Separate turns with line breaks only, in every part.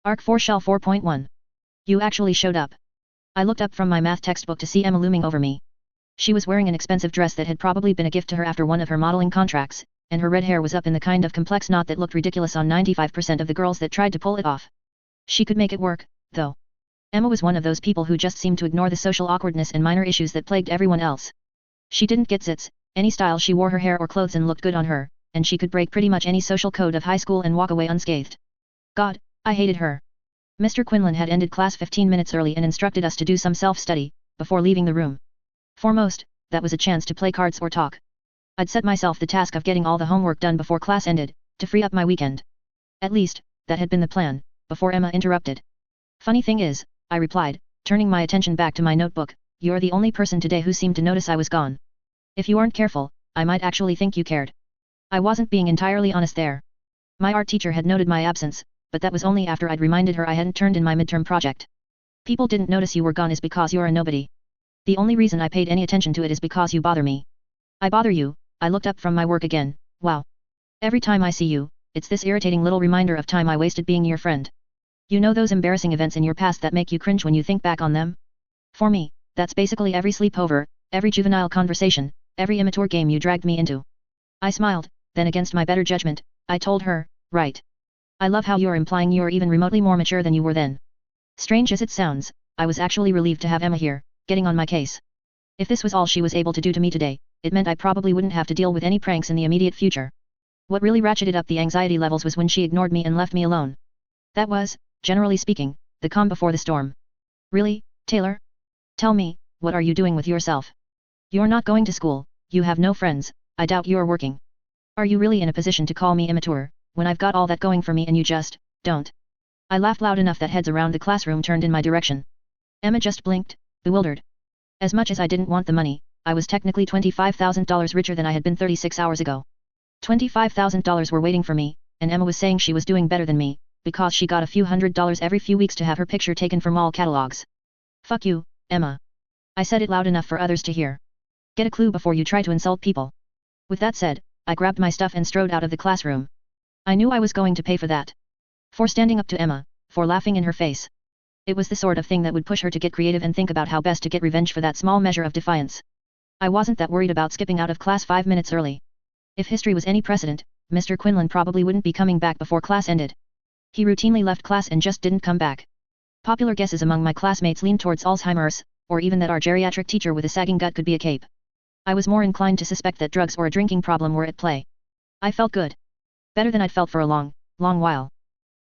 Arc 4 Shell 4.1. You actually showed up. I looked up from my math textbook to see Emma looming over me. She was wearing an expensive dress that had probably been a gift to her after one of her modeling contracts, and her red hair was up in the kind of complex knot that looked ridiculous on 95% of the girls that tried to pull it off. She could make it work, though. Emma was one of those people who just seemed to ignore the social awkwardness and minor issues that plagued everyone else. She didn't get zits, any style she wore her hair or clothes and looked good on her, and she could break pretty much any social code of high school and walk away unscathed. God, I hated her. Mr. Quinlan had ended class 15 minutes early and instructed us to do some self-study, before leaving the room. Foremost, that was a chance to play cards or talk. I'd set myself the task of getting all the homework done before class ended, to free up my weekend. At least, that had been the plan, before Emma interrupted. Funny thing is, I replied, turning my attention back to my notebook, you're the only person today who seemed to notice I was gone. If you aren't careful, I might actually think you cared. I wasn't being entirely honest there. My art teacher had noted my absence, but that was only after I'd reminded her I hadn't turned in my midterm project. People didn't notice you were gone is because you're a nobody. The only reason I paid any attention to it is because you bother me. I bother you. I looked up from my work again. Wow. Every time I see you, it's this irritating little reminder of time I wasted being your friend. You know those embarrassing events in your past that make you cringe when you think back on them? For me, that's basically every sleepover, every juvenile conversation, every immature game you dragged me into. I smiled, then against my better judgment, I told her, right. I love how you're implying you're even remotely more mature than you were then. Strange as it sounds, I was actually relieved to have Emma here, getting on my case. If this was all she was able to do to me today, it meant I probably wouldn't have to deal with any pranks in the immediate future. What really ratcheted up the anxiety levels was when she ignored me and left me alone. That was, generally speaking, the calm before the storm. Really, Taylor? Tell me, what are you doing with yourself? You're not going to school, you have no friends, I doubt you're working. Are you really in a position to call me immature, when I've got all that going for me and you just, don't? I laughed loud enough that heads around the classroom turned in my direction. Emma just blinked, bewildered. As much as I didn't want the money, I was technically $25,000 richer than I had been 36 hours ago. $25,000 were waiting for me, and Emma was saying she was doing better than me, because she got a few $100s every few weeks to have her picture taken for mall catalogs. Fuck you, Emma. I said it loud enough for others to hear. Get a clue before you try to insult people. With that said, I grabbed my stuff and strode out of the classroom. I knew I was going to pay for that. For standing up to Emma, for laughing in her face. It was the sort of thing that would push her to get creative and think about how best to get revenge for that small measure of defiance. I wasn't that worried about skipping out of class 5 minutes early. If history was any precedent, Mr. Quinlan probably wouldn't be coming back before class ended. He routinely left class and just didn't come back. Popular guesses among my classmates leaned towards Alzheimer's, or even that our geriatric teacher with a sagging gut could be a cape. I was more inclined to suspect that drugs or a drinking problem were at play. I felt good. Better than I'd felt for a long while.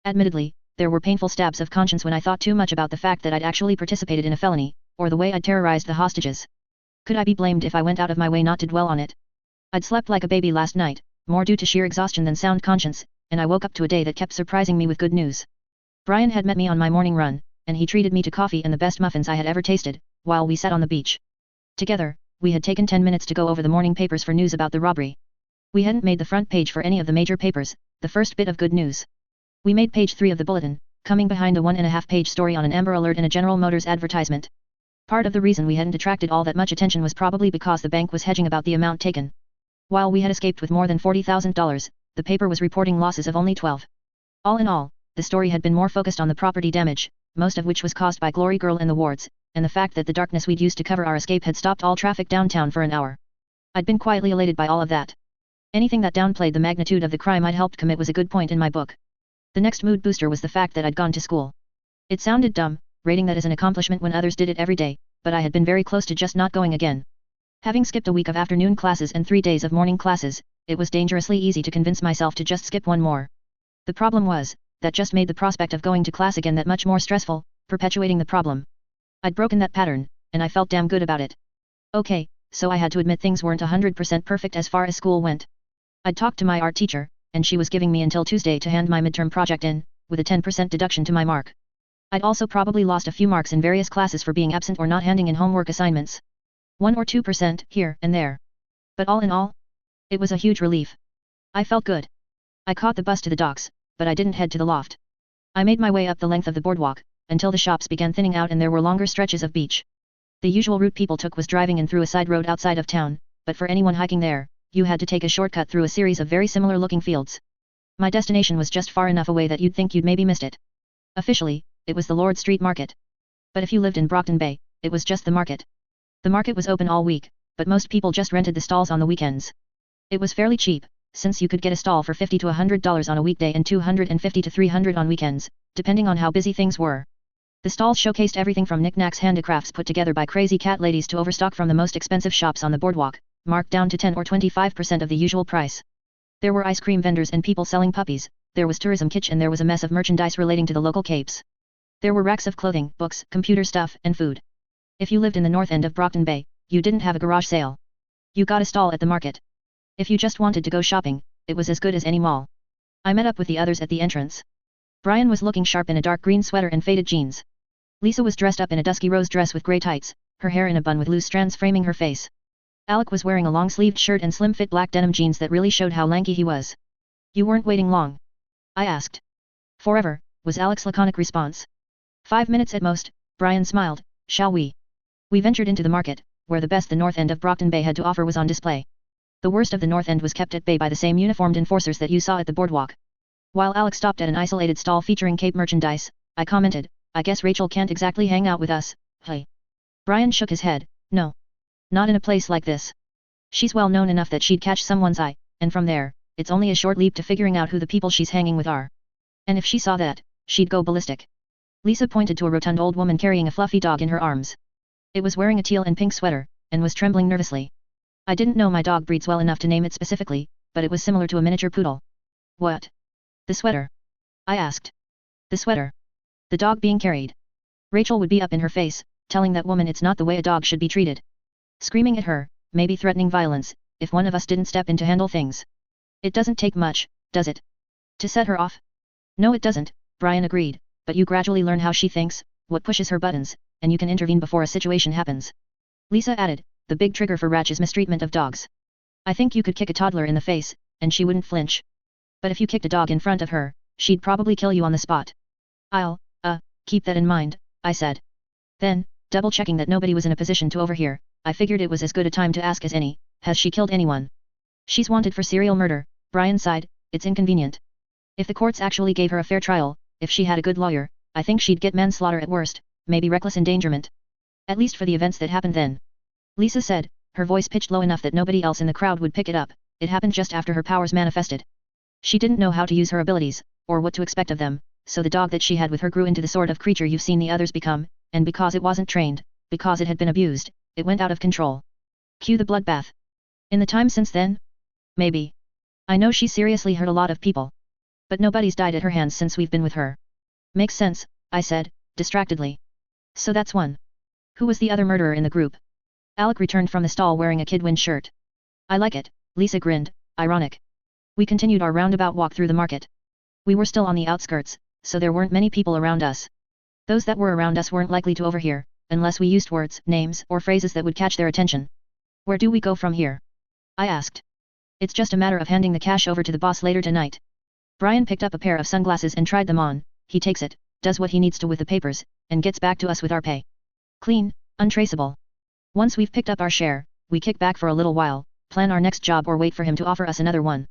Admittedly, there were painful stabs of conscience when I thought too much about the fact that I'd actually participated in a felony, or the way I'd terrorized the hostages. Could I be blamed if I went out of my way not to dwell on it? I'd slept like a baby last night, more due to sheer exhaustion than sound conscience, and I woke up to a day that kept surprising me with good news. Brian had met me on my morning run, and he treated me to coffee and the best muffins I had ever tasted, while we sat on the beach. Together, we had taken 10 minutes to go over the morning papers for news about the robbery. We hadn't made the front page for any of the major papers, the first bit of good news. We made page 3 of the bulletin, coming behind a 1.5-page story on an Amber Alert and a General Motors advertisement. Part of the reason we hadn't attracted all that much attention was probably because the bank was hedging about the amount taken. While we had escaped with more than $40,000, the paper was reporting losses of only 12. All in all, the story had been more focused on the property damage, most of which was caused by Glory Girl and the wards, and the fact that the darkness we'd used to cover our escape had stopped all traffic downtown for an hour. I'd been quietly elated by all of that. Anything that downplayed the magnitude of the crime I'd helped commit was a good point in my book. The next mood booster was the fact that I'd gone to school. It sounded dumb, rating that as an accomplishment when others did it every day, but I had been very close to just not going again. Having skipped a week of afternoon classes and 3 days of morning classes, it was dangerously easy to convince myself to just skip one more. The problem was, that just made the prospect of going to class again that much more stressful, perpetuating the problem. I'd broken that pattern, and I felt damn good about it. Okay, so I had to admit things weren't 100% perfect as far as school went. I'd talked to my art teacher, and she was giving me until Tuesday to hand my midterm project in, with a 10% deduction to my mark. I'd also probably lost a few marks in various classes for being absent or not handing in homework assignments. 1 or 2% here and there. But all in all, it was a huge relief. I felt good. I caught the bus to the docks, but I didn't head to the loft. I made my way up the length of the boardwalk, until the shops began thinning out and there were longer stretches of beach. The usual route people took was driving in through a side road outside of town, but for anyone hiking there, you had to take a shortcut through a series of very similar looking fields. My destination was just far enough away that you'd think you'd maybe missed it. Officially, it was the Lord Street Market. But if you lived in Brockton Bay, it was just the market. The market was open all week, but most people just rented the stalls on the weekends. It was fairly cheap, since you could get a stall for $50 to $100 on a weekday and $250 to $300 on weekends, depending on how busy things were. The stalls showcased everything from knickknacks, handicrafts put together by crazy cat ladies to overstock from the most expensive shops on the boardwalk, marked down to 10 or 25% of the usual price. There were ice cream vendors and people selling puppies, there was tourism kitsch, and there was a mess of merchandise relating to the local capes. There were racks of clothing, books, computer stuff, and food. If you lived in the north end of Brockton Bay, you didn't have a garage sale. You got a stall at the market. If you just wanted to go shopping, it was as good as any mall. I met up with the others at the entrance. Brian was looking sharp in a dark green sweater and faded jeans. Lisa was dressed up in a dusky rose dress with grey tights, her hair in a bun with loose strands framing her face. Alec was wearing a long-sleeved shirt and slim-fit black denim jeans that really showed how lanky he was. You weren't waiting long? I asked. Forever, was Alec's laconic response. 5 minutes at most, Brian smiled. Shall we? We ventured into the market, where the best the north end of Brockton Bay had to offer was on display. The worst of the north end was kept at bay by the same uniformed enforcers that you saw at the boardwalk. While Alec stopped at an isolated stall featuring cape merchandise, I commented, I guess Rachel can't exactly hang out with us, hey. Brian shook his head, no. Not in a place like this. She's well known enough that she'd catch someone's eye, and from there, it's only a short leap to figuring out who the people she's hanging with are. And if she saw that, she'd go ballistic. Lisa pointed to a rotund old woman carrying a fluffy dog in her arms. It was wearing a teal and pink sweater, and was trembling nervously. I didn't know my dog breeds well enough to name it specifically, but it was similar to a miniature poodle. What? The sweater? I asked. The sweater. The dog being carried. Rachel would be up in her face, telling that woman it's not the way a dog should be treated. Screaming at her, maybe threatening violence, if one of us didn't step in to handle things. It doesn't take much, does it? To set her off? No, it doesn't, Brian agreed, but you gradually learn how she thinks, what pushes her buttons, and you can intervene before a situation happens. Lisa added, the big trigger for Ratch is mistreatment of dogs. I think you could kick a toddler in the face, and she wouldn't flinch. But if you kicked a dog in front of her, she'd probably kill you on the spot. I'll, keep that in mind, I said. Then, double-checking that nobody was in a position to overhear, I figured it was as good a time to ask as any, has she killed anyone? She's wanted for serial murder, Brian sighed, it's inconvenient. If the courts actually gave her a fair trial, if she had a good lawyer, I think she'd get manslaughter at worst, maybe reckless endangerment. At least for the events that happened then. Lisa said, her voice pitched low enough that nobody else in the crowd would pick it up, it happened just after her powers manifested. She didn't know how to use her abilities, or what to expect of them, so the dog that she had with her grew into the sort of creature you've seen the others become, and because it wasn't trained, because it had been abused, it went out of control. Cue the bloodbath. In the time since then? Maybe. I know she seriously hurt a lot of people. But nobody's died at her hands since we've been with her. Makes sense, I said, distractedly. So that's one. Who was the other murderer in the group? Alec returned from the stall wearing a Kidwin shirt. I like it, Lisa grinned, ironic. We continued our roundabout walk through the market. We were still on the outskirts, so there weren't many people around us. Those that were around us weren't likely to overhear, unless we used words, names, or phrases that would catch their attention. Where do we go from here? I asked. It's just a matter of handing the cash over to the boss later tonight. Brian picked up a pair of sunglasses and tried them on, he takes it, does what he needs to with the papers, and gets back to us with our pay. Clean, untraceable. Once we've picked up our share, we kick back for a little while, plan our next job or wait for him to offer us another one.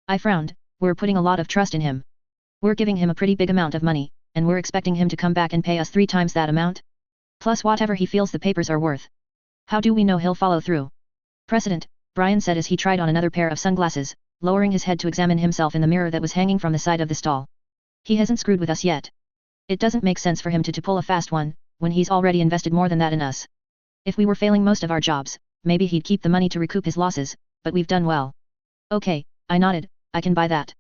I frowned, we're putting a lot of trust in him. We're giving him a pretty big amount of money, and we're expecting him to come back and pay us 3 times that amount? Plus whatever he feels the papers are worth. How do we know he'll follow through? Precedent, Brian said as he tried on another pair of sunglasses, lowering his head to examine himself in the mirror that was hanging from the side of the stall. He hasn't screwed with us yet. It doesn't make sense for him to pull a fast one, when he's already invested more than that in us. If we were failing most of our jobs, maybe he'd keep the money to recoup his losses, but we've done well. Okay, I nodded, I can buy that.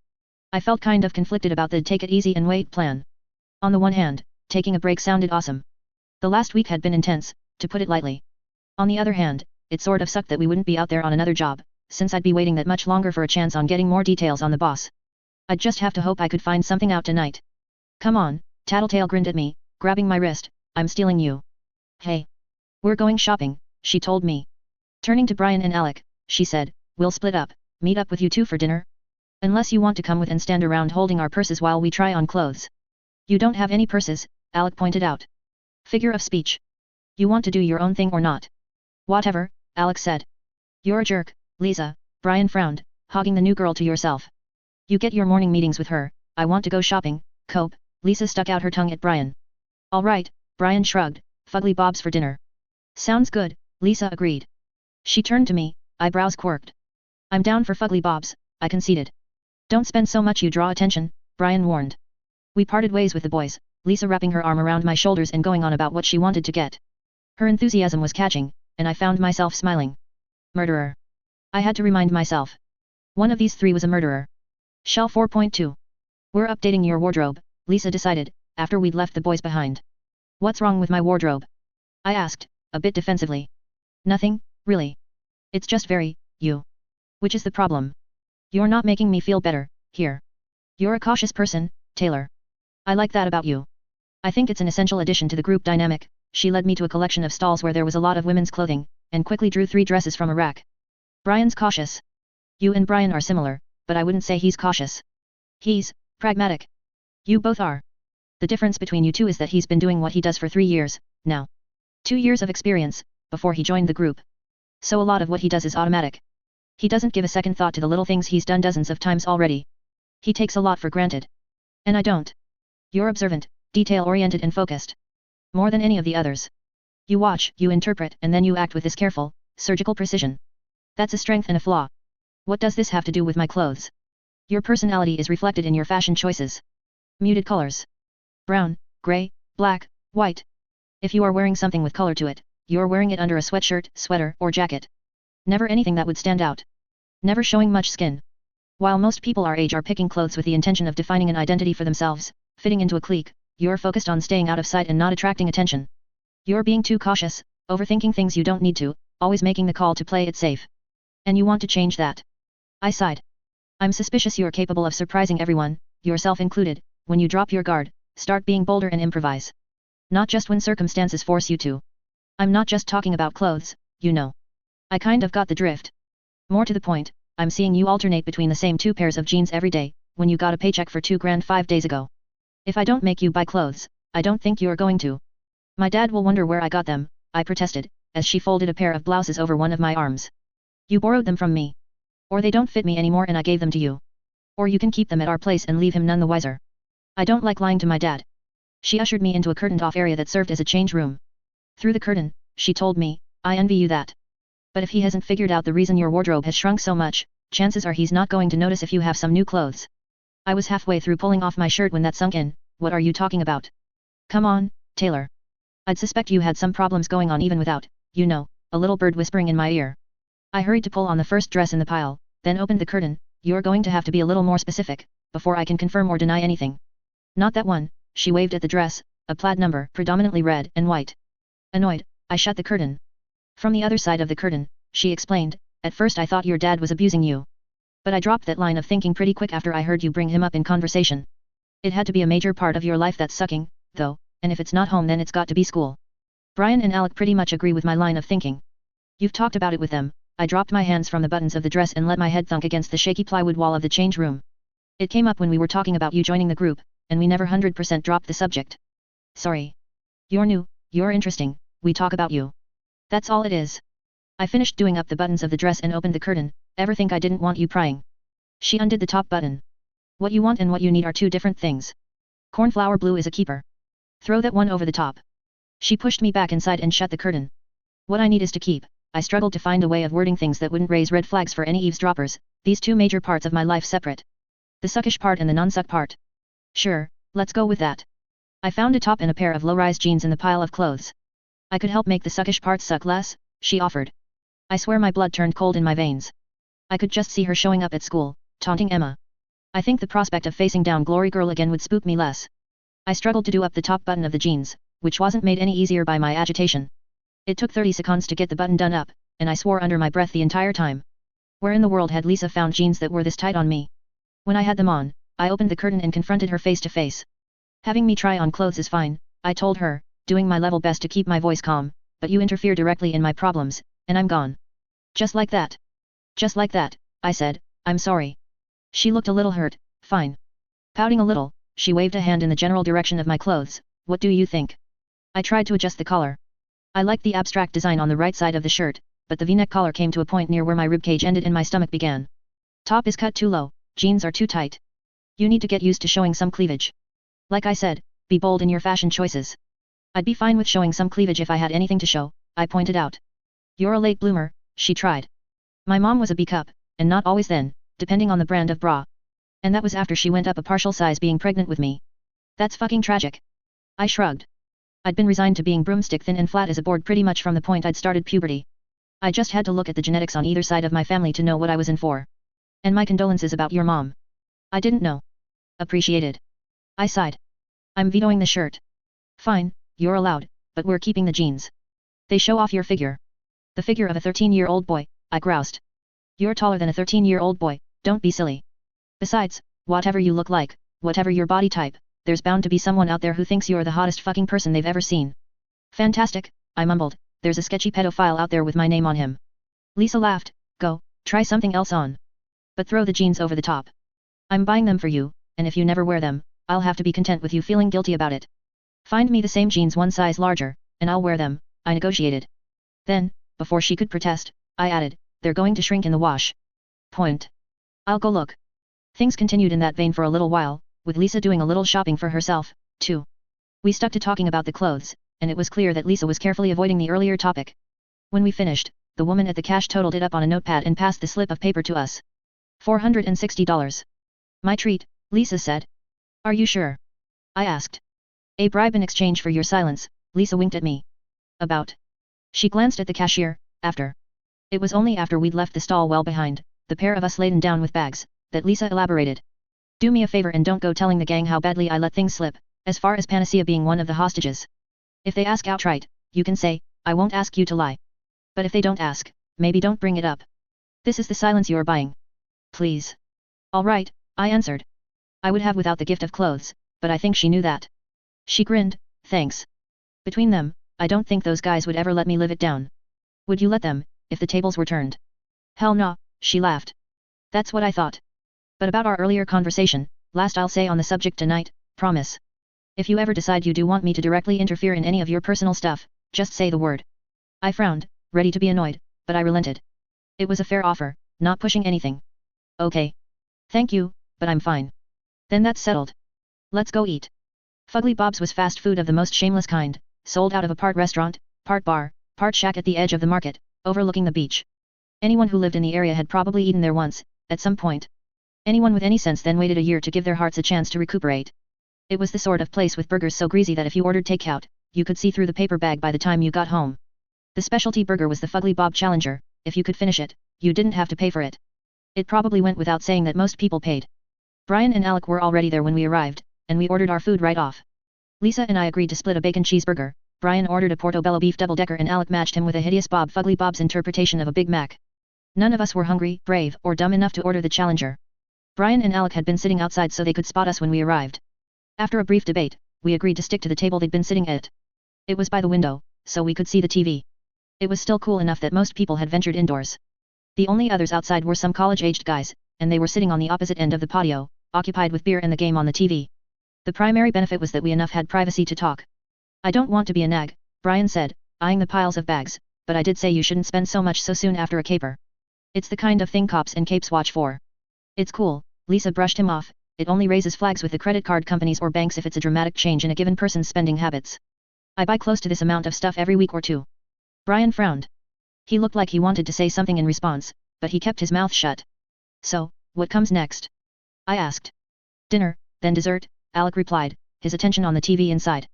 I felt kind of conflicted about the take it easy and wait plan. On the one hand, taking a break sounded awesome. The last week had been intense, to put it lightly. On the other hand, it sort of sucked that we wouldn't be out there on another job, since I'd be waiting that much longer for a chance on getting more details on the boss. I'd just have to hope I could find something out tonight. Come on, Tattletale grinned at me, grabbing my wrist, I'm stealing you. Hey. We're going shopping, she told me. Turning to Brian and Alec, she said, we'll split up, meet up with you two for dinner. Unless you want to come with and stand around holding our purses while we try on clothes. You don't have any purses, Alec pointed out. Figure of speech. You want to do your own thing or not? Whatever, Alec said. You're a jerk, Lisa, Brian frowned, hogging the new girl to yourself. You get your morning meetings with her, I want to go shopping, cope, Lisa stuck out her tongue at Brian. All right, Brian shrugged, fugly bobs for dinner. Sounds good, Lisa agreed. She turned to me, eyebrows quirked. I'm down for fugly bobs, I conceded. Don't spend so much you draw attention, Brian warned. We parted ways with the boys, Lisa wrapping her arm around my shoulders and going on about what she wanted to get. Her enthusiasm was catching, and I found myself smiling. Murderer. I had to remind myself. One of these three was a murderer. Shell 4.2. We're updating your wardrobe, Lisa decided, after we'd left the boys behind. What's wrong with my wardrobe? I asked, a bit defensively. Nothing, really. It's just very, you. Which is the problem? You're not making me feel better, here. You're a cautious person, Taylor. I like that about you. I think it's an essential addition to the group dynamic. She led me to a collection of stalls where there was a lot of women's clothing, and quickly drew 3 dresses from a rack. Brian's cautious. You and Brian are similar, but I wouldn't say he's cautious. He's pragmatic. You both are. The difference between you two is that he's been doing what he does for 3 years, now. 2 years of experience, before he joined the group. So a lot of what he does is automatic. He doesn't give a second thought to the little things he's done dozens of times already. He takes a lot for granted. And I don't. You're observant, detail-oriented and focused. More than any of the others. You watch, you interpret, and then you act with this careful, surgical precision. That's a strength and a flaw. What does this have to do with my clothes? Your personality is reflected in your fashion choices. Muted colors. Brown, gray, black, white. If you are wearing something with color to it, you're wearing it under a sweatshirt, sweater, or jacket. Never anything that would stand out. Never showing much skin. While most people our age are picking clothes with the intention of defining an identity for themselves, fitting into a clique, you're focused on staying out of sight and not attracting attention. You're being too cautious, overthinking things you don't need to, always making the call to play it safe. And you want to change that. I sighed. I'm suspicious you're capable of surprising everyone, yourself included, when you drop your guard, start being bolder and improvise. Not just when circumstances force you to. I'm not just talking about clothes, you know. I kind of got the drift. More to the point, I'm seeing you alternate between the same 2 pairs of jeans every day, when you got a paycheck for $2,000 5 days ago. If I don't make you buy clothes, I don't think you're going to. My dad will wonder where I got them, I protested, as she folded a pair of blouses over one of my arms. You borrowed them from me. Or they don't fit me anymore and I gave them to you. Or you can keep them at our place and leave him none the wiser. I don't like lying to my dad. She ushered me into a curtained-off area that served as a change room. Through the curtain, she told me, I envy you that. But if he hasn't figured out the reason your wardrobe has shrunk so much, chances are he's not going to notice if you have some new clothes. I was halfway through pulling off my shirt when that sunk in. What are you talking about? Come on, Taylor. I'd suspect you had some problems going on even without, you know, a little bird whispering in my ear. I hurried to pull on the first dress in the pile, then opened the curtain. You're going to have to be a little more specific, before I can confirm or deny anything. Not that one, she waved at the dress, a plaid number, predominantly red and white. Annoyed, I shut the curtain. From the other side of the curtain, she explained, at first I thought your dad was abusing you. But I dropped that line of thinking pretty quick after I heard you bring him up in conversation. It had to be a major part of your life that's sucking, though, and if it's not home then it's got to be school. Brian and Alec pretty much agree with my line of thinking. You've talked about it with them. I dropped my hands from the buttons of the dress and let my head thunk against the shaky plywood wall of the change room. It came up when we were talking about you joining the group, and we never 100% dropped the subject. Sorry. You're new, you're interesting, we talk about you. That's all it is. I finished doing up the buttons of the dress and opened the curtain. Ever think I didn't want you prying? She undid the top button. What you want and what you need are 2 different things. Cornflower blue is a keeper. Throw that one over the top. She pushed me back inside and shut the curtain. What I need is to keep. I struggled to find a way of wording things that wouldn't raise red flags for any eavesdroppers, these 2 major parts of my life separate. The suckish part and the non-suck part. Sure, let's go with that. I found a top and a pair of low-rise jeans in the pile of clothes. I could help make the suckish part suck less, she offered. I swear my blood turned cold in my veins. I could just see her showing up at school, taunting Emma. I think the prospect of facing down Glory Girl again would spook me less. I struggled to do up the top button of the jeans, which wasn't made any easier by my agitation. It took 30 seconds to get the button done up, and I swore under my breath the entire time. Where in the world had Lisa found jeans that were this tight on me? When I had them on, I opened the curtain and confronted her face to face. Having me try on clothes is fine, I told her, doing my level best to keep my voice calm, but you interfere directly in my problems, and I'm gone. Just like that. Just like that, I said, I'm sorry. She looked a little hurt. Fine. Pouting a little, she waved a hand in the general direction of my clothes. What do you think? I tried to adjust the collar. I liked the abstract design on the right side of the shirt, but the V-neck collar came to a point near where my ribcage ended and my stomach began. Top is cut too low, jeans are too tight. You need to get used to showing some cleavage. Like I said, be bold in your fashion choices. I'd be fine with showing some cleavage if I had anything to show, I pointed out. You're a late bloomer, she tried. My mom was a B-cup, and not always then, depending on the brand of bra. And that was after she went up a partial size being pregnant with me. That's fucking tragic. I shrugged. I'd been resigned to being broomstick thin and flat as a board pretty much from the point I'd started puberty. I just had to look at the genetics on either side of my family to know what I was in for. And my condolences about your mom. I didn't know. Appreciated. I sighed. I'm vetoing the shirt. Fine, you're allowed, but we're keeping the jeans. They show off your figure. The figure of a 13-year-old boy, I groused. You're taller than a 13-year-old boy, don't be silly. Besides, whatever you look like, whatever your body type, there's bound to be someone out there who thinks you're the hottest fucking person they've ever seen. Fantastic, I mumbled, there's a sketchy pedophile out there with my name on him. Lisa laughed, go, try something else on. But throw the jeans over the top. I'm buying them for you, and if you never wear them, I'll have to be content with you feeling guilty about it. Find me the same jeans one size larger, and I'll wear them, I negotiated. Then, before she could protest, I added, they're going to shrink in the wash. Point. I'll go look. Things continued in that vein for a little while, with Lisa doing a little shopping for herself, too. We stuck to talking about the clothes, and it was clear that Lisa was carefully avoiding the earlier topic. When we finished, the woman at the cash totaled it up on a notepad and passed the slip of paper to us. $460. My treat, Lisa said. Are you sure? I asked. A bribe in exchange for your silence, Lisa winked at me. About. She glanced at the cashier, after. It was only after we'd left the stall well behind, the pair of us laden down with bags, that Lisa elaborated. Do me a favor and don't go telling the gang how badly I let things slip, as far as Panacea being one of the hostages. If they ask outright, you can say, I won't ask you to lie. But if they don't ask, maybe don't bring it up. This is the silence you're buying. Please. All right, I answered. I would have without the gift of clothes, but I think she knew that. She grinned, thanks. Between them, I don't think those guys would ever let me live it down. Would you let them, if the tables were turned? Hell no, she laughed. That's what I thought. But about our earlier conversation, last I'll say on the subject tonight, promise. If you ever decide you do want me to directly interfere in any of your personal stuff, just say the word. I frowned, ready to be annoyed, but I relented. It was a fair offer, not pushing anything. Okay. Thank you, but I'm fine. Then that's settled. Let's go eat. Fugly Bob's was fast food of the most shameless kind, sold out of a part restaurant, part bar, part shack at the edge of the market, overlooking the beach. Anyone who lived in the area had probably eaten there once, at some point. Anyone with any sense then waited a year to give their hearts a chance to recuperate. It was the sort of place with burgers so greasy that if you ordered takeout, you could see through the paper bag by the time you got home. The specialty burger was the Fugly Bob Challenger. If you could finish it, you didn't have to pay for it. It probably went without saying that most people paid. Brian and Alec were already there when we arrived, and we ordered our food right off. Lisa and I agreed to split a bacon cheeseburger. Brian ordered a Portobello beef double-decker and Alec matched him with a hideous Fugly Bob's interpretation of a Big Mac. None of us were hungry, brave, or dumb enough to order the Challenger. Brian and Alec had been sitting outside so they could spot us when we arrived. After a brief debate, we agreed to stick to the table they'd been sitting at. It was by the window, so we could see the TV. It was still cool enough that most people had ventured indoors. The only others outside were some college-aged guys, and they were sitting on the opposite end of the patio, occupied with beer and the game on the TV. The primary benefit was that we had privacy to talk. I don't want to be a nag, Brian said, eyeing the piles of bags, but I did say you shouldn't spend so much so soon after a caper. It's the kind of thing cops and capes watch for. It's cool, Lisa brushed him off, it only raises flags with the credit card companies or banks if it's a dramatic change in a given person's spending habits. I buy close to this amount of stuff every week or two. Brian frowned. He looked like he wanted to say something in response, but he kept his mouth shut. So, what comes next? I asked. Dinner, then dessert, Alec replied, his attention on the TV inside.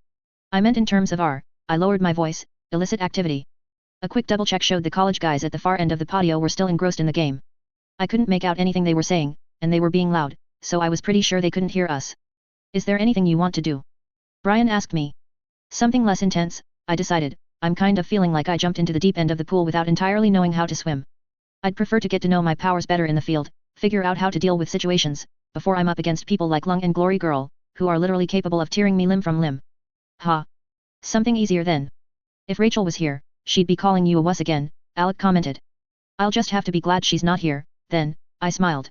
I meant in terms of I lowered my voice, illicit activity. A quick double-check showed the college guys at the far end of the patio were still engrossed in the game. I couldn't make out anything they were saying, and they were being loud, so I was pretty sure they couldn't hear us. Is there anything you want to do? Brian asked me. Something less intense, I decided. I'm kind of feeling like I jumped into the deep end of the pool without entirely knowing how to swim. I'd prefer to get to know my powers better in the field, figure out how to deal with situations, before I'm up against people like Lung and Glory Girl, who are literally capable of tearing me limb from limb. Ha! Something easier then. If Rachel was here, she'd be calling you a wuss again, Alec commented. I'll just have to be glad she's not here, then, I smiled.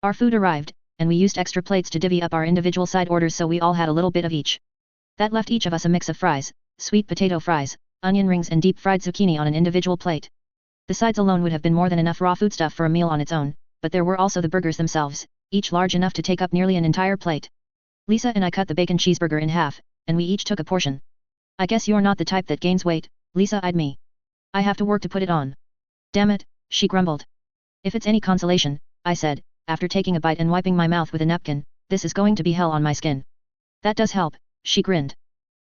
Our food arrived, and we used extra plates to divvy up our individual side orders so we all had a little bit of each. That left each of us a mix of fries, sweet potato fries, onion rings and deep-fried zucchini on an individual plate. The sides alone would have been more than enough raw foodstuff for a meal on its own, but there were also the burgers themselves, each large enough to take up nearly an entire plate. Lisa and I cut the bacon cheeseburger in half, and we each took a portion. I guess you're not the type that gains weight, Lisa eyed me. I have to work to put it on. Damn it, she grumbled. If it's any consolation, I said, after taking a bite and wiping my mouth with a napkin, this is going to be hell on my skin. That does help, she grinned.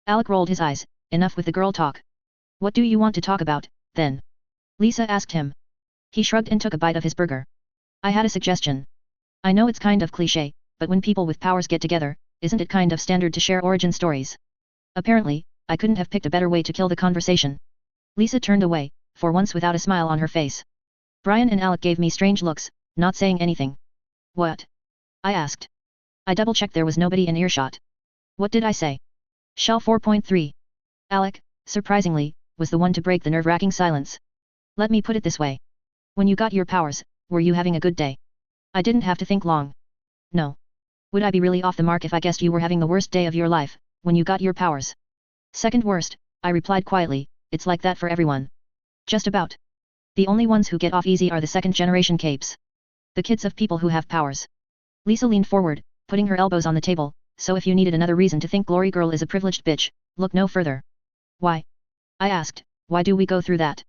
Alec rolled his eyes, enough with the girl talk. What do you want to talk about, then? Lisa asked him. He shrugged and took a bite of his burger. I had a suggestion. I know it's kind of cliché, but when people with powers get together, isn't it kind of standard to share origin stories? Apparently, I couldn't have picked a better way to kill the conversation. Lisa turned away, for once without a smile on her face. Brian and Alec gave me strange looks, not saying anything. What? I asked. I double-checked there was nobody in earshot. What did I say? Shell 4.3. Alec, surprisingly, was the one to break the nerve-wracking silence. Let me put it this way. When you got your powers, were you having a good day? I didn't have to think long. No. Would I be really off the mark if I guessed you were having the worst day of your life, when you got your powers? Second worst, I replied quietly, it's like that for everyone. Just about. The only ones who get off easy are the second-generation capes. The kids of people who have powers. Lisa leaned forward, putting her elbows on the table, so if you needed another reason to think Glory Girl is a privileged bitch, look no further. Why? I asked, why do we go through that?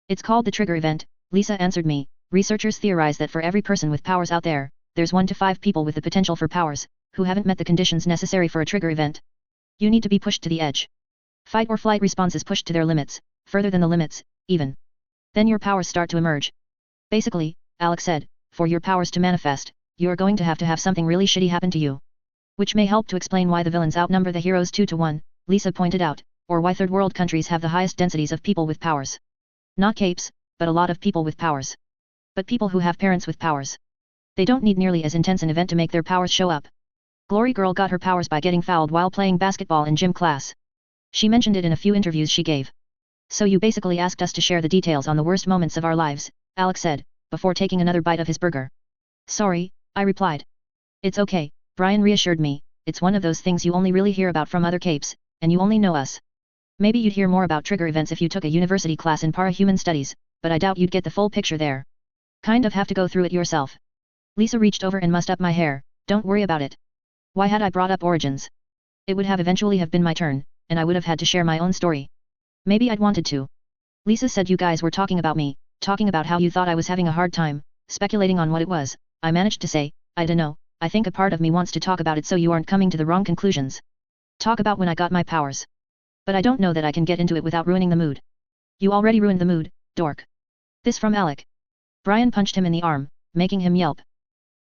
It's called the trigger event, Lisa answered me. Researchers theorize that for every person with powers out there, there's 1 to 5 people with the potential for powers, who haven't met the conditions necessary for a trigger event. You need to be pushed to the edge. Fight or flight responses pushed to their limits, further than the limits, even. Then your powers start to emerge. Basically, Alex said, for your powers to manifest, you're going to have something really shitty happen to you. Which may help to explain why the villains outnumber the heroes 2 to 1, Lisa pointed out, or why third world countries have the highest densities of people with powers. Not capes, but a lot of people with powers. But people who have parents with powers. They don't need nearly as intense an event to make their powers show up. Glory Girl got her powers by getting fouled while playing basketball in gym class. She mentioned it in a few interviews she gave. So you basically asked us to share the details on the worst moments of our lives, Alex said, before taking another bite of his burger. Sorry, I replied. It's okay, Brian reassured me, it's one of those things you only really hear about from other capes, and you only know us. Maybe you'd hear more about trigger events if you took a university class in Para-Human Studies, but I doubt you'd get the full picture there. Kind of have to go through it yourself. Lisa reached over and mussed up my hair, don't worry about it. Why had I brought up origins? It would have eventually have been my turn, and I would have had to share my own story. Maybe I'd wanted to. Lisa said you guys were talking about me, talking about how you thought I was having a hard time, speculating on what it was. I managed to say, I dunno, I think a part of me wants to talk about it so you aren't coming to the wrong conclusions. Talk about when I got my powers. But I don't know that I can get into it without ruining the mood. You already ruined the mood, dork. This from Alec. Brian punched him in the arm, making him yelp.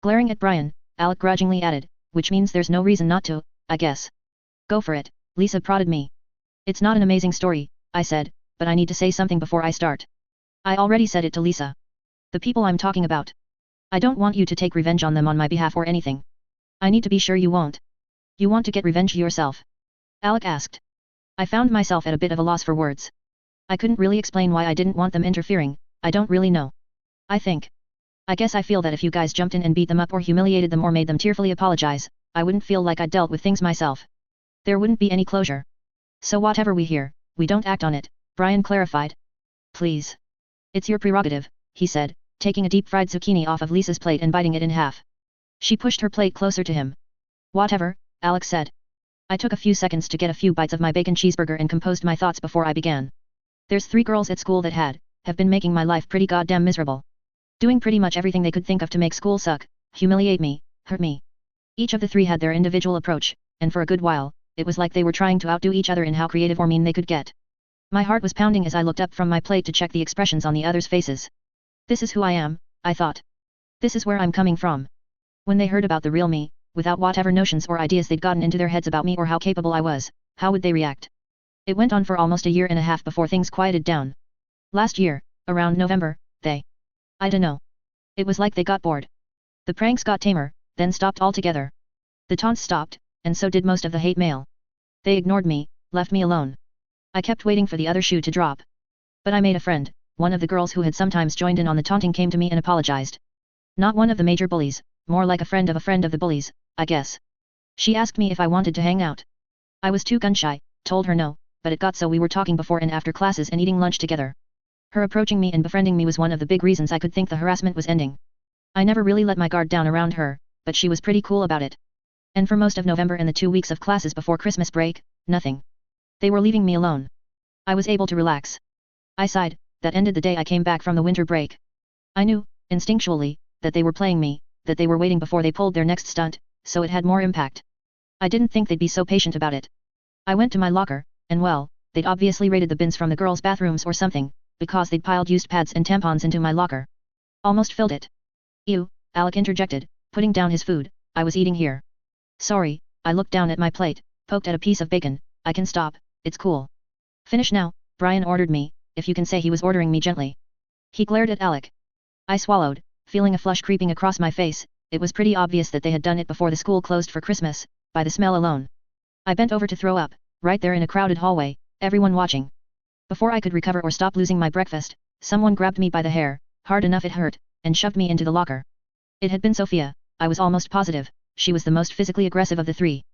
Glaring at Brian, Alec grudgingly added, which means there's no reason not to, I guess. Go for it, Lisa prodded me. It's not an amazing story, I said, but I need to say something before I start. I already said it to Lisa. The people I'm talking about. I don't want you to take revenge on them on my behalf or anything. I need to be sure you won't. You want to get revenge yourself? Alec asked. I found myself at a bit of a loss for words. I couldn't really explain why I didn't want them interfering, I don't really know. I guess I feel that if you guys jumped in and beat them up or humiliated them or made them tearfully apologize, I wouldn't feel like I'd dealt with things myself. There wouldn't be any closure. So whatever we hear, we don't act on it, Brian clarified. Please. It's your prerogative, he said, taking a deep-fried zucchini off of Lisa's plate and biting it in half. She pushed her plate closer to him. Whatever, Alex said. I took a few seconds to get a few bites of my bacon cheeseburger and composed my thoughts before I began. There's 3 girls at school that have been making my life pretty goddamn miserable. Doing pretty much everything they could think of to make school suck, humiliate me, hurt me. Each of the 3 had their individual approach, and for a good while, it was like they were trying to outdo each other in how creative or mean they could get. My heart was pounding as I looked up from my plate to check the expressions on the others' faces. This is who I am, I thought. This is where I'm coming from. When they heard about the real me, without whatever notions or ideas they'd gotten into their heads about me or how capable I was, how would they react? It went on for almost a year and a half before things quieted down. Last year, around November, I dunno. It was like they got bored. The pranks got tamer, then stopped altogether. The taunts stopped, and so did most of the hate mail. They ignored me, left me alone. I kept waiting for the other shoe to drop. But I made a friend. One of the girls who had sometimes joined in on the taunting came to me and apologized. Not one of the major bullies, more like a friend of the bullies, I guess. She asked me if I wanted to hang out. I was too gun-shy, told her no, but it got so we were talking before and after classes and eating lunch together. Her approaching me and befriending me was one of the big reasons I could think the harassment was ending. I never really let my guard down around her, but she was pretty cool about it. And for most of November and the 2 weeks of classes before Christmas break, nothing. They were leaving me alone. I was able to relax. I sighed. That ended the day I came back from the winter break. I knew, instinctually, that they were playing me, that they were waiting before they pulled their next stunt, so it had more impact. I didn't think they'd be so patient about it. I went to my locker, and well, they'd obviously raided the bins from the girls' bathrooms or something, because they'd piled used pads and tampons into my locker. Almost filled it. Ew, Alec interjected, putting down his food. I was eating here. Sorry, I looked down at my plate, poked at a piece of bacon. I can stop, it's cool. Finish now, Brian ordered me, if you can say he was ordering me gently. He glared at Alec. I swallowed, feeling a flush creeping across my face. It was pretty obvious that they had done it before the school closed for Christmas, by the smell alone. I bent over to throw up, right there in a crowded hallway, everyone watching. Before I could recover or stop losing my breakfast, someone grabbed me by the hair, hard enough it hurt, and shoved me into the locker. It had been Sophia. I was almost positive. She was the most physically aggressive of the three.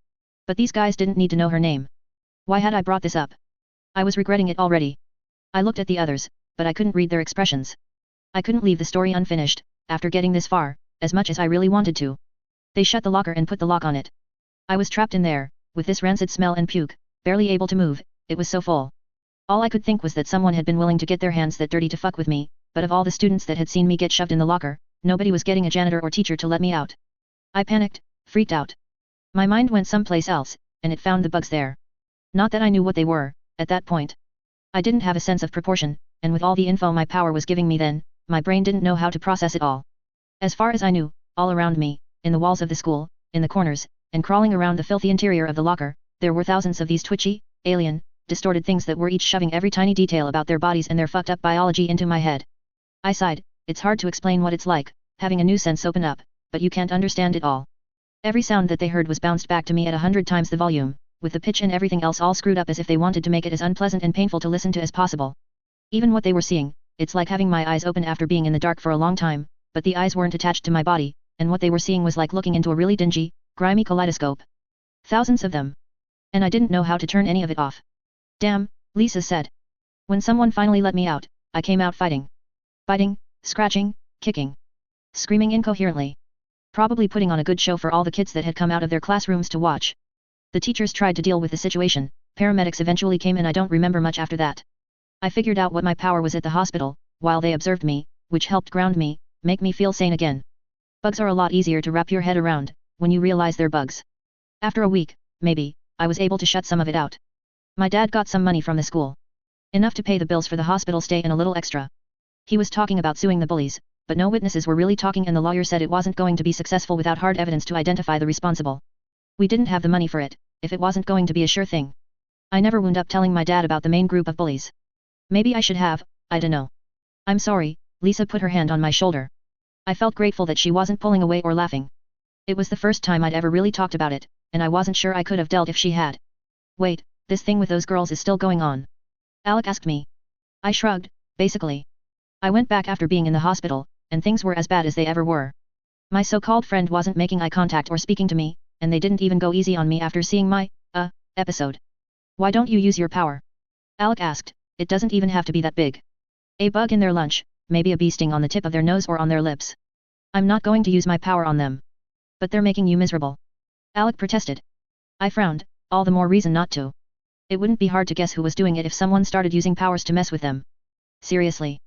But these guys didn't need to know her name. Why had I brought this up? I was regretting it already. I looked at the others, but I couldn't read their expressions. I couldn't leave the story unfinished, after getting this far, as much as I really wanted to. They shut the locker and put the lock on it. I was trapped in there, with this rancid smell and puke, barely able to move. It was so full. All I could think was that someone had been willing to get their hands that dirty to fuck with me, but of all the students that had seen me get shoved in the locker, nobody was getting a janitor or teacher to let me out. I panicked, freaked out. My mind went someplace else, and it found the bugs there. Not that I knew what they were, at that point. I didn't have a sense of proportion, and with all the info my power was giving me then, my brain didn't know how to process it all. As far as I knew, all around me, in the walls of the school, in the corners, and crawling around the filthy interior of the locker, there were thousands of these twitchy, alien, distorted things that were each shoving every tiny detail about their bodies and their fucked up biology into my head. I sighed. It's hard to explain what it's like, having a new sense open up, but you can't understand it all. Every sound that they heard was bounced back to me at 100 times the volume, with the pitch and everything else all screwed up as if they wanted to make it as unpleasant and painful to listen to as possible. Even what they were seeing, it's like having my eyes open after being in the dark for a long time, but the eyes weren't attached to my body, and what they were seeing was like looking into a really dingy, grimy kaleidoscope. Thousands of them. And I didn't know how to turn any of it off. Damn, Lisa said. When someone finally let me out, I came out fighting. Biting, scratching, kicking. Screaming incoherently. Probably putting on a good show for all the kids that had come out of their classrooms to watch. The teachers tried to deal with the situation, paramedics eventually came and I don't remember much after that. I figured out what my power was at the hospital, while they observed me, which helped ground me, make me feel sane again. Bugs are a lot easier to wrap your head around, when you realize they're bugs. After a week, maybe, I was able to shut some of it out. My dad got some money from the school. Enough to pay the bills for the hospital stay and a little extra. He was talking about suing the bullies, but no witnesses were really talking and the lawyer said it wasn't going to be successful without hard evidence to identify the responsible. We didn't have the money for it, if it wasn't going to be a sure thing. I never wound up telling my dad about the main group of bullies. Maybe I should have, I dunno. I'm sorry, Lisa put her hand on my shoulder. I felt grateful that she wasn't pulling away or laughing. It was the first time I'd ever really talked about it, and I wasn't sure I could have dealt if she had. Wait, this thing with those girls is still going on? Alec asked me. I shrugged, basically. I went back after being in the hospital, and things were as bad as they ever were. My so-called friend wasn't making eye contact or speaking to me, and they didn't even go easy on me after seeing my, episode. Why don't you use your power? Alec asked. It doesn't even have to be that big. A bug in their lunch, maybe a bee sting on the tip of their nose or on their lips. I'm not going to use my power on them. But they're making you miserable. Alec protested. I frowned, all the more reason not to. It wouldn't be hard to guess who was doing it if someone started using powers to mess with them. Seriously.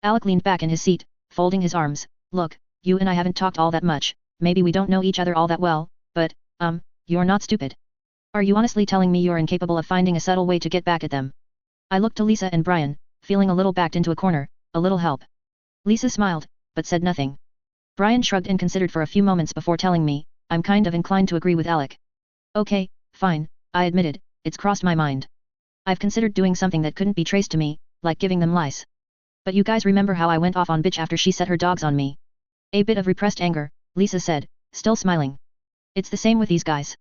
Alec leaned back in his seat, folding his arms. Look, you and I haven't talked all that much, maybe we don't know each other all that well, but, you're not stupid. Are you honestly telling me you're incapable of finding a subtle way to get back at them? I looked to Lisa and Brian, feeling a little backed into a corner, a little help. Lisa smiled, but said nothing. Brian shrugged and considered for a few moments before telling me, I'm kind of inclined to agree with Alec. Okay, fine, I admitted, it's crossed my mind. I've considered doing something that couldn't be traced to me, like giving them lice. But you guys remember how I went off on bitch after she set her dogs on me? A bit of repressed anger, Lisa said, still smiling. It's the same with these guys.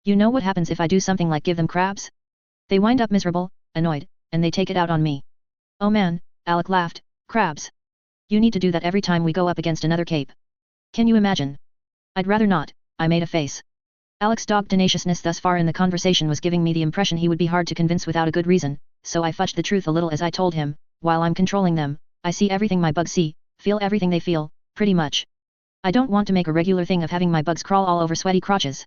You know what happens if I do something like give them crabs? They wind up miserable, annoyed, and they take it out on me. Oh man, Alec laughed, crabs. You need to do that every time we go up against another cape. Can you imagine? I'd rather not, I made a face. Alec's dogged tenaciousness thus far in the conversation was giving me the impression he would be hard to convince without a good reason, so I fudged the truth a little as I told him, while I'm controlling them, I see everything my bugs see, feel everything they feel, pretty much. I don't want to make a regular thing of having my bugs crawl all over sweaty crotches.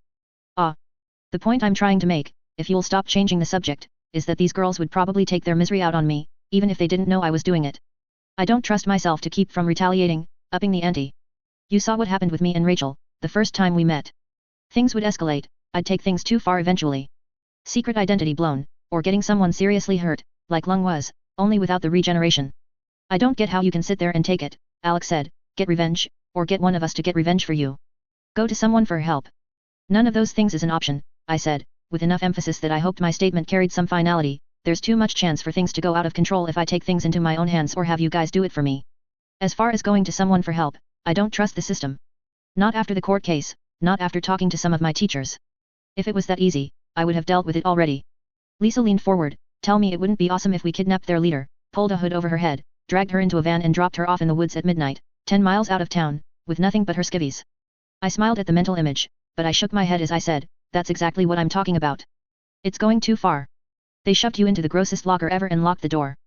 The point I'm trying to make, if you'll stop changing the subject, is that these girls would probably take their misery out on me, even if they didn't know I was doing it. I don't trust myself to keep from retaliating, upping the ante. You saw what happened with me and Rachel, the first time we met. Things would escalate, I'd take things too far eventually. Secret identity blown, or getting someone seriously hurt, like Lung was, only without the regeneration. I don't get how you can sit there and take it, Alex said, get revenge, or get one of us to get revenge for you. Go to someone for help. None of those things is an option, I said, with enough emphasis that I hoped my statement carried some finality. There's too much chance for things to go out of control if I take things into my own hands or have you guys do it for me. As far as going to someone for help, I don't trust the system. Not after the court case, not after talking to some of my teachers. If it was that easy, I would have dealt with it already. Lisa leaned forward, tell me it wouldn't be awesome if we kidnapped their leader, pulled a hood over her head, dragged her into a van and dropped her off in the woods at midnight, 10 miles out of town, with nothing but her skivvies. I smiled at the mental image, but I shook my head as I said, that's exactly what I'm talking about. It's going too far. They shoved you into the grossest locker ever and locked the door.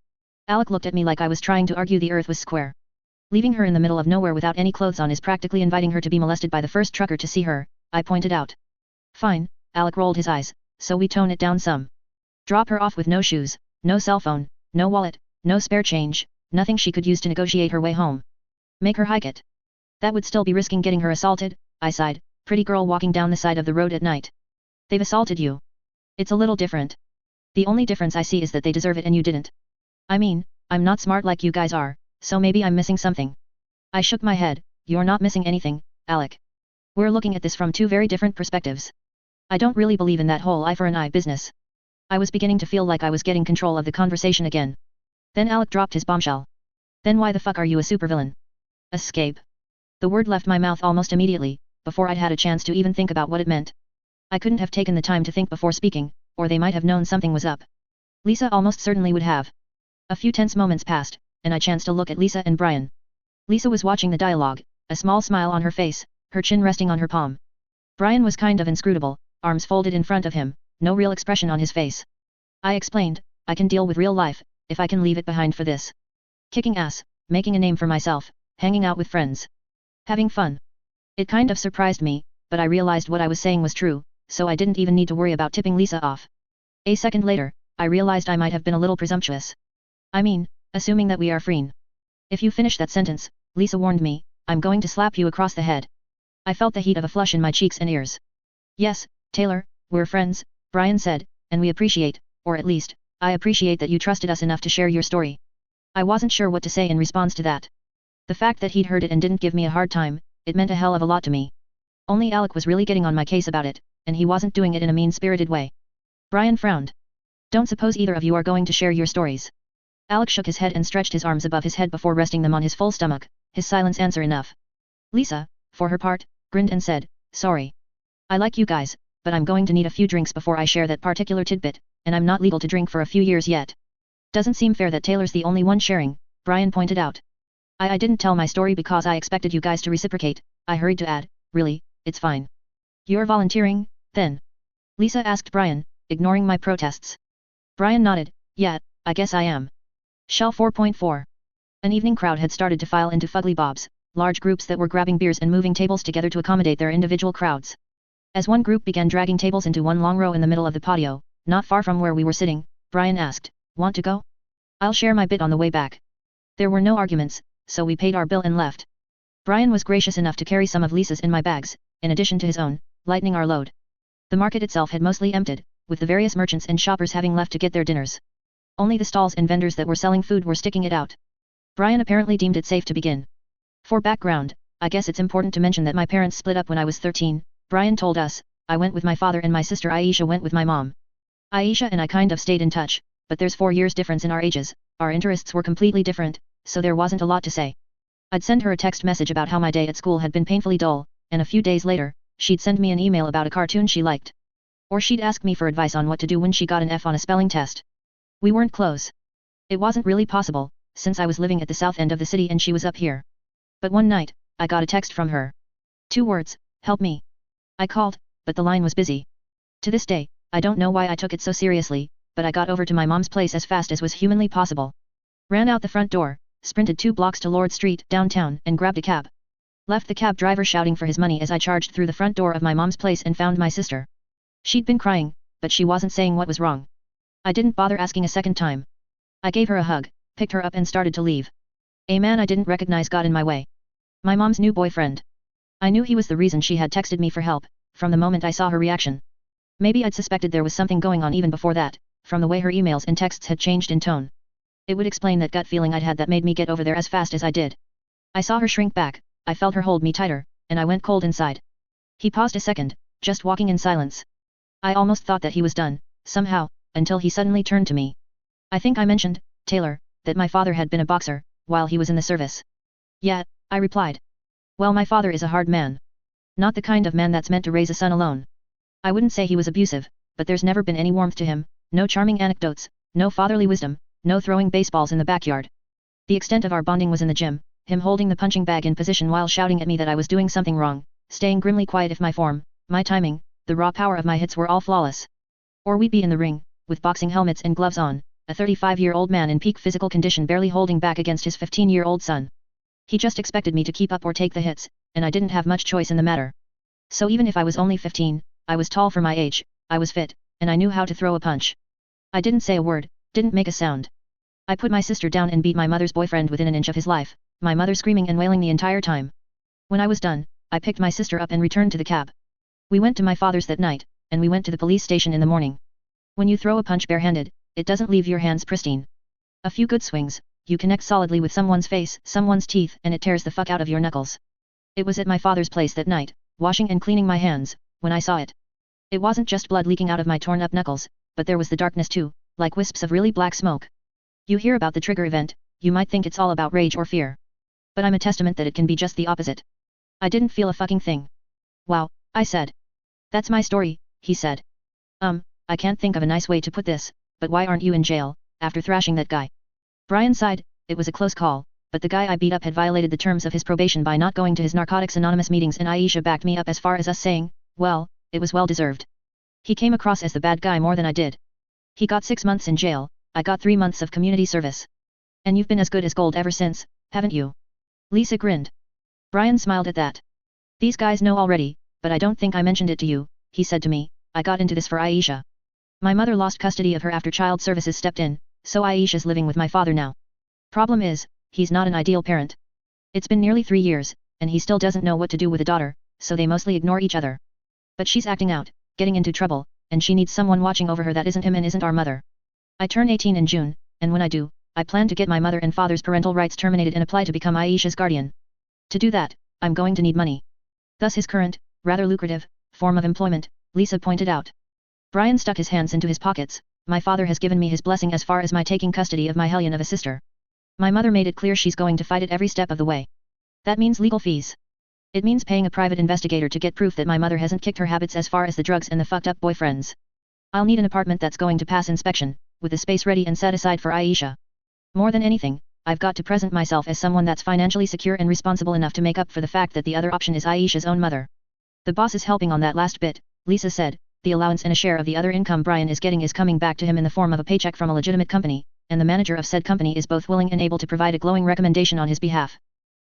Alec looked at me like I was trying to argue the earth was square. Leaving her in the middle of nowhere without any clothes on is practically inviting her to be molested by the first trucker to see her, I pointed out. Fine, Alec rolled his eyes, so we tone it down some. Drop her off with no shoes, no cell phone, no wallet, no spare change, nothing she could use to negotiate her way home. Make her hike it. That would still be risking getting her assaulted, I sighed, pretty girl walking down the side of the road at night. They've assaulted you. It's a little different. The only difference I see is that they deserve it and you didn't. I mean, I'm not smart like you guys are, so maybe I'm missing something. I shook my head, you're not missing anything, Alec. We're looking at this from two very different perspectives. I don't really believe in that whole eye for an eye business. I was beginning to feel like I was getting control of the conversation again. Then Alec dropped his bombshell. Then why the fuck are you a supervillain? Escape. The word left my mouth almost immediately, before I'd had a chance to even think about what it meant. I couldn't have taken the time to think before speaking, or they might have known something was up. Lisa almost certainly would have. A few tense moments passed, and I chanced to look at Lisa and Brian. Lisa was watching the dialogue, a small smile on her face, her chin resting on her palm. Brian was kind of inscrutable, arms folded in front of him, no real expression on his face. I explained, I can deal with real life, if I can leave it behind for this. Kicking ass, making a name for myself, hanging out with friends. Having fun. It kind of surprised me, but I realized what I was saying was true, so I didn't even need to worry about tipping Lisa off. A second later, I realized I might have been a little presumptuous. I mean, assuming that we are free. If you finish that sentence, Lisa warned me, I'm going to slap you across the head. I felt the heat of a flush in my cheeks and ears. Yes, Taylor, we're friends, Brian said, and we appreciate, or at least, I appreciate that you trusted us enough to share your story. I wasn't sure what to say in response to that. The fact that he'd heard it and didn't give me a hard time, it meant a hell of a lot to me. Only Alec was really getting on my case about it, and he wasn't doing it in a mean-spirited way. Brian frowned. Don't suppose either of you are going to share your stories. Alec shook his head and stretched his arms above his head before resting them on his full stomach, his silence answer enough. Lisa, for her part, grinned and said, sorry. I like you guys, but I'm going to need a few drinks before I share that particular tidbit, and I'm not legal to drink for a few years yet. Doesn't seem fair that Taylor's the only one sharing, Brian pointed out. I didn't tell my story because I expected you guys to reciprocate, I hurried to add, really, it's fine. You're volunteering, then? Lisa asked Brian, ignoring my protests. Brian nodded, yeah, I guess I am. Shell 4.4. An evening crowd had started to file into Fugly Bob's, large groups that were grabbing beers and moving tables together to accommodate their individual crowds. As one group began dragging tables into one long row in the middle of the patio, not far from where we were sitting, Brian asked, want to go? I'll share my bit on the way back. There were no arguments, so we paid our bill and left. Brian was gracious enough to carry some of Lisa's and my bags, in addition to his own, lightening our load. The market itself had mostly emptied, with the various merchants and shoppers having left to get their dinners. Only the stalls and vendors that were selling food were sticking it out. Brian apparently deemed it safe to begin. For background, I guess it's important to mention that my parents split up when I was 13, Brian told us. I went with my father and my sister Aisha went with my mom. Aisha and I kind of stayed in touch, but there's 4 years difference in our ages, our interests were completely different, so there wasn't a lot to say. I'd send her a text message about how my day at school had been painfully dull, and a few days later, she'd send me an email about a cartoon she liked. Or she'd ask me for advice on what to do when she got an F on a spelling test. We weren't close. It wasn't really possible, since I was living at the south end of the city and she was up here. But one night, I got a text from her. 2 words, help me. I called, but the line was busy. To this day, I don't know why I took it so seriously, but I got over to my mom's place as fast as was humanly possible. Ran out the front door, sprinted 2 blocks to Lord Street downtown and grabbed a cab. Left the cab driver shouting for his money as I charged through the front door of my mom's place and found my sister. She'd been crying, but she wasn't saying what was wrong. I didn't bother asking a second time. I gave her a hug, picked her up and started to leave. A man I didn't recognize got in my way. My mom's new boyfriend. I knew he was the reason she had texted me for help, from the moment I saw her reaction. Maybe I'd suspected there was something going on even before that, from the way her emails and texts had changed in tone. It would explain that gut feeling I'd had that made me get over there as fast as I did. I saw her shrink back, I felt her hold me tighter, and I went cold inside. He paused a second, just walking in silence. I almost thought that he was done, somehow, until he suddenly turned to me. I think I mentioned, Taylor, that my father had been a boxer, while he was in the service. Yeah, I replied. Well, my father is a hard man. Not the kind of man that's meant to raise a son alone. I wouldn't say he was abusive, but there's never been any warmth to him, no charming anecdotes, no fatherly wisdom, no throwing baseballs in the backyard. The extent of our bonding was in the gym, him holding the punching bag in position while shouting at me that I was doing something wrong, staying grimly quiet if my form, my timing, the raw power of my hits were all flawless. Or we'd be in the ring, with boxing helmets and gloves on, a 35-year-old man in peak physical condition barely holding back against his 15-year-old son. He just expected me to keep up or take the hits, and I didn't have much choice in the matter. So even if I was only 15, I was tall for my age, I was fit, and I knew how to throw a punch. I didn't say a word, didn't make a sound. I put my sister down and beat my mother's boyfriend within an inch of his life, my mother screaming and wailing the entire time. When I was done, I picked my sister up and returned to the cab. We went to my father's that night, and we went to the police station in the morning. When you throw a punch barehanded, it doesn't leave your hands pristine. A few good swings, you connect solidly with someone's face, someone's teeth, and it tears the fuck out of your knuckles. It was at my father's place that night, washing and cleaning my hands, when I saw it. It wasn't just blood leaking out of my torn up knuckles, but there was the darkness too, like wisps of really black smoke. You hear about the trigger event, you might think it's all about rage or fear. But I'm a testament that it can be just the opposite. I didn't feel a fucking thing. Wow, I said. That's my story, he said. I can't think of a nice way to put this, but why aren't you in jail, after thrashing that guy? Brian sighed. It was a close call, but the guy I beat up had violated the terms of his probation by not going to his Narcotics Anonymous meetings, and Aisha backed me up as far as us saying, well, it was well deserved. He came across as the bad guy more than I did. He got 6 months in jail, I got 3 months of community service. And you've been as good as gold ever since, haven't you? Lisa grinned. Brian smiled at that. These guys know already, but I don't think I mentioned it to you, he said to me. I got into this for Aisha. My mother lost custody of her after child services stepped in, so Aisha's living with my father now. Problem is, he's not an ideal parent. It's been nearly 3 years, and he still doesn't know what to do with a daughter, so they mostly ignore each other. But she's acting out, getting into trouble, and she needs someone watching over her that isn't him and isn't our mother. I turn 18 in June, and when I do, I plan to get my mother and father's parental rights terminated and apply to become Aisha's guardian. To do that, I'm going to need money. Thus his current, rather lucrative, form of employment, Lisa pointed out. Brian stuck his hands into his pockets. My father has given me his blessing as far as my taking custody of my hellion of a sister. My mother made it clear she's going to fight it every step of the way. That means legal fees. It means paying a private investigator to get proof that my mother hasn't kicked her habits as far as the drugs and the fucked up boyfriends. I'll need an apartment that's going to pass inspection, with the space ready and set aside for Aisha. More than anything, I've got to present myself as someone that's financially secure and responsible enough to make up for the fact that the other option is Aisha's own mother. The boss is helping on that last bit, Lisa said. The allowance and a share of the other income Brian is getting is coming back to him in the form of a paycheck from a legitimate company, and the manager of said company is both willing and able to provide a glowing recommendation on his behalf.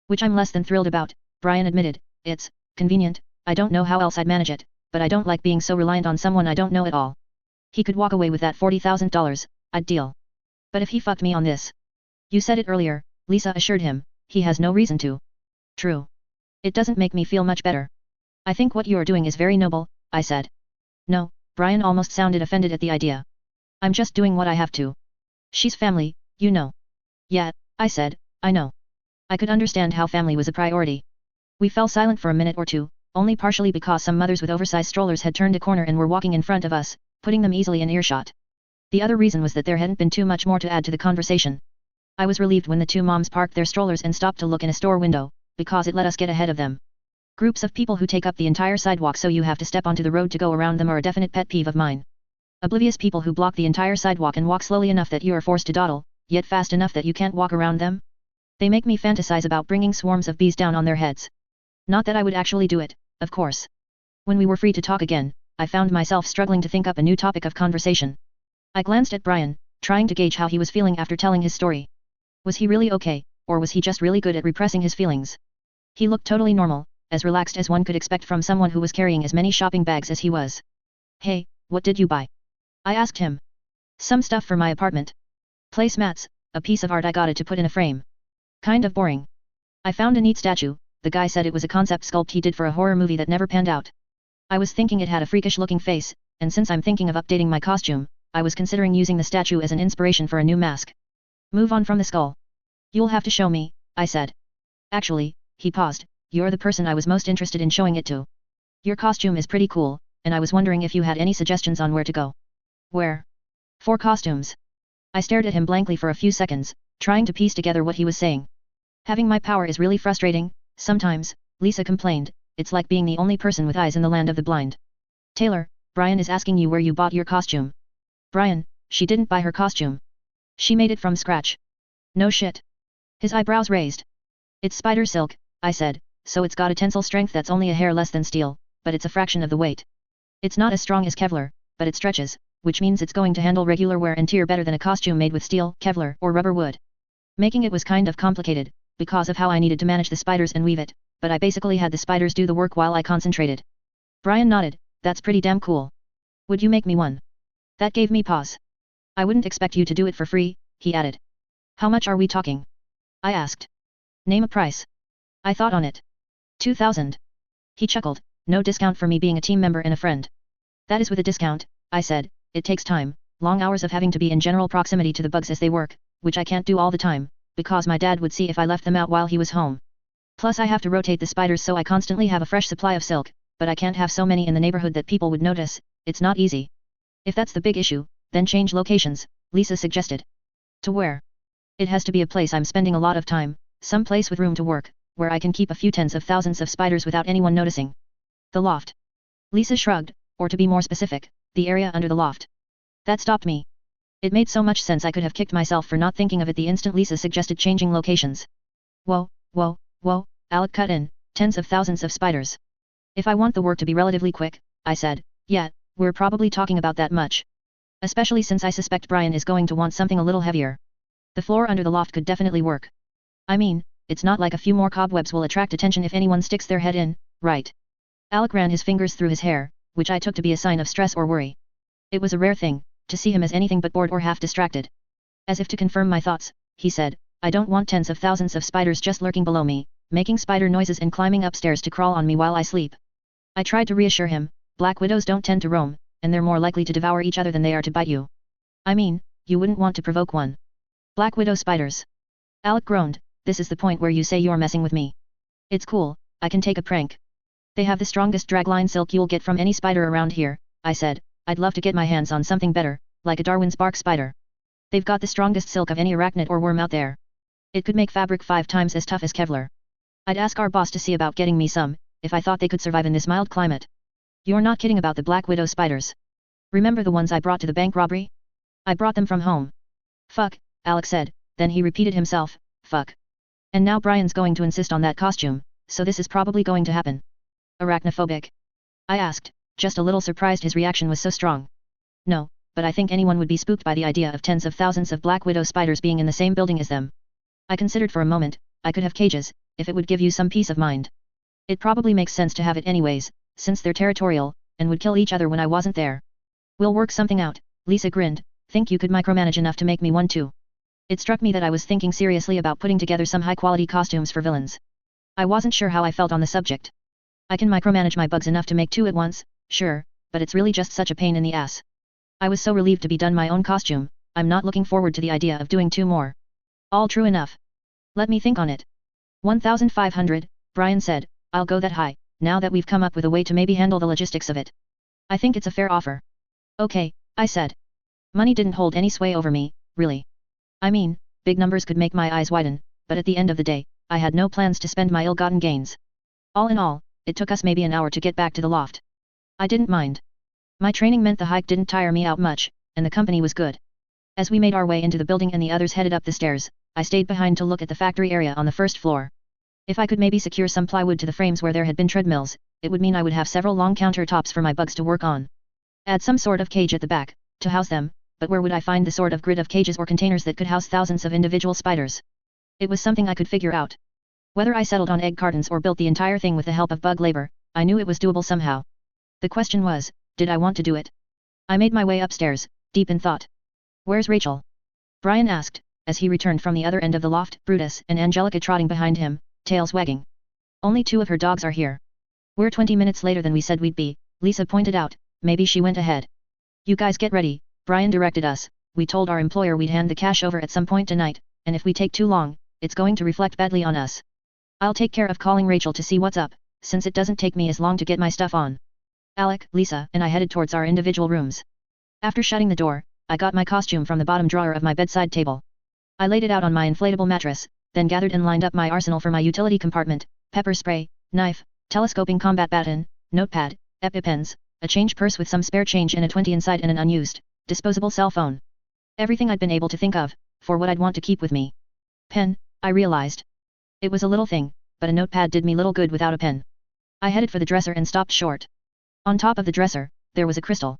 Which I'm less than thrilled about, Brian admitted. It's convenient, I don't know how else I'd manage it, but I don't like being so reliant on someone I don't know at all. He could walk away with that $40,000, I'd deal. But if he fucked me on this. You said it earlier, Lisa assured him, he has no reason to. True. It doesn't make me feel much better. I think what you're doing is very noble, I said. No, Brian almost sounded offended at the idea. I'm just doing what I have to. She's family, you know. Yeah, I said, I know. I could understand how family was a priority. We fell silent for a minute or two, only partially because some mothers with oversized strollers had turned a corner and were walking in front of us, putting them easily in earshot. The other reason was that there hadn't been too much more to add to the conversation. I was relieved when the two moms parked their strollers and stopped to look in a store window, because it let us get ahead of them. Groups of people who take up the entire sidewalk so you have to step onto the road to go around them are a definite pet peeve of mine. Oblivious people who block the entire sidewalk and walk slowly enough that you are forced to dawdle, yet fast enough that you can't walk around them. They make me fantasize about bringing swarms of bees down on their heads. Not that I would actually do it, of course. When we were free to talk again, I found myself struggling to think up a new topic of conversation. I glanced at Brian, trying to gauge how he was feeling after telling his story. Was he really okay, or was he just really good at repressing his feelings? He looked totally normal, as relaxed as one could expect from someone who was carrying as many shopping bags as he was. Hey, what did you buy? I asked him. Some stuff for my apartment. Placemats, a piece of art I got it to put in a frame. Kind of boring. I found a neat statue, the guy said it was a concept sculpt he did for a horror movie that never panned out. I was thinking it had a freakish looking face, and since I'm thinking of updating my costume, I was considering using the statue as an inspiration for a new mask. Move on from the skull. You'll have to show me, I said. Actually, he paused, you're the person I was most interested in showing it to. Your costume is pretty cool, and I was wondering if you had any suggestions on where to go. Where? For costumes. I stared at him blankly for a few seconds, trying to piece together what he was saying. Having my power is really frustrating, sometimes, Lisa complained, it's like being the only person with eyes in the land of the blind. Taylor, Brian is asking you where you bought your costume. Brian, she didn't buy her costume. She made it from scratch. No shit. His eyebrows raised. It's spider silk, I said, so it's got a tensile strength that's only a hair less than steel, but it's a fraction of the weight. It's not as strong as Kevlar, but it stretches, which means it's going to handle regular wear and tear better than a costume made with steel, Kevlar, or rubber wood. Making it was kind of complicated, because of how I needed to manage the spiders and weave it, but I basically had the spiders do the work while I concentrated. Brian nodded, that's pretty damn cool. Would you make me one? That gave me pause. I wouldn't expect you to do it for free, he added. How much are we talking? I asked. Name a price. I thought on it. 2,000. He chuckled, no discount for me being a team member and a friend. That is with a discount, I said, it takes time, long hours of having to be in general proximity to the bugs as they work, which I can't do all the time, because my dad would see if I left them out while he was home. Plus I have to rotate the spiders so I constantly have a fresh supply of silk, but I can't have so many in the neighborhood that people would notice, it's not easy. If that's the big issue, then change locations, Lisa suggested. To where? It has to be a place I'm spending a lot of time, some place with room to work, where I can keep a few tens of thousands of spiders without anyone noticing. The loft. Lisa shrugged, or to be more specific, the area under the loft. That stopped me. It made so much sense I could have kicked myself for not thinking of it the instant Lisa suggested changing locations. Whoa, Alec cut in, tens of thousands of spiders. If I want the work to be relatively quick, I said, yeah, we're probably talking about that much. Especially since I suspect Brian is going to want something a little heavier. The floor under the loft could definitely work. I mean, it's not like a few more cobwebs will attract attention if anyone sticks their head in, right? Alec ran his fingers through his hair, which I took to be a sign of stress or worry. It was a rare thing, to see him as anything but bored or half distracted. As if to confirm my thoughts, he said, I don't want tens of thousands of spiders just lurking below me, making spider noises and climbing upstairs to crawl on me while I sleep. I tried to reassure him, black widows don't tend to roam, and they're more likely to devour each other than they are to bite you. I mean, you wouldn't want to provoke one. Black widow spiders. Alec groaned, this is the point where you say you're messing with me. It's cool, I can take a prank. They have the strongest dragline silk you'll get from any spider around here, I said, I'd love to get my hands on something better, like a Darwin's bark spider. They've got the strongest silk of any arachnid or worm out there. It could make fabric 5 times as tough as Kevlar. I'd ask our boss to see about getting me some, if I thought they could survive in this mild climate. You're not kidding about the black widow spiders. Remember the ones I brought to the bank robbery? I brought them from home. Fuck, Alex said, then he repeated himself, fuck. And now Brian's going to insist on that costume, so this is probably going to happen. Arachnophobic? I asked, just a little surprised his reaction was so strong. No, but I think anyone would be spooked by the idea of tens of thousands of black widow spiders being in the same building as them. I considered for a moment, I could have cages, if it would give you some peace of mind. It probably makes sense to have it anyways, since they're territorial, and would kill each other when I wasn't there. We'll work something out, Lisa grinned, think you could micromanage enough to make me one too. It struck me that I was thinking seriously about putting together some high-quality costumes for villains. I wasn't sure how I felt on the subject. I can micromanage my bugs enough to make 2 at once, sure, but it's really just such a pain in the ass. I was so relieved to be done my own costume, I'm not looking forward to the idea of doing 2 more. All true enough. Let me think on it. 1,500, Brian said, I'll go that high, now that we've come up with a way to maybe handle the logistics of it. I think it's a fair offer. Okay, I said. Money didn't hold any sway over me, really. I mean, big numbers could make my eyes widen, but at the end of the day, I had no plans to spend my ill-gotten gains. All in all, it took us maybe an hour to get back to the loft. I didn't mind. My training meant the hike didn't tire me out much, and the company was good. As we made our way into the building and the others headed up the stairs, I stayed behind to look at the factory area on the first floor. If I could maybe secure some plywood to the frames where there had been treadmills, it would mean I would have several long countertops for my bugs to work on. Add some sort of cage at the back, to house them, but where would I find the sort of grid of cages or containers that could house thousands of individual spiders? It was something I could figure out. Whether I settled on egg cartons or built the entire thing with the help of bug labor, I knew it was doable somehow. The question was, did I want to do it? I made my way upstairs, deep in thought. Where's Rachel? Brian asked, as he returned from the other end of the loft, Brutus and Angelica trotting behind him, tails wagging. Only 2 of her dogs are here. We're 20 minutes later than we said we'd be, Lisa pointed out, maybe she went ahead. You guys get ready, Brian directed us, we told our employer we'd hand the cash over at some point tonight, and if we take too long, it's going to reflect badly on us. I'll take care of calling Rachel to see what's up, since it doesn't take me as long to get my stuff on. Alec, Lisa, and I headed towards our individual rooms. After shutting the door, I got my costume from the bottom drawer of my bedside table. I laid it out on my inflatable mattress, then gathered and lined up my arsenal for my utility compartment, pepper spray, knife, telescoping combat baton, notepad, EpiPens, a change purse with some spare change and a 20 inside and an unused, disposable cell phone. Everything I'd been able to think of, for what I'd want to keep with me. Pen, I realized. It was a little thing, but a notepad did me little good without a pen. I headed for the dresser and stopped short. On top of the dresser, there was a crystal.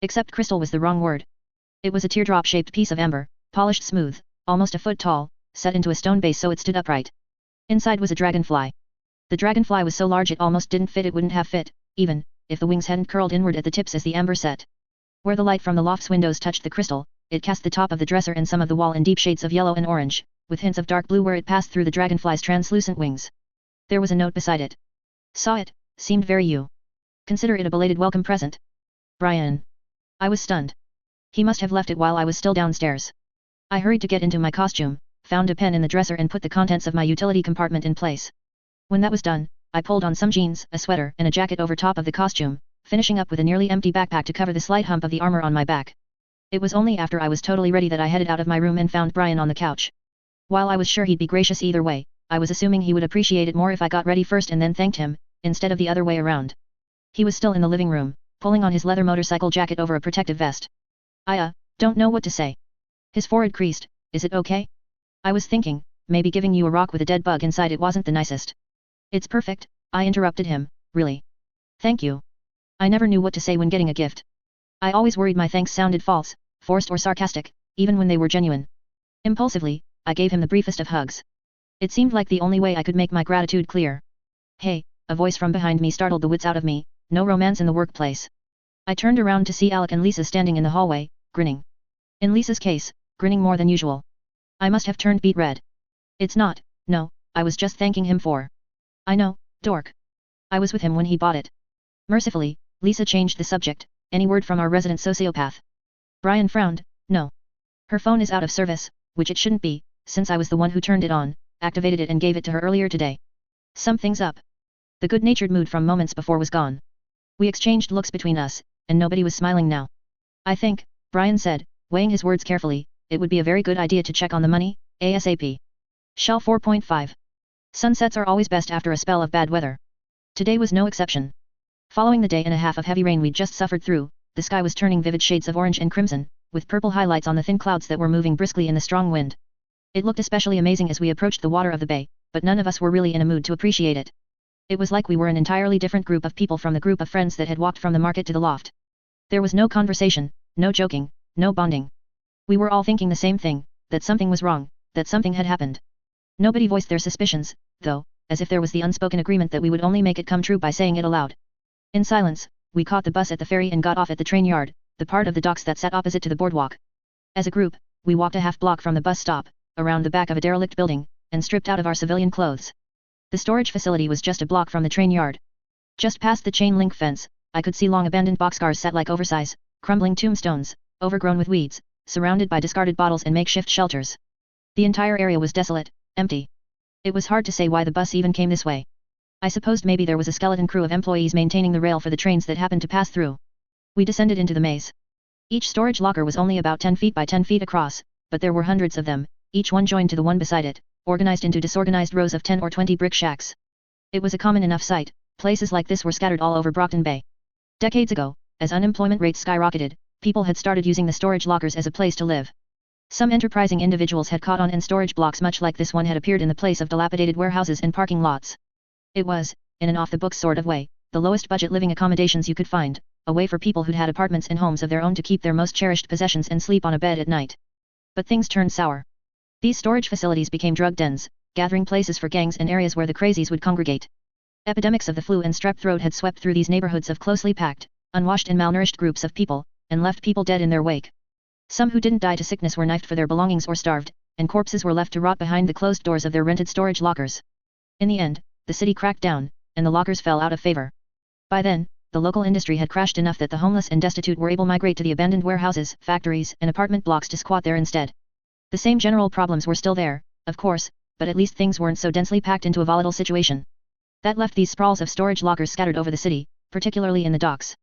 Except crystal was the wrong word. It was a teardrop-shaped piece of amber, polished smooth, almost a foot tall, set into a stone base so it stood upright. Inside was a dragonfly. The dragonfly was so large it almost didn't fit. It wouldn't have fit, even, if the wings hadn't curled inward at the tips as the amber set. Where the light from the loft's windows touched the crystal, it cast the top of the dresser and some of the wall in deep shades of yellow and orange, with hints of dark blue where it passed through the dragonfly's translucent wings. There was a note beside it. Saw it, seemed very you. Consider it a belated welcome present. Brian. I was stunned. He must have left it while I was still downstairs. I hurried to get into my costume, found a pen in the dresser and put the contents of my utility compartment in place. When that was done, I pulled on some jeans, a sweater and a jacket over top of the costume, finishing up with a nearly empty backpack to cover the slight hump of the armor on my back. It was only after I was totally ready that I headed out of my room and found Brian on the couch. While I was sure he'd be gracious either way, I was assuming he would appreciate it more if I got ready first and then thanked him, instead of the other way around. He was still in the living room, pulling on his leather motorcycle jacket over a protective vest. I don't know what to say. His forehead creased. Is it okay? I was thinking, maybe giving you a rock with a dead bug inside it wasn't the nicest. It's perfect, I interrupted him, really. Thank you. I never knew what to say when getting a gift. I always worried my thanks sounded false, forced or sarcastic, even when they were genuine. Impulsively, I gave him the briefest of hugs. It seemed like the only way I could make my gratitude clear. Hey, a voice from behind me startled the wits out of me, no romance in the workplace. I turned around to see Alec and Lisa standing in the hallway, grinning. In Lisa's case, grinning more than usual. I must have turned beet red. It's not, no, I was just thanking him for. I know, dork. I was with him when he bought it. Mercifully, Lisa changed the subject, any word from our resident sociopath? Brian frowned, no. Her phone is out of service, which it shouldn't be, since I was the one who turned it on, activated it and gave it to her earlier today. Something's up. The good-natured mood from moments before was gone. We exchanged looks between us, and nobody was smiling now. I think, Brian said, weighing his words carefully, it would be a very good idea to check on the money, ASAP. Shell 4.5. Sunsets are always best after a spell of bad weather. Today was no exception. Following the day and a half of heavy rain we'd just suffered through, the sky was turning vivid shades of orange and crimson, with purple highlights on the thin clouds that were moving briskly in the strong wind. It looked especially amazing as we approached the water of the bay, but none of us were really in a mood to appreciate it. It was like we were an entirely different group of people from the group of friends that had walked from the market to the loft. There was no conversation, no joking, no bonding. We were all thinking the same thing, that something was wrong, that something had happened. Nobody voiced their suspicions, though, as if there was the unspoken agreement that we would only make it come true by saying it aloud. In silence, we caught the bus at the ferry and got off at the train yard, the part of the docks that sat opposite to the boardwalk. As a group, we walked a half block from the bus stop, around the back of a derelict building, and stripped out of our civilian clothes. The storage facility was just a block from the train yard. Just past the chain link fence, I could see long abandoned boxcars set like oversize, crumbling tombstones, overgrown with weeds, surrounded by discarded bottles and makeshift shelters. The entire area was desolate, empty. It was hard to say why the bus even came this way. I supposed maybe there was a skeleton crew of employees maintaining the rail for the trains that happened to pass through. We descended into the maze. Each storage locker was only about 10 feet by 10 feet across, but there were hundreds of them, each one joined to the one beside it, organized into disorganized rows of 10 or 20 brick shacks. It was a common enough sight, places like this were scattered all over Brockton Bay. Decades ago, as unemployment rates skyrocketed, people had started using the storage lockers as a place to live. Some enterprising individuals had caught on and storage blocks much like this one had appeared in the place of dilapidated warehouses and parking lots. It was, in an off-the-books sort of way, the lowest budget living accommodations you could find, a way for people who'd had apartments and homes of their own to keep their most cherished possessions and sleep on a bed at night. But things turned sour. These storage facilities became drug dens, gathering places for gangs and areas where the crazies would congregate. Epidemics of the flu and strep throat had swept through these neighborhoods of closely packed, unwashed and malnourished groups of people, and left people dead in their wake. Some who didn't die to sickness were knifed for their belongings or starved, and corpses were left to rot behind the closed doors of their rented storage lockers. In the end, the city cracked down, and the lockers fell out of favor. By then, the local industry had crashed enough that the homeless and destitute were able to migrate to the abandoned warehouses, factories, and apartment blocks to squat there instead. The same general problems were still there, of course, but at least things weren't so densely packed into a volatile situation. That left these sprawls of storage lockers scattered over the city, particularly in the docks.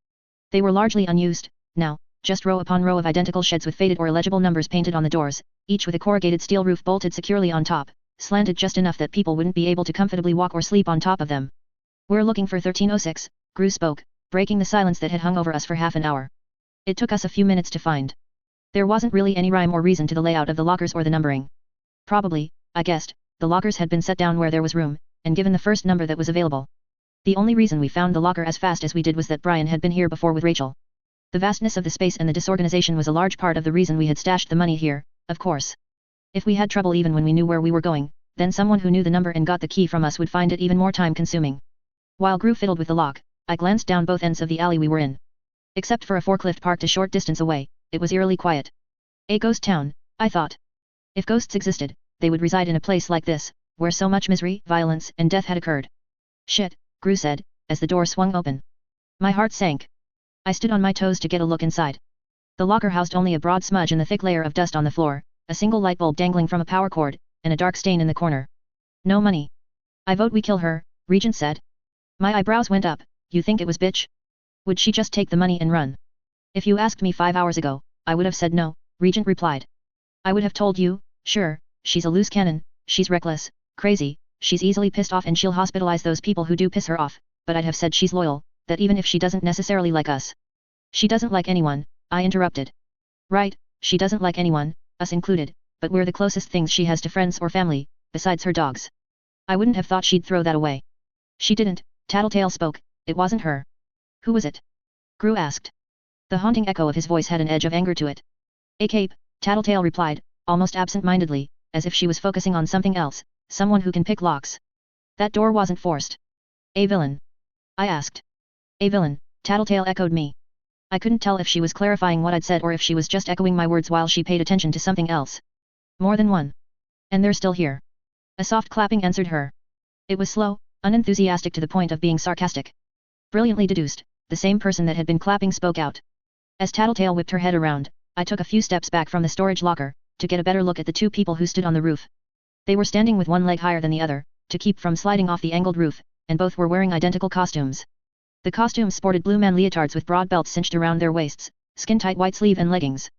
They were largely unused, now, just row upon row of identical sheds with faded or illegible numbers painted on the doors, each with a corrugated steel roof bolted securely on top, slanted just enough that people wouldn't be able to comfortably walk or sleep on top of them. "We're looking for 1306, Gru spoke, breaking the silence that had hung over us for half an hour. It took us a few minutes to find. There wasn't really any rhyme or reason to the layout of the lockers or the numbering. Probably, I guessed, the lockers had been set down where there was room, and given the first number that was available. The only reason we found the locker as fast as we did was that Brian had been here before with Rachel. The vastness of the space and the disorganization was a large part of the reason we had stashed the money here, of course. If we had trouble even when we knew where we were going, then someone who knew the number and got the key from us would find it even more time-consuming." While Gru fiddled with the lock, I glanced down both ends of the alley we were in. Except for a forklift parked a short distance away, it was eerily quiet. A ghost town, I thought. If ghosts existed, they would reside in a place like this, where so much misery, violence, and death had occurred. "Shit," Gru said, as the door swung open. My heart sank. I stood on my toes to get a look inside. The locker housed only a broad smudge in the thick layer of dust on the floor, a single light bulb dangling from a power cord, and a dark stain in the corner. "No money. I vote we kill her," Regent said. My eyebrows went up. "You think it was bitch? Would she just take the money and run?" "If you asked me 5 hours ago, I would have said no," Regent replied. "I would have told you, sure, she's a loose cannon, she's reckless, crazy, she's easily pissed off and she'll hospitalize those people who do piss her off, but I'd have said she's loyal, that even if she doesn't necessarily like us." "She doesn't like anyone," I interrupted. "Right, she doesn't like anyone, us included, but we're the closest things she has to friends or family, besides her dogs. I wouldn't have thought she'd throw that away." "She didn't," Tattletale spoke, "it wasn't her." "Who was it?" Gru asked. The haunting echo of his voice had an edge of anger to it. "A cape," Tattletale replied, almost absent-mindedly, as if she was focusing on something else, "someone who can pick locks." "That door wasn't forced." "A villain?" I asked. "A villain," Tattletale echoed me. I couldn't tell if she was clarifying what I'd said or if she was just echoing my words while she paid attention to something else. "More than one. And they're still here." A soft clapping answered her. It was slow, unenthusiastic to the point of being sarcastic. Brilliantly deduced, the same person that had been clapping spoke out. As Tattletale whipped her head around, I took a few steps back from the storage locker, to get a better look at the two people who stood on the roof. They were standing with one leg higher than the other, to keep from sliding off the angled roof, and both were wearing identical costumes. The costumes sported blue man leotards with broad belts cinched around their waists, skin-tight white sleeve and leggings.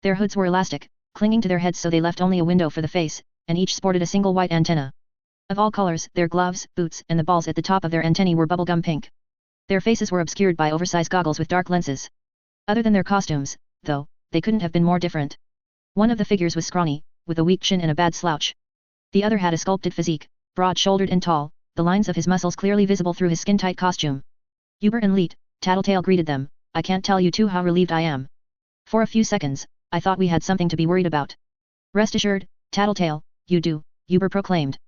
Their hoods were elastic, clinging to their heads so they left only a window for the face, and each sported a single white antenna. Of all colors, their gloves, boots, and the balls at the top of their antennae were bubblegum pink. Their faces were obscured by oversized goggles with dark lenses. Other than their costumes, though, they couldn't have been more different. One of the figures was scrawny, with a weak chin and a bad slouch. The other had a sculpted physique, broad-shouldered and tall, the lines of his muscles clearly visible through his skin-tight costume. "Uber and Leet," Tattletale greeted them, "I can't tell you two how relieved I am." For a few seconds, I thought we had something to be worried about. "Rest assured, Tattletale, you do," Uber proclaimed.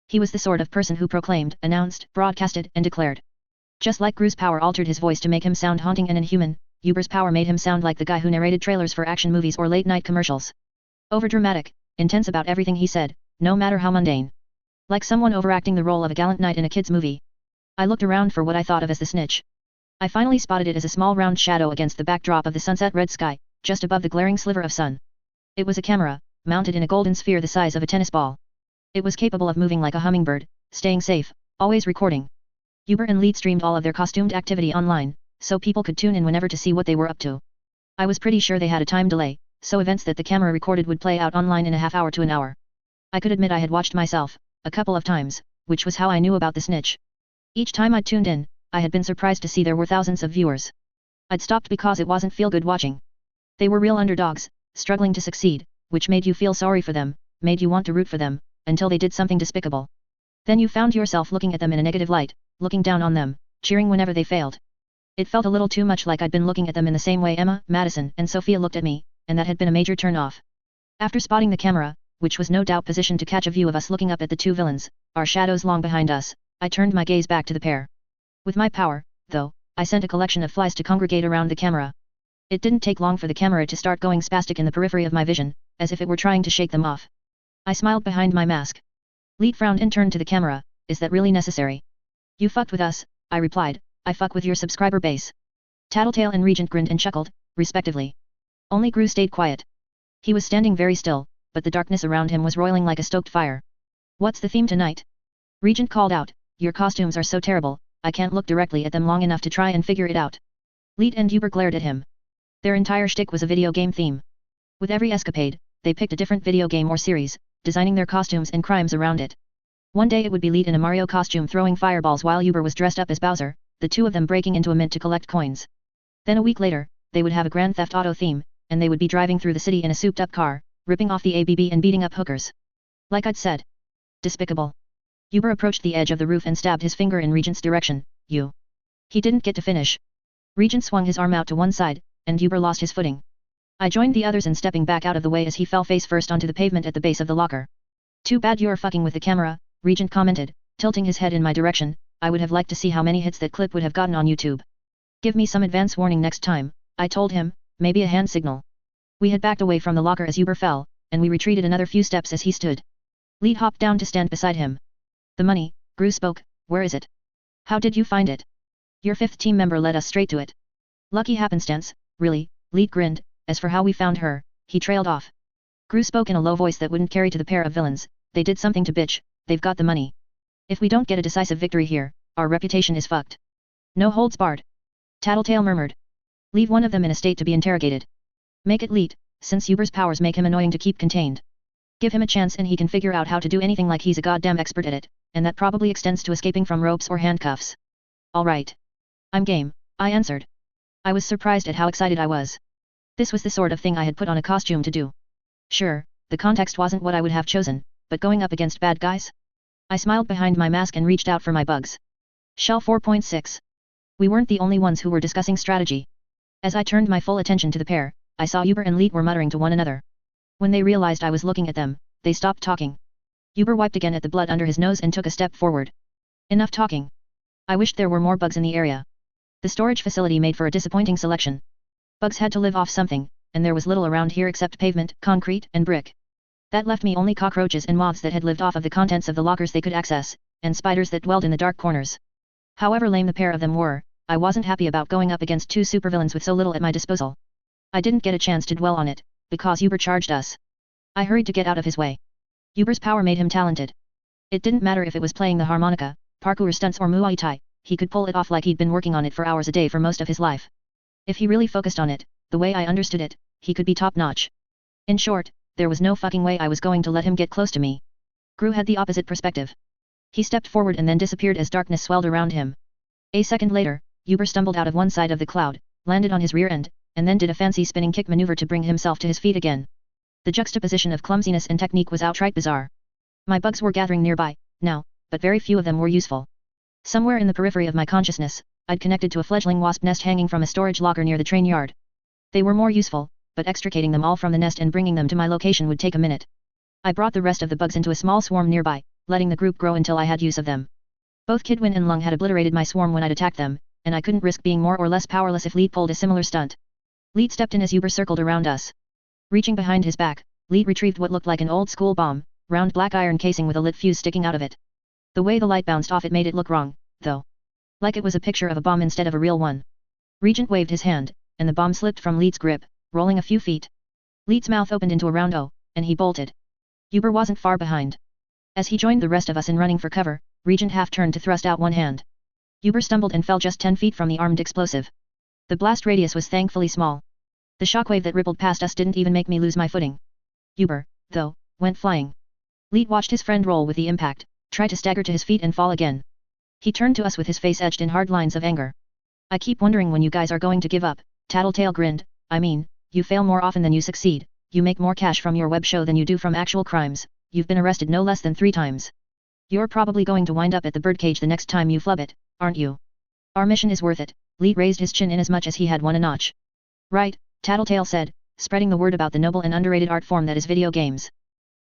He was the sort of person who proclaimed, announced, broadcasted, and declared. Just like Gru's power altered his voice to make him sound haunting and inhuman, Uber's power made him sound like the guy who narrated trailers for action movies or late-night commercials. Overdramatic, intense about everything he said, no matter how mundane. Like someone overacting the role of a gallant knight in a kid's movie. I looked around for what I thought of as the snitch. I finally spotted it as a small round shadow against the backdrop of the sunset red sky, just above the glaring sliver of sun. It was a camera, mounted in a golden sphere the size of a tennis ball. It was capable of moving like a hummingbird, staying safe, always recording. Uber and Leet streamed all of their costumed activity online, so people could tune in whenever to see what they were up to. I was pretty sure they had a time delay, so events that the camera recorded would play out online in a half hour to an hour. I could admit I had watched myself, a couple of times, which was how I knew about the snitch. Each time I'd tuned in, I had been surprised to see there were thousands of viewers. I'd stopped because it wasn't feel-good watching. They were real underdogs, struggling to succeed, which made you feel sorry for them, made you want to root for them, until they did something despicable. Then you found yourself looking at them in a negative light, looking down on them, cheering whenever they failed. It felt a little too much like I'd been looking at them in the same way Emma, Madison, and Sophia looked at me, and that had been a major turn-off. After spotting the camera, which was no doubt positioned to catch a view of us looking up at the two villains, our shadows long behind us, I turned my gaze back to the pair. With my power, though, I sent a collection of flies to congregate around the camera. It didn't take long for the camera to start going spastic in the periphery of my vision, as if it were trying to shake them off. I smiled behind my mask. Leet frowned and turned to the camera. Is that really necessary? You fucked with us, I replied. I fuck with your subscriber base. Tattletale and Regent grinned and chuckled, respectively. Only Gru stayed quiet. He was standing very still, but the darkness around him was roiling like a stoked fire. What's the theme tonight? Regent called out. Your costumes are so terrible, I can't look directly at them long enough to try and figure it out. Leet and Uber glared at him. Their entire shtick was a video game theme. With every escapade, they picked a different video game or series, designing their costumes and crimes around it. One day it would be Leet in a Mario costume throwing fireballs while Uber was dressed up as Bowser, the two of them breaking into a mint to collect coins. Then a week later, they would have a Grand Theft Auto theme, and they would be driving through the city in a souped-up car, ripping off the ABB and beating up hookers. Like I'd said. Despicable. Uber approached the edge of the roof and stabbed his finger in Regent's direction. You. He didn't get to finish. Regent swung his arm out to one side, and Uber lost his footing. I joined the others in stepping back out of the way as he fell face first onto the pavement at the base of the locker. Too bad you're fucking with the camera, Regent commented, tilting his head in my direction. I would have liked to see how many hits that clip would have gotten on YouTube. Give me some advance warning next time, I told him, maybe a hand signal. We had backed away from the locker as Uber fell, and we retreated another few steps as he stood. Leet hopped down to stand beside him. The money, Gru spoke, where is it? How did you find it? Your fifth team member led us straight to it. Lucky happenstance, really, Leet grinned. As for how we found her, he trailed off. Gru spoke in a low voice that wouldn't carry to the pair of villains. They did something to bitch, they've got the money. If we don't get a decisive victory here, our reputation is fucked. No holds barred. Tattletale murmured. Leave one of them in a state to be interrogated. Make it Leet, since Uber's powers make him annoying to keep contained. Give him a chance and he can figure out how to do anything like he's a goddamn expert at it, and that probably extends to escaping from ropes or handcuffs. All right. I'm game, I answered. I was surprised at how excited I was. This was the sort of thing I had put on a costume to do. Sure, the context wasn't what I would have chosen, but going up against bad guys? I smiled behind my mask and reached out for my bugs. Shell 4.6. We weren't the only ones who were discussing strategy. As I turned my full attention to the pair, I saw Uber and Leet were muttering to one another. When they realized I was looking at them, they stopped talking. Uber wiped again at the blood under his nose and took a step forward. Enough talking. I wished there were more bugs in the area. The storage facility made for a disappointing selection. Bugs had to live off something, and there was little around here except pavement, concrete, and brick. That left me only cockroaches and moths that had lived off of the contents of the lockers they could access, and spiders that dwelled in the dark corners. However lame the pair of them were, I wasn't happy about going up against two supervillains with so little at my disposal. I didn't get a chance to dwell on it, because Uber charged us. I hurried to get out of his way. Uber's power made him talented. It didn't matter if it was playing the harmonica, parkour stunts or Muay Thai, he could pull it off like he'd been working on it for hours a day for most of his life. If he really focused on it, the way I understood it, he could be top-notch. In short, there was no fucking way I was going to let him get close to me. Gru had the opposite perspective. He stepped forward and then disappeared as darkness swelled around him. A second later, Uber stumbled out of one side of the cloud, landed on his rear end, and then did a fancy spinning kick maneuver to bring himself to his feet again. The juxtaposition of clumsiness and technique was outright bizarre. My bugs were gathering nearby, now, but very few of them were useful. Somewhere in the periphery of my consciousness, I'd connected to a fledgling wasp nest hanging from a storage locker near the train yard. They were more useful, but extricating them all from the nest and bringing them to my location would take a minute. I brought the rest of the bugs into a small swarm nearby, letting the group grow until I had use of them. Both Kidwin and Lung had obliterated my swarm when I'd attacked them, and I couldn't risk being more or less powerless if Leet pulled a similar stunt. Leet stepped in as Uber circled around us. Reaching behind his back, Leet retrieved what looked like an old-school bomb, round black iron casing with a lit fuse sticking out of it. The way the light bounced off it made it look wrong, though. Like it was a picture of a bomb instead of a real one. Regent waved his hand, and the bomb slipped from Leet's grip, rolling a few feet. Leet's mouth opened into a round O, and he bolted. Uber wasn't far behind. As he joined the rest of us in running for cover, Regent half turned to thrust out one hand. Uber stumbled and fell just 10 feet from the armed explosive. The blast radius was thankfully small. The shockwave that rippled past us didn't even make me lose my footing. Uber, though, went flying. Leet watched his friend roll with the impact, try to stagger to his feet and fall again. He turned to us with his face etched in hard lines of anger. I keep wondering when you guys are going to give up, Tattletale grinned. I mean, you fail more often than you succeed, you make more cash from your web show than you do from actual crimes, you've been arrested no less than 3 times. You're probably going to wind up at the birdcage the next time you flub it, aren't you? Our mission is worth it. Leet raised his chin inasmuch as he had won a notch. Right, Tattletale said, spreading the word about the noble and underrated art form that is video games.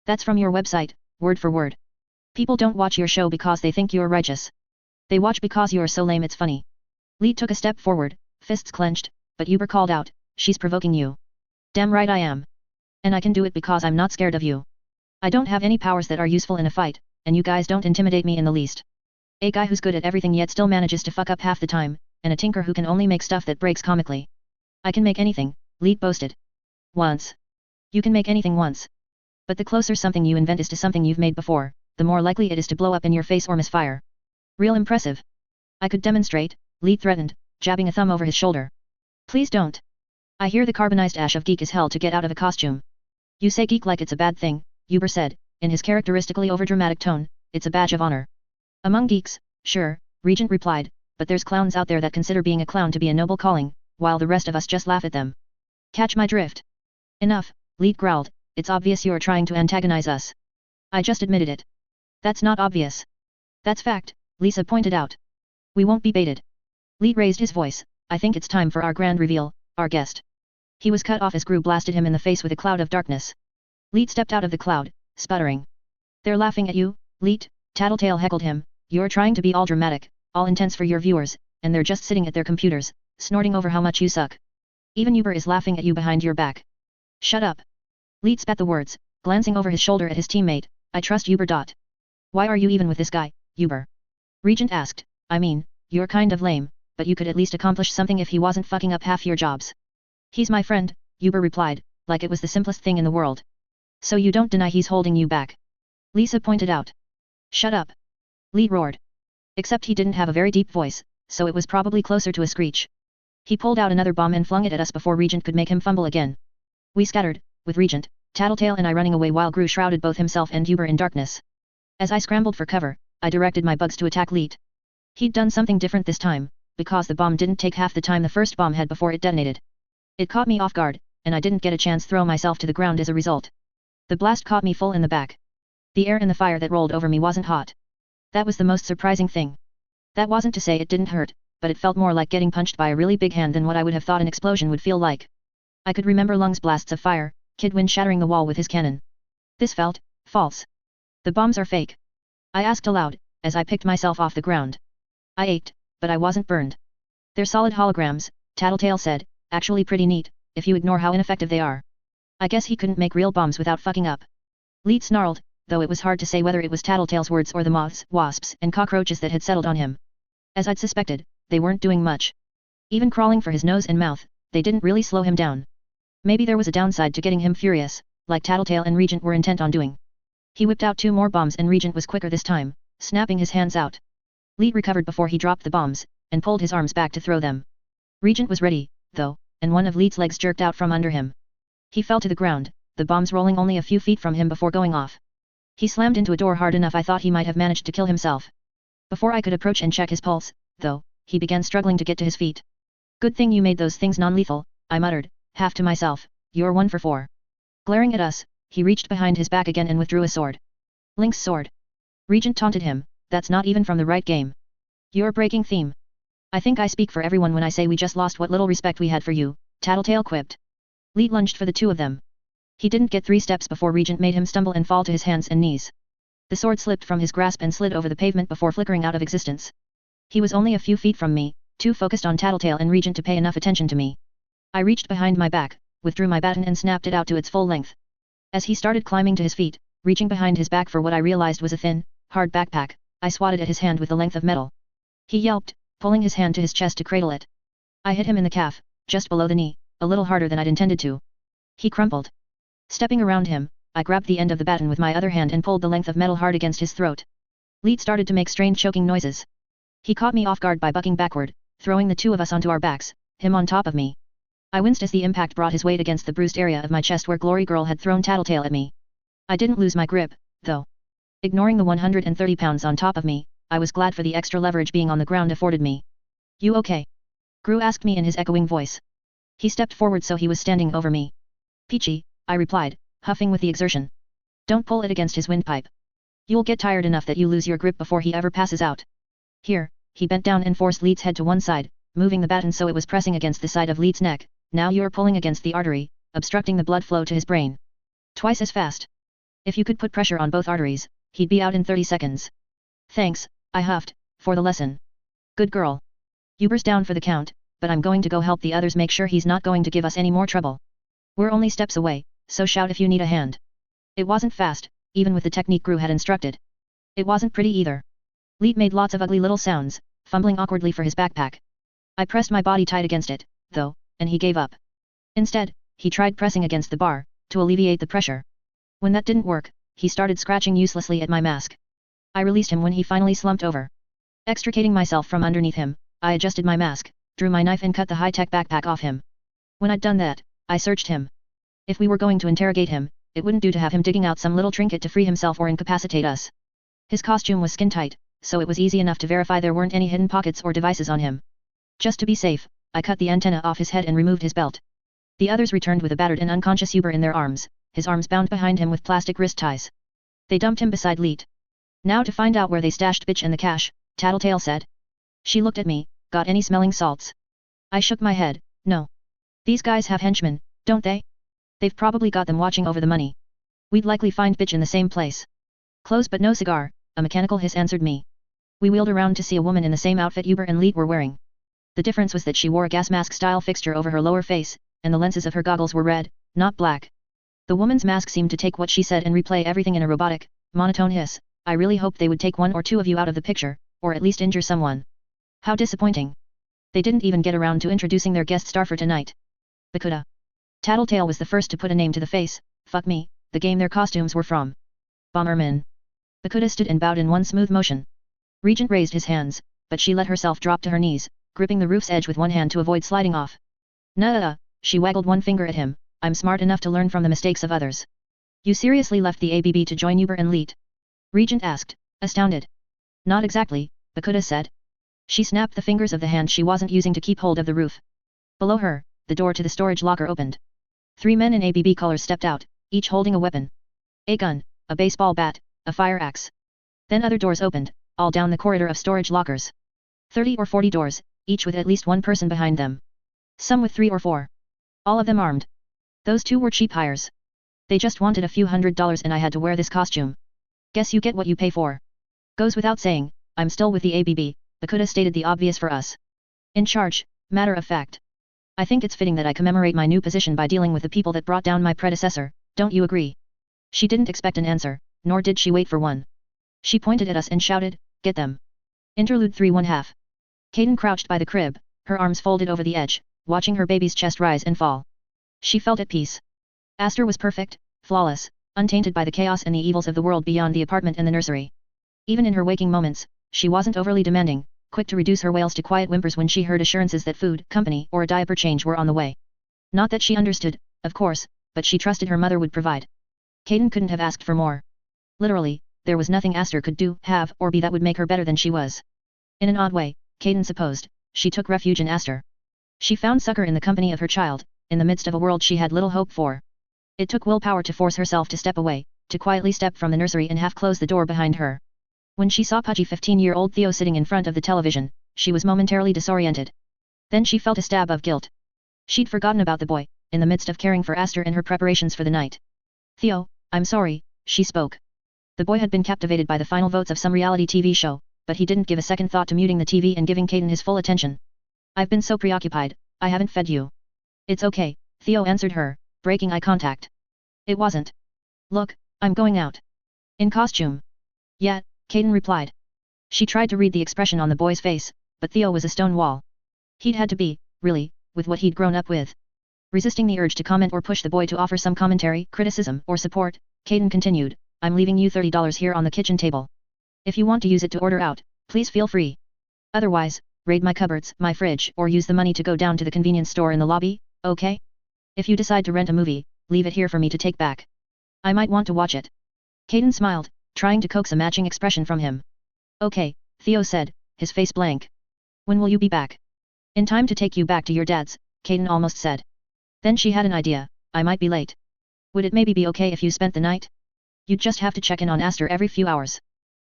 That's from your website, word for word. People don't watch your show because they think you're righteous. They watch because you're so lame it's funny. Lead took a step forward, fists clenched, but Uber called out, she's provoking you. Damn right I am. And I can do it because I'm not scared of you. I don't have any powers that are useful in a fight, and you guys don't intimidate me in the least. A guy who's good at everything yet still manages to fuck up half the time, and a tinker who can only make stuff that breaks comically. I can make anything, Lead boasted. Once. You can make anything once. But the closer something you invent is to something you've made before, the more likely it is to blow up in your face or misfire. Real impressive. I could demonstrate, Lead threatened, jabbing a thumb over his shoulder. Please don't. I hear the carbonized ash of geek is hell to get out of a costume. You say geek like it's a bad thing, Uber said, in his characteristically overdramatic tone, it's a badge of honor. Among geeks, sure, Regent replied, but there's clowns out there that consider being a clown to be a noble calling, while the rest of us just laugh at them. Catch my drift? Enough, Lead growled, it's obvious you're trying to antagonize us. I just admitted it. That's not obvious. That's fact, Lisa pointed out. We won't be baited. Lead raised his voice, I think it's time for our grand reveal, our guest. He was cut off as Gru blasted him in the face with a cloud of darkness. Lead stepped out of the cloud, sputtering. They're laughing at you, Lead, Tattletale heckled him, you're trying to be all dramatic, all intense for your viewers, and they're just sitting at their computers, snorting over how much you suck. Even Uber is laughing at you behind your back. Shut up. Lead spat the words, glancing over his shoulder at his teammate, I trust Uber. Why are you even with this guy, Uber? Regent asked, I mean, you're kind of lame, but you could at least accomplish something if he wasn't fucking up half your jobs. He's my friend, Uber replied, like it was the simplest thing in the world. So you don't deny he's holding you back? Lisa pointed out. Shut up. Lead roared. Except he didn't have a very deep voice, so it was probably closer to a screech. He pulled out another bomb and flung it at us before Regent could make him fumble again. We scattered, with Regent, Tattletale and I running away while Gru shrouded both himself and Uber in darkness. As I scrambled for cover, I directed my bugs to attack Lead. He'd done something different this time, because the bomb didn't take half the time the first bomb had before it detonated. It caught me off guard, and I didn't get a chance throw myself to the ground as a result. The blast caught me full in the back. The air in the fire that rolled over me wasn't hot. That was the most surprising thing. That wasn't to say it didn't hurt, but it felt more like getting punched by a really big hand than what I would have thought an explosion would feel like. I could remember Lung's blasts of fire, Kidwin shattering the wall with his cannon. This felt false. The bombs are fake. I asked aloud, as I picked myself off the ground. I ached, but I wasn't burned. They're solid holograms, Tattletale said, actually pretty neat, if you ignore how ineffective they are. I guess he couldn't make real bombs without fucking up. Lead snarled, though it was hard to say whether it was Tattletale's words or the moths, wasps, and cockroaches that had settled on him. As I'd suspected, they weren't doing much. Even crawling for his nose and mouth, they didn't really slow him down. Maybe there was a downside to getting him furious, like Tattletale and Regent were intent on doing. He whipped out 2 more bombs and Regent was quicker this time, snapping his hands out. Lead recovered before he dropped the bombs, and pulled his arms back to throw them. Regent was ready, though, and one of Lead's legs jerked out from under him. He fell to the ground, the bombs rolling only a few feet from him before going off. He slammed into a door hard enough I thought he might have managed to kill himself. Before I could approach and check his pulse, though, he began struggling to get to his feet. Good thing you made those things non-lethal, I muttered, half to myself, you're 1 for 4. Glaring at us, he reached behind his back again and withdrew a sword. Link's sword. Regent taunted him, that's not even from the right game. You're breaking theme. I think I speak for everyone when I say we just lost what little respect we had for you, Tattletale quipped. Lead lunged for the 2 of them. He didn't get 3 steps before Regent made him stumble and fall to his hands and knees. The sword slipped from his grasp and slid over the pavement before flickering out of existence. He was only a few feet from me, too focused on Tattletale and Regent to pay enough attention to me. I reached behind my back, withdrew my baton and snapped it out to its full length. As he started climbing to his feet, reaching behind his back for what I realized was a thin, hard backpack, I swatted at his hand with the length of metal. He yelped, pulling his hand to his chest to cradle it. I hit him in the calf, just below the knee, a little harder than I'd intended to. He crumpled. Stepping around him, I grabbed the end of the baton with my other hand and pulled the length of metal hard against his throat. Lead started to make strange choking noises. He caught me off guard by bucking backward, throwing the 2 of us onto our backs, him on top of me. I winced as the impact brought his weight against the bruised area of my chest where Glory Girl had thrown Tattletale at me. I didn't lose my grip, though. Ignoring the 130 pounds on top of me, I was glad for the extra leverage being on the ground afforded me. You okay? Gru asked me in his echoing voice. He stepped forward so he was standing over me. Peachy, I replied, huffing with the exertion. Don't pull it against his windpipe. You'll get tired enough that you lose your grip before he ever passes out. Here, he bent down and forced Lead's head to one side, moving the baton so it was pressing against the side of Lead's neck. Now you're pulling against the artery, obstructing the blood flow to his brain. Twice as fast. If you could put pressure on both arteries, he'd be out in 30 seconds. Thanks, I huffed, for the lesson. Good girl. Uber's down for the count, but I'm going to go help the others make sure he's not going to give us any more trouble. We're only steps away, so shout if you need a hand. It wasn't fast, even with the technique Gru had instructed. It wasn't pretty either. Leet made lots of ugly little sounds, fumbling awkwardly for his backpack. I pressed my body tight against it, though, and he gave up. Instead, he tried pressing against the bar, to alleviate the pressure. When that didn't work, he started scratching uselessly at my mask. I released him when he finally slumped over. Extricating myself from underneath him, I adjusted my mask, drew my knife and cut the high-tech backpack off him. When I'd done that, I searched him. If we were going to interrogate him, it wouldn't do to have him digging out some little trinket to free himself or incapacitate us. His costume was skin-tight, so it was easy enough to verify there weren't any hidden pockets or devices on him. Just to be safe, I cut the antenna off his head and removed his belt. The others returned with a battered and unconscious Uber in their arms, his arms bound behind him with plastic wrist ties. They dumped him beside Leet. Now to find out where they stashed bitch and the cash, Tattletale said. She looked at me, got any smelling salts? I shook my head, no. These guys have henchmen, don't they? They've probably got them watching over the money. We'd likely find bitch in the same place. Clothes but no cigar, a mechanical hiss answered me. We wheeled around to see a woman in the same outfit Uber and Leet were wearing. The difference was that she wore a gas mask-style fixture over her lower face, and the lenses of her goggles were red, not black. The woman's mask seemed to take what she said and replay everything in a robotic, monotone hiss. I really hoped they would take one or two of you out of the picture, or at least injure someone. How disappointing. They didn't even get around to introducing their guest star for tonight. Bakuda. Tattletale was the first to put a name to the face, fuck me, the game their costumes were from. Bomberman. Bakuda stood and bowed in one smooth motion. Regent raised his hands, but she let herself drop to her knees, gripping the roof's edge with one hand to avoid sliding off. Nah, she waggled one finger at him, I'm smart enough to learn from the mistakes of others. You seriously left the ABB to join Uber and Leet? Regent asked, astounded. Not exactly, Bakuda said. She snapped the fingers of the hand she wasn't using to keep hold of the roof. Below her, the door to the storage locker opened. 3 men in ABB colors stepped out, each holding a weapon. A gun, a baseball bat, a fire axe. Then other doors opened, all down the corridor of storage lockers. 30 or 40 doors, each with at least one person behind them. Some with 3 or 4. All of them armed. Those two were cheap hires. They just wanted a few $100s and I had to wear this costume. Guess you get what you pay for. Goes without saying, I'm still with the ABB, Bakuda stated the obvious for us. In charge, matter of fact. I think it's fitting that I commemorate my new position by dealing with the people that brought down my predecessor, don't you agree? She didn't expect an answer, nor did she wait for one. She pointed at us and shouted, get them. Interlude 3:1/2. Kaden crouched by the crib, her arms folded over the edge, watching her baby's chest rise and fall. She felt at peace. Aster was perfect, flawless, untainted by the chaos and the evils of the world beyond the apartment and the nursery. Even in her waking moments, she wasn't overly demanding, quick to reduce her wails to quiet whimpers when she heard assurances that food, company, or a diaper change were on the way. Not that she understood, of course, but she trusted her mother would provide. Kaden couldn't have asked for more. Literally, there was nothing Aster could do, have, or be that would make her better than she was. In an odd way, Kaden supposed, she took refuge in Aster. She found succor in the company of her child, in the midst of a world she had little hope for. It took willpower to force herself to step away, to quietly step from the nursery and half close the door behind her. When she saw pudgy 15-year-old Theo sitting in front of the television, she was momentarily disoriented. Then she felt a stab of guilt. She'd forgotten about the boy, in the midst of caring for Aster and her preparations for the night. Theo, I'm sorry, she spoke. The boy had been captivated by the final votes of some reality TV show, but he didn't give a second thought to muting the TV and giving Kaden his full attention. I've been so preoccupied, I haven't fed you. It's okay, Theo answered her, breaking eye contact. It wasn't. Look, I'm going out. In costume. Yeah, Kaden replied. She tried to read the expression on the boy's face, but Theo was a stone wall. He'd had to be, really, with what he'd grown up with. Resisting the urge to comment or push the boy to offer some commentary, criticism, or support, Kaden continued, I'm leaving you $30 here on the kitchen table. If you want to use it to order out, please feel free. Otherwise, raid my cupboards, my fridge, or use the money to go down to the convenience store in the lobby, okay? If you decide to rent a movie, leave it here for me to take back. I might want to watch it. Kaden smiled, trying to coax a matching expression from him. Okay, Theo said, his face blank. When will you be back? In time to take you back to your dad's, Kaden almost said. Then she had an idea, I might be late. Would it maybe be okay if you spent the night? You'd just have to check in on Aster every few hours.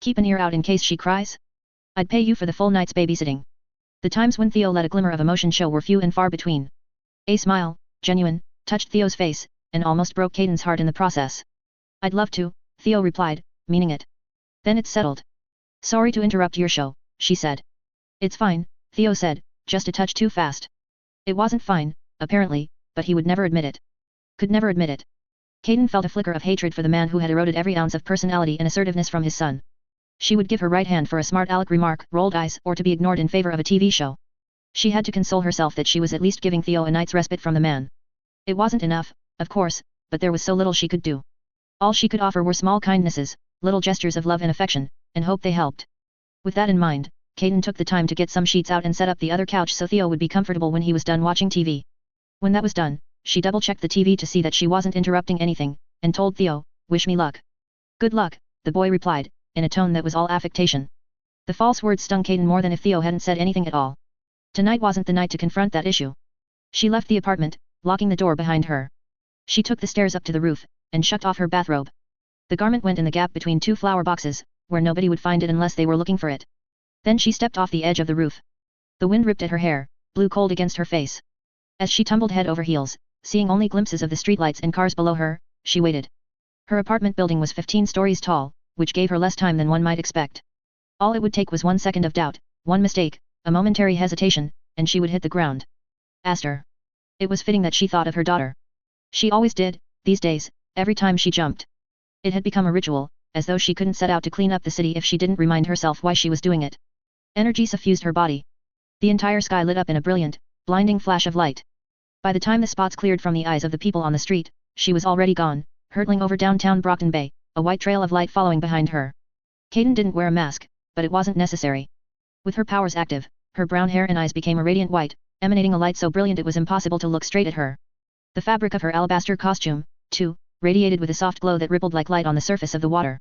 Keep an ear out in case she cries? I'd pay you for the full night's babysitting. The times when Theo let a glimmer of emotion show were few and far between. A smile, genuine, touched Theo's face, and almost broke Kaden's heart in the process. I'd love to, Theo replied, meaning it. Then it's settled. Sorry to interrupt your show, she said. It's fine, Theo said, just a touch too fast. It wasn't fine, apparently, but he would never admit it. Could never admit it. Caden felt a flicker of hatred for the man who had eroded every ounce of personality and assertiveness from his son. She would give her right hand for a smart aleck remark, rolled eyes, or to be ignored in favor of a TV show. She had to console herself that she was at least giving Theo a night's respite from the man. It wasn't enough, of course, but there was so little she could do. All she could offer were small kindnesses, little gestures of love and affection, and hope they helped. With that in mind, Caden took the time to get some sheets out and set up the other couch so Theo would be comfortable when he was done watching TV. When that was done, she double-checked the TV to see that she wasn't interrupting anything, and told Theo, "Wish me luck." "Good luck," the boy replied, in a tone that was all affectation. The false words stung Caden more than if Theo hadn't said anything at all. Tonight wasn't the night to confront that issue. She left the apartment, locking the door behind her. She took the stairs up to the roof, and shucked off her bathrobe. The garment went in the gap between two flower boxes, where nobody would find it unless they were looking for it. Then she stepped off the edge of the roof. The wind ripped at her hair, blew cold against her face. As she tumbled head over heels, seeing only glimpses of the streetlights and cars below her, she waited. Her apartment building was 15 stories tall, which gave her less time than one might expect. All it would take was 1 second of doubt, one mistake, a momentary hesitation, and she would hit the ground. Aster. It was fitting that she thought of her daughter. She always did, these days, every time she jumped. It had become a ritual, as though she couldn't set out to clean up the city if she didn't remind herself why she was doing it. Energy suffused her body. The entire sky lit up in a brilliant, blinding flash of light. By the time the spots cleared from the eyes of the people on the street, she was already gone, hurtling over downtown Brockton Bay, a white trail of light following behind her. Caden didn't wear a mask, but it wasn't necessary. With her powers active, her brown hair and eyes became a radiant white, emanating a light so brilliant it was impossible to look straight at her. The fabric of her alabaster costume, too, radiated with a soft glow that rippled like light on the surface of the water.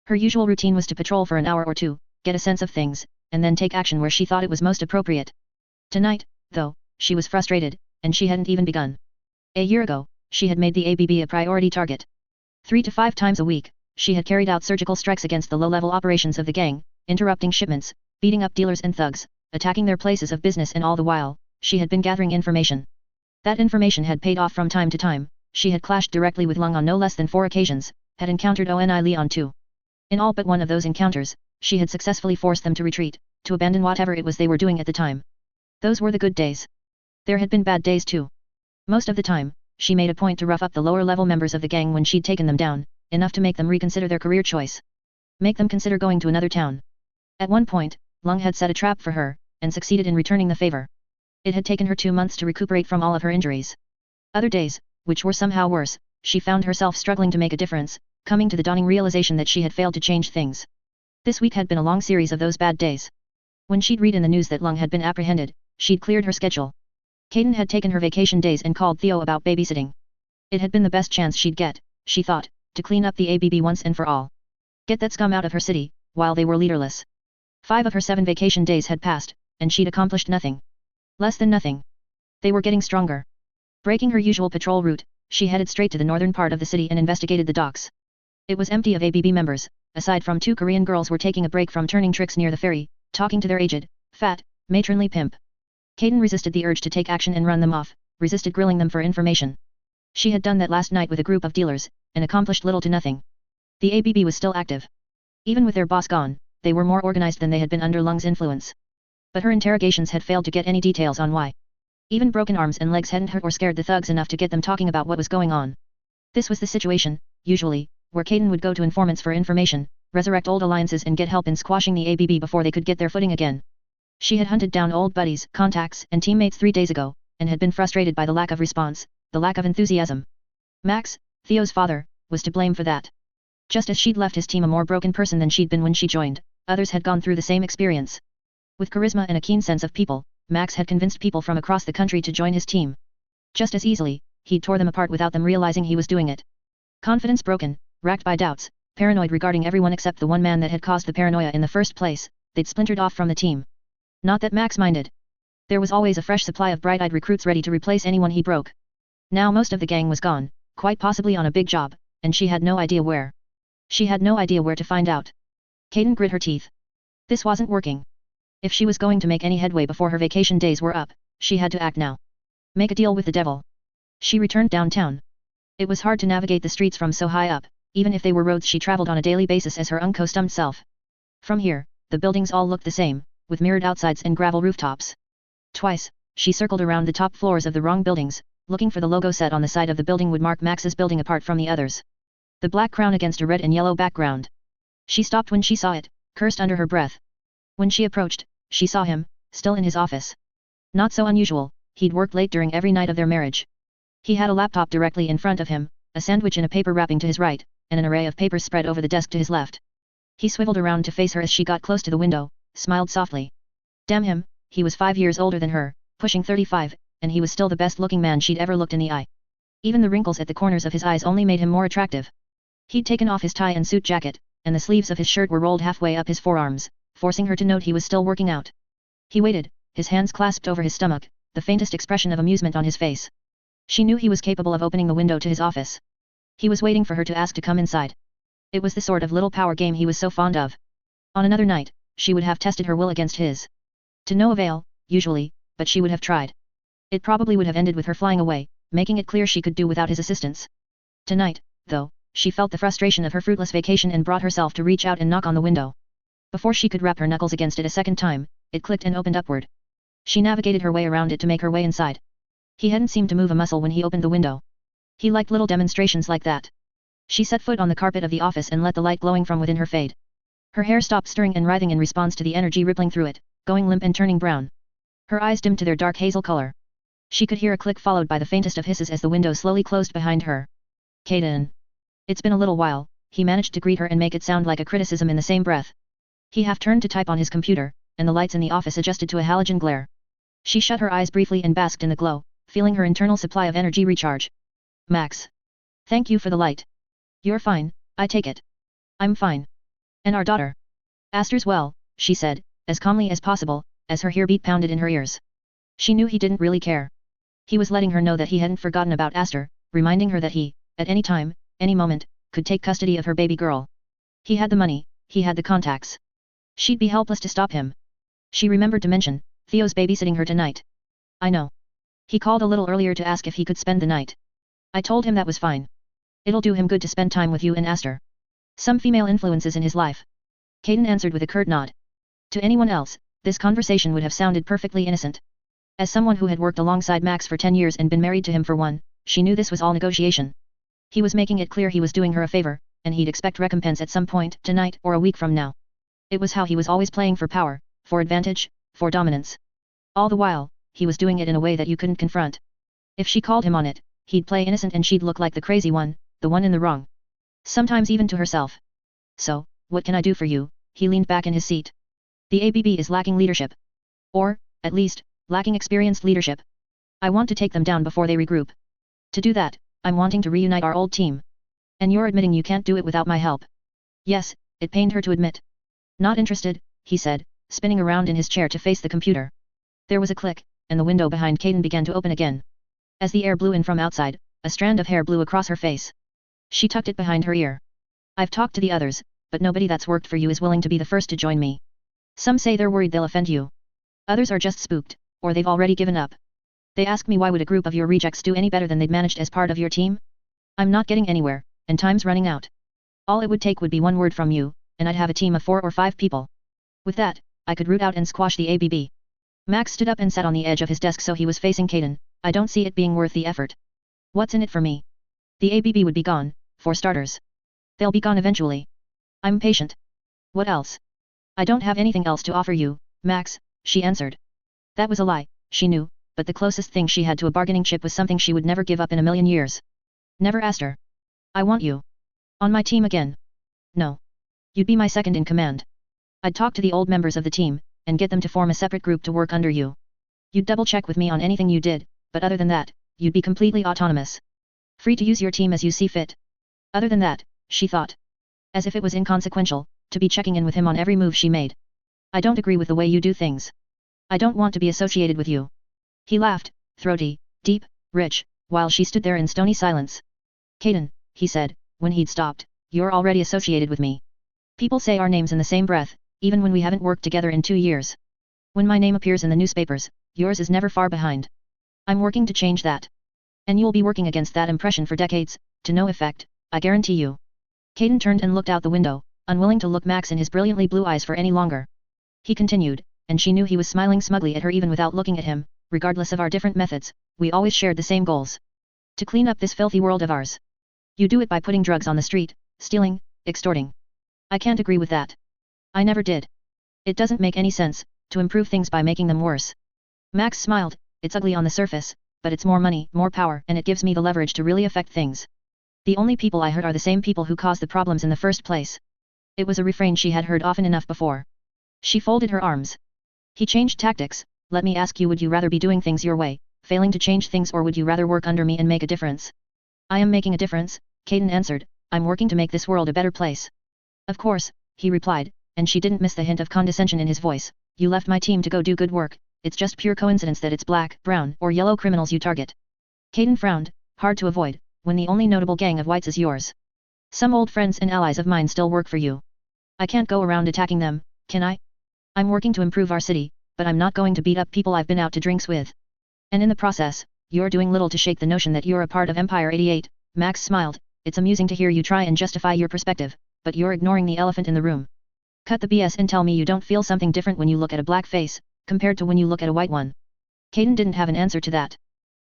Her usual routine was to patrol for an hour or two, get a sense of things, and then take action where she thought it was most appropriate. Tonight, though, she was frustrated, and she hadn't even begun. A year ago, she had made the ABB a priority target. 3 to 5 times a week, she had carried out surgical strikes against the low-level operations of the gang, interrupting shipments, beating up dealers and thugs, attacking their places of business, and all the while, she had been gathering information. That information had paid off from time to time. She had clashed directly with Lung on no less than 4 occasions, had encountered Oni Lee on 2. In all but one of those encounters, she had successfully forced them to retreat, to abandon whatever it was they were doing at the time. Those were the good days. There had been bad days too. Most of the time, she made a point to rough up the lower-level members of the gang when she'd taken them down, enough to make them reconsider their career choice. Make them consider going to another town. At one point, Lung had set a trap for her, and succeeded in returning the favor. It had taken her 2 months to recuperate from all of her injuries. Other days, which were somehow worse, she found herself struggling to make a difference, coming to the dawning realization that she had failed to change things. This week had been a long series of those bad days. When she'd read in the news that Lung had been apprehended, she'd cleared her schedule. Caden had taken her vacation days and called Theo about babysitting. It had been the best chance she'd get, she thought, to clean up the ABB once and for all. Get that scum out of her city, while they were leaderless. 5 of her 7 vacation days had passed, and she'd accomplished nothing. Less than nothing. They were getting stronger. Breaking her usual patrol route, she headed straight to the northern part of the city and investigated the docks. It was empty of ABB members, aside from 2 Korean girls were taking a break from turning tricks near the ferry, talking to their aged, fat, matronly pimp. Caden resisted the urge to take action and run them off, resisted grilling them for information. She had done that last night with a group of dealers, and accomplished little to nothing. The ABB was still active. Even with their boss gone, they were more organized than they had been under Lung's influence. But her interrogations had failed to get any details on why. Even broken arms and legs hadn't hurt or scared the thugs enough to get them talking about what was going on. This was the situation, usually, where Caden would go to informants for information, resurrect old alliances and get help in squashing the ABB before they could get their footing again. She had hunted down old buddies, contacts, and teammates 3 days ago, and had been frustrated by the lack of response, the lack of enthusiasm. Max, Theo's father, was to blame for that. Just as she'd left his team a more broken person than she'd been when she joined, others had gone through the same experience. With charisma and a keen sense of people, Max had convinced people from across the country to join his team. Just as easily, he tore them apart without them realizing he was doing it. Confidence broken, racked by doubts, paranoid regarding everyone except the one man that had caused the paranoia in the first place, they'd splintered off from the team. Not that Max minded. There was always a fresh supply of bright-eyed recruits ready to replace anyone he broke. Now most of the gang was gone, quite possibly on a big job, and she had no idea where. She had no idea where to find out. Caden grit her teeth. This wasn't working. If she was going to make any headway before her vacation days were up, she had to act now. Make a deal with the devil. She returned downtown. It was hard to navigate the streets from so high up, even if they were roads she traveled on a daily basis as her unaccustomed self. From here, the buildings all looked the same, with mirrored outsides and gravel rooftops. Twice, she circled around the top floors of the wrong buildings, looking for the logo set on the side of the building would mark Max's building apart from the others. The black crown against a red and yellow background. She stopped when she saw it, cursed under her breath. When she approached, she saw him, still in his office. Not so unusual, he'd worked late during every night of their marriage. He had a laptop directly in front of him, a sandwich in a paper wrapping to his right, and an array of papers spread over the desk to his left. He swiveled around to face her as she got close to the window, smiled softly. Damn him, he was 5 years older than her, pushing 35, and he was still the best-looking man she'd ever looked in the eye. Even the wrinkles at the corners of his eyes only made him more attractive. He'd taken off his tie and suit jacket, and the sleeves of his shirt were rolled halfway up his forearms, forcing her to note he was still working out. He waited, his hands clasped over his stomach, the faintest expression of amusement on his face. She knew he was capable of opening the window to his office. He was waiting for her to ask to come inside. It was the sort of little power game he was so fond of. On another night, she would have tested her will against his. To no avail, usually, but she would have tried. It probably would have ended with her flying away, making it clear she could do without his assistance. Tonight, though, she felt the frustration of her fruitless vacation and brought herself to reach out and knock on the window. Before she could wrap her knuckles against it a second time, it clicked and opened upward. She navigated her way around it to make her way inside. He hadn't seemed to move a muscle when he opened the window. He liked little demonstrations like that. She set foot on the carpet of the office and let the light glowing from within her fade. Her hair stopped stirring and writhing in response to the energy rippling through it, going limp and turning brown. Her eyes dimmed to their dark hazel color. She could hear a click followed by the faintest of hisses as the window slowly closed behind her. Kaden. It's been a little while, he managed to greet her and make it sound like a criticism in the same breath. He half-turned to type on his computer, and the lights in the office adjusted to a halogen glare. She shut her eyes briefly and basked in the glow, feeling her internal supply of energy recharge. Max. Thank you for the light. You're fine, I take it. I'm fine. And our daughter? Aster's well, she said, as calmly as possible, as her heartbeat pounded in her ears. She knew he didn't really care. He was letting her know that he hadn't forgotten about Aster, reminding her that he, at any time, any moment, could take custody of her baby girl. He had the money, he had the contacts. She'd be helpless to stop him. She remembered to mention, Theo's babysitting her tonight. I know. He called a little earlier to ask if he could spend the night. I told him that was fine. It'll do him good to spend time with you and Aster. Some female influences in his life. Kaden answered with a curt nod. To anyone else, this conversation would have sounded perfectly innocent. As someone who had worked alongside Max for 10 years and been married to him for one, she knew this was all negotiation. He was making it clear he was doing her a favor, and he'd expect recompense at some point, tonight or a week from now. It was how he was always playing for power, for advantage, for dominance. All the while, he was doing it in a way that you couldn't confront. If she called him on it, he'd play innocent and she'd look like the crazy one, the one in the wrong. Sometimes even to herself. So, what can I do for you? He leaned back in his seat. The ABB is lacking leadership. Or, at least, lacking experienced leadership. I want to take them down before they regroup. To do that, I'm wanting to reunite our old team. And you're admitting you can't do it without my help. Yes, it pained her to admit. Not interested, he said, spinning around in his chair to face the computer. There was a click, and the window behind Kaden began to open again. As the air blew in from outside, a strand of hair blew across her face. She tucked it behind her ear. I've talked to the others, but nobody that's worked for you is willing to be the first to join me. Some say they're worried they'll offend you. Others are just spooked, or they've already given up. They ask me why would a group of your rejects do any better than they'd managed as part of your team? I'm not getting anywhere, and time's running out. All it would take would be one word from you, and I'd have a team of 4 or 5 people. With that, I could root out and squash the ABB. Max stood up and sat on the edge of his desk so he was facing Kaden. I don't see it being worth the effort. What's in it for me? The ABB would be gone, for starters. They'll be gone eventually. I'm patient. What else? I don't have anything else to offer you, Max, she answered. That was a lie, she knew, but the closest thing she had to a bargaining chip was something she would never give up in a million years. Never asked her. I want you. On my team again. No. You'd be my second in command. I'd talk to the old members of the team, and get them to form a separate group to work under you. You'd double-check with me on anything you did, but other than that, you'd be completely autonomous. Free to use your team as you see fit. Other than that, she thought. As if it was inconsequential, to be checking in with him on every move she made. I don't agree with the way you do things. I don't want to be associated with you. He laughed, throaty, deep, rich, while she stood there in stony silence. Kaden, he said, when he'd stopped, you're already associated with me. People say our names in the same breath, even when we haven't worked together in 2 years. When my name appears in the newspapers, yours is never far behind. I'm working to change that. And you'll be working against that impression for decades, to no effect, I guarantee you. Kaden turned and looked out the window, unwilling to look Max in his brilliantly blue eyes for any longer. He continued, and she knew he was smiling smugly at her even without looking at him. Regardless of our different methods, we always shared the same goals. To clean up this filthy world of ours. You do it by putting drugs on the street, stealing, extorting. I can't agree with that. I never did. It doesn't make any sense, to improve things by making them worse. Max smiled. It's ugly on the surface, but it's more money, more power, and it gives me the leverage to really affect things. The only people I hurt are the same people who caused the problems in the first place. It was a refrain she had heard often enough before. She folded her arms. He changed tactics. Let me ask you, would you rather be doing things your way, failing to change things, or would you rather work under me and make a difference? I am making a difference, Caden answered. I'm working to make this world a better place. Of course, he replied, and she didn't miss the hint of condescension in his voice. You left my team to go do good work. It's just pure coincidence that it's black, brown, or yellow criminals you target. Caden frowned. Hard to avoid, when the only notable gang of whites is yours. Some old friends and allies of mine still work for you. I can't go around attacking them, can I? I'm working to improve our city, but I'm not going to beat up people I've been out to drinks with. And in the process, you're doing little to shake the notion that you're a part of Empire 88, Max smiled. It's amusing to hear you try and justify your perspective, but you're ignoring the elephant in the room. Cut the BS and tell me you don't feel something different when you look at a black face, compared to when you look at a white one. Caden didn't have an answer to that.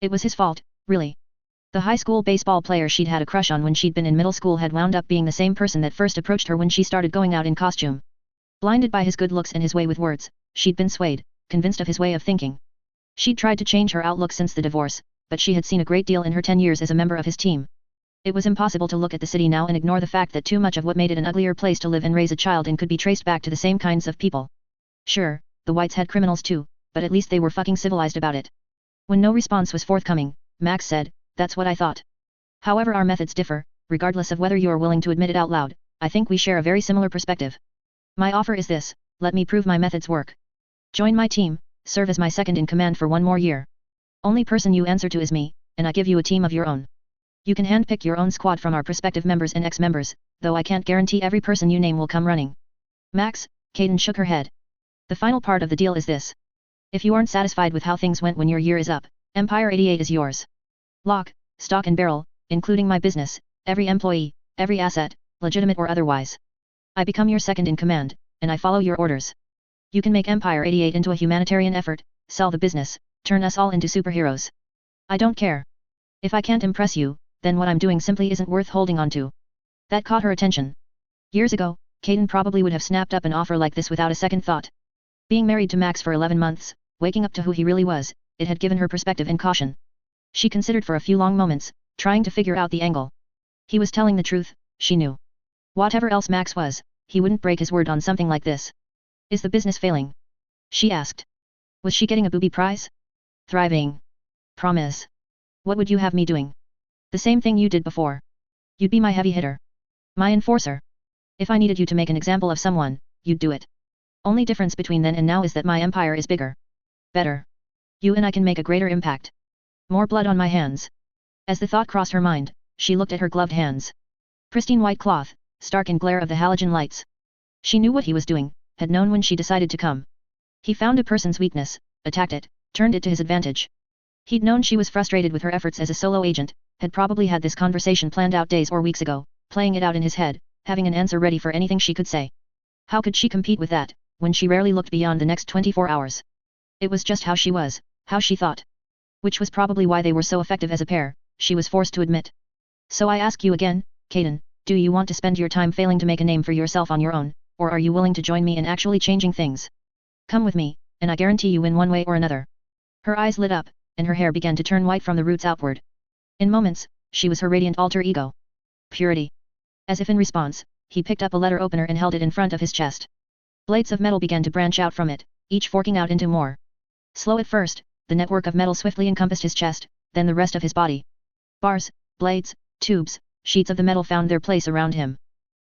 It was his fault, really. The high school baseball player she'd had a crush on when she'd been in middle school had wound up being the same person that first approached her when she started going out in costume. Blinded by his good looks and his way with words, she'd been swayed, convinced of his way of thinking. She'd tried to change her outlook since the divorce, but she had seen a great deal in her 10 years as a member of his team. It was impossible to look at the city now and ignore the fact that too much of what made it an uglier place to live and raise a child in could be traced back to the same kinds of people. Sure, the whites had criminals too, but at least they were fucking civilized about it. When no response was forthcoming, Max said, that's what I thought. However, our methods differ, regardless of whether you're willing to admit it out loud. I think we share a very similar perspective. My offer is this, let me prove my methods work. Join my team, serve as my second in command for 1 more year. Only person you answer to is me, and I give you a team of your own. You can handpick your own squad from our prospective members and ex-members, though I can't guarantee every person you name will come running. Max, Caden shook her head. The final part of the deal is this. If you aren't satisfied with how things went when your year is up, Empire 88 is yours. Lock, stock and barrel, including my business, every employee, every asset, legitimate or otherwise. I become your second in command, and I follow your orders. You can make Empire 88 into a humanitarian effort, sell the business, turn us all into superheroes. I don't care. If I can't impress you, then what I'm doing simply isn't worth holding on to. That caught her attention. Years ago, Caden probably would have snapped up an offer like this without a second thought. Being married to Max for 11 months, waking up to who he really was, it had given her perspective and caution. She considered for a few long moments, trying to figure out the angle. He was telling the truth, she knew. Whatever else Max was, he wouldn't break his word on something like this. Is the business failing? She asked. Was she getting a booby prize? Thriving. Promise. What would you have me doing? The same thing you did before. You'd be my heavy hitter. My enforcer. If I needed you to make an example of someone, you'd do it. Only difference between then and now is that my empire is bigger. Better. You and I can make a greater impact. More blood on my hands. As the thought crossed her mind, she looked at her gloved hands. Pristine white cloth, stark in glare of the halogen lights. She knew what he was doing, had known when she decided to come. He found a person's weakness, attacked it, turned it to his advantage. He'd known she was frustrated with her efforts as a solo agent, had probably had this conversation planned out days or weeks ago, playing it out in his head, having an answer ready for anything she could say. How could she compete with that, when she rarely looked beyond the next 24 hours? It was just how she was, how she thought. Which was probably why they were so effective as a pair, she was forced to admit. So I ask you again, Caden, do you want to spend your time failing to make a name for yourself on your own, or are you willing to join me in actually changing things? Come with me, and I guarantee you win one way or another. Her eyes lit up, and her hair began to turn white from the roots outward. In moments, she was her radiant alter ego. Purity. As if in response, he picked up a letter opener and held it in front of his chest. Blades of metal began to branch out from it, each forking out into more. Slow at first, the network of metal swiftly encompassed his chest, then the rest of his body. Bars, blades, tubes, sheets of the metal found their place around him.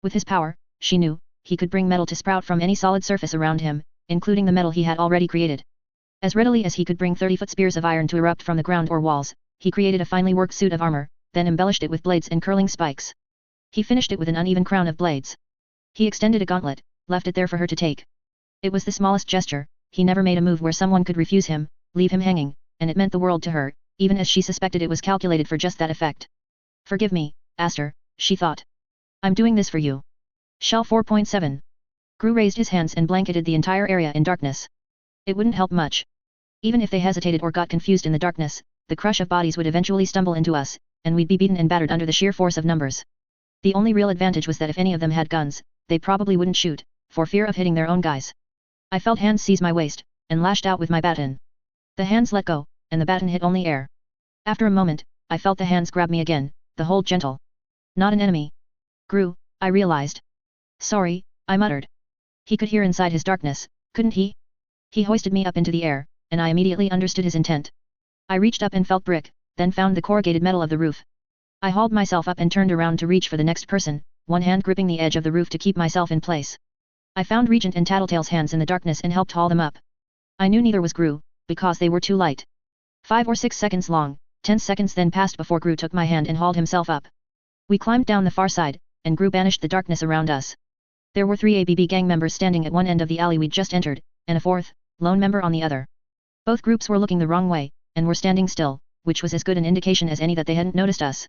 With his power, she knew, he could bring metal to sprout from any solid surface around him, including the metal he had already created. As readily as he could bring 30-foot spears of iron to erupt from the ground or walls, he created a finely worked suit of armor, then embellished it with blades and curling spikes. He finished it with an uneven crown of blades. He extended a gauntlet, left it there for her to take. It was the smallest gesture, he never made a move where someone could refuse him, leave him hanging, and it meant the world to her, even as she suspected it was calculated for just that effect. Forgive me, Aster, she thought. I'm doing this for you. Shell 4.7. Gru raised his hands and blanketed the entire area in darkness. It wouldn't help much. Even if they hesitated or got confused in the darkness, the crush of bodies would eventually stumble into us, and we'd be beaten and battered under the sheer force of numbers. The only real advantage was that if any of them had guns, they probably wouldn't shoot, for fear of hitting their own guys. I felt hands seize my waist, and lashed out with my baton. The hands let go, and the baton hit only air. After a moment, I felt the hands grab me again, the hold gentle. Not an enemy. Gru, I realized. Sorry, I muttered. He could hear inside his darkness, couldn't he? He hoisted me up into the air, and I immediately understood his intent. I reached up and felt brick, then found the corrugated metal of the roof. I hauled myself up and turned around to reach for the next person, one hand gripping the edge of the roof to keep myself in place. I found Regent and Tattletale's hands in the darkness and helped haul them up. I knew neither was Gru, because they were too light. 5 or 6 seconds long, 10 seconds then passed before Gru took my hand and hauled himself up. We climbed down the far side, and Gru banished the darkness around us. There were 3 ABB gang members standing at one end of the alley we'd just entered, and a 4th, lone member on the other. Both groups were looking the wrong way, and were standing still, which was as good an indication as any that they hadn't noticed us.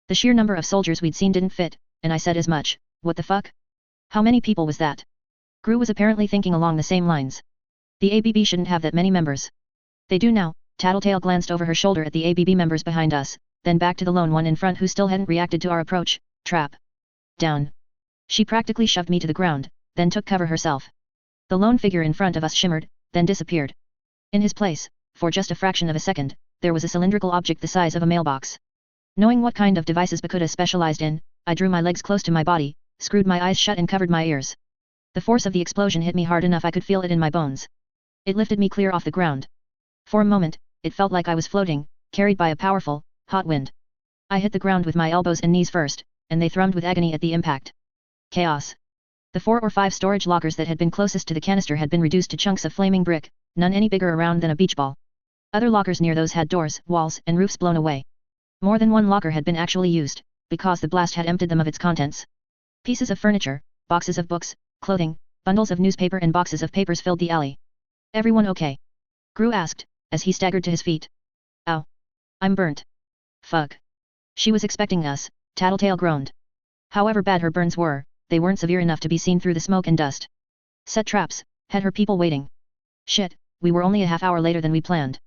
The sheer number of soldiers we'd seen didn't fit, and I said as much. What the fuck? How many people was that? Gru was apparently thinking along the same lines. The ABB shouldn't have that many members. They do now. Tattletale glanced over her shoulder at the ABB members behind us, then back to the lone one in front who still hadn't reacted to our approach. Trap. Down. She practically shoved me to the ground, then took cover herself. The lone figure in front of us shimmered, then disappeared. In his place, for just a fraction of a second, there was a cylindrical object the size of a mailbox. Knowing what kind of devices Bakuda specialized in, I drew my legs close to my body, screwed my eyes shut and covered my ears. The force of the explosion hit me hard enough I could feel it in my bones. It lifted me clear off the ground. For a moment, it felt like I was floating, carried by a powerful, hot wind. I hit the ground with my elbows and knees first, and they thrummed with agony at the impact. Chaos. The 4 or 5 storage lockers that had been closest to the canister had been reduced to chunks of flaming brick, none any bigger around than a beach ball. Other lockers near those had doors, walls, and roofs blown away. More than one locker had been actually used, because the blast had emptied them of its contents. Pieces of furniture, boxes of books, clothing, bundles of newspaper and boxes of papers filled the alley. Everyone okay? Gru asked, as he staggered to his feet. Ow. I'm burnt. Fuck. She was expecting us, Tattletale groaned. However bad her burns were, they weren't severe enough to be seen through the smoke and dust. Set traps, had her people waiting. Shit, we were only a half hour later than we planned.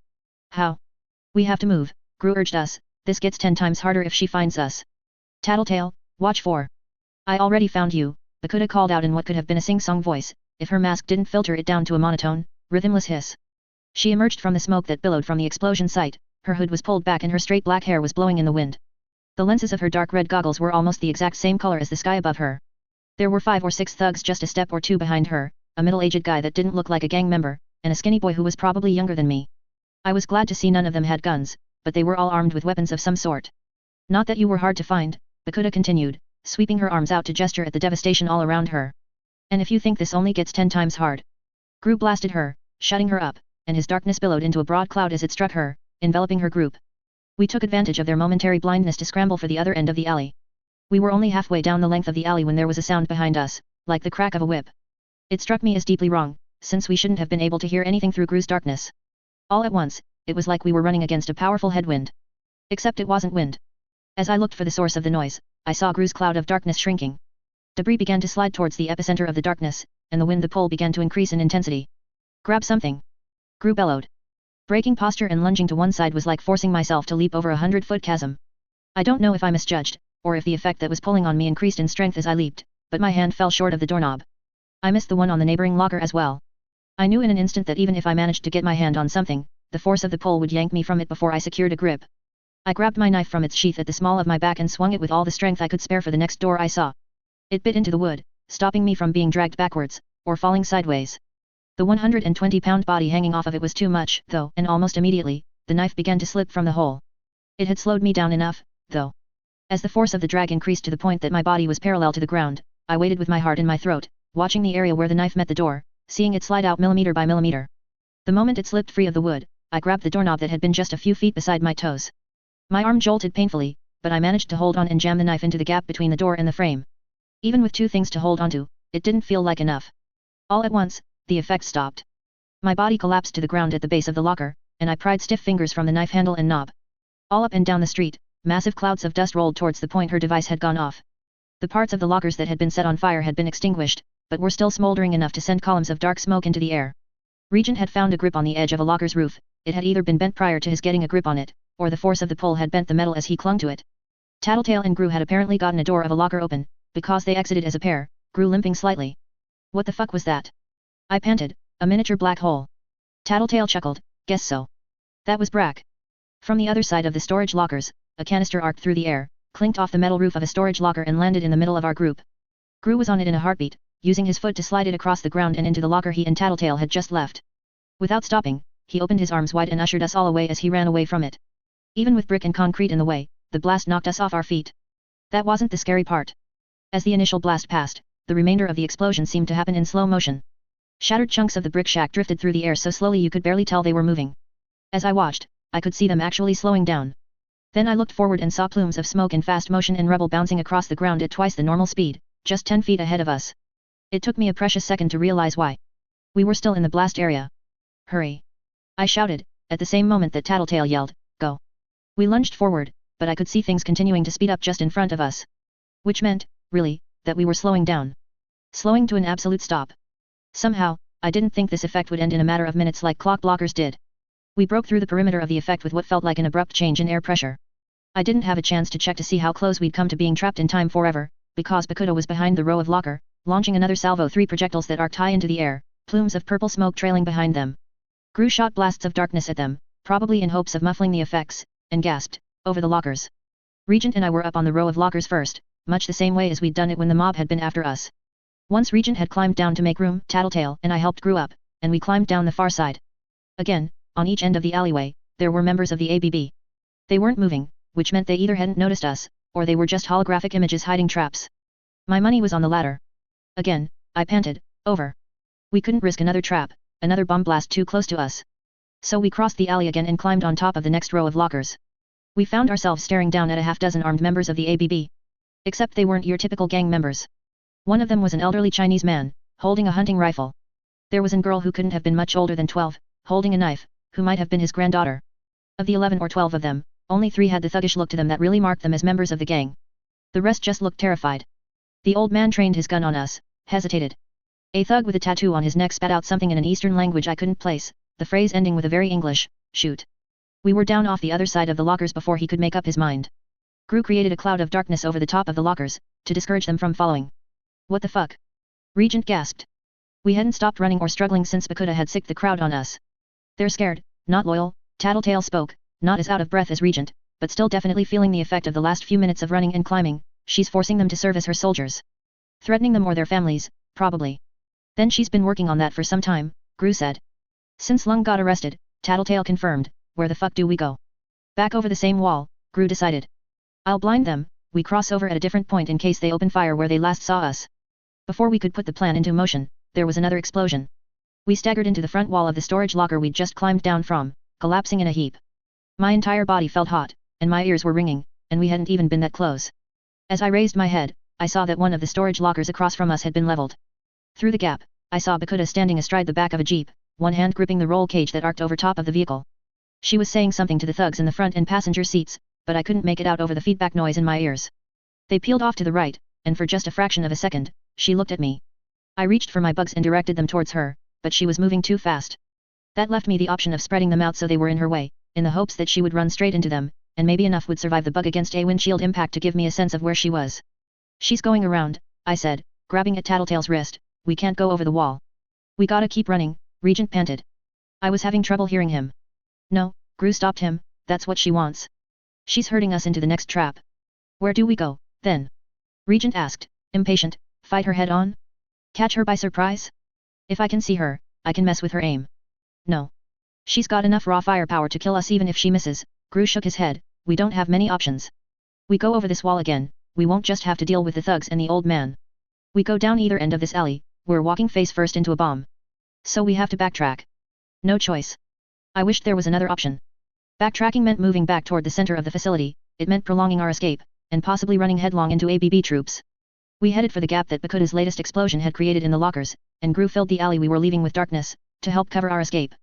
How? We have to move, Gru urged us, this gets 10 times harder if she finds us. Tattletale, watch for. I already found you, Bakuda called out in what could have been a sing-song voice, if her mask didn't filter it down to a monotone, rhythmless hiss. She emerged from the smoke that billowed from the explosion site, her hood was pulled back and her straight black hair was blowing in the wind. The lenses of her dark red goggles were almost the exact same color as the sky above her. There were 5 or 6 thugs just a step or two behind her, a middle-aged guy that didn't look like a gang member, and a skinny boy who was probably younger than me. I was glad to see none of them had guns, but they were all armed with weapons of some sort. Not that you were hard to find, Bakuda continued, sweeping her arms out to gesture at the devastation all around her. And if you think this only gets 10 times hard. Gru blasted her, shutting her up, and his darkness billowed into a broad cloud as it struck her, enveloping her group. We took advantage of their momentary blindness to scramble for the other end of the alley. We were only halfway down the length of the alley when there was a sound behind us, like the crack of a whip. It struck me as deeply wrong, since we shouldn't have been able to hear anything through Gru's darkness. All at once, it was like we were running against a powerful headwind. Except it wasn't wind. As I looked for the source of the noise, I saw Gru's cloud of darkness shrinking. Debris began to slide towards the epicenter of the darkness, and the wind the pull began to increase in intensity. Grab something! Gru bellowed. Breaking posture and lunging to one side was like forcing myself to leap over a 100-foot chasm. I don't know if I misjudged, or if the effect that was pulling on me increased in strength as I leaped, but my hand fell short of the doorknob. I missed the one on the neighboring locker as well. I knew in an instant that even if I managed to get my hand on something, the force of the pull would yank me from it before I secured a grip. I grabbed my knife from its sheath at the small of my back and swung it with all the strength I could spare for the next door I saw. It bit into the wood, stopping me from being dragged backwards, or falling sideways. The 120-pound body hanging off of it was too much, though, and almost immediately, the knife began to slip from the hole. It had slowed me down enough, though. As the force of the drag increased to the point that my body was parallel to the ground, I waited with my heart in my throat, watching the area where the knife met the door, seeing it slide out millimeter by millimeter. The moment it slipped free of the wood, I grabbed the doorknob that had been just a few feet beside my toes. My arm jolted painfully, but I managed to hold on and jam the knife into the gap between the door and the frame. Even with 2 things to hold onto, it didn't feel like enough. All at once, the effect stopped. My body collapsed to the ground at the base of the locker, and I pried stiff fingers from the knife handle and knob. All up and down the street, massive clouds of dust rolled towards the point her device had gone off. The parts of the lockers that had been set on fire had been extinguished, but were still smoldering enough to send columns of dark smoke into the air. Regent had found a grip on the edge of a locker's roof. It had either been bent prior to his getting a grip on it, or the force of the pull had bent the metal as he clung to it. Tattletale and Gru had apparently gotten a door of a locker open, because they exited as a pair, Gru limping slightly. What the fuck was that? I panted, a miniature black hole. Tattletale chuckled, guess so. That was Brack. From the other side of the storage lockers, a canister arced through the air, clinked off the metal roof of a storage locker and landed in the middle of our group. Gru was on it in a heartbeat, using his foot to slide it across the ground and into the locker he and Tattletale had just left. Without stopping, he opened his arms wide and ushered us all away as he ran away from it. Even with brick and concrete in the way, the blast knocked us off our feet. That wasn't the scary part. As the initial blast passed, the remainder of the explosion seemed to happen in slow motion. Shattered chunks of the brick shack drifted through the air so slowly you could barely tell they were moving. As I watched, I could see them actually slowing down. Then I looked forward and saw plumes of smoke in fast motion and rubble bouncing across the ground at twice the normal speed, just 10 feet ahead of us. It took me a precious second to realize why. We were still in the blast area. Hurry! I shouted, at the same moment that Tattletale yelled, go! We lunged forward, but I could see things continuing to speed up just in front of us. Which meant, really, that we were slowing down. Slowing to an absolute stop. Somehow, I didn't think this effect would end in a matter of minutes like clock blockers did. We broke through the perimeter of the effect with what felt like an abrupt change in air pressure. I didn't have a chance to check to see how close we'd come to being trapped in time forever, because Bakuto was behind the row of locker, launching another salvo 3 projectiles that arced high into the air, plumes of purple smoke trailing behind them. Gru shot blasts of darkness at them, probably in hopes of muffling the effects, and gasped, over the lockers. Regent and I were up on the row of lockers first, much the same way as we'd done it when the mob had been after us. Once Regent had climbed down to make room, Tattletale and I helped Gru up, and we climbed down the far side. Again, on each end of the alleyway, there were members of the ABB. They weren't moving, which meant they either hadn't noticed us, or they were just holographic images hiding traps. My money was on the latter. Again, I panted, over. We couldn't risk another trap, another bomb blast too close to us. So we crossed the alley again and climbed on top of the next row of lockers. We found ourselves staring down at a half-dozen armed members of the ABB. Except they weren't your typical gang members. One of them was an elderly Chinese man, holding a hunting rifle. There was a girl who couldn't have been much older than 12, holding a knife, who might have been his granddaughter. Of the 11 or 12 of them, only 3 had the thuggish look to them that really marked them as members of the gang. The rest just looked terrified. The old man trained his gun on us, hesitated. A thug with a tattoo on his neck spat out something in an Eastern language I couldn't place, the phrase ending with a very English, shoot. We were down off the other side of the lockers before he could make up his mind. Gru created a cloud of darkness over the top of the lockers, to discourage them from following. What the fuck? Regent gasped. We hadn't stopped running or struggling since Bakuta had sicked the crowd on us. They're scared, not loyal, Tattletale spoke, not as out of breath as Regent, but still definitely feeling the effect of the last few minutes of running and climbing. She's forcing them to serve as her soldiers. Threatening them or their families, probably. Then she's been working on that for some time, Gru said. Since Lung got arrested, Tattletale confirmed, where the fuck do we go? Back over the same wall, Gru decided. I'll blind them, we cross over at a different point in case they open fire where they last saw us. Before we could put the plan into motion, there was another explosion. We staggered into the front wall of the storage locker we'd just climbed down from, collapsing in a heap. My entire body felt hot, and my ears were ringing, and we hadn't even been that close. As I raised my head, I saw that one of the storage lockers across from us had been leveled. Through the gap, I saw Bakuta standing astride the back of a jeep, one hand gripping the roll cage that arced over top of the vehicle. She was saying something to the thugs in the front and passenger seats, but I couldn't make it out over the feedback noise in my ears. They peeled off to the right, and for just a fraction of a second, she looked at me. I reached for my bugs and directed them towards her, but she was moving too fast. That left me the option of spreading them out so they were in her way, in the hopes that she would run straight into them, and maybe enough would survive the bug against a windshield impact to give me a sense of where she was. She's going around, I said, grabbing at Tattletale's wrist, we can't go over the wall. We gotta keep running, Regent panted. I was having trouble hearing him. No, Gru stopped him, that's what she wants. She's herding us into the next trap. Where do we go, then? Regent asked, impatient, fight her head on? Catch her by surprise? If I can see her, I can mess with her aim. No. She's got enough raw firepower to kill us even if she misses, Gru shook his head, we don't have many options. We go over this wall again, we won't just have to deal with the thugs and the old man. We go down either end of this alley, we're walking face first into a bomb. So we have to backtrack. No choice. I wished there was another option. Backtracking meant moving back toward the center of the facility, it meant prolonging our escape, and possibly running headlong into ABB troops. We headed for the gap that Bakuta's latest explosion had created in the lockers, and Gru filled the alley we were leaving with darkness, to help cover our escape.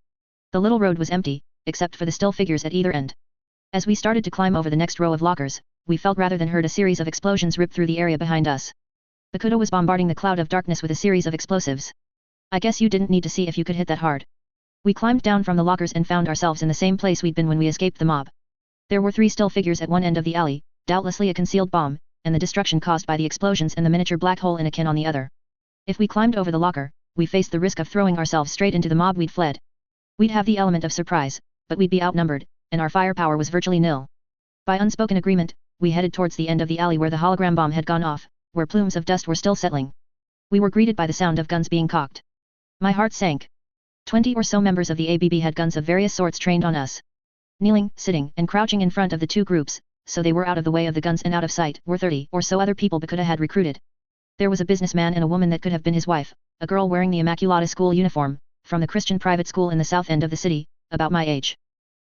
The little road was empty, except for the still figures at either end. As we started to climb over the next row of lockers, we felt rather than heard a series of explosions rip through the area behind us. Bakuta was bombarding the cloud of darkness with a series of explosives. I guess you didn't need to see if you could hit that hard. We climbed down from the lockers and found ourselves in the same place we'd been when we escaped the mob. There were 3 still figures at one end of the alley, doubtlessly a concealed bomb, and the destruction caused by the explosions and the miniature black hole in a can on the other. If we climbed over the locker, we faced the risk of throwing ourselves straight into the mob we'd fled. We'd have the element of surprise, but we'd be outnumbered, and our firepower was virtually nil. By unspoken agreement, we headed towards the end of the alley where the hologram bomb had gone off, where plumes of dust were still settling. We were greeted by the sound of guns being cocked. My heart sank. 20 or so members of the ABB had guns of various sorts trained on us. Kneeling, sitting, and crouching in front of the 2 groups, so they were out of the way of the guns and out of sight, were 30 or so other people Bakuda had recruited. There was a businessman and a woman that could have been his wife, a girl wearing the Immaculata school uniform, from the Christian private school in the south end of the city, about my age.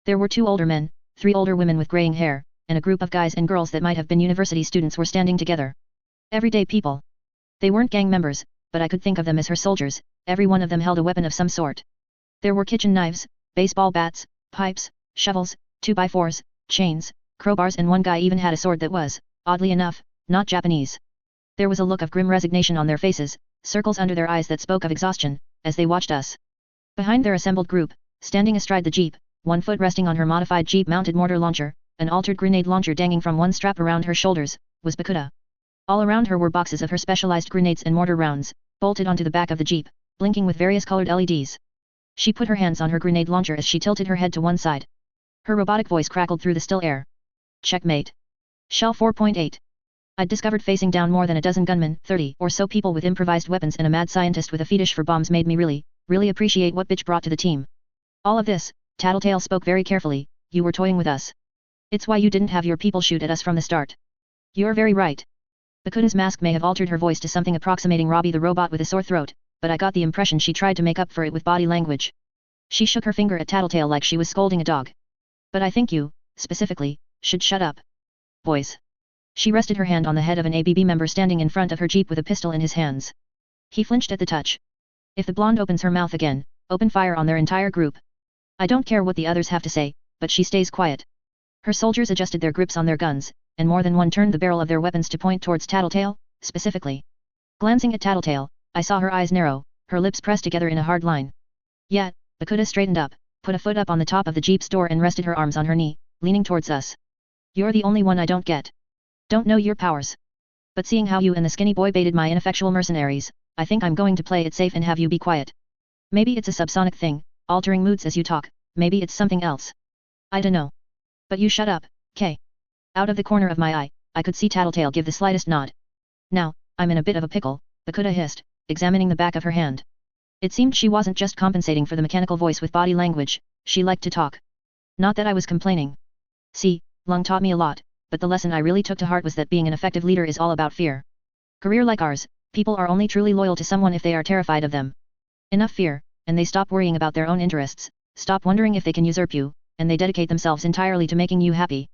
There were 2 older men, 3 older women with graying hair, and a group of guys and girls that might have been university students were standing together. Everyday people. They weren't gang members, but I could think of them as her soldiers. Every one of them held a weapon of some sort. There were kitchen knives, baseball bats, pipes, shovels, 2x4s, chains, crowbars, and one guy even had a sword that was, oddly enough, not Japanese. There was a look of grim resignation on their faces, circles under their eyes that spoke of exhaustion, as they watched us. Behind their assembled group, standing astride the jeep, 1 foot resting on her modified jeep-mounted mortar launcher, an altered grenade launcher dangling from one strap around her shoulders, was Bakuda. All around her were boxes of her specialized grenades and mortar rounds, bolted onto the back of the jeep, blinking with various colored LEDs. She put her hands on her grenade launcher as she tilted her head to one side. Her robotic voice crackled through the still air. Checkmate. Shell 4.8. I'd discovered facing down more than a dozen gunmen, 30 or so people with improvised weapons and a mad scientist with a fetish for bombs made me really appreciate what bitch brought to the team. All of this, Tattletale spoke very carefully, you were toying with us. It's why you didn't have your people shoot at us from the start. You're very right. Bakuda's mask may have altered her voice to something approximating Robbie the robot with a sore throat, but I got the impression she tried to make up for it with body language. She shook her finger at Tattletale like she was scolding a dog. But I think you, specifically, should shut up. Boys. She rested her hand on the head of an ABB member standing in front of her jeep with a pistol in his hands. He flinched at the touch. If the blonde opens her mouth again, open fire on their entire group. I don't care what the others have to say, but she stays quiet. Her soldiers adjusted their grips on their guns, and more than one turned the barrel of their weapons to point towards Tattletale, specifically. Glancing at Tattletale, I saw her eyes narrow, her lips pressed together in a hard line. Yet, Bakuda straightened up, put a foot up on the top of the jeep's door and rested her arms on her knee, leaning towards us. You're the only one I don't get. Don't know your powers. But seeing how you and the skinny boy baited my ineffectual mercenaries, I think I'm going to play it safe and have you be quiet. Maybe it's a subsonic thing, altering moods as you talk, maybe it's something else. I dunno. But you shut up, Kay. Out of the corner of my eye, I could see Tattletale give the slightest nod. Now, I'm in a bit of a pickle, Bakuda hissed, examining the back of her hand. It seemed she wasn't just compensating for the mechanical voice with body language, she liked to talk. Not that I was complaining. See, Lung taught me a lot, but the lesson I really took to heart was that being an effective leader is all about fear. Career like ours, people are only truly loyal to someone if they are terrified of them. Enough fear, and they stop worrying about their own interests, stop wondering if they can usurp you, and they dedicate themselves entirely to making you happy.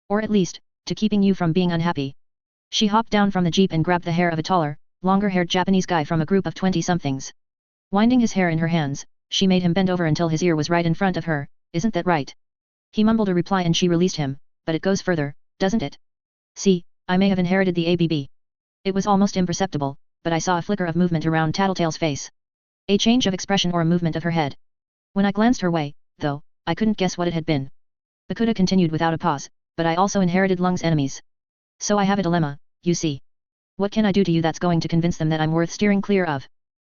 Or at least, to keeping you from being unhappy. She hopped down from the jeep and grabbed the hair of a taller, longer-haired Japanese guy from a group of 20-somethings. Winding his hair in her hands, she made him bend over until his ear was right in front of her. Isn't that right? He mumbled a reply and she released him, but it goes further, doesn't it? See, I may have inherited the ABB. It was almost imperceptible, but I saw a flicker of movement around Tattletale's face. A change of expression or a movement of her head. When I glanced her way, though, I couldn't guess what it had been. Bakuda continued without a pause, but I also inherited Lung's enemies. So I have a dilemma, you see. What can I do to you that's going to convince them that I'm worth steering clear of?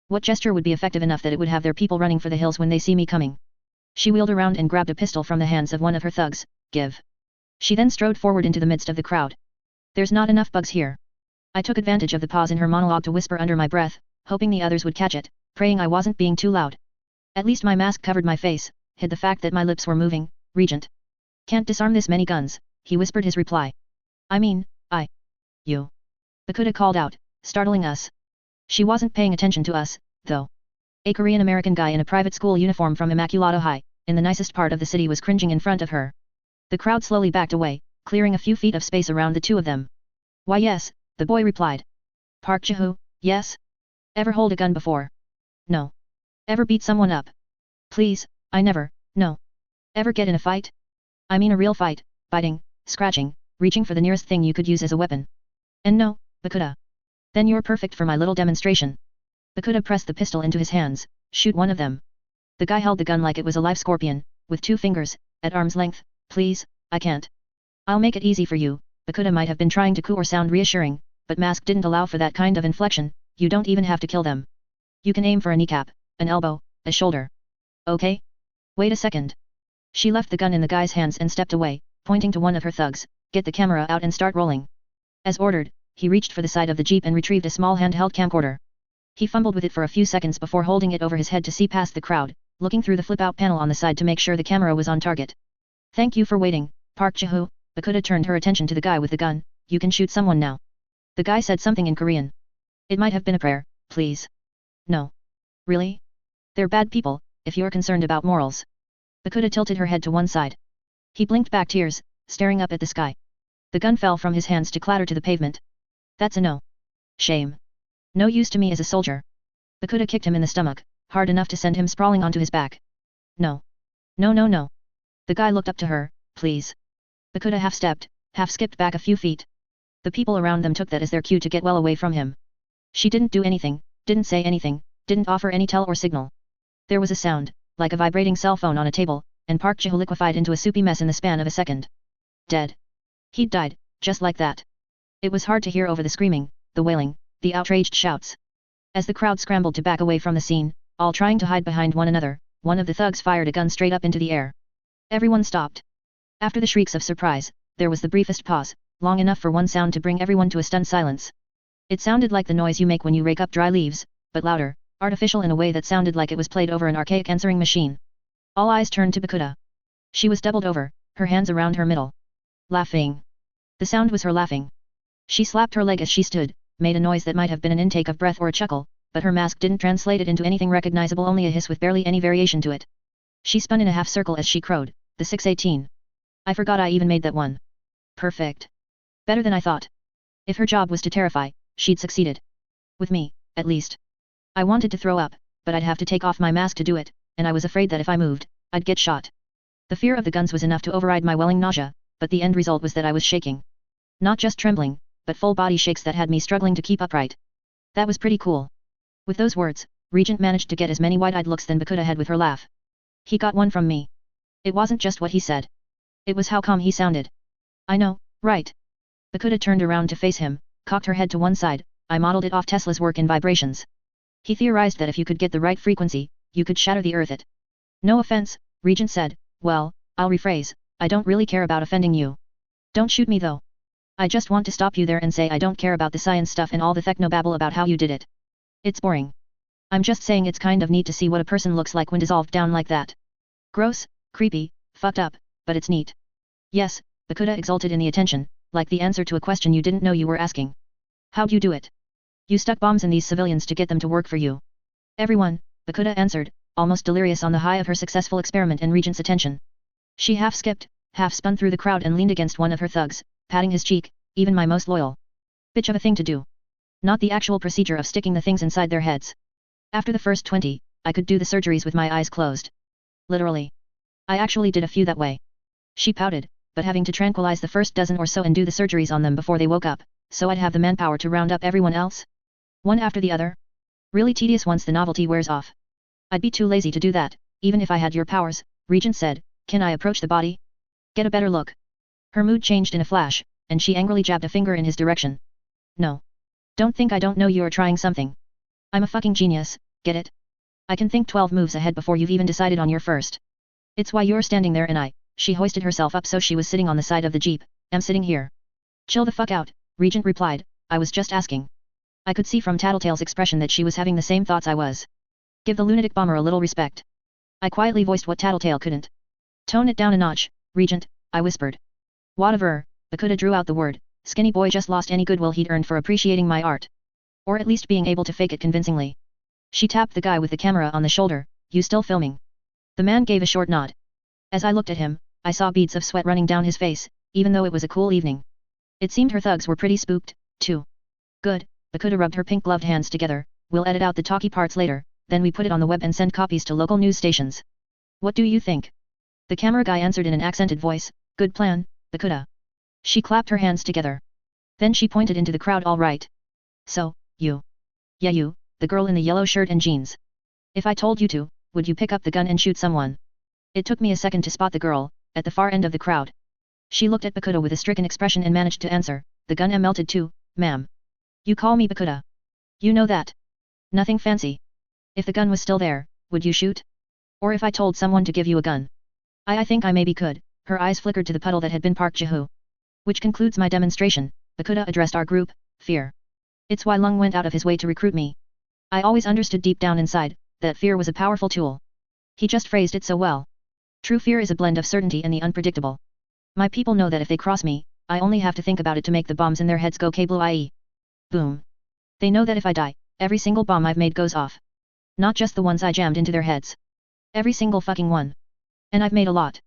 What gesture would be effective enough that it would have their people running for the hills when they see me coming? She wheeled around and grabbed a pistol from the hands of one of her thugs. Give. She then strode forward into the midst of the crowd. There's not enough bugs here. I took advantage of the pause in her monologue to whisper under my breath, hoping the others would catch it, praying I wasn't being too loud. At least my mask covered my face, hid the fact that my lips were moving. Regent. Can't disarm this many guns, he whispered his reply. I mean, you. Bakuda called out, startling us. She wasn't paying attention to us, though. A Korean-American guy in a private school uniform from Immaculata High, in the nicest part of the city, was cringing in front of her. The crowd slowly backed away, clearing a few feet of space around the two of them. Why yes, the boy replied. Park Jae-hoo, yes? Ever hold a gun before? No. Ever beat someone up? Please, I never, no. Ever get in a fight? I mean a real fight, biting, scratching, reaching for the nearest thing you could use as a weapon. And no, Bakuda. Then you're perfect for my little demonstration. Bakuda pressed the pistol into his hands. Shoot one of them. The guy held the gun like it was a live scorpion, with 2 fingers, at arm's length. Please, I can't. I'll make it easy for you. Bakuda might have been trying to coo or sound reassuring, but Mask didn't allow for that kind of inflection. You don't even have to kill them. You can aim for a kneecap, an elbow, a shoulder. Okay? Wait a second. She left the gun in the guy's hands and stepped away, pointing to one of her thugs. Get the camera out and start rolling. As ordered, he reached for the side of the jeep and retrieved a small handheld camcorder. He fumbled with it for a few seconds before holding it over his head to see past the crowd, looking through the flip-out panel on the side to make sure the camera was on target. Thank you for waiting, Park Jae-hoo. Bakuda turned her attention to the guy with the gun. You can shoot someone now. The guy said something in Korean. It might have been a prayer, please. No. Really? They're bad people, if you're concerned about morals. Bakuda tilted her head to one side. He blinked back tears, staring up at the sky. The gun fell from his hands to clatter to the pavement. That's a no. Shame. No use to me as a soldier. Bakuda kicked him in the stomach, hard enough to send him sprawling onto his back. No. No no no. The guy looked up to her. Please. Bakuda half-stepped, half-skipped back a few feet. The people around them took that as their cue to get well away from him. She didn't do anything, didn't say anything, didn't offer any tell or signal. There was a sound, like a vibrating cell phone on a table, and Park Jae-hoo liquefied into a soupy mess in the span of a second. Dead. He'd died, just like that. It was hard to hear over the screaming, the wailing, the outraged shouts. As the crowd scrambled to back away from the scene, all trying to hide behind one another, one of the thugs fired a gun straight up into the air. Everyone stopped. After the shrieks of surprise, there was the briefest pause, long enough for one sound to bring everyone to a stunned silence. It sounded like the noise you make when you rake up dry leaves, but louder, artificial in a way that sounded like it was played over an archaic answering machine. All eyes turned to Bakuda. She was doubled over, her hands around her middle. Laughing. The sound was her laughing. She slapped her leg as she stood, made a noise that might have been an intake of breath or a chuckle, but her mask didn't translate it into anything recognizable, only a hiss with barely any variation to it. She spun in a half circle as she crowed, the 618. I forgot I even made that one. Perfect. Better than I thought. If her job was to terrify, she'd succeeded. With me, at least. I wanted to throw up, but I'd have to take off my mask to do it, and I was afraid that if I moved, I'd get shot. The fear of the guns was enough to override my welling nausea, but the end result was that I was shaking. Not just trembling, but full body shakes that had me struggling to keep upright. That was pretty cool. With those words, Regent managed to get as many wide-eyed looks than Bakuda had with her laugh. He got one from me. It wasn't just what he said. It was how calm he sounded. I know, right? Bakuda turned around to face him, cocked her head to one side. I modeled it off Tesla's work in vibrations. He theorized that if you could get the right frequency, you could shatter the earth. It. No offense, Regent said. Well, I'll rephrase, I don't really care about offending you. Don't shoot me though. I just want to stop you there and say I don't care about the science stuff and all the technobabble about how you did it. It's boring. I'm just saying it's kind of neat to see what a person looks like when dissolved down like that. Gross, creepy, fucked up, but it's neat. Yes, Bakuda exulted in the attention, like the answer to a question you didn't know you were asking. How'd you do it? You stuck bombs in these civilians to get them to work for you. Everyone, Bakuda answered, almost delirious on the high of her successful experiment and Regent's attention. She half-skipped, half-spun through the crowd and leaned against one of her thugs, patting his cheek, even my most loyal. Bitch of a thing to do. Not the actual procedure of sticking the things inside their heads. After the first 20, I could do the surgeries with my eyes closed. Literally. I actually did a few that way. She pouted, but having to tranquilize the first dozen or so and do the surgeries on them before they woke up, so I'd have the manpower to round up everyone else? One after the other? Really tedious once the novelty wears off. I'd be too lazy to do that, even if I had your powers, Regent said. Can I approach the body? Get a better look. Her mood changed in a flash, and she angrily jabbed a finger in his direction. No. Don't think I don't know you're trying something. I'm a fucking genius, get it? I can think 12 moves ahead before you've even decided on your first. It's why you're standing there and she hoisted herself up so she was sitting on the side of the jeep. I'm sitting here. Chill the fuck out, Regent replied. I was just asking. I could see from Tattletale's expression that she was having the same thoughts I was. Give the lunatic bomber a little respect. I quietly voiced what Tattletale couldn't. Tone it down a notch, Regent, I whispered. Whatever, Bakuda drew out the word. Skinny boy just lost any goodwill he'd earned for appreciating my art. Or at least being able to fake it convincingly. She tapped the guy with the camera on the shoulder. You still filming? The man gave a short nod. As I looked at him, I saw beads of sweat running down his face, even though it was a cool evening. It seemed her thugs were pretty spooked, too. Good, Bakuda rubbed her pink-gloved hands together. We'll edit out the talky parts later, then we put it on the web and send copies to local news stations. What do you think? The camera guy answered in an accented voice. Good plan, Bakuda. She clapped her hands together. Then she pointed into the crowd. All right. So, you. Yeah you, the girl in the yellow shirt and jeans. If I told you to, would you pick up the gun and shoot someone? It took me a second to spot the girl, at the far end of the crowd. She looked at Bakuda with a stricken expression and managed to answer, the gun am melted too, ma'am. You call me Bakuda. You know that. Nothing fancy. If the gun was still there, would you shoot? Or if I told someone to give you a gun? I think I maybe could. Her eyes flickered to the puddle that had been Park Jihu. Which concludes my demonstration, Bakuda addressed our group, fear. It's why Lung went out of his way to recruit me. I always understood deep down inside, that fear was a powerful tool. He just phrased it so well. True fear is a blend of certainty and the unpredictable. My people know that if they cross me, I only have to think about it to make the bombs in their heads go kablooie. Boom. They know that if I die, every single bomb I've made goes off. Not just the ones I jammed into their heads. Every single fucking one. And I've made a lot.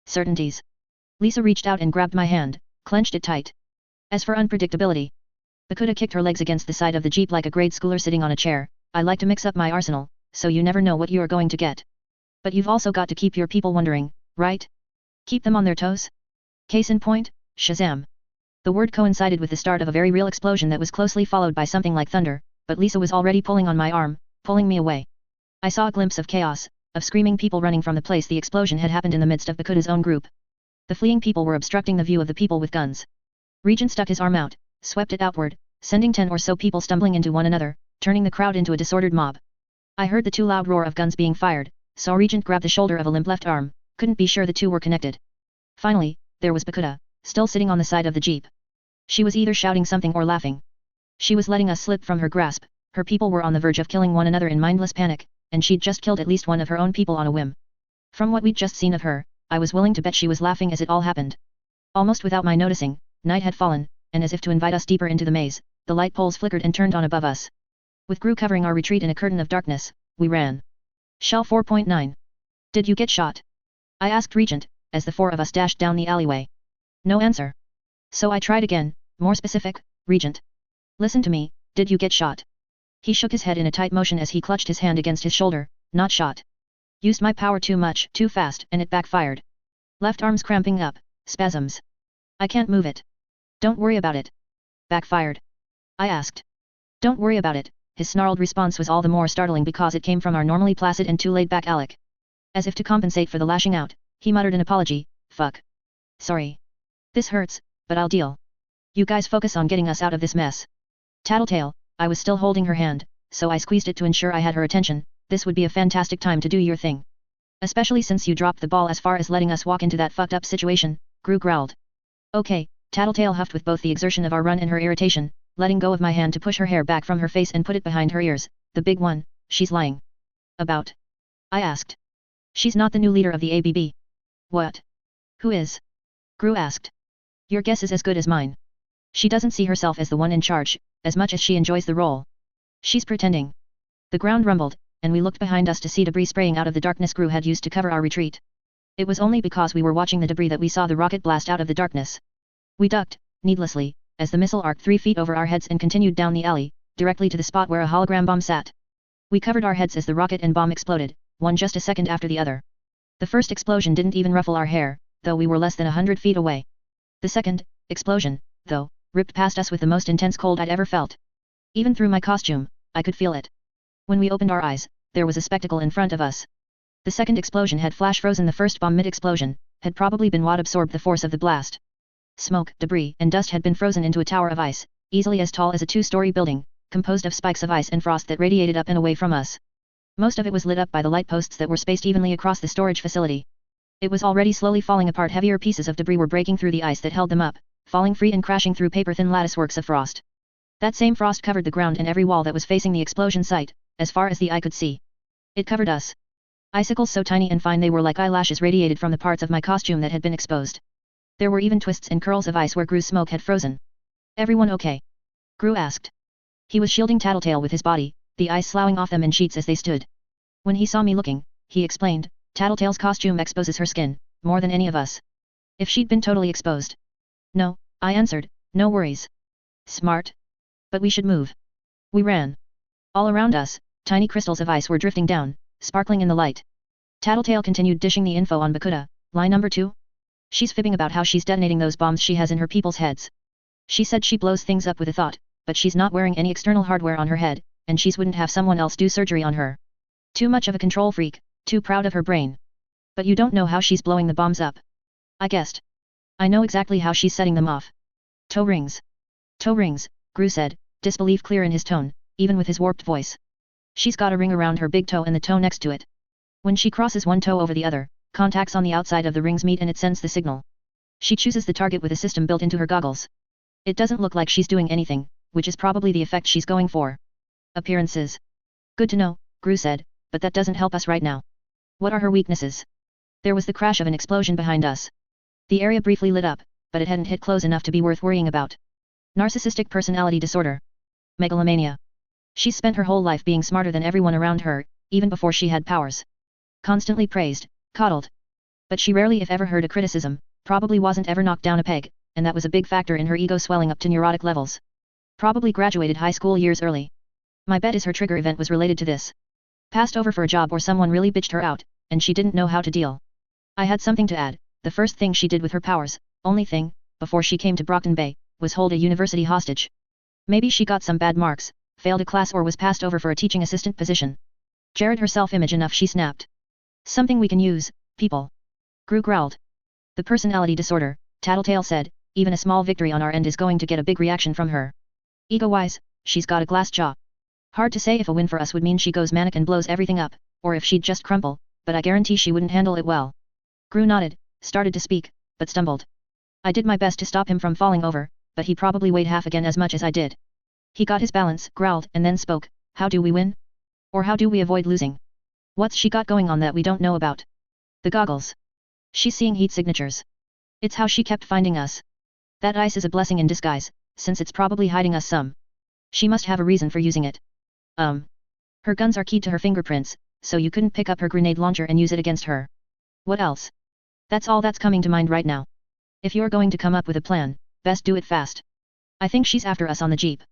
Certainties. Lisa reached out and grabbed my hand, clenched it tight. As for unpredictability. Bakuda kicked her legs against the side of the jeep like a grade schooler sitting on a chair. I like to mix up my arsenal, so you never know what you are going to get. But you've also got to keep your people wondering, right? Keep them on their toes? Case in point, Shazam. The word coincided with the start of a very real explosion that was closely followed by something like thunder, but Lisa was already pulling on my arm, pulling me away. I saw a glimpse of chaos, of screaming people running from the place the explosion had happened in the midst of Bakuda's own group. The fleeing people were obstructing the view of the people with guns. Regent stuck his arm out, swept it outward, sending 10 or so people stumbling into one another, turning the crowd into a disordered mob. I heard the too loud roar of guns being fired, saw Regent grab the shoulder of a limp left arm, couldn't be sure the two were connected. Finally, there was Bakuda, still sitting on the side of the jeep. She was either shouting something or laughing. She was letting us slip from her grasp, her people were on the verge of killing one another in mindless panic, and she'd just killed at least one of her own people on a whim. From what we'd just seen of her, I was willing to bet she was laughing as it all happened. Almost without my noticing, night had fallen, and as if to invite us deeper into the maze, the light poles flickered and turned on above us. With Gru covering our retreat in a curtain of darkness, we ran. Shell 4.9. Did you get shot? I asked Regent, as the four of us dashed down the alleyway. No answer. So I tried again, more specific, Regent. Listen to me, did you get shot? He shook his head in a tight motion as he clutched his hand against his shoulder, not shot. Used my power too much, too fast, and it backfired. Left arm's cramping up, spasms. I can't move it. Don't worry about it. Backfired. I asked. Don't worry about it. His snarled response was all the more startling because it came from our normally placid and too laid-back Alec. As if to compensate for the lashing out, he muttered an apology, fuck. Sorry. This hurts, but I'll deal. You guys focus on getting us out of this mess. Tattletale, I was still holding her hand, so I squeezed it to ensure I had her attention. This would be a fantastic time to do your thing. Especially since you dropped the ball as far as letting us walk into that fucked up situation, Gru growled. Okay, Tattletale huffed with both the exertion of our run and her irritation, letting go of my hand to push her hair back from her face and put it behind her ears. The big one, she's lying. About? I asked. She's not the new leader of the ABB. What? Who is? Gru asked. Your guess is as good as mine. She doesn't see herself as the one in charge, as much as she enjoys the role. She's pretending. The ground rumbled, and we looked behind us to see debris spraying out of the darkness Gru had used to cover our retreat. It was only because we were watching the debris that we saw the rocket blast out of the darkness. We ducked, needlessly, as the missile arced 3 feet over our heads and continued down the alley, directly to the spot where a hologram bomb sat. We covered our heads as the rocket and bomb exploded, one just a second after the other. The first explosion didn't even ruffle our hair, though we were less than 100 feet away. The second explosion, though, ripped past us with the most intense cold I'd ever felt. Even through my costume, I could feel it. When we opened our eyes, there was a spectacle in front of us. The second explosion had flash frozen the first bomb mid-explosion, had probably been what absorbed the force of the blast. Smoke, debris, and dust had been frozen into a tower of ice, easily as tall as a 2-story building, composed of spikes of ice and frost that radiated up and away from us. Most of it was lit up by the light posts that were spaced evenly across the storage facility. It was already slowly falling apart. Heavier pieces of debris were breaking through the ice that held them up, falling free and crashing through paper-thin latticeworks of frost. That same frost covered the ground and every wall that was facing the explosion site, as far as the eye could see. It covered us. Icicles so tiny and fine they were like eyelashes radiated from the parts of my costume that had been exposed. There were even twists and curls of ice where Gru's smoke had frozen. Everyone okay? Gru asked. He was shielding Tattletale with his body, the ice sloughing off them in sheets as they stood. When he saw me looking, he explained, Tattletale's costume exposes her skin, more than any of us. If she'd been totally exposed. No, I answered, no worries. Smart. But we should move. We ran. All around us, tiny crystals of ice were drifting down, sparkling in the light. Tattletale continued dishing the info on Bakuda, lie number 2. She's fibbing about how she's detonating those bombs she has in her people's heads. She said she blows things up with a thought, but she's not wearing any external hardware on her head, and she wouldn't have someone else do surgery on her. Too much of a control freak, Too proud of her brain. But you don't know how she's blowing the bombs up. I guessed. I know exactly how she's setting them off. Toe rings. Toe rings, Gru said, disbelief clear in his tone, even with his warped voice. She's got a ring around her big toe and the toe next to it. When she crosses one toe over the other, contacts on the outside of the rings meet and it sends the signal. She chooses the target with a system built into her goggles. It doesn't look like she's doing anything, which is probably the effect she's going for. Appearances. Good to know, Gru said, but that doesn't help us right now. What are her weaknesses? There was the crash of an explosion behind us. The area briefly lit up, but it hadn't hit close enough to be worth worrying about. Narcissistic personality disorder. Megalomania. She's spent her whole life being smarter than everyone around her, even before she had powers. Constantly praised, coddled. But she rarely if ever heard a criticism, probably wasn't ever knocked down a peg, and that was a big factor in her ego swelling up to neurotic levels. Probably graduated high school years early. My bet is her trigger event was related to this. Passed over for a job or someone really bitched her out, and she didn't know how to deal. I had something to add. The first thing she did with her powers, only thing, before she came to Brockton Bay, was hold a university hostage. Maybe she got some bad marks, failed a class or was passed over for a teaching assistant position. Jarred her self-image enough she snapped. Something we can use, people. Gru growled. The personality disorder, Tattletale said, even a small victory on our end is going to get a big reaction from her. Ego-wise, she's got a glass jaw. Hard to say if a win for us would mean she goes manic and blows everything up, or if she'd just crumple, but I guarantee she wouldn't handle it well. Gru nodded, started to speak, but stumbled. I did my best to stop him from falling over, but he probably weighed half again as much as I did. He got his balance, growled, and then spoke. How do we win? Or how do we avoid losing? What's she got going on that we don't know about? The goggles. She's seeing heat signatures. It's how she kept finding us. That ice is a blessing in disguise, since it's probably hiding us some. She must have a reason for using it. Her guns are keyed to her fingerprints, so you couldn't pick up her grenade launcher and use it against her. What else? That's all that's coming to mind right now. If you're going to come up with a plan, best do it fast. I think she's after us on the jeep.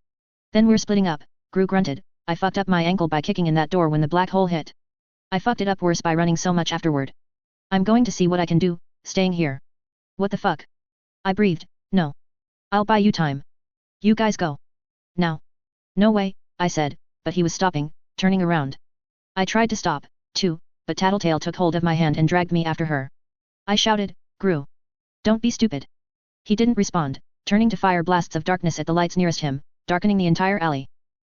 Then we're splitting up, Gru grunted. I fucked up my ankle by kicking in that door when the black hole hit. I fucked it up worse by running so much afterward. I'm going to see what I can do, staying here. What the fuck? I breathed. No. I'll buy you time. You guys go. Now. No way, I said, but he was stopping, turning around. I tried to stop, too, but Tattletale took hold of my hand and dragged me after her. I shouted, Gru. Don't be stupid. He didn't respond, turning to fire blasts of darkness at the lights nearest him, darkening the entire alley.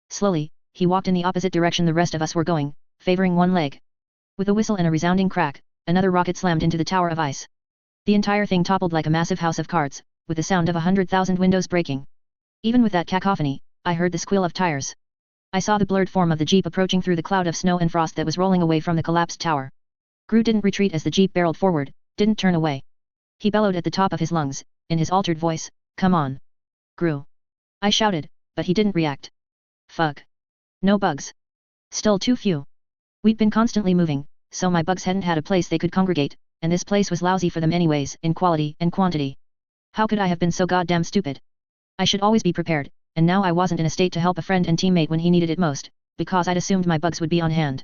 Slowly, he walked in the opposite direction the rest of us were going, favoring one leg. With a whistle and a resounding crack, another rocket slammed into the tower of ice. The entire thing toppled like a massive house of cards, with the sound of 100,000 windows breaking. Even with that cacophony, I heard the squeal of tires. I saw the blurred form of the jeep approaching through the cloud of snow and frost that was rolling away from the collapsed tower. Gru didn't retreat as the jeep barreled forward, didn't turn away. He bellowed at the top of his lungs, in his altered voice, "Come on, Gru." I shouted, but he didn't react. Fuck. No bugs. Still too few. We'd been constantly moving, so my bugs hadn't had a place they could congregate, and this place was lousy for them anyways, in quality and quantity. How could I have been so goddamn stupid? I should always be prepared, and now I wasn't in a state to help a friend and teammate when he needed it most, because I'd assumed my bugs would be on hand.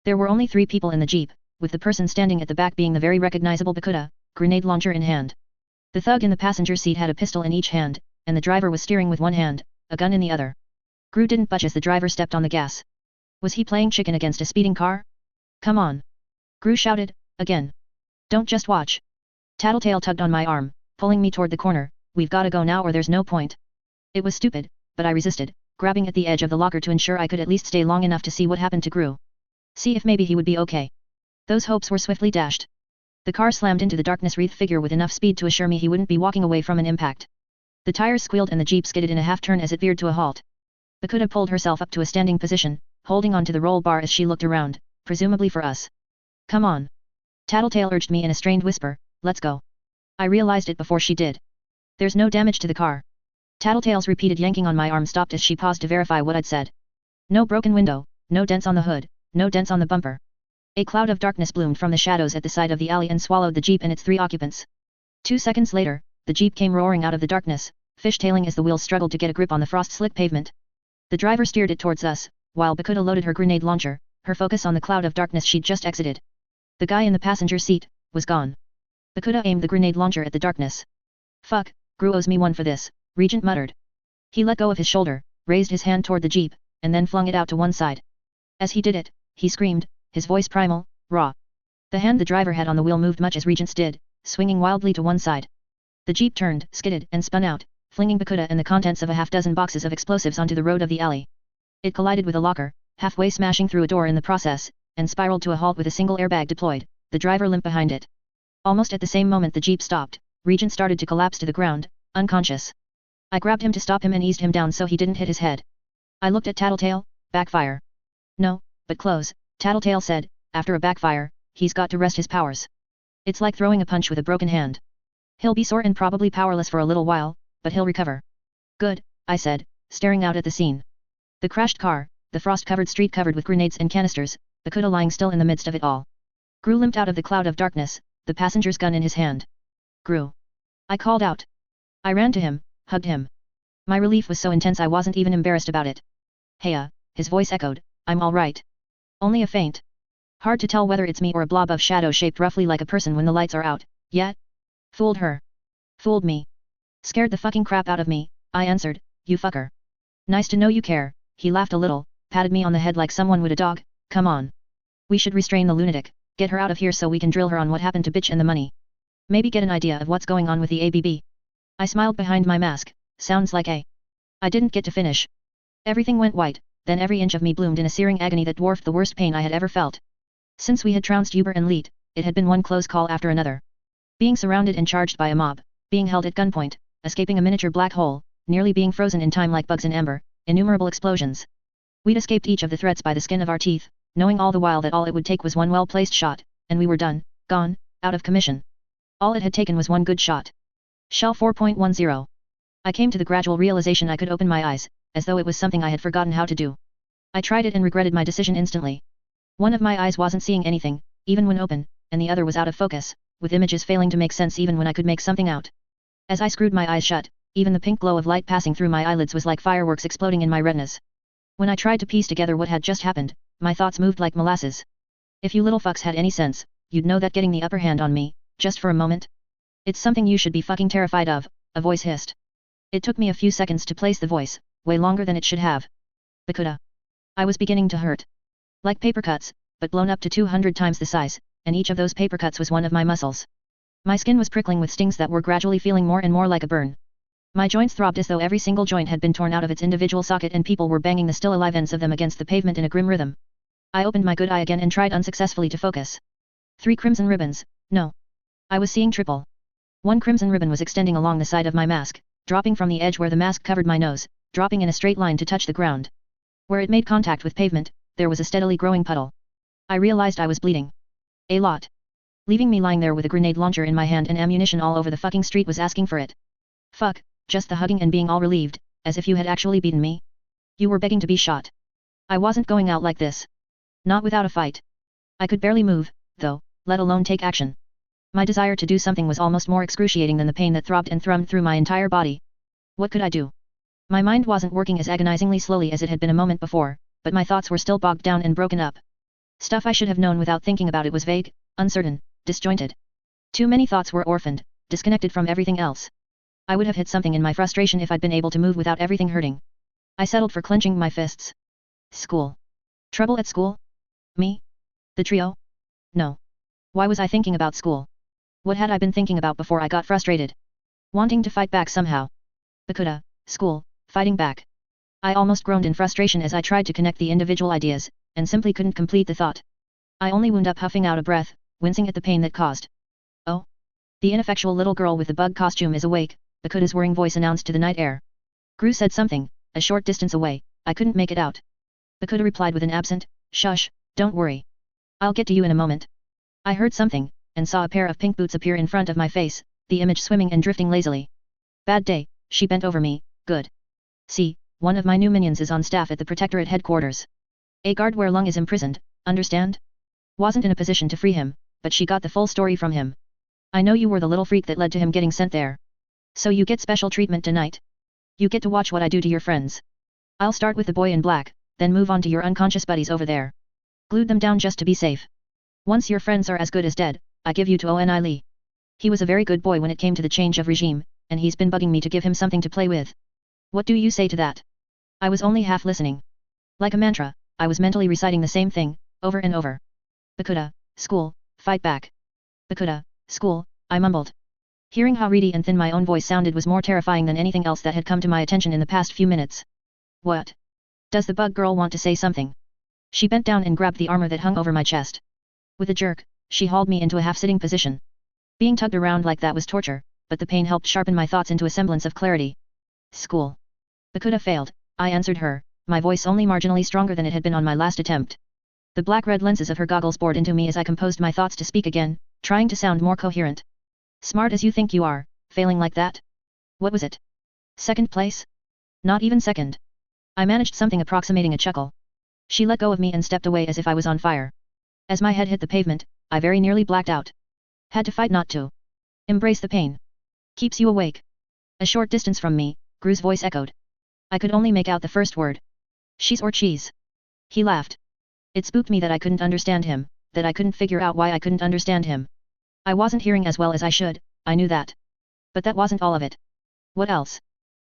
There were only 3 people in the jeep, with the person standing at the back being the very recognizable Bakuda, grenade launcher in hand. The thug in the passenger seat had a pistol in each hand, and the driver was steering with one hand, a gun in the other. Gru didn't budge as the driver stepped on the gas. Was he playing chicken against a speeding car? Come on. Gru shouted, again. Don't just watch. Tattletale tugged on my arm, pulling me toward the corner. We've gotta go now or there's no point. It was stupid, but I resisted, grabbing at the edge of the locker to ensure I could at least stay long enough to see what happened to Gru. See if maybe he would be okay. Those hopes were swiftly dashed. The car slammed into the darkness-wreathed figure with enough speed to assure me he wouldn't be walking away from an impact. The tires squealed and the jeep skidded in a half-turn as it veered to a halt. Bakuda pulled herself up to a standing position, holding onto the roll bar as she looked around, presumably for us. Come on. Tattletale urged me in a strained whisper, let's go. I realized it before she did. There's no damage to the car. Tattletale's repeated yanking on my arm stopped as she paused to verify what I'd said. No broken window, no dents on the hood, no dents on the bumper. A cloud of darkness bloomed from the shadows at the side of the alley and swallowed the jeep and its 3 occupants. 2 seconds later, the jeep came roaring out of the darkness, fishtailing as the wheels struggled to get a grip on the frost-slick pavement. The driver steered it towards us, while Bakuda loaded her grenade launcher, her focus on the cloud of darkness she'd just exited. The guy in the passenger seat was gone. Bakuda aimed the grenade launcher at the darkness. Fuck, Gru owes me one for this, Regent muttered. He let go of his shoulder, raised his hand toward the jeep, and then flung it out to one side. As he did it, he screamed, his voice primal, Raw. The hand the driver had on the wheel moved much as Regent's did, swinging wildly to one side. The jeep turned, skidded, and spun out, flinging Bakuda and the contents of a half-dozen boxes of explosives onto the road of the alley. It collided with a locker, halfway smashing through a door in the process, and spiraled to a halt with a single airbag deployed, the driver limp behind it. Almost at the same moment the jeep stopped, Regent started to collapse to the ground, unconscious. I grabbed him to stop him and eased him down so he didn't hit his head. I looked at Tattletale, backfire. No, but close, Tattletale said, after a backfire, he's got to rest his powers. It's like throwing a punch with a broken hand. He'll be sore and probably powerless for a little while, but he'll recover. Good, I said, staring out at the scene. The crashed car, the frost-covered street covered with grenades and canisters, Bakuda lying still in the midst of it all. Gru limped out of the cloud of darkness, the passenger's gun in his hand. Gru. I called out. I ran to him, hugged him. My relief was so intense I wasn't even embarrassed about it. Heya, his voice echoed, I'm all right. Only a faint. Hard to tell whether it's me or a blob of shadow shaped roughly like a person when the lights are out, yet? Fooled her. Fooled me. Scared the fucking crap out of me, I answered, you fucker. Nice to know you care, he laughed a little, patted me on the head like someone would a dog, come on. We should restrain the lunatic, get her out of here so we can drill her on what happened to bitch and the money. Maybe get an idea of what's going on with the ABB. I smiled behind my mask, sounds like a. I didn't get to finish. Everything went white, then every inch of me bloomed in a searing agony that dwarfed the worst pain I had ever felt. Since we had trounced Uber and Leet, it had been one close call after another. Being surrounded and charged by a mob, being held at gunpoint, escaping a miniature black hole, nearly being frozen in time like bugs in amber, innumerable explosions. We'd escaped each of the threats by the skin of our teeth, knowing all the while that all it would take was one well-placed shot, and we were done, gone, out of commission. All it had taken was one good shot. Shell 4.10. I came to the gradual realization I could open my eyes, as though it was something I had forgotten how to do. I tried it and regretted my decision instantly. One of my eyes wasn't seeing anything, even when open, and the other was out of focus, with images failing to make sense even when I could make something out. As I screwed my eyes shut, even the pink glow of light passing through my eyelids was like fireworks exploding in my retinas. When I tried to piece together what had just happened, my thoughts moved like molasses. If you little fucks had any sense, you'd know that getting the upper hand on me, just for a moment. It's something you should be fucking terrified of, a voice hissed. It took me a few seconds to place the voice, way longer than it should have. Bakuda. I was beginning to hurt. Like paper cuts, but blown up to 200 times the size, and each of those paper cuts was one of my muscles. My skin was prickling with stings that were gradually feeling more and more like a burn. My joints throbbed as though every single joint had been torn out of its individual socket and people were banging the still alive ends of them against the pavement in a grim rhythm. I opened my good eye again and tried unsuccessfully to focus. 3 crimson ribbons, no. I was seeing triple. One crimson ribbon was extending along the side of my mask, dropping from the edge where the mask covered my nose, dropping in a straight line to touch the ground. Where it made contact with pavement, there was a steadily growing puddle. I realized I was bleeding. A lot. Leaving me lying there with a grenade launcher in my hand and ammunition all over the fucking street was asking for it. Fuck, just the hugging and being all relieved, as if you had actually beaten me. You were begging to be shot. I wasn't going out like this. Not without a fight. I could barely move, though, let alone take action. My desire to do something was almost more excruciating than the pain that throbbed and thrummed through my entire body. What could I do? My mind wasn't working as agonizingly slowly as it had been a moment before, but my thoughts were still bogged down and broken up. Stuff I should have known without thinking about it was vague, uncertain, disjointed. Too many thoughts were orphaned, disconnected from everything else. I would have hit something in my frustration if I'd been able to move without everything hurting. I settled for clenching my fists. School. Trouble at school? Me? The trio? No. Why was I thinking about school? What had I been thinking about before I got frustrated? Wanting to fight back somehow. Bakuda, school, fighting back. I almost groaned in frustration as I tried to connect the individual ideas, and simply couldn't complete the thought. I only wound up huffing out a breath, wincing at the pain that caused. Oh. The ineffectual little girl with the bug costume is awake, Bakuda's whirring voice announced to the night air. Gru said something, a short distance away, I couldn't make it out. Bakuda replied with an absent, shush, don't worry. I'll get to you in a moment. I heard something, and saw a pair of pink boots appear in front of my face, the image swimming and drifting lazily. Bad day, she bent over me, good. See, one of my new minions is on staff at the Protectorate headquarters. A guard where Lung is imprisoned, understand? Wasn't in a position to free him, but she got the full story from him. I know you were the little freak that led to him getting sent there. So you get special treatment tonight. You get to watch what I do to your friends. I'll start with the boy in black, then move on to your unconscious buddies over there. Glued them down just to be safe. Once your friends are as good as dead, I give you to Oni Lee. He was a very good boy when it came to the change of regime, and he's been bugging me to give him something to play with. What do you say to that? I was only half listening. Like a mantra, I was mentally reciting the same thing, over and over. Bakuda, School, fight back. Bakuda, school, I mumbled. Hearing how reedy and thin my own voice sounded was more terrifying than anything else that had come to my attention in the past few minutes. What? Does the bug girl want to say something? She bent down and grabbed the armor that hung over my chest. With a jerk, she hauled me into a half-sitting position. Being tugged around like that was torture, but the pain helped sharpen my thoughts into a semblance of clarity. School. Bakuda failed, I answered her, my voice only marginally stronger than it had been on my last attempt. The black-red lenses of her goggles bored into me as I composed my thoughts to speak again, trying to sound more coherent. Smart as you think you are, failing like that? What was it? Second place? Not even second. I managed something approximating a chuckle. She let go of me and stepped away as if I was on fire. As my head hit the pavement, I very nearly blacked out. Had to fight not to. Embrace the pain. Keeps you awake. A short distance from me, Gru's voice echoed. I could only make out the first word. She's or cheese. He laughed. It spooked me that I couldn't understand him, that I couldn't figure out why I couldn't understand him. I wasn't hearing as well as I should, I knew that. But that wasn't all of it. What else?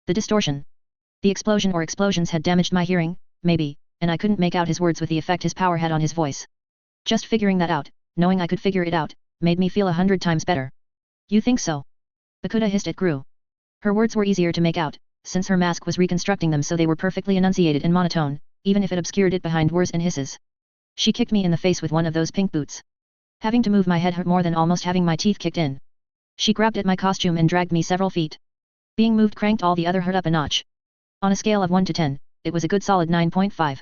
The distortion. The explosion or explosions had damaged my hearing, maybe, and I couldn't make out his words with the effect his power had on his voice. Just figuring that out, knowing I could figure it out, made me feel 100 times better. You think so? Bakuda hissed at Gru. Her words were easier to make out, since her mask was reconstructing them so they were perfectly enunciated and monotone, even if it obscured it behind whirs and hisses. She kicked me in the face with one of those pink boots. Having to move my head hurt more than almost having my teeth kicked in. She grabbed at my costume and dragged me several feet. Being moved cranked all the other hurt up a notch. On a scale of 1 to 10, it was a good solid 9.5.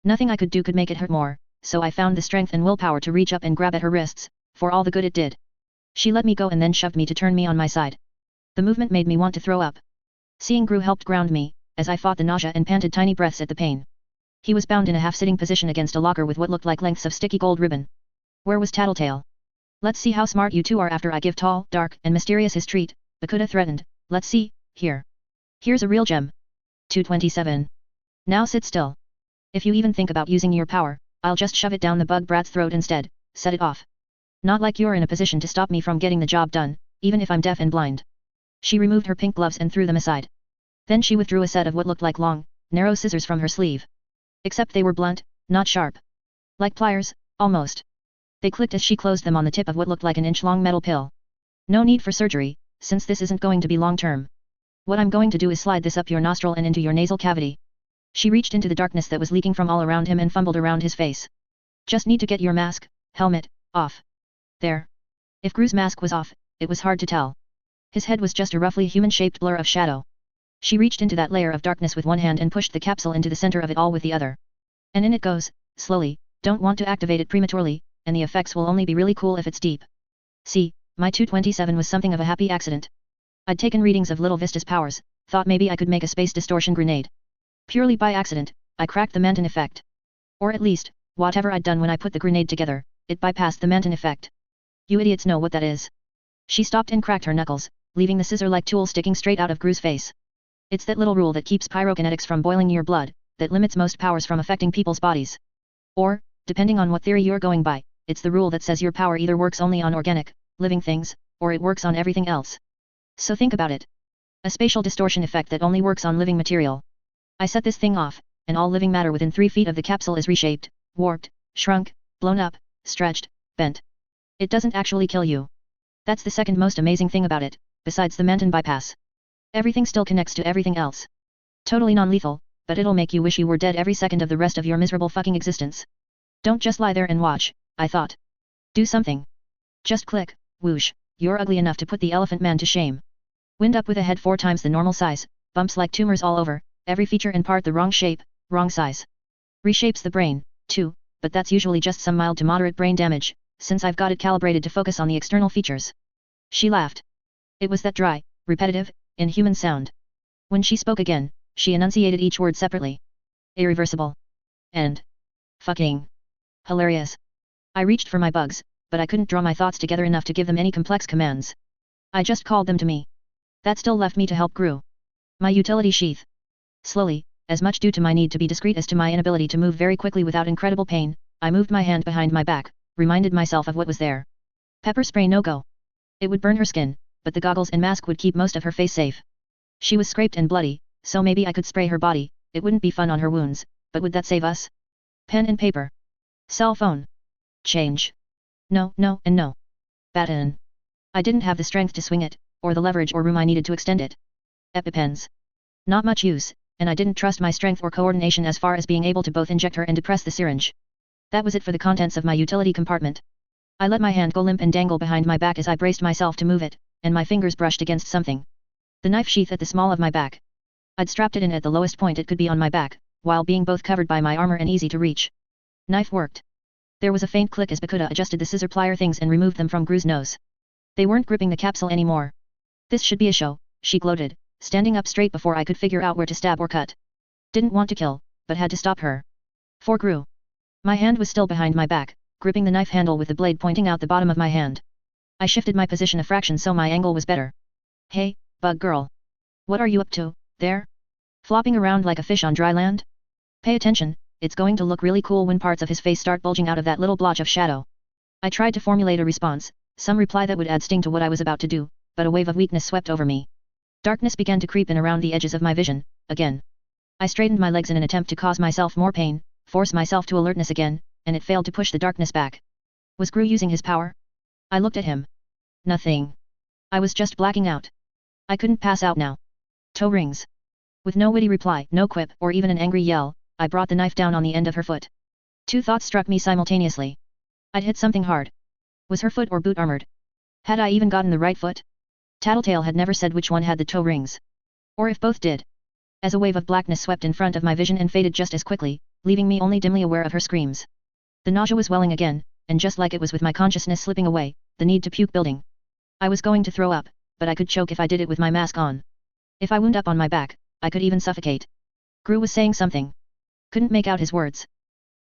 Nothing I could do could make it hurt more, so I found the strength and willpower to reach up and grab at her wrists, for all the good it did. She let me go and then shoved me to turn me on my side. The movement made me want to throw up. Seeing Gru helped ground me, as I fought the nausea and panted tiny breaths at the pain. He was bound in a half-sitting position against a locker with what looked like lengths of sticky gold ribbon. Where was Tattletale? Let's see how smart you two are after I give tall, dark, and mysterious his treat, Bakuda threatened. Let's see, here. Here's a real gem. 227. Now sit still. If you even think about using your power, I'll just shove it down the bug brat's throat instead, set it off. Not like you're in a position to stop me from getting the job done, even if I'm deaf and blind. She removed her pink gloves and threw them aside. Then she withdrew a set of what looked like long, narrow scissors from her sleeve. Except they were blunt, not sharp. Like pliers, almost. They clicked as she closed them on the tip of what looked like an inch-long metal pill. No need for surgery, since this isn't going to be long-term. What I'm going to do is slide this up your nostril and into your nasal cavity. She reached into the darkness that was leaking from all around him and fumbled around his face. Just need to get your mask, helmet, off. There. If Gru's mask was off, it was hard to tell. His head was just a roughly human-shaped blur of shadow. She reached into that layer of darkness with one hand and pushed the capsule into the center of it all with the other. And in it goes, slowly, don't want to activate it prematurely, and the effects will only be really cool if it's deep. See, my 227 was something of a happy accident. I'd taken readings of Little Vista's powers, thought maybe I could make a space distortion grenade. Purely by accident, I cracked the Manton effect. Or at least, whatever I'd done when I put the grenade together, it bypassed the Manton effect. You idiots know what that is. She stopped and cracked her knuckles, leaving the scissor-like tool sticking straight out of Gru's face. It's that little rule that keeps pyrokinetics from boiling your blood, that limits most powers from affecting people's bodies. Or, depending on what theory you're going by, it's the rule that says your power either works only on organic, living things, or it works on everything else. So think about it. A spatial distortion effect that only works on living material. I set this thing off, and all living matter within 3 feet of the capsule is reshaped, warped, shrunk, blown up, stretched, bent. It doesn't actually kill you. That's the second most amazing thing about it, besides the Manton bypass. Everything still connects to everything else. Totally non-lethal, but it'll make you wish you were dead every second of the rest of your miserable fucking existence. Don't just lie there and watch, I thought. Do something. Just click, whoosh, you're ugly enough to put the elephant man to shame. Wind up with a head 4 times the normal size, bumps like tumors all over, every feature and part the wrong shape, wrong size. Reshapes the brain, too, but that's usually just some mild to moderate brain damage, since I've got it calibrated to focus on the external features. She laughed. It was that dry, repetitive, inhuman sound. When she spoke again, she enunciated each word separately. Irreversible. And fucking hilarious. I reached for my bugs, but I couldn't draw my thoughts together enough to give them any complex commands. I just called them to me. That still left me to help Gru. My utility sheath. Slowly, as much due to my need to be discreet as to my inability to move very quickly without incredible pain, I moved my hand behind my back, reminded myself of what was there. Pepper spray no-go. It would burn her skin, but the goggles and mask would keep most of her face safe. She was scraped and bloody, so maybe I could spray her body, it wouldn't be fun on her wounds, but would that save us? Pen and paper. Cell phone. Change. No, no, and no. Baton. I didn't have the strength to swing it, or the leverage or room I needed to extend it. EpiPens. Not much use, and I didn't trust my strength or coordination as far as being able to both inject her and depress the syringe. That was it for the contents of my utility compartment. I let my hand go limp and dangle behind my back as I braced myself to move it, and my fingers brushed against something. The knife sheath at the small of my back. I'd strapped it in at the lowest point it could be on my back, while being both covered by my armor and easy to reach. Knife worked. There was a faint click as Bakuda adjusted the scissor plier things and removed them from Gru's nose. They weren't gripping the capsule anymore. This should be a show, she gloated, standing up straight before I could figure out where to stab or cut. Didn't want to kill, but had to stop her. For Gru. My hand was still behind my back, gripping the knife handle with the blade pointing out the bottom of my hand. I shifted my position a fraction so my angle was better. Hey, bug girl. What are you up to, there? Flopping around like a fish on dry land? Pay attention, it's going to look really cool when parts of his face start bulging out of that little blotch of shadow. I tried to formulate a response, some reply that would add sting to what I was about to do, but a wave of weakness swept over me. Darkness began to creep in around the edges of my vision, again. I straightened my legs in an attempt to cause myself more pain, force myself to alertness again, and it failed to push the darkness back. Was Gru using his power? I looked at him. Nothing. I was just blacking out. I couldn't pass out now. Toe rings. With no witty reply, no quip, or even an angry yell, I brought the knife down on the end of her foot. Two thoughts struck me simultaneously. I'd hit something hard. Was her foot or boot armored? Had I even gotten the right foot? Tattletale had never said which one had the toe rings. Or if both did. As a wave of blackness swept in front of my vision and faded just as quickly, leaving me only dimly aware of her screams. The nausea was welling again, and just like it was with my consciousness slipping away, the need to puke building. I was going to throw up, but I could choke if I did it with my mask on. If I wound up on my back, I could even suffocate. Gru was saying something. Couldn't make out his words.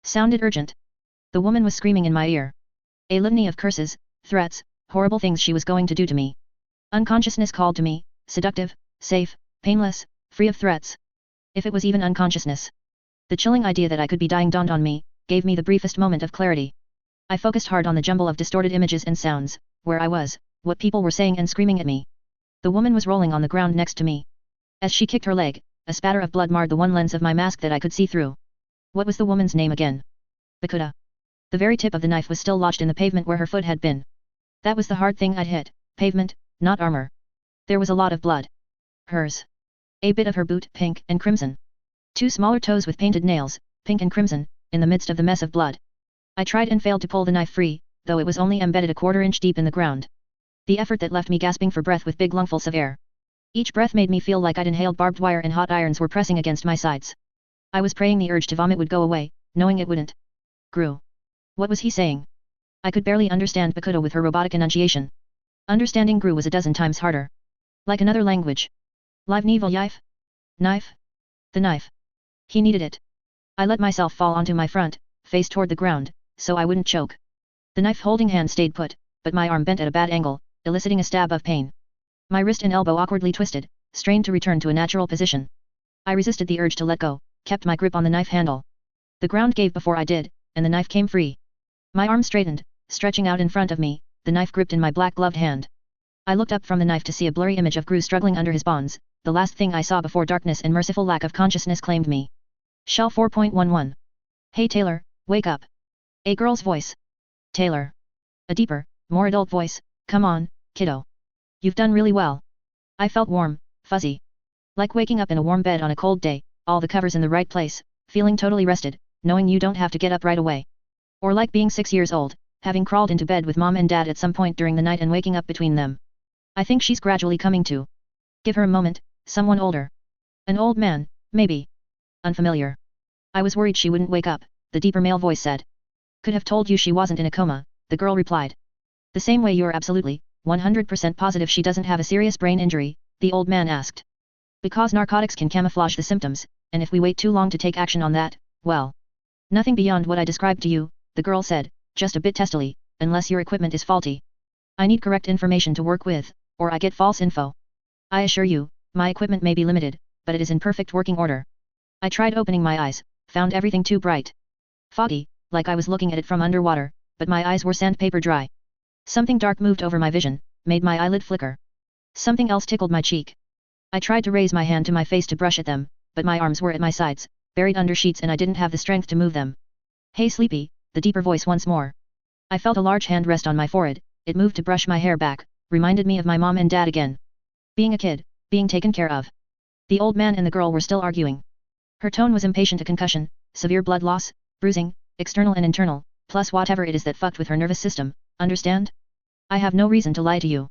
Sounded urgent. The woman was screaming in my ear. A litany of curses, threats, horrible things she was going to do to me. Unconsciousness called to me, seductive, safe, painless, free of threats. If it was even unconsciousness. The chilling idea that I could be dying dawned on me, gave me the briefest moment of clarity. I focused hard on the jumble of distorted images and sounds, where I was, what people were saying and screaming at me. The woman was rolling on the ground next to me. As she kicked her leg, a spatter of blood marred the one lens of my mask that I could see through. What was the woman's name again? Bakuda. The very tip of the knife was still lodged in the pavement where her foot had been. That was the hard thing I'd hit, pavement, not armor. There was a lot of blood. Hers. A bit of her boot, pink and crimson. Two smaller toes with painted nails, pink and crimson, in the midst of the mess of blood. I tried and failed to pull the knife free, though it was only embedded a quarter-inch deep in the ground. The effort that left me gasping for breath with big lungfuls of air. Each breath made me feel like I'd inhaled barbed wire and hot irons were pressing against my sides. I was praying the urge to vomit would go away, knowing it wouldn't. Gru. What was he saying? I could barely understand Bakuda with her robotic enunciation. Understanding Gru was a dozen times harder. Like another language. Live Nevel Yife? Knife? The knife. He needed it. I let myself fall onto my front, face toward the ground, so I wouldn't choke. The knife-holding hand stayed put, but my arm bent at a bad angle, eliciting a stab of pain. My wrist and elbow awkwardly twisted, strained to return to a natural position. I resisted the urge to let go, kept my grip on the knife handle. The ground gave before I did, and the knife came free. My arm straightened, stretching out in front of me, the knife gripped in my black-gloved hand. I looked up from the knife to see a blurry image of Gru struggling under his bonds, the last thing I saw before darkness and merciful lack of consciousness claimed me. Shell 4.11. Hey Taylor, wake up. A girl's voice. Taylor. A deeper, more adult voice, come on, kiddo. You've done really well. I felt warm, fuzzy. Like waking up in a warm bed on a cold day, all the covers in the right place, feeling totally rested, knowing you don't have to get up right away. Or like being 6 years old, having crawled into bed with mom and dad at some point during the night and waking up between them. I think she's gradually coming to. Give her a moment, someone older. An old man, maybe. Unfamiliar. I was worried she wouldn't wake up, the deeper male voice said. Could have told you she wasn't in a coma, the girl replied. The same way you're absolutely, 100% positive she doesn't have a serious brain injury, the old man asked. Because narcotics can camouflage the symptoms, and if we wait too long to take action on that, well. Nothing beyond what I described to you, the girl said, just a bit testily, unless your equipment is faulty. I need correct information to work with, or I get false info. I assure you, my equipment may be limited, but it is in perfect working order. I tried opening my eyes, found everything too bright. Foggy, like I was looking at it from underwater, but my eyes were sandpaper dry. Something dark moved over my vision, made my eyelid flicker. Something else tickled my cheek. I tried to raise my hand to my face to brush at them, but my arms were at my sides, buried under sheets and I didn't have the strength to move them. Hey sleepy, the deeper voice once more. I felt a large hand rest on my forehead, it moved to brush my hair back, reminded me of my mom and dad again. Being a kid, being taken care of. The old man and the girl were still arguing. Her tone was impatient. A concussion, severe blood loss, bruising, external and internal, plus whatever it is that fucked with her nervous system, understand? I have no reason to lie to you.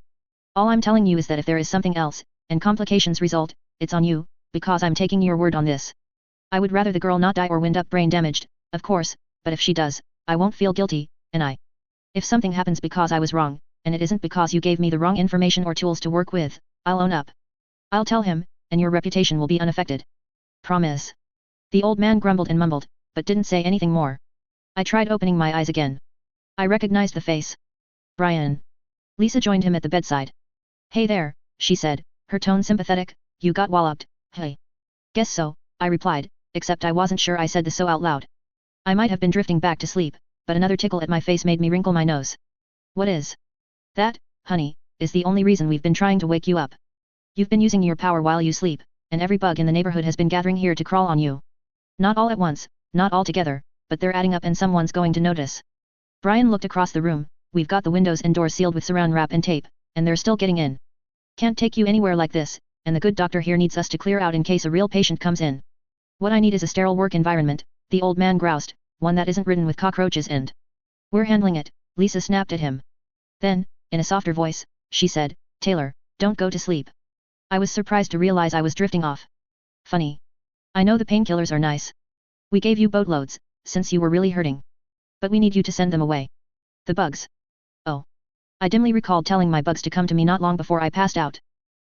All I'm telling you is that if there is something else, and complications result, it's on you, because I'm taking your word on this. I would rather the girl not die or wind up brain damaged, of course, but if she does, I won't feel guilty, and if something happens because I was wrong, and it isn't because you gave me the wrong information or tools to work with, I'll own up. I'll tell him, and your reputation will be unaffected. Promise. The old man grumbled and mumbled, but didn't say anything more. I tried opening my eyes again. I recognized the face. Brian. Lisa joined him at the bedside. Hey there, she said, her tone sympathetic, you got walloped, hey. Guess so, I replied, except I wasn't sure I said this so out loud. I might have been drifting back to sleep, but another tickle at my face made me wrinkle my nose. What is? That, honey, is the only reason we've been trying to wake you up. You've been using your power while you sleep, and every bug in the neighborhood has been gathering here to crawl on you. Not all at once, not all together, but they're adding up and someone's going to notice. Brian looked across the room, we've got the windows and doors sealed with saran wrap and tape, and they're still getting in. Can't take you anywhere like this, and the good doctor here needs us to clear out in case a real patient comes in. What I need is a sterile work environment, the old man groused, one that isn't ridden with cockroaches and... We're handling it, Lisa snapped at him. Then, in a softer voice, she said, Taylor, don't go to sleep. I was surprised to realize I was drifting off. Funny. I know the painkillers are nice. We gave you boatloads, since you were really hurting. But we need you to send them away. The bugs. Oh. I dimly recalled telling my bugs to come to me not long before I passed out.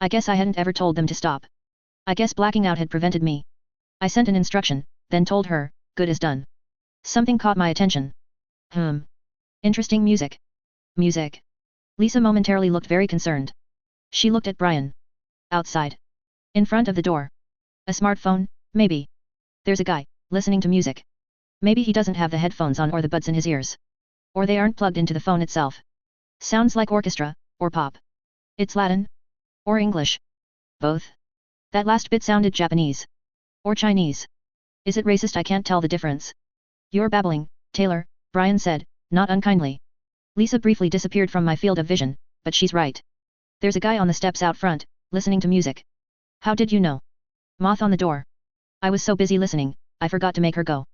I guess I hadn't ever told them to stop. I guess blacking out had prevented me. I sent an instruction, then told her, good as done. Something caught my attention. Interesting music. Music. Lisa momentarily looked very concerned. She looked at Brian. Outside. In front of the door. A smartphone, maybe. There's a guy, listening to music. Maybe he doesn't have the headphones on or the buds in his ears. Or they aren't plugged into the phone itself. Sounds like orchestra, or pop. It's Latin? Or English? Both? That last bit sounded Japanese. Or Chinese. Is it racist? I can't tell the difference. You're babbling, Taylor, Brian said, not unkindly. Lisa briefly disappeared from my field of vision, but she's right. There's a guy on the steps out front, listening to music. How did you know? Moth on the door. I was so busy listening, I forgot to make her go.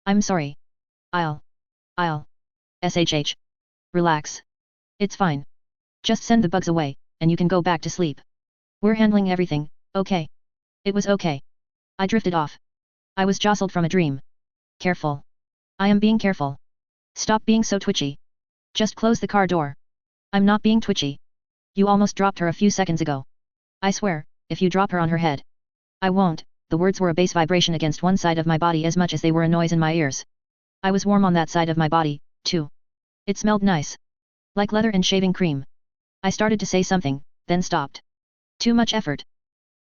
I'm sorry. I'll. SHH. Relax. It's fine. Just send the bugs away, and you can go back to sleep. We're handling everything, okay? It was okay. I drifted off. I was jostled from a dream. Careful. I am being careful. Stop being so twitchy. Just close the car door. I'm not being twitchy. You almost dropped her a few seconds ago. I swear, if you drop her on her head. I won't. The words were a bass vibration against one side of my body as much as they were a noise in my ears. I was warm on that side of my body, too. It smelled nice. Like leather and shaving cream. I started to say something, then stopped. Too much effort.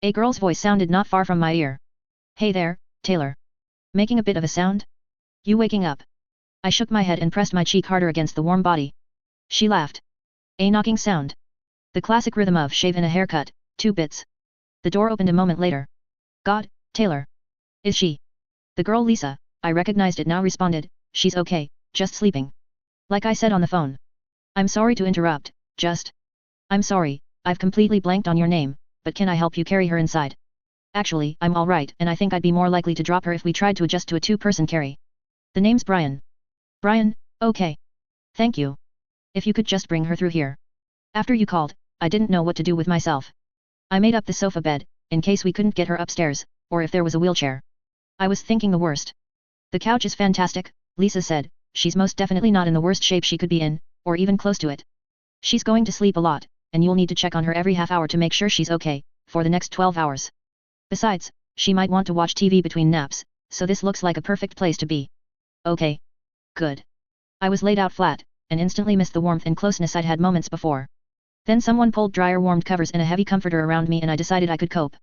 A girl's voice sounded not far from my ear. Hey there, Taylor. Making a bit of a sound? You waking up? I shook my head and pressed my cheek harder against the warm body. She laughed. A knocking sound. The classic rhythm of shave and a haircut, 2 bits. The door opened a moment later. God, Taylor. Is she? The girl Lisa, I recognized it now, responded, she's okay, just sleeping. Like I said on the phone. I'm sorry to interrupt, I'm sorry, I've completely blanked on your name, but can I help you carry her inside? Actually, I'm alright, and I think I'd be more likely to drop her if we tried to adjust to a 2-person carry. The name's Brian. Brian, okay. Thank you. If you could just bring her through here. After you called, I didn't know what to do with myself. I made up the sofa bed, in case we couldn't get her upstairs, or if there was a wheelchair. I was thinking the worst. The couch is fantastic, Lisa said, she's most definitely not in the worst shape she could be in, or even close to it. She's going to sleep a lot, and you'll need to check on her every half hour to make sure she's okay, for the next 12 hours. Besides, she might want to watch TV between naps, so this looks like a perfect place to be. Okay. Good. I was laid out flat, and instantly missed the warmth and closeness I'd had moments before. Then someone pulled drier warmed covers and a heavy comforter around me and I decided I could cope.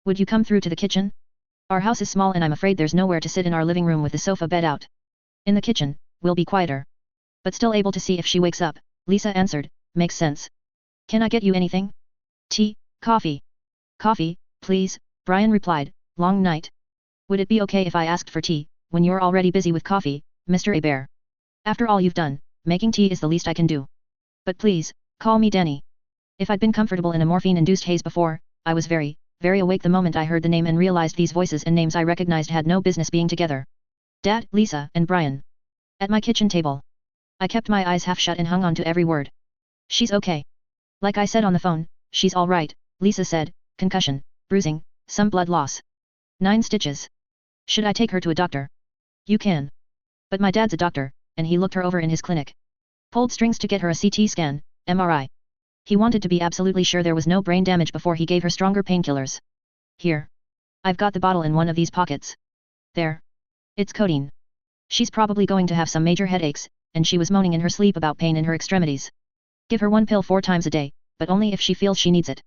Would you come through to the kitchen? Our house is small and I'm afraid there's nowhere to sit in our living room with the sofa bed out. In the kitchen, we'll be quieter. But still able to see if she wakes up, Lisa answered, makes sense. Can I get you anything? Tea, coffee? Coffee, please, Brian replied, long night. Would it be okay if I asked for tea, when you're already busy with coffee, Mr. Bear? After all you've done, making tea is the least I can do. But please, call me Danny. If I'd been comfortable in a morphine-induced haze before, I was very, very awake the moment I heard the name and realized these voices and names I recognized had no business being together. Dad, Lisa, and Brian. At my kitchen table. I kept my eyes half shut and hung on to every word. She's okay. Like I said on the phone, she's all right, Lisa said, concussion, bruising, some blood loss. 9 stitches. Should I take her to a doctor? You can. But my dad's a doctor, and he looked her over in his clinic. Pulled strings to get her a CT scan, MRI. He wanted to be absolutely sure there was no brain damage before he gave her stronger painkillers. Here. I've got the bottle in one of these pockets. There. It's codeine. She's probably going to have some major headaches, and she was moaning in her sleep about pain in her extremities. Give her 1 pill 4 times a day, but only if she feels she needs it.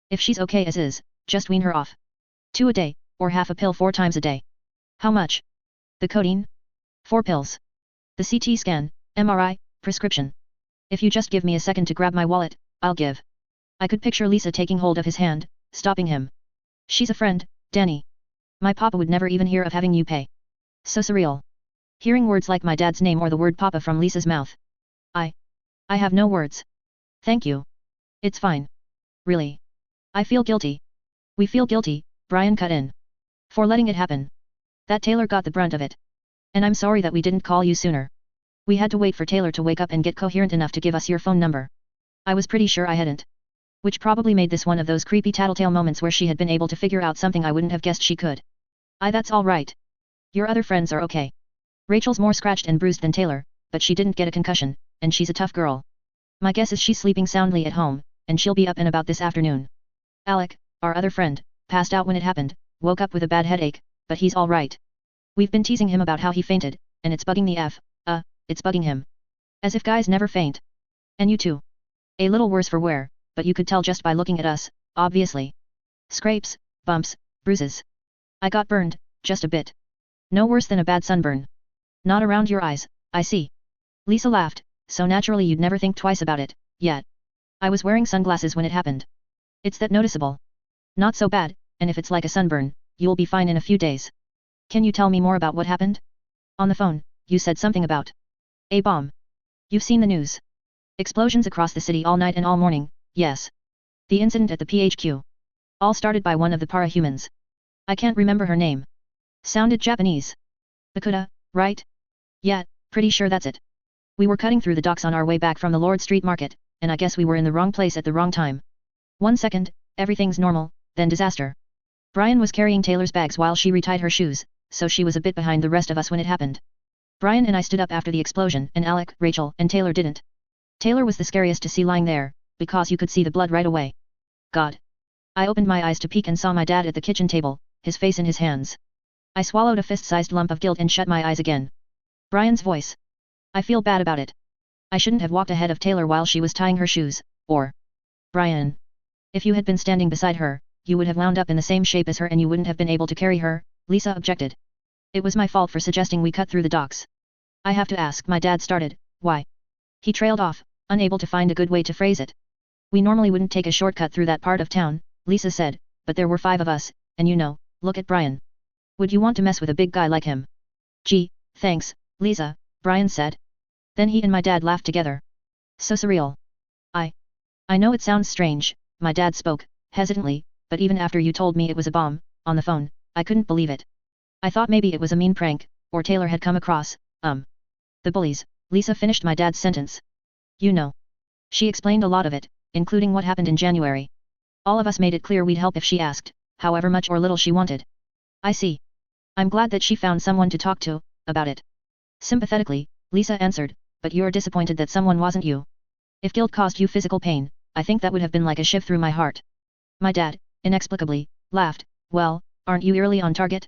If she's okay as is, just wean her off. 2 a day, or half a pill 4 times a day. How much? The codeine? 4 pills. The CT scan, MRI, prescription. If you just give me a second to grab my wallet, I'll give. I could picture Lisa taking hold of his hand, stopping him. She's a friend, Danny. My papa would never even hear of having you pay. So surreal. Hearing words like my dad's name or the word papa from Lisa's mouth. I have no words. Thank you. It's fine. Really. I feel guilty. We feel guilty, Brian cut in. For letting it happen. That Taylor got the brunt of it. And I'm sorry that we didn't call you sooner. We had to wait for Taylor to wake up and get coherent enough to give us your phone number. I was pretty sure I hadn't. Which probably made this one of those creepy tattletale moments where she had been able to figure out something I wouldn't have guessed she could. That's all right. Your other friends are okay. Rachel's more scratched and bruised than Taylor, but she didn't get a concussion, and she's a tough girl. My guess is she's sleeping soundly at home, and she'll be up and about this afternoon. Alec, our other friend, passed out when it happened, woke up with a bad headache, but he's all right. We've been teasing him about how he fainted, and it's bugging it's bugging him. As if guys never faint. And you too. A little worse for wear, but you could tell just by looking at us, obviously. Scrapes, bumps, bruises. I got burned, just a bit. No worse than a bad sunburn. Not around your eyes, I see. Lisa laughed, so naturally you'd never think twice about it, yet. I was wearing sunglasses when it happened. It's that noticeable. Not so bad, and if it's like a sunburn, you'll be fine in a few days. Can you tell me more about what happened? On the phone, you said something about a bomb. You've seen the news. Explosions across the city all night and all morning, yes. The incident at the PHQ. All started by one of the parahumans. I can't remember her name. Sounded Japanese. Bakuda, right? Yeah, pretty sure that's it. We were cutting through the docks on our way back from the Lord Street Market, and I guess we were in the wrong place at the wrong time. 1 second, everything's normal, then disaster. Brian was carrying Taylor's bags while she retied her shoes, so she was a bit behind the rest of us when it happened. Brian and I stood up after the explosion, and Alec, Rachel, and Taylor didn't. Taylor was the scariest to see lying there, because you could see the blood right away. God. I opened my eyes to peek and saw my dad at the kitchen table, his face in his hands. I swallowed a fist-sized lump of guilt and shut my eyes again. Brian's voice. I feel bad about it. I shouldn't have walked ahead of Taylor while she was tying her shoes, or... Brian. If you had been standing beside her, you would have wound up in the same shape as her and you wouldn't have been able to carry her, Lisa objected. It was my fault for suggesting we cut through the docks. I have to ask, my dad started, why? He trailed off, unable to find a good way to phrase it. We normally wouldn't take a shortcut through that part of town, Lisa said, but there were 5 of us, and you know, look at Brian. Would you want to mess with a big guy like him? Gee, thanks, Lisa, Brian said. Then he and my dad laughed together. So surreal. I know it sounds strange, my dad spoke, hesitantly, but even after you told me it was a bomb, on the phone, I couldn't believe it. I thought maybe it was a mean prank, or Taylor had come across, the bullies, Lisa finished my dad's sentence. You know. She explained a lot of it, including what happened in January. All of us made it clear we'd help if she asked, however much or little she wanted. I see. I'm glad that she found someone to talk to, about it. Sympathetically, Lisa answered, but you're disappointed that someone wasn't you. If guilt caused you physical pain, I think that would have been like a shiv through my heart. My dad, inexplicably, laughed, well, aren't you eerily on target?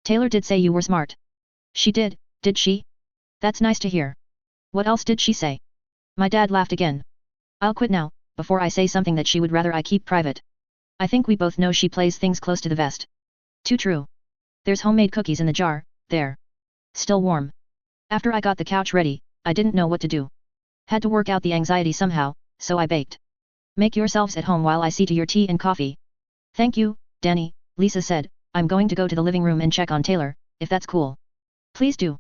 Taylor did say you were smart. She did she? That's nice to hear. What else did she say? My dad laughed again. I'll quit now, before I say something that she would rather I keep private. I think we both know she plays things close to the vest. Too true. There's homemade cookies in the jar, there. Still warm. After I got the couch ready, I didn't know what to do. Had to work out the anxiety somehow, so I baked. Make yourselves at home while I see to your tea and coffee. Thank you, Danny, Lisa said, I'm going to go to the living room and check on Taylor, if that's cool. Please do.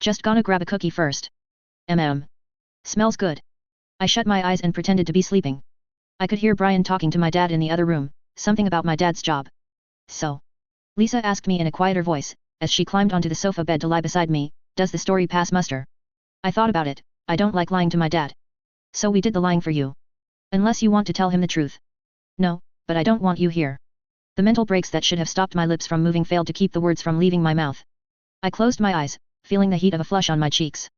Just gonna grab a cookie first. Smells good. I shut my eyes and pretended to be sleeping. I could hear Brian talking to my dad in the other room, something about my dad's job. So? Lisa asked me in a quieter voice, as she climbed onto the sofa bed to lie beside me, does the story pass muster? I thought about it, I don't like lying to my dad. So we did the lying for you. Unless you want to tell him the truth. No, but I don't want you here. The mental brakes that should have stopped my lips from moving failed to keep the words from leaving my mouth. I closed my eyes, feeling the heat of a flush on my cheeks.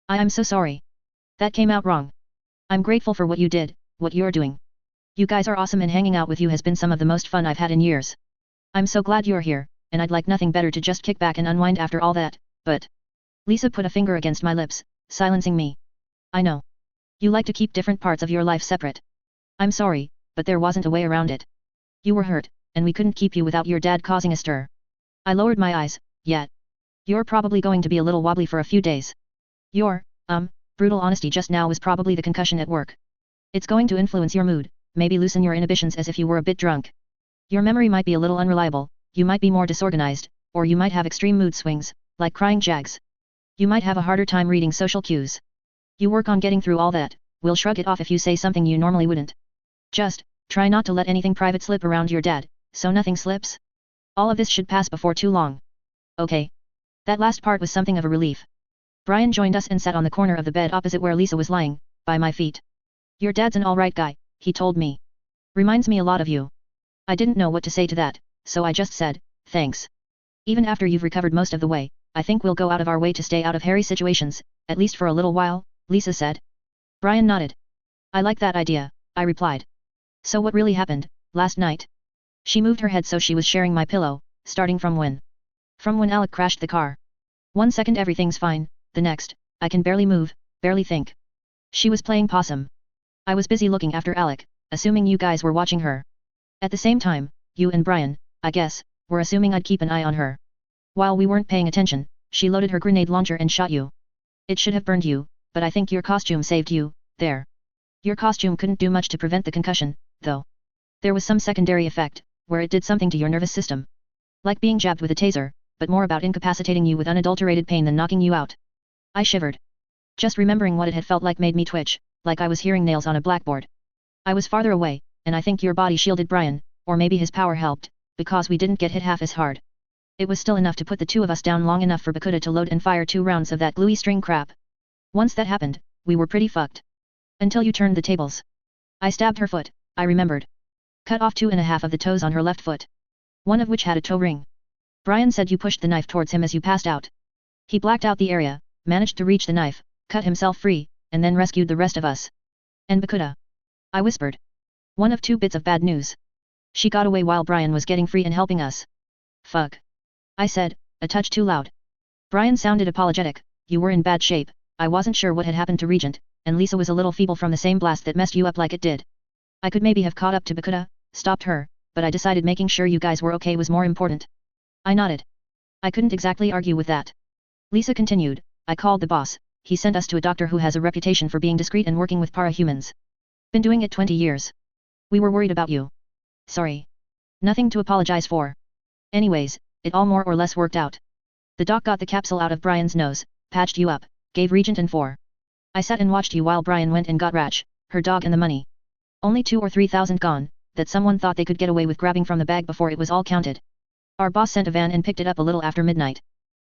I'm so sorry. That came out wrong. I'm grateful for what you did, what you're doing. You guys are awesome and hanging out with you has been some of the most fun I've had in years. I'm so glad you're here, and I'd like nothing better to just kick back and unwind after all that, but... Lisa put a finger against my lips, silencing me. I know. You like to keep different parts of your life separate. I'm sorry, but there wasn't a way around it. You were hurt, and we couldn't keep you without your dad causing a stir. I lowered my eyes, yet. You're probably going to be a little wobbly for a few days. Your, brutal honesty just now was probably the concussion at work. It's going to influence your mood, maybe loosen your inhibitions as if you were a bit drunk. Your memory might be a little unreliable, you might be more disorganized, or you might have extreme mood swings, like crying jags. You might have a harder time reading social cues. You work on getting through all that, we'll shrug it off if you say something you normally wouldn't. Just, try not to let anything private slip around your dad, so nothing slips. All of this should pass before too long. Okay. That last part was something of a relief. Brian joined us and sat on the corner of the bed opposite where Lisa was lying, by my feet. Your dad's an alright guy, he told me. Reminds me a lot of you. I didn't know what to say to that, so I just said, thanks. Even after you've recovered most of the way, I think we'll go out of our way to stay out of hairy situations, at least for a little while, Lisa said. Brian nodded. I like that idea, I replied. So what really happened, last night? She moved her head so she was sharing my pillow, starting from when? From when Alec crashed the car. 1 second everything's fine, the next, I can barely move, barely think. She was playing possum. I was busy looking after Alec, assuming you guys were watching her. At the same time, you and Brian, I guess, were assuming I'd keep an eye on her. While we weren't paying attention, she loaded her grenade launcher and shot you. It should have burned you, but I think your costume saved you, there. Your costume couldn't do much to prevent the concussion, though. There was some secondary effect, where it did something to your nervous system. Like being jabbed with a taser, but more about incapacitating you with unadulterated pain than knocking you out. I shivered. Just remembering what it had felt like made me twitch, like I was hearing nails on a blackboard. I was farther away, and I think your body shielded Brian, or maybe his power helped, because we didn't get hit half as hard. It was still enough to put the two of us down long enough for Bakuda to load and fire 2 rounds of that gluey string crap. Once that happened, we were pretty fucked. Until you turned the tables. I stabbed her foot, I remembered. Cut off 2.5 of the toes on her left foot. One of which had a toe ring. Brian said you pushed the knife towards him as you passed out. He blacked out the area, managed to reach the knife, cut himself free, and then rescued the rest of us. And Bakuda. I whispered. One of 2 bits of bad news. She got away while Brian was getting free and helping us. Fuck. I said, a touch too loud. Brian sounded apologetic, you were in bad shape, I wasn't sure what had happened to Regent, and Lisa was a little feeble from the same blast that messed you up like it did. I could maybe have caught up to Bakuda, stopped her, but I decided making sure you guys were okay was more important. I nodded. I couldn't exactly argue with that. Lisa continued, I called the boss, he sent us to a doctor who has a reputation for being discreet and working with para-humans. Been doing it 20 years. We were worried about you. Sorry. Nothing to apologize for. Anyways, it all more or less worked out. The doc got the capsule out of Brian's nose, patched you up, gave Regent and 4. I sat and watched you while Brian went and got Ratch, her dog and the money. Only 2 or 3 thousand gone, that someone thought they could get away with grabbing from the bag before it was all counted. Our boss sent a van and picked it up a little after midnight.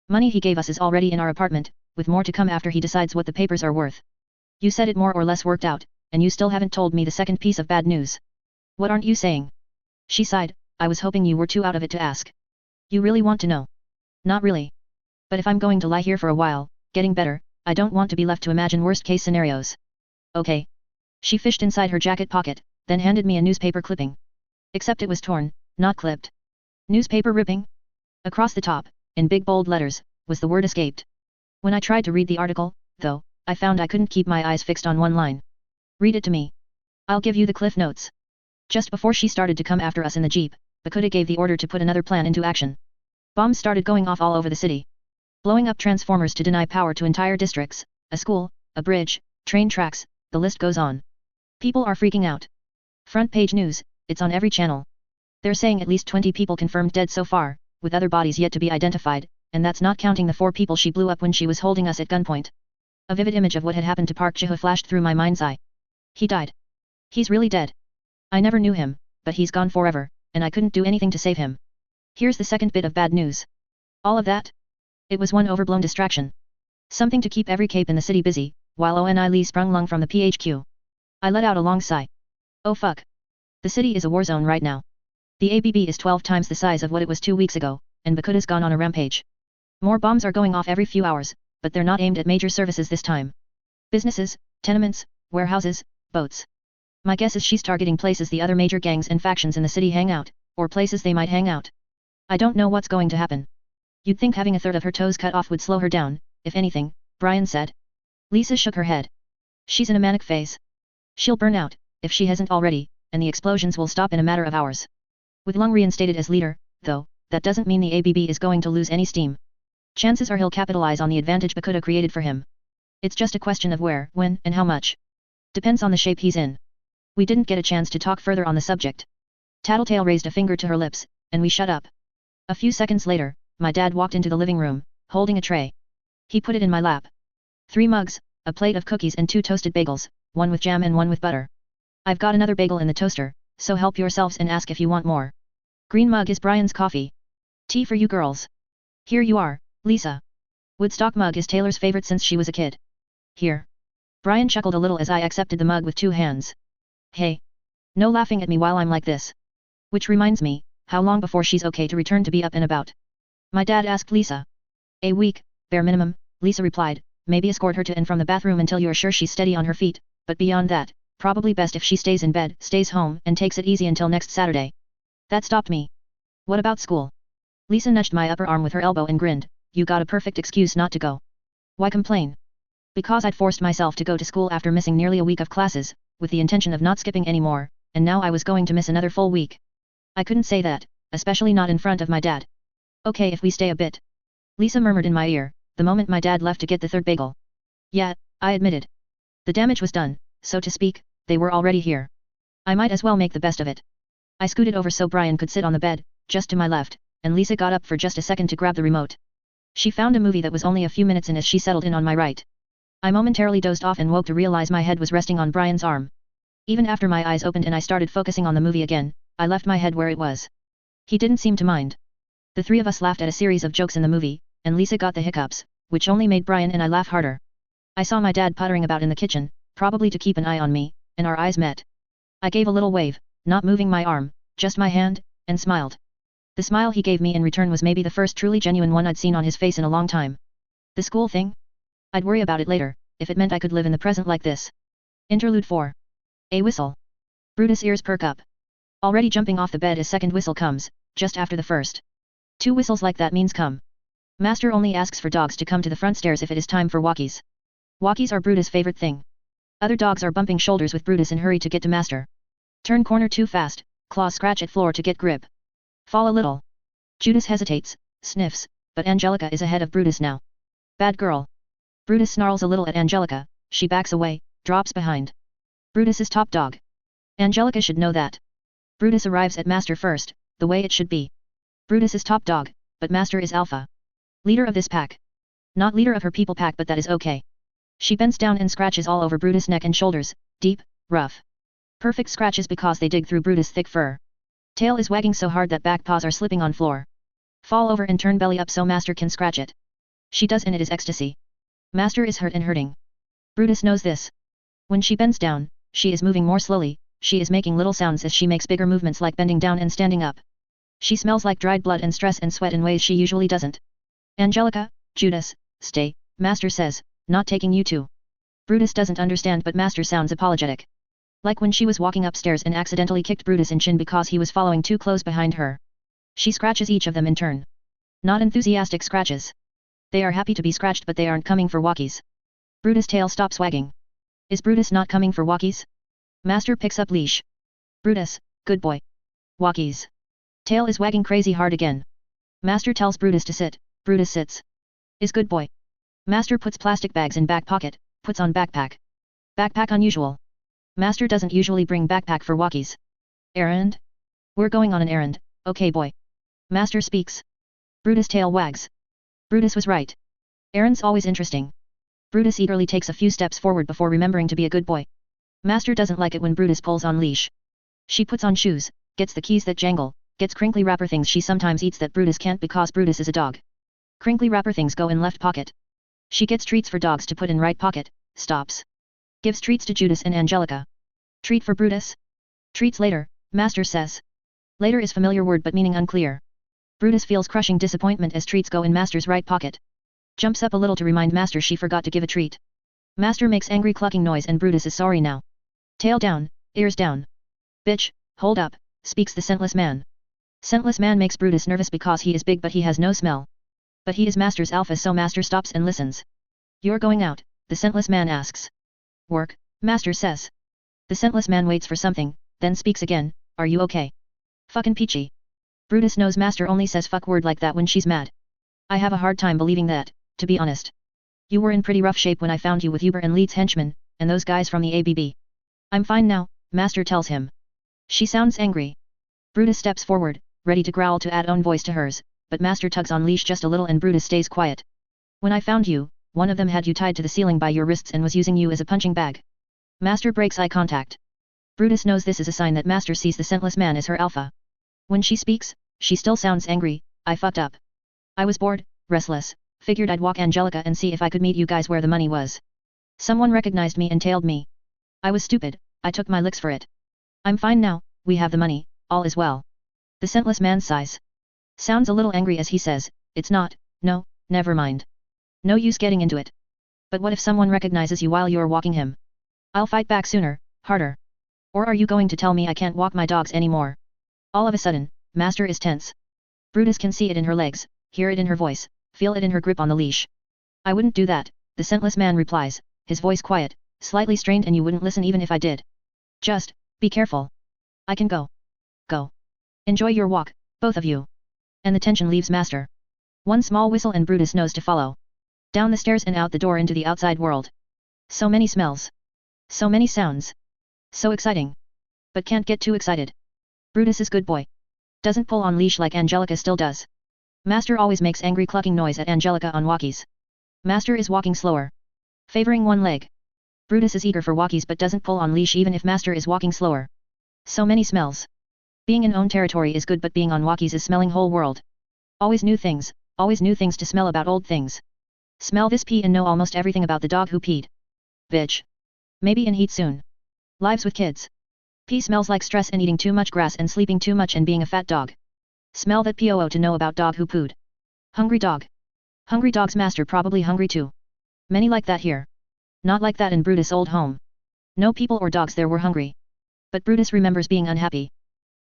Money he gave us is already in our apartment, with more to come after he decides what the papers are worth. You said it more or less worked out, and you still haven't told me the second piece of bad news. What aren't you saying? She sighed, I was hoping you were too out of it to ask. You really want to know? Not really. But if I'm going to lie here for a while, getting better, I don't want to be left to imagine worst-case scenarios. Okay. She fished inside her jacket pocket, then handed me a newspaper clipping. Except it was torn, not clipped. Newspaper ripping? Across the top, in big bold letters, was the word escaped. When I tried to read the article, though, I found I couldn't keep my eyes fixed on one line. Read it to me. I'll give you the cliff notes. Just before she started to come after us in the jeep, Bakuda gave the order to put another plan into action. Bombs started going off all over the city. Blowing up transformers to deny power to entire districts, a school, a bridge, train tracks, the list goes on. People are freaking out. Front page news, it's on every channel. They're saying at least 20 people confirmed dead so far, with other bodies yet to be identified, and that's not counting the 4 people she blew up when she was holding us at gunpoint. A vivid image of what had happened to Park Ji-ho flashed through my mind's eye. He died. He's really dead. I never knew him, but he's gone forever, and I couldn't do anything to save him. Here's the second bit of bad news. All of that? It was one overblown distraction. Something to keep every cape in the city busy, while Oni Lee sprung lung from the PHQ. I let out a long sigh. Oh fuck. The city is a war zone right now. The ABB is 12 times the size of what it was 2 weeks ago, and Bakuda's gone on a rampage. More bombs are going off every few hours, but they're not aimed at major services this time. Businesses, tenements, warehouses, boats. My guess is she's targeting places the other major gangs and factions in the city hang out, or places they might hang out. I don't know what's going to happen. You'd think having a third of her toes cut off would slow her down, if anything, Brian said. Lisa shook her head. She's in a manic phase. She'll burn out, if she hasn't already, and the explosions will stop in a matter of hours. With Lung reinstated as leader, though, that doesn't mean the ABB is going to lose any steam. Chances are he'll capitalize on the advantage Bakuda created for him. It's just a question of where, when, and how much. Depends on the shape he's in. We didn't get a chance to talk further on the subject. Tattletale raised a finger to her lips, and we shut up. A few seconds later, my dad walked into the living room, holding a tray. He put it in my lap. 3 mugs, a plate of cookies and 2 toasted bagels, one with jam and one with butter. I've got another bagel in the toaster, so help yourselves and ask if you want more. Green mug is Brian's coffee. Tea for you girls. Here you are, Lisa. Woodstock mug is Taylor's favorite since she was a kid. Here. Brian chuckled a little as I accepted the mug with 2 hands. Hey. No laughing at me while I'm like this. Which reminds me, how long before she's okay to return to be up and about? My dad asked Lisa. A week, bare minimum, Lisa replied, maybe escort her to and from the bathroom until you're sure she's steady on her feet, but beyond that, probably best if she stays in bed, stays home, and takes it easy until next Saturday. That stopped me. What about school? Lisa nudged my upper arm with her elbow and grinned, you got a perfect excuse not to go. Why complain? Because I'd forced myself to go to school after missing nearly a week of classes, with the intention of not skipping anymore, and now I was going to miss another full week. I couldn't say that, especially not in front of my dad. Okay if we stay a bit. Lisa murmured in my ear, the moment my dad left to get the 3rd bagel. Yeah, I admitted. The damage was done, so to speak, they were already here. I might as well make the best of it. I scooted over so Brian could sit on the bed, just to my left, and Lisa got up for just a second to grab the remote. She found a movie that was only a few minutes in as she settled in on my right. I momentarily dozed off and woke to realize my head was resting on Brian's arm. Even after my eyes opened and I started focusing on the movie again, I left my head where it was. He didn't seem to mind. The 3 of us laughed at a series of jokes in the movie, and Lisa got the hiccups, which only made Brian and I laugh harder. I saw my dad puttering about in the kitchen, probably to keep an eye on me, and our eyes met. I gave a little wave, not moving my arm, just my hand, and smiled. The smile he gave me in return was maybe the first truly genuine one I'd seen on his face in a long time. The school thing? I'd worry about it later, if it meant I could live in the present like this. Interlude 4. A whistle. Brutus' ears perk up. Already jumping off the bed as second whistle comes, just after the first. 2 whistles like that means come. Master only asks for dogs to come to the front stairs if it is time for walkies. Walkies are Brutus' favorite thing. Other dogs are bumping shoulders with Brutus and hurry to get to Master. Turn corner too fast, claws scratch at floor to get grip. Fall a little. Judas hesitates, sniffs, but Angelica is ahead of Brutus now. Bad girl. Brutus snarls a little at Angelica, she backs away, drops behind. Brutus is top dog. Angelica should know that. Brutus arrives at Master first, the way it should be. Brutus is top dog, but Master is alpha. Leader of this pack. Not leader of her people pack, but that is okay. She bends down and scratches all over Brutus' neck and shoulders, deep, rough. Perfect scratches because they dig through Brutus' thick fur. Tail is wagging so hard that back paws are slipping on floor. Fall over and turn belly up so Master can scratch it. She does and it is ecstasy. Master is hurt and hurting. Brutus knows this. When she bends down, she is moving more slowly, she is making little sounds as she makes bigger movements like bending down and standing up. She smells like dried blood and stress and sweat in ways she usually doesn't. Angelica, Judas, stay, Master says, not taking you too. Brutus doesn't understand but Master sounds apologetic. Like when she was walking upstairs and accidentally kicked Brutus in chin because he was following too close behind her. She scratches each of them in turn. Not enthusiastic scratches. They are happy to be scratched but they aren't coming for walkies. Brutus' tail stops wagging. Is Brutus not coming for walkies? Master picks up leash. Brutus, good boy. Walkies. Tail is wagging crazy hard again. Master tells Brutus to sit, Brutus sits. Is good boy. Master puts plastic bags in back pocket, puts on backpack. Backpack unusual. Master doesn't usually bring backpack for walkies. Errand? We're going on an errand, okay boy. Master speaks. Brutus' tail wags. Brutus was right. Errands always interesting. Brutus eagerly takes a few steps forward before remembering to be a good boy. Master doesn't like it when Brutus pulls on leash. She puts on shoes, gets the keys that jangle, gets crinkly wrapper things she sometimes eats that Brutus can't because Brutus is a dog. Crinkly wrapper things go in left pocket. She gets treats for dogs to put in right pocket, stops. Gives treats to Judas and Angelica. Treat for Brutus? Treats later, Master says. Later is familiar word but meaning unclear. Brutus feels crushing disappointment as treats go in Master's right pocket. Jumps up a little to remind Master she forgot to give a treat. Master makes angry clucking noise and Brutus is sorry now. Tail down, ears down. Bitch, hold up, speaks the scentless man. Scentless man makes Brutus nervous because he is big but he has no smell. But he is Master's alpha so Master stops and listens. You're going out, the scentless man asks. Work, Master says. The scentless man waits for something, then speaks again, are you okay? Fucking peachy. Brutus knows Master only says fuck word like that when she's mad. I have a hard time believing that, to be honest. You were in pretty rough shape when I found you with Uber and Leeds henchmen, and those guys from the ABB. I'm fine now, Master tells him. She sounds angry. Brutus steps forward, ready to growl to add own voice to hers, but Master tugs on leash just a little and Brutus stays quiet. When I found you, one of them had you tied to the ceiling by your wrists and was using you as a punching bag. Master breaks eye contact. Brutus knows this is a sign that Master sees the scentless man as her alpha. When she speaks, she still sounds angry, I fucked up. I was bored, restless, figured I'd walk Angelica and see if I could meet you guys where the money was. Someone recognized me and tailed me. I was stupid, I took my licks for it. I'm fine now, we have the money, all is well. The scentless man sighs. Sounds a little angry as he says, it's not, no, never mind. No use getting into it. But what if someone recognizes you while you're walking him? I'll fight back sooner, harder. Or are you going to tell me I can't walk my dogs anymore? All of a sudden, Master is tense. Brutus can see it in her legs, hear it in her voice, feel it in her grip on the leash. I wouldn't do that, the scentless man replies, his voice quiet, slightly strained and you wouldn't listen even if I did. Just, be careful. I can go. Go. Enjoy your walk, both of you. And the tension leaves Master. One small whistle and Brutus knows to follow. Down the stairs and out the door into the outside world. So many smells. So many sounds. So exciting. But can't get too excited. Brutus is good boy. Doesn't pull on leash like Angelica still does. Master always makes angry clucking noise at Angelica on walkies. Master is walking slower. Favoring one leg. Brutus is eager for walkies but doesn't pull on leash even if Master is walking slower. So many smells. Being in own territory is good but being on walkies is smelling whole world. Always new things to smell about old things. Smell this pee and know almost everything about the dog who peed. Bitch. Maybe in heat soon. Lives with kids. Pee smells like stress and eating too much grass and sleeping too much and being a fat dog. Smell that poo to know about dog who pooed. Hungry dog. Hungry dog's master probably hungry too. Many like that here. Not like that in Brutus' old home. No people or dogs there were hungry. But Brutus remembers being unhappy.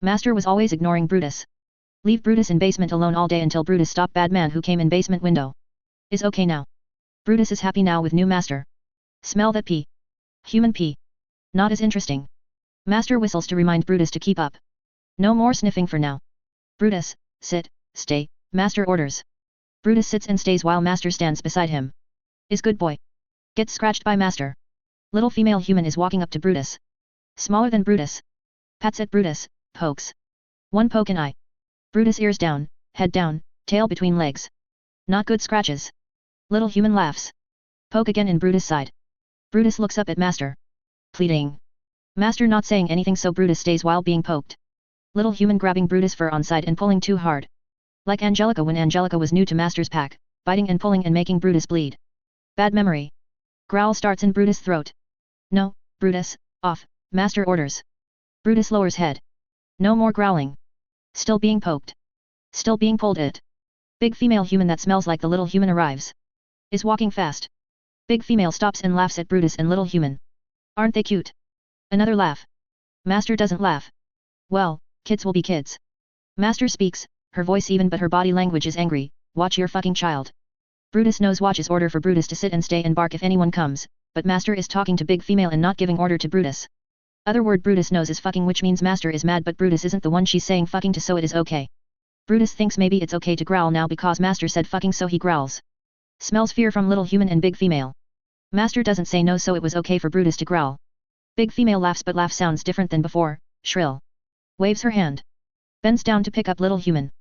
Master was always ignoring Brutus. Leave Brutus in basement alone all day until Brutus stop bad man who came in basement window. Is okay now. Brutus is happy now with new master. Smell that pee. Human pee. Not as interesting. Master whistles to remind Brutus to keep up. No more sniffing for now. Brutus, sit, stay, Master orders. Brutus sits and stays while Master stands beside him. Is good boy. Gets scratched by Master. Little female human is walking up to Brutus. Smaller than Brutus. Pats at Brutus, pokes. One poke in eye. Brutus ears down, head down, tail between legs. Not good scratches. Little human laughs. Poke again in Brutus' side. Brutus looks up at Master. Pleading. Master not saying anything so Brutus stays while being poked. Little human grabbing Brutus' fur on side and pulling too hard. Like Angelica when Angelica was new to Master's pack, biting and pulling and making Brutus bleed. Bad memory. Growl starts in Brutus' throat. No, Brutus, off, Master orders. Brutus lowers head. No more growling. Still being poked. Still being pulled at. Big female human that smells like the little human arrives. Is walking fast. Big female stops and laughs at Brutus and little human. Aren't they cute? Another laugh. Master doesn't laugh. Well, kids will be kids. Master speaks, her voice even but her body language is angry, watch your fucking child. Brutus knows watch is order for Brutus to sit and stay and bark if anyone comes, but Master is talking to big female and not giving order to Brutus. Other word Brutus knows is fucking which means Master is mad but Brutus isn't the one she's saying fucking to so it is okay. Brutus thinks maybe it's okay to growl now because Master said fucking so he growls. Smells fear from little human and big female. Master doesn't say no so it was okay for Brutus to growl. Big female laughs but laugh sounds different than before, shrill. Waves her hand. Bends down to pick up little human.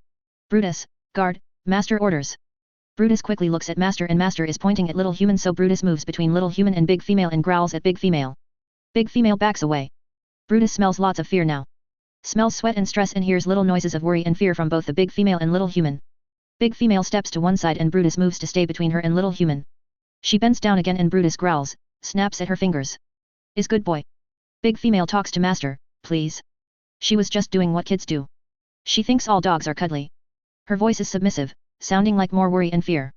Brutus, guard, Master orders. Brutus quickly looks at Master and Master is pointing at little human, so Brutus moves between little human and big female and growls at big female. Big female backs away. Brutus smells lots of fear now. Smells sweat and stress and hears little noises of worry and fear from both the big female and little human. Big female steps to one side and Brutus moves to stay between her and little human. She bends down again and Brutus growls, snaps at her fingers. Is good boy. Big female talks to Master, please. She was just doing what kids do. She thinks all dogs are cuddly. Her voice is submissive, sounding like more worry and fear.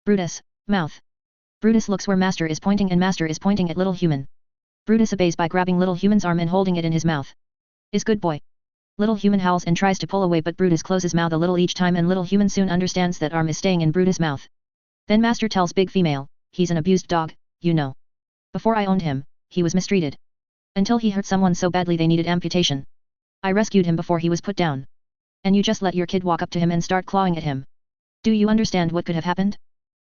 Brutus, mouth. Brutus looks where Master is pointing and Master is pointing at little human. Brutus obeys by grabbing little human's arm and holding it in his mouth. Is good boy. Little human howls and tries to pull away but Brutus closes mouth a little each time and little human soon understands that arm is staying in Brutus' mouth. Then Master tells big female, he's an abused dog, you know. Before I owned him, he was mistreated. Until he hurt someone so badly they needed amputation. I rescued him before he was put down. And you just let your kid walk up to him and start clawing at him. Do you understand what could have happened?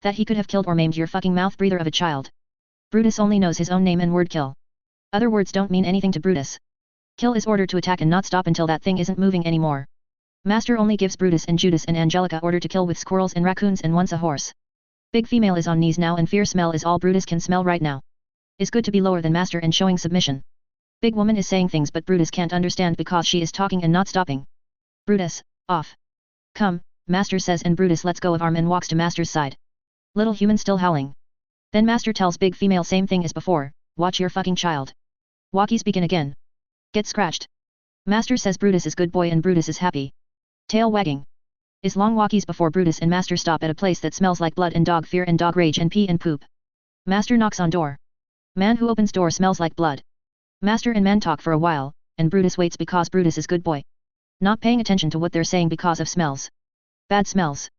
That he could have killed or maimed your fucking mouth breather of a child. Brutus only knows his own name and word kill. Other words don't mean anything to Brutus. Kill is order to attack and not stop until that thing isn't moving anymore. Master only gives Brutus and Judas and Angelica order to kill with squirrels and raccoons and once a horse. Big female is on knees now and fear smell is all Brutus can smell right now. Is good to be lower than Master and showing submission. Big woman is saying things but Brutus can't understand because she is talking and not stopping. Brutus, off. Come, Master says and Brutus lets go of arm and walks to Master's side. Little human still howling. Then Master tells big female same thing as before, watch your fucking child. Walkies begin again. Get scratched. Master says Brutus is good boy and Brutus is happy. Tail wagging. Is long walkies before Brutus and Master stop at a place that smells like blood and dog fear and dog rage and pee and poop. Master knocks on door. Man who opens door smells like blood. Master and man talk for a while, and Brutus waits because Brutus is good boy. Not paying attention to what they're saying because of smells. Bad smells.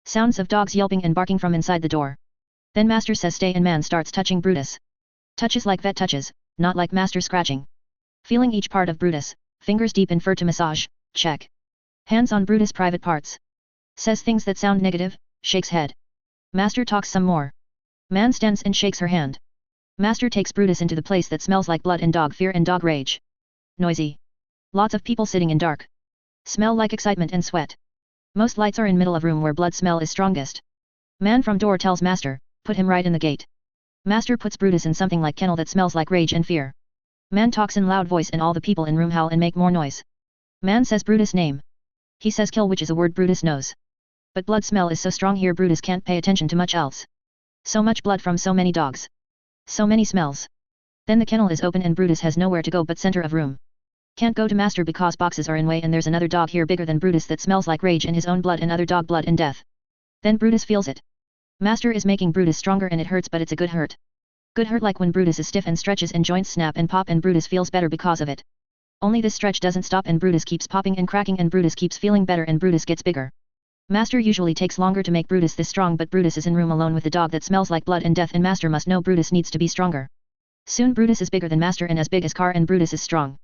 Sounds of dogs yelping and barking from inside the door. Then Master says stay and man starts touching Brutus. Touches like vet touches, not like Master scratching. Feeling each part of Brutus, fingers deep in fur to massage, check. Hands on Brutus' private parts. Says things that sound negative, shakes head. Master talks some more. Man stands and shakes her hand. Master takes Brutus into the place that smells like blood and dog fear and dog rage. Noisy. Lots of people sitting in dark. Smell like excitement and sweat. Most lights are in middle of room where blood smell is strongest. Man from door tells Master, put him right in the gate. Master puts Brutus in something like kennel that smells like rage and fear. Man talks in loud voice and all the people in room howl and make more noise. Man says Brutus' name. He says kill which is a word Brutus knows. But blood smell is so strong here Brutus can't pay attention to much else. So much blood from so many dogs. So many smells. Then the kennel is open and Brutus has nowhere to go but center of room. Can't go to Master because boxes are in way and there's another dog here bigger than Brutus that smells like rage and his own blood and other dog blood and death. Then Brutus feels it. Master is making Brutus stronger and it hurts but it's a good hurt. Good hurt like when Brutus is stiff and stretches and joints snap and pop and Brutus feels better because of it. Only this stretch doesn't stop and Brutus keeps popping and cracking and Brutus keeps feeling better and Brutus gets bigger. Master usually takes longer to make Brutus this strong but Brutus is in room alone with the dog that smells like blood and death and Master must know Brutus needs to be stronger. Soon Brutus is bigger than Master and as big as car and Brutus is strong.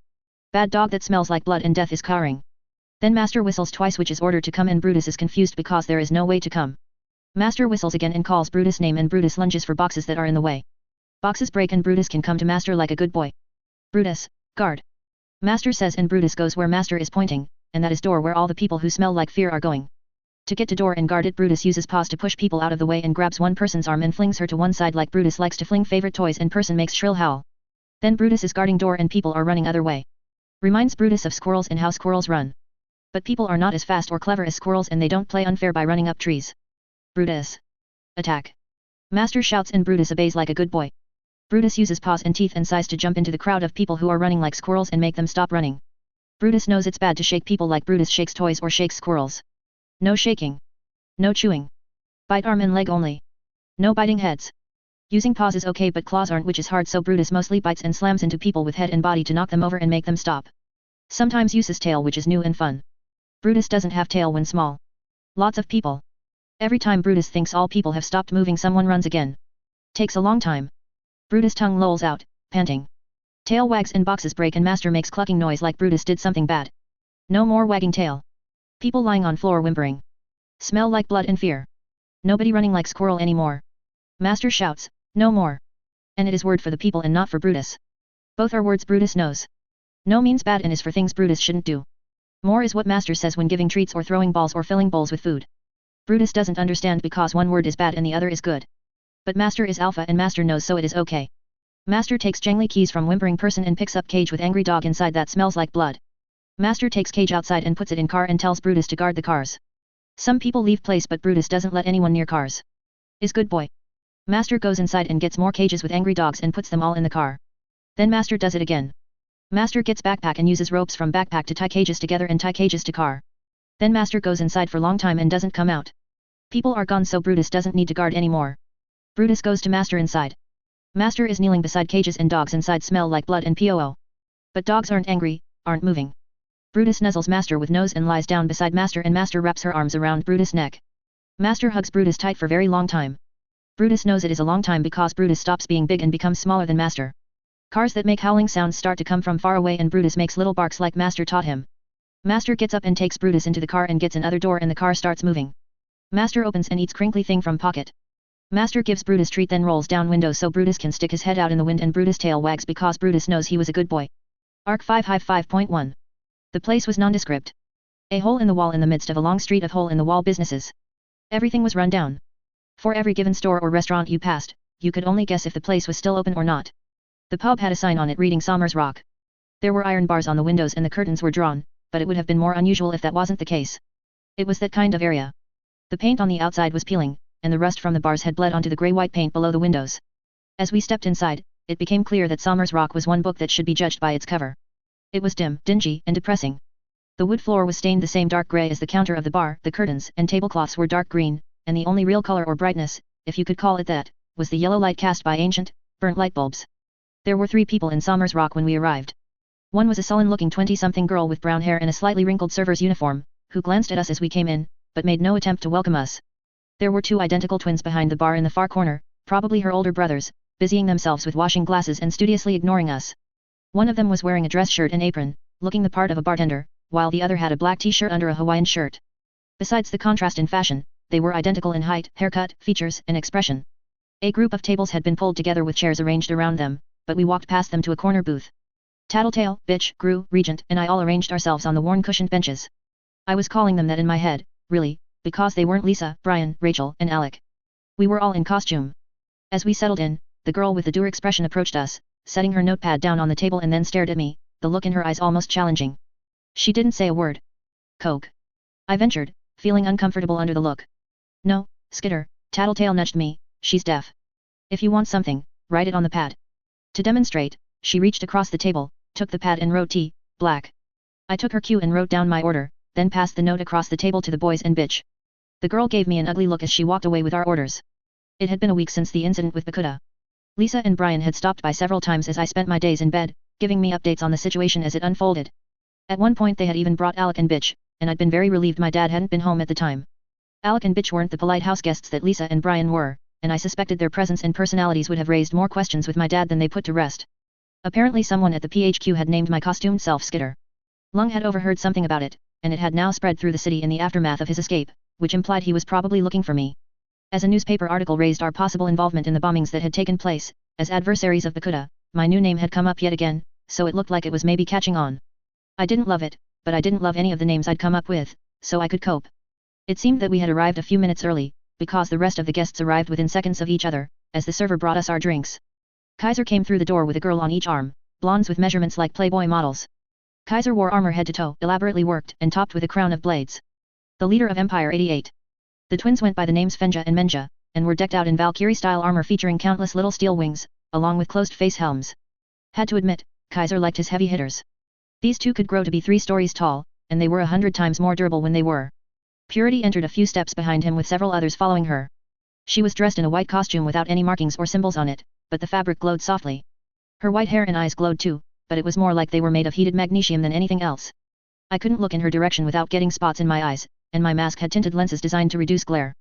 Bad dog that smells like blood and death is cowering. Then Master whistles twice which is order to come and Brutus is confused because there is no way to come. Master whistles again and calls Brutus' name and Brutus lunges for boxes that are in the way. Boxes break and Brutus can come to Master like a good boy. Brutus, guard. Master says and Brutus goes where Master is pointing, and that is door where all the people who smell like fear are going. To get to door and guard it Brutus uses paws to push people out of the way and grabs one person's arm and flings her to one side like Brutus likes to fling favorite toys and person makes shrill howl. Then Brutus is guarding door and people are running other way. Reminds Brutus of squirrels and how squirrels run. But people are not as fast or clever as squirrels and they don't play unfair by running up trees. Brutus. Attack. Master shouts and Brutus obeys like a good boy. Brutus uses paws and teeth and size to jump into the crowd of people who are running like squirrels and make them stop running. Brutus knows it's bad to shake people like Brutus shakes toys or shakes squirrels. No shaking. No chewing. Bite arm and leg only. No biting heads. Using paws is okay but claws aren't which is hard so Brutus mostly bites and slams into people with head and body to knock them over and make them stop. Sometimes uses tail which is new and fun. Brutus doesn't have tail when small. Lots of people. Every time Brutus thinks all people have stopped moving someone runs again. Takes a long time. Brutus' tongue lolls out, panting. Tail wags and boxes break and Master makes clucking noise like Brutus did something bad. No more wagging tail. People lying on floor whimpering. Smell like blood and fear. Nobody running like squirrel anymore. Master shouts, no more. And it is word for the people and not for Brutus. Both are words Brutus knows. No means bad and is for things Brutus shouldn't do. More is what Master says when giving treats or throwing balls or filling bowls with food. Brutus doesn't understand because one word is bad and the other is good. But Master is alpha and Master knows, so it is okay. Master takes jangly keys from whimpering person and picks up cage with angry dog inside that smells like blood. Master takes cage outside and puts it in car and tells Brutus to guard the cars. Some people leave place but Brutus doesn't let anyone near cars. Is good boy. Master goes inside and gets more cages with angry dogs and puts them all in the car. Then Master does it again. Master gets backpack and uses ropes from backpack to tie cages together and tie cages to car. Then Master goes inside for long time and doesn't come out. People are gone so Brutus doesn't need to guard anymore. Brutus goes to Master inside. Master is kneeling beside cages and dogs inside smell like blood and poo. But dogs aren't angry, aren't moving. Brutus nuzzles Master with nose and lies down beside Master and Master wraps her arms around Brutus' neck. Master hugs Brutus tight for very long time. Brutus knows it is a long time because Brutus stops being big and becomes smaller than Master. Cars that make howling sounds start to come from far away and Brutus makes little barks like Master taught him. Master gets up and takes Brutus into the car and gets another door and the car starts moving. Master opens and eats crinkly thing from pocket. Master gives Brutus treat then rolls down window so Brutus can stick his head out in the wind and Brutus tail wags because Brutus knows he was a good boy. Arc 5-5.1. The place was nondescript. A hole in the wall in the midst of a long street of hole in the wall businesses. Everything was run down. For every given store or restaurant you passed, you could only guess if the place was still open or not. The pub had a sign on it reading Somers Rock. There were iron bars on the windows and the curtains were drawn, but it would have been more unusual if that wasn't the case. It was that kind of area. The paint on the outside was peeling, and the rust from the bars had bled onto the grey-white paint below the windows. As we stepped inside, it became clear that Somers Rock was one book that should be judged by its cover. It was dim, dingy, and depressing. The wood floor was stained the same dark grey as the counter of the bar, the curtains and tablecloths were dark green, and the only real color or brightness, if you could call it that, was the yellow light cast by ancient, burnt light bulbs. There were 3 people in Somers Rock when we arrived. One was a sullen-looking 20-something girl with brown hair and a slightly wrinkled server's uniform, who glanced at us as we came in, but made no attempt to welcome us. There were 2 identical twins behind the bar in the far corner, probably her older brothers, busying themselves with washing glasses and studiously ignoring us. One of them was wearing a dress shirt and apron, looking the part of a bartender, while the other had a black t-shirt under a Hawaiian shirt. Besides the contrast in fashion, they were identical in height, haircut, features, and expression. A group of tables had been pulled together with chairs arranged around them, but we walked past them to a corner booth. Tattletale, Bitch, Gru, Regent, and I all arranged ourselves on the worn cushioned benches. I was calling them that in my head, really, because they weren't Lisa, Brian, Rachel, and Alec. We were all in costume. As we settled in, the girl with the dour expression approached us, setting her notepad down on the table and then stared at me, the look in her eyes almost challenging. She didn't say a word. Coke. I ventured, feeling uncomfortable under the look. No, Skitter, Tattletale nudged me, she's deaf. If you want something, write it on the pad. To demonstrate, she reached across the table, took the pad and wrote T, black. I took her cue and wrote down my order, then passed the note across the table to the boys and Bitch. The girl gave me an ugly look as she walked away with our orders. It had been a week since the incident with Bakuda. Lisa and Brian had stopped by several times as I spent my days in bed, giving me updates on the situation as it unfolded. At one point they had even brought Alec and Bitch, and I'd been very relieved my dad hadn't been home at the time. Alec and Bitch weren't the polite house guests that Lisa and Brian were, and I suspected their presence and personalities would have raised more questions with my dad than they put to rest. Apparently someone at the PHQ had named my costumed self Skitter. Lung had overheard something about it, and it had now spread through the city in the aftermath of his escape, which implied he was probably looking for me. As a newspaper article raised our possible involvement in the bombings that had taken place, as adversaries of Bakuda, my new name had come up yet again, so it looked like it was maybe catching on. I didn't love it, but I didn't love any of the names I'd come up with, so I could cope. It seemed that we had arrived a few minutes early, because the rest of the guests arrived within seconds of each other, as the server brought us our drinks. Kaiser came through the door with a girl on each arm, blondes with measurements like Playboy models. Kaiser wore armor head to toe, elaborately worked and topped with a crown of blades. The leader of Empire 88. The twins went by the names Fenja and Menja, and were decked out in Valkyrie-style armor featuring countless little steel wings, along with closed-face helms. Had to admit, Kaiser liked his heavy hitters. These 2 could grow to be 3 stories tall, and they were 100 times more durable when they were. Purity entered a few steps behind him with several others following her. She was dressed in a white costume without any markings or symbols on it, but the fabric glowed softly. Her white hair and eyes glowed too, but it was more like they were made of heated magnesium than anything else. I couldn't look in her direction without getting spots in my eyes, and my mask had tinted lenses designed to reduce glare.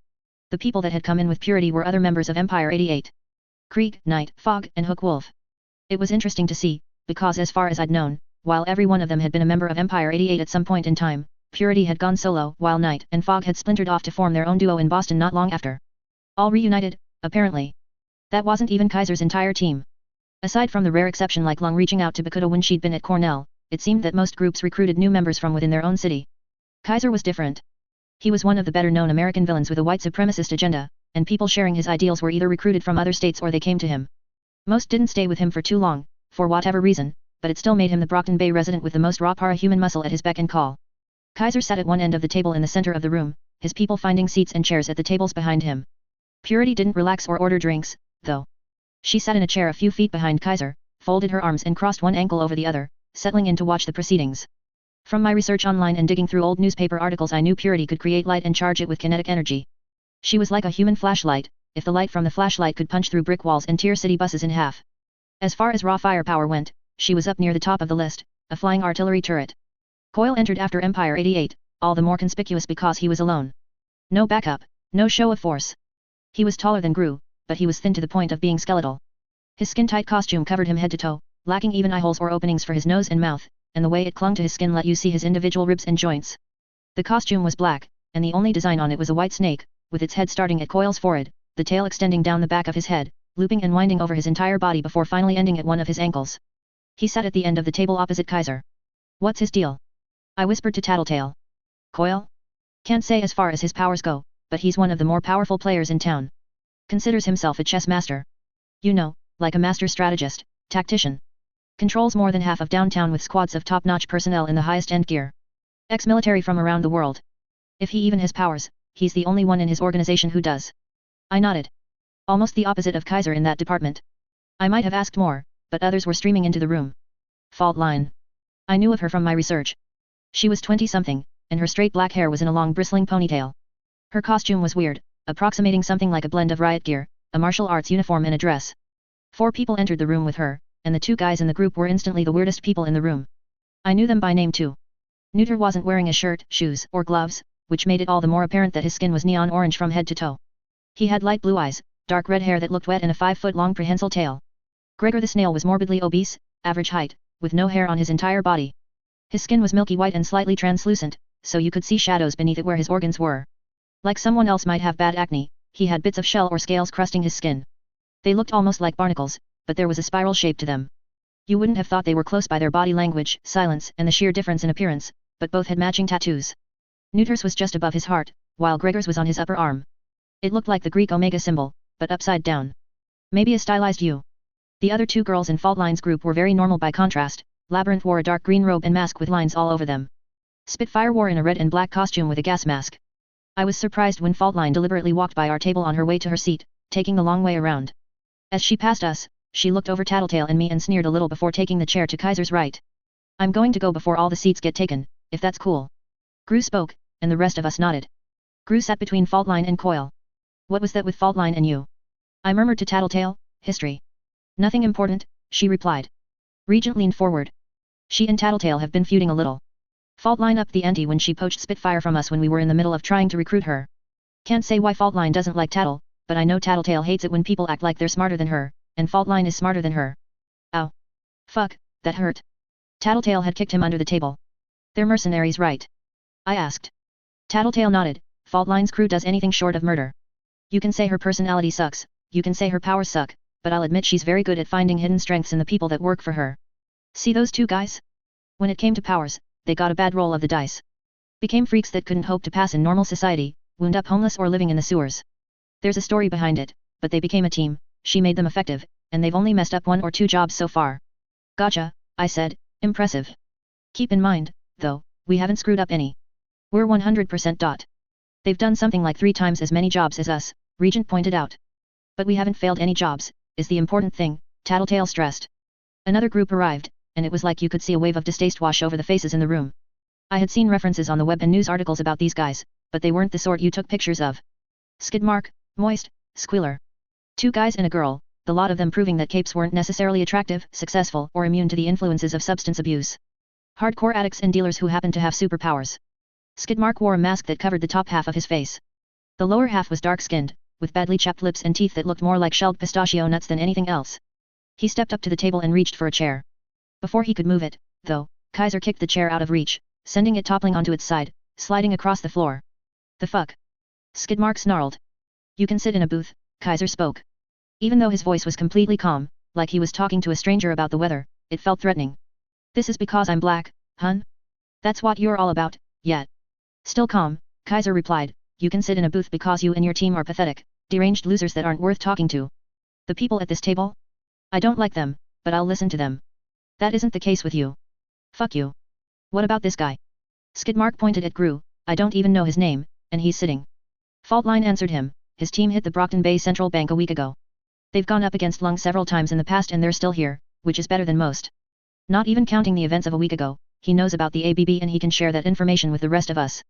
The people that had come in with Purity were other members of Empire 88. Krieg, Knight, Fog, and Hook Wolf. It was interesting to see, because as far as I'd known, while every one of them had been a member of Empire 88 at some point in time, Purity had gone solo while Knight and Fog had splintered off to form their own duo in Boston not long after. All reunited, apparently. That wasn't even Kaiser's entire team. Aside from the rare exception like Lung reaching out to Bakuda when she'd been at Cornell, it seemed that most groups recruited new members from within their own city. Kaiser was different. He was one of the better-known American villains with a white supremacist agenda, and people sharing his ideals were either recruited from other states or they came to him. Most didn't stay with him for too long, for whatever reason, but it still made him the Brockton Bay resident with the most raw para-human muscle at his beck and call. Kaiser sat at one end of the table in the center of the room, his people finding seats and chairs at the tables behind him. Purity didn't relax or order drinks, though. She sat in a chair a few feet behind Kaiser, folded her arms and crossed one ankle over the other, settling in to watch the proceedings. From my research online and digging through old newspaper articles, I knew Purity could create light and charge it with kinetic energy. She was like a human flashlight, if the light from the flashlight could punch through brick walls and tear city buses in half. As far as raw firepower went, she was up near the top of the list, a flying artillery turret. Coyle entered after Empire 88, all the more conspicuous because he was alone. No backup, no show of force. He was taller than Gru, but he was thin to the point of being skeletal. His skin-tight costume covered him head to toe, lacking even eye holes or openings for his nose and mouth, and the way it clung to his skin let you see his individual ribs and joints. The costume was black, and the only design on it was a white snake, with its head starting at Coyle's forehead, the tail extending down the back of his head, looping and winding over his entire body before finally ending at one of his ankles. He sat at the end of the table opposite Kaiser. What's his deal? I whispered to Tattletale. Coyle? Can't say as far as his powers go, but he's one of the more powerful players in town. Considers himself a chess master. You know, like a master strategist, tactician. Controls more than half of downtown with squads of top-notch personnel in the highest-end gear. Ex-military from around the world. If he even has powers, he's the only one in his organization who does. I nodded. Almost the opposite of Kaiser in that department. I might have asked more, but others were streaming into the room. Fault line. I knew of her from my research. She was 20-something, and her straight black hair was in a long bristling ponytail. Her costume was weird, approximating something like a blend of riot gear, a martial arts uniform and a dress. 4 people entered the room with her, and the 2 guys in the group were instantly the weirdest people in the room. I knew them by name too. Neuter wasn't wearing a shirt, shoes, or gloves, which made it all the more apparent that his skin was neon orange from head to toe. He had light blue eyes, dark red hair that looked wet and a 5-foot-long prehensile tail. Gregor the snail was morbidly obese, average height, with no hair on his entire body. His skin was milky white and slightly translucent, so you could see shadows beneath it where his organs were. Like someone else might have bad acne, he had bits of shell or scales crusting his skin. They looked almost like barnacles, but there was a spiral shape to them. You wouldn't have thought they were close by their body language, silence, and the sheer difference in appearance, but both had matching tattoos. Neuter's was just above his heart, while Gregor's was on his upper arm. It looked like the Greek omega symbol, but upside down. Maybe a stylized U. The other 2 girls in Fault Line's group were very normal by contrast. Labyrinth wore a dark green robe and mask with lines all over them. Spitfire wore in a red and black costume with a gas mask. I was surprised when Fault Line deliberately walked by our table on her way to her seat, taking the long way around. As she passed us, she looked over Tattletale and me and sneered a little before taking the chair to Kaiser's right. I'm going to go before all the seats get taken, if that's cool. Gru spoke, and the rest of us nodded. Gru sat between Fault Line and Coyle. What was that with Fault Line and you? I murmured to Tattletale. History. Nothing important, she replied. Regent leaned forward. She and Tattletale have been feuding a little. Fault Line upped the ante when she poached Spitfire from us when we were in the middle of trying to recruit her. Can't say why Fault Line doesn't like Tattle, but I know Tattletale hates it when people act like they're smarter than her, and Fault Line is smarter than her. Ow. Fuck, that hurt. Tattletale had kicked him under the table. They're mercenaries, right? I asked. Tattletale nodded. Fault Line's crew does anything short of murder. You can say her personality sucks, you can say her powers suck, but I'll admit she's very good at finding hidden strengths in the people that work for her. See those 2 guys? When it came to powers, they got a bad roll of the dice. Became freaks that couldn't hope to pass in normal society, wound up homeless or living in the sewers. There's a story behind it, but they became a team, she made them effective, and they've only messed up 1 or 2 jobs so far. Gotcha, I said, impressive. Keep in mind, though, we haven't screwed up any. We're 100%. They've done something like 3 times as many jobs as us, Regent pointed out. But we haven't failed any jobs, is the important thing, Tattletale stressed. Another group arrived, and it was like you could see a wave of distaste wash over the faces in the room. I had seen references on the web and news articles about these guys, but they weren't the sort you took pictures of. Skidmark, Moist, Squealer. 2 guys and a girl, the lot of them proving that capes weren't necessarily attractive, successful, or immune to the influences of substance abuse. Hardcore addicts and dealers who happened to have superpowers. Skidmark wore a mask that covered the top half of his face. The lower half was dark-skinned, with badly chapped lips and teeth that looked more like shelled pistachio nuts than anything else. He stepped up to the table and reached for a chair. Before he could move it, though, Kaiser kicked the chair out of reach, sending it toppling onto its side, sliding across the floor. The fuck? Skidmark snarled. You can sit in a booth, Kaiser spoke. Even though his voice was completely calm, like he was talking to a stranger about the weather, it felt threatening. This is because I'm black, hun? That's what you're all about, yet. Still calm, Kaiser replied, you can sit in a booth because you and your team are pathetic, deranged losers that aren't worth talking to. The people at this table? I don't like them, but I'll listen to them. That isn't the case with you. Fuck you. What about this guy? Skidmark pointed at Gru, I don't even know his name, and he's sitting. Faultline answered him, his team hit the Brockton Bay Central Bank a week ago. They've gone up against Lung several times in the past and they're still here, which is better than most. Not even counting the events of a week ago, he knows about the ABB and he can share that information with the rest of us.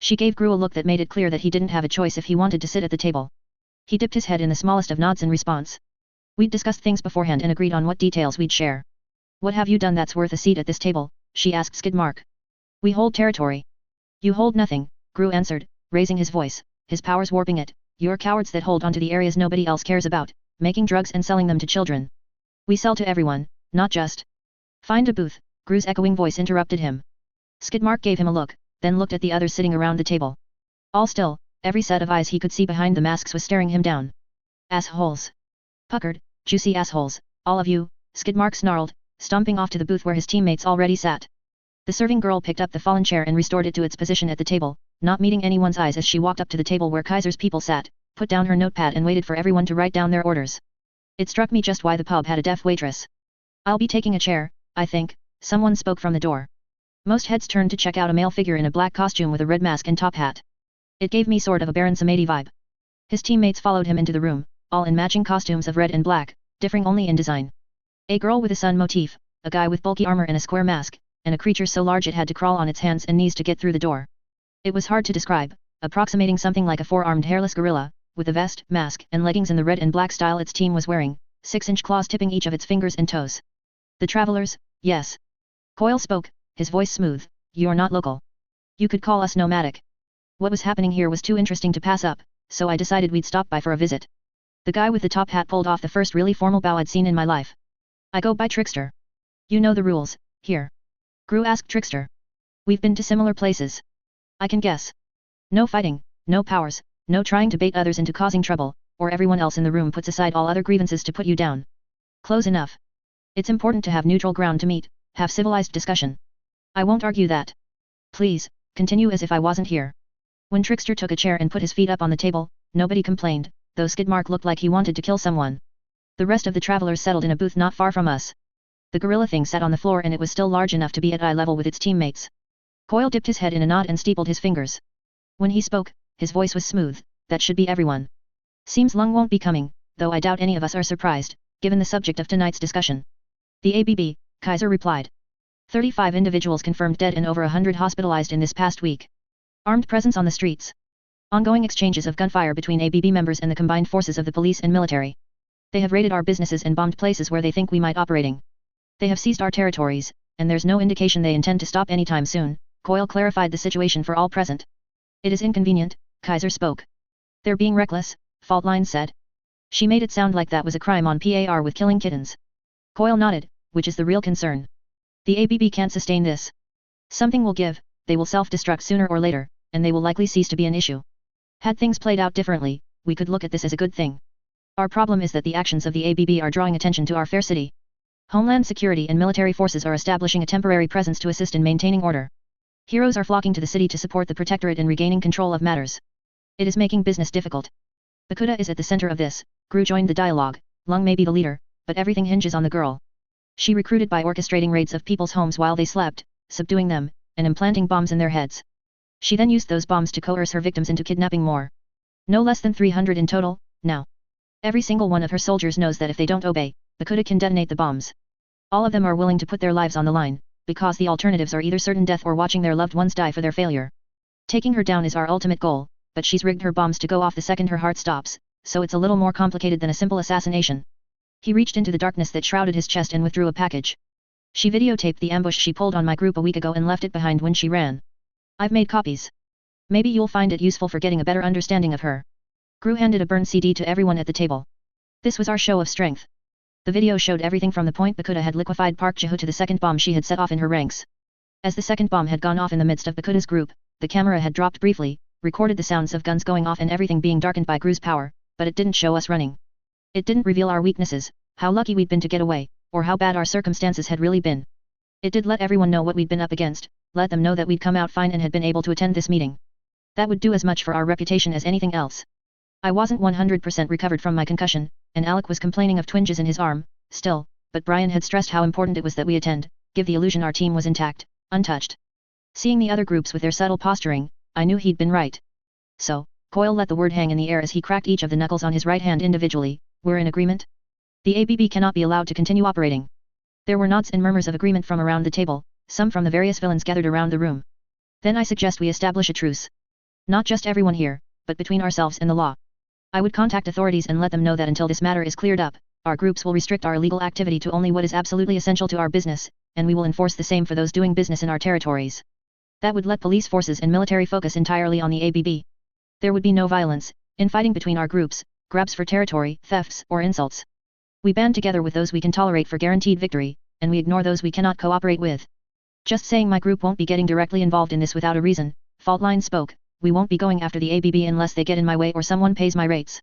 She gave Gru a look that made it clear that he didn't have a choice if he wanted to sit at the table. He dipped his head in the smallest of nods in response. We'd discussed things beforehand and agreed on what details we'd share. What have you done that's worth a seat at this table? She asked Skidmark. We hold territory. You hold nothing, Gru answered, raising his voice, his powers warping it. You're cowards that hold onto the areas nobody else cares about, making drugs and selling them to children. We sell to everyone, not just. Find a booth, Gru's echoing voice interrupted him. Skidmark gave him a look, then looked at the others sitting around the table. All still, every set of eyes he could see behind the masks was staring him down. Assholes. Puckered, juicy assholes, all of you, Skidmark snarled, stomping off to the booth where his teammates already sat. The serving girl picked up the fallen chair and restored it to its position at the table, not meeting anyone's eyes as she walked up to the table where Kaiser's people sat, put down her notepad and waited for everyone to write down their orders. It struck me just why the pub had a deaf waitress. I'll be taking a chair, I think, someone spoke from the door. Most heads turned to check out a male figure in a black costume with a red mask and top hat. It gave me sort of a Baron Samedi vibe. His teammates followed him into the room, all in matching costumes of red and black, differing only in design. A girl with a sun motif, a guy with bulky armor and a square mask, and a creature so large it had to crawl on its hands and knees to get through the door. It was hard to describe, approximating something like a four-armed hairless gorilla, with the vest, mask, and leggings in the red and black style its team was wearing, 6-inch claws tipping each of its fingers and toes. The travelers, yes. Coyle spoke, his voice smooth, you're not local. You could call us nomadic. What was happening here was too interesting to pass up, so I decided we'd stop by for a visit. The guy with the top hat pulled off the first really formal bow I'd seen in my life. I go by Trickster. You know the rules, here. Gru asked Trickster. We've been to similar places. I can guess. No fighting, no powers, no trying to bait others into causing trouble, or everyone else in the room puts aside all other grievances to put you down. Close enough. It's important to have neutral ground to meet, have civilized discussion. I won't argue that. Please, continue as if I wasn't here. When Trickster took a chair and put his feet up on the table, nobody complained, though Skidmark looked like he wanted to kill someone. The rest of the travelers settled in a booth not far from us. The gorilla thing sat on the floor and it was still large enough to be at eye level with its teammates. Coyle dipped his head in a nod and steepled his fingers. When he spoke, his voice was smooth, that should be everyone. Seems Lung won't be coming, though I doubt any of us are surprised, given the subject of tonight's discussion. The ABB, Kaiser replied. 35 individuals confirmed dead and over 100 hospitalized in this past week. Armed presence on the streets. Ongoing exchanges of gunfire between ABB members and the combined forces of the police and military. They have raided our businesses and bombed places where they think we might operating. They have seized our territories, and there's no indication they intend to stop anytime soon, Coyle clarified the situation for all present. It is inconvenient, Kaiser spoke. They're being reckless, Faultline said. She made it sound like that was a crime on par with killing kittens. Coyle nodded, which is the real concern. The ABB can't sustain this. Something will give, they will self-destruct sooner or later, and they will likely cease to be an issue. Had things played out differently, we could look at this as a good thing. Our problem is that the actions of the ABB are drawing attention to our fair city. Homeland Security and military forces are establishing a temporary presence to assist in maintaining order. Heroes are flocking to the city to support the Protectorate in regaining control of matters. It is making business difficult. Bakuda is at the center of this, Gru joined the dialogue, Lung may be the leader, but everything hinges on the girl. She recruited by orchestrating raids of people's homes while they slept, subduing them, and implanting bombs in their heads. She then used those bombs to coerce her victims into kidnapping more. No less than 300 in total, now. Every single one of her soldiers knows that if they don't obey, Bakuda can detonate the bombs. All of them are willing to put their lives on the line, because the alternatives are either certain death or watching their loved ones die for their failure. Taking her down is our ultimate goal, but she's rigged her bombs to go off the second her heart stops, so it's a little more complicated than a simple assassination. He reached into the darkness that shrouded his chest and withdrew a package. She videotaped the ambush she pulled on my group a week ago and left it behind when she ran. I've made copies. Maybe you'll find it useful for getting a better understanding of her. Gru handed a burned CD to everyone at the table. This was our show of strength. The video showed everything from the point Bakuda had liquefied Park Jihu to the second bomb she had set off in her ranks. As the second bomb had gone off in the midst of Bakuda's group, the camera had dropped briefly, recorded the sounds of guns going off and everything being darkened by Gru's power, but it didn't show us running. It didn't reveal our weaknesses, how lucky we'd been to get away, or how bad our circumstances had really been. It did let everyone know what we'd been up against, let them know that we'd come out fine and had been able to attend this meeting. That would do as much for our reputation as anything else. I wasn't 100% recovered from my concussion, and Alec was complaining of twinges in his arm, still, but Brian had stressed how important it was that we attend, give the illusion our team was intact, untouched. Seeing the other groups with their subtle posturing, I knew he'd been right. So, Coyle let the word hang in the air as he cracked each of the knuckles on his right hand individually. We're in agreement? The ABB cannot be allowed to continue operating. There were nods and murmurs of agreement from around the table, some from the various villains gathered around the room. Then I suggest we establish a truce. Not just everyone here, but between ourselves and the law. I would contact authorities and let them know that until this matter is cleared up, our groups will restrict our illegal activity to only what is absolutely essential to our business, and we will enforce the same for those doing business in our territories. That would let police forces and military focus entirely on the ABB. There would be no violence, infighting between our groups, grabs for territory, thefts, or insults. We band together with those we can tolerate for guaranteed victory, and we ignore those we cannot cooperate with. Just saying my group won't be getting directly involved in this without a reason, Faultline spoke. We won't be going after the ABB unless they get in my way or someone pays my rates.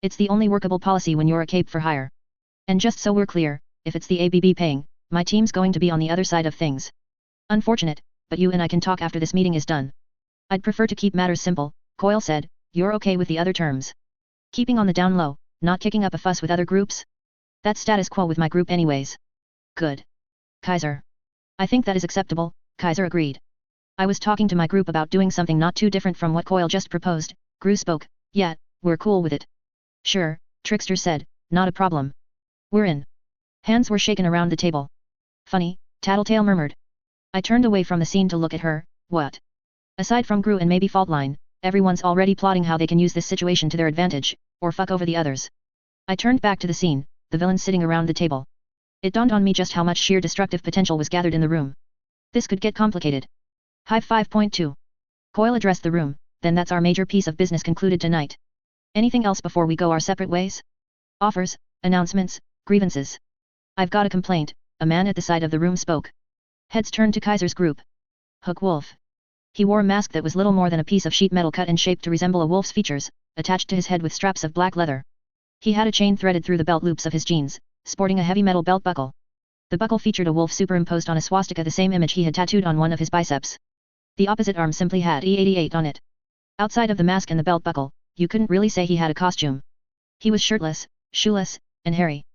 It's the only workable policy when you're a cape for hire. And just so we're clear, if it's the ABB paying, my team's going to be on the other side of things. Unfortunate, but you and I can talk after this meeting is done. I'd prefer to keep matters simple, Coyle said. You're okay with the other terms? Keeping on the down low, not kicking up a fuss with other groups? That's status quo with my group anyways. Good. Kaiser. I think that is acceptable, Kaiser agreed. I was talking to my group about doing something not too different from what Coyle just proposed. Gru spoke. Yeah, we're cool with it. Sure, Trickster said, not a problem. We're in. Hands were shaken around the table. Funny, Tattletale murmured. I turned away from the scene to look at her. What? Aside from Gru and maybe Faultline, everyone's already plotting how they can use this situation to their advantage, or fuck over the others. I turned back to the scene, the villains sitting around the table. It dawned on me just how much sheer destructive potential was gathered in the room. This could get complicated. Hive 5.2. Coyle addressed the room. Then that's our major piece of business concluded tonight. Anything else before we go our separate ways? Offers, announcements, grievances. I've got a complaint, a man at the side of the room spoke. Heads turned to Kaiser's group. Hook Wolf. He wore a mask that was little more than a piece of sheet metal cut and shaped to resemble a wolf's features, attached to his head with straps of black leather. He had a chain threaded through the belt loops of his jeans, sporting a heavy metal belt buckle. The buckle featured a wolf superimposed on a swastika, the same image he had tattooed on one of his biceps. The opposite arm simply had E88 on it. Outside of the mask and the belt buckle, you couldn't really say he had a costume. He was shirtless, shoeless, and hairy.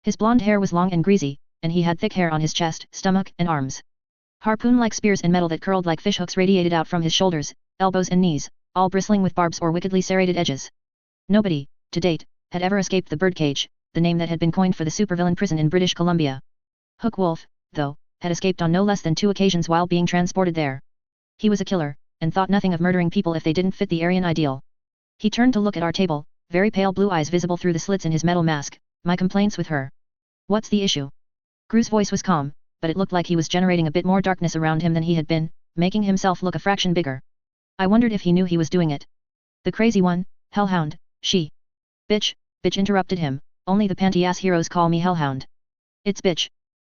His blonde hair was long and greasy, and he had thick hair on his chest, stomach, and arms. Harpoon-like spears and metal that curled like fishhooks radiated out from his shoulders, elbows and knees, all bristling with barbs or wickedly serrated edges. Nobody, to date, had ever escaped the birdcage, the name that had been coined for the supervillain prison in British Columbia. Hook Wolf, though, had escaped on no less than 2 occasions while being transported there. He was a killer, and thought nothing of murdering people if they didn't fit the Aryan ideal. He turned to look at our table, very pale blue eyes visible through the slits in his metal mask. My complaints with her. What's the issue? Gru's voice was calm, but it looked like he was generating a bit more darkness around him than he had been, making himself look a fraction bigger. I wondered if he knew he was doing it. The crazy one, Hellhound, she. Bitch interrupted him, only the panty-ass heroes call me Hellhound. It's bitch.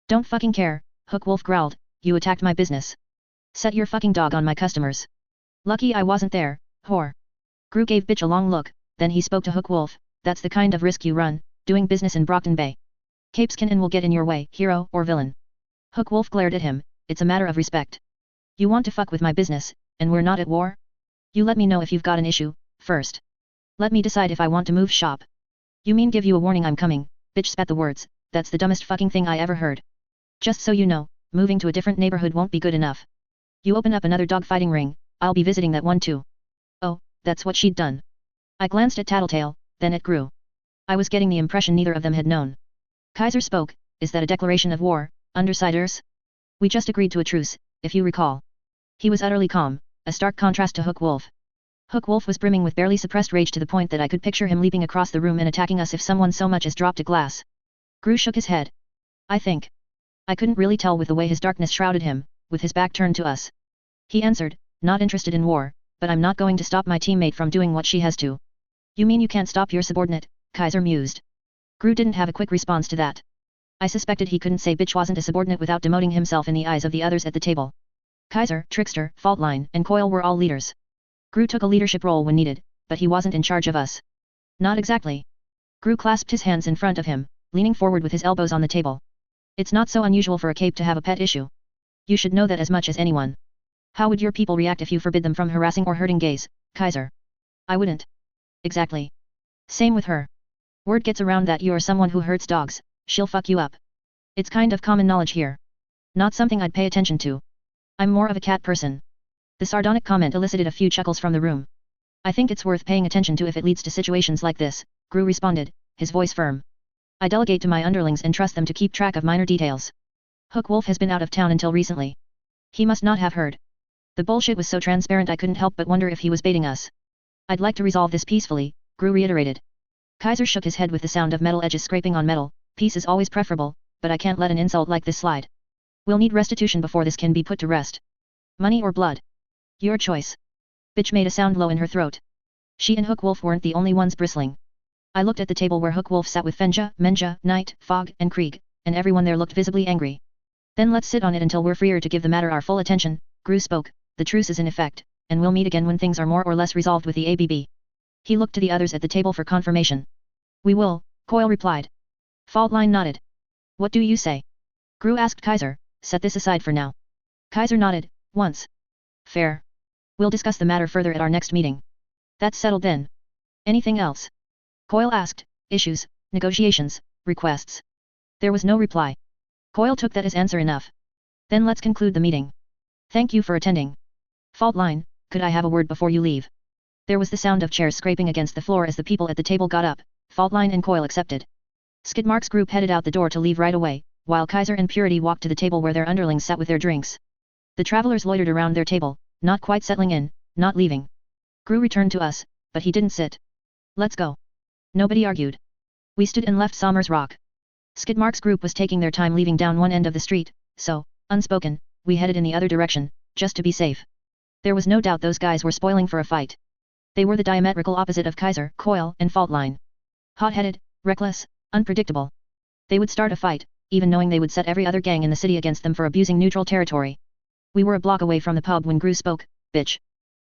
Don't fucking care, Hook Wolf growled, you attacked my business. Set your fucking dog on my customers. Lucky I wasn't there, whore. Gru gave bitch a long look, then he spoke to Hook Wolf. That's the kind of risk you run, doing business in Brockton Bay. Capes can and will get in your way, hero or villain. Hook Wolf glared at him. It's a matter of respect. You want to fuck with my business, and we're not at war? You let me know if you've got an issue, first. Let me decide if I want to move shop. You mean give you a warning I'm coming? Bitch spat the words. That's the dumbest fucking thing I ever heard. Just so you know, moving to a different neighborhood won't be good enough. You open up another dogfighting ring, I'll be visiting that one too. Oh, that's what she'd done. I glanced at Tattletale, then at Gru. I was getting the impression neither of them had known. Kaiser spoke. Is that a declaration of war, Undersiders? We just agreed to a truce, if you recall. He was utterly calm, a stark contrast to Hook Wolf. Hook Wolf was brimming with barely suppressed rage to the point that I could picture him leaping across the room and attacking us if someone so much as dropped a glass. Gru shook his head. I think. I couldn't really tell with the way his darkness shrouded him, with his back turned to us. He answered, not interested in war, but I'm not going to stop my teammate from doing what she has to. You mean you can't stop your subordinate? Kaiser mused. Gru didn't have a quick response to that. I suspected he couldn't say bitch wasn't a subordinate without demoting himself in the eyes of the others at the table. Kaiser, Trickster, Faultline, and Coyle were all leaders. Gru took a leadership role when needed, but he wasn't in charge of us. Not exactly. Gru clasped his hands in front of him, leaning forward with his elbows on the table. It's not so unusual for a cape to have a pet issue. You should know that as much as anyone. How would your people react if you forbid them from harassing or hurting gays, Kaiser? I wouldn't. Exactly. Same with her. Word gets around that you are someone who hurts dogs, she'll fuck you up. It's kind of common knowledge here. Not something I'd pay attention to. I'm more of a cat person. The sardonic comment elicited a few chuckles from the room. I think it's worth paying attention to if it leads to situations like this, Gru responded, his voice firm. I delegate to my underlings and trust them to keep track of minor details. Hook Wolf has been out of town until recently. He must not have heard. The bullshit was so transparent I couldn't help but wonder if he was baiting us. I'd like to resolve this peacefully, Gru reiterated. Kaiser shook his head with the sound of metal edges scraping on metal. Peace is always preferable, but I can't let an insult like this slide. We'll need restitution before this can be put to rest. Money or blood? Your choice. Bitch made a sound low in her throat. She and Hook Wolf weren't the only ones bristling. I looked at the table where Hook Wolf sat with Fenja, Menja, Knight, Fogg, and Krieg, and everyone there looked visibly angry. Then let's sit on it until we're freer to give the matter our full attention, Gru spoke. The truce is in effect, and we'll meet again when things are more or less resolved with the ABB. He looked to the others at the table for confirmation. We will, Coil replied. Faultline nodded. What do you say? Gru asked Kaiser, set this aside for now. Kaiser nodded, once. Fair. We'll discuss the matter further at our next meeting. That's settled then. Anything else? Coil asked, issues, negotiations, requests. There was no reply. Coil took that as answer enough. Then let's conclude the meeting. Thank you for attending. Faultline, could I have a word before you leave? There was the sound of chairs scraping against the floor as the people at the table got up. Faultline and Coil accepted. Skidmark's group headed out the door to leave right away, while Kaiser and Purity walked to the table where their underlings sat with their drinks. The travelers loitered around their table, not quite settling in, not leaving. Gru returned to us, but he didn't sit. Let's go. Nobody argued. We stood and left Somers Rock. Skidmark's group was taking their time leaving down one end of the street, so, unspoken, we headed in the other direction, just to be safe. There was no doubt those guys were spoiling for a fight. They were the diametrical opposite of Kaiser, Coil, and Faultline. Hot-headed, reckless, unpredictable. They would start a fight, even knowing they would set every other gang in the city against them for abusing neutral territory. We were a block away from the pub when Gru spoke, bitch.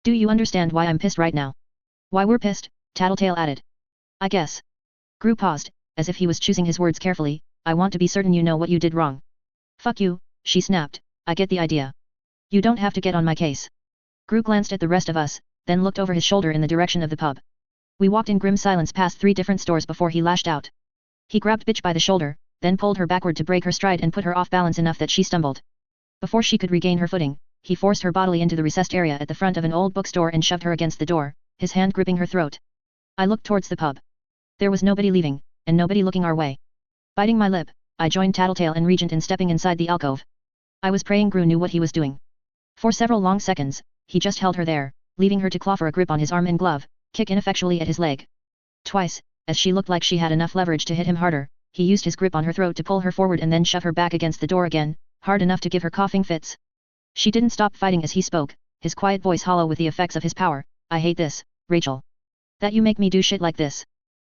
Do you understand why I'm pissed right now? Why we're pissed, Tattletale added. I guess. Gru paused, as if he was choosing his words carefully. I want to be certain you know what you did wrong. Fuck you, she snapped, I get the idea. You don't have to get on my case. Gru glanced at the rest of us, then looked over his shoulder in the direction of the pub. We walked in grim silence past 3 different stores before he lashed out. He grabbed bitch by the shoulder, then pulled her backward to break her stride and put her off balance enough that she stumbled. Before she could regain her footing, he forced her bodily into the recessed area at the front of an old bookstore and shoved her against the door, his hand gripping her throat. I looked towards the pub. There was nobody leaving, and nobody looking our way. Biting my lip, I joined Tattletale and Regent in stepping inside the alcove. I was praying Gru knew what he was doing. For several long seconds, he just held her there, leaving her to claw for a grip on his arm and glove, kick ineffectually at his leg. Twice, as she looked like she had enough leverage to hit him harder, he used his grip on her throat to pull her forward and then shove her back against the door again, hard enough to give her coughing fits. She didn't stop fighting as he spoke, his quiet voice hollow with the effects of his power. I hate this, Rachel. That you make me do shit like this.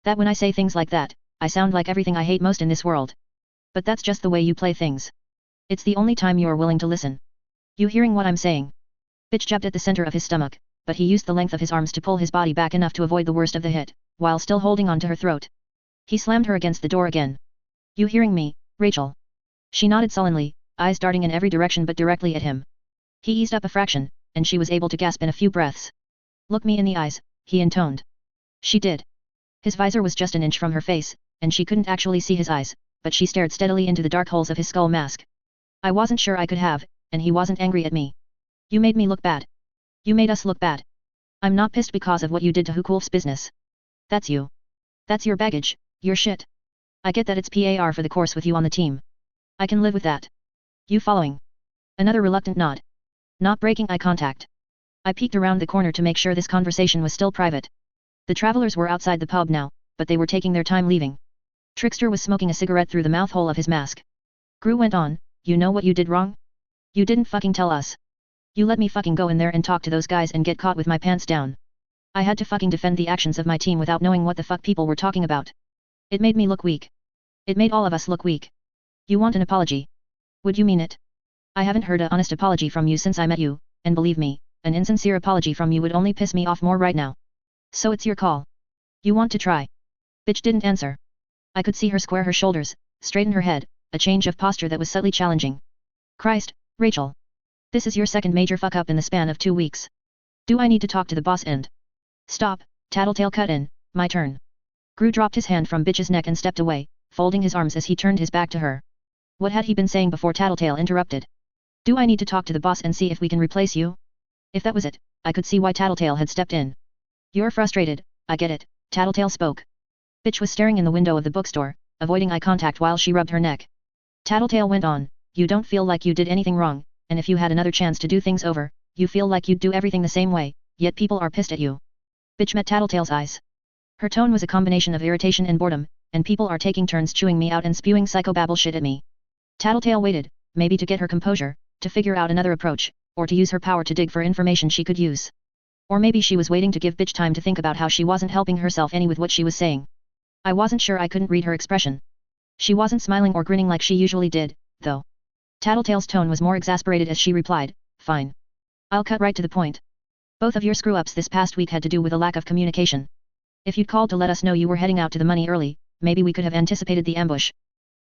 That when I say things like that, I sound like everything I hate most in this world. But that's just the way you play things. It's the only time you're willing to listen. You hearing what I'm saying? Bitch jabbed at the center of his stomach, but he used the length of his arms to pull his body back enough to avoid the worst of the hit, while still holding on to her throat. He slammed her against the door again. You hearing me, Rachel? She nodded sullenly, eyes darting in every direction but directly at him. He eased up a fraction, and she was able to gasp in a few breaths. Look me in the eyes, he intoned. She did. His visor was just an inch from her face, and she couldn't actually see his eyes, but she stared steadily into the dark holes of his skull mask. I wasn't sure I could have, and he wasn't angry at me. You made me look bad. You made us look bad. I'm not pissed because of what you did to Hookwolf's business. That's you. That's your baggage, your shit. I get that it's PAR for the course with you on the team. I can live with that. You following? Another reluctant nod. Not breaking eye contact. I peeked around the corner to make sure this conversation was still private. The travelers were outside the pub now, but they were taking their time leaving. Trickster was smoking a cigarette through the mouth hole of his mask. Gru went on, you know what you did wrong? You didn't fucking tell us. You let me fucking go in there and talk to those guys and get caught with my pants down. I had to fucking defend the actions of my team without knowing what the fuck people were talking about. It made me look weak. It made all of us look weak. You want an apology? Would you mean it? I haven't heard an honest apology from you since I met you, and believe me, an insincere apology from you would only piss me off more right now. So it's your call. You want to try? Bitch didn't answer. I could see her square her shoulders, straighten her head, a change of posture that was subtly challenging. Christ, Rachel. This is your second major fuck up in the span of 2 weeks. Do I need to talk to the boss and... Stop, Tattletale cut in, my turn. Gru dropped his hand from Bitch's neck and stepped away, folding his arms as he turned his back to her. What had he been saying before Tattletale interrupted? Do I need to talk to the boss and see if we can replace you? If that was it, I could see why Tattletale had stepped in. You're frustrated, I get it, Tattletale spoke. Bitch was staring in the window of the bookstore, avoiding eye contact while she rubbed her neck. Tattletale went on, you don't feel like you did anything wrong, and if you had another chance to do things over, you feel like you'd do everything the same way, yet people are pissed at you. Bitch met Tattletale's eyes. Her tone was a combination of irritation and boredom, and people are taking turns chewing me out and spewing psychobabble shit at me. Tattletale waited, maybe to get her composure, to figure out another approach, or to use her power to dig for information she could use. Or maybe she was waiting to give Bitch time to think about how she wasn't helping herself any with what she was saying. I wasn't sure, I couldn't read her expression. She wasn't smiling or grinning like she usually did, though. Tattletale's tone was more exasperated as she replied, fine. I'll cut right to the point. Both of your screw-ups this past week had to do with a lack of communication. If you'd called to let us know you were heading out to the money early, maybe we could have anticipated the ambush.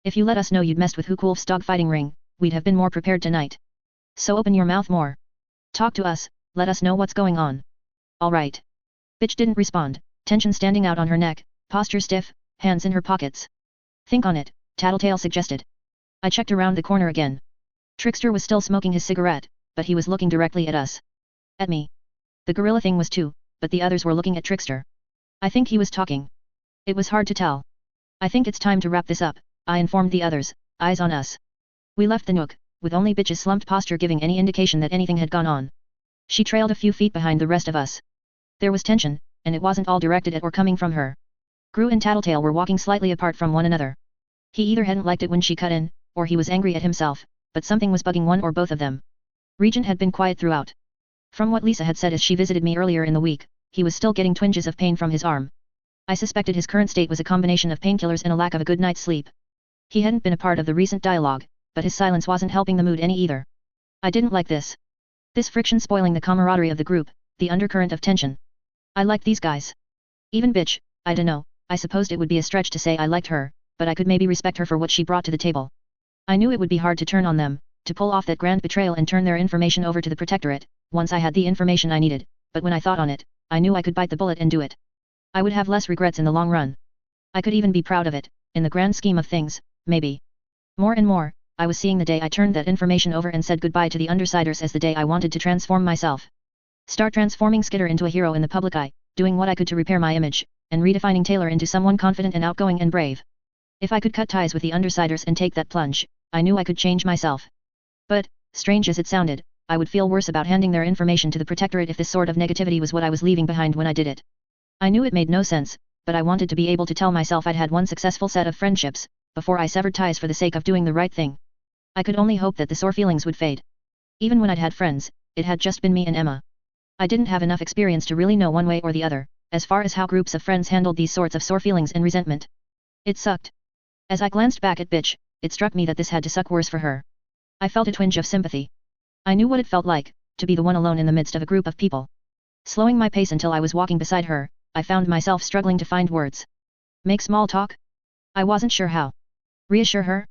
If you let us know you'd messed with Hukulf's dogfighting ring, we'd have been more prepared tonight. So open your mouth more. Talk to us, let us know what's going on. Alright. Bitch didn't respond, tension standing out on her neck, posture stiff, hands in her pockets. Think on it, Tattletale suggested. I checked around the corner again. Trickster was still smoking his cigarette, but he was looking directly at us. At me. The gorilla thing was too, but the others were looking at Trickster. I think he was talking. It was hard to tell. I think it's time to wrap this up, I informed the others, eyes on us. We left the nook, with only Bitch's slumped posture giving any indication that anything had gone on. She trailed a few feet behind the rest of us. There was tension, and it wasn't all directed at or coming from her. Gru and Tattletale were walking slightly apart from one another. He either hadn't liked it when she cut in, or he was angry at himself, but something was bugging one or both of them. Regent had been quiet throughout. From what Lisa had said as she visited me earlier in the week, he was still getting twinges of pain from his arm. I suspected his current state was a combination of painkillers and a lack of a good night's sleep. He hadn't been a part of the recent dialogue, but his silence wasn't helping the mood any either. I didn't like this. This friction spoiling the camaraderie of the group, the undercurrent of tension. I liked these guys. Even Bitch, I dunno, I supposed it would be a stretch to say I liked her, but I could maybe respect her for what she brought to the table. I knew it would be hard to turn on them, to pull off that grand betrayal and turn their information over to the Protectorate, once I had the information I needed, but when I thought on it, I knew I could bite the bullet and do it. I would have less regrets in the long run. I could even be proud of it, in the grand scheme of things, maybe. More and more, I was seeing the day I turned that information over and said goodbye to the Undersiders as the day I wanted to transform myself. Start transforming Skitter into a hero in the public eye, doing what I could to repair my image, and redefining Taylor into someone confident and outgoing and brave. If I could cut ties with the Undersiders and take that plunge, I knew I could change myself. But, strange as it sounded, I would feel worse about handing their information to the Protectorate if this sort of negativity was what I was leaving behind when I did it. I knew it made no sense, but I wanted to be able to tell myself I'd had one successful set of friendships, before I severed ties for the sake of doing the right thing. I could only hope that the sore feelings would fade. Even when I'd had friends, it had just been me and Emma. I didn't have enough experience to really know one way or the other, as far as how groups of friends handled these sorts of sore feelings and resentment. It sucked. As I glanced back at Bitch, it struck me that this had to suck worse for her. I felt a twinge of sympathy. I knew what it felt like, to be the one alone in the midst of a group of people. Slowing my pace until I was walking beside her, I found myself struggling to find words. Make small talk? I wasn't sure how. Reassure her?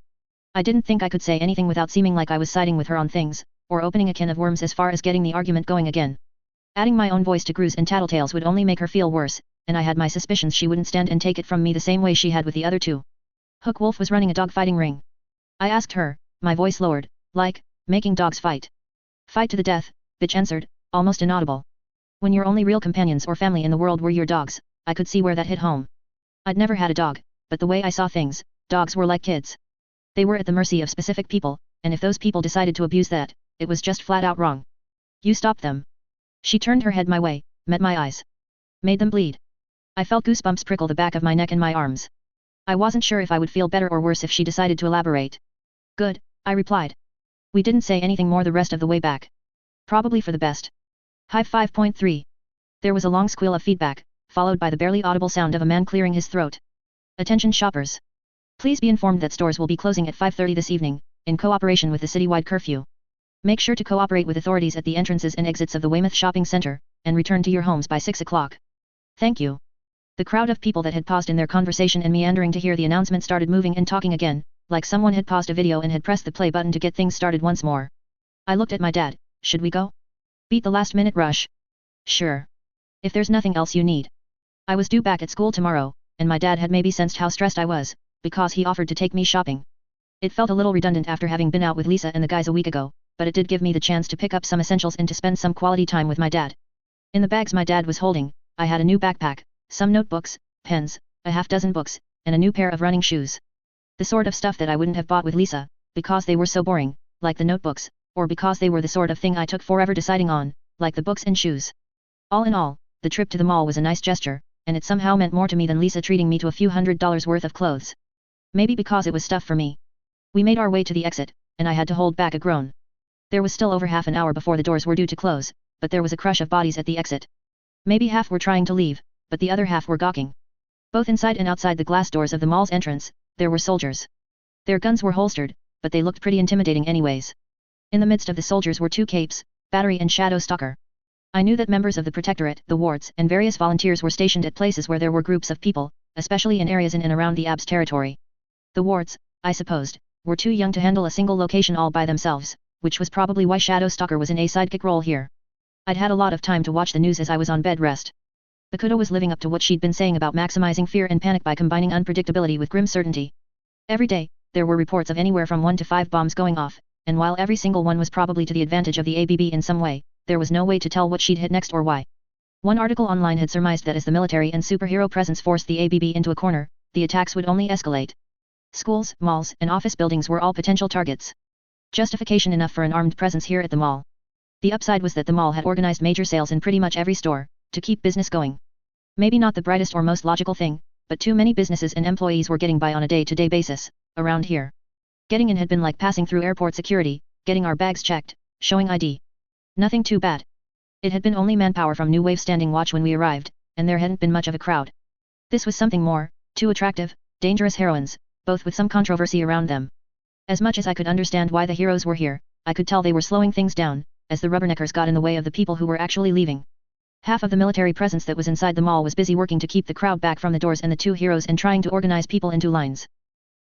I didn't think I could say anything without seeming like I was siding with her on things, or opening a can of worms as far as getting the argument going again. Adding my own voice to Gru's and Tattletale's would only make her feel worse, and I had my suspicions she wouldn't stand and take it from me the same way she had with the other two. Hookwolf was running a dogfighting ring. I asked her, my voice lowered, like, making dogs fight. Fight to the death, Bitch answered, almost inaudible. When your only real companions or family in the world were your dogs, I could see where that hit home. I'd never had a dog, but the way I saw things, dogs were like kids. They were at the mercy of specific people, and if those people decided to abuse that, it was just flat out wrong. You stop them. She turned her head my way, met my eyes. Made them bleed. I felt goosebumps prickle the back of my neck and my arms. I wasn't sure if I would feel better or worse if she decided to elaborate. Good, I replied. We didn't say anything more the rest of the way back. Probably for the best. Hive 5.3. There was a long squeal of feedback, followed by the barely audible sound of a man clearing his throat. Attention shoppers. Please be informed that stores will be closing at 5:30 this evening, in cooperation with the citywide curfew. Make sure to cooperate with authorities at the entrances and exits of the Weymouth Shopping Center, and return to your homes by 6 o'clock. Thank you. The crowd of people that had paused in their conversation and meandering to hear the announcement started moving and talking again, like someone had paused a video and had pressed the play button to get things started once more. I looked at my dad, Should we go? Beat the last minute rush. Sure. If there's nothing else you need. I was due back at school tomorrow, and my dad had maybe sensed how stressed I was, because he offered to take me shopping. It felt a little redundant after having been out with Lisa and the guys a week ago, but it did give me the chance to pick up some essentials and to spend some quality time with my dad. In the bags my dad was holding, I had a new backpack, some notebooks, pens, a half-dozen books, and a new pair of running shoes. The sort of stuff that I wouldn't have bought with Lisa, because they were so boring, like the notebooks, or because they were the sort of thing I took forever deciding on, like the books and shoes. All in all, the trip to the mall was a nice gesture, and it somehow meant more to me than Lisa treating me to a few $100s worth of clothes. Maybe because it was stuff for me. We made our way to the exit, and I had to hold back a groan. There was still over half an hour before the doors were due to close, but there was a crush of bodies at the exit. Maybe half were trying to leave, but the other half were gawking. Both inside and outside the glass doors of the mall's entrance, there were soldiers. Their guns were holstered, but they looked pretty intimidating anyways. In the midst of the soldiers were two capes, Battery and Shadow Stalker. I knew that members of the Protectorate, the wards, and various volunteers were stationed at places where there were groups of people, especially in areas in and around the AB's territory. The wards, I supposed, were too young to handle a single location all by themselves, which was probably why Shadow Stalker was in a sidekick role here. I'd had a lot of time to watch the news as I was on bed rest. Bakuto was living up to what she'd been saying about maximizing fear and panic by combining unpredictability with grim certainty. Every day, there were reports of anywhere from 1 to 5 bombs going off, and while every single one was probably to the advantage of the ABB in some way, there was no way to tell what she'd hit next or why. One article online had surmised that as the military and superhero presence forced the ABB into a corner, the attacks would only escalate. Schools, malls, and office buildings were all potential targets. Justification enough for an armed presence here at the mall. The upside was that the mall had organized major sales in pretty much every store, to keep business going. Maybe not the brightest or most logical thing, but too many businesses and employees were getting by on a day-to-day basis, around here. Getting in had been like passing through airport security, getting our bags checked, showing ID. Nothing too bad. It had been only manpower from New Wave standing watch when we arrived, and there hadn't been much of a crowd. This was something more, two attractive, dangerous heroines, both with some controversy around them. As much as I could understand why the heroes were here, I could tell they were slowing things down, as the rubberneckers got in the way of the people who were actually leaving. Half of the military presence that was inside the mall was busy working to keep the crowd back from the doors and the two heroes and trying to organize people into lines.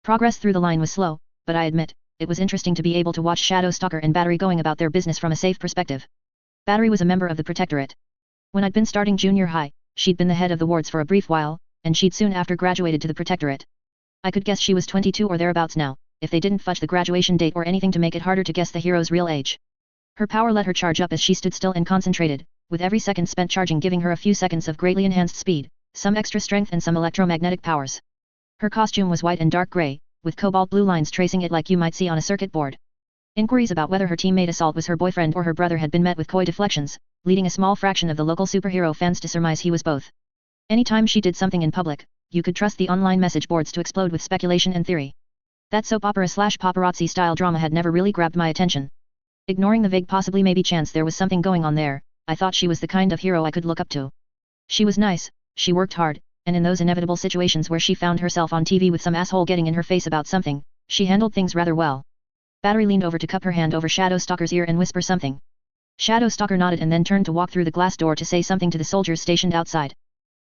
Progress through the line was slow, but I admit, it was interesting to be able to watch Shadow Stalker and Battery going about their business from a safe perspective. Battery was a member of the Protectorate. When I'd been starting junior high, she'd been the head of the wards for a brief while, and she'd soon after graduated to the Protectorate. I could guess she was 22 or thereabouts now, if they didn't fudge the graduation date or anything to make it harder to guess the hero's real age. Her power let her charge up as she stood still and concentrated, with every second spent charging giving her a few seconds of greatly enhanced speed, some extra strength and some electromagnetic powers. Her costume was white and dark grey, with cobalt blue lines tracing it like you might see on a circuit board. Inquiries about whether her teammate Assault was her boyfriend or her brother had been met with coy deflections, leading a small fraction of the local superhero fans to surmise he was both. Anytime she did something in public, you could trust the online message boards to explode with speculation and theory. That soap opera/paparazzi style drama had never really grabbed my attention. Ignoring the vague possibly maybe chance there was something going on there, I thought she was the kind of hero I could look up to. She was nice, she worked hard, and in those inevitable situations where she found herself on TV with some asshole getting in her face about something, she handled things rather well. Battery leaned over to cup her hand over Shadow Stalker's ear and whisper something. Shadow Stalker nodded and then turned to walk through the glass door to say something to the soldiers stationed outside.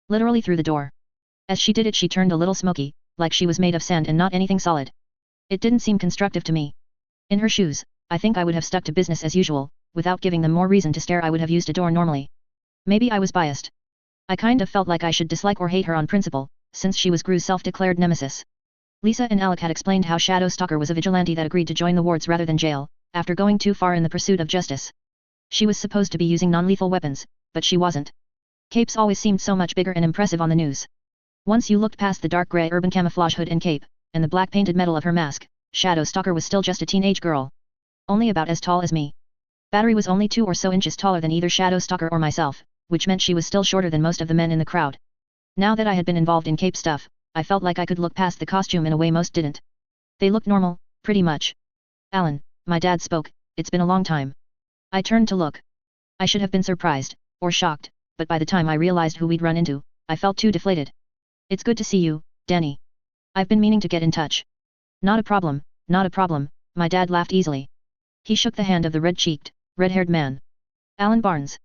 Literally through the door. As she did it she turned a little smoky, like she was made of sand and not anything solid. It didn't seem constructive to me. In her shoes, I think I would have stuck to business as usual, without giving them more reason to stare. I would have used a door normally. Maybe I was biased. I kind of felt like I should dislike or hate her on principle, since she was Gru's self-declared nemesis. Lisa and Alec had explained how Shadow Stalker was a vigilante that agreed to join the wards rather than jail, after going too far in the pursuit of justice. She was supposed to be using non-lethal weapons, but she wasn't. Capes always seemed so much bigger and impressive on the news. Once you looked past the dark grey urban camouflage hood and cape, and the black painted metal of her mask, Shadow Stalker was still just a teenage girl. Only about as tall as me. Battery was only 2 or so inches taller than either Shadow Stalker or myself, which meant she was still shorter than most of the men in the crowd. Now that I had been involved in cape stuff, I felt like I could look past the costume in a way most didn't. They looked normal, pretty much. Alan, my dad spoke, it's been a long time. I turned to look. I should have been surprised, or shocked, but by the time I realized who we'd run into, I felt too deflated. It's good to see you, Danny. I've been meaning to get in touch. Not a problem, my dad laughed easily. He shook the hand of the red-cheeked, red-haired man. Alan Barnes.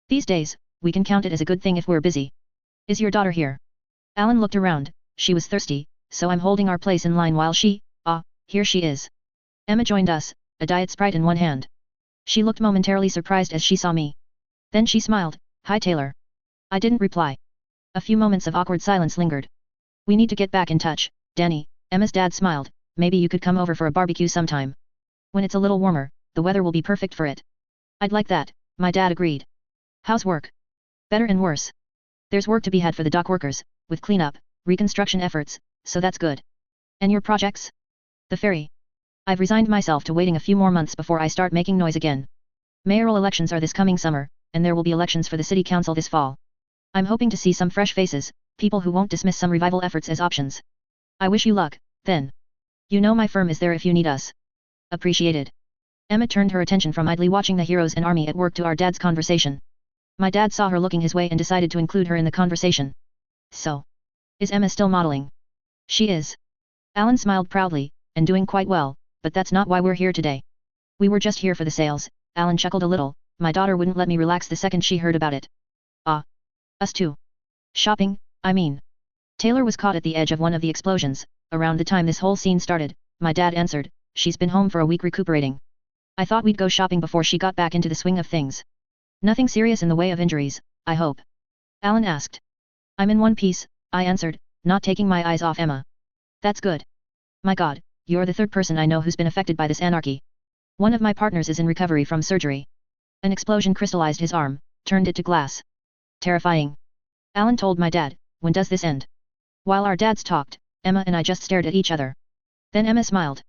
These days, we can count it as a good thing if we're busy. Is your daughter here? Alan looked around. She was thirsty, so I'm holding our place in line while she, here she is. Emma joined us, a diet Sprite in one hand. She looked momentarily surprised as she saw me. Then she smiled, "Hi Taylor." I didn't reply. A few moments of awkward silence lingered. "We need to get back in touch, Danny." Emma's dad smiled, "Maybe you could come over for a barbecue sometime. When it's a little warmer, the weather will be perfect for it." "I'd like that," my dad agreed. "How's work?" "Better and worse. There's work to be had for the dock workers, with cleanup, reconstruction efforts, so that's good." "And your projects?" "The ferry. I've resigned myself to waiting a few more months before I start making noise again. Mayoral elections are this coming summer, and there will be elections for the city council this fall. I'm hoping to see some fresh faces, people who won't dismiss some revival efforts as options. I wish you luck, then. You know my firm is there if you need us." "Appreciated." Emma turned her attention from idly watching the heroes and army at work to our dad's conversation. My dad saw her looking his way and decided to include her in the conversation. "So. Is Emma still modeling?" "She is." Alan smiled proudly, "and doing quite well, but that's not why we're here today. We were just here for the sales." Alan chuckled a little, "My daughter wouldn't let me relax the second she heard about it." "Ah. Us too. Shopping, I mean." Taylor was caught at the edge of one of the explosions. Around the time this whole scene started, my dad answered, "She's been home for a week recuperating. I thought we'd go shopping before she got back into the swing of things." "Nothing serious in the way of injuries, I hope?" Alan asked. "I'm in one piece," I answered, not taking my eyes off Emma. "That's good. My God, you're the third person I know who's been affected by this anarchy. One of my partners is in recovery from surgery." An explosion crystallized his arm, turned it to glass. "Terrifying." Alan told my dad, "When does this end?" While our dads talked, Emma and I just stared at each other. Then Emma smiled.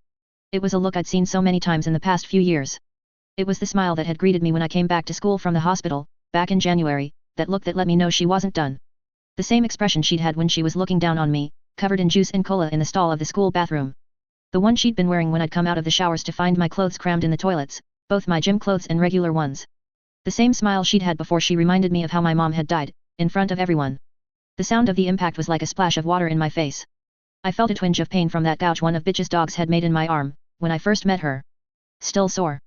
It was a look I'd seen so many times in the past few years. It was the smile that had greeted me when I came back to school from the hospital, back in January, that look that let me know she wasn't done. The same expression she'd had when she was looking down on me, covered in juice and cola in the stall of the school bathroom. The one she'd been wearing when I'd come out of the showers to find my clothes crammed in the toilets, both my gym clothes and regular ones. The same smile she'd had before she reminded me of how my mom had died, in front of everyone. The sound of the impact was like a splash of water in my face. I felt a twinge of pain from that gouge one of bitch's dogs had made in my arm, when I first met her. Still sore.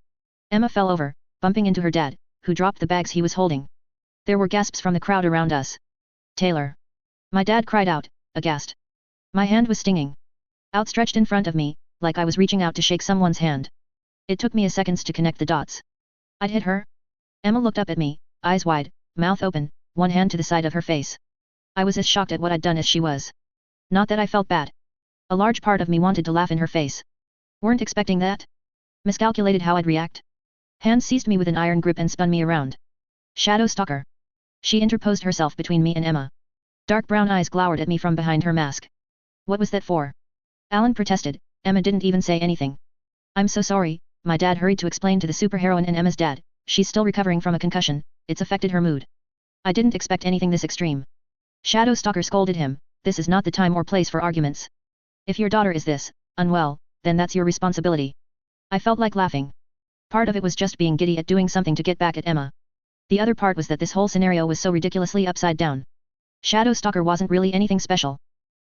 Emma fell over, bumping into her dad, who dropped the bags he was holding. There were gasps from the crowd around us. "Taylor!" My dad cried out, aghast. My hand was stinging. Outstretched in front of me, like I was reaching out to shake someone's hand. It took me a second to connect the dots. I'd hit her? Emma looked up at me, eyes wide, mouth open, one hand to the side of her face. I was as shocked at what I'd done as she was. Not that I felt bad. A large part of me wanted to laugh in her face. Weren't expecting that? Miscalculated how I'd react? Hands seized me with an iron grip and spun me around. "Shadow stalker." She interposed herself between me and Emma. Dark brown eyes glowered at me from behind her mask. "What was that for?" Alan protested. Emma didn't even say anything. "I'm so sorry," my dad hurried to explain to the superheroine and Emma's dad. "She's still recovering from a concussion, it's affected her mood." I didn't expect anything this extreme. Shadow stalker scolded him, "This is not the time or place for arguments. If your daughter is this, unwell, then that's your responsibility." I felt like laughing. Part of it was just being giddy at doing something to get back at Emma. The other part was that this whole scenario was so ridiculously upside down. Shadow stalker wasn't really anything special.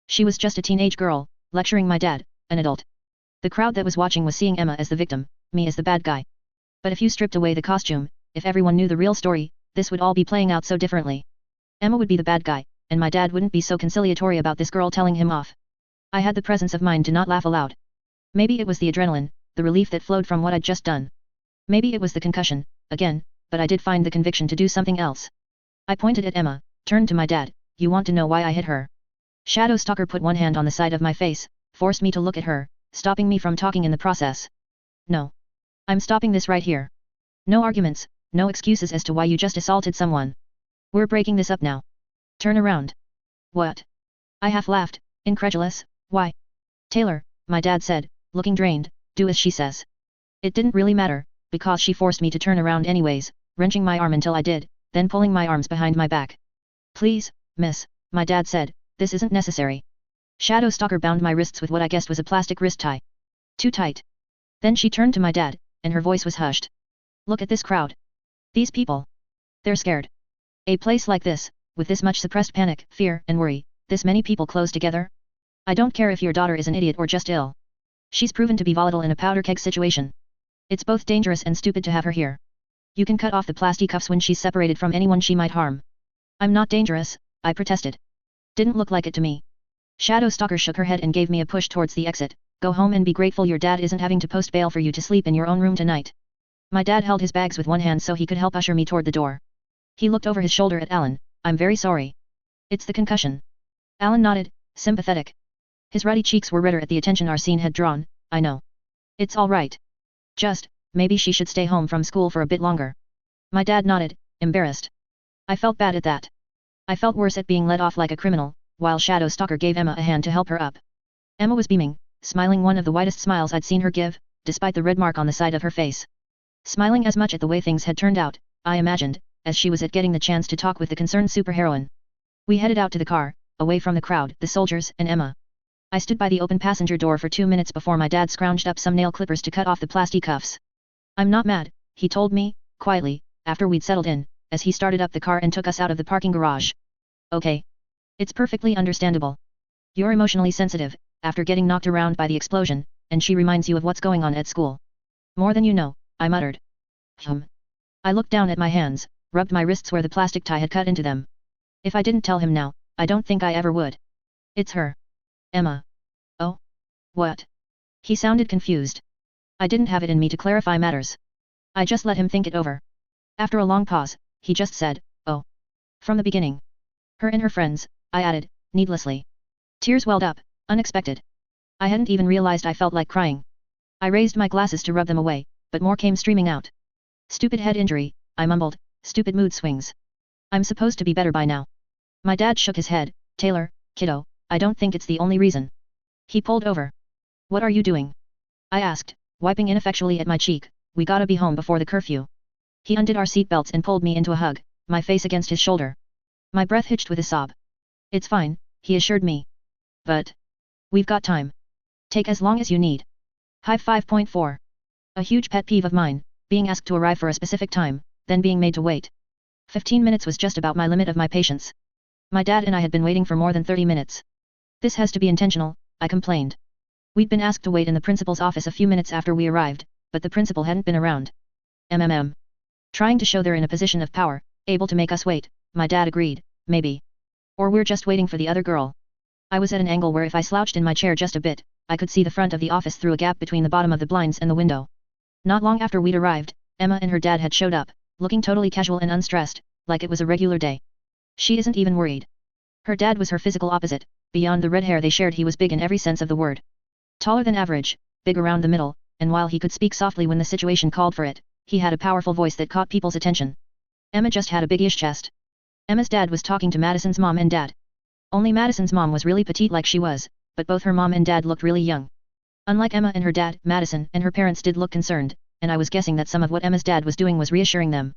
She was just a teenage girl, lecturing my dad, an adult. The crowd that was watching was seeing Emma as the victim, me as the bad guy. But if you stripped away the costume, if everyone knew the real story, this would all be playing out so differently. Emma would be the bad guy, and my dad wouldn't be so conciliatory about this girl telling him off. I had the presence of mind to not laugh aloud. Maybe it was the adrenaline, the relief that flowed from what I'd just done. Maybe it was the concussion, again, but I did find the conviction to do something else. I pointed at Emma, turned to my dad. "You want to know why I hit her?" Shadow stalker put one hand on the side of my face, forced me to look at her, stopping me from talking in the process. "No. I'm stopping this right here. No arguments, no excuses as to why you just assaulted someone. We're breaking this up now. Turn around." "What?" I half laughed, incredulous. "Why?" "Taylor," my dad said, looking drained, "do as she says." It didn't really matter, because she forced me to turn around anyways, wrenching my arm until I did, then pulling my arms behind my back. "Please, miss," my dad said, "this isn't necessary." Shadow stalker bound my wrists with what I guessed was a plastic wrist tie. Too tight. Then she turned to my dad, and her voice was hushed. "Look at this crowd. These people. They're scared. A place like this, with this much suppressed panic, fear, and worry, this many people close together? I don't care if your daughter is an idiot or just ill. She's proven to be volatile in a powder keg situation. It's both dangerous and stupid to have her here. You can cut off the plastic cuffs when she's separated from anyone she might harm." "I'm not dangerous," I protested. "Didn't look like it to me." Shadow stalker shook her head and gave me a push towards the exit. "Go home and be grateful your dad isn't having to post bail for you to sleep in your own room tonight." My dad held his bags with one hand so he could help usher me toward the door. He looked over his shoulder at Alan. I'm very sorry. It's the concussion. Alan nodded, sympathetic. His ruddy cheeks were redder at the attention our scene had drawn. I know. It's all right. Just, maybe she should stay home from school for a bit longer. My dad nodded, embarrassed. I felt bad at that. I felt worse at being let off like a criminal, while Shadow Stalker gave Emma a hand to help her up. Emma was beaming, smiling one of the widest smiles I'd seen her give, despite the red mark on the side of her face. Smiling as much at the way things had turned out, I imagined, as she was at getting the chance to talk with the concerned superheroine. We headed out to the car, away from the crowd, the soldiers, and Emma. I stood by the open passenger door for 2 minutes before my dad scrounged up some nail clippers to cut off the plastic cuffs. I'm not mad, he told me, quietly, after we'd settled in, as he started up the car and took us out of the parking garage. Okay. It's perfectly understandable. You're emotionally sensitive, after getting knocked around by the explosion, and she reminds you of what's going on at school. More than you know, I muttered. I looked down at my hands, rubbed my wrists where the plastic tie had cut into them. If I didn't tell him now, I don't think I ever would. It's her. Emma. Oh? What? He sounded confused. I didn't have it in me to clarify matters. I just let him think it over. After a long pause, he just said, oh. From the beginning. Her and her friends, I added, needlessly. Tears welled up, unexpected. I hadn't even realized I felt like crying. I raised my glasses to rub them away, but more came streaming out. Stupid head injury, I mumbled, stupid mood swings. I'm supposed to be better by now. My dad shook his head. Taylor, kiddo, I don't think it's the only reason. He pulled over. What are you doing? I asked, wiping ineffectually at my cheek. We gotta be home before the curfew. He undid our seatbelts and pulled me into a hug, my face against his shoulder. My breath hitched with a sob. It's fine, he assured me. But we've got time. Take as long as you need. Hive 5.4. A huge pet peeve of mine, being asked to arrive for a specific time, then being made to wait. 15 minutes was just about my limit of my patience. My dad and I had been waiting for more than 30 minutes. This has to be intentional, I complained. We'd been asked to wait in the principal's office a few minutes after we arrived, but the principal hadn't been around. Trying to show they're in a position of power, able to make us wait, my dad agreed, maybe. Or we're just waiting for the other girl. I was at an angle where if I slouched in my chair just a bit, I could see the front of the office through a gap between the bottom of the blinds and the window. Not long after we'd arrived, Emma and her dad had showed up, looking totally casual and unstressed, like it was a regular day. She isn't even worried. Her dad was her physical opposite, beyond the red hair they shared he was big in every sense of the word. Taller than average, big around the middle, and while he could speak softly when the situation called for it, he had a powerful voice that caught people's attention. Emma just had a big-ish chest. Emma's dad was talking to Madison's mom and dad. Only Madison's mom was really petite like she was, but both her mom and dad looked really young. Unlike Emma and her dad, Madison and her parents did look concerned, and I was guessing that some of what Emma's dad was doing was reassuring them.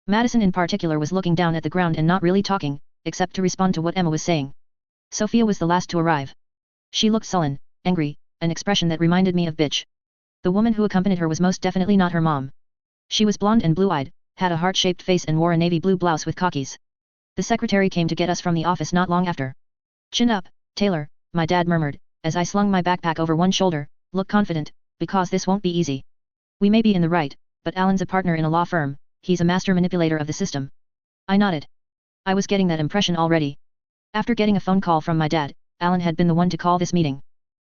Madison in particular was looking down at the ground and not really talking, except to respond to what Emma was saying. Sophia was the last to arrive. She looked sullen, angry, an expression that reminded me of bitch. The woman who accompanied her was most definitely not her mom. She was blonde and blue-eyed, had a heart-shaped face and wore a navy blue blouse with khakis. The secretary came to get us from the office not long after. Chin up, Taylor, my dad murmured, as I slung my backpack over one shoulder, look confident, because this won't be easy. We may be in the right, but Alan's a partner in a law firm, he's a master manipulator of the system. I nodded. I was getting that impression already. After getting a phone call from my dad, Alan had been the one to call this meeting.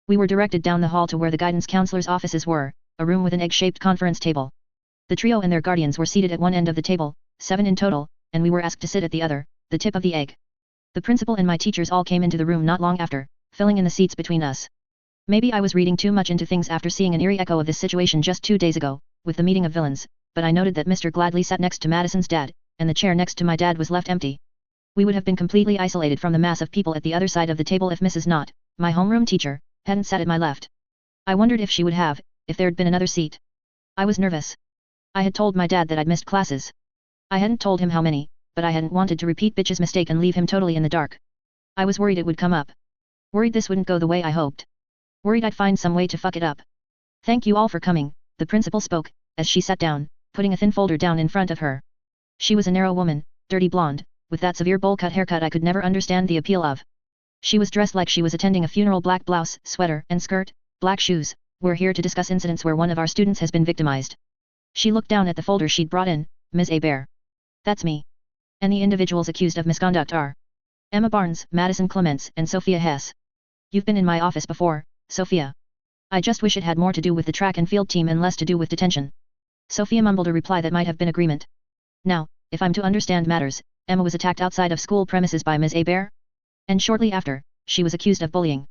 We were directed down the hall to where the guidance counselor's offices were, a room with an egg-shaped conference table. The trio and their guardians were seated at one end of the table, 7 in total, and we were asked to sit at the other, the tip of the egg. The principal and my teachers all came into the room not long after, filling in the seats between us. Maybe I was reading too much into things after seeing an eerie echo of this situation just 2 days ago, with the meeting of villains, but I noted that Mr. Gladly sat next to Madison's dad, and the chair next to my dad was left empty. We would have been completely isolated from the mass of people at the other side of the table if Mrs. Knott, my homeroom teacher, hadn't sat at my left. I wondered if she would have, if there'd been another seat. I was nervous. I had told my dad that I'd missed classes. I hadn't told him how many, but I hadn't wanted to repeat bitch's mistake and leave him totally in the dark. I was worried it would come up. Worried this wouldn't go the way I hoped. Worried I'd find some way to fuck it up. Thank you all for coming, the principal spoke, as she sat down, putting a thin folder down in front of her. She was a narrow woman, dirty blonde, with that severe bowl-cut haircut I could never understand the appeal of. She was dressed like she was attending a funeral, black blouse, sweater and skirt, black shoes. We're here to discuss incidents where one of our students has been victimized. She looked down at the folder she'd brought in. Ms. Bear. That's me. And the individuals accused of misconduct are Emma Barnes, Madison Clements, and Sophia Hess. You've been in my office before, Sophia. I just wish it had more to do with the track and field team and less to do with detention. Sophia mumbled a reply that might have been agreement. Now, if I'm to understand matters, Emma was attacked outside of school premises by Ms. Hebert? And shortly after, she was accused of bullying.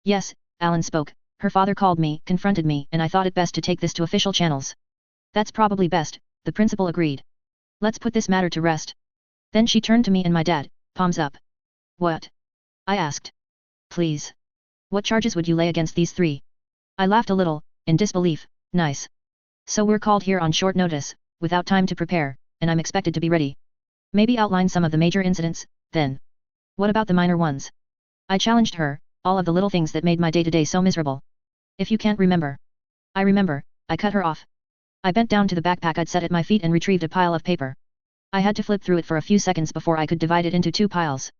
Yes, Alan spoke. Her father called me, confronted me, and I thought it best to take this to official channels. That's probably best, the principal agreed. Let's put this matter to rest. Then she turned to me and my dad, palms up. What? I asked. Please. What charges would you lay against these three? I laughed a little, in disbelief. Nice. So we're called here on short notice, without time to prepare, and I'm expected to be ready. Maybe outline some of the major incidents, then. What about the minor ones? I challenged her, all of the little things that made my day-to-day so miserable. If you can't remember. I remember, I cut her off. I bent down to the backpack I'd set at my feet and retrieved a pile of paper. I had to flip through it for a few seconds before I could divide it into two piles.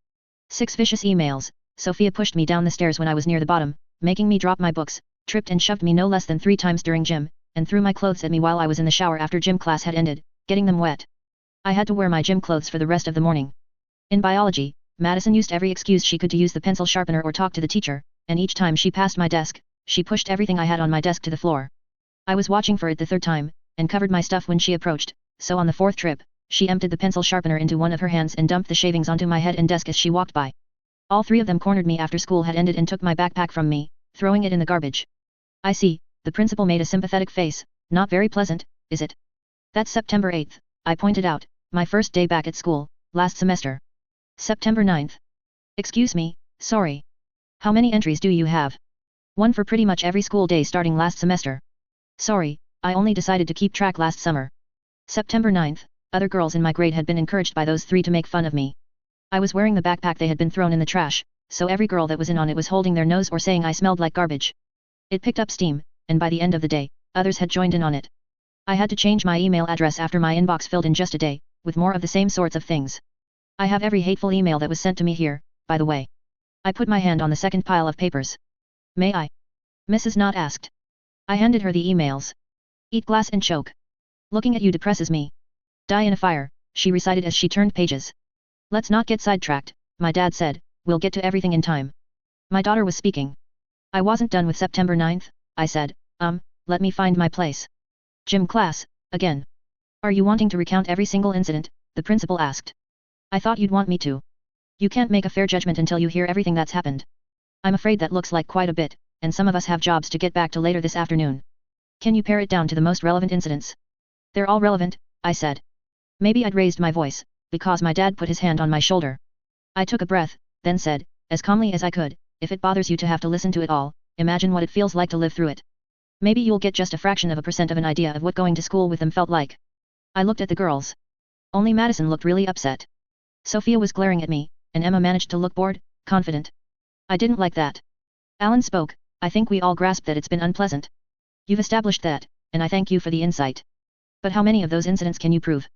6 vicious emails. Sophia pushed me down the stairs when I was near the bottom, making me drop my books, tripped and shoved me no less than 3 times during gym, and threw my clothes at me while I was in the shower after gym class had ended, getting them wet. I had to wear my gym clothes for the rest of the morning. In biology, Madison used every excuse she could to use the pencil sharpener or talk to the teacher, and each time she passed my desk, she pushed everything I had on my desk to the floor. I was watching for it the third time, and covered my stuff when she approached, so on the fourth trip, she emptied the pencil sharpener into one of her hands and dumped the shavings onto my head and desk as she walked by. All 3 of them cornered me after school had ended and took my backpack from me, throwing it in the garbage. I see, the principal made a sympathetic face. Not very pleasant, is it? That's September 8th, I pointed out, my first day back at school, last semester. September 9th. Excuse me, sorry. How many entries do you have? 1 for pretty much every school day starting last semester. Sorry, I only decided to keep track last summer. September 9th, other girls in my grade had been encouraged by those 3 to make fun of me. I was wearing the backpack they had been thrown in the trash, so every girl that was in on it was holding their nose or saying I smelled like garbage. It picked up steam, and by the end of the day, others had joined in on it. I had to change my email address after my inbox filled in just a day, with more of the same sorts of things. I have every hateful email that was sent to me here, by the way. I put my hand on the second pile of papers. May I? Mrs. Knott asked. I handed her the emails. Eat glass and choke. Looking at you depresses me. Die in a fire, she recited as she turned pages. Let's not get sidetracked, my dad said, we'll get to everything in time. My daughter was speaking. I wasn't done with September 9th, I said, let me find my place. Gym class, again. Are you wanting to recount every single incident? The principal asked. I thought you'd want me to. You can't make a fair judgment until you hear everything that's happened. I'm afraid that looks like quite a bit, and some of us have jobs to get back to later this afternoon. Can you pare it down to the most relevant incidents? They're all relevant, I said. Maybe I'd raised my voice, because my dad put his hand on my shoulder. I took a breath, then said, as calmly as I could, if it bothers you to have to listen to it all, imagine what it feels like to live through it. Maybe you'll get just a fraction of a percent of an idea of what going to school with them felt like. I looked at the girls. Only Madison looked really upset. Sophia was glaring at me, and Emma managed to look bored, confident. I didn't like that. Alan spoke, I think we all grasped that it's been unpleasant. You've established that, and I thank you for the insight. But how many of those incidents can you prove?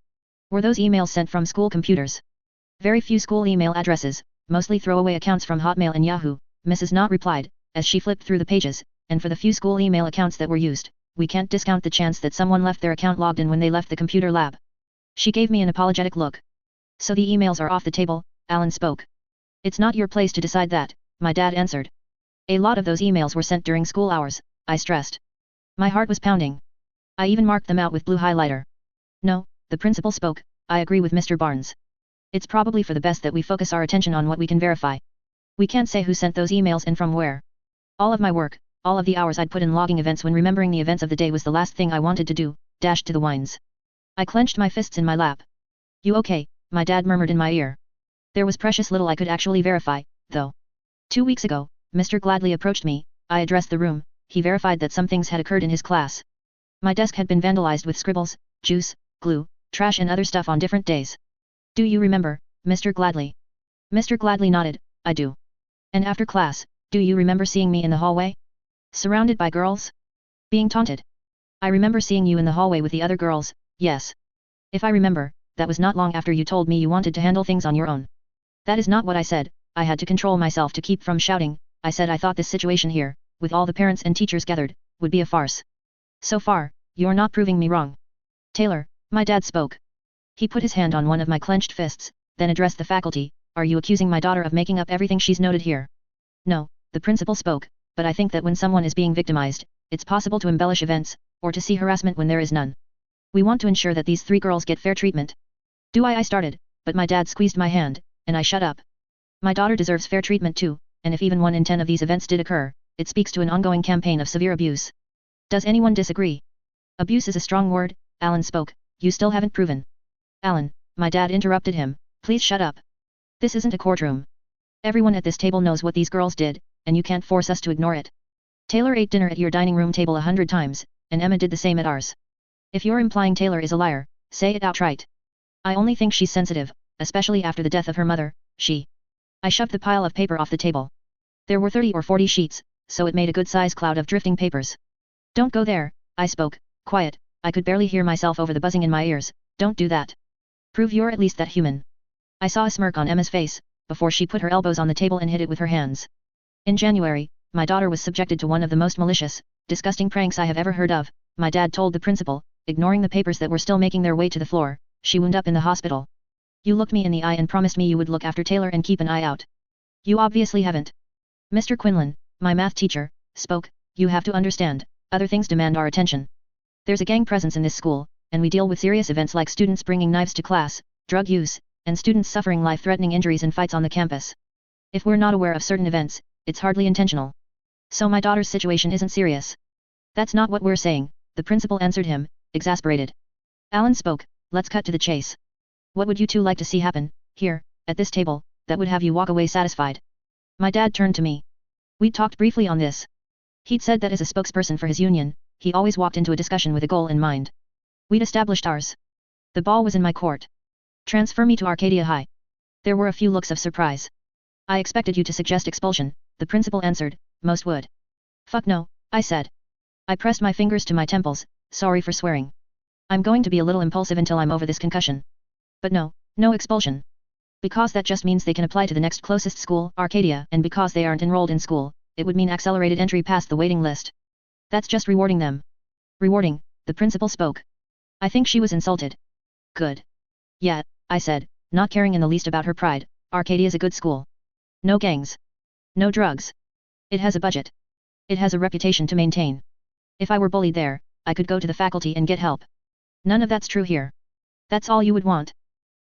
Were those emails sent from school computers? Very few school email addresses, mostly throwaway accounts from Hotmail and Yahoo, Mrs. Knott replied, as she flipped through the pages, and for the few school email accounts that were used, we can't discount the chance that someone left their account logged in when they left the computer lab. She gave me an apologetic look. So the emails are off the table, Alan spoke. It's not your place to decide that, my dad answered. A lot of those emails were sent during school hours, I stressed. My heart was pounding. I even marked them out with blue highlighter. No, the principal spoke, I agree with Mr. Barnes. It's probably for the best that we focus our attention on what we can verify. We can't say who sent those emails and from where. All of my work, all of the hours I'd put in logging events when remembering the events of the day was the last thing I wanted to do, dashed to the wines. I clenched my fists in my lap. You okay? My dad murmured in my ear. There was precious little I could actually verify, though. 2 weeks ago, Mr. Gladley approached me, I addressed the room, he verified that some things had occurred in his class. My desk had been vandalized with scribbles, juice, glue, trash and other stuff on different days. Do you remember, Mr. Gladley? Mr. Gladley nodded, I do. And after class, do you remember seeing me in the hallway? Surrounded by girls? Being taunted? I remember seeing you in the hallway with the other girls, yes. If I remember, that was not long after you told me you wanted to handle things on your own. That is not what I said, I had to control myself to keep from shouting. I said I thought this situation here, with all the parents and teachers gathered, would be a farce. So far, you're not proving me wrong. Taylor, my dad spoke. He put his hand on one of my clenched fists, then addressed the faculty, are you accusing my daughter of making up everything she's noted here? No, the principal spoke, but I think that when someone is being victimized, it's possible to embellish events, or to see harassment when there is none. We want to ensure that these 3 girls get fair treatment. Do I started, but my dad squeezed my hand, and I shut up. My daughter deserves fair treatment too, and if even 1 in 10 of these events did occur, it speaks to an ongoing campaign of severe abuse. Does anyone disagree? Abuse is a strong word, Alan spoke, you still haven't proven. Alan, my dad interrupted him, please shut up. This isn't a courtroom. Everyone at this table knows what these girls did, and you can't force us to ignore it. Taylor ate dinner at your dining room table 100 times, and Emma did the same at ours. If you're implying Taylor is a liar, say it outright. I only think she's sensitive, especially after the death of her mother, I shoved the pile of paper off the table. There were 30 or 40 sheets, so it made a good-sized cloud of drifting papers. Don't go there, I spoke, quiet, I could barely hear myself over the buzzing in my ears, don't do that. Prove you're at least that human. I saw a smirk on Emma's face, before she put her elbows on the table and hit it with her hands. In January, my daughter was subjected to one of the most malicious, disgusting pranks I have ever heard of, my dad told the principal, ignoring the papers that were still making their way to the floor. She wound up in the hospital. You looked me in the eye and promised me you would look after Taylor and keep an eye out. You obviously haven't. Mr. Quinlan, my math teacher, spoke, you have to understand, other things demand our attention. There's a gang presence in this school, and we deal with serious events like students bringing knives to class, drug use, and students suffering life-threatening injuries and fights on the campus. If we're not aware of certain events, it's hardly intentional. So my daughter's situation isn't serious. That's not what we're saying, the principal answered him, exasperated. Alan spoke, let's cut to the chase. What would you 2 like to see happen, here, at this table, that would have you walk away satisfied? My dad turned to me. We'd talked briefly on this. He'd said that as a spokesperson for his union, he always walked into a discussion with a goal in mind. We'd established ours. The ball was in my court. Transfer me to Arcadia High. There were a few looks of surprise. I expected you to suggest expulsion, the principal answered, most would. Fuck no, I said. I pressed my fingers to my temples, sorry for swearing. I'm going to be a little impulsive until I'm over this concussion. But no, no expulsion. Because that just means they can apply to the next closest school, Arcadia, and because they aren't enrolled in school, it would mean accelerated entry past the waiting list. That's just rewarding them. Rewarding, the principal spoke. I think she was insulted. Good. Yeah, I said, not caring in the least about her pride, Arcadia's a good school. No gangs. No drugs. It has a budget. It has a reputation to maintain. If I were bullied there, I could go to the faculty and get help. None of that's true here. That's all you would want?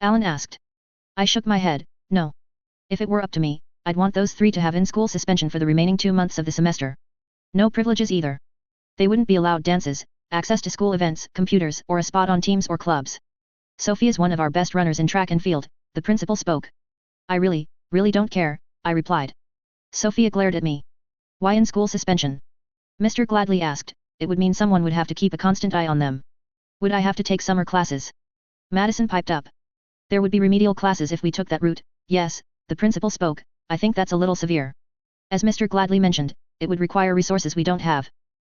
Alan asked. I shook my head, no. If it were up to me, I'd want those 3 to have in-school suspension for the remaining 2 months of the semester. No privileges either. They wouldn't be allowed dances, access to school events, computers, or a spot on teams or clubs. Sophia's one of our best runners in track and field, the principal spoke. I really don't care, I replied. Sophia glared at me. Why in-school suspension? Mr. Gladly asked, it would mean someone would have to keep a constant eye on them. Would I have to take summer classes? Madison piped up. There would be remedial classes if we took that route, yes, the principal spoke, I think that's a little severe. As Mr. Gladly mentioned, it would require resources we don't have.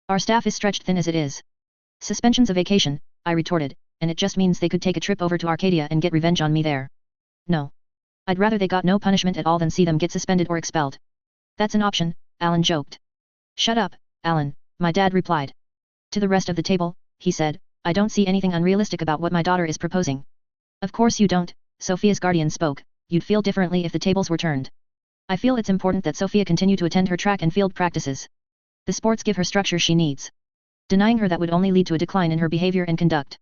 Our staff is stretched thin as it is. Suspension's a vacation, I retorted, and it just means they could take a trip over to Arcadia and get revenge on me there. No. I'd rather they got no punishment at all than see them get suspended or expelled. That's an option, Alan joked. Shut up, Alan, my dad replied. To the rest of the table, he said, I don't see anything unrealistic about what my daughter is proposing. Of course you don't, Sophia's guardian spoke, you'd feel differently if the tables were turned. I feel it's important that Sophia continue to attend her track and field practices. The sports give her structure she needs. Denying her that would only lead to a decline in her behavior and conduct.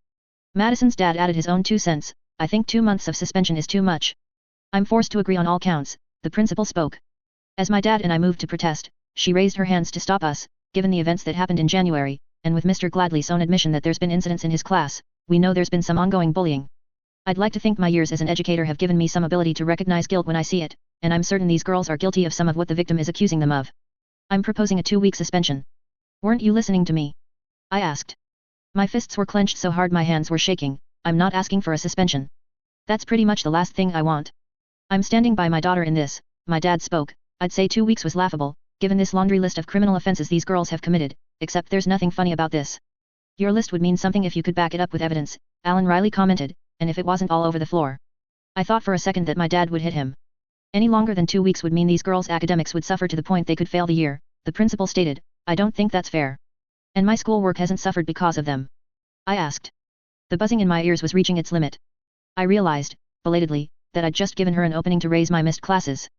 Madison's dad added his own 2 cents, I think 2 months of suspension is too much. I'm forced to agree on all counts, the principal spoke. As my dad and I moved to protest, she raised her hands to stop us, given the events that happened in January, and with Mr. Gladly's own admission that there's been incidents in his class, we know there's been some ongoing bullying. I'd like to think my years as an educator have given me some ability to recognize guilt when I see it, and I'm certain these girls are guilty of some of what the victim is accusing them of. I'm proposing a 2-week suspension. Weren't you listening to me? I asked. My fists were clenched so hard my hands were shaking. I'm not asking for a suspension. That's pretty much the last thing I want. I'm standing by my daughter in this, my dad spoke. I'd say 2 weeks was laughable, given this laundry list of criminal offenses these girls have committed, except there's nothing funny about this. Your list would mean something if you could back it up with evidence, Alan Riley commented, and if it wasn't all over the floor. I thought for a second that my dad would hit him. Any longer than 2 weeks would mean these girls' academics would suffer to the point they could fail the year, the principal stated. I don't think that's fair. And my schoolwork hasn't suffered because of them. I asked. The buzzing in my ears was reaching its limit. I realized, belatedly, that I'd just given her an opening to raise my missed classes.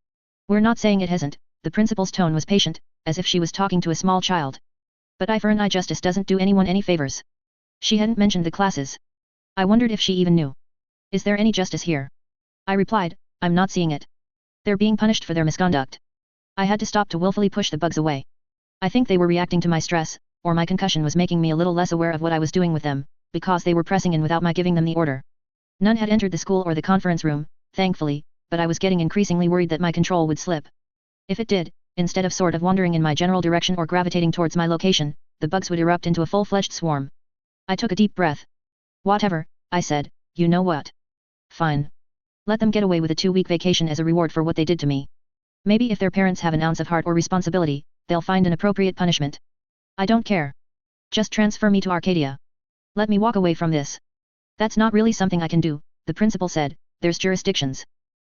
We're not saying it hasn't, the principal's tone was patient, as if she was talking to a small child. But eye for an eye justice doesn't do anyone any favors. She hadn't mentioned the classes. I wondered if she even knew. Is there any justice here? I replied, I'm not seeing it. They're being punished for their misconduct. I had to stop to willfully push the bugs away. I think they were reacting to my stress, or my concussion was making me a little less aware of what I was doing with them, because they were pressing in without my giving them the order. None had entered the school or the conference room, thankfully, but I was getting increasingly worried that my control would slip. If it did, instead of sort of wandering in my general direction or gravitating towards my location, the bugs would erupt into a full-fledged swarm. I took a deep breath. Whatever, I said, you know what? Fine. Let them get away with a 2-week vacation as a reward for what they did to me. Maybe if their parents have an ounce of heart or responsibility, they'll find an appropriate punishment. I don't care. Just transfer me to Arcadia. Let me walk away from this. That's not really something I can do, the principal said, there's jurisdictions.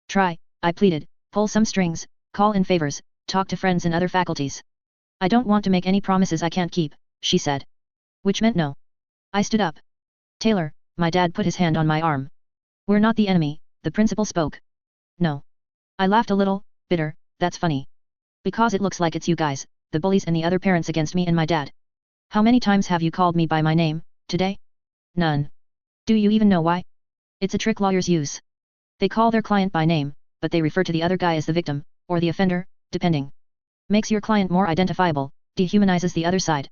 Try, I pleaded, pull some strings, call in favors, talk to friends and other faculties. I don't want to make any promises I can't keep, she said. Which meant no. I stood up. Taylor, my dad put his hand on my arm. We're not the enemy, the principal spoke. No. I laughed a little, bitter, that's funny. Because it looks like it's you guys, the bullies and the other parents against me and my dad. How many times have you called me by my name, today? None. Do you even know why? It's a trick lawyers use. They call their client by name, but they refer to the other guy as the victim, or the offender, depending. Makes your client more identifiable, dehumanizes the other side.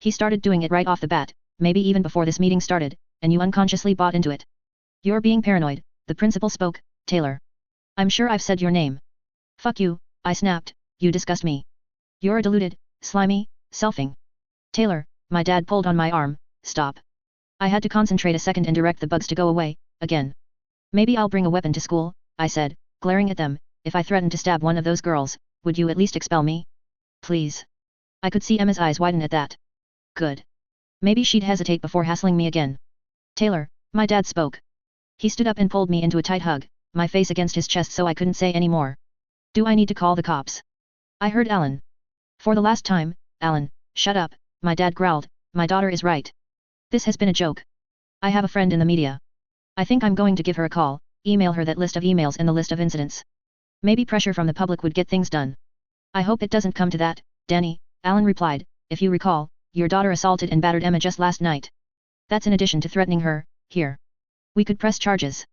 He started doing it right off the bat, maybe even before this meeting started, and you unconsciously bought into it. You're being paranoid, the principal spoke, Taylor. I'm sure I've said your name. Fuck you, I snapped, you disgust me. You're a deluded, slimy, selfing. Taylor, my dad pulled on my arm, stop. I had to concentrate a second and direct the bugs to go away, again. Maybe I'll bring a weapon to school, I said, glaring at them, if I threaten to stab one of those girls, would you at least expel me? Please. I could see Emma's eyes widen at that. Good. Maybe she'd hesitate before hassling me again. Taylor, my dad spoke. He stood up and pulled me into a tight hug, my face against his chest so I couldn't say any more. Do I need to call the cops? I heard Alan. For the last time, Alan, shut up, my dad growled, my daughter is right. This has been a joke. I have a friend in the media. I think I'm going to give her a call, email her that list of emails and the list of incidents. Maybe pressure from the public would get things done. I hope it doesn't come to that, Danny, Alan replied, if you recall, your daughter assaulted and battered Emma just last night. That's in addition to threatening her, here. We could press charges.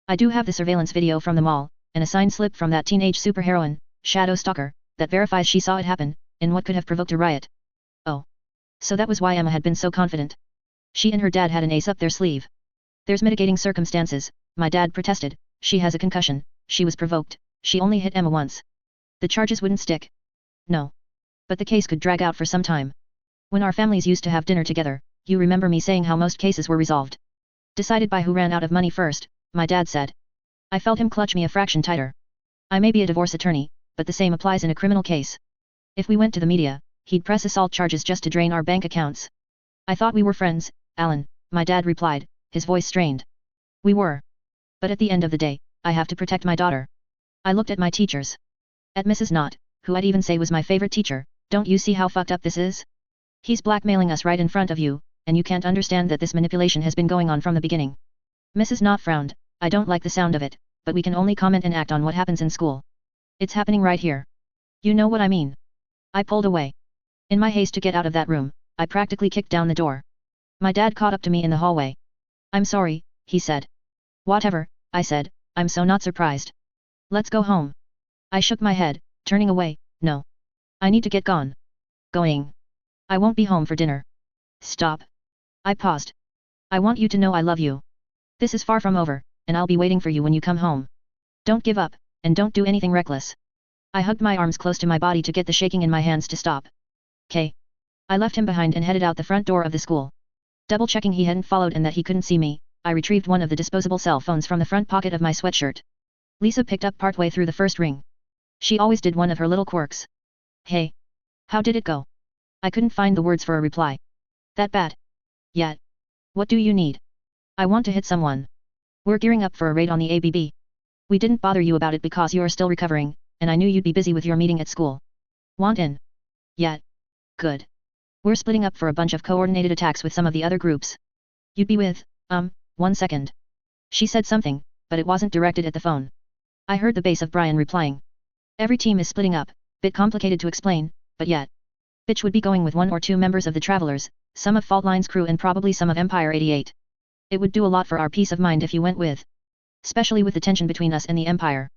I do have the surveillance video from the mall, and a signed slip from that teenage superheroine, Shadow Stalker, that verifies she saw it happen, in what could have provoked a riot. Oh. So that was why Emma had been so confident. She and her dad had an ace up their sleeve. There's mitigating circumstances, my dad protested, she has a concussion, she was provoked, she only hit Emma once. The charges wouldn't stick. No. But the case could drag out for some time. When our families used to have dinner together, you remember me saying how most cases were resolved. Decided by who ran out of money first, my dad said. I felt him clutch me a fraction tighter. I may be a divorce attorney, but the same applies in a criminal case. If we went to the media, he'd press assault charges just to drain our bank accounts. I thought we were friends, Alan, my dad replied, his voice strained. We were. But at the end of the day, I have to protect my daughter. I looked at my teachers. At Mrs. Knott, who I'd even say was my favorite teacher, don't you see how fucked up this is? He's blackmailing us right in front of you, and you can't understand that this manipulation has been going on from the beginning. Mrs. Knott frowned, I don't like the sound of it, but we can only comment and act on what happens in school. It's happening right here. You know what I mean. I pulled away. In my haste to get out of that room, I practically kicked down the door. My dad caught up to me in the hallway. I'm sorry, he said. Whatever, I said, I'm so not surprised. Let's go home. I shook my head, turning away, no. I need to get gone. Going. I won't be home for dinner. Stop. I paused. I want you to know I love you. This is far from over, and I'll be waiting for you when you come home. Don't give up, and don't do anything reckless. I hugged my arms close to my body to get the shaking in my hands to stop. K. I left him behind and headed out the front door of the school. Double-checking he hadn't followed and that he couldn't see me, I retrieved one of the disposable cell phones from the front pocket of my sweatshirt. Lisa picked up partway through the first ring. She always did one of her little quirks. Hey. How did it go? I couldn't find the words for a reply. That bad? Yet. What do you need? I want to hit someone. We're gearing up for a raid on the ABB. We didn't bother you about it because you're still recovering, and I knew you'd be busy with your meeting at school. Want in? Yet. Good. We're splitting up for a bunch of coordinated attacks with some of the other groups. You'd be with, 1 second. She said something, but it wasn't directed at the phone. I heard the bass of Brian replying. Every team is splitting up, bit complicated to explain, but yet. Bitch would be going with 1 or 2 members of the Travelers, some of Fault Line's crew and probably some of Empire 88. It would do a lot for our peace of mind if you went with. Especially with the tension between us and the Empire.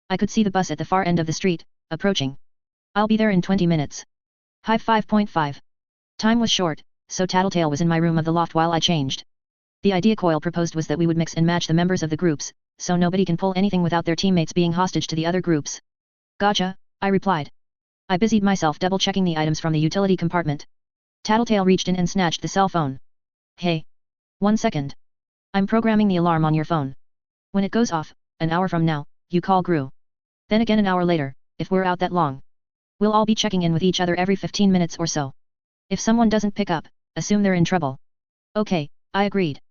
I could see the bus at the far end of the street, approaching. I'll be there in 20 minutes. Hive 5.5. Time was short, so Tattletale was in my room of the loft while I changed. The idea Coil proposed was that we would mix and match the members of the groups, so nobody can pull anything without their teammates being hostage to the other groups. Gotcha, I replied. I busied myself double-checking the items from the utility compartment. Tattletale reached in and snatched the cell phone. Hey. 1 second. I'm programming the alarm on your phone. When it goes off, an hour from now, you call Gru. Then again an hour later, if we're out that long. We'll all be checking in with each other every 15 minutes or so. If someone doesn't pick up, assume they're in trouble. Okay, I agreed.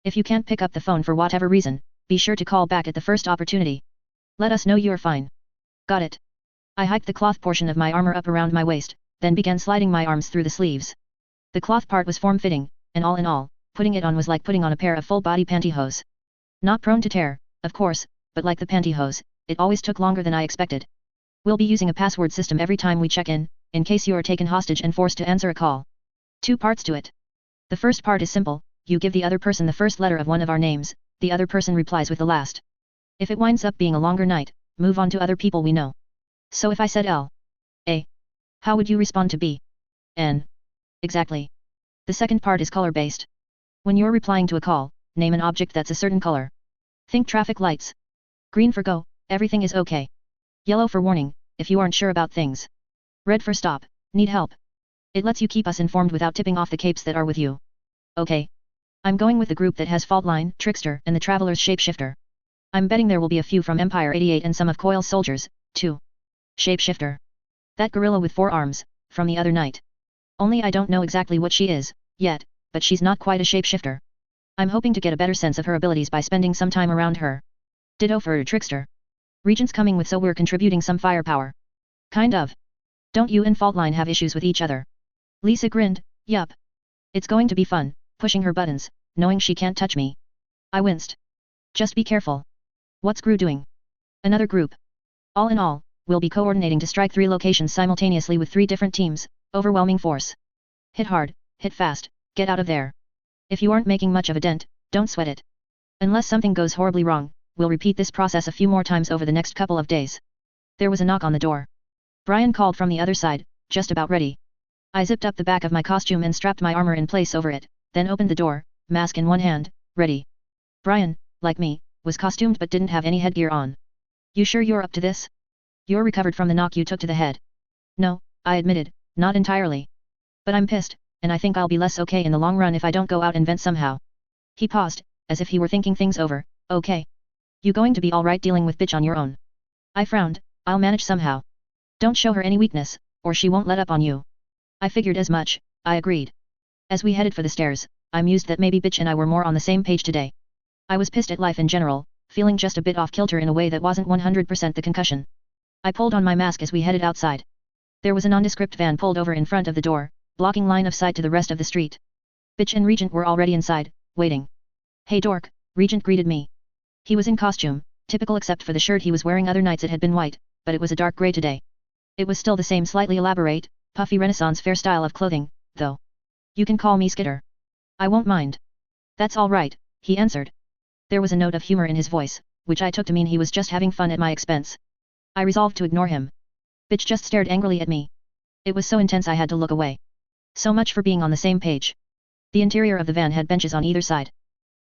If you can't pick up the phone for whatever reason, be sure to call back at the first opportunity. Let us know you're fine. Got it. I hiked the cloth portion of my armor up around my waist, then began sliding my arms through the sleeves. The cloth part was form-fitting, and all in all, putting it on was like putting on a pair of full-body pantyhose. Not prone to tear, of course, but like the pantyhose, it always took longer than I expected. We'll be using a password system every time we check in case you are taken hostage and forced to answer a call. 2 parts to it. The first part is simple, you give the other person the first letter of one of our names, the other person replies with the last. If it winds up being a longer night, move on to other people we know. So if I said L. A. How would you respond to B? N. Exactly. The second part is color-based. When you're replying to a call, name an object that's a certain color. Think traffic lights. Green for go, everything is okay. Yellow for warning, if you aren't sure about things. Red for stop, need help. It lets you keep us informed without tipping off the capes that are with you. Okay. I'm going with the group that has Fault Line, Trickster, and the Traveler's Shapeshifter. I'm betting there will be a few from Empire 88 and some of Coil's soldiers, too. Shapeshifter. That gorilla with 4 arms, from the other night. Only I don't know exactly what she is, yet, but she's not quite a shapeshifter. I'm hoping to get a better sense of her abilities by spending some time around her. Ditto for Trickster. Regent's coming with so we're contributing some firepower. Kind of. Don't you and Fault Line have issues with each other? Lisa grinned, yup. It's going to be fun, pushing her buttons, knowing she can't touch me. I winced. Just be careful. What's Gru doing? Another group. All in all, we'll be coordinating to strike 3 locations simultaneously with 3 different teams, overwhelming force. Hit hard, hit fast, get out of there. If you aren't making much of a dent, don't sweat it. Unless something goes horribly wrong, we'll repeat this process a few more times over the next couple of days. There was a knock on the door. Brian called from the other side, just about ready. I zipped up the back of my costume and strapped my armor in place over it, then opened the door, mask in one hand, ready. Brian, like me, was costumed but didn't have any headgear on. You sure you're up to this? You're recovered from the knock you took to the head. No, I admitted, not entirely. But I'm pissed, and I think I'll be less okay in the long run if I don't go out and vent somehow. He paused, as if he were thinking things over. Okay. You going to be alright dealing with bitch on your own? I frowned, I'll manage somehow. Don't show her any weakness, or she won't let up on you. I figured as much, I agreed. As we headed for the stairs, I mused that maybe bitch and I were more on the same page today. I was pissed at life in general, feeling just a bit off kilter in a way that wasn't 100% the concussion. I pulled on my mask as we headed outside. There was a nondescript van pulled over in front of the door, blocking line of sight to the rest of the street. Bitch and Regent were already inside, waiting. Hey dork, Regent greeted me. He was in costume, typical except for the shirt he was wearing other nights it had been white, but it was a dark grey today. It was still the same slightly elaborate, puffy Renaissance fair style of clothing, though. You can call me Skitter. I won't mind. That's all right, he answered. There was a note of humor in his voice, which I took to mean he was just having fun at my expense. I resolved to ignore him. Bitch just stared angrily at me. It was so intense I had to look away. So much for being on the same page. The interior of the van had benches on either side.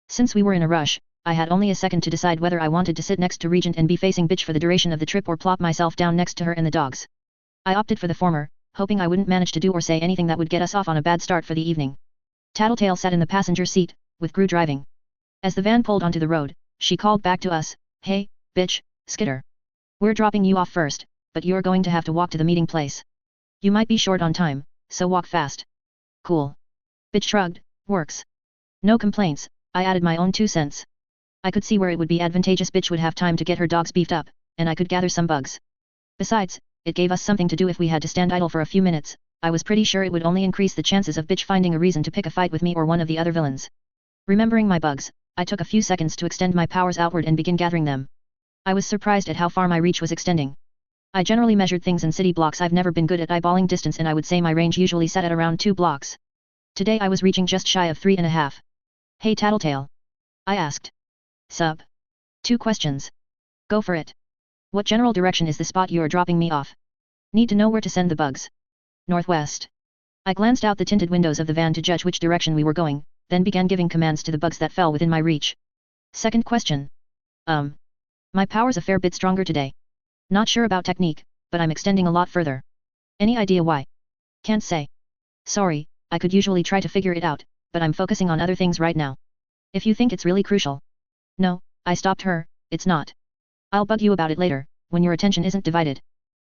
Since we were in a rush, I had only a second to decide whether I wanted to sit next to Regent and be facing bitch for the duration of the trip or plop myself down next to her and the dogs. I opted for the former, hoping I wouldn't manage to do or say anything that would get us off on a bad start for the evening. Tattletale sat in the passenger seat, with Gru driving. As the van pulled onto the road, she called back to us, "Hey, bitch, Skitter. We're dropping you off first, but you're going to have to walk to the meeting place. You might be short on time, so walk fast." Cool. Bitch shrugged, works. No complaints, I added my own 2 cents. I could see where it would be advantageous bitch would have time to get her dogs beefed up, and I could gather some bugs. Besides, it gave us something to do if we had to stand idle for a few minutes. I was pretty sure it would only increase the chances of bitch finding a reason to pick a fight with me or one of the other villains. Remembering my bugs, I took a few seconds to extend my powers outward and begin gathering them. I was surprised at how far my reach was extending. I generally measured things in city blocks. I've never been good at eyeballing distance, and I would say my range usually sat at around 2 blocks. Today I was reaching just shy of 3.5. Hey Tattletale. I asked. Sup? 2 questions. Go for it. What general direction is the spot you are dropping me off? Need to know where to send the bugs. Northwest. I glanced out the tinted windows of the van to judge which direction we were going, then began giving commands to the bugs that fell within my reach. Second question. My power's a fair bit stronger today. Not sure about technique, but I'm extending a lot further. Any idea why? Can't say. Sorry, I could usually try to figure it out, but I'm focusing on other things right now. If you think it's really crucial. No, I stopped her, it's not. I'll bug you about it later, when your attention isn't divided.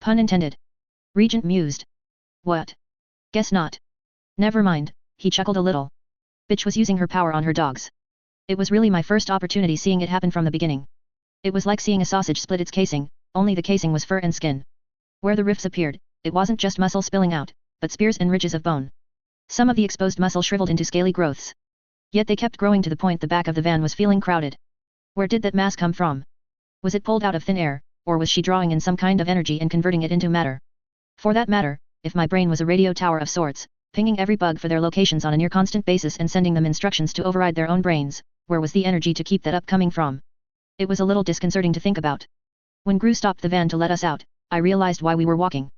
Pun intended. Regent mused. What? Guess not. Never mind, he chuckled a little. Bitch was using her power on her dogs. It was really my first opportunity seeing it happen from the beginning. It was like seeing a sausage split its casing, only the casing was fur and skin. Where the rifts appeared, it wasn't just muscle spilling out, but spears and ridges of bone. Some of the exposed muscle shriveled into scaly growths. Yet they kept growing to the point the back of the van was feeling crowded. Where did that mass come from? Was it pulled out of thin air, or was she drawing in some kind of energy and converting it into matter? For that matter, if my brain was a radio tower of sorts, pinging every bug for their locations on a near-constant basis and sending them instructions to override their own brains, where was the energy to keep that up coming from? It was a little disconcerting to think about. When Gru stopped the van to let us out, I realized why we were walking.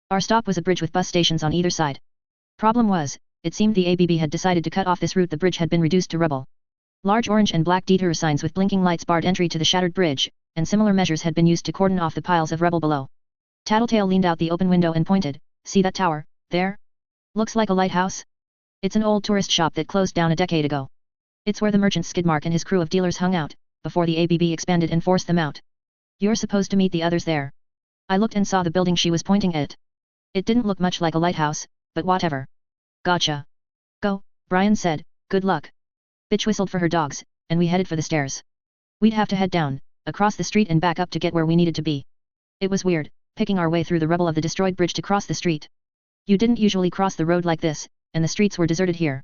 Our stop was a bridge with bus stations on either side. Problem was, it seemed the ABB had decided to cut off this route. The bridge had been reduced to rubble. Large orange and black detour signs with blinking lights barred entry to the shattered bridge, and similar measures had been used to cordon off the piles of rubble below. Tattletale leaned out the open window and pointed. See that tower, there? Looks like a lighthouse? It's an old tourist shop that closed down a decade ago. It's where the merchant Skidmark and his crew of dealers hung out, before the ABB expanded and forced them out. You're supposed to meet the others there. I looked and saw the building she was pointing at. It didn't look much like a lighthouse, but whatever. Gotcha. Go, Brian said, good luck. Bitch whistled for her dogs, and we headed for the stairs. We'd have to head down, across the street and back up to get where we needed to be. It was weird, picking our way through the rubble of the destroyed bridge to cross the street. You didn't usually cross the road like this, and the streets were deserted here.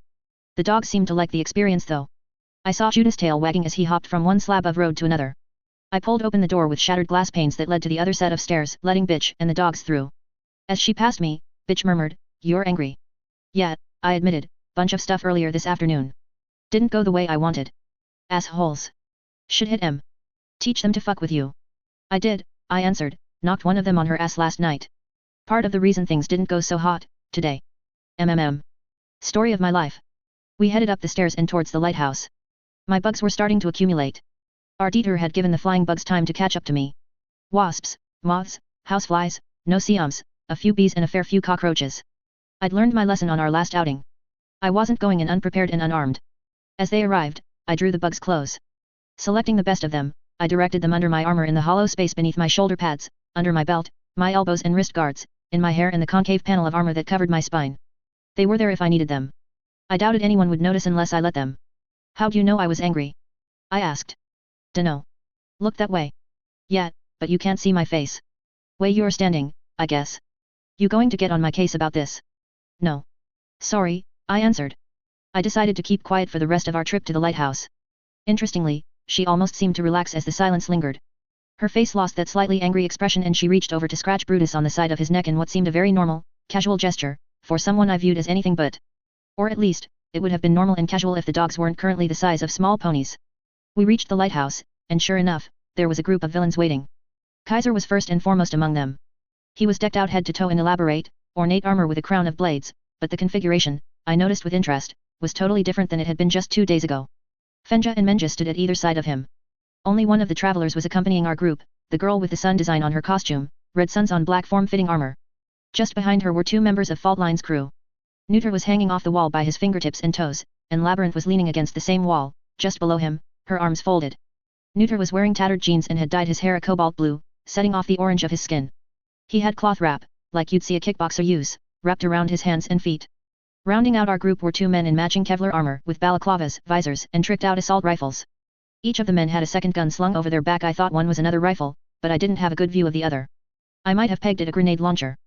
The dogs seemed to like the experience though. I saw Judas' tail wagging as he hopped from one slab of road to another. I pulled open the door with shattered glass panes that led to the other set of stairs, letting Bitch and the dogs through. As she passed me, Bitch murmured, "You're angry." "Yeah," I admitted, "bunch of stuff earlier this afternoon. Didn't go the way I wanted. Assholes. Should hit 'em. Teach them to fuck with you." "I did," I answered, "knocked one of them on her ass last night. Part of the reason things didn't go so hot, today. Story of my life." We headed up the stairs and towards the lighthouse. My bugs were starting to accumulate. Our detour had given the flying bugs time to catch up to me. Wasps, moths, houseflies, no-see-ums, a few bees and a fair few cockroaches. I'd learned my lesson on our last outing. I wasn't going in unprepared and unarmed. As they arrived, I drew the bugs close. Selecting the best of them, I directed them under my armor in the hollow space beneath my shoulder pads, under my belt, my elbows and wrist guards, in my hair and the concave panel of armor that covered my spine. They were there if I needed them. I doubted anyone would notice unless I let them. "How'd you know I was angry?" I asked. "Dunno. Look that way." "Yeah, but you can't see my face." "Way you're standing, I guess. You going to get on my case about this?" "No. Sorry," I answered. I decided to keep quiet for the rest of our trip to the lighthouse. Interestingly, she almost seemed to relax as the silence lingered. Her face lost that slightly angry expression and she reached over to scratch Brutus on the side of his neck in what seemed a very normal, casual gesture, for someone I viewed as anything but. Or at least, it would have been normal and casual if the dogs weren't currently the size of small ponies. We reached the lighthouse, and sure enough, there was a group of villains waiting. Kaiser was first and foremost among them. He was decked out head to toe in elaborate, ornate armor with a crown of blades, but the configuration, I noticed with interest, was totally different than it had been just 2 days ago. Fenja and Menja stood at either side of him. Only one of the travelers was accompanying our group, the girl with the sun design on her costume, red suns on black form-fitting armor. Just behind her were 2 members of Fault Line's crew. Neuter was hanging off the wall by his fingertips and toes, and Labyrinth was leaning against the same wall, just below him, her arms folded. Neuter was wearing tattered jeans and had dyed his hair a cobalt blue, setting off the orange of his skin. He had cloth wrap, like you'd see a kickboxer use, wrapped around his hands and feet. Rounding out our group were 2 men in matching Kevlar armor with balaclavas, visors, and tricked-out assault rifles. Each of the men had a second gun slung over their back. I thought one was another rifle, but I didn't have a good view of the other. I might have pegged it a grenade launcher.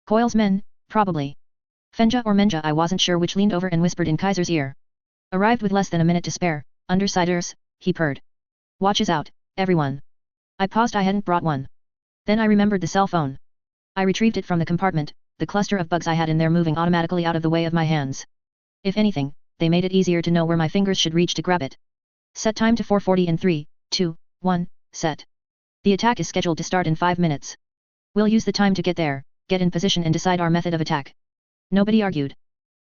Coil's men, probably. Fenja or Menja, I wasn't sure which, leaned over and whispered in Kaiser's ear. Arrived with less than a minute to spare, undersiders, he purred. Watches out, everyone. I paused. I hadn't brought one. Then I remembered the cell phone. I retrieved it from the compartment, the cluster of bugs I had in there moving automatically out of the way of my hands. If anything, they made it easier to know where my fingers should reach to grab it. Set time to 4:40 in 3, 2, 1, set. The attack is scheduled to start in 5 minutes. We'll use the time to get there, get in position and decide our method of attack. Nobody argued.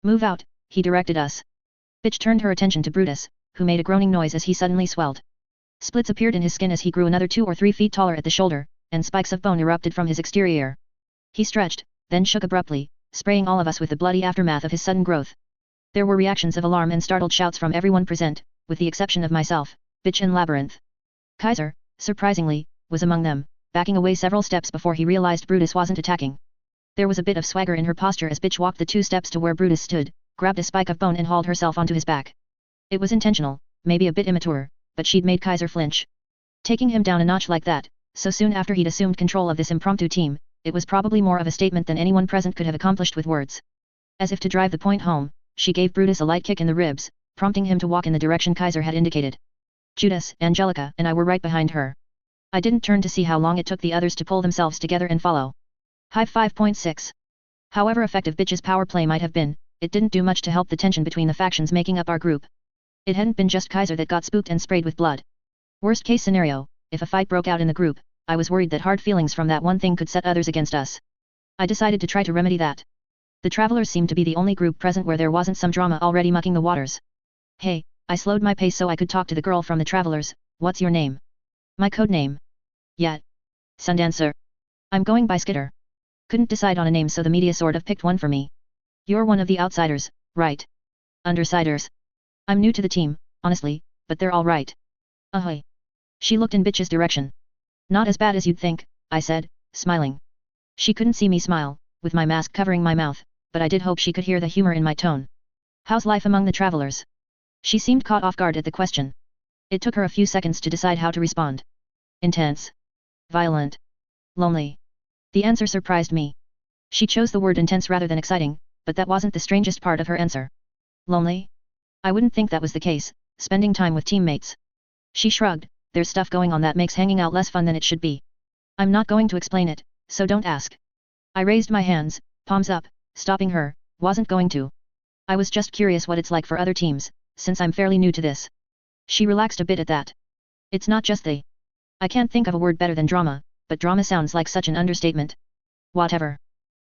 Move out, he directed us. Bitch turned her attention to Brutus, who made a groaning noise as he suddenly swelled. Splits appeared in his skin as he grew another 2 or 3 feet taller at the shoulder, and spikes of bone erupted from his exterior. He stretched, then shook abruptly, spraying all of us with the bloody aftermath of his sudden growth. There were reactions of alarm and startled shouts from everyone present, with the exception of myself, Bitch and Labyrinth. Kaiser, surprisingly, was among them, backing away several steps before he realized Brutus wasn't attacking. There was a bit of swagger in her posture as Bitch walked the 2 steps to where Brutus stood, grabbed a spike of bone and hauled herself onto his back. It was intentional, maybe a bit immature, but she'd made Kaiser flinch. Taking him down a notch like that, so soon after he'd assumed control of this impromptu team, it was probably more of a statement than anyone present could have accomplished with words. As if to drive the point home, she gave Brutus a light kick in the ribs, prompting him to walk in the direction Kaiser had indicated. Judas, Angelica, and I were right behind her. I didn't turn to see how long it took the others to pull themselves together and follow. Hive 5.6. However effective Bitch's power play might have been, it didn't do much to help the tension between the factions making up our group. It hadn't been just Kaiser that got spooked and sprayed with blood. Worst case scenario, if a fight broke out in the group, I was worried that hard feelings from that one thing could set others against us. I decided to try to remedy that. The travelers seemed to be the only group present where there wasn't some drama already mucking the waters. Hey, I slowed my pace so I could talk to the girl from the travelers. What's your name? My code name. Yeah. Sundancer. I'm going by Skitter. Couldn't decide on a name so the media sort of picked one for me. You're one of the outsiders, right? Undersiders. I'm new to the team, honestly, but they're all right. Ahoy. She looked in Bitch's direction. Not as bad as you'd think, I said, smiling. She couldn't see me smile, with my mask covering my mouth, but I did hope she could hear the humor in my tone. How's life among the travelers? She seemed caught off guard at the question. It took her a few seconds to decide how to respond. Intense. Violent. Lonely. The answer surprised me. She chose the word intense rather than exciting, but that wasn't the strangest part of her answer. Lonely? I wouldn't think that was the case, spending time with teammates. She shrugged, there's stuff going on that makes hanging out less fun than it should be. I'm not going to explain it, so don't ask. I raised my hands, palms up, stopping her, wasn't going to. I was just curious what it's like for other teams, since I'm fairly new to this. She relaxed a bit at that. It's not just the... I can't think of a word better than drama, but drama sounds like such an understatement. Whatever.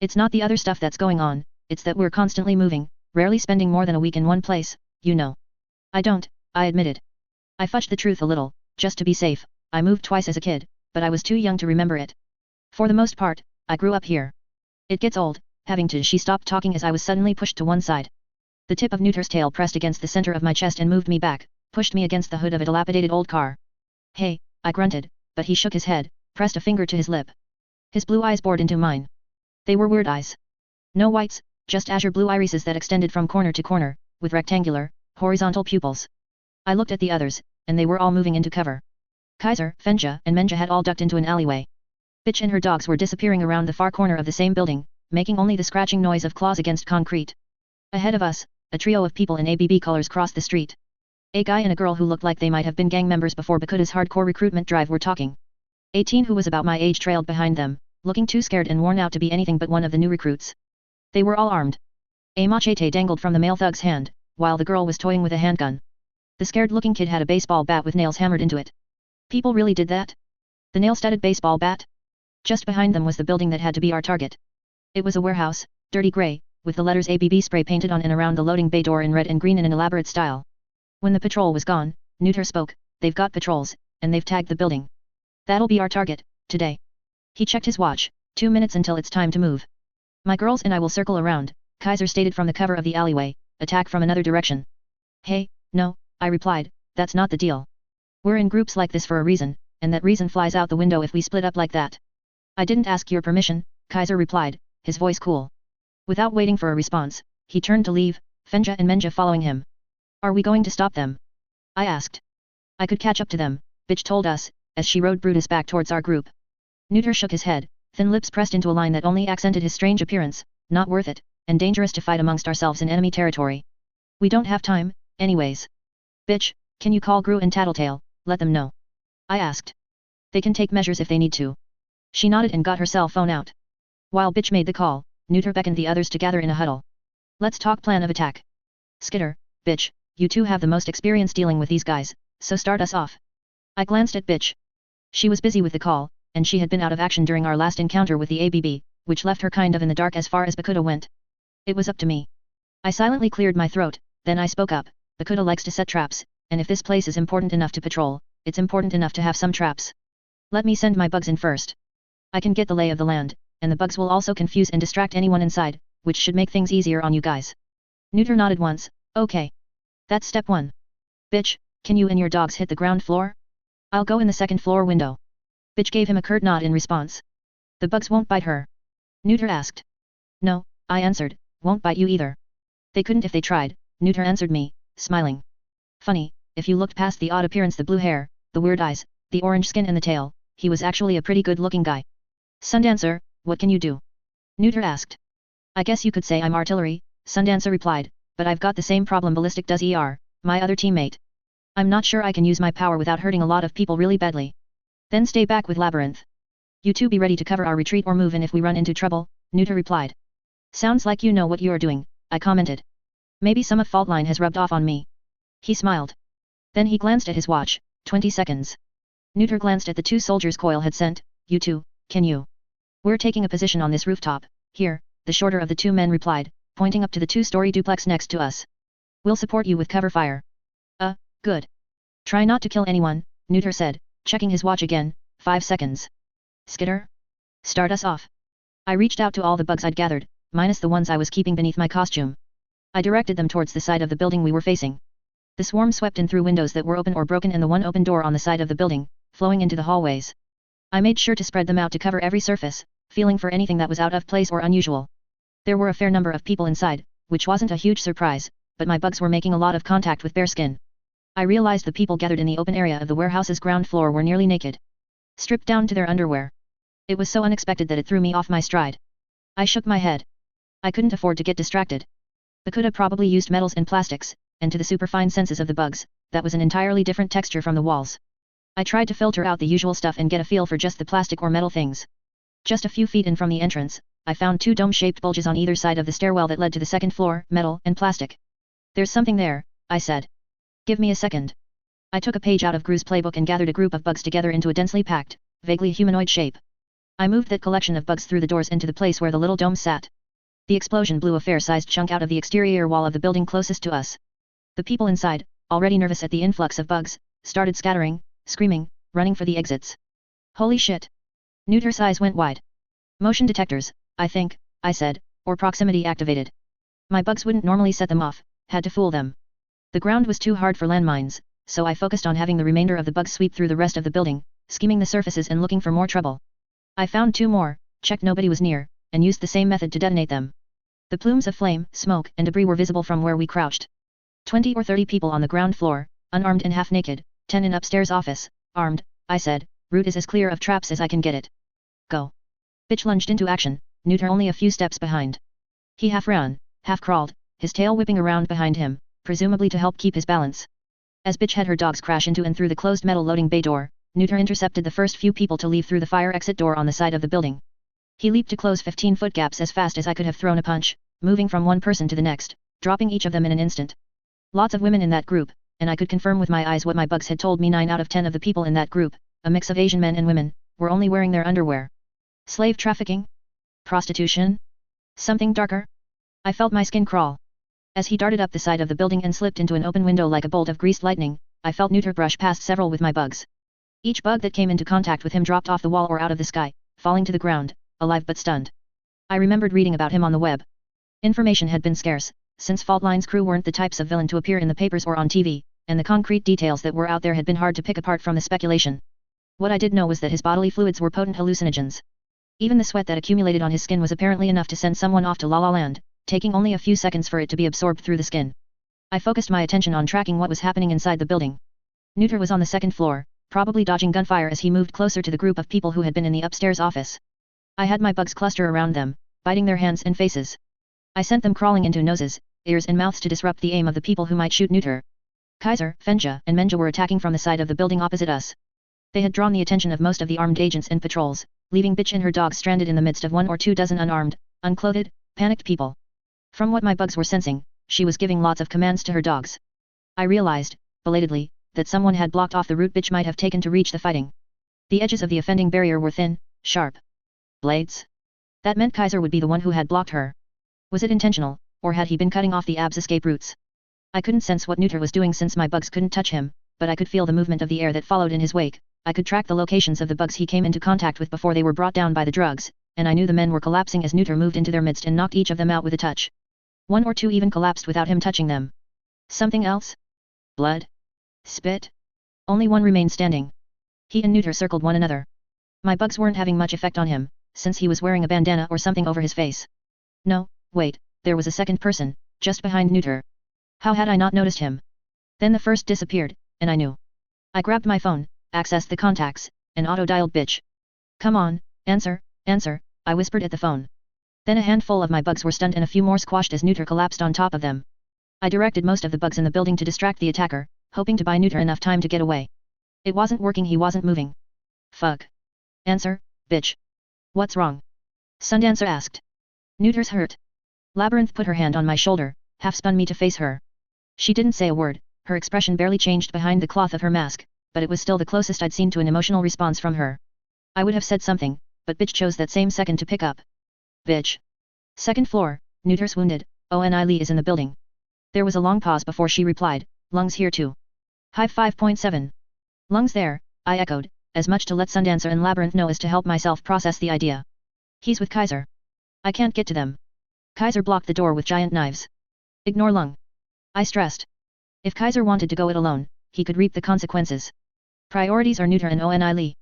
It's not the other stuff that's going on, it's that we're constantly moving, rarely spending more than a week in one place, you know. I don't, I admitted. I fudged the truth a little, just to be safe. I moved twice as a kid, but I was too young to remember it. For the most part, I grew up here. It gets old, having to. She stopped talking as I was suddenly pushed to one side. The tip of Neuter's tail pressed against the center of my chest and moved me back, pushed me against the hood of a dilapidated old car. Hey, I grunted, but he shook his head, pressed a finger to his lip. His blue eyes bored into mine. They were weird eyes. No whites, just azure blue irises that extended from corner to corner, with rectangular, horizontal pupils. I looked at the others, and they were all moving into cover. Kaiser, Fenja, and Menja had all ducked into an alleyway. Bitch and her dogs were disappearing around the far corner of the same building, making only the scratching noise of claws against concrete. Ahead of us, a trio of people in ABB colors crossed the street. A guy and a girl who looked like they might have been gang members before Bakuda's hardcore recruitment drive were talking. A teen who was about my age trailed behind them, looking too scared and worn out to be anything but one of the new recruits. They were all armed. A machete dangled from the male thug's hand, while the girl was toying with a handgun. The scared-looking kid had a baseball bat with nails hammered into it. People really did that? The nail-studded baseball bat? Just behind them was the building that had to be our target. It was a warehouse, dirty gray, with the letters ABB spray painted on and around the loading bay door in red and green in an elaborate style. When the patrol was gone, Neuter spoke, they've got patrols, and they've tagged the building. That'll be our target, today. He checked his watch, 2 minutes until it's time to move. My girls and I will circle around, Kaiser stated from the cover of the alleyway, attack from another direction. Hey, no, I replied, that's not the deal. We're in groups like this for a reason, and that reason flies out the window if we split up like that. I didn't ask your permission, Kaiser replied, his voice cool. Without waiting for a response, he turned to leave, Fenja and Menja following him. Are we going to stop them? I asked. I could catch up to them, Bitch told us, as she rode Brutus back towards our group. Neuter shook his head, thin lips pressed into a line that only accented his strange appearance, not worth it, and dangerous to fight amongst ourselves in enemy territory. We don't have time, anyways. Bitch, can you call Gru and Tattletale, let them know? I asked. They can take measures if they need to. She nodded and got her cell phone out. While Bitch made the call, Neuter beckoned the others to gather in a huddle. Let's talk plan of attack. Skitter, Bitch, you two have the most experience dealing with these guys, so start us off. I glanced at Bitch. She was busy with the call, and she had been out of action during our last encounter with the ABB, which left her kind of in the dark as far as Bakuda went. It was up to me. I silently cleared my throat, then I spoke up. Bakuda likes to set traps, and if this place is important enough to patrol, it's important enough to have some traps. Let me send my bugs in first. I can get the lay of the land, and the bugs will also confuse and distract anyone inside, which should make things easier on you guys. Neuter nodded once. Okay. That's step 1. Bitch, can you and your dogs hit the ground floor? I'll go in the second floor window. Bitch gave him a curt nod in response. The bugs won't bite her? Neuter asked. No, I answered, won't bite you either. They couldn't if they tried, Neuter answered me, smiling. Funny, if you looked past the odd appearance, the blue hair, the weird eyes, the orange skin and the tail, he was actually a pretty good-looking guy. Sundancer, what can you do? Neuter asked. I guess you could say I'm artillery, Sundancer replied, but I've got the same problem Ballistic does my other teammate. I'm not sure I can use my power without hurting a lot of people really badly. Then stay back with Labyrinth. You two be ready to cover our retreat or move in if we run into trouble, Neuter replied. Sounds like you know what you're doing, I commented. Maybe some of fault line has rubbed off on me. He smiled. Then he glanced at his watch, 20 seconds. Neuter glanced at the 2 soldiers Coil had sent. You two, can you? We're taking a position on this rooftop, here, the shorter of the 2 men replied, pointing up to the 2-story duplex next to us. We'll support you with cover fire. Good. Try not to kill anyone, Neuter said, checking his watch again, 5 seconds. Skitter? Start us off. I reached out to all the bugs I'd gathered, minus the ones I was keeping beneath my costume. I directed them towards the side of the building we were facing. The swarm swept in through windows that were open or broken and the one open door on the side of the building, flowing into the hallways. I made sure to spread them out to cover every surface, feeling for anything that was out of place or unusual. There were a fair number of people inside, which wasn't a huge surprise, but my bugs were making a lot of contact with bare skin. I realized the people gathered in the open area of the warehouse's ground floor were nearly naked. Stripped down to their underwear. It was so unexpected that it threw me off my stride. I shook my head. I couldn't afford to get distracted. Bakuda probably used metals and plastics, and to the superfine senses of the bugs, that was an entirely different texture from the walls. I tried to filter out the usual stuff and get a feel for just the plastic or metal things. Just a few feet in from the entrance, I found 2 dome-shaped bulges on either side of the stairwell that led to the second floor, metal and plastic. There's something there, I said. Give me a second. I took a page out of Gru's playbook and gathered a group of bugs together into a densely packed, vaguely humanoid shape. I moved that collection of bugs through the doors into the place where the little dome sat. The explosion blew a fair-sized chunk out of the exterior wall of the building closest to us. The people inside, already nervous at the influx of bugs, started scattering, screaming, running for the exits. Holy shit! Neuter's eyes went wide. Motion detectors, I think, I said, or proximity activated. My bugs wouldn't normally set them off, had to fool them. The ground was too hard for landmines, so I focused on having the remainder of the bugs sweep through the rest of the building, skimming the surfaces and looking for more trouble. I found 2 more, checked nobody was near, and used the same method to detonate them. The plumes of flame, smoke, and debris were visible from where we crouched. 20 or 30 people on the ground floor, unarmed and half naked, 10 in upstairs office, armed, I said, route is as clear of traps as I can get it. Go. Bitch lunged into action, Neuter only a few steps behind. He half ran, half crawled, his tail whipping around behind him, presumably to help keep his balance. As Bitch had her dogs crash into and through the closed metal loading bay door, Neuter intercepted the first few people to leave through the fire exit door on the side of the building. He leaped to close 15-foot gaps as fast as I could have thrown a punch, moving from one person to the next, dropping each of them in an instant. Lots of women in that group, and I could confirm with my eyes what my bugs had told me. 9 out of 10 of the people in that group, a mix of Asian men and women, were only wearing their underwear. Slave trafficking? Prostitution? Something darker? I felt my skin crawl. As he darted up the side of the building and slipped into an open window like a bolt of greased lightning, I felt Neuter brush past several with my bugs. Each bug that came into contact with him dropped off the wall or out of the sky, falling to the ground, alive but stunned. I remembered reading about him on the web. Information had been scarce, since Fault Line's crew weren't the types of villain to appear in the papers or on TV, and the concrete details that were out there had been hard to pick apart from the speculation. What I did know was that his bodily fluids were potent hallucinogens. Even the sweat that accumulated on his skin was apparently enough to send someone off to La La Land, taking only a few seconds for it to be absorbed through the skin. I focused my attention on tracking what was happening inside the building. Neuter was on the second floor, probably dodging gunfire as he moved closer to the group of people who had been in the upstairs office. I had my bugs cluster around them, biting their hands and faces. I sent them crawling into noses, ears and mouths to disrupt the aim of the people who might shoot Neuter. Kaiser, Fenja, and Menja were attacking from the side of the building opposite us. They had drawn the attention of most of the armed agents and patrols, leaving bitch and her dogs stranded in the midst of 1 or 2 dozen unarmed, unclothed, panicked people. From what my bugs were sensing, she was giving lots of commands to her dogs. I realized, belatedly, that someone had blocked off the route bitch might have taken to reach the fighting. The edges of the offending barrier were thin, sharp blades. That meant Kaiser would be the one who had blocked her. Was it intentional, or had he been cutting off the ab's escape routes? I couldn't sense what Neuter was doing since my bugs couldn't touch him, but I could feel the movement of the air that followed in his wake. I could track the locations of the bugs he came into contact with before they were brought down by the drugs, and I knew the men were collapsing as Neuter moved into their midst and knocked each of them out with a touch. 1 or 2 even collapsed without him touching them. Something else? Blood? Spit? Only one remained standing. He and Neuter circled one another. My bugs weren't having much effect on him, since he was wearing a bandana or something over his face. No, wait, there was a second person, just behind Neuter. How had I not noticed him? Then the first disappeared, and I knew. I grabbed my phone, accessed the contacts, and auto-dialed bitch. Come on, answer, answer, I whispered at the phone. Then a handful of my bugs were stunned and a few more squashed as Neuter collapsed on top of them. I directed most of the bugs in the building to distract the attacker, hoping to buy Neuter enough time to get away. It wasn't working, he wasn't moving. Fuck. Answer, bitch. What's wrong? Sundancer asked. Neuter's hurt. Labyrinth put her hand on my shoulder, half spun me to face her. She didn't say a word, her expression barely changed behind the cloth of her mask, but it was still the closest I'd seen to an emotional response from her. I would have said something, but bitch chose that same second to pick up. Bitch. Second floor, Neuter's wounded, ONI Lee is in the building. There was a long pause before she replied, lungs here too. Hive 5.7. Lungs there, I echoed, as much to let Sundancer and Labyrinth know as to help myself process the idea. He's with Kaiser. I can't get to them. Kaiser blocked the door with giant knives. Ignore Lung. I stressed. If Kaiser wanted to go it alone, he could reap the consequences. Priorities are Neuter and ONI Lee.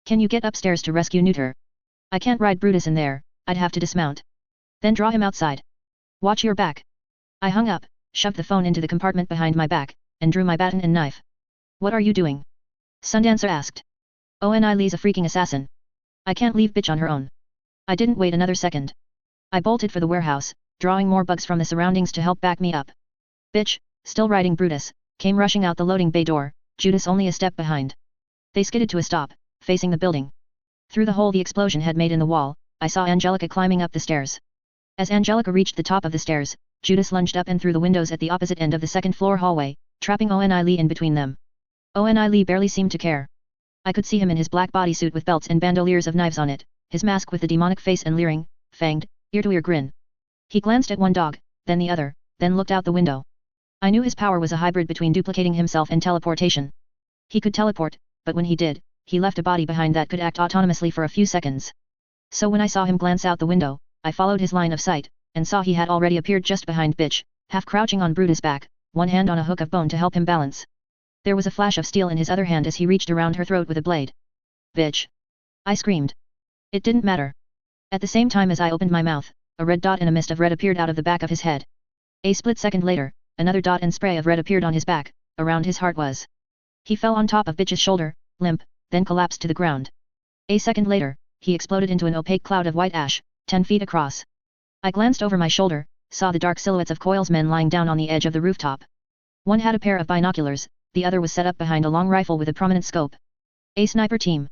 Can you get upstairs to rescue Neuter? I can't ride Brutus in there, I'd have to dismount. Then draw him outside. Watch your back. I hung up, shoved the phone into the compartment behind my back, and drew my baton and knife. What are you doing? Sundancer asked. ONI Lee's a freaking assassin. I can't leave bitch on her own. I didn't wait another second. I bolted for the warehouse, drawing more bugs from the surroundings to help back me up. Bitch, still riding Brutus, came rushing out the loading bay door, Judas only a step behind. They skidded to a stop, facing the building. Through the hole the explosion had made in the wall, I saw Angelica climbing up the stairs. As Angelica reached the top of the stairs, Judas lunged up and through the windows at the opposite end of the second floor hallway, trapping ONI Lee in between them. ONI Lee barely seemed to care. I could see him in his black bodysuit with belts and bandoliers of knives on it, his mask with the demonic face and leering, fanged, ear-to-ear grin. He glanced at one dog, then the other, then looked out the window. I knew his power was a hybrid between duplicating himself and teleportation. He could teleport, but when he did, he left a body behind that could act autonomously for a few seconds. So when I saw him glance out the window, I followed his line of sight, and saw he had already appeared just behind bitch, half crouching on Brutus' back, one hand on a hook of bone to help him balance. There was a flash of steel in his other hand as he reached around her throat with a blade. Bitch! I screamed. It didn't matter. At the same time as I opened my mouth, a red dot and a mist of red appeared out of the back of his head. A split second later, another dot and spray of red appeared on his back, around his heart was. He fell on top of bitch's shoulder, limp, then collapsed to the ground. A second later, he exploded into an opaque cloud of white ash, 10 feet across. I glanced over my shoulder, saw the dark silhouettes of Coil's men lying down on the edge of the rooftop. One had a pair of binoculars, the other was set up behind a long rifle with a prominent scope. A sniper team.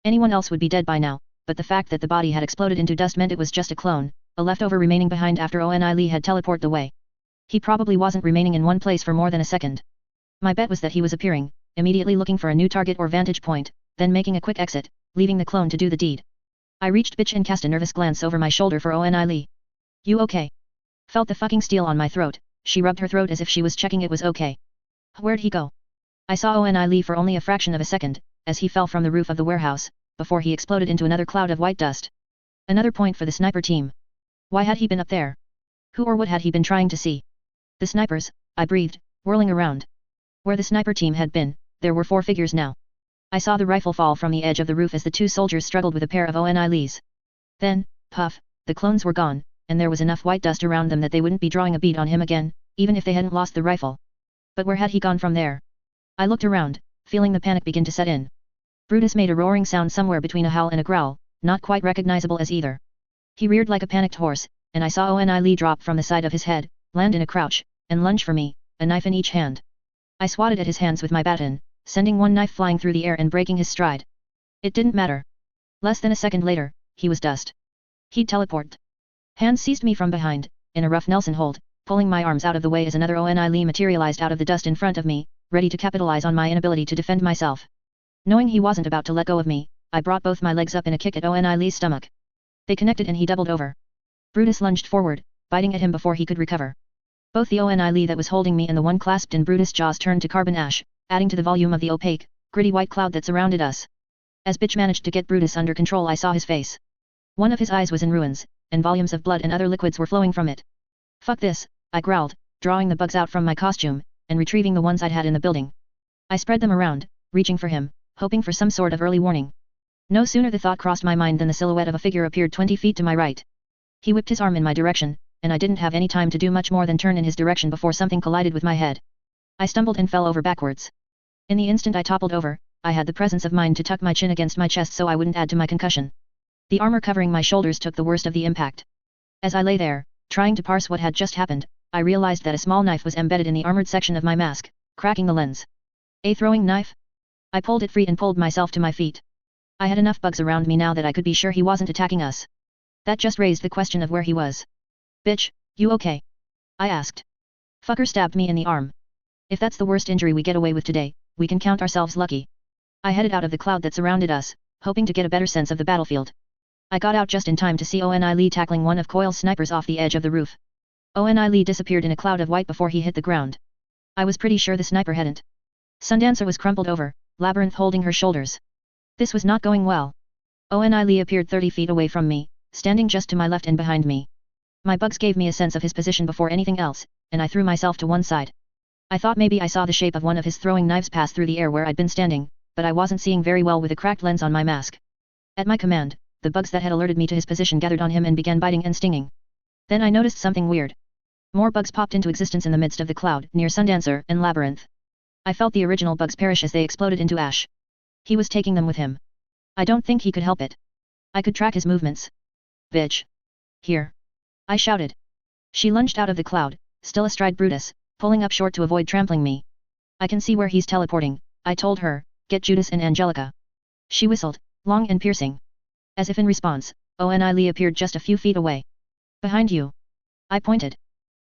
Anyone else would be dead by now, but the fact that the body had exploded into dust meant it was just a clone, a leftover remaining behind after ONI Lee had teleported away. He probably wasn't remaining in one place for more than a second. My bet was that he was appearing, immediately looking for a new target or vantage point, then making a quick exit, leaving the clone to do the deed. I reached bitch and cast a nervous glance over my shoulder for ONI Lee. You okay? Felt the fucking steel on my throat, she rubbed her throat as if she was checking it was okay. Where'd he go? I saw ONI Lee for only a fraction of a second, as he fell from the roof of the warehouse, before he exploded into another cloud of white dust. Another point for the sniper team. Why had he been up there? Who or what had he been trying to see? The snipers, I breathed, whirling around. Where the sniper team had been, there were 4 figures now. I saw the rifle fall from the edge of the roof as the 2 soldiers struggled with a pair of ONI Lees. Then, puff, the clones were gone, and there was enough white dust around them that they wouldn't be drawing a bead on him again, even if they hadn't lost the rifle. But where had he gone from there? I looked around, feeling the panic begin to set in. Brutus made a roaring sound somewhere between a howl and a growl, not quite recognizable as either. He reared like a panicked horse, and I saw ONI Lee drop from the side of his head, land in a crouch, and lunge for me, a knife in each hand. I swatted at his hands with my baton, sending one knife flying through the air and breaking his stride. It didn't matter. Less than a second later, he was dust. He'd teleported. Hands seized me from behind, in a rough Nelson hold, pulling my arms out of the way as another Oni Lee materialized out of the dust in front of me, ready to capitalize on my inability to defend myself. Knowing he wasn't about to let go of me, I brought both my legs up in a kick at Oni Lee's stomach. They connected and he doubled over. Brutus lunged forward, biting at him before he could recover. Both the Oni Lee that was holding me and the one clasped in Brutus' jaws turned to carbon ash, adding to the volume of the opaque, gritty white cloud that surrounded us. As Bitch managed to get Brutus under control, I saw his face. One of his eyes was in ruins, and volumes of blood and other liquids were flowing from it. Fuck this, I growled, drawing the bugs out from my costume, and retrieving the ones I'd had in the building. I spread them around, reaching for him, hoping for some sort of early warning. No sooner the thought crossed my mind than the silhouette of a figure appeared 20 feet to my right. He whipped his arm in my direction, and I didn't have any time to do much more than turn in his direction before something collided with my head. I stumbled and fell over backwards. In the instant I toppled over, I had the presence of mind to tuck my chin against my chest so I wouldn't add to my concussion. The armor covering my shoulders took the worst of the impact. As I lay there, trying to parse what had just happened, I realized that a small knife was embedded in the armored section of my mask, cracking the lens. A throwing knife? I pulled it free and pulled myself to my feet. I had enough bugs around me now that I could be sure he wasn't attacking us. That just raised the question of where he was. Bitch, you okay? I asked. Fucker stabbed me in the arm. If that's the worst injury we get away with today, we can count ourselves lucky. I headed out of the cloud that surrounded us, hoping to get a better sense of the battlefield. I got out just in time to see Oni Lee tackling one of Coil's snipers off the edge of the roof. Oni Lee disappeared in a cloud of white before he hit the ground. I was pretty sure the sniper hadn't. Sundancer was crumpled over, Labyrinth holding her shoulders. This was not going well. Oni Lee appeared 30 feet away from me, standing just to my left and behind me. My bugs gave me a sense of his position before anything else, and I threw myself to one side. I thought maybe I saw the shape of one of his throwing knives pass through the air where I'd been standing, but I wasn't seeing very well with a cracked lens on my mask. At my command, the bugs that had alerted me to his position gathered on him and began biting and stinging. Then I noticed something weird. More bugs popped into existence in the midst of the cloud, near Sundancer and Labyrinth. I felt the original bugs perish as they exploded into ash. He was taking them with him. I don't think he could help it. I could track his movements. Bitch. Here. I shouted. She lunged out of the cloud, still astride Brutus, pulling up short to avoid trampling me. I can see where he's teleporting, I told her, get Judas and Angelica. She whistled, long and piercing. As if in response, Oni Lee appeared just a few feet away. Behind you. I pointed.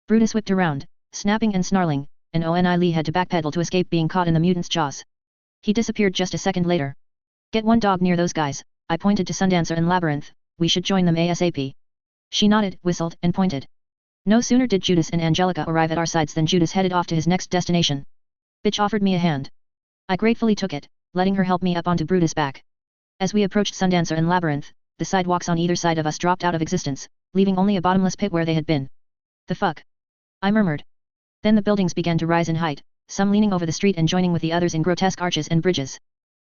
Brutus whipped around, snapping and snarling, and Oni Lee had to backpedal to escape being caught in the mutant's jaws. He disappeared just a second later. Get one dog near those guys, I pointed to Sundancer and Labyrinth, we should join them ASAP. She nodded, whistled, and pointed. No sooner did Judas and Angelica arrive at our sides than Judas headed off to his next destination. Bitch offered me a hand. I gratefully took it, letting her help me up onto Brutus' back. As we approached Sundancer and Labyrinth, the sidewalks on either side of us dropped out of existence, leaving only a bottomless pit where they had been. The fuck? I murmured. Then the buildings began to rise in height, some leaning over the street and joining with the others in grotesque arches and bridges.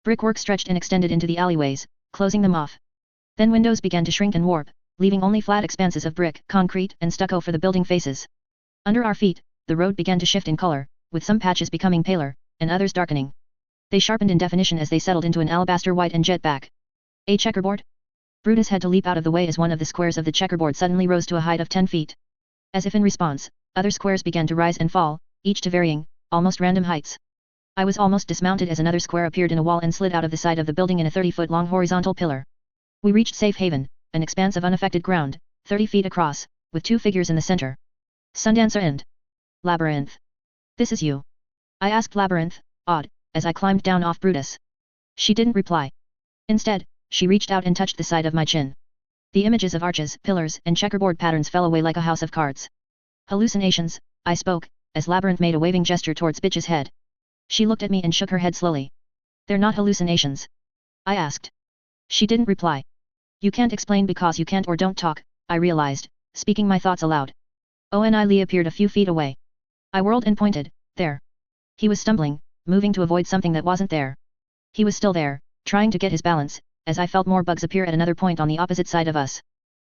Brickwork stretched and extended into the alleyways, closing them off. Then windows began to shrink and warp, leaving only flat expanses of brick, concrete, and stucco for the building faces. Under our feet, the road began to shift in color, with some patches becoming paler, and others darkening. They sharpened in definition as they settled into an alabaster white and jet black. A checkerboard? Brutus had to leap out of the way as one of the squares of the checkerboard suddenly rose to a height of 10 feet. As if in response, other squares began to rise and fall, each to varying, almost random heights. I was almost dismounted as another square appeared in a wall and slid out of the side of the building in a 30-foot-long horizontal pillar. We reached safe haven, an expanse of unaffected ground, 30 feet across, with two figures in the center. Sundancer and Labyrinth. This is you? I asked Labyrinth, awed, as I climbed down off Brutus. She didn't reply. Instead, she reached out and touched the side of my chin. The images of arches, pillars, and checkerboard patterns fell away like a house of cards. Hallucinations, I spoke, as Labyrinth made a waving gesture towards Bitch's head. She looked at me and shook her head slowly. They're not hallucinations. I asked. She didn't reply. You can't explain because you can't or don't talk, I realized, speaking my thoughts aloud. Oni Lee appeared a few feet away. I whirled and pointed, there. He was stumbling, moving to avoid something that wasn't there. He was still there, trying to get his balance, as I felt more bugs appear at another point on the opposite side of us.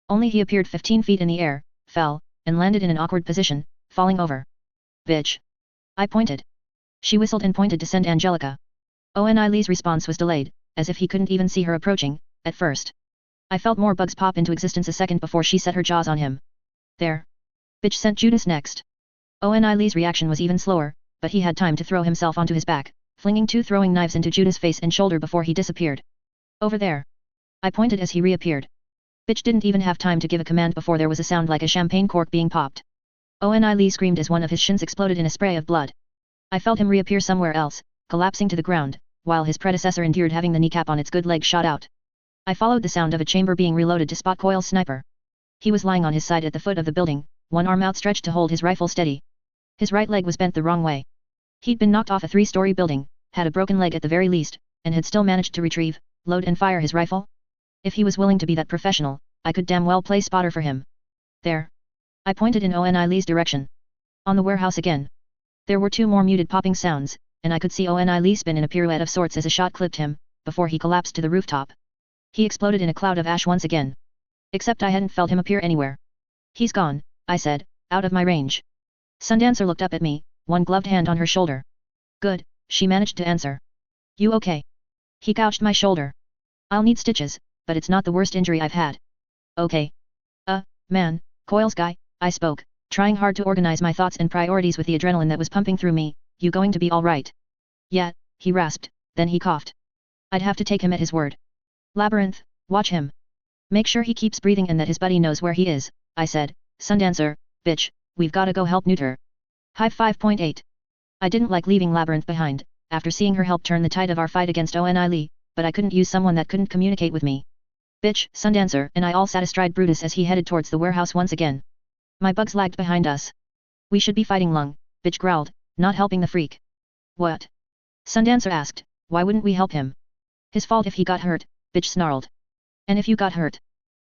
Only he appeared 15 feet in the air, fell, and landed in an awkward position, falling over. Bitch. I pointed. She whistled and pointed to send Angelica. Oni Lee's response was delayed, as if he couldn't even see her approaching, at first. I felt more bugs pop into existence a second before she set her jaws on him. There. Bitch sent Judas next. Oni Lee's reaction was even slower, but he had time to throw himself onto his back, flinging two throwing knives into Judas' face and shoulder before he disappeared. Over there. I pointed as he reappeared. Bitch didn't even have time to give a command before there was a sound like a champagne cork being popped. Oni Lee screamed as one of his shins exploded in a spray of blood. I felt him reappear somewhere else, collapsing to the ground, while his predecessor endured having the kneecap on its good leg shot out. I followed the sound of a chamber being reloaded to spot Coil's sniper. He was lying on his side at the foot of the building, one arm outstretched to hold his rifle steady. His right leg was bent the wrong way. He'd been knocked off a 3-story building, had a broken leg at the very least, and had still managed to retrieve, load and fire his rifle? If he was willing to be that professional, I could damn well play spotter for him. There. I pointed in Oni Lee's direction. On the warehouse again. There were 2 more muted popping sounds, and I could see Oni Lee spin in a pirouette of sorts as a shot clipped him, before he collapsed to the rooftop. He exploded in a cloud of ash once again. Except I hadn't felt him appear anywhere. He's gone, I said, out of my range. Sundancer looked up at me, one gloved hand on her shoulder. Good, she managed to answer. You okay? He couched my shoulder. I'll need stitches, but it's not the worst injury I've had. Okay. Man, Coil's guy, I spoke, trying hard to organize my thoughts and priorities with the adrenaline that was pumping through me. You going to be alright? Yeah, he rasped, then he coughed. I'd have to take him at his word. Labyrinth, watch him. Make sure he keeps breathing and that his buddy knows where he is, I said. Sundancer, bitch, we've gotta go help neuter. Hive 5.8. I didn't like leaving Labyrinth behind, after seeing her help turn the tide of our fight against Oni Lee, but I couldn't use someone that couldn't communicate with me. Bitch, Sundancer and I all sat astride Brutus as he headed towards the warehouse once again. My bugs lagged behind us. We should be fighting Lung, bitch growled, not helping the freak. What? Sundancer asked, why wouldn't we help him? His fault if he got hurt, bitch snarled. And if you got hurt?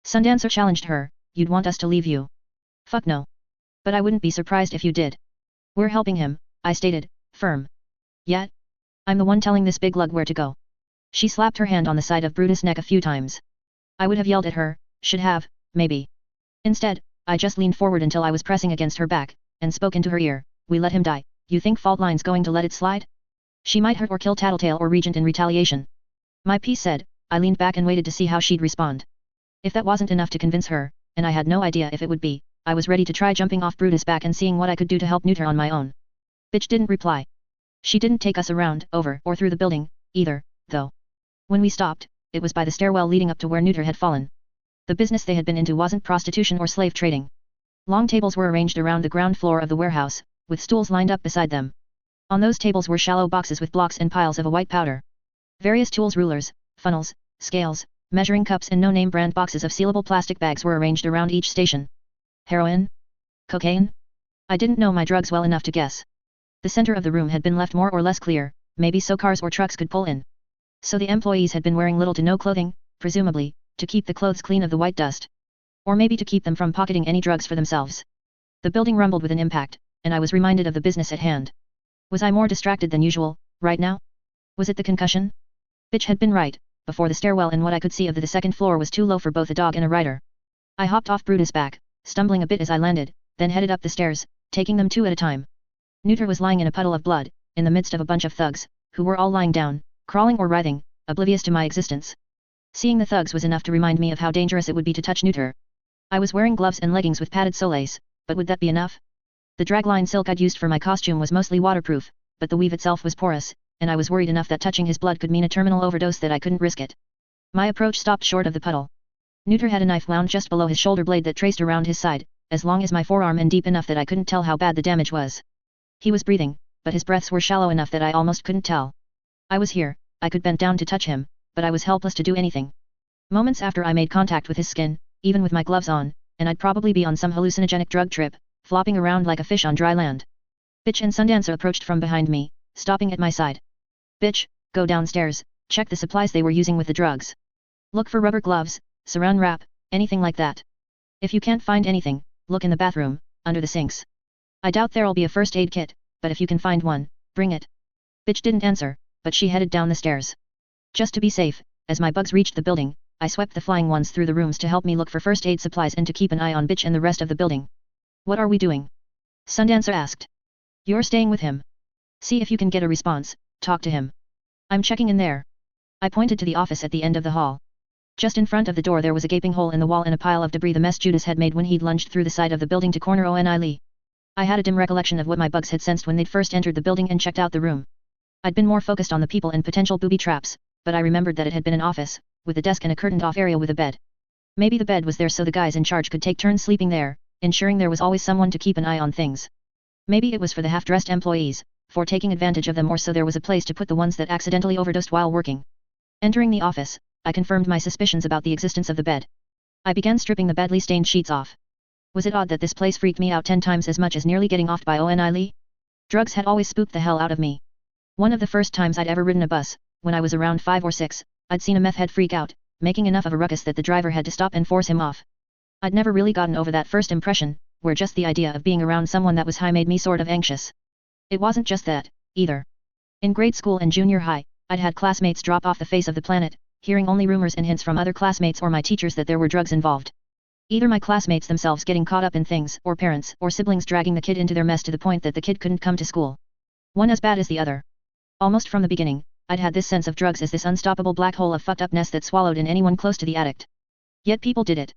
Sundancer challenged her, you'd want us to leave you. Fuck no. But I wouldn't be surprised if you did. We're helping him, I stated, firm. Yet? I'm the one telling this big lug where to go. She slapped her hand on the side of Brutus' neck a few times. I would have yelled at her, should have, maybe. Instead, I just leaned forward until I was pressing against her back, and spoke into her ear, we let him die, you think Faultline's going to let it slide? She might hurt or kill Tattletale or Regent in retaliation. My piece said, I leaned back and waited to see how she'd respond. If that wasn't enough to convince her, and I had no idea if it would be, I was ready to try jumping off Brutus' back and seeing what I could do to help neuter on my own. Bitch didn't reply. She didn't take us around, over, or through the building, either, though. When we stopped, it was by the stairwell leading up to where neuter had fallen. The business they had been into wasn't prostitution or slave trading. Long tables were arranged around the ground floor of the warehouse, with stools lined up beside them. On those tables were shallow boxes with blocks and piles of a white powder. Various tools, rulers, funnels, scales, measuring cups and no-name brand boxes of sealable plastic bags were arranged around each station. Heroin? Cocaine? I didn't know my drugs well enough to guess. The center of the room had been left more or less clear, maybe so cars or trucks could pull in. So the employees had been wearing little to no clothing, presumably, to keep the clothes clean of the white dust. Or maybe to keep them from pocketing any drugs for themselves. The building rumbled with an impact, and I was reminded of the business at hand. Was I more distracted than usual, right now? Was it the concussion? Bitch had been right, before the stairwell and what I could see of the second floor was too low for both a dog and a rider. I hopped off Brutus' back, stumbling a bit as I landed, then headed up the stairs, taking them 2 at a time. Neuter was lying in a puddle of blood, in the midst of a bunch of thugs, who were all lying down, crawling or writhing, oblivious to my existence. Seeing the thugs was enough to remind me of how dangerous it would be to touch neuter. I was wearing gloves and leggings with padded soles, but would that be enough? The dragline silk I'd used for my costume was mostly waterproof, but the weave itself was porous, and I was worried enough that touching his blood could mean a terminal overdose that I couldn't risk it. My approach stopped short of the puddle. Neuter had a knife wound just below his shoulder blade that traced around his side, as long as my forearm and deep enough that I couldn't tell how bad the damage was. He was breathing, but his breaths were shallow enough that I almost couldn't tell. I was here, I could bend down to touch him, but I was helpless to do anything. Moments after I made contact with his skin, even with my gloves on, and I'd probably be on some hallucinogenic drug trip, flopping around like a fish on dry land. Bitch and Sundancer approached from behind me, stopping at my side. Bitch, go downstairs, check the supplies they were using with the drugs. Look for rubber gloves, saran wrap, anything like that. If you can't find anything, look in the bathroom, under the sinks. I doubt there'll be a first aid kit, but if you can find one, bring it. Bitch didn't answer, but she headed down the stairs. Just to be safe, as my bugs reached the building, I swept the flying ones through the rooms to help me look for first aid supplies and to keep an eye on Bitch and the rest of the building. What are we doing? Sundancer asked. You're staying with him. See if you can get a response, talk to him. I'm checking in there. I pointed to the office at the end of the hall. Just in front of the door there was a gaping hole in the wall and a pile of debris the mess Judas had made when he'd lunged through the side of the building to corner Oni Lee. I had a dim recollection of what my bugs had sensed when they'd first entered the building and checked out the room. I'd been more focused on the people and potential booby traps, but I remembered that it had been an office, with a desk and a curtained-off area with a bed. Maybe the bed was there so the guys in charge could take turns sleeping there, ensuring there was always someone to keep an eye on things. Maybe it was for the half-dressed employees, for taking advantage of them, or so there was a place to put the ones that accidentally overdosed while working. Entering the office, I confirmed my suspicions about the existence of the bed. I began stripping the badly stained sheets off. Was it odd that this place freaked me out 10 times as much as nearly getting offed by Oni Lee? Drugs had always spooked the hell out of me. One of the first times I'd ever ridden a bus, when I was around 5 or 6, I'd seen a meth head freak out, making enough of a ruckus that the driver had to stop and force him off. I'd never really gotten over that first impression, where just the idea of being around someone that was high made me sort of anxious. It wasn't just that, either. In grade school and junior high, I'd had classmates drop off the face of the planet, hearing only rumors and hints from other classmates or my teachers that there were drugs involved. Either my classmates themselves getting caught up in things, or parents or siblings dragging the kid into their mess to the point that the kid couldn't come to school. One as bad as the other. Almost from the beginning, I'd had this sense of drugs as this unstoppable black hole of fucked upness that swallowed in anyone close to the addict. Yet people did it.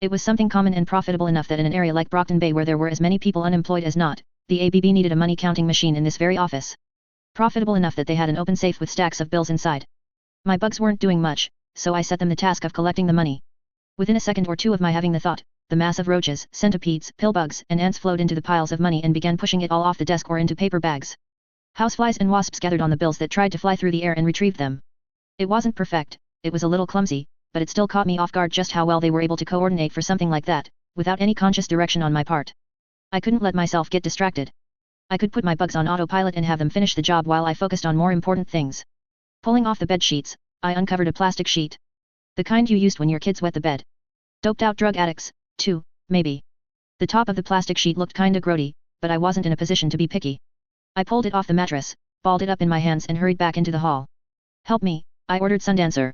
It was something common and profitable enough that in an area like Brockton Bay where there were as many people unemployed as not, the ABB needed a money counting machine in this very office. Profitable enough that they had an open safe with stacks of bills inside. My bugs weren't doing much, so I set them the task of collecting the money. Within a second or two of my having the thought, the mass of roaches, centipedes, pillbugs, and ants flowed into the piles of money and began pushing it all off the desk or into paper bags. Houseflies and wasps gathered on the bills that tried to fly through the air and retrieved them. It wasn't perfect, it was a little clumsy, but it still caught me off guard just how well they were able to coordinate for something like that, without any conscious direction on my part. I couldn't let myself get distracted. I could put my bugs on autopilot and have them finish the job while I focused on more important things. Pulling off the bed sheets, I uncovered a plastic sheet. The kind you used when your kids wet the bed. Doped out drug addicts, too, maybe. The top of the plastic sheet looked kinda grody, but I wasn't in a position to be picky. I pulled it off the mattress, balled it up in my hands and hurried back into the hall. Help me, I ordered Sundancer.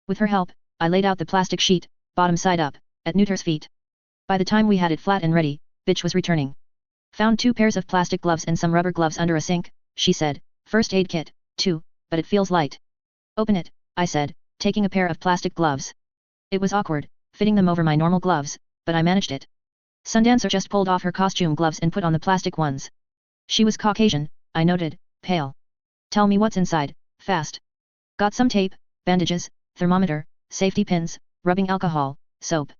With her help, I laid out the plastic sheet, bottom side up, at Neuter's feet. By the time we had it flat and ready, bitch was returning. Found 2 pairs of plastic gloves and some rubber gloves under a sink, she said, first aid kit, too, but it feels light. Open it, I said, taking a pair of plastic gloves. It was awkward, fitting them over my normal gloves, but I managed it. Sundancer just pulled off her costume gloves and put on the plastic ones. She was Caucasian, I noted, pale. Tell me what's inside, fast. Got some tape, bandages, thermometer, safety pins, rubbing alcohol, soap.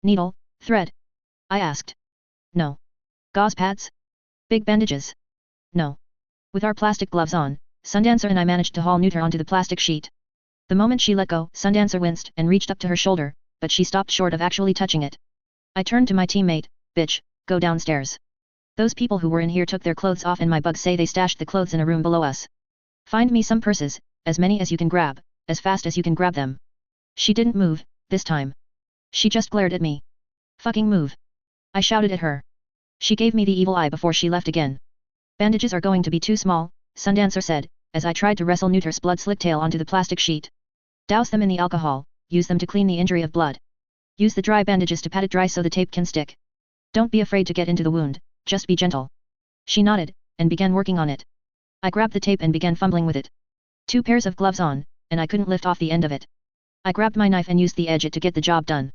Needle, thread? I asked. No. Gauze pads? Big bandages? No. With our plastic gloves on, Sundancer and I managed to haul Neuter onto the plastic sheet. The moment she let go, Sundancer winced and reached up to her shoulder, but she stopped short of actually touching it. I turned to my teammate, bitch, go downstairs. Those people who were in here took their clothes off and my bugs say they stashed the clothes in a room below us. Find me some purses, as many as you can grab, as fast as you can grab them. She didn't move, this time. She just glared at me. Fucking move. I shouted at her. She gave me the evil eye before she left again. Bandages are going to be too small, Sundancer said, as I tried to wrestle Neuter's blood-slick tail onto the plastic sheet. Douse them in the alcohol, use them to clean the injury of blood. Use the dry bandages to pat it dry so the tape can stick. Don't be afraid to get into the wound, just be gentle. She nodded, and began working on it. I grabbed the tape and began fumbling with it. 2 pairs of gloves on, and I couldn't lift off the end of it. I grabbed my knife and used the edge to get the job done.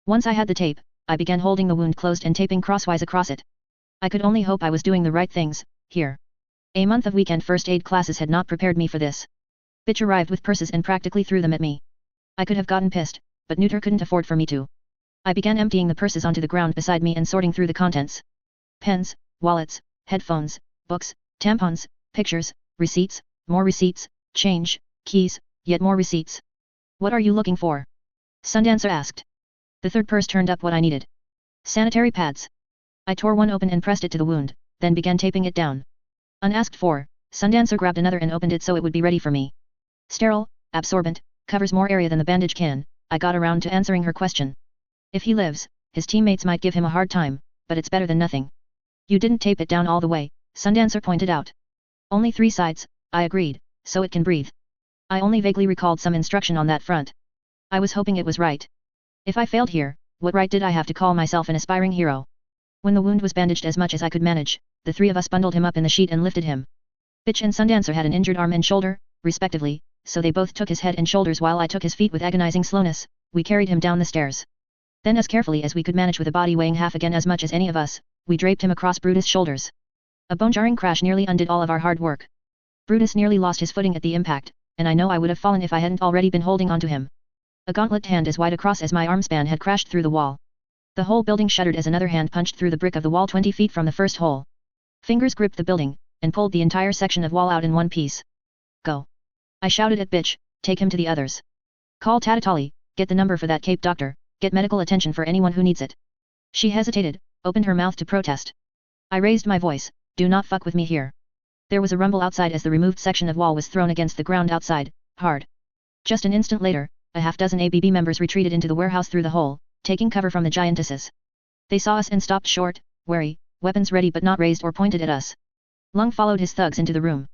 Once I had the tape, I began holding the wound closed and taping crosswise across it. I could only hope I was doing the right things, here. A month of weekend first aid classes had not prepared me for this. Bitch arrived with purses and practically threw them at me. I could have gotten pissed, but Neuter couldn't afford for me to. I began emptying the purses onto the ground beside me and sorting through the contents. Pens, wallets, headphones, books, tampons, pictures, receipts, more receipts, change, keys, yet more receipts. What are you looking for? Sundancer asked. The third purse turned up what I needed. Sanitary pads. I tore one open and pressed it to the wound, then began taping it down. Unasked for, Sundancer grabbed another and opened it so it would be ready for me. Sterile, absorbent, covers more area than the bandage can, I got around to answering her question. If he lives, his teammates might give him a hard time, but it's better than nothing. You didn't tape it down all the way, Sundancer pointed out. Only 3 sides, I agreed, so it can breathe. I only vaguely recalled some instruction on that front. I was hoping it was right. If I failed here, what right did I have to call myself an aspiring hero? When the wound was bandaged as much as I could manage, the 3 of us bundled him up in the sheet and lifted him. Bitch and Sundancer had an injured arm and shoulder, respectively, so they both took his head and shoulders while I took his feet with agonizing slowness. We carried him down the stairs. Then as carefully as we could manage with a body weighing half again as much as any of us, we draped him across Brutus' shoulders. A bone-jarring crash nearly undid all of our hard work. Brutus nearly lost his footing at the impact, and I know I would have fallen if I hadn't already been holding onto him. A gauntlet hand as wide across as my arm span had crashed through the wall. The whole building shuddered as another hand punched through the brick of the wall 20 feet from the first hole. Fingers gripped the building, and pulled the entire section of wall out in one piece. Go! I shouted at Bitch, take him to the others. Call Tatatali, get the number for that Cape doctor, get medical attention for anyone who needs it. She hesitated, opened her mouth to protest. I raised my voice, do not fuck with me here. There was a rumble outside as the removed section of wall was thrown against the ground outside, hard. Just an instant later, a half-dozen ABB members retreated into the warehouse through the hole, taking cover from the giantesses. They saw us and stopped short, wary, weapons ready but not raised or pointed at us. Lung followed his thugs into the room.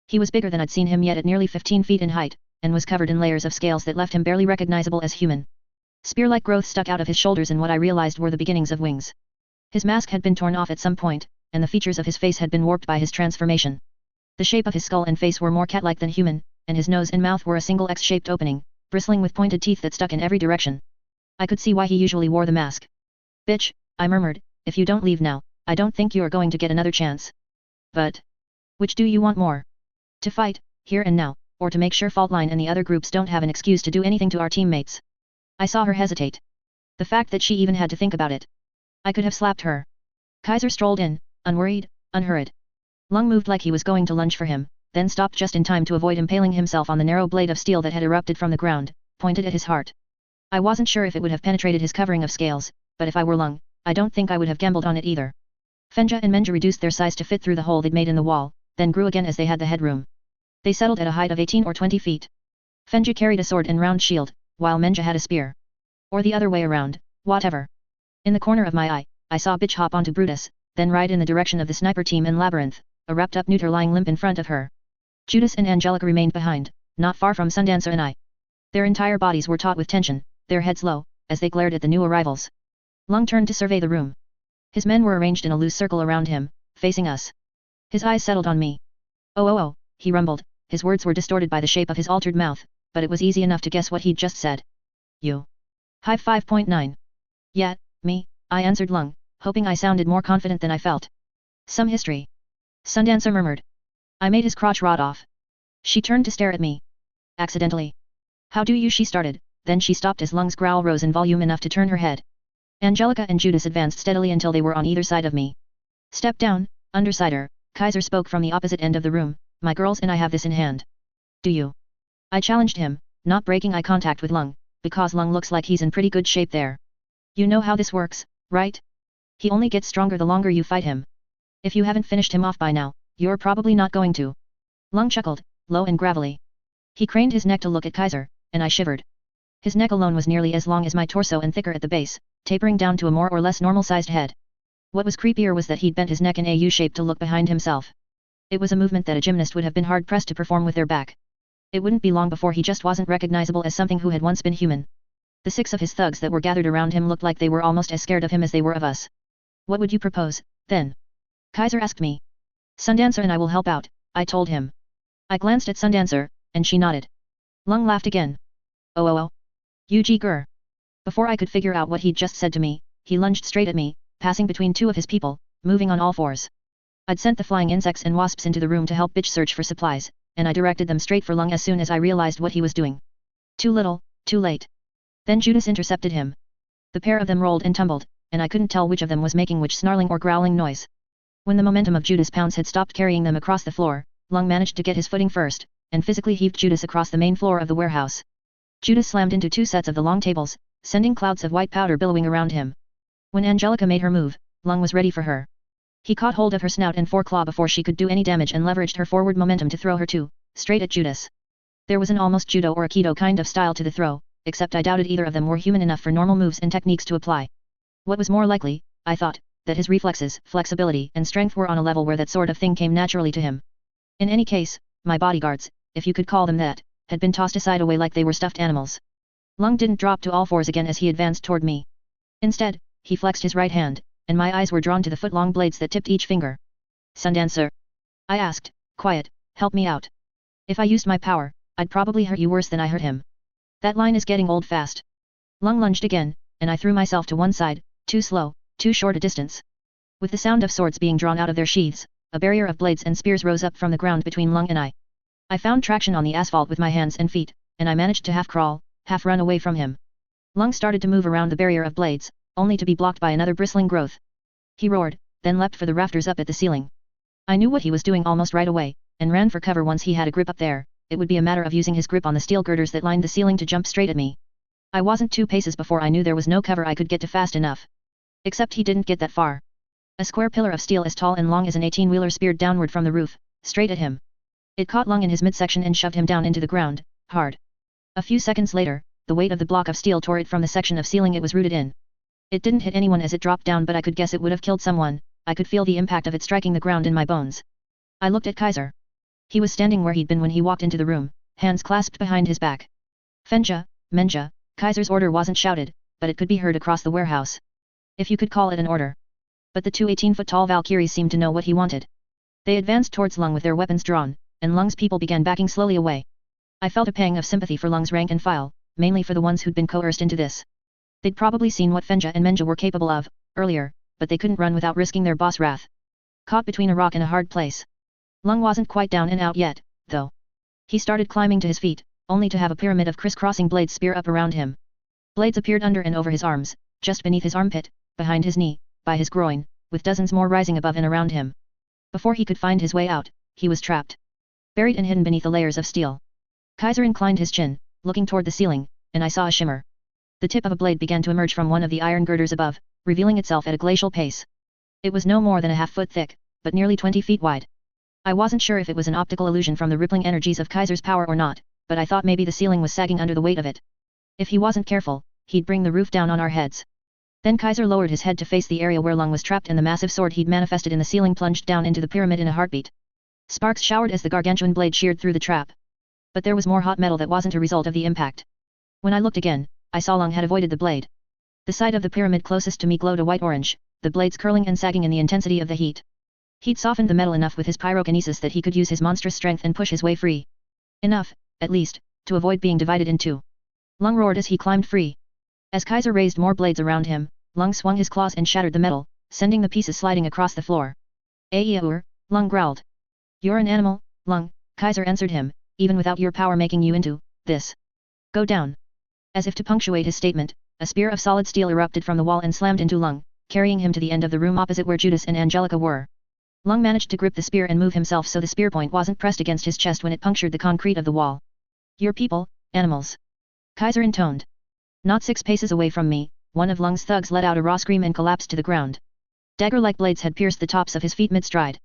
He was bigger than I'd seen him yet at nearly 15 feet in height, and was covered in layers of scales that left him barely recognizable as human. Spear-like growth stuck out of his shoulders and what I realized were the beginnings of wings. His mask had been torn off at some point, and the features of his face had been warped by his transformation. The shape of his skull and face were more cat-like than human, and his nose and mouth were a single X-shaped opening, bristling with pointed teeth that stuck in every direction. I could see why he usually wore the mask. Bitch, I murmured, if you don't leave now, I don't think you are going to get another chance. But which do you want more? To fight, here and now, or to make sure Faultline and the other groups don't have an excuse to do anything to our teammates? I saw her hesitate. The fact that she even had to think about it. I could have slapped her. Kaiser strolled in, unworried, unhurried. Lung moved like he was going to lunge for him, then stopped just in time to avoid impaling himself on the narrow blade of steel that had erupted from the ground, pointed at his heart. I wasn't sure if it would have penetrated his covering of scales, but if I were Lung, I don't think I would have gambled on it either. Fenja and Menja reduced their size to fit through the hole they'd made in the wall, then grew again as they had the headroom. They settled at a height of 18 or 20 feet. Fenja carried a sword and round shield, while Menja had a spear. Or the other way around, whatever. In the corner of my eye, I saw Bitch hop onto Brutus, then ride in the direction of the sniper team in Labyrinth, a wrapped-up neuter lying limp in front of her. Judas and Angelica remained behind, not far from Sundancer and I. Their entire bodies were taut with tension, their heads low, as they glared at the new arrivals. Lung turned to survey the room. His men were arranged in a loose circle around him, facing us. His eyes settled on me. Oh, he rumbled, his words were distorted by the shape of his altered mouth, but it was easy enough to guess what he'd just said. You. Hive 5.9. Yeah, me, I answered Lung, hoping I sounded more confident than I felt. Some history. Sundancer murmured. I made his crotch rot off. She turned to stare at me. Accidentally. How do you? She started, then she stopped as Lung's growl rose in volume enough to turn her head. Angelica and Judas advanced steadily until they were on either side of me. Step down, Undersider, Kaiser spoke from the opposite end of the room, my girls and I have this in hand. Do you? I challenged him, not breaking eye contact with Lung, because Lung looks like he's in pretty good shape there. You know how this works, right? He only gets stronger the longer you fight him. If you haven't finished him off by now, you're probably not going to. Lung chuckled, low and gravelly. He craned his neck to look at Kaiser, and I shivered. His neck alone was nearly as long as my torso and thicker at the base, tapering down to a more or less normal-sized head. What was creepier was that he'd bent his neck in a U-shape to look behind himself. It was a movement that a gymnast would have been hard-pressed to perform with their back. It wouldn't be long before he just wasn't recognizable as something who had once been human. The 6 of his thugs that were gathered around him looked like they were almost as scared of him as they were of us. What would you propose, then? Kaiser asked me. Sundancer and I will help out, I told him. I glanced at Sundancer, and she nodded. Lung laughed again. Oh. UG Gur. Before I could figure out what he'd just said to me, he lunged straight at me, passing between 2 of his people, moving on all 4s. I'd sent the flying insects and wasps into the room to help Bitch search for supplies, and I directed them straight for Lung as soon as I realized what he was doing. Too little, too late. Then Judas intercepted him. The pair of them rolled and tumbled, and I couldn't tell which of them was making which snarling or growling noise. When the momentum of Judas' pounds had stopped carrying them across the floor, Lung managed to get his footing first, and physically heaved Judas across the main floor of the warehouse. Judas slammed into 2 sets of the long tables, sending clouds of white powder billowing around him. When Angelica made her move, Lung was ready for her. He caught hold of her snout and foreclaw before she could do any damage and leveraged her forward momentum to throw her straight at Judas. There was an almost judo or aikido kind of style to the throw, except I doubted either of them were human enough for normal moves and techniques to apply. What was more likely, I thought, that his reflexes, flexibility and strength were on a level where that sort of thing came naturally to him. In any case, my bodyguards, if you could call them that, had been tossed aside away like they were stuffed animals. Lung didn't drop to all 4s again as he advanced toward me. Instead, he flexed his right hand, and my eyes were drawn to the foot-long blades that tipped each finger. Sundancer? I asked, quiet, help me out. If I used my power, I'd probably hurt you worse than I hurt him. That line is getting old fast. Lung lunged again, and I threw myself to one side, too slow, too short a distance. With the sound of swords being drawn out of their sheaths, a barrier of blades and spears rose up from the ground between Lung and I. I found traction on the asphalt with my hands and feet, and I managed to half-crawl, half run away from him. Lung started to move around the barrier of blades, only to be blocked by another bristling growth. He roared, then leapt for the rafters up at the ceiling. I knew what he was doing almost right away, and ran for cover once he had a grip up there. It would be a matter of using his grip on the steel girders that lined the ceiling to jump straight at me. I wasn't 2 paces before I knew there was no cover I could get to fast enough. Except he didn't get that far. A square pillar of steel as tall and long as an 18-wheeler speared downward from the roof, straight at him. It caught Lung in his midsection and shoved him down into the ground, hard. A few seconds later, the weight of the block of steel tore it from the section of ceiling it was rooted in. It didn't hit anyone as it dropped down, but I could guess it would have killed someone. I could feel the impact of it striking the ground in my bones. I looked at Kaiser. He was standing where he'd been when he walked into the room, hands clasped behind his back. Fenja, Menja, Kaiser's order wasn't shouted, but it could be heard across the warehouse. If you could call it an order. But the 2 18-foot-tall Valkyries seemed to know what he wanted. They advanced towards Lung with their weapons drawn, and Lung's people began backing slowly away. I felt a pang of sympathy for Lung's rank and file, mainly for the ones who'd been coerced into this. They'd probably seen what Fenja and Menja were capable of, earlier, but they couldn't run without risking their boss' wrath. Caught between a rock and a hard place. Lung wasn't quite down and out yet, though. He started climbing to his feet, only to have a pyramid of crisscrossing blades spear up around him. Blades appeared under and over his arms, just beneath his armpit, behind his knee, by his groin, with dozens more rising above and around him. Before he could find his way out, he was trapped. Buried and hidden beneath the layers of steel. Kaiser inclined his chin, looking toward the ceiling, and I saw a shimmer. The tip of a blade began to emerge from one of the iron girders above, revealing itself at a glacial pace. It was no more than a half-foot thick, but nearly 20 feet wide. I wasn't sure if it was an optical illusion from the rippling energies of Kaiser's power or not, but I thought maybe the ceiling was sagging under the weight of it. If he wasn't careful, he'd bring the roof down on our heads. Then Kaiser lowered his head to face the area where Lung was trapped, and the massive sword he'd manifested in the ceiling plunged down into the pyramid in a heartbeat. Sparks showered as the gargantuan blade sheared through the trap. But there was more hot metal that wasn't a result of the impact. When I looked again, I saw Lung had avoided the blade. The side of the pyramid closest to me glowed a white-orange, the blades curling and sagging in the intensity of the heat. He'd softened the metal enough with his pyrokinesis that he could use his monstrous strength and push his way free. Enough, at least, to avoid being divided in two. Lung roared as he climbed free. As Kaiser raised more blades around him, Lung swung his claws and shattered the metal, sending the pieces sliding across the floor. Aiyur, Lung growled. You're an animal, Lung, Kaiser answered him, even without your power making you into this. Go down. As if to punctuate his statement, a spear of solid steel erupted from the wall and slammed into Lung, carrying him to the end of the room opposite where Judas and Angelica were. Lung managed to grip the spear and move himself so the spear point wasn't pressed against his chest when it punctured the concrete of the wall. Your people, animals. Kaiser intoned. Not 6 paces away from me, one of Lung's thugs let out a raw scream and collapsed to the ground. Dagger-like blades had pierced the tops of his feet mid-stride.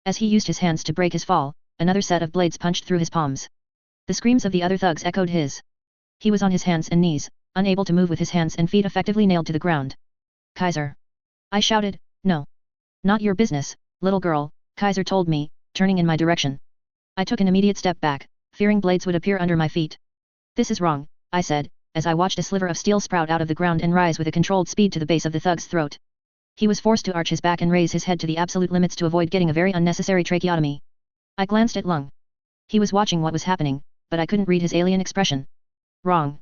As he used his hands to break his fall, another set of blades punched through his palms. The screams of the other thugs echoed his. He was on his hands and knees, unable to move with his hands and feet effectively nailed to the ground. Kaiser. I shouted, no. Not your business, little girl, Kaiser told me, turning in my direction. I took an immediate step back, fearing blades would appear under my feet. This is wrong, I said, as I watched a sliver of steel sprout out of the ground and rise with a controlled speed to the base of the thug's throat. He was forced to arch his back and raise his head to the absolute limits to avoid getting a very unnecessary tracheotomy. I glanced at Lung. He was watching what was happening, but I couldn't read his alien expression. Wrong.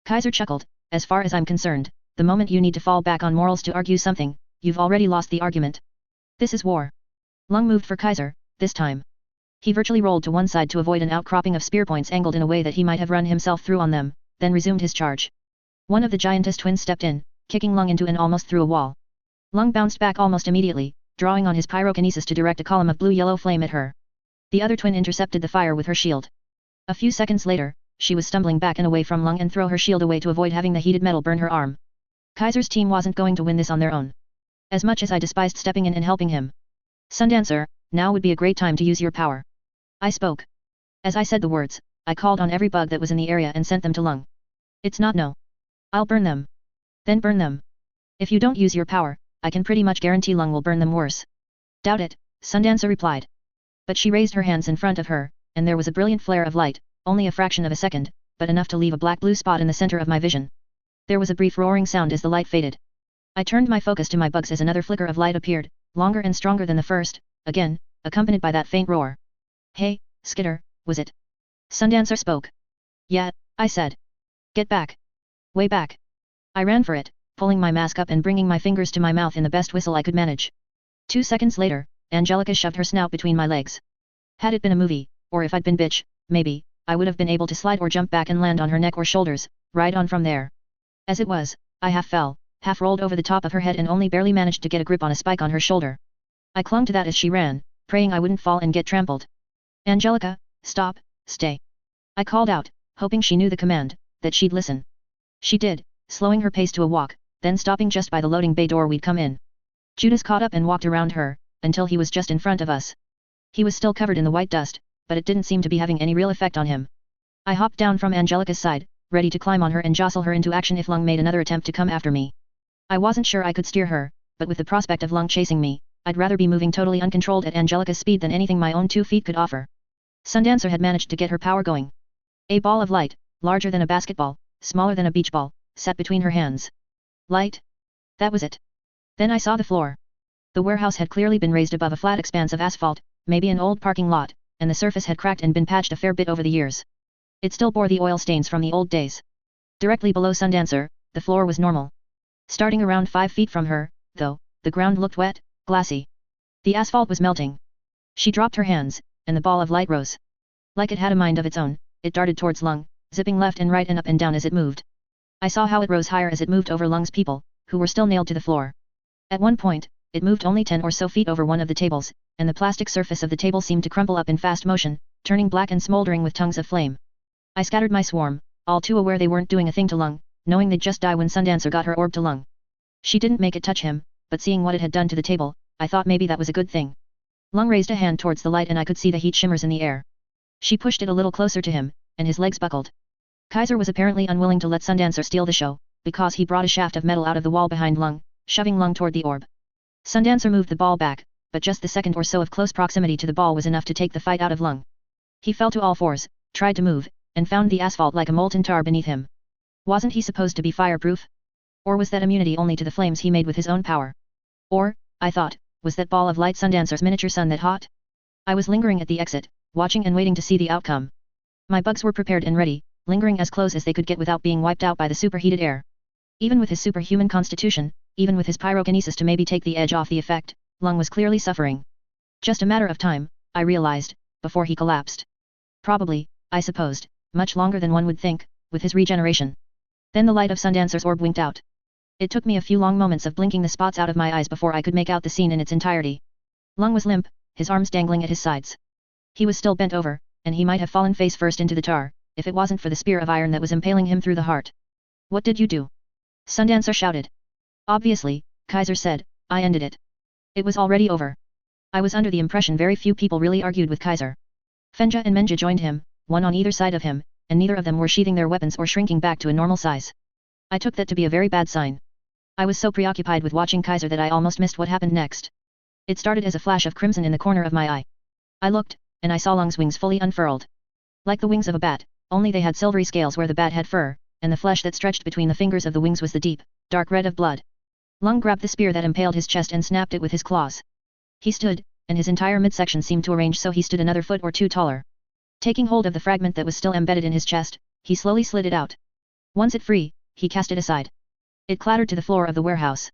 Kaiser chuckled, as far as I'm concerned, the moment you need to fall back on morals to argue something, you've already lost the argument. This is war. Lung moved for Kaiser, this time. He virtually rolled to one side to avoid an outcropping of spear points angled in a way that he might have run himself through on them, then resumed his charge. One of the giantess twins stepped in, kicking Lung into and almost through a wall. Lung bounced back almost immediately, drawing on his pyrokinesis to direct a column of blue-yellow flame at her. The other twin intercepted the fire with her shield. A few seconds later, she was stumbling back and away from Lung and throw her shield away to avoid having the heated metal burn her arm. Kaiser's team wasn't going to win this on their own. As much as I despised stepping in and helping him. Sundancer, now would be a great time to use your power. I spoke. As I said the words, I called on every bug that was in the area and sent them to Lung. It's not no. I'll burn them. Then burn them. If you don't use your power, I can pretty much guarantee Lung will burn them worse. Doubt it, Sundancer replied. But she raised her hands in front of her, and there was a brilliant flare of light, only a fraction of a second, but enough to leave a black-blue spot in the center of my vision. There was a brief roaring sound as the light faded. I turned my focus to my bugs as another flicker of light appeared, longer and stronger than the first, again, accompanied by that faint roar. Hey, Skitter, was it? Sundancer spoke. Yeah, I said. Get back. Way back. I ran for it, pulling my mask up and bringing my fingers to my mouth in the best whistle I could manage. 2 seconds later, Angelica shoved her snout between my legs. Had it been a movie, or if I'd been bitch, maybe, I would have been able to slide or jump back and land on her neck or shoulders, right on from there. As it was, I half fell, half rolled over the top of her head and only barely managed to get a grip on a spike on her shoulder. I clung to that as she ran, praying I wouldn't fall and get trampled. Angelica, stop, stay. I called out, hoping she knew the command, that she'd listen. She did, slowing her pace to a walk, then stopping just by the loading bay door we'd come in. Judas caught up and walked around her, until he was just in front of us. He was still covered in the white dust, but it didn't seem to be having any real effect on him. I hopped down from Angelica's side, ready to climb on her and jostle her into action if Lung made another attempt to come after me. I wasn't sure I could steer her, but with the prospect of Lung chasing me, I'd rather be moving totally uncontrolled at Angelica's speed than anything my own 2 feet could offer. Sundancer had managed to get her power going. A ball of light, larger than a basketball, smaller than a beach ball, sat between her hands. Light? That was it. Then I saw the floor. The warehouse had clearly been raised above a flat expanse of asphalt, maybe an old parking lot, and the surface had cracked and been patched a fair bit over the years. It still bore the oil stains from the old days. Directly below Sundancer, the floor was normal. Starting around 5 feet from her, though, the ground looked wet, glassy. The asphalt was melting. She dropped her hands, and the ball of light rose. Like it had a mind of its own, it darted towards Lung, zipping left and right and up and down as it moved. I saw how it rose higher as it moved over Lung's people, who were still nailed to the floor. At one point, it moved only 10 or so feet over one of the tables, and the plastic surface of the table seemed to crumple up in fast motion, turning black and smoldering with tongues of flame. I scattered my swarm, all too aware they weren't doing a thing to Lung, knowing they'd just die when Sundancer got her orb to Lung. She didn't make it touch him, but seeing what it had done to the table, I thought maybe that was a good thing. Lung raised a hand towards the light and I could see the heat shimmers in the air. She pushed it a little closer to him, and his legs buckled. Kaiser was apparently unwilling to let Sundancer steal the show, because he brought a shaft of metal out of the wall behind Lung, shoving Lung toward the orb. Sundancer moved the ball back, but just the second or so of close proximity to the ball was enough to take the fight out of Lung. He fell to all fours, tried to move, and found the asphalt like a molten tar beneath him. Wasn't he supposed to be fireproof? Or was that immunity only to the flames he made with his own power? Or, I thought, was that ball of light Sundancer's miniature sun that hot? I was lingering at the exit, watching and waiting to see the outcome. My bugs were prepared and ready, lingering as close as they could get without being wiped out by the superheated air. Even with his superhuman constitution, even with his pyrokinesis to maybe take the edge off the effect, Lung was clearly suffering. Just a matter of time, I realized, before he collapsed. Probably, I supposed, much longer than one would think, with his regeneration. Then the light of Sundancer's orb winked out. It took me a few long moments of blinking the spots out of my eyes before I could make out the scene in its entirety. Lung was limp, his arms dangling at his sides. He was still bent over, and he might have fallen face first into the tar, if it wasn't for the spear of iron that was impaling him through the heart. What did you do? Sundancer shouted. Obviously, Kaiser said, I ended it. It was already over. I was under the impression very few people really argued with Kaiser. Fenja and Menja joined him, one on either side of him, and neither of them were sheathing their weapons or shrinking back to a normal size. I took that to be a very bad sign. I was so preoccupied with watching Kaiser that I almost missed what happened next. It started as a flash of crimson in the corner of my eye. I looked, and I saw Lung's wings fully unfurled. Like the wings of a bat, only they had silvery scales where the bat had fur, and the flesh that stretched between the fingers of the wings was the deep, dark red of blood. Lung grabbed the spear that impaled his chest and snapped it with his claws. He stood, and his entire midsection seemed to arrange so he stood another foot or two taller. Taking hold of the fragment that was still embedded in his chest, he slowly slid it out. Once it free, he cast it aside. It clattered to the floor of the warehouse.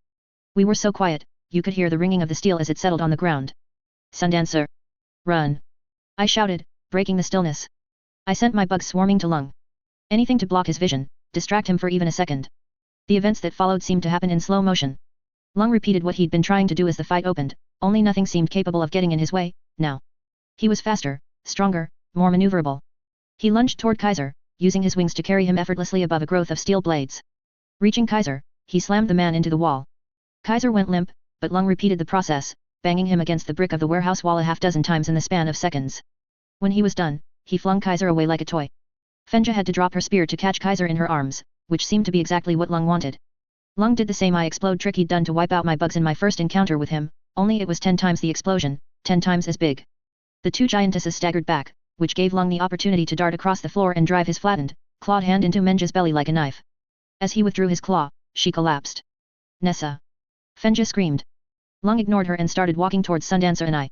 We were so quiet, you could hear the ringing of the steel as it settled on the ground. Sundancer! Run! I shouted, breaking the stillness. I sent my bugs swarming to Lung. Anything to block his vision, distract him for even a second. The events that followed seemed to happen in slow motion. Lung repeated what he'd been trying to do as the fight opened, only nothing seemed capable of getting in his way, now. He was faster, stronger, more maneuverable. He lunged toward Kaiser, using his wings to carry him effortlessly above a growth of steel blades. Reaching Kaiser, he slammed the man into the wall. Kaiser went limp, but Lung repeated the process, banging him against the brick of the warehouse wall a half-dozen times in the span of seconds. When he was done, he flung Kaiser away like a toy. Fenja had to drop her spear to catch Kaiser in her arms, which seemed to be exactly what Lung wanted. Lung did the same I explode trick he'd done to wipe out my bugs in my first encounter with him, only it was 10 times the explosion, 10 times as big. The two giantesses staggered back, which gave Lung the opportunity to dart across the floor and drive his flattened, clawed hand into Menja's belly like a knife. As he withdrew his claw, she collapsed. Nessa! Fenja screamed. Lung ignored her and started walking towards Sundancer and I.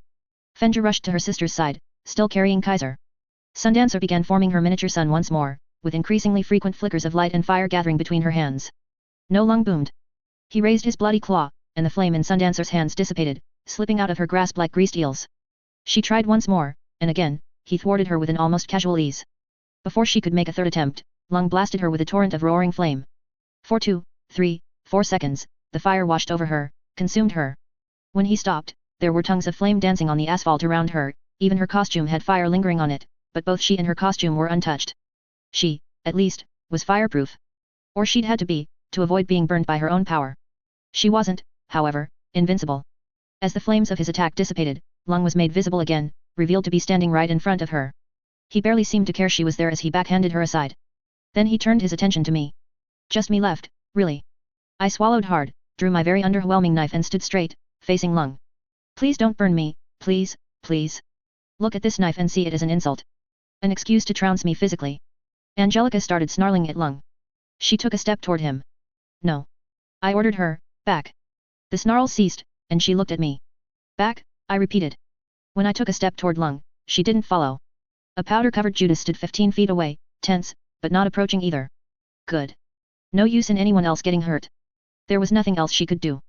Fenja rushed to her sister's side, still carrying Kaiser. Sundancer began forming her miniature sun once more, with increasingly frequent flickers of light and fire gathering between her hands. No, Lung boomed. He raised his bloody claw, and the flame in Sundancer's hands dissipated, slipping out of her grasp like greased eels. She tried once more, and again, he thwarted her with an almost casual ease. Before she could make a third attempt, Lung blasted her with a torrent of roaring flame. For 2, 3, 4 seconds, the fire washed over her, consumed her. When he stopped, there were tongues of flame dancing on the asphalt around her, even her costume had fire lingering on it, but both she and her costume were untouched. She, at least, was fireproof. Or she'd had to be, to avoid being burned by her own power. She wasn't, however, invincible. As the flames of his attack dissipated, Lung was made visible again, revealed to be standing right in front of her. He barely seemed to care she was there as he backhanded her aside. Then he turned his attention to me. Just me left, really. I swallowed hard, drew my very underwhelming knife and stood straight, facing Lung. Please don't burn me, please, please. Look at this knife and see it as an insult. An excuse to trounce me physically. Angelica started snarling at Lung. She took a step toward him. No. I ordered her, back. The snarl ceased, and she looked at me. Back, I repeated. When I took a step toward Lung, she didn't follow. A powder-covered Judas stood 15 feet away, tense, but not approaching either. Good. No use in anyone else getting hurt. There was nothing else she could do.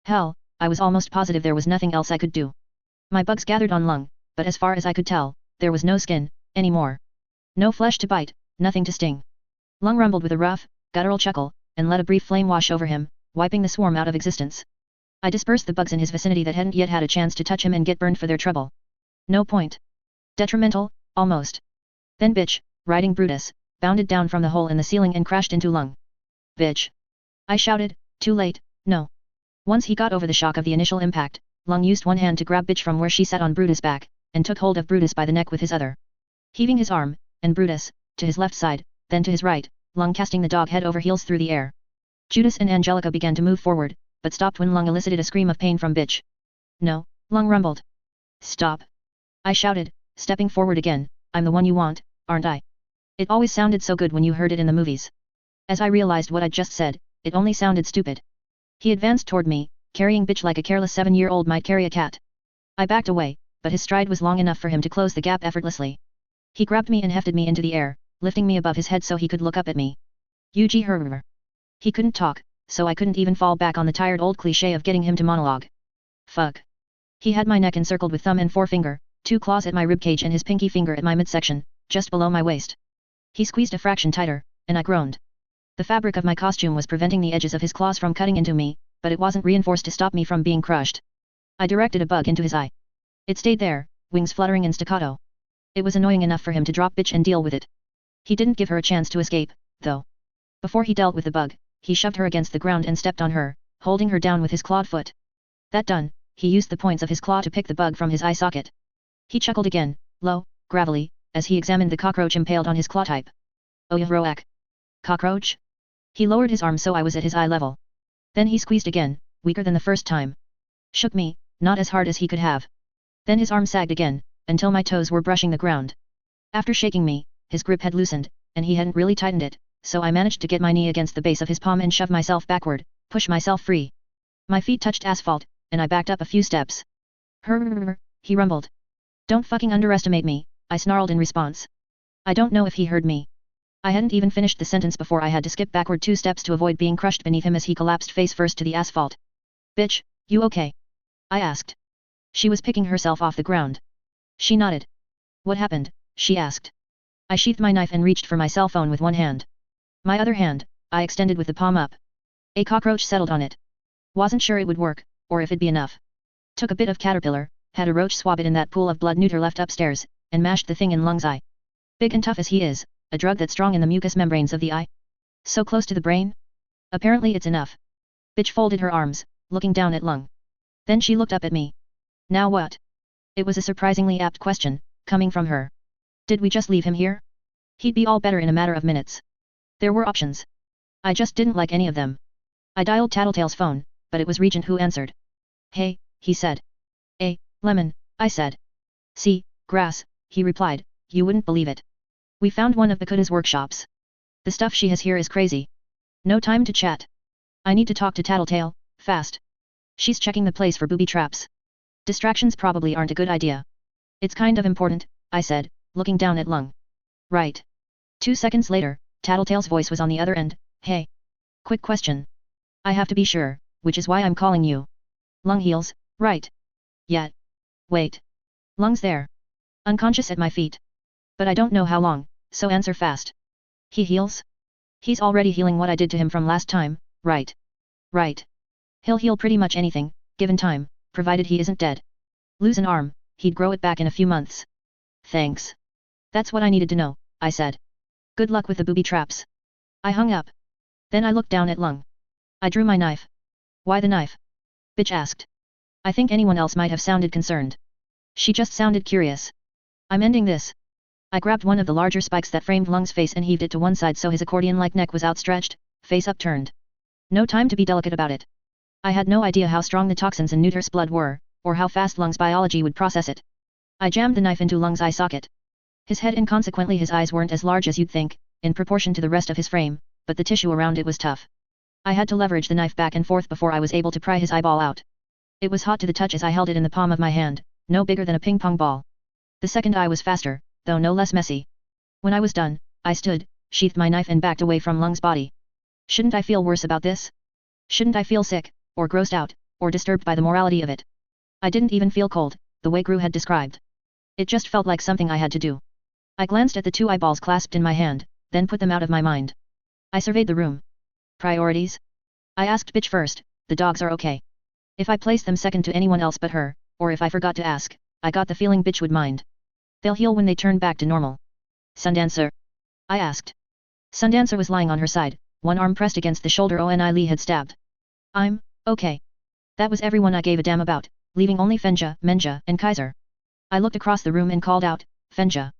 Hell, I was almost positive there was nothing else I could do. My bugs gathered on Lung, but as far as I could tell, there was no skin, anymore. No flesh to bite, nothing to sting. Lung rumbled with a rough, guttural chuckle, and let a brief flame wash over him, wiping the swarm out of existence. I dispersed the bugs in his vicinity that hadn't yet had a chance to touch him and get burned for their trouble. No point. Detrimental, almost. Then bitch, riding Brutus, bounded down from the hole in the ceiling and crashed into Lung. Bitch. I shouted, too late, no. Once he got over the shock of the initial impact, Lung used one hand to grab bitch from where she sat on Brutus' back, and took hold of Brutus by the neck with his other. Heaving his arm, and Brutus, to his left side, then to his right, Lung casting the dog head over heels through the air. Judas and Angelica began to move forward, but stopped when Lung elicited a scream of pain from bitch. No, Lung rumbled. Stop. I shouted, stepping forward again, I'm the one you want, aren't I? It always sounded so good when you heard it in the movies. As I realized what I'd just said, it only sounded stupid. He advanced toward me, carrying bitch like a careless 7-year-old might carry a cat. I backed away, but his stride was long enough for him to close the gap effortlessly. He grabbed me and hefted me into the air, lifting me above his head so he could look up at me. Yuji Herr. He couldn't talk, so I couldn't even fall back on the tired old cliché of getting him to monologue. Fuck. He had my neck encircled with thumb and forefinger, 2 claws at my ribcage and his pinky finger at my midsection, just below my waist. He squeezed a fraction tighter, and I groaned. The fabric of my costume was preventing the edges of his claws from cutting into me, but it wasn't reinforced to stop me from being crushed. I directed a bug into his eye. It stayed there, wings fluttering in staccato. It was annoying enough for him to drop bitch and deal with it. He didn't give her a chance to escape, though. Before he dealt with the bug, he shoved her against the ground and stepped on her, holding her down with his clawed foot. That done, he used the points of his claw to pick the bug from his eye socket. He chuckled again, low, gravelly, as he examined the cockroach impaled on his claw type. Oh Yahroak. Cockroach? He lowered his arm so I was at his eye level. Then he squeezed again, weaker than the first time. Shook me, not as hard as he could have. Then his arm sagged again, until my toes were brushing the ground. After shaking me, his grip had loosened, and he hadn't really tightened it, so I managed to get my knee against the base of his palm and shove myself backward, push myself free. My feet touched asphalt, and I backed up a few steps. Herr, he rumbled. Don't fucking underestimate me, I snarled in response. I don't know if he heard me. I hadn't even finished the sentence before I had to skip backward 2 steps to avoid being crushed beneath him as he collapsed face first to the asphalt. Bitch, you okay? I asked. She was picking herself off the ground. She nodded. What happened? She asked. I sheathed my knife and reached for my cell phone with one hand. My other hand, I extended with the palm up. A cockroach settled on it. Wasn't sure it would work, or if it'd be enough. Took a bit of caterpillar, had a roach swab it in that pool of blood neuter left upstairs, and mashed the thing in Lung's eye. Big and tough as he is, a drug that's strong in the mucous membranes of the eye? So close to the brain? Apparently it's enough. Bitch folded her arms, looking down at Lung. Then she looked up at me. Now what? It was a surprisingly apt question, coming from her. Did we just leave him here? He'd be all better in a matter of minutes. There were options. I just didn't like any of them. I dialed Tattletale's phone, but it was Regent who answered. Hey, he said. Lemon, I said. See, grass, he replied, you wouldn't believe it. We found one of Bakuta's workshops. The stuff she has here is crazy. No time to chat. I need to talk to Tattletale, fast. She's checking the place for booby traps. Distractions probably aren't a good idea. It's kind of important, I said, looking down at Lung. Right. 2 seconds later, Tattletale's voice was on the other end. Hey. Quick question. I have to be sure, which is why I'm calling you. Lung heals, right? Yeah. Wait. Lung's there. Unconscious at my feet. But I don't know how long, so answer fast. He heals? He's already healing what I did to him from last time, right? Right. He'll heal pretty much anything, given time, provided he isn't dead. Lose an arm, he'd grow it back in a few months. Thanks. That's what I needed to know, I said. Good luck with the booby traps. I hung up. Then I looked down at Lung. I drew my knife. Why the knife? Bitch asked. I think anyone else might have sounded concerned. She just sounded curious. I'm ending this. I grabbed one of the larger spikes that framed Lung's face and heaved it to one side so his accordion-like neck was outstretched, face upturned. No time to be delicate about it. I had no idea how strong the toxins in Neuter's blood were, or how fast Lung's biology would process it. I jammed the knife into Lung's eye socket. His head and consequently his eyes weren't as large as you'd think, in proportion to the rest of his frame, but the tissue around it was tough. I had to leverage the knife back and forth before I was able to pry his eyeball out. It was hot to the touch as I held it in the palm of my hand, no bigger than a ping-pong ball. The second eye was faster, though no less messy. When I was done, I stood, sheathed my knife and backed away from Lung's body. Shouldn't I feel worse about this? Shouldn't I feel sick, or grossed out, or disturbed by the morality of it? I didn't even feel cold, the way Gru had described. It just felt like something I had to do. I glanced at the two eyeballs clasped in my hand, then put them out of my mind. I surveyed the room. Priorities? I asked Bitch first, the dogs are okay. If I placed them second to anyone else but her, or if I forgot to ask, I got the feeling Bitch would mind. They'll heal when they turn back to normal. Sundancer? I asked. Sundancer was lying on her side, one arm pressed against the shoulder Oni Lee had stabbed. I'm okay. That was everyone I gave a damn about, leaving only Fenja, Menja, and Kaiser. I looked across the room and called out, Fenja.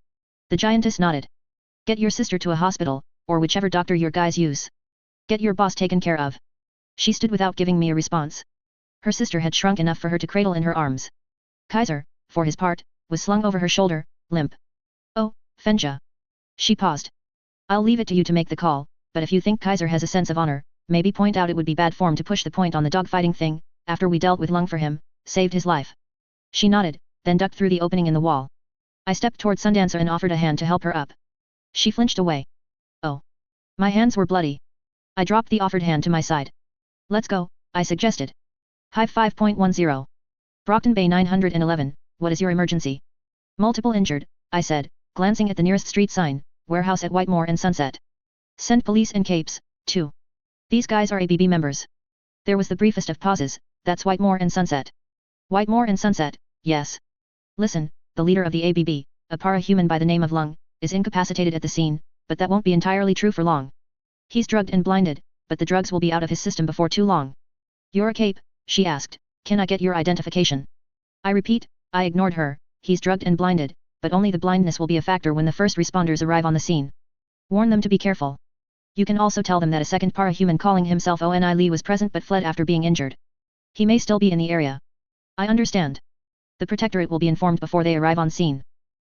The giantess nodded. Get your sister to a hospital, or whichever doctor your guys use. Get your boss taken care of. She stood without giving me a response. Her sister had shrunk enough for her to cradle in her arms. Kaiser, for his part, was slung over her shoulder, limp. Oh, Fenja. She paused. I'll leave it to you to make the call, but if you think Kaiser has a sense of honor, maybe point out it would be bad form to push the point on the dogfighting thing, after we dealt with Lung for him, saved his life. She nodded, then ducked through the opening in the wall. I stepped toward Sundancer and offered a hand to help her up. She flinched away. Oh. My hands were bloody. I dropped the offered hand to my side. Let's go, I suggested. Hive 5.10. Brockton Bay 911, what is your emergency? Multiple injured, I said, glancing at the nearest street sign, warehouse at Whitemore and Sunset. Send police and capes, too. These guys are ABB members. There was the briefest of pauses, that's Whitemore and Sunset. Whitemore and Sunset, yes. Listen, the leader of the ABB, a para-human by the name of Lung, is incapacitated at the scene, but that won't be entirely true for long. He's drugged and blinded, but the drugs will be out of his system before too long. You're a cape, she asked, can I get your identification? I repeat, I ignored her, he's drugged and blinded, but only the blindness will be a factor when the first responders arrive on the scene. Warn them to be careful. You can also tell them that a second para-human calling himself Oni Lee was present but fled after being injured. He may still be in the area. I understand. The Protectorate will be informed before they arrive on scene.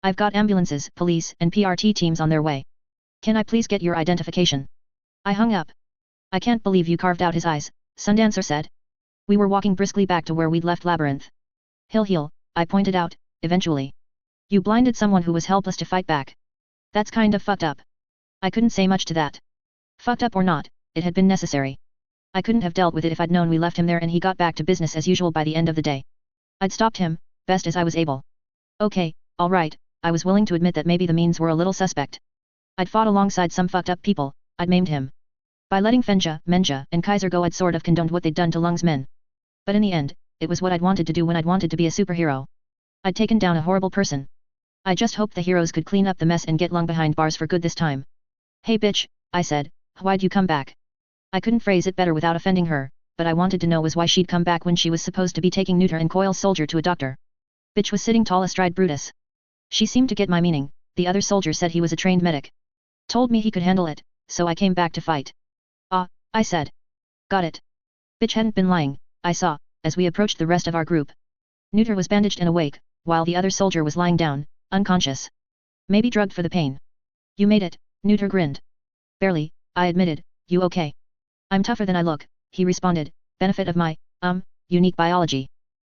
I've got ambulances, police, and PRT teams on their way. Can I please get your identification? I hung up. I can't believe you carved out his eyes, Sundancer said. We were walking briskly back to where we'd left Labyrinth. He'll heal, I pointed out, eventually. You blinded someone who was helpless to fight back. That's kind of fucked up. I couldn't say much to that. Fucked up or not, it had been necessary. I couldn't have dealt with it if I'd known we left him there and he got back to business as usual by the end of the day. I'd stopped him, best as I was able. Okay, alright, I was willing to admit that maybe the means were a little suspect. I'd fought alongside some fucked up people, I'd maimed him. By letting Fenja, Menja, and Kaiser go I'd sort of condoned what they'd done to Lung's men. But in the end, it was what I'd wanted to do when I'd wanted to be a superhero. I'd taken down a horrible person. I just hoped the heroes could clean up the mess and get Lung behind bars for good this time. Hey bitch, I said, why'd you come back? I couldn't phrase it better without offending her, but I wanted to know was why she'd come back when she was supposed to be taking Neuter and Coil's soldier to a doctor. Bitch was sitting tall astride Brutus. She seemed to get my meaning, the other soldier said he was a trained medic. Told me he could handle it, so I came back to fight. Ah, I said. Got it. Bitch hadn't been lying, I saw, as we approached the rest of our group. Neuter was bandaged and awake, while the other soldier was lying down, unconscious. Maybe drugged for the pain. You made it, Neuter grinned. Barely, I admitted, you okay? I'm tougher than I look, he responded, benefit of my, unique biology.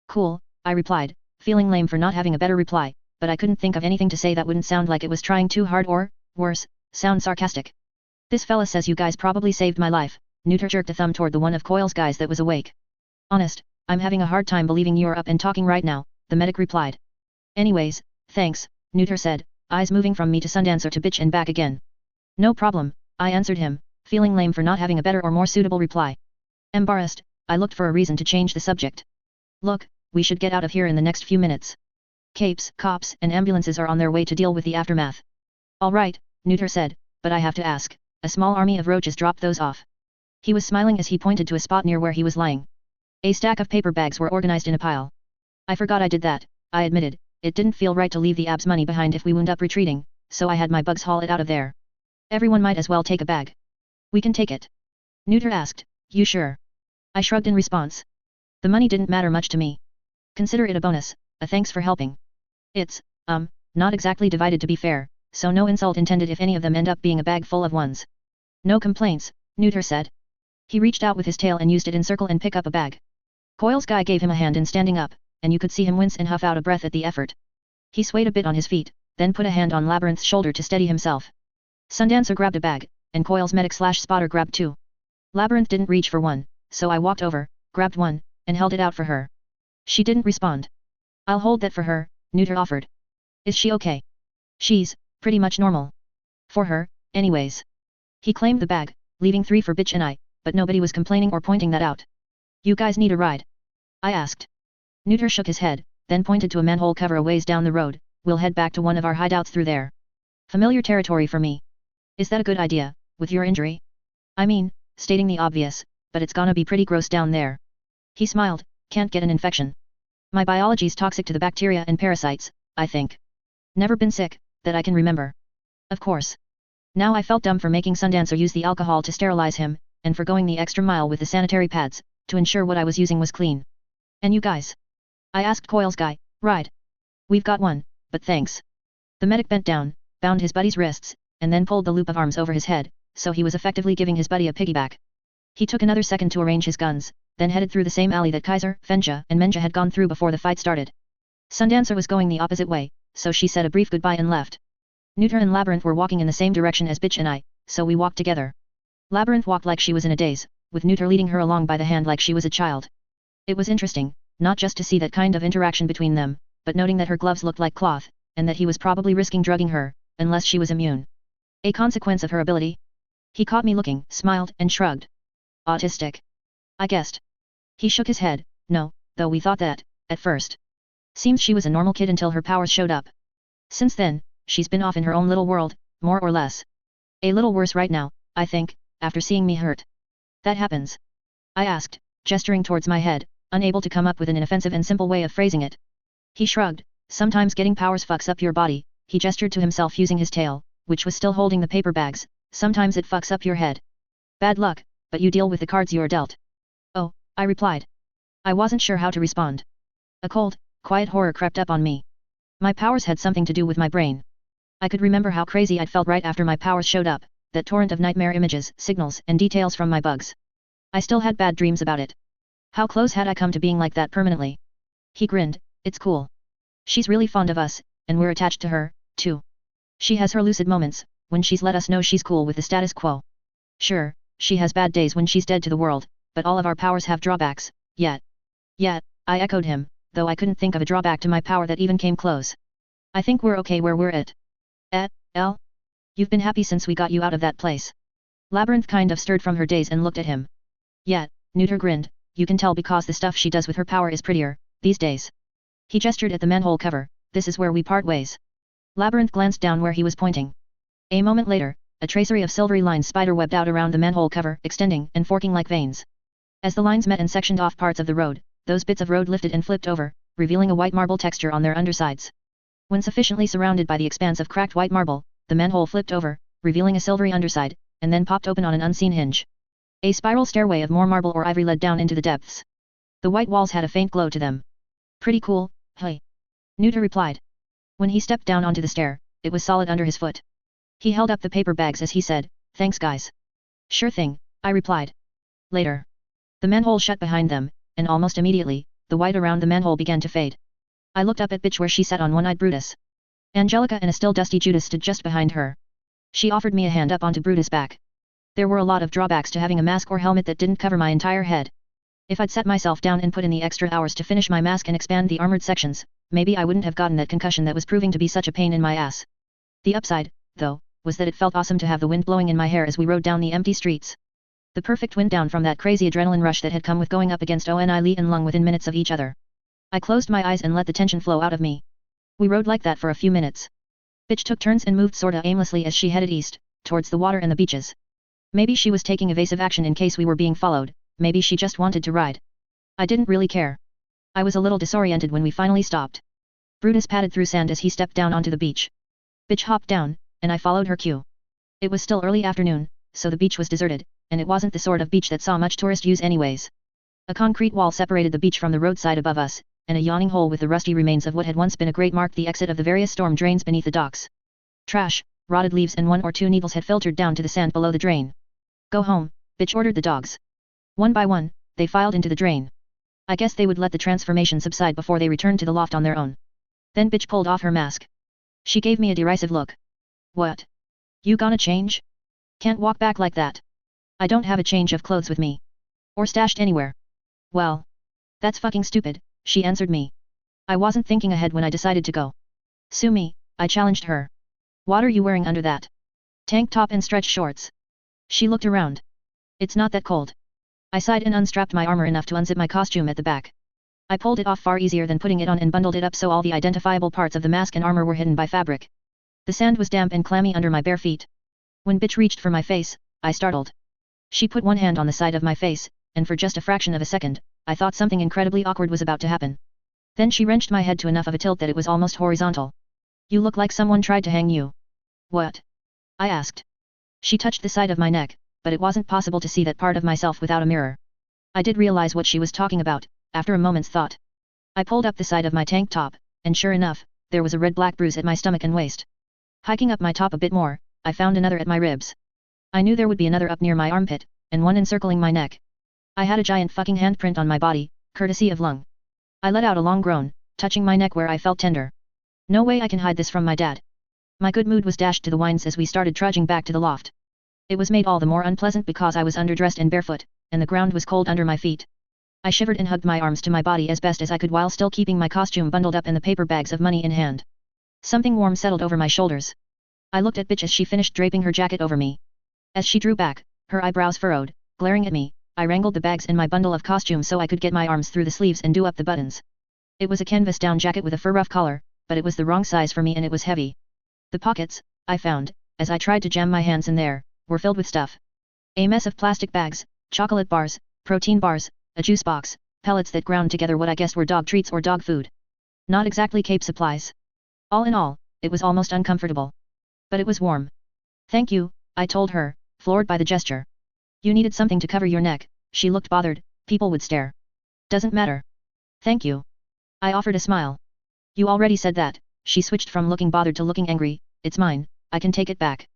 Cool, I replied, feeling lame for not having a better reply, but I couldn't think of anything to say that wouldn't sound like it was trying too hard or, worse, sound sarcastic. This fella says you guys probably saved my life, Neuter jerked a thumb toward the one of Coil's guys that was awake. Honest, I'm having a hard time believing you're up and talking right now, the medic replied. Anyways, thanks, Neuter said, eyes moving from me to Sundancer to bitch and back again. No problem, I answered him, feeling lame for not having a better or more suitable reply. Embarrassed, I looked for a reason to change the subject. Look, we should get out of here in the next few minutes. Capes, cops, and ambulances are on their way to deal with the aftermath. All right, Neuter said, but I have to ask, a small army of roaches dropped those off. He was smiling as he pointed to a spot near where he was lying. A stack of paper bags were organized in a pile. I forgot I did that, I admitted. It didn't feel right to leave the abs money behind if we wound up retreating, so I had my bugs haul it out of there. Everyone might as well take a bag. We can take it. Neuter asked, you sure? I shrugged in response. The money didn't matter much to me. Consider it a bonus, a thanks for helping. It's, not exactly divided to be fair, so no insult intended if any of them end up being a bag full of ones. No complaints, Neuter said. He reached out with his tail and used it in circle and pick up a bag. Coil's guy gave him a hand in standing up, and you could see him wince and huff out a breath at the effort. He swayed a bit on his feet, then put a hand on Labyrinth's shoulder to steady himself. Sundancer grabbed a bag, and Coil's medic/spotter grabbed two. Labyrinth didn't reach for one, so I walked over, grabbed one, and held it out for her. She didn't respond. I'll hold that for her, Neuter offered. Is she okay? She's pretty much normal. For her, anyways. He claimed the bag, leaving 3 for Bitch and I, but nobody was complaining or pointing that out. You guys need a ride? I asked. Neuter shook his head, then pointed to a manhole cover a ways down the road. We'll head back to one of our hideouts through there. Familiar territory for me. Is that a good idea, with your injury? I mean, stating the obvious, but it's gonna be pretty gross down there. He smiled, can't get an infection. My biology's toxic to the bacteria and parasites, I think. Never been sick, that I can remember. Of course. Now I felt dumb for making Sundancer use the alcohol to sterilize him, and for going the extra mile with the sanitary pads, to ensure what I was using was clean. And you guys? I asked Coil's guy, ride. We've got one, but thanks. The medic bent down, bound his buddy's wrists, and then pulled the loop of arms over his head, so he was effectively giving his buddy a piggyback. He took another second to arrange his guns, then headed through the same alley that Kaiser, Fenja, and Menja had gone through before the fight started. Sundancer was going the opposite way, so she said a brief goodbye and left. Neuter and Labyrinth were walking in the same direction as Bitch and I, so we walked together. Labyrinth walked like she was in a daze, with Neuter leading her along by the hand like she was a child. It was interesting, not just to see that kind of interaction between them, but noting that her gloves looked like cloth, and that he was probably risking drugging her, unless she was immune. A consequence of her ability? He caught me looking, smiled, and shrugged. Autistic. I guessed. He shook his head, no, though we thought that, at first. Seems she was a normal kid until her powers showed up. Since then, she's been off in her own little world, more or less. A little worse right now, I think, after seeing me hurt. That happens? I asked, gesturing towards my head, unable to come up with an inoffensive and simple way of phrasing it. He shrugged, sometimes getting powers fucks up your body, he gestured to himself using his tail, which was still holding the paper bags, sometimes it fucks up your head. Bad luck, but you deal with the cards you're dealt. Oh, I replied. I wasn't sure how to respond. A cold, quiet horror crept up on me. My powers had something to do with my brain. I could remember how crazy I'd felt right after my powers showed up, that torrent of nightmare images, signals, and details from my bugs. I still had bad dreams about it. How close had I come to being like that permanently? He grinned, it's cool. She's really fond of us, and we're attached to her, too. She has her lucid moments, when she's let us know she's cool with the status quo. Sure, she has bad days when she's dead to the world, but all of our powers have drawbacks, yet. Yet, I echoed him, though I couldn't think of a drawback to my power that even came close. I think we're okay where we're at. L? You've been happy since we got you out of that place. Labyrinth kind of stirred from her daze and looked at him. Yet, Neuter grinned, you can tell because the stuff she does with her power is prettier, these days. He gestured at the manhole cover, this is where we part ways. Labyrinth glanced down where he was pointing. A moment later, a tracery of silvery lines spider-webbed out around the manhole cover, extending and forking like veins. As the lines met and sectioned off parts of the road, those bits of road lifted and flipped over, revealing a white marble texture on their undersides. When sufficiently surrounded by the expanse of cracked white marble, the manhole flipped over, revealing a silvery underside, and then popped open on an unseen hinge. A spiral stairway of more marble or ivory led down into the depths. The white walls had a faint glow to them. Pretty cool, hey. Neuter replied. When he stepped down onto the stair, it was solid under his foot. He held up the paper bags as he said, thanks guys. Sure thing, I replied. Later. The manhole shut behind them, and almost immediately, the white around the manhole began to fade. I looked up at Bitch where she sat on one-eyed Brutus. Angelica and a still dusty Judas stood just behind her. She offered me a hand up onto Brutus' back. There were a lot of drawbacks to having a mask or helmet that didn't cover my entire head. If I'd set myself down and put in the extra hours to finish my mask and expand the armored sections, maybe I wouldn't have gotten that concussion that was proving to be such a pain in my ass. The upside, though, was that it felt awesome to have the wind blowing in my hair as we rode down the empty streets. The perfect wind down from that crazy adrenaline rush that had come with going up against Oni Li and Lung within minutes of each other. I closed my eyes and let the tension flow out of me. We rode like that for a few minutes. Bitch took turns and moved sorta aimlessly as she headed east, towards the water and the beaches. Maybe she was taking evasive action in case we were being followed, maybe she just wanted to ride. I didn't really care. I was a little disoriented when we finally stopped. Brutus padded through sand as he stepped down onto the beach. Bitch hopped down, and I followed her cue. It was still early afternoon, so the beach was deserted, and it wasn't the sort of beach that saw much tourist use anyways. A concrete wall separated the beach from the roadside above us, and a yawning hole with the rusty remains of what had once been a grate marked the exit of the various storm drains beneath the docks. Trash, rotted leaves and 1 or 2 needles had filtered down to the sand below the drain. Go home, bitch ordered the dogs. One by one, they filed into the drain. I guess they would let the transformation subside before they returned to the loft on their own. Then bitch pulled off her mask. She gave me a derisive look. What? You gonna change? Can't walk back like that. I don't have a change of clothes with me. Or stashed anywhere. Well. That's fucking stupid, she answered me. I wasn't thinking ahead when I decided to go. Sue me, I challenged her. What are you wearing under that? Tank top and stretch shorts. She looked around. It's not that cold. I sighed and unstrapped my armor enough to unzip my costume at the back. I pulled it off far easier than putting it on and bundled it up so all the identifiable parts of the mask and armor were hidden by fabric. The sand was damp and clammy under my bare feet. When bitch reached for my face, I startled. She put one hand on the side of my face, and for just a fraction of a second, I thought something incredibly awkward was about to happen. Then she wrenched my head to enough of a tilt that it was almost horizontal. You look like someone tried to hang you. What? I asked. She touched the side of my neck, but it wasn't possible to see that part of myself without a mirror. I did realize what she was talking about, after a moment's thought. I pulled up the side of my tank top, and sure enough, there was a red-black bruise at my stomach and waist. Hiking up my top a bit more, I found another at my ribs. I knew there would be another up near my armpit, and one encircling my neck. I had a giant fucking handprint on my body, courtesy of Lung. I let out a long groan, touching my neck where I felt tender. No way I can hide this from my dad. My good mood was dashed to the winds as we started trudging back to the loft. It was made all the more unpleasant because I was underdressed and barefoot, and the ground was cold under my feet. I shivered and hugged my arms to my body as best as I could while still keeping my costume bundled up and the paper bags of money in hand. Something warm settled over my shoulders. I looked at bitch as she finished draping her jacket over me. As she drew back, her eyebrows furrowed, glaring at me, I wrangled the bags in my bundle of costume so I could get my arms through the sleeves and do up the buttons. It was a canvas down jacket with a fur ruff collar, but it was the wrong size for me and it was heavy. The pockets, I found, as I tried to jam my hands in there, were filled with stuff. A mess of plastic bags, chocolate bars, protein bars, a juice box, pellets that ground together what I guessed were dog treats or dog food. Not exactly cape supplies. All in all, it was almost uncomfortable. But it was warm. Thank you, I told her, floored by the gesture. You needed something to cover your neck, she looked bothered, people would stare. Doesn't matter. Thank you. I offered a smile. You already said that, she switched from looking bothered to looking angry, it's mine, I can take it back.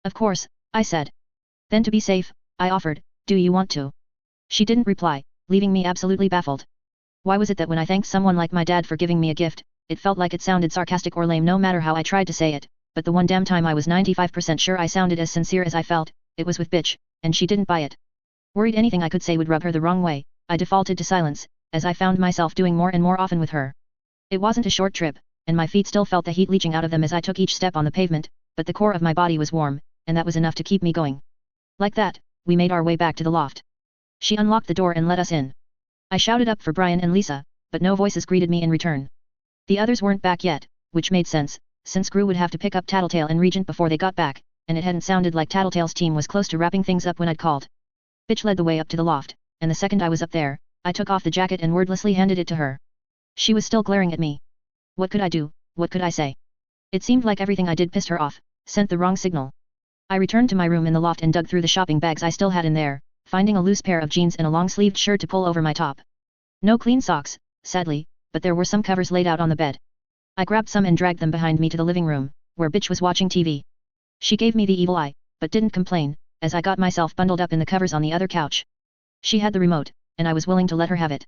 Of course, I said. Then to be safe, I offered, do you want to? She didn't reply, leaving me absolutely baffled. Why was it that when I thanked someone like my dad for giving me a gift, it felt like it sounded sarcastic or lame no matter how I tried to say it, but the one damn time I was 95% sure I sounded as sincere as I felt, it was with bitch, and she didn't buy it. Worried anything I could say would rub her the wrong way, I defaulted to silence, as I found myself doing more and more often with her. It wasn't a short trip, and my feet still felt the heat leaching out of them as I took each step on the pavement, but the core of my body was warm, and that was enough to keep me going. Like that, we made our way back to the loft. She unlocked the door and let us in. I shouted up for Brian and Lisa, but no voices greeted me in return. The others weren't back yet, which made sense, since Gru would have to pick up Tattletale and Regent before they got back, and it hadn't sounded like Tattletale's team was close to wrapping things up when I'd called. Bitch led the way up to the loft, and the second I was up there, I took off the jacket and wordlessly handed it to her. She was still glaring at me. What could I do, what could I say? It seemed like everything I did pissed her off, sent the wrong signal. I returned to my room in the loft and dug through the shopping bags I still had in there, finding a loose pair of jeans and a long-sleeved shirt to pull over my top. No clean socks, sadly, but there were some covers laid out on the bed. I grabbed some and dragged them behind me to the living room, where bitch was watching TV. She gave me the evil eye, but didn't complain, as I got myself bundled up in the covers on the other couch. She had the remote, and I was willing to let her have it.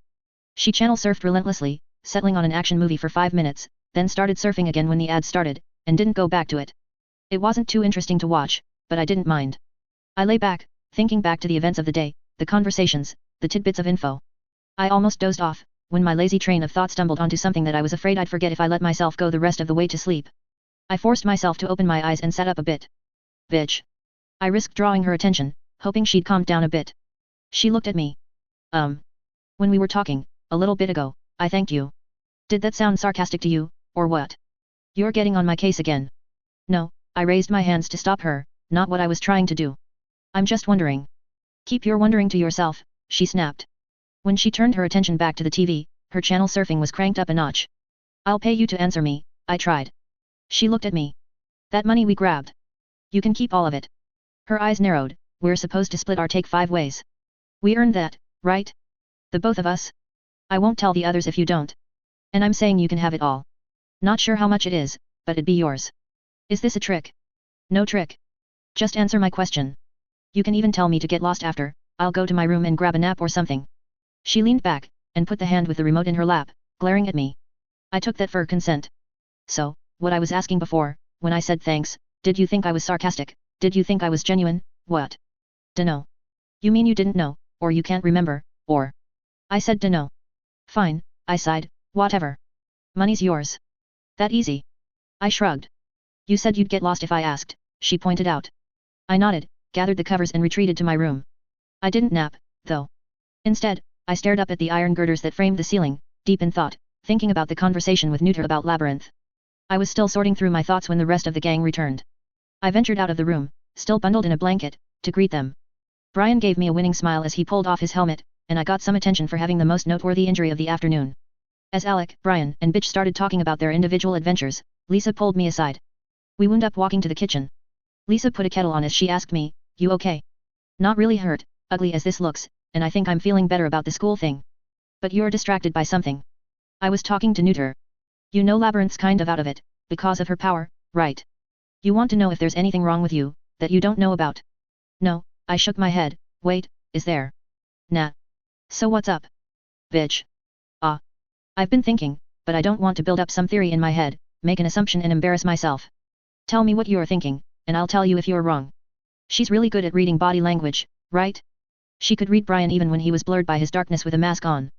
She channel surfed relentlessly, settling on an action movie for 5 minutes, then started surfing again when the ad started, and didn't go back to it. It wasn't too interesting to watch, but I didn't mind. I lay back, thinking back to the events of the day, the conversations, the tidbits of info. I almost dozed off, when my lazy train of thought stumbled onto something that I was afraid I'd forget if I let myself go the rest of the way to sleep. I forced myself to open my eyes and sat up a bit. Bitch. I risked drawing her attention, hoping she'd calm down a bit. She looked at me. When we were talking, a little bit ago, I thanked you. Did that sound sarcastic to you, or what? You're getting on my case again. No, I raised my hands to stop her, not what I was trying to do. I'm just wondering. Keep your wondering to yourself, she snapped. When she turned her attention back to the TV, her channel surfing was cranked up a notch. I'll pay you to answer me, I tried. She looked at me. That money we grabbed. You can keep all of it. Her eyes narrowed. We're supposed to split our take 5 ways. We earned that, right? The both of us? I won't tell the others if you don't. And I'm saying you can have it all. Not sure how much it is, but it'd be yours. Is this a trick? No trick. Just answer my question. You can even tell me to get lost after, I'll go to my room and grab a nap or something. She leaned back, and put the hand with the remote in her lap, glaring at me. I took that for consent. So, what I was asking before, when I said thanks, did you think I was sarcastic? Did you think I was genuine? What? Dunno. You mean you didn't know, or you can't remember, or? I said dunno. Fine, I sighed, whatever. Money's yours. That easy. I shrugged. You said you'd get lost if I asked, she pointed out. I nodded, gathered the covers and retreated to my room. I didn't nap, though. Instead, I stared up at the iron girders that framed the ceiling, deep in thought, thinking about the conversation with Neuter about Labyrinth. I was still sorting through my thoughts when the rest of the gang returned. I ventured out of the room, still bundled in a blanket, to greet them. Brian gave me a winning smile as he pulled off his helmet, and I got some attention for having the most noteworthy injury of the afternoon. As Alec, Brian, and Bitch started talking about their individual adventures, Lisa pulled me aside. We wound up walking to the kitchen. Lisa put a kettle on as she asked me, "You okay?" "Not really hurt, ugly as this looks, and I think I'm feeling better about the school thing. But you're distracted by something." I was talking to Neuter. "You know Labyrinth's kind of out of it, because of her power, right? You want to know if there's anything wrong with you, that you don't know about?" "No," I shook my head. "Wait, is there?" "Nah. So what's up?" "Bitch. I've been thinking, but I don't want to build up some theory in my head, make an assumption and embarrass myself. Tell me what you're thinking, and I'll tell you if you're wrong. She's really good at reading body language, right? She could read Brian even when he was blurred by his darkness with a mask on.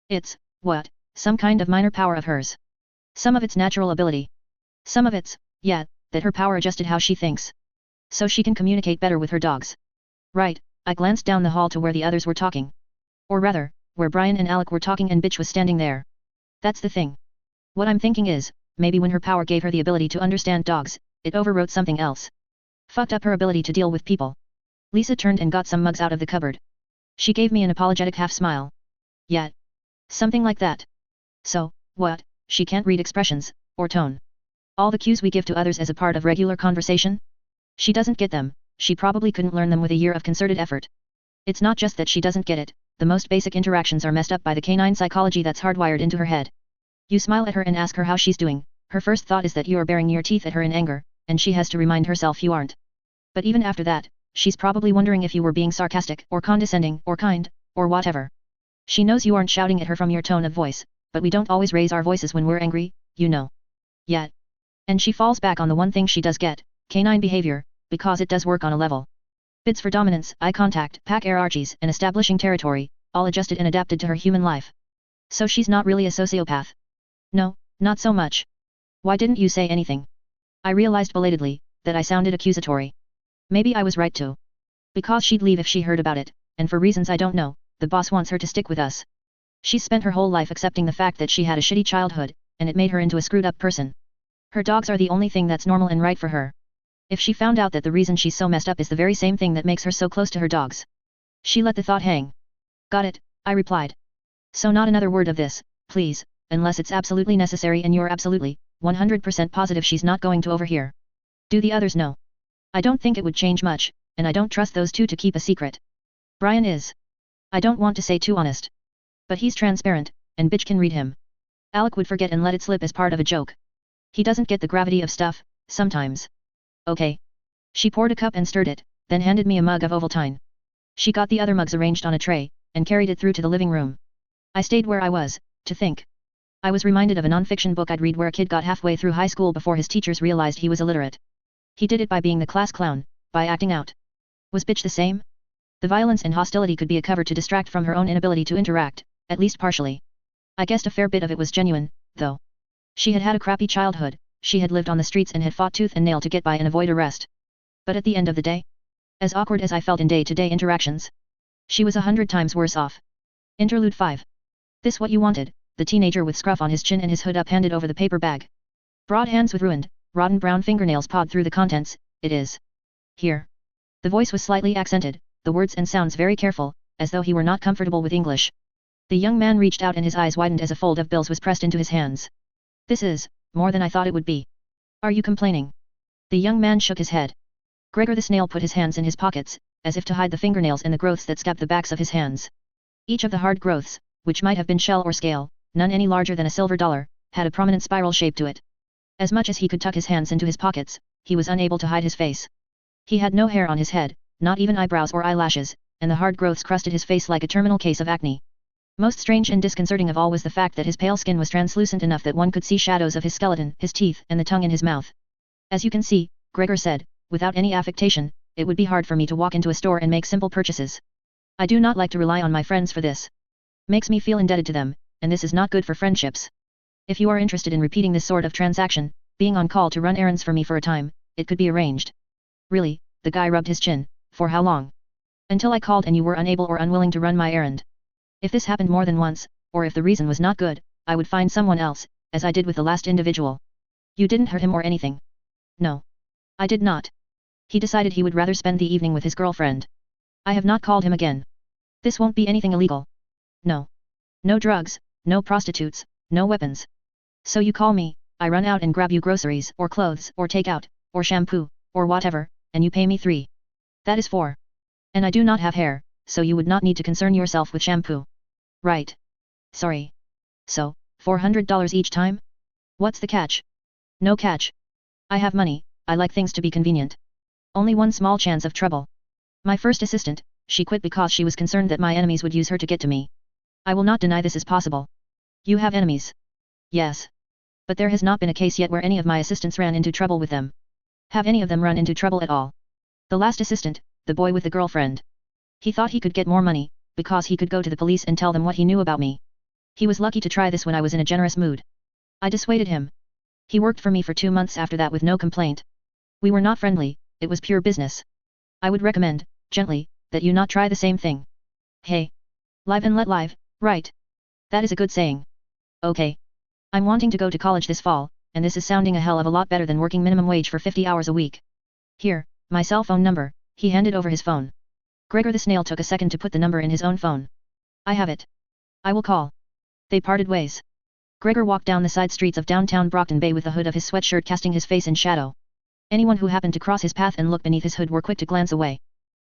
It's, what, some kind of minor power of hers. Some of it's natural ability. Some of it's, yeah, that her power adjusted how she thinks. So she can communicate better with her dogs. Right, I glanced down the hall to where the others were talking. Or rather, where Brian and Alec were talking and Bitch was standing there. That's the thing. What I'm thinking is, maybe when her power gave her the ability to understand dogs, it overwrote something else. Fucked up her ability to deal with people. Lisa turned and got some mugs out of the cupboard. She gave me an apologetic half-smile. Yeah. Something like that. So, what, she can't read expressions, or tone. All the cues we give to others as a part of regular conversation? She doesn't get them, she probably couldn't learn them with a year of concerted effort. It's not just that she doesn't get it, the most basic interactions are messed up by the canine psychology that's hardwired into her head. You smile at her and ask her how she's doing, her first thought is that you are baring your teeth at her in anger, and she has to remind herself you aren't. But even after that, she's probably wondering if you were being sarcastic, or condescending, or kind, or whatever. She knows you aren't shouting at her from your tone of voice, but we don't always raise our voices when we're angry, you know. Yet. And she falls back on the one thing she does get, canine behavior, because it does work on a level. Bids for dominance, eye contact, pack hierarchies, and establishing territory, all adjusted and adapted to her human life. So she's not really a sociopath. No, not so much. Why didn't you say anything? I realized belatedly, that I sounded accusatory. Maybe I was right too. Because she'd leave if she heard about it, and for reasons I don't know, the boss wants her to stick with us. She's spent her whole life accepting the fact that she had a shitty childhood, and it made her into a screwed up person. Her dogs are the only thing that's normal and right for her. If she found out that the reason she's so messed up is the very same thing that makes her so close to her dogs. She let the thought hang. Got it, I replied. So not another word of this, please, unless it's absolutely necessary and you're absolutely, 100% positive she's not going to overhear. Do the others know? I don't think it would change much, and I don't trust those two to keep a secret. Brian is. I don't want to say too honest. But he's transparent, and Bitch can read him. Alec would forget and let it slip as part of a joke. He doesn't get the gravity of stuff, sometimes. Okay. She poured a cup and stirred it, then handed me a mug of Ovaltine. She got the other mugs arranged on a tray, and carried it through to the living room. I stayed where I was, to think. I was reminded of a non-fiction book I'd read where a kid got halfway through high school before his teachers realized he was illiterate. He did it by being the class clown, by acting out. Was Bitch the same? The violence and hostility could be a cover to distract from her own inability to interact, at least partially. I guessed a fair bit of it was genuine, though. She had had a crappy childhood, she had lived on the streets and had fought tooth and nail to get by and avoid arrest. But at the end of the day, as awkward as I felt in day-to-day interactions, she was 100 times worse off. Interlude 5. This what you wanted, the teenager with scruff on his chin and his hood up handed over the paper bag. Broad hands with ruined, rotten brown fingernails pawed through the contents. It is. Here. The voice was slightly accented, the words and sounds very careful, as though he were not comfortable with English. The young man reached out and his eyes widened as a fold of bills was pressed into his hands. This is more than I thought it would be. Are you complaining? The young man shook his head. Gregor the snail put his hands in his pockets, as if to hide the fingernails and the growths that scabbed the backs of his hands. Each of the hard growths, which might have been shell or scale, none any larger than a silver dollar, had a prominent spiral shape to it. As much as he could tuck his hands into his pockets, he was unable to hide his face. He had no hair on his head, not even eyebrows or eyelashes, and the hard growths crusted his face like a terminal case of acne. Most strange and disconcerting of all was the fact that his pale skin was translucent enough that one could see shadows of his skeleton, his teeth, and the tongue in his mouth. As you can see, Gregor said, without any affectation, it would be hard for me to walk into a store and make simple purchases. I do not like to rely on my friends for this. Makes me feel indebted to them, and this is not good for friendships. If you are interested in repeating this sort of transaction, being on call to run errands for me for a time, it could be arranged. Really, the guy rubbed his chin. For how long? Until I called and you were unable or unwilling to run my errand. If this happened more than once, or if the reason was not good, I would find someone else, as I did with the last individual. You didn't hurt him or anything? No. I did not. He decided he would rather spend the evening with his girlfriend. I have not called him again. This won't be anything illegal. No. No drugs, no prostitutes, no weapons. So you call me, I run out and grab you groceries or clothes or takeout, or shampoo, or whatever, and you pay me 3. That is 4. And I do not have hair, so you would not need to concern yourself with shampoo. Right. Sorry. So, $400 each time? What's the catch? No catch. I have money, I like things to be convenient. Only one small chance of trouble. My first assistant, she quit because she was concerned that my enemies would use her to get to me. I will not deny this is possible. You have enemies. Yes. But there has not been a case yet where any of my assistants ran into trouble with them. Have any of them run into trouble at all? The last assistant, the boy with the girlfriend. He thought he could get more money, because he could go to the police and tell them what he knew about me. He was lucky to try this when I was in a generous mood. I dissuaded him. He worked for me for 2 months after that with no complaint. We were not friendly, it was pure business. I would recommend, gently, that you not try the same thing. Hey. Live and let live, right? That is a good saying. Okay. I'm wanting to go to college this fall, and this is sounding a hell of a lot better than working minimum wage for 50 hours a week. Here, my cell phone number, he handed over his phone. Gregor the snail took a second to put the number in his own phone. I have it. I will call. They parted ways. Gregor walked down the side streets of downtown Brockton Bay with the hood of his sweatshirt casting his face in shadow. Anyone who happened to cross his path and look beneath his hood were quick to glance away.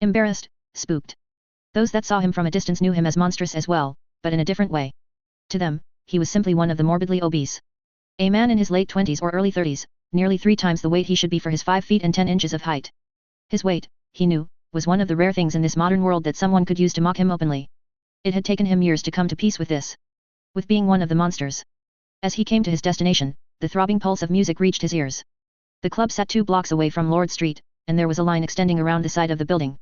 Embarrassed, spooked. Those that saw him from a distance knew him as monstrous as well, but in a different way. To them, he was simply one of the morbidly obese. A man in his late 20s or early 30s, nearly 3 times the weight he should be for his 5 feet and 10 inches of height. His weight, he knew, was one of the rare things in this modern world that someone could use to mock him openly. It had taken him years to come to peace with this. With being one of the monsters. As he came to his destination, the throbbing pulse of music reached his ears. The club sat 2 blocks away from Lord Street, and there was a line extending around the side of the building.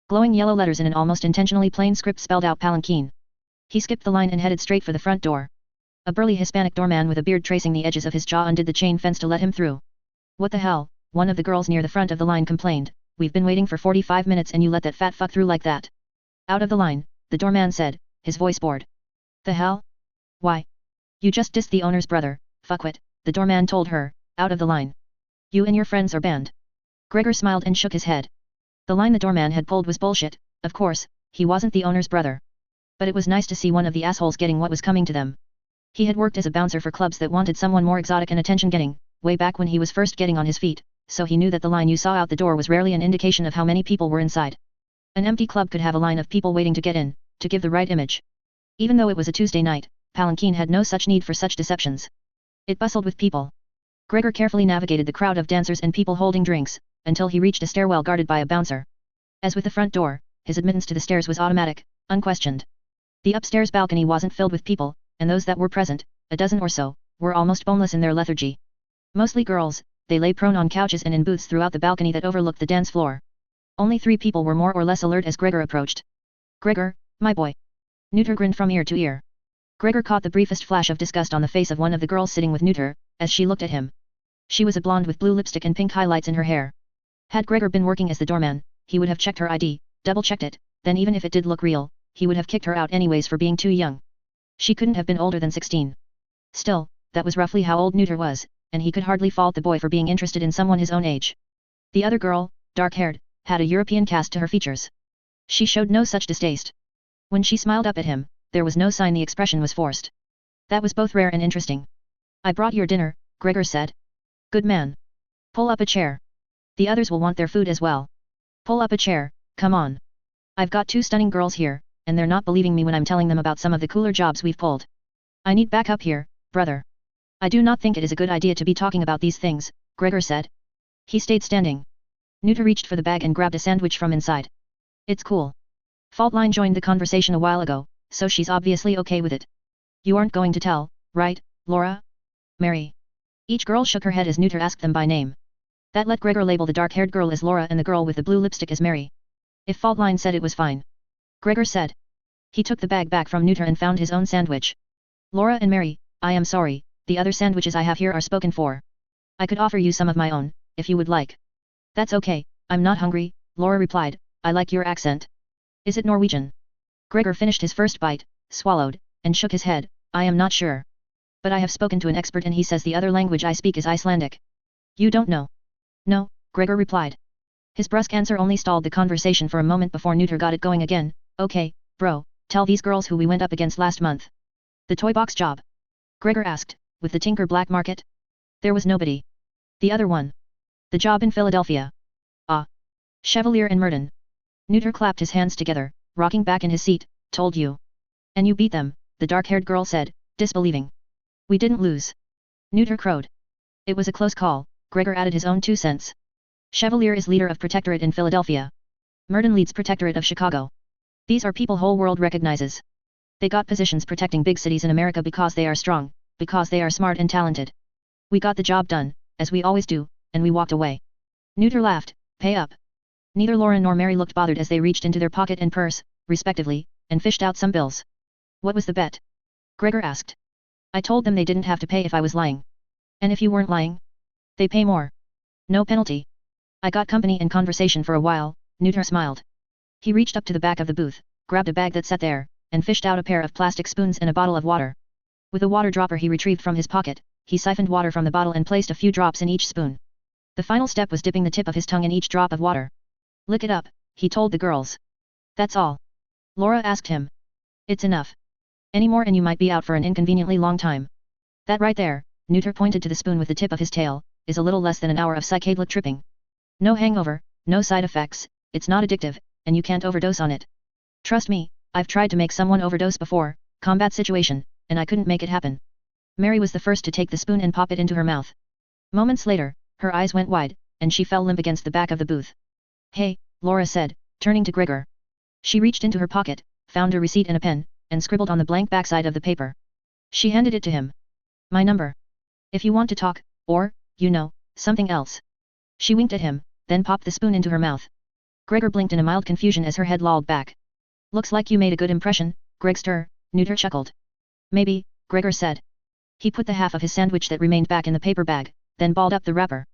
Glowing yellow letters in an almost intentionally plain script spelled out Palanquin. He skipped the line and headed straight for the front door. A burly Hispanic doorman with a beard tracing the edges of his jaw undid the chain fence to let him through. What the hell, one of the girls near the front of the line complained. We've been waiting for 45 minutes and you let that fat fuck through like that. Out of the line, the doorman said, his voice bored. The hell? Why? You just dissed the owner's brother, fuckwit, the doorman told her, out of the line. You and your friends are banned. Gregor smiled and shook his head. The line the doorman had pulled was bullshit, of course, he wasn't the owner's brother. But it was nice to see one of the assholes getting what was coming to them. He had worked as a bouncer for clubs that wanted someone more exotic and attention-getting, way back when he was first getting on his feet, so he knew that the line you saw out the door was rarely an indication of how many people were inside. An empty club could have a line of people waiting to get in, to give the right image. Even though it was a Tuesday night, Palanquin had no such need for such deceptions. It bustled with people. Gregor carefully navigated the crowd of dancers and people holding drinks, until he reached a stairwell guarded by a bouncer. As with the front door, his admittance to the stairs was automatic, unquestioned. The upstairs balcony wasn't filled with people, and those that were present, a dozen or so, were almost boneless in their lethargy. Mostly girls, they lay prone on couches and in booths throughout the balcony that overlooked the dance floor. Only 3 people were more or less alert as Gregor approached. Gregor, my boy. Neuter grinned from ear to ear. Gregor caught the briefest flash of disgust on the face of one of the girls sitting with Neuter, as she looked at him. She was a blonde with blue lipstick and pink highlights in her hair. Had Gregor been working as the doorman, he would have checked her ID, double-checked it, then even if it did look real, he would have kicked her out anyways for being too young. She couldn't have been older than 16. Still, that was roughly how old Neuter was, and he could hardly fault the boy for being interested in someone his own age. The other girl, dark-haired, had a European cast to her features. She showed no such distaste. When she smiled up at him, there was no sign the expression was forced. That was both rare and interesting. I brought your dinner, Gregor said. Good man. Pull up a chair. The others will want their food as well. Pull up a chair, come on. I've got two stunning girls here, and they're not believing me when I'm telling them about some of the cooler jobs we've pulled. I need backup here, brother. I do not think it is a good idea to be talking about these things, Gregor said. He stayed standing. Neuter reached for the bag and grabbed a sandwich from inside. It's cool. Faultline joined the conversation a while ago, so she's obviously okay with it. You aren't going to tell, right, Laura? Mary. Each girl shook her head as Neuter asked them by name. That let Gregor label the dark-haired girl as Laura and the girl with the blue lipstick as Mary. If Faultline said it was fine. Gregor said. He took the bag back from Neuter and found his own sandwich. Laura and Mary, I am sorry, the other sandwiches I have here are spoken for. I could offer you some of my own, if you would like. That's okay, I'm not hungry, Laura replied, I like your accent. Is it Norwegian? Gregor finished his first bite, swallowed, and shook his head, I am not sure. But I have spoken to an expert and he says the other language I speak is Icelandic. You don't know? No, Gregor replied. His brusque answer only stalled the conversation for a moment before Neuter got it going again. Okay, bro, tell these girls who we went up against last month. The toy box job? Gregor asked, with the Tinker Black Market? There was nobody. The other one. The job in Philadelphia. Ah. Chevalier and Murden. Neuter clapped his hands together, rocking back in his seat, told you. And you beat them, the dark-haired girl said, disbelieving. We didn't lose. Neuter crowed. It was a close call, Gregor added his own 2 cents. Chevalier is leader of Protectorate in Philadelphia. Murden leads Protectorate of Chicago. These are people whole world recognizes. They got positions protecting big cities in America because they are strong, because they are smart and talented. We got the job done, as we always do, and we walked away. Neuter laughed, pay up. Neither Laura nor Mary looked bothered as they reached into their pocket and purse, respectively, and fished out some bills. What was the bet? Gregor asked. I told them they didn't have to pay if I was lying. And if you weren't lying? They pay more. No penalty. I got company and conversation for a while, Neuter smiled. He reached up to the back of the booth, grabbed a bag that sat there, and fished out a pair of plastic spoons and a bottle of water. With a water dropper he retrieved from his pocket, he siphoned water from the bottle and placed a few drops in each spoon. The final step was dipping the tip of his tongue in each drop of water. Lick it up, he told the girls. That's all. Laura asked him. It's enough. Any more and you might be out for an inconveniently long time. That right there, Neuter pointed to the spoon with the tip of his tail, is a little less than an hour of psychedelic tripping. No hangover, no side effects, it's not addictive, and you can't overdose on it. Trust me, I've tried to make someone overdose before, combat situation, and I couldn't make it happen. Mary was the first to take the spoon and pop it into her mouth. Moments later, her eyes went wide, and she fell limp against the back of the booth. Hey, Laura said, turning to Gregor. She reached into her pocket, found a receipt and a pen, and scribbled on the blank backside of the paper. She handed it to him. My number. If you want to talk, or, you know, something else. She winked at him, then popped the spoon into her mouth. Gregor blinked in a mild confusion as her head lolled back. Looks like you made a good impression, Gregster, Neuter chuckled. Maybe, Gregor said. He put the half of his sandwich that remained back in the paper bag, then balled up the wrapper.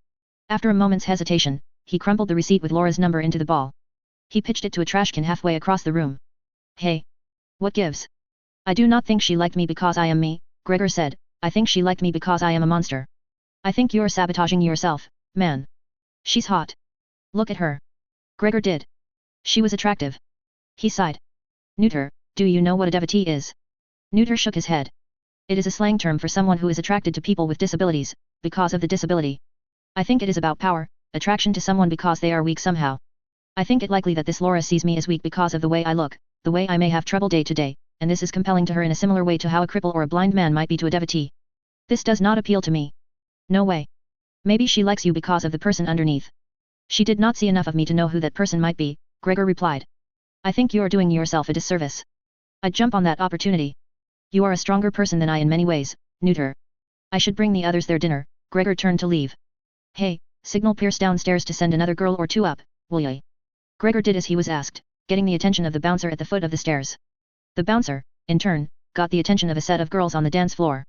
After a moment's hesitation, he crumpled the receipt with Laura's number into the ball. He pitched it to a trash can halfway across the room. Hey. What gives? I do not think she liked me because I am me, Gregor said, I think she liked me because I am a monster. I think you're sabotaging yourself, man. She's hot. Look at her. Gregor did. She was attractive. He sighed. Neuter, do you know what a devotee is? Neuter shook his head. It is a slang term for someone who is attracted to people with disabilities, because of the disability. I think it is about power, attraction to someone because they are weak somehow. I think it likely that this Laura sees me as weak because of the way I look, the way I may have trouble day to day, and this is compelling to her in a similar way to how a cripple or a blind man might be to a devotee. This does not appeal to me. No way. Maybe she likes you because of the person underneath. She did not see enough of me to know who that person might be, Gregor replied. I think you're doing yourself a disservice. I'd jump on that opportunity. You are a stronger person than I in many ways, Neuter. I should bring the others their dinner. Gregor turned to leave. Hey, signal Pierce downstairs to send another girl or two up, will ya? Gregor did as he was asked, getting the attention of the bouncer at the foot of the stairs. The bouncer, in turn, got the attention of a set of girls on the dance floor.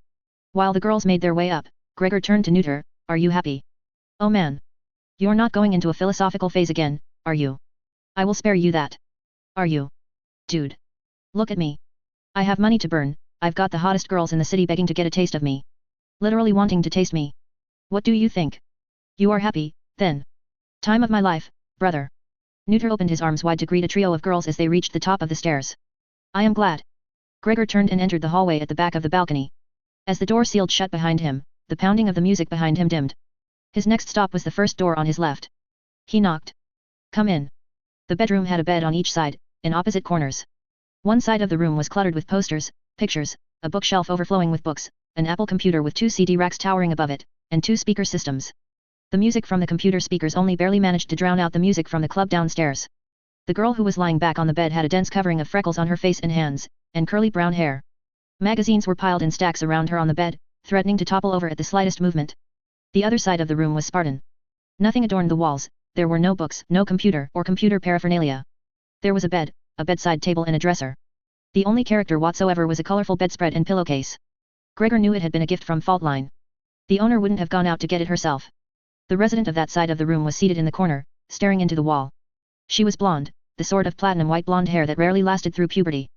While the girls made their way up, Gregor turned to Neuter, are you happy? Oh man. You're not going into a philosophical phase again, are you? I will spare you that. Are you? Dude. Look at me. I have money to burn, I've got the hottest girls in the city begging to get a taste of me. Literally wanting to taste me. What do you think? You are happy, then? Time of my life, brother. Neuter opened his arms wide to greet a trio of girls as they reached the top of the stairs. I am glad. Gregor turned and entered the hallway at the back of the balcony. As the door sealed shut behind him, the pounding of the music behind him dimmed. His next stop was the first door on his left. He knocked. Come in. The bedroom had a bed on each side, in opposite corners. One side of the room was cluttered with posters, pictures, a bookshelf overflowing with books, an Apple computer with 2 CD racks towering above it, and 2 speaker systems. The music from the computer speakers only barely managed to drown out the music from the club downstairs. The girl who was lying back on the bed had a dense covering of freckles on her face and hands, and curly brown hair. Magazines were piled in stacks around her on the bed, threatening to topple over at the slightest movement. The other side of the room was Spartan. Nothing adorned the walls, there were no books, no computer or computer paraphernalia. There was a bed, a bedside table and a dresser. The only character whatsoever was a colorful bedspread and pillowcase. Gregor knew it had been a gift from Faultline. The owner wouldn't have gone out to get it herself. The resident of that side of the room was seated in the corner, staring into the wall. She was blonde, the sort of platinum white blonde hair that rarely lasted through puberty.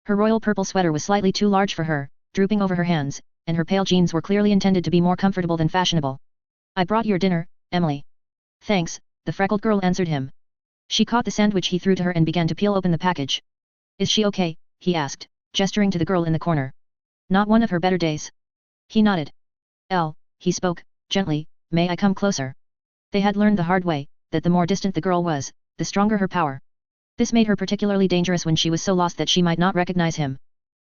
Her royal purple sweater was slightly too large for her, drooping over her hands, and her pale jeans were clearly intended to be more comfortable than fashionable. I brought your dinner, Emily. Thanks, the freckled girl answered him. She caught the sandwich he threw to her and began to peel open the package. Is she okay? He asked, gesturing to the girl in the corner. Not one of her better days. He nodded. He spoke, gently, may I come closer? They had learned the hard way, that the more distant the girl was, the stronger her power. This made her particularly dangerous when she was so lost that she might not recognize him.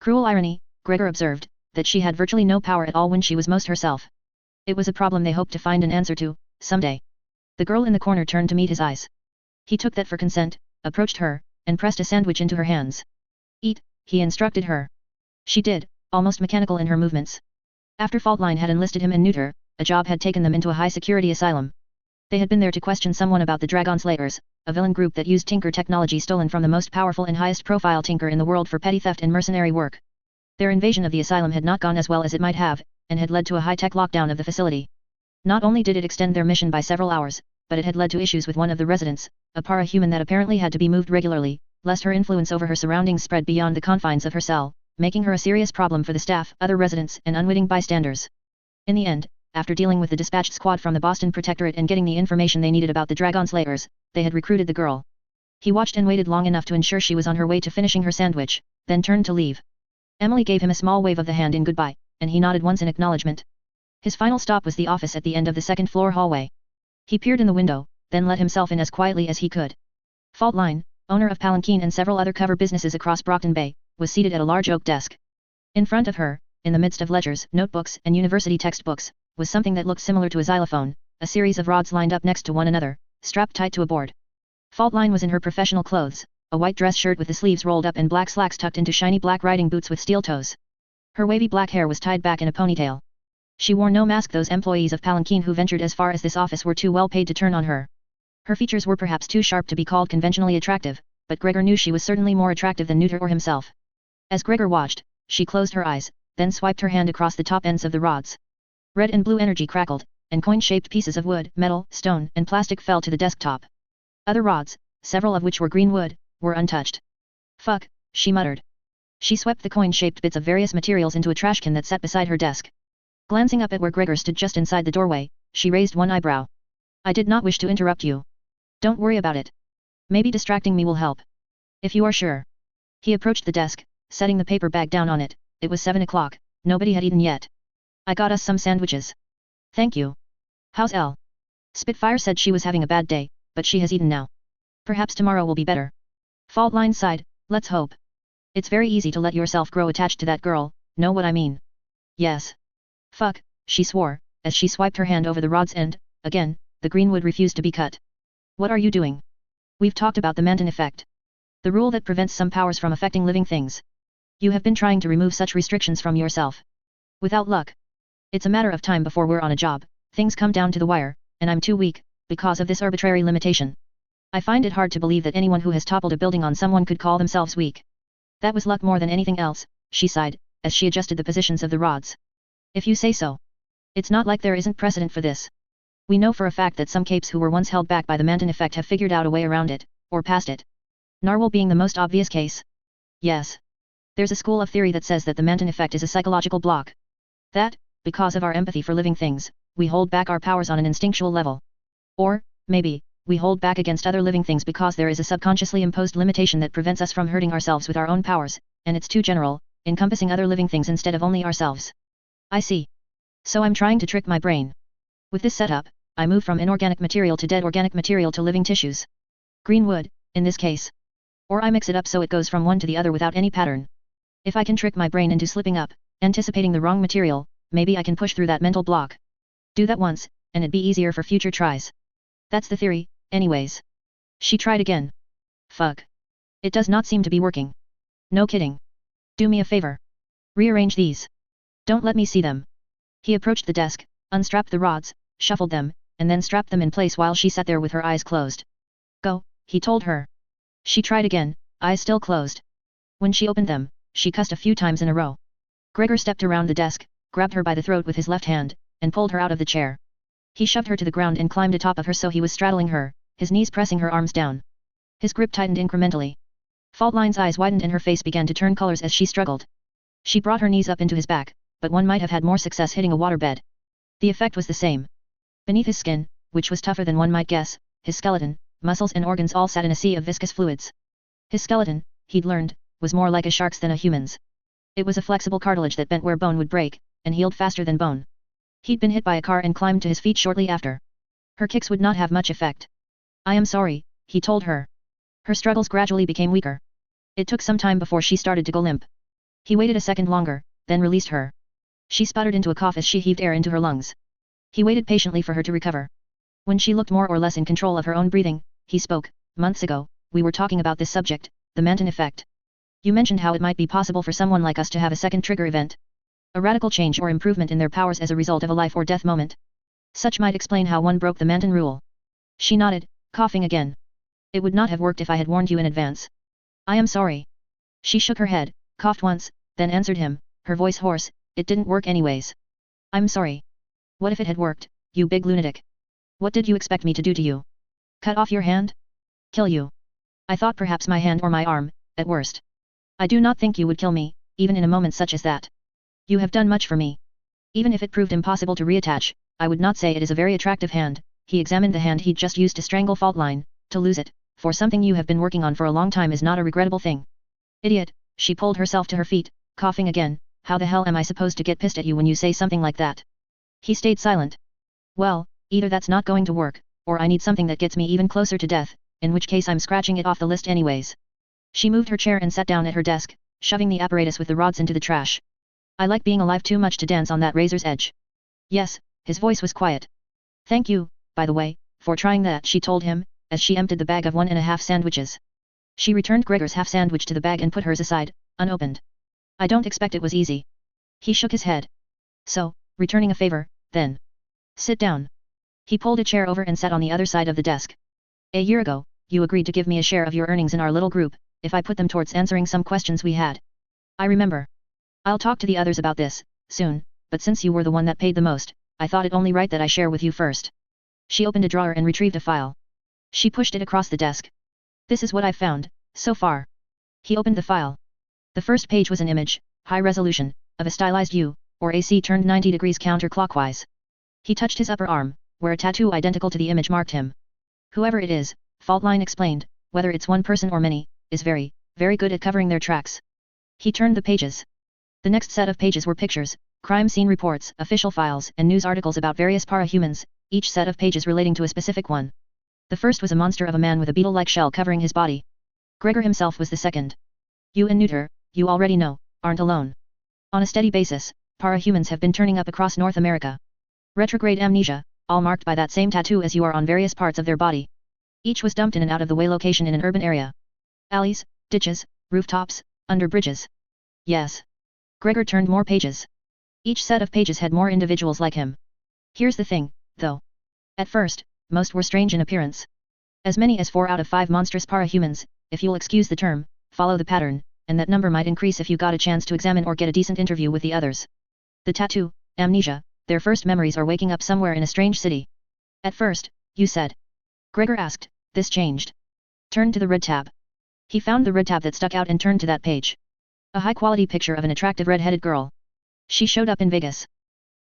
Cruel irony, Gregor observed, that she had virtually no power at all when she was most herself. It was a problem they hoped to find an answer to, someday. The girl in the corner turned to meet his eyes. He took that for consent, approached her, and pressed a sandwich into her hands. Eat, he instructed her. She did, almost mechanical in her movements. After Faultline had enlisted him and Neuter, a job had taken them into a high-security asylum. They had been there to question someone about the Dragon Slayers, a villain group that used Tinker technology stolen from the most powerful and highest-profile Tinker in the world for petty theft and mercenary work. Their invasion of the asylum had not gone as well as it might have, and had led to a high-tech lockdown of the facility. Not only did it extend their mission by several hours, but it had led to issues with one of the residents, a para-human that apparently had to be moved regularly, lest her influence over her surroundings spread beyond the confines of her cell, making her a serious problem for the staff, other residents, and unwitting bystanders. In the end, after dealing with the dispatched squad from the Boston Protectorate and getting the information they needed about the Dragon Slayers, they had recruited the girl. He watched and waited long enough to ensure she was on her way to finishing her sandwich, then turned to leave. Emily gave him a small wave of the hand in goodbye, and he nodded once in acknowledgement. His final stop was the office at the end of the second-floor hallway. He peered in the window, then let himself in as quietly as he could. Faultline, owner of Palanquin and several other cover businesses across Brockton Bay, was seated at a large oak desk. In front of her, in the midst of ledgers, notebooks, and university textbooks, was something that looked similar to a xylophone, a series of rods lined up next to one another, strapped tight to a board. Faultline was in her professional clothes, a white dress shirt with the sleeves rolled up and black slacks tucked into shiny black riding boots with steel toes. Her wavy black hair was tied back in a ponytail. She wore no mask. Those employees of Palanquin who ventured as far as this office were too well paid to turn on her. Her features were perhaps too sharp to be called conventionally attractive, but Gregor knew she was certainly more attractive than Neuter or himself. As Gregor watched, she closed her eyes, then swiped her hand across the top ends of the rods. Red and blue energy crackled, and coin-shaped pieces of wood, metal, stone, and plastic fell to the desktop. Other rods, several of which were green wood, were untouched. Fuck, she muttered. She swept the coin-shaped bits of various materials into a trash can that sat beside her desk. Glancing up at where Gregor stood just inside the doorway, she raised one eyebrow. I did not wish to interrupt you. Don't worry about it. Maybe distracting me will help. If you are sure. He approached the desk, setting the paper bag down on it. It was 7 o'clock, nobody had eaten yet. I got us some sandwiches. Thank you. How's Elle? Spitfire said she was having a bad day, but she has eaten now. Perhaps tomorrow will be better. Faultline sighed, let's hope. It's very easy to let yourself grow attached to that girl, know what I mean? Yes. Fuck, she swore, as she swiped her hand over the rod's end. Again, the green wood refused to be cut. What are you doing? We've talked about the Manton effect. The rule that prevents some powers from affecting living things. You have been trying to remove such restrictions from yourself. Without luck. It's a matter of time before we're on a job, things come down to the wire, and I'm too weak, because of this arbitrary limitation. I find it hard to believe that anyone who has toppled a building on someone could call themselves weak. That was luck more than anything else, she sighed, as she adjusted the positions of the rods. If you say so. It's not like there isn't precedent for this. We know for a fact that some capes who were once held back by the Manton effect have figured out a way around it, or past it. Narwhal being the most obvious case. Yes. There's a school of theory that says that the Manton effect is a psychological block. That, because of our empathy for living things, we hold back our powers on an instinctual level. Or, maybe, we hold back against other living things because there is a subconsciously imposed limitation that prevents us from hurting ourselves with our own powers, and it's too general, encompassing other living things instead of only ourselves. I see. So I'm trying to trick my brain. With this setup, I move from inorganic material to dead organic material to living tissues. Green wood, in this case. Or I mix it up so it goes from one to the other without any pattern. If I can trick my brain into slipping up, anticipating the wrong material, maybe I can push through that mental block. Do that once, and it'd be easier for future tries. That's the theory, anyways. She tried again. Fuck. It does not seem to be working. No kidding. Do me a favor. Rearrange these. Don't let me see them. He approached the desk, unstrapped the rods, shuffled them, and then strapped them in place while she sat there with her eyes closed. Go, he told her. She tried again, eyes still closed. When she opened them, she cussed a few times in a row. Gregor stepped around the desk, grabbed her by the throat with his left hand, and pulled her out of the chair. He shoved her to the ground and climbed atop of her so he was straddling her, his knees pressing her arms down. His grip tightened incrementally. Faultline's eyes widened and her face began to turn colors as she struggled. She brought her knees up into his back, but one might have had more success hitting a waterbed. The effect was the same. Beneath his skin, which was tougher than one might guess, his skeleton, muscles and organs all sat in a sea of viscous fluids. His skeleton, he'd learned, was more like a shark's than a human's. It was a flexible cartilage that bent where bone would break, and healed faster than bone. He'd been hit by a car and climbed to his feet shortly after. Her kicks would not have much effect. I am sorry, he told her. Her struggles gradually became weaker. It took some time before she started to go limp. He waited a second longer, then released her. She sputtered into a cough as she heaved air into her lungs. He waited patiently for her to recover. When she looked more or less in control of her own breathing, he spoke. Months ago, we were talking about this subject, the Manton effect. You mentioned how it might be possible for someone like us to have a second trigger event. A radical change or improvement in their powers as a result of a life or death moment. Such might explain how one broke the Manton rule. She nodded, coughing again. It would not have worked if I had warned you in advance. I am sorry. She shook her head, coughed once, then answered him, her voice hoarse. It didn't work anyways. I'm sorry. What if it had worked, you big lunatic? What did you expect me to do to you? Cut off your hand? Kill you? I thought perhaps my hand or my arm, at worst. I do not think you would kill me, even in a moment such as that. You have done much for me. Even if it proved impossible to reattach, I would not say it is a very attractive hand. He examined the hand he'd just used to strangle Faultline. To lose it, for something you have been working on for a long time is not a regrettable thing. Idiot, she pulled herself to her feet, coughing again. How the hell am I supposed to get pissed at you when you say something like that? He stayed silent. Well, either that's not going to work, or I need something that gets me even closer to death, in which case I'm scratching it off the list anyways. She moved her chair and sat down at her desk, shoving the apparatus with the rods into the trash. I like being alive too much to dance on that razor's edge. Yes, his voice was quiet. Thank you, by the way, for trying that, she told him, as she emptied the bag of 1.5 sandwiches. She returned Gregor's half sandwich to the bag and put hers aside, unopened. I don't expect it was easy. He shook his head. So, returning a favor, then. Sit down. He pulled a chair over and sat on the other side of the desk. A year ago, you agreed to give me a share of your earnings in our little group, if I put them towards answering some questions we had. I remember. I'll talk to the others about this, soon, but since you were the one that paid the most, I thought it only right that I share with you first. She opened a drawer and retrieved a file. She pushed it across the desk. This is what I've found, so far. He opened the file. The first page was an image, high resolution, of a stylized U, or AC turned 90 degrees counterclockwise. He touched his upper arm, where a tattoo identical to the image marked him. Whoever it is, Faultline explained, whether it's one person or many, is very, very good at covering their tracks. He turned the pages. The next set of pages were pictures, crime scene reports, official files, and news articles about various parahumans, each set of pages relating to a specific one. The first was a monster of a man with a beetle-like shell covering his body. Gregor himself was the second. You and Neuter, you already know, aren't alone. On a steady basis, parahumans have been turning up across North America. Retrograde amnesia, all marked by that same tattoo as you are on various parts of their body. Each was dumped in an out-of-the-way location in an urban area. Alleys, ditches, rooftops, under bridges. Yes. Gregor turned more pages. Each set of pages had more individuals like him. Here's the thing, though. At first, most were strange in appearance. As many as 4 out of 5 monstrous parahumans, if you'll excuse the term, follow the pattern, and that number might increase if you got a chance to examine or get a decent interview with the others. The tattoo, amnesia, their first memories are waking up somewhere in a strange city. At first, you said. Gregor asked, this changed. Turned to the red tab. He found the red tab that stuck out and turned to that page. A high-quality picture of an attractive red-headed girl. She showed up in Vegas.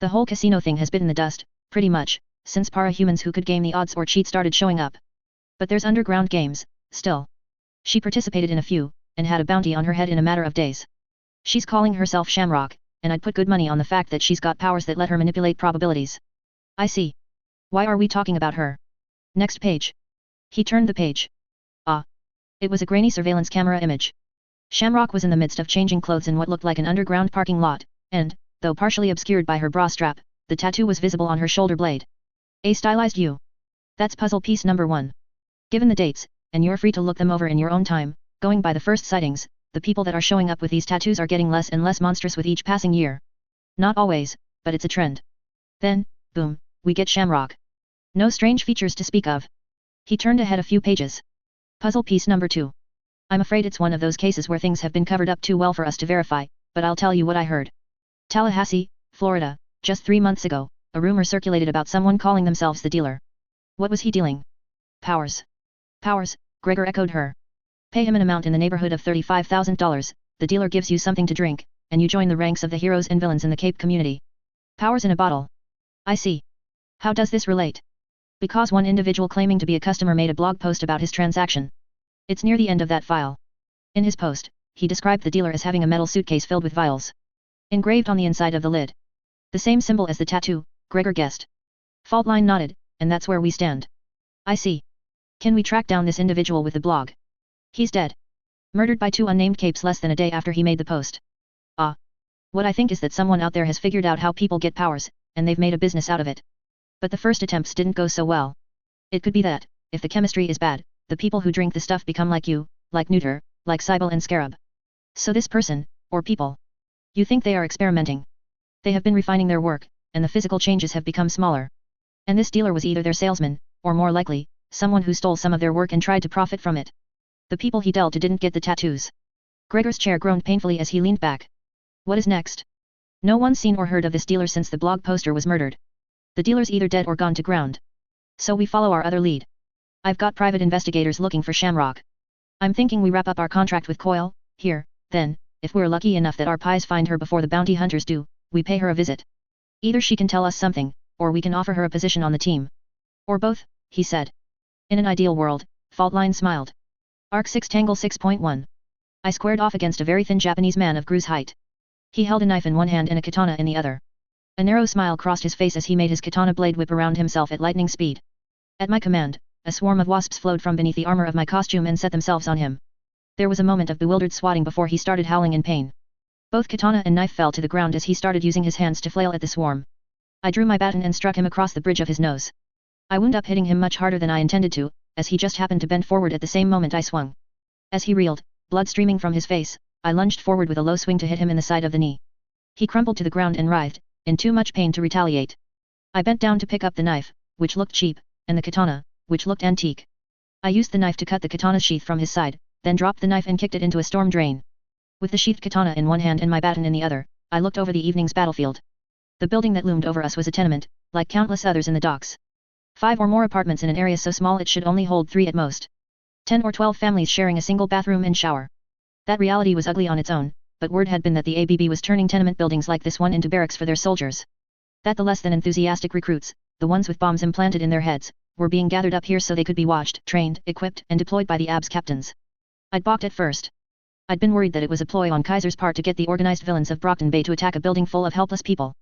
The whole casino thing has bitten the dust, pretty much, since para-humans who could game the odds or cheat started showing up. But there's underground games, still. She participated in a few, and had a bounty on her head in a matter of days. She's calling herself Shamrock, and I'd put good money on the fact that she's got powers that let her manipulate probabilities. I see. Why are we talking about her? Next page. He turned the page. Ah. It was a grainy surveillance camera image. Shamrock was in the midst of changing clothes in what looked like an underground parking lot, and, though partially obscured by her bra strap, the tattoo was visible on her shoulder blade. A stylized U. That's puzzle piece number 1. Given the dates, and you're free to look them over in your own time, going by the first sightings, the people that are showing up with these tattoos are getting less and less monstrous with each passing year. Not always, but it's a trend. Then, boom, we get Shamrock. No strange features to speak of. He turned ahead a few pages. Puzzle piece number 2. I'm afraid it's one of those cases where things have been covered up too well for us to verify, but I'll tell you what I heard. Tallahassee, Florida, just 3 months ago, a rumor circulated about someone calling themselves the dealer. What was he dealing? Powers. Powers, Gregor echoed her. Pay him an amount in the neighborhood of $35,000, the dealer gives you something to drink, and you join the ranks of the heroes and villains in the Cape community. Powers in a bottle. I see. How does this relate? Because one individual claiming to be a customer made a blog post about his transaction. It's near the end of that file. In his post, he described the dealer as having a metal suitcase filled with vials. Engraved on the inside of the lid. The same symbol as the tattoo, Gregor guessed. Faultline nodded, and that's where we stand. I see. Can we track down this individual with the blog? He's dead. Murdered by 2 unnamed capes less than a day after he made the post. Ah. What I think is that someone out there has figured out how people get powers, and they've made a business out of it. But the first attempts didn't go so well. It could be that, if the chemistry is bad, the people who drink the stuff become like you, like Neuter, like Cybele and Scarab. So this person, or people. You think they are experimenting. They have been refining their work, and the physical changes have become smaller. And this dealer was either their salesman, or more likely, someone who stole some of their work and tried to profit from it. The people he dealt to didn't get the tattoos. Gregor's chair groaned painfully as he leaned back. What is next? No one's seen or heard of this dealer since the blog poster was murdered. The dealer's either dead or gone to ground. So we follow our other lead. I've got private investigators looking for Shamrock. I'm thinking we wrap up our contract with Coil, here, then, if we're lucky enough that our pies find her before the bounty hunters do, we pay her a visit. Either she can tell us something, or we can offer her a position on the team. Or both, he said. In an ideal world, Faultline smiled. Arc 6 Tangle 6.1. I squared off against a very thin Japanese man of Gru's height. He held a knife in one hand and a katana in the other. A narrow smile crossed his face as he made his katana blade whip around himself at lightning speed. At my command, a swarm of wasps flowed from beneath the armor of my costume and set themselves on him. There was a moment of bewildered swatting before he started howling in pain. Both katana and knife fell to the ground as he started using his hands to flail at the swarm. I drew my baton and struck him across the bridge of his nose. I wound up hitting him much harder than I intended to, as he just happened to bend forward at the same moment I swung. As he reeled, blood streaming from his face, I lunged forward with a low swing to hit him in the side of the knee. He crumpled to the ground and writhed, in too much pain to retaliate. I bent down to pick up the knife, which looked cheap, and the katana, which looked antique. I used the knife to cut the katana's sheath from his side, then dropped the knife and kicked it into a storm drain. With the sheathed katana in one hand and my baton in the other, I looked over the evening's battlefield. The building that loomed over us was a tenement, like countless others in the docks. 5 or more apartments in an area so small it should only hold 3 at most. 10 or 12 families sharing a single bathroom and shower. That reality was ugly on its own, but word had been that the ABB was turning tenement buildings like this one into barracks for their soldiers. That the less than enthusiastic recruits, the ones with bombs implanted in their heads, were being gathered up here so they could be watched, trained, equipped, and deployed by the ABS captains. I'd balked at first. I'd been worried that it was a ploy on Kaiser's part to get the organized villains of Brockton Bay to attack a building full of helpless people.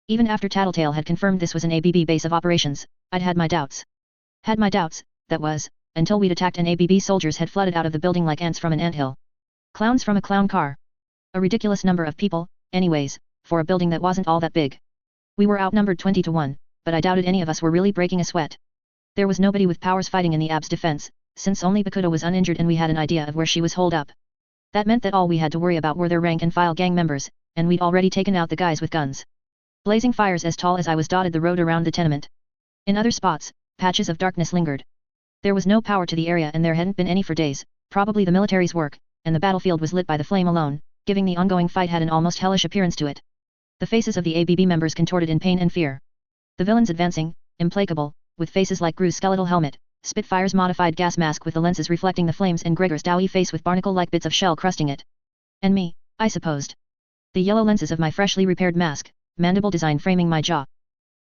Even after Tattletale had confirmed this was an ABB base of operations, I'd had my doubts. Had my doubts, that was, until we'd attacked and ABB soldiers had flooded out of the building like ants from an anthill. Clowns from a clown car. A ridiculous number of people, anyways, for a building that wasn't all that big. We were outnumbered 20 to 1, but I doubted any of us were really breaking a sweat. There was nobody with powers fighting in the AB's defense, since only Bakuto was uninjured and we had an idea of where she was holed up. That meant that all we had to worry about were their rank-and-file gang members, and we'd already taken out the guys with guns. Blazing fires as tall as I was dotted the road around the tenement. In other spots, patches of darkness lingered. There was no power to the area and there hadn't been any for days, probably the military's work, and the battlefield was lit by the flame alone, giving the ongoing fight had an almost hellish appearance to it. The faces of the ABB members contorted in pain and fear. The villains advancing, implacable, with faces like Gru's skeletal helmet, Spitfire's modified gas mask with the lenses reflecting the flames and Gregor's doughy face with barnacle-like bits of shell crusting it. And me, I supposed. The yellow lenses of my freshly repaired mask, mandible design framing my jaw.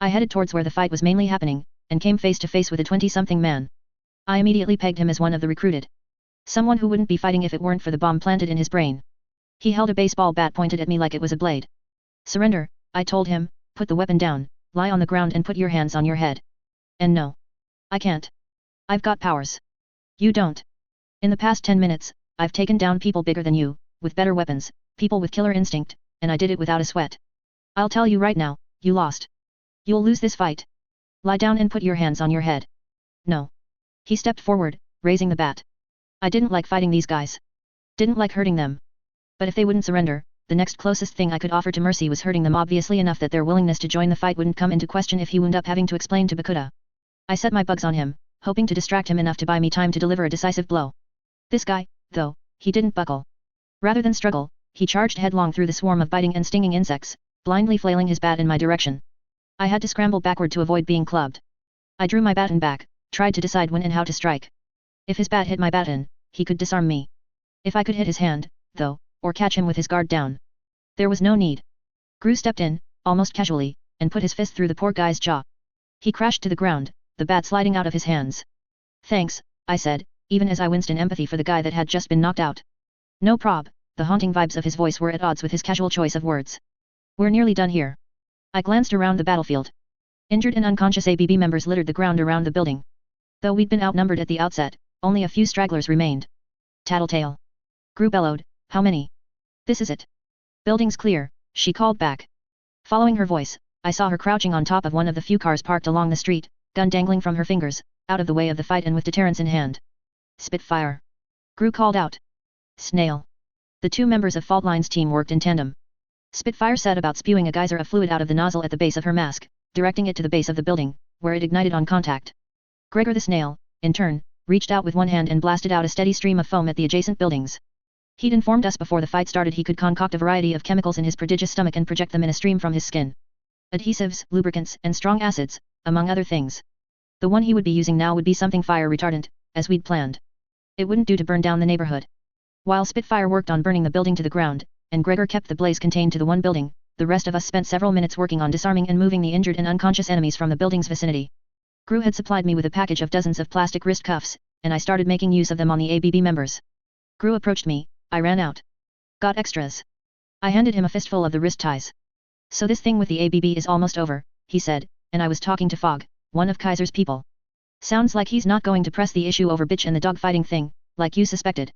I headed towards where the fight was mainly happening, and came face to face with a 20-something man. I immediately pegged him as one of the recruited. Someone who wouldn't be fighting if it weren't for the bomb planted in his brain. He held a baseball bat pointed at me like it was a blade. Surrender, I told him, put the weapon down, lie on the ground and put your hands on your head. And no. I can't. I've got powers. You don't. In the past 10 minutes, I've taken down people bigger than you, with better weapons, people with killer instinct, and I did it without a sweat. I'll tell you right now, you lost. You'll lose this fight. Lie down and put your hands on your head. No. He stepped forward, raising the bat. I didn't like fighting these guys. Didn't like hurting them. But if they wouldn't surrender, the next closest thing I could offer to mercy was hurting them obviously enough that their willingness to join the fight wouldn't come into question if he wound up having to explain to Bakuda. I set my bugs on him, hoping to distract him enough to buy me time to deliver a decisive blow. This guy, though, he didn't buckle. Rather than struggle, he charged headlong through the swarm of biting and stinging insects, blindly flailing his bat in my direction. I had to scramble backward to avoid being clubbed. I drew my baton back, tried to decide when and how to strike. If his bat hit my baton, he could disarm me. If I could hit his hand, though, or catch him with his guard down. There was no need. Gru stepped in, almost casually, and put his fist through the poor guy's jaw. He crashed to the ground, the bat sliding out of his hands. Thanks, I said, even as I winced in empathy for the guy that had just been knocked out. No prob, the haunting vibes of his voice were at odds with his casual choice of words. We're nearly done here. I glanced around the battlefield. Injured and unconscious ABB members littered the ground around the building. Though we'd been outnumbered at the outset, only a few stragglers remained. Tattletale. Gru bellowed, how many? This is it. Building's clear, she called back. Following her voice, I saw her crouching on top of one of the few cars parked along the street, gun dangling from her fingers, out of the way of the fight and with deterrence in hand. Spitfire. Gru called out. Snail. The two members of Fault Line's team worked in tandem. Spitfire set about spewing a geyser of fluid out of the nozzle at the base of her mask, directing it to the base of the building, where it ignited on contact. Gregor the Snail, in turn, reached out with one hand and blasted out a steady stream of foam at the adjacent buildings. He'd informed us before the fight started he could concoct a variety of chemicals in his prodigious stomach and project them in a stream from his skin. Adhesives, lubricants, and strong acids, among other things. The one he would be using now would be something fire retardant, as we'd planned. It wouldn't do to burn down the neighborhood. While Spitfire worked on burning the building to the ground, and Gregor kept the blaze contained to the one building, the rest of us spent several minutes working on disarming and moving the injured and unconscious enemies from the building's vicinity. Gru had supplied me with a package of dozens of plastic wrist cuffs, and I started making use of them on the ABB members. Gru approached me, I ran out. Got extras. I handed him a fistful of the wrist ties. So this thing with the ABB is almost over, he said, and I was talking to Fogg, one of Kaiser's people. Sounds like he's not going to press the issue over Bitch and the dogfighting thing, like you suspected.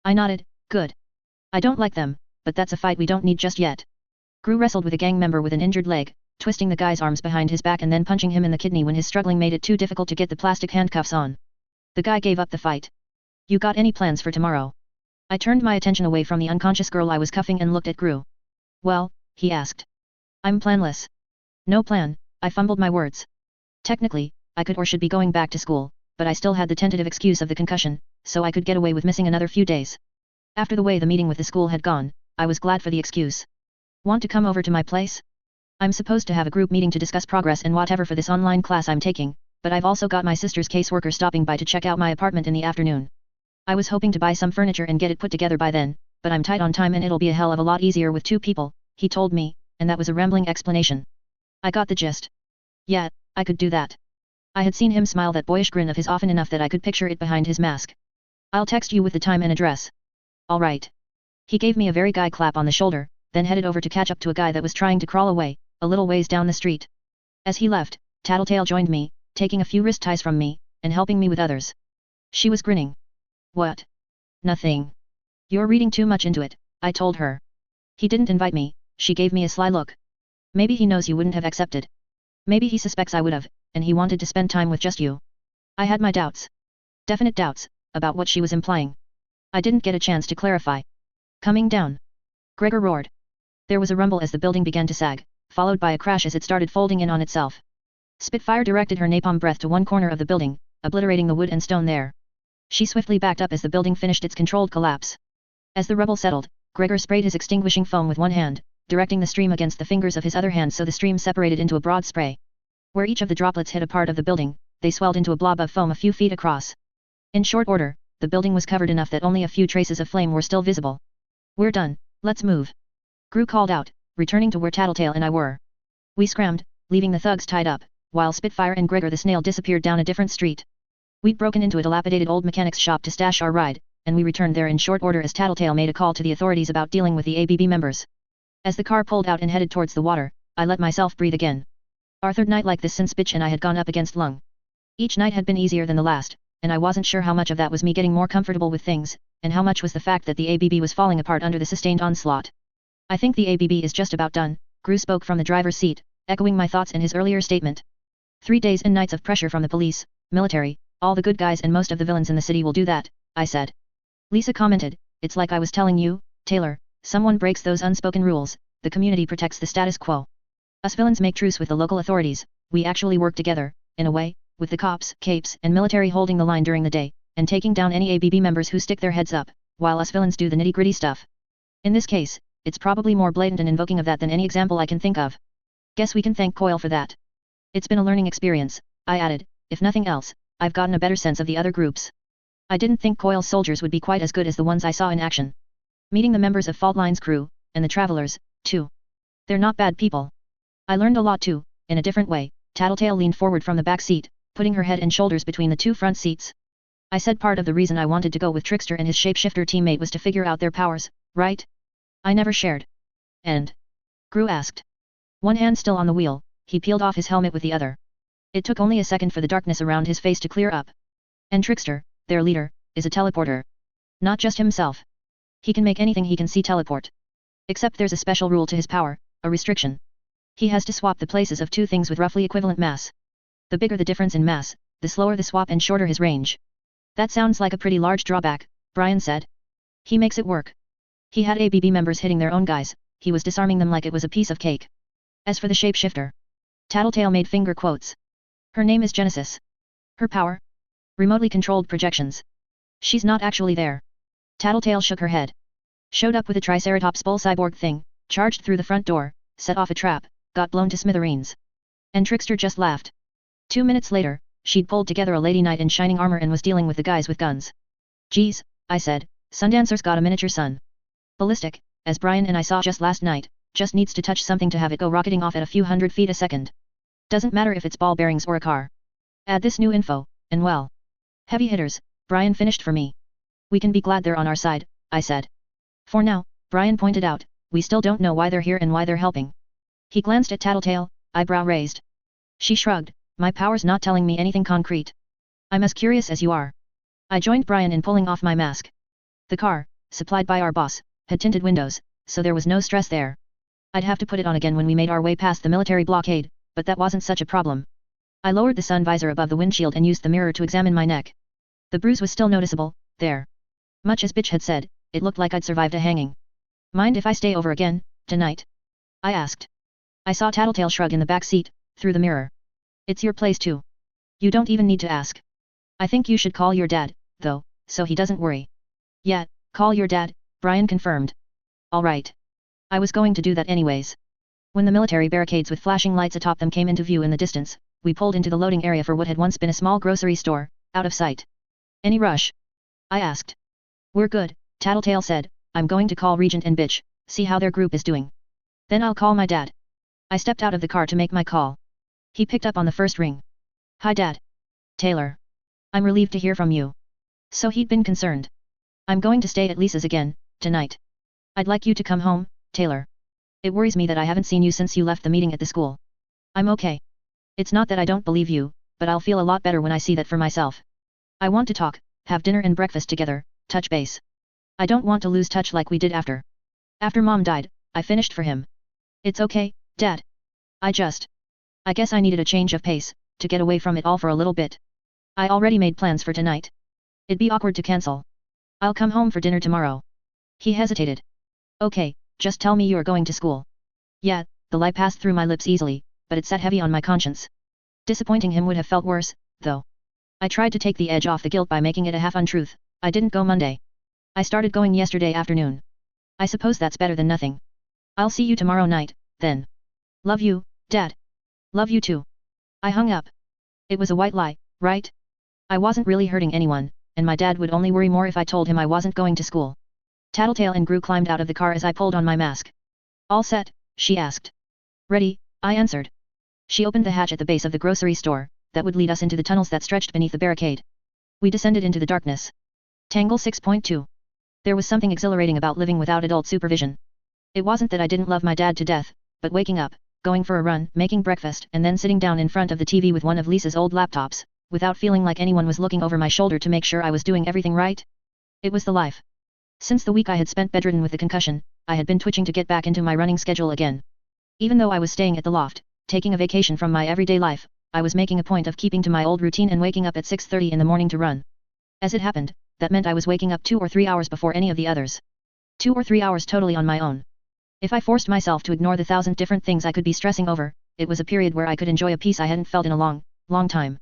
I nodded, good. I don't like them, but that's a fight we don't need just yet. Gru wrestled with a gang member with an injured leg, twisting the guy's arms behind his back and then punching him in the kidney when his struggling made it too difficult to get the plastic handcuffs on. The guy gave up the fight. You got any plans for tomorrow? I turned my attention away from the unconscious girl I was cuffing and looked at Gru. Well, he asked. I'm planless. No plan, I fumbled my words. Technically, I could or should be going back to school, but I still had the tentative excuse of the concussion, so I could get away with missing another few days. After the way the meeting with the school had gone, I was glad for the excuse. Want to come over to my place? I'm supposed to have a group meeting to discuss progress and whatever for this online class I'm taking, but I've also got my sister's caseworker stopping by to check out my apartment in the afternoon. I was hoping to buy some furniture and get it put together by then, but I'm tight on time and it'll be a hell of a lot easier with two people, he told me, and that was a rambling explanation. I got the gist. Yeah, I could do that. I had seen him smile that boyish grin of his often enough that I could picture it behind his mask. I'll text you with the time and address. All right. He gave me a very guy clap on the shoulder, then headed over to catch up to a guy that was trying to crawl away, a little ways down the street. As he left, Tattletale joined me, taking a few wrist ties from me, and helping me with others. She was grinning. What? Nothing. You're reading too much into it, I told her. He didn't invite me, she gave me a sly look. Maybe he knows you wouldn't have accepted. Maybe he suspects I would have, and he wanted to spend time with just you. I had my doubts. Definite doubts, about what she was implying. I didn't get a chance to clarify. Coming down. Gregor roared. There was a rumble as the building began to sag, followed by a crash as it started folding in on itself. Spitfire directed her napalm breath to one corner of the building, obliterating the wood and stone there. She swiftly backed up as the building finished its controlled collapse. As the rubble settled, Gregor sprayed his extinguishing foam with one hand, directing the stream against the fingers of his other hand so the stream separated into a broad spray. Where each of the droplets hit a part of the building, they swelled into a blob of foam a few feet across. In short order, the building was covered enough that only a few traces of flame were still visible. "We're done, let's move," Gru called out, returning to where Tattletale and I were. We scrammed, leaving the thugs tied up, while Spitfire and Gregor the Snail disappeared down a different street. We'd broken into a dilapidated old mechanic's shop to stash our ride, and we returned there in short order as Tattletale made a call to the authorities about dealing with the ABB members. As the car pulled out and headed towards the water, I let myself breathe again. Our third night like this since Bitch and I had gone up against Lung. Each night had been easier than the last, and I wasn't sure how much of that was me getting more comfortable with things, and how much was the fact that the ABB was falling apart under the sustained onslaught. "I think the ABB is just about done," Gru spoke from the driver's seat, echoing my thoughts in his earlier statement. 3 days and nights of pressure from the police, military, all the good guys and most of the villains in the city will do that, I said. Lisa commented, "It's like I was telling you, Taylor, someone breaks those unspoken rules, the community protects the status quo. Us villains make truce with the local authorities, we actually work together, in a way, with the cops, capes and military holding the line during the day, and taking down any ABB members who stick their heads up, while us villains do the nitty-gritty stuff. In this case, it's probably more blatant and invoking of that than any example I can think of. Guess we can thank Coil for that. It's been a learning experience," I added, "if nothing else, I've gotten a better sense of the other groups. I didn't think Coil's soldiers would be quite as good as the ones I saw in action. Meeting the members of Fault Line's crew, and the travelers, too. They're not bad people. I learned a lot too, in a different way." Tattletale leaned forward from the back seat, putting her head and shoulders between the two front seats. "I said part of the reason I wanted to go with Trickster and his shapeshifter teammate was to figure out their powers, right? I never shared." "And?" Gru asked. One hand still on the wheel, he peeled off his helmet with the other. It took only a second for the darkness around his face to clear up. "And Trickster, their leader, is a teleporter. Not just himself. He can make anything he can see teleport. Except there's a special rule to his power, a restriction. He has to swap the places of two things with roughly equivalent mass. The bigger the difference in mass, the slower the swap and shorter his range." "That sounds like a pretty large drawback," Brian said. "He makes it work. He had ABB members hitting their own guys, he was disarming them like it was a piece of cake. As for the shapeshifter," Tattletale made finger quotes. "Her name is Genesis. Her power? Remotely controlled projections. She's not actually there." Tattletale shook her head. "Showed up with a Triceratops bull cyborg thing, charged through the front door, set off a trap, got blown to smithereens." And Trickster just laughed. 2 minutes later, she'd pulled together a lady knight in shining armor and was dealing with the guys with guns. "Geez," I said, "Sundancer's got a miniature sun. Ballistic, as Brian and I saw just last night, just needs to touch something to have it go rocketing off at a few hundred feet a second. Doesn't matter if it's ball bearings or a car. Add this new info, and well. Heavy hitters," Brian finished for me. "We can be glad they're on our side," I said. "For now," Brian pointed out, "we still don't know why they're here and why they're helping." He glanced at Tattletale, eyebrow raised. She shrugged, "My power's not telling me anything concrete. I'm as curious as you are." I joined Brian in pulling off my mask. The car, supplied by our boss, had tinted windows, so there was no stress there. I'd have to put it on again when we made our way past the military blockade, but that wasn't such a problem. I lowered the sun visor above the windshield and used the mirror to examine my neck. The bruise was still noticeable, there. Much as Bitch had said, it looked like I'd survived a hanging. "Mind if I stay over again, tonight?" I asked. I saw Tattletale shrug in the back seat, through the mirror. "It's your place too. You don't even need to ask. I think you should call your dad, though, so he doesn't worry." "Yeah, call your dad," Brian confirmed. "All right. I was going to do that anyways." When the military barricades with flashing lights atop them came into view in the distance, we pulled into the loading area for what had once been a small grocery store, out of sight. "Any rush?" I asked. "We're good," Tattletale said, "I'm going to call Regent and Bitch, see how their group is doing. Then I'll call my dad." I stepped out of the car to make my call. He picked up on the first ring. "Hi Dad. Taylor. I'm relieved to hear from you." So he'd been concerned. "I'm going to stay at Lisa's again, tonight. I'd like you to come home, Taylor. It worries me that I haven't seen you since you left the meeting at the school." "I'm okay. It's not that I don't believe you, but I'll feel a lot better when I see that for myself. I want to talk, have dinner and breakfast together, touch base. I don't want to lose touch like we did after Mom died," I finished for him. "It's okay, Dad. I guess I needed a change of pace, to get away from it all for a little bit. I already made plans for tonight. It'd be awkward to cancel. I'll come home for dinner tomorrow." He hesitated. "Okay, just tell me you're going to school." "Yeah," the lie passed through my lips easily, but it sat heavy on my conscience. Disappointing him would have felt worse, though. I tried to take the edge off the guilt by making it a half-untruth. "I didn't go Monday. I started going yesterday afternoon. I suppose that's better than nothing. I'll see you tomorrow night, then. Love you, Dad. Love you too." I hung up. It was a white lie, right? I wasn't really hurting anyone, and my dad would only worry more if I told him I wasn't going to school. Tattletale and Gru climbed out of the car as I pulled on my mask. All set? She asked. Ready, I answered. She opened the hatch at the base of the grocery store, that would lead us into the tunnels that stretched beneath the barricade. We descended into the darkness. Tangle 6.2. There was something exhilarating about living without adult supervision. It wasn't that I didn't love my dad to death, but waking up, going for a run, making breakfast, and then sitting down in front of the TV with one of Lisa's old laptops, without feeling like anyone was looking over my shoulder to make sure I was doing everything right. It was the life. Since the week I had spent bedridden with the concussion, I had been twitching to get back into my running schedule again. Even though I was staying at the loft, taking a vacation from my everyday life, I was making a point of keeping to my old routine and waking up at 6:30 in the morning to run. As it happened, that meant I was waking up 2 or 3 hours before any of the others. 2 or 3 hours totally on my own. If I forced myself to ignore the thousand different things I could be stressing over, it was a period where I could enjoy a peace I hadn't felt in a long, long time.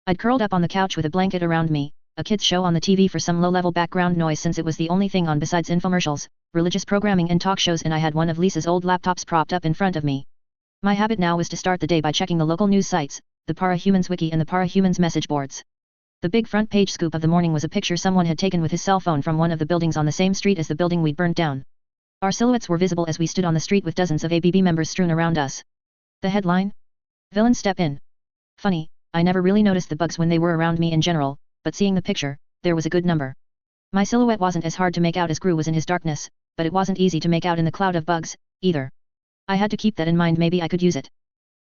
I'd curled up on the couch with a blanket around me, a kids show on the TV for some low-level background noise since it was the only thing on besides infomercials, religious programming and talk shows, and I had one of Lisa's old laptops propped up in front of me. My habit now was to start the day by checking the local news sites, the Parahumans wiki and the Parahumans message boards. The big front page scoop of the morning was a picture someone had taken with his cell phone from one of the buildings on the same street as the building we'd burnt down. Our silhouettes were visible as we stood on the street with dozens of ABB members strewn around us. The headline? Villains step in. Funny, I never really noticed the bugs when they were around me in general, but seeing the picture, there was a good number. My silhouette wasn't as hard to make out as Gru was in his darkness, but it wasn't easy to make out in the cloud of bugs, either. I had to keep that in mind, maybe I could use it.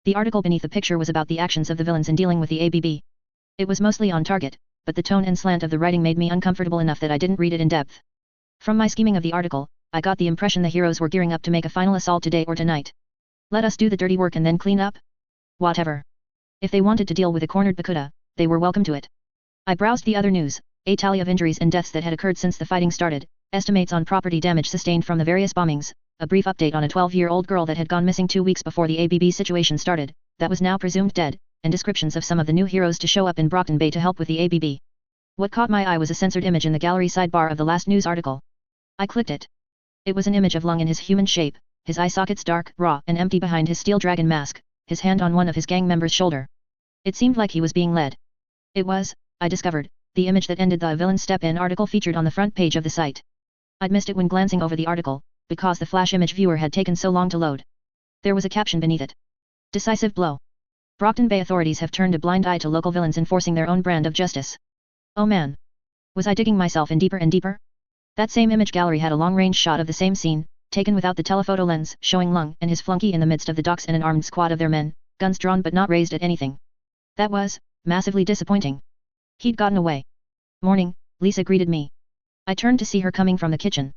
The article beneath the picture was about the actions of the villains in dealing with the ABB. It was mostly on target, but the tone and slant of the writing made me uncomfortable enough that I didn't read it in depth. From my skimming of the article, I got the impression the heroes were gearing up to make a final assault today or tonight. Let us do the dirty work and then clean up? Whatever. If they wanted to deal with a cornered Bakuda, they were welcome to it. I browsed the other news, a tally of injuries and deaths that had occurred since the fighting started, estimates on property damage sustained from the various bombings, a brief update on a 12-year-old girl that had gone missing 2 weeks before the ABB situation started, that was now presumed dead, and descriptions of some of the new heroes to show up in Brockton Bay to help with the ABB. What caught my eye was a censored image in the gallery sidebar of the last news article. I clicked it. It was an image of Lung in his human shape, his eye sockets dark, raw, and empty behind his steel dragon mask, his hand on one of his gang members' shoulder. It seemed like he was being led. It was, I discovered, the image that ended the Villain Step In article featured on the front page of the site. I'd missed it when glancing over the article, because the flash image viewer had taken so long to load. There was a caption beneath it. Decisive blow. Brockton Bay authorities have turned a blind eye to local villains enforcing their own brand of justice. Oh man. Was I digging myself in deeper and deeper? That same image gallery had a long-range shot of the same scene, taken without the telephoto lens, showing Lung and his flunky in the midst of the docks and an armed squad of their men, guns drawn but not raised at anything. That was massively disappointing. He'd gotten away. Morning, Lisa greeted me. I turned to see her coming from the kitchen.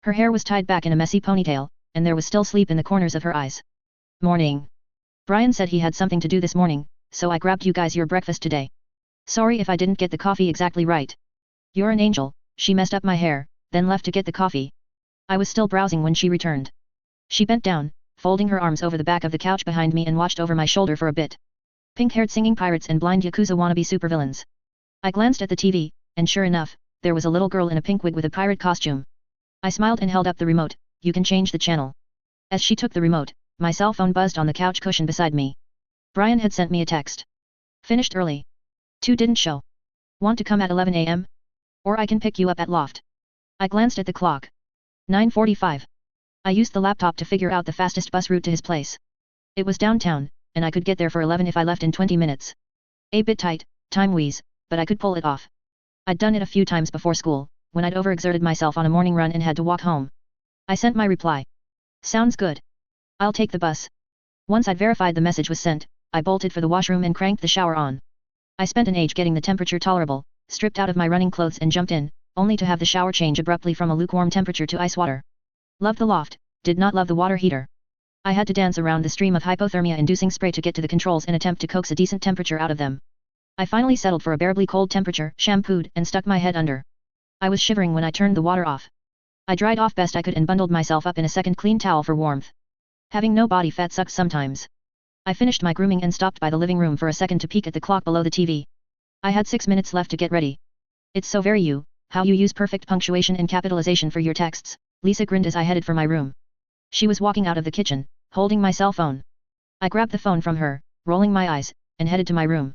Her hair was tied back in a messy ponytail, and there was still sleep in the corners of her eyes. Morning. Brian said he had something to do this morning, so I grabbed you guys your breakfast today. Sorry if I didn't get the coffee exactly right. You're an angel. She messed up my hair, then left to get the coffee. I was still browsing when she returned. She bent down, folding her arms over the back of the couch behind me and watched over my shoulder for a bit. Pink-haired singing pirates and blind Yakuza wannabe supervillains. I glanced at the TV, and sure enough, there was a little girl in a pink wig with a pirate costume. I smiled and held up the remote. You can change the channel. As she took the remote, my cell phone buzzed on the couch cushion beside me. Brian had sent me a text. Finished early. 2 didn't show. Want to come at 11 a.m.? Or I can pick you up at Loft. I glanced at the clock. 9:45. I used the laptop to figure out the fastest bus route to his place. It was downtown, and I could get there for 11 if I left in 20 minutes. A bit tight, time-wise, but I could pull it off. I'd done it a few times before school, when I'd overexerted myself on a morning run and had to walk home. I sent my reply. Sounds good. I'll take the bus. Once I'd verified the message was sent, I bolted for the washroom and cranked the shower on. I spent an age getting the temperature tolerable, stripped out of my running clothes and jumped in, only to have the shower change abruptly from a lukewarm temperature to ice water. Loved the loft, did not love the water heater. I had to dance around the stream of hypothermia-inducing spray to get to the controls and attempt to coax a decent temperature out of them. I finally settled for a bearably cold temperature, shampooed, and stuck my head under. I was shivering when I turned the water off. I dried off best I could and bundled myself up in a second clean towel for warmth. Having no body fat sucks sometimes. I finished my grooming and stopped by the living room for a second to peek at the clock below the TV. I had 6 minutes left to get ready. It's so very you, how you use perfect punctuation and capitalization for your texts, Lisa grinned as I headed for my room. She was walking out of the kitchen, holding my cell phone. I grabbed the phone from her, rolling my eyes, and headed to my room.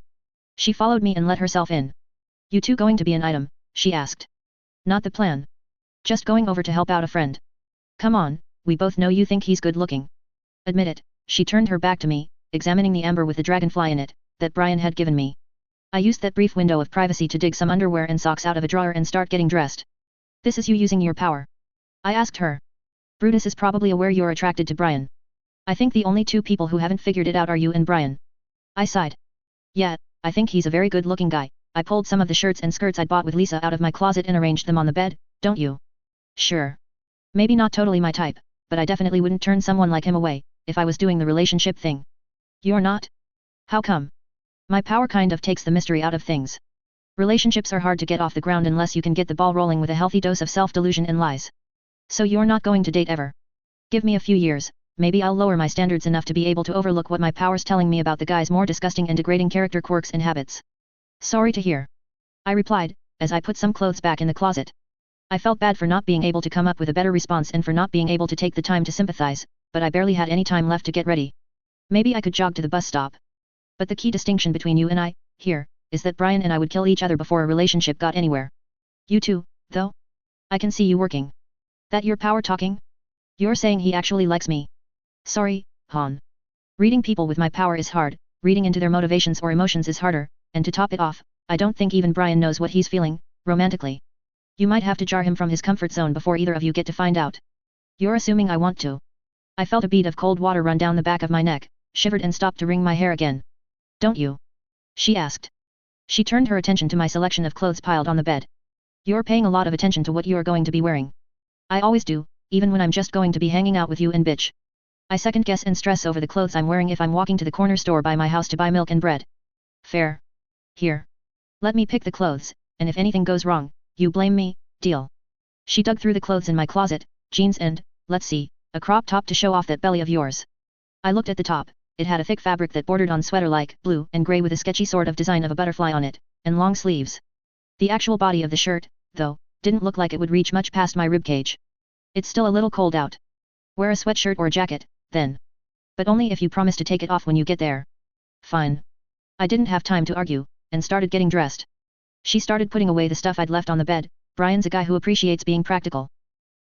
She followed me and let herself in. You two going to be an item? She asked. Not the plan. Just going over to help out a friend. Come on, we both know you think he's good looking. Admit it. She turned her back to me, examining the amber with the dragonfly in it, that Brian had given me. I used that brief window of privacy to dig some underwear and socks out of a drawer and start getting dressed. This is you using your power? I asked her. Brutus is probably aware you're attracted to Brian. I think the only two people who haven't figured it out are you and Brian. I sighed. Yeah, I think he's a very good-looking guy. I pulled some of the shirts and skirts I'd bought with Lisa out of my closet and arranged them on the bed, don't you? Sure. Maybe not totally my type, but I definitely wouldn't turn someone like him away, if I was doing the relationship thing. You're not? How come? My power kind of takes the mystery out of things. Relationships are hard to get off the ground unless you can get the ball rolling with a healthy dose of self-delusion and lies. So you're not going to date ever? Give me a few years, maybe I'll lower my standards enough to be able to overlook what my power's telling me about the guy's more disgusting and degrading character quirks and habits. Sorry to hear. I replied, as I put some clothes back in the closet. I felt bad for not being able to come up with a better response and for not being able to take the time to sympathize, but I barely had any time left to get ready. Maybe I could jog to the bus stop. But the key distinction between you and I, here, is that Brian and I would kill each other before a relationship got anywhere. You too, though? I can see you working. That your power talking? You're saying he actually likes me. Sorry, Han. Reading people with my power is hard, reading into their motivations or emotions is harder, and to top it off, I don't think even Brian knows what he's feeling, romantically. You might have to jar him from his comfort zone before either of you get to find out. You're assuming I want to. I felt a bead of cold water run down the back of my neck, shivered and stopped to wring my hair again. Don't you? She asked. She turned her attention to my selection of clothes piled on the bed. You're paying a lot of attention to what you're going to be wearing. I always do, even when I'm just going to be hanging out with you and bitch. I second guess and stress over the clothes I'm wearing if I'm walking to the corner store by my house to buy milk and bread. Fair. Here. Let me pick the clothes, and if anything goes wrong, you blame me, deal. She dug through the clothes in my closet, jeans and, let's see, a crop top to show off that belly of yours. I looked at the top. It had a thick fabric that bordered on sweater-like, blue and grey with a sketchy sort of design of a butterfly on it, and long sleeves. The actual body of the shirt, though, didn't look like it would reach much past my ribcage. It's still a little cold out. Wear a sweatshirt or a jacket, then. But only if you promise to take it off when you get there. Fine. I didn't have time to argue, and started getting dressed. She started putting away the stuff I'd left on the bed. Brian's a guy who appreciates being practical.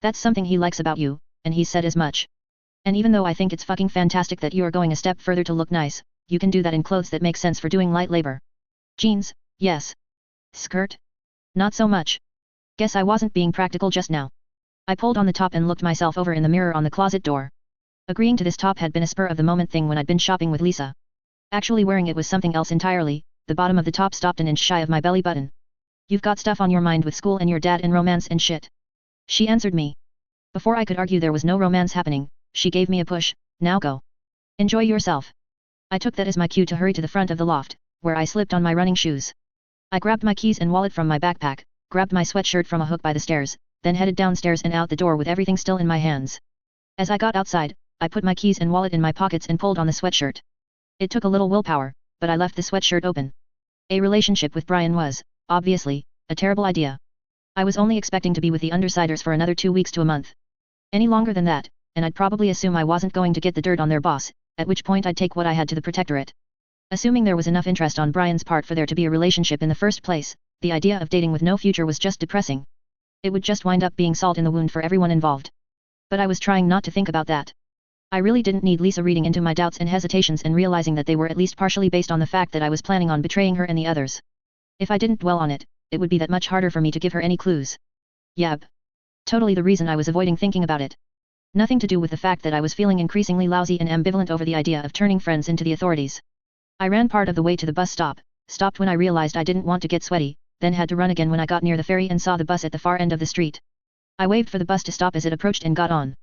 That's something he likes about you, and he's said as much. And even though I think it's fucking fantastic that you're going a step further to look nice, you can do that in clothes that make sense for doing light labor. Jeans, yes. Skirt? Not so much. Guess I wasn't being practical just now. I pulled on the top and looked myself over in the mirror on the closet door. Agreeing to this top had been a spur-of-the-moment thing when I'd been shopping with Lisa. Actually wearing it was something else entirely. The bottom of the top stopped an inch shy of my belly button. You've got stuff on your mind with school and your dad and romance and shit. She answered me. Before I could argue there was no romance happening, she gave me a push. Now go. Enjoy yourself. I took that as my cue to hurry to the front of the loft, where I slipped on my running shoes. I grabbed my keys and wallet from my backpack, grabbed my sweatshirt from a hook by the stairs, then headed downstairs and out the door with everything still in my hands. As I got outside, I put my keys and wallet in my pockets and pulled on the sweatshirt. It took a little willpower, but I left the sweatshirt open. A relationship with Brian was, obviously, a terrible idea. I was only expecting to be with the Undersiders for another 2 weeks to a month. Any longer than that, and I'd probably assume I wasn't going to get the dirt on their boss, at which point I'd take what I had to the protectorate. Assuming there was enough interest on Brian's part for there to be a relationship in the first place, the idea of dating with no future was just depressing. It would just wind up being salt in the wound for everyone involved. But I was trying not to think about that. I really didn't need Lisa reading into my doubts and hesitations and realizing that they were at least partially based on the fact that I was planning on betraying her and the others. If I didn't dwell on it, it would be that much harder for me to give her any clues. Yep. Totally the reason I was avoiding thinking about it. Nothing to do with the fact that I was feeling increasingly lousy and ambivalent over the idea of turning friends into the authorities. I ran part of the way to the bus stop, stopped when I realized I didn't want to get sweaty, then had to run again when I got near the ferry and saw the bus at the far end of the street. I waved for the bus to stop as it approached and got on.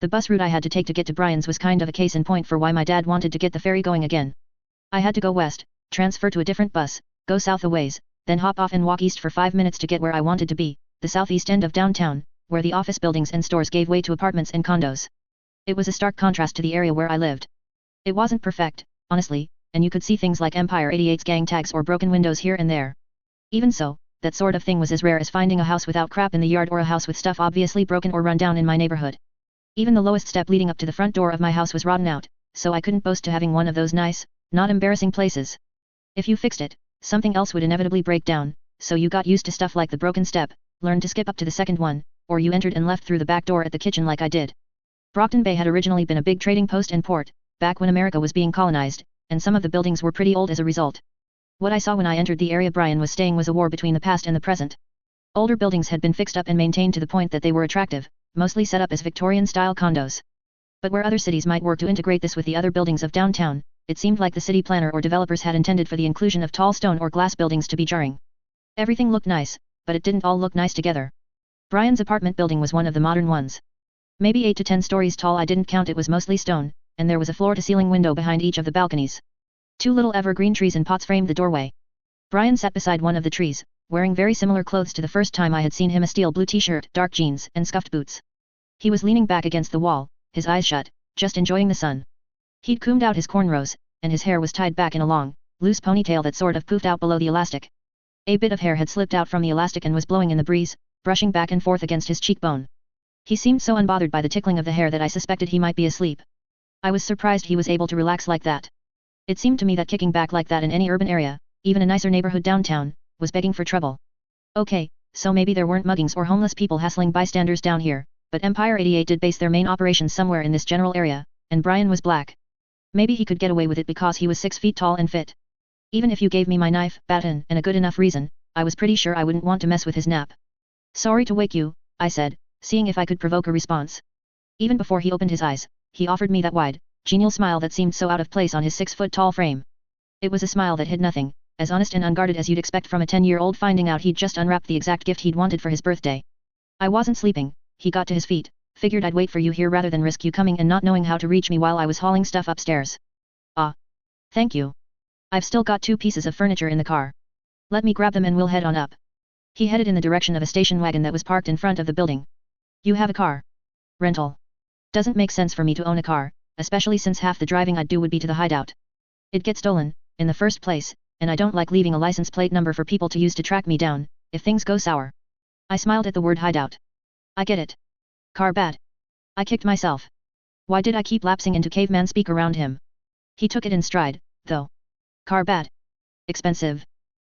The bus route I had to take to get to Brian's was kind of a case in point for why my dad wanted to get the ferry going again. I had to go west, transfer to a different bus, go south a ways, then hop off and walk east for 5 minutes to get where I wanted to be, the southeast end of downtown, where the office buildings and stores gave way to apartments and condos. It was a stark contrast to the area where I lived. It wasn't perfect, honestly, and you could see things like Empire 88's gang tags or broken windows here and there. Even so, that sort of thing was as rare as finding a house without crap in the yard or a house with stuff obviously broken or run down in my neighborhood. Even the lowest step leading up to the front door of my house was rotten out, so I couldn't boast to having one of those nice, not embarrassing places. If you fixed it, something else would inevitably break down, so you got used to stuff like the broken step, learned to skip up to the second one, or you entered and left through the back door at the kitchen like I did. Brockton Bay had originally been a big trading post and port, back when America was being colonized, and some of the buildings were pretty old as a result. What I saw when I entered the area Brian was staying was a war between the past and the present. Older buildings had been fixed up and maintained to the point that they were attractive, mostly set up as Victorian-style condos. But where other cities might work to integrate this with the other buildings of downtown, it seemed like the city planner or developers had intended for the inclusion of tall stone or glass buildings to be jarring. Everything looked nice, but it didn't all look nice together. Brian's apartment building was one of the modern ones. Maybe 8 to 10 stories tall. I didn't count, it was mostly stone, and there was a floor-to-ceiling window behind each of the balconies. 2 little evergreen trees in pots framed the doorway. Brian sat beside one of the trees, wearing very similar clothes to the first time I had seen him, a steel blue t-shirt, dark jeans, and scuffed boots. He was leaning back against the wall, his eyes shut, just enjoying the sun. He'd combed out his cornrows, and his hair was tied back in a long, loose ponytail that sort of poofed out below the elastic. A bit of hair had slipped out from the elastic and was blowing in the breeze, brushing back and forth against his cheekbone. He seemed so unbothered by the tickling of the hair that I suspected he might be asleep. I was surprised he was able to relax like that. It seemed to me that kicking back like that in any urban area, even a nicer neighborhood downtown, was begging for trouble. Okay, so maybe there weren't muggings or homeless people hassling bystanders down here, but Empire 88 did base their main operations somewhere in this general area, and Brian was black. Maybe he could get away with it because he was 6 feet tall and fit. Even if you gave me my knife, baton, and a good enough reason, I was pretty sure I wouldn't want to mess with his nap. Sorry to wake you, I said, seeing if I could provoke a response. Even before he opened his eyes, he offered me that wide, genial smile that seemed so out of place on his 6-foot-tall frame. It was a smile that hid nothing, as honest and unguarded as you'd expect from a 10-year-old finding out he'd just unwrapped the exact gift he'd wanted for his birthday. I wasn't sleeping, he got to his feet, figured I'd wait for you here rather than risk you coming and not knowing how to reach me while I was hauling stuff upstairs. Ah. Thank you. I've still got 2 pieces of furniture in the car. Let me grab them and we'll head on up. He headed in the direction of a station wagon that was parked in front of the building. You have a car? Rental. Doesn't make sense for me to own a car, especially since half the driving I'd do would be to the hideout. It'd get stolen, in the first place, and I don't like leaving a license plate number for people to use to track me down, if things go sour. I smiled at the word hideout. I get it. Car bad. I kicked myself. Why did I keep lapsing into caveman speak around him? He took it in stride, though. Car bad. Expensive.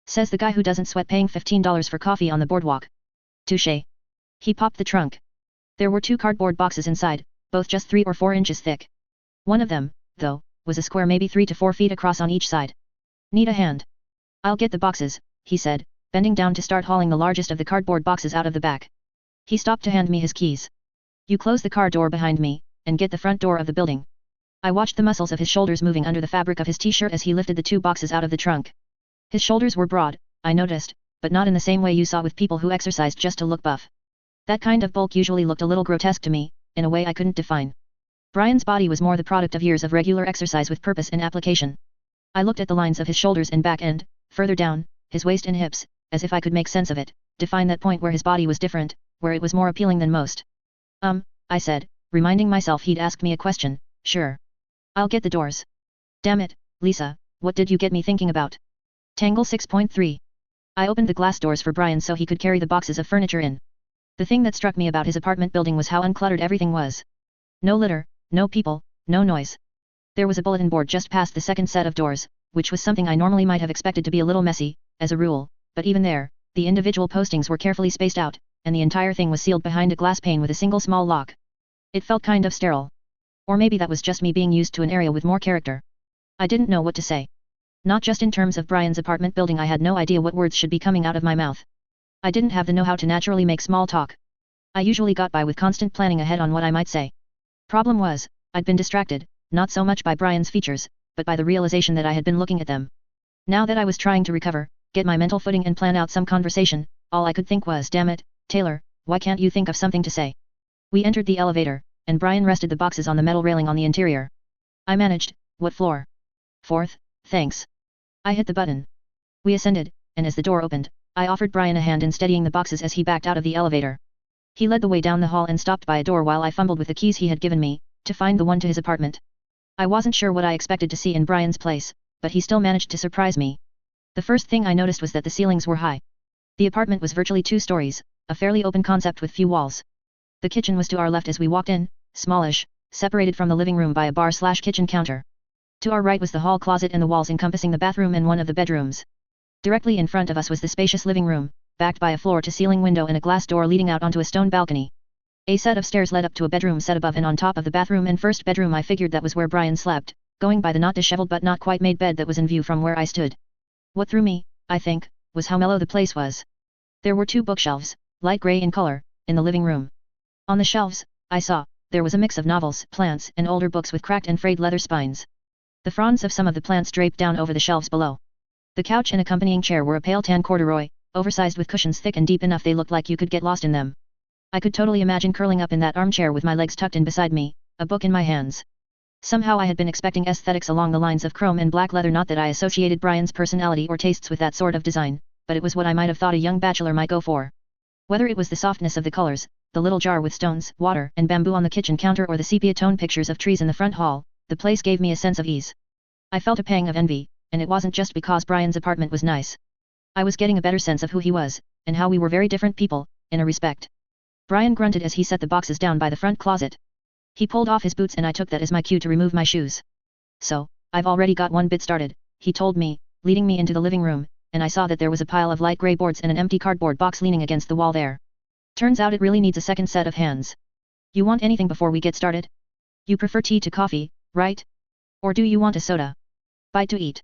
Says the guy who doesn't sweat paying $15 for coffee on the boardwalk. Touché. He popped the trunk. There were 2 cardboard boxes inside, both just 3 or 4 inches thick. One of them, though, was a square maybe 3 to 4 feet across on each side. Need a hand? I'll get the boxes, he said, bending down to start hauling the largest of the cardboard boxes out of the back. He stopped to hand me his keys. You close the car door behind me, and get the front door of the building. I watched the muscles of his shoulders moving under the fabric of his t-shirt as he lifted the 2 boxes out of the trunk. His shoulders were broad, I noticed, but not in the same way you saw with people who exercised just to look buff. That kind of bulk usually looked a little grotesque to me, in a way I couldn't define. Brian's body was more the product of years of regular exercise with purpose and application. I looked at the lines of his shoulders and back and, further down, his waist and hips, as if I could make sense of it, define that point where his body was different, where it was more appealing than most. I said, reminding myself he'd asked me a question. Sure. I'll get the doors. Damn it, Lisa, what did you get me thinking about? Tangle 6.3. I opened the glass doors for Brian so he could carry the boxes of furniture in. The thing that struck me about his apartment building was how uncluttered everything was. No litter, no people, no noise. There was a bulletin board just past the second set of doors, which was something I normally might have expected to be a little messy, as a rule, but even there, the individual postings were carefully spaced out, and the entire thing was sealed behind a glass pane with a single small lock. It felt kind of sterile. Or maybe that was just me being used to an area with more character. I didn't know what to say. Not just in terms of Brian's apartment building, I had no idea what words should be coming out of my mouth. I didn't have the know-how to naturally make small talk. I usually got by with constant planning ahead on what I might say. Problem was, I'd been distracted, not so much by Brian's features, but by the realization that I had been looking at them. Now that I was trying to recover, get my mental footing and plan out some conversation, all I could think was, damn it, Taylor, why can't you think of something to say? We entered the elevator, and Brian rested the boxes on the metal railing on the interior. I managed, what floor? 4th, thanks. I hit the button. We ascended, and as the door opened, I offered Brian a hand in steadying the boxes as he backed out of the elevator. He led the way down the hall and stopped by a door while I fumbled with the keys he had given me, to find the one to his apartment. I wasn't sure what I expected to see in Brian's place, but he still managed to surprise me. The first thing I noticed was that the ceilings were high. The apartment was virtually 2 stories, a fairly open concept with few walls. The kitchen was to our left as we walked in, smallish, separated from the living room by a bar/kitchen counter. To our right was the hall closet and the walls encompassing the bathroom and one of the bedrooms. Directly in front of us was the spacious living room, backed by a floor-to-ceiling window and a glass door leading out onto a stone balcony. A set of stairs led up to a bedroom set above and on top of the bathroom and first bedroom. I figured that was where Brian slept, going by the not disheveled but not quite made bed that was in view from where I stood. What threw me, I think, was how mellow the place was. There were 2 bookshelves, light grey in color, in the living room. On the shelves, I saw, there was a mix of novels, plants, and older books with cracked and frayed leather spines. The fronds of some of the plants draped down over the shelves below. The couch and accompanying chair were a pale tan corduroy, oversized with cushions thick and deep enough they looked like you could get lost in them. I could totally imagine curling up in that armchair with my legs tucked in beside me, a book in my hands. Somehow I had been expecting aesthetics along the lines of chrome and black leather, not that I associated Brian's personality or tastes with that sort of design, but it was what I might have thought a young bachelor might go for. Whether it was the softness of the colors, the little jar with stones, water, and bamboo on the kitchen counter or the sepia-toned pictures of trees in the front hall, the place gave me a sense of ease. I felt a pang of envy, and it wasn't just because Brian's apartment was nice. I was getting a better sense of who he was, and how we were very different people, in a respect. Brian grunted as he set the boxes down by the front closet. He pulled off his boots and I took that as my cue to remove my shoes. So, I've already got one bit started, he told me, leading me into the living room, and I saw that there was a pile of light grey boards and an empty cardboard box leaning against the wall there. Turns out it really needs a second set of hands. You want anything before we get started? You prefer tea to coffee, right? Or do you want a soda? Bite to eat?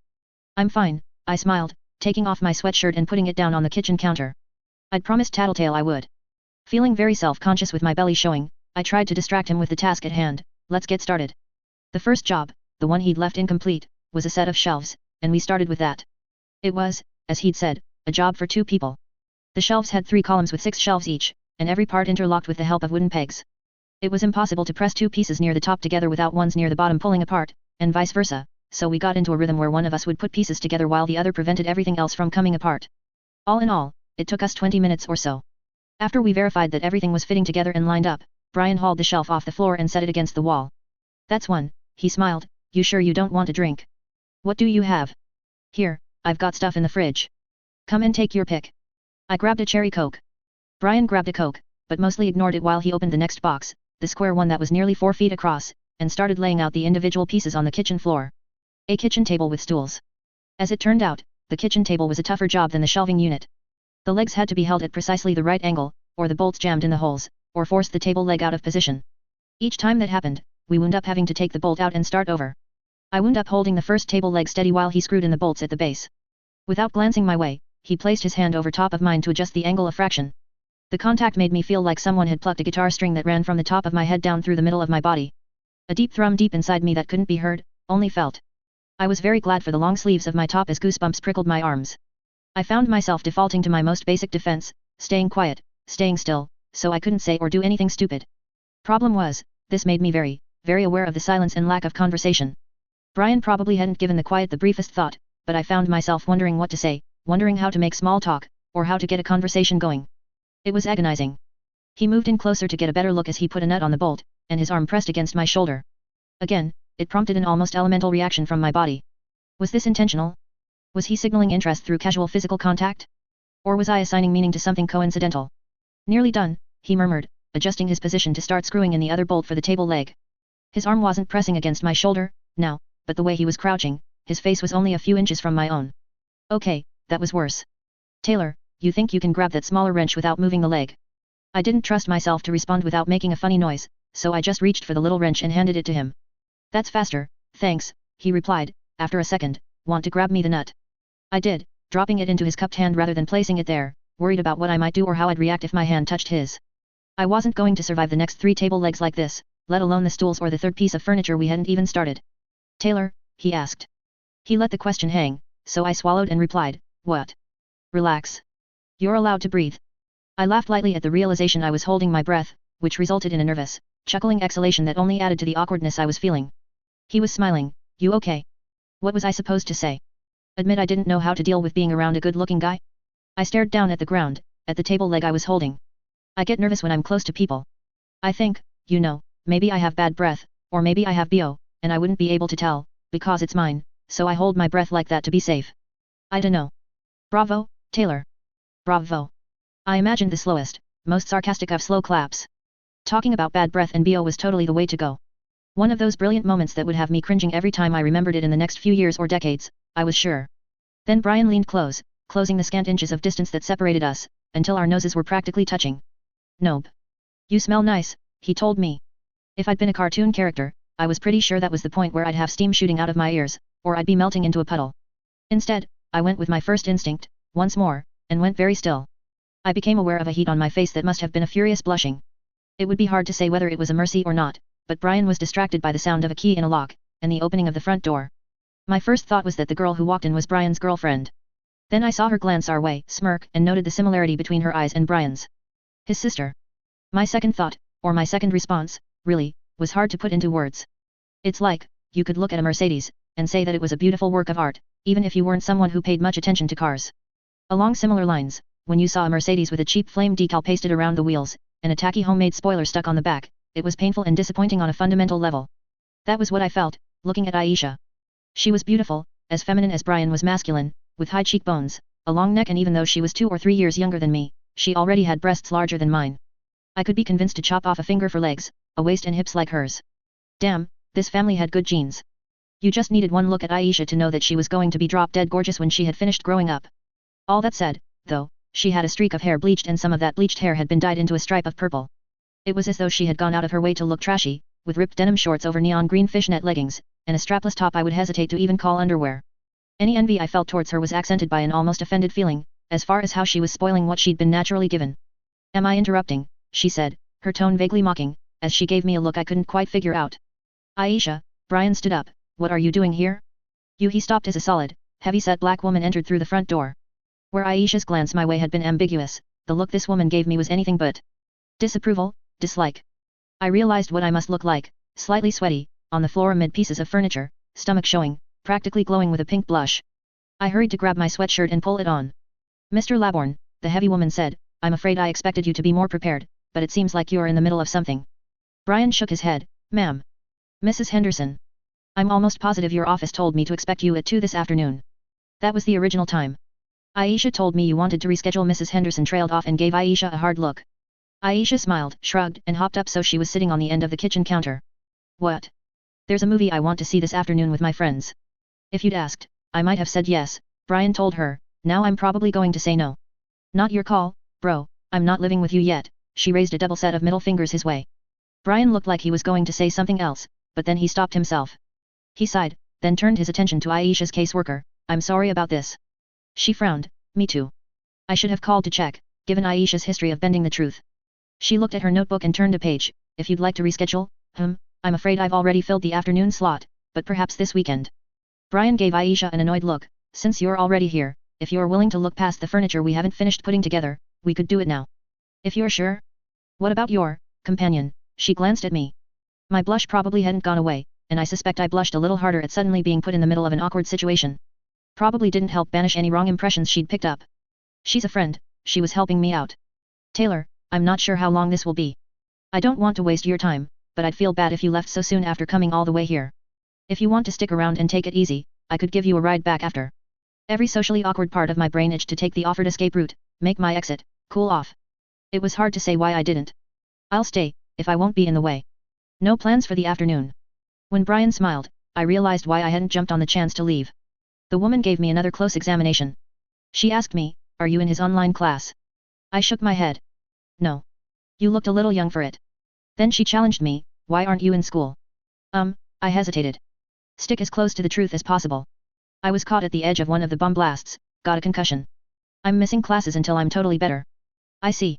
I'm fine, I smiled, taking off my sweatshirt and putting it down on the kitchen counter. I'd promised Tattletale I would. Feeling very self-conscious with my belly showing, I tried to distract him with the task at hand. Let's get started. The first job, the one he'd left incomplete, was a set of shelves, and we started with that. It was, as he'd said, a job for 2 people. The shelves had 3 columns with 6 shelves each, and every part interlocked with the help of wooden pegs. It was impossible to press 2 pieces near the top together without one's near the bottom pulling apart, and vice versa, so we got into a rhythm where one of us would put pieces together while the other prevented everything else from coming apart. All in all, it took us 20 minutes or so. After we verified that everything was fitting together and lined up, Brian hauled the shelf off the floor and set it against the wall. That's one, he smiled. You sure you don't want a drink? What do you have? Here, I've got stuff in the fridge. Come and take your pick. I grabbed a cherry Coke. Brian grabbed a Coke, but mostly ignored it while he opened the next box, the square one that was nearly 4 feet across, and started laying out the individual pieces on the kitchen floor. A kitchen table with stools. As it turned out, the kitchen table was a tougher job than the shelving unit. The legs had to be held at precisely the right angle, or the bolts jammed in the holes, or forced the table leg out of position. Each time that happened, we wound up having to take the bolt out and start over. I wound up holding the first table leg steady while he screwed in the bolts at the base. Without glancing my way, he placed his hand over top of mine to adjust the angle a fraction. The contact made me feel like someone had plucked a guitar string that ran from the top of my head down through the middle of my body. A deep thrum deep inside me that couldn't be heard, only felt. I was very glad for the long sleeves of my top as goosebumps prickled my arms. I found myself defaulting to my most basic defense, staying quiet, staying still, so I couldn't say or do anything stupid. Problem was, this made me very, very aware of the silence and lack of conversation. Brian probably hadn't given the quiet the briefest thought, but I found myself wondering what to say, wondering how to make small talk, or how to get a conversation going. It was agonizing. He moved in closer to get a better look as he put a nut on the bolt, and his arm pressed against my shoulder. Again, it prompted an almost elemental reaction from my body. Was this intentional? Was he signaling interest through casual physical contact? Or was I assigning meaning to something coincidental? Nearly done, he murmured, adjusting his position to start screwing in the other bolt for the table leg. His arm wasn't pressing against my shoulder, now, but the way he was crouching, his face was only a few inches from my own. Okay, that was worse. Taylor, you think you can grab that smaller wrench without moving the leg? I didn't trust myself to respond without making a funny noise, so I just reached for the little wrench and handed it to him. That's faster, thanks, he replied, after a second. Want to grab me the nut? I did, dropping it into his cupped hand rather than placing it there, worried about what I might do or how I'd react if my hand touched his. I wasn't going to survive the next 3 table legs like this, let alone the stools or the third piece of furniture we hadn't even started. Taylor, he asked. He let the question hang, so I swallowed and replied, what? Relax. You're allowed to breathe. I laughed lightly at the realization I was holding my breath, which resulted in a nervous, chuckling exhalation that only added to the awkwardness I was feeling. He was smiling. You okay? What was I supposed to say? Admit I didn't know how to deal with being around a good-looking guy? I stared down at the ground, at the table leg I was holding. I get nervous when I'm close to people. I think, you know, maybe I have bad breath, or maybe I have BO, and I wouldn't be able to tell, because it's mine, so I hold my breath like that to be safe. I dunno. Bravo, Taylor. Bravo. I imagined the slowest, most sarcastic of slow claps. Talking about bad breath and BO was totally the way to go. One of those brilliant moments that would have me cringing every time I remembered it in the next few years or decades, I was sure. Then Brian leaned close, closing the scant inches of distance that separated us, until our noses were practically touching. Nope. You smell nice, he told me. If I'd been a cartoon character, I was pretty sure that was the point where I'd have steam shooting out of my ears, or I'd be melting into a puddle. Instead, I went with my first instinct, once more, and went very still. I became aware of a heat on my face that must have been a furious blushing. It would be hard to say whether it was a mercy or not, but Brian was distracted by the sound of a key in a lock, and the opening of the front door. My first thought was that the girl who walked in was Brian's girlfriend. Then I saw her glance our way, smirk, and noted the similarity between her eyes and Brian's. His sister. My second thought, or my second response, really, was hard to put into words. It's like, you could look at a Mercedes, and say that it was a beautiful work of art, even if you weren't someone who paid much attention to cars. Along similar lines, when you saw a Mercedes with a cheap flame decal pasted around the wheels, and a tacky homemade spoiler stuck on the back, it was painful and disappointing on a fundamental level. That was what I felt, looking at Aisha. She was beautiful, as feminine as Brian was masculine, with high cheekbones, a long neck, and even though she was 2 or 3 years younger than me, she already had breasts larger than mine. I could be convinced to chop off a finger for legs, a waist and hips like hers. Damn, this family had good genes. You just needed one look at Aisha to know that she was going to be drop-dead gorgeous when she had finished growing up. All that said, though, she had a streak of hair bleached, and some of that bleached hair had been dyed into a stripe of purple. It was as though she had gone out of her way to look trashy, with ripped denim shorts over neon green fishnet leggings, and a strapless top I would hesitate to even call underwear. Any envy I felt towards her was accented by an almost offended feeling, as far as how she was spoiling what she'd been naturally given. Am I interrupting? She said, her tone vaguely mocking, as she gave me a look I couldn't quite figure out. Aisha, Brian stood up, what are you doing here? He stopped as a solid, heavy-set black woman entered through the front door. Where Aisha's glance my way had been ambiguous, the look this woman gave me was anything but disapproval, dislike. I realized what I must look like, slightly sweaty, on the floor amid pieces of furniture, stomach showing, practically glowing with a pink blush. I hurried to grab my sweatshirt and pull it on. Mr. Laborn, the heavy woman said, I'm afraid I expected you to be more prepared, but it seems like you're in the middle of something. Brian shook his head, ma'am. Mrs. Henderson. I'm almost positive your office told me to expect you at 2 this afternoon. That was the original time. Aisha told me you wanted to reschedule. Mrs. Henderson trailed off and gave Aisha a hard look. Aisha smiled, shrugged, and hopped up so she was sitting on the end of the kitchen counter. What? There's a movie I want to see this afternoon with my friends. If you'd asked, I might have said yes, Brian told her, now I'm probably going to say no. Not your call, bro, I'm not living with you yet, she raised a double set of middle fingers his way. Brian looked like he was going to say something else, but then he stopped himself. He sighed, then turned his attention to Aisha's caseworker. I'm sorry about this. She frowned, me too. I should have called to check, given Aisha's history of bending the truth. She looked at her notebook and turned a page. If you'd like to reschedule, I'm afraid I've already filled the afternoon slot, but perhaps this weekend. Brian gave Aisha an annoyed look. Since you're already here, if you're willing to look past the furniture we haven't finished putting together, we could do it now. If you're sure. What about your companion? She glanced at me. My blush probably hadn't gone away, and I suspect I blushed a little harder at suddenly being put in the middle of an awkward situation. Probably didn't help banish any wrong impressions she'd picked up. She's a friend, she was helping me out. Taylor, I'm not sure how long this will be. I don't want to waste your time, but I'd feel bad if you left so soon after coming all the way here. If you want to stick around and take it easy, I could give you a ride back after. Every socially awkward part of my brain itched to take the offered escape route, make my exit, cool off. It was hard to say why I didn't. I'll stay, if I won't be in the way. No plans for the afternoon. When Brian smiled, I realized why I hadn't jumped on the chance to leave. The woman gave me another close examination. She asked me, are you in his online class? I shook my head. No. You looked a little young for it. Then she challenged me, why aren't you in school? I hesitated. Stick as close to the truth as possible. I was caught at the edge of one of the bomb blasts, got a concussion. I'm missing classes until I'm totally better. I see.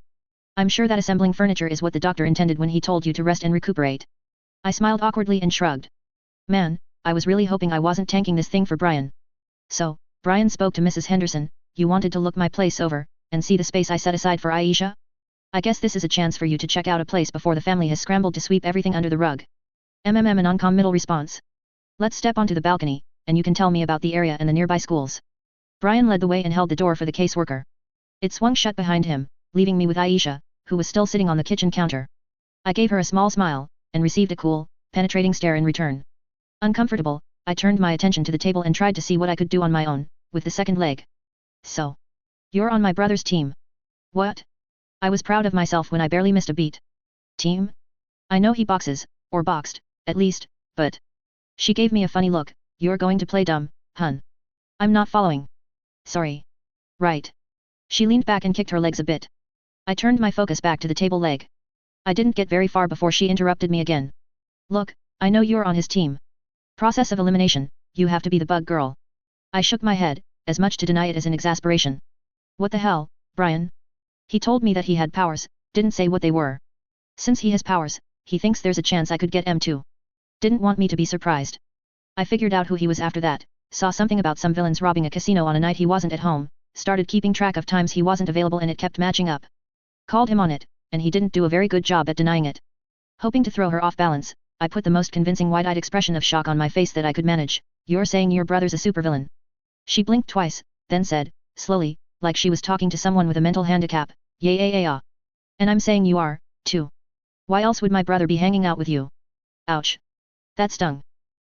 I'm sure that assembling furniture is what the doctor intended when he told you to rest and recuperate. I smiled awkwardly and shrugged. Man, I was really hoping I wasn't tanking this thing for Brian. So, Brian spoke to Mrs. Henderson, you wanted to look my place over, and see the space I set aside for Aisha? I guess this is a chance for you to check out a place before the family has scrambled to sweep everything under the rug. An non-committal response. Let's step onto the balcony, and you can tell me about the area and the nearby schools. Brian led the way and held the door for the caseworker. It swung shut behind him, leaving me with Aisha, who was still sitting on the kitchen counter. I gave her a small smile, and received a cool, penetrating stare in return. Uncomfortable, I turned my attention to the table and tried to see what I could do on my own, with the second leg. So. You're on my brother's team. What? I was proud of myself when I barely missed a beat. Team? I know he boxes, or boxed, at least, but... She gave me a funny look, you're going to play dumb, hun. I'm not following. Sorry. Right. She leaned back and kicked her legs a bit. I turned my focus back to the table leg. I didn't get very far before she interrupted me again. Look, I know you're on his team. Process of elimination, you have to be the bug girl. I shook my head, as much to deny it as in exasperation. What the hell, Brian? He told me that he had powers, didn't say what they were. Since he has powers, he thinks there's a chance I could get M2. Didn't want me to be surprised. I figured out who he was after that, saw something about some villains robbing a casino on a night he wasn't at home, started keeping track of times he wasn't available and it kept matching up. Called him on it, and he didn't do a very good job at denying it. Hoping to throw her off balance, I put the most convincing wide-eyed expression of shock on my face that I could manage. You're saying your brother's a supervillain? She blinked twice, then said, slowly, like she was talking to someone with a mental handicap, yeah. And I'm saying you are, too. Why else would my brother be hanging out with you? Ouch. That stung.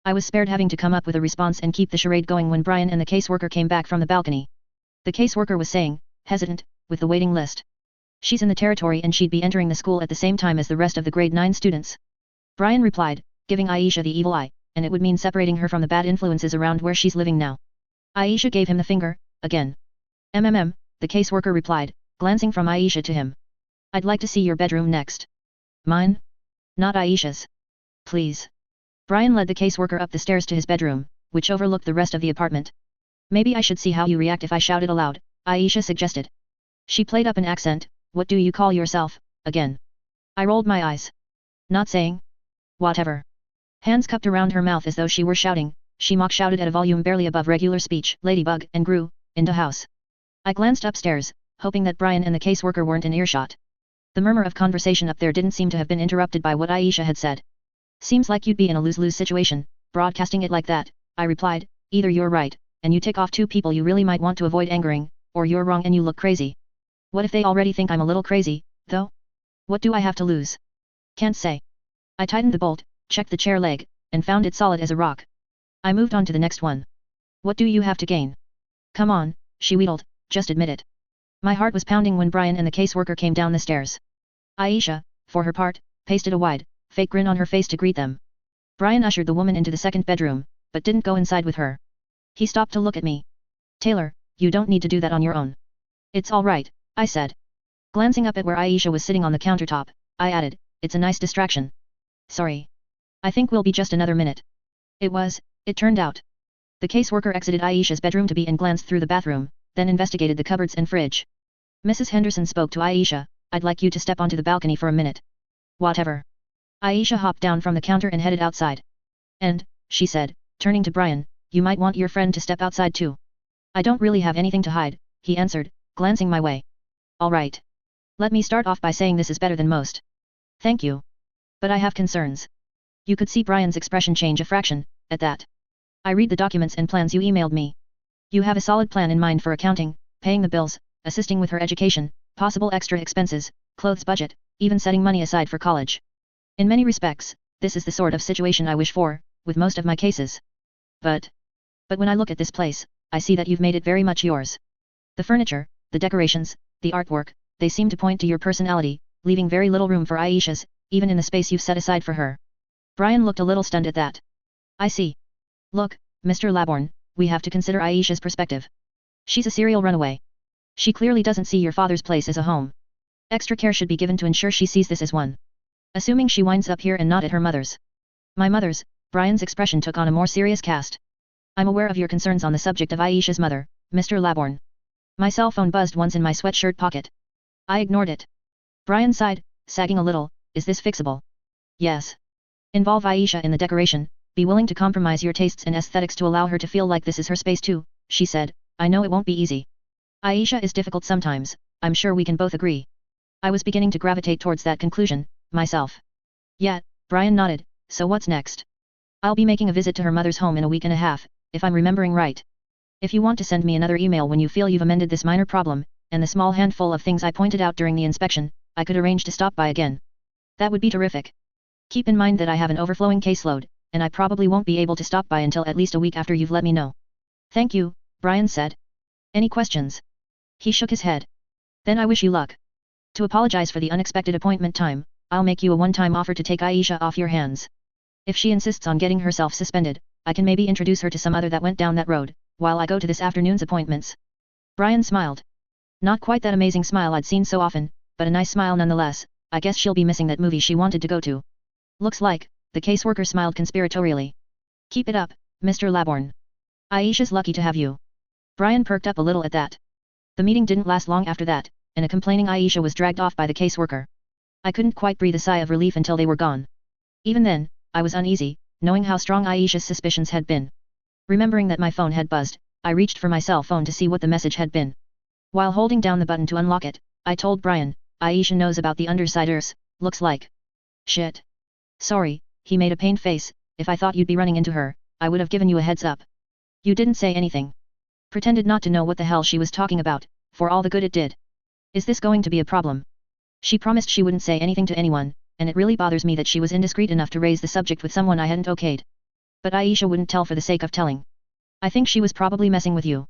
I was spared having to come up with a response and keep the charade going when Brian and the caseworker came back from the balcony. The caseworker was saying, hesitant, with the waiting list. She's in the territory and she'd be entering the school at the same time as the rest of the grade 9 students. Brian replied, giving Aisha the evil eye, and it would mean separating her from the bad influences around where she's living now. Aisha gave him the finger, again. The caseworker replied, glancing from Aisha to him. I'd like to see your bedroom next. Mine? Not Aisha's. Please. Brian led the caseworker up the stairs to his bedroom, which overlooked the rest of the apartment. Maybe I should see how you react if I shouted aloud, Aisha suggested. She played up an accent, what do you call yourself, again? I rolled my eyes. Not saying? Whatever. Hands cupped around her mouth as though she were shouting, she mock shouted at a volume barely above regular speech, ladybug, and grew, into house. I glanced upstairs, hoping that Brian and the caseworker weren't in earshot. The murmur of conversation up there didn't seem to have been interrupted by what Aisha had said. Seems like you'd be in a lose-lose situation, broadcasting it like that, I replied, either you're right, and you tick off 2 people you really might want to avoid angering, or you're wrong and you look crazy. What if they already think I'm a little crazy, though? What do I have to lose? Can't say. I tightened the bolt, checked the chair leg, and found it solid as a rock. I moved on to the next one. What do you have to gain? Come on, she wheedled, just admit it. My heart was pounding when Brian and the caseworker came down the stairs. Aisha, for her part, pasted a wide, fake grin on her face to greet them. Brian ushered the woman into the second bedroom, but didn't go inside with her. He stopped to look at me. Taylor, you don't need to do that on your own. It's all right, I said. Glancing up at where Aisha was sitting on the countertop, I added, it's a nice distraction. Sorry. I think we'll be just another minute. It turned out. The caseworker exited Aisha's bedroom to be and glanced through the bathroom, then investigated the cupboards and fridge. Mrs. Henderson spoke to Aisha, I'd like you to step onto the balcony for a minute. Whatever. Aisha hopped down from the counter and headed outside. And, she said, turning to Brian, you might want your friend to step outside too. I don't really have anything to hide, he answered, glancing my way. All right. Let me start off by saying this is better than most. Thank you. But I have concerns. You could see Brian's expression change a fraction, at that. I read the documents and plans you emailed me. You have a solid plan in mind for accounting, paying the bills, assisting with her education, possible extra expenses, clothes budget, even setting money aside for college. In many respects, this is the sort of situation I wish for, with most of my cases. But when I look at this place, I see that you've made it very much yours. The furniture, the decorations, the artwork, they seem to point to your personality, leaving very little room for Aisha's, even in the space you've set aside for her. Brian looked a little stunned at that. I see. Look, Mr. Laborn, we have to consider Aisha's perspective. She's a serial runaway. She clearly doesn't see your father's place as a home. Extra care should be given to ensure she sees this as one. Assuming she winds up here and not at her mother's. My mother's, Brian's expression took on a more serious cast. I'm aware of your concerns on the subject of Aisha's mother, Mr. Laborn. My cell phone buzzed once in my sweatshirt pocket. I ignored it. Brian sighed, sagging a little, is this fixable? Yes. Involve Aisha in the decoration, be willing to compromise your tastes and aesthetics to allow her to feel like this is her space too, she said, I know it won't be easy. Aisha is difficult sometimes, I'm sure we can both agree. I was beginning to gravitate towards that conclusion, myself. Yeah, Brian nodded, so what's next? I'll be making a visit to her mother's home in a week and a half, if I'm remembering right. If you want to send me another email when you feel you've amended this minor problem, and the small handful of things I pointed out during the inspection, I could arrange to stop by again. That would be terrific. Keep in mind that I have an overflowing caseload, and I probably won't be able to stop by until at least a week after you've let me know. Thank you, Brian said. Any questions? He shook his head. Then I wish you luck. To apologize for the unexpected appointment time, I'll make you a one-time offer to take Aisha off your hands. If she insists on getting herself suspended, I can maybe introduce her to some other that went down that road, while I go to this afternoon's appointments. Brian smiled. Not quite that amazing smile I'd seen so often, but a nice smile nonetheless. I guess she'll be missing that movie she wanted to go to. Looks like, the caseworker smiled conspiratorially. Keep it up, Mr. Laborn. Aisha's lucky to have you. Brian perked up a little at that. The meeting didn't last long after that, and a complaining Aisha was dragged off by the caseworker. I couldn't quite breathe a sigh of relief until they were gone. Even then, I was uneasy, knowing how strong Aisha's suspicions had been. Remembering that my phone had buzzed, I reached for my cell phone to see what the message had been. While holding down the button to unlock it, I told Brian, Aisha knows about the undersiders, looks like. Shit. Sorry, he made a pained face, if I thought you'd be running into her, I would have given you a heads up. You didn't say anything. Pretended not to know what the hell she was talking about, for all the good it did. Is this going to be a problem? She promised she wouldn't say anything to anyone, and it really bothers me that she was indiscreet enough to raise the subject with someone I hadn't okayed. But Aisha wouldn't tell for the sake of telling. I think she was probably messing with you.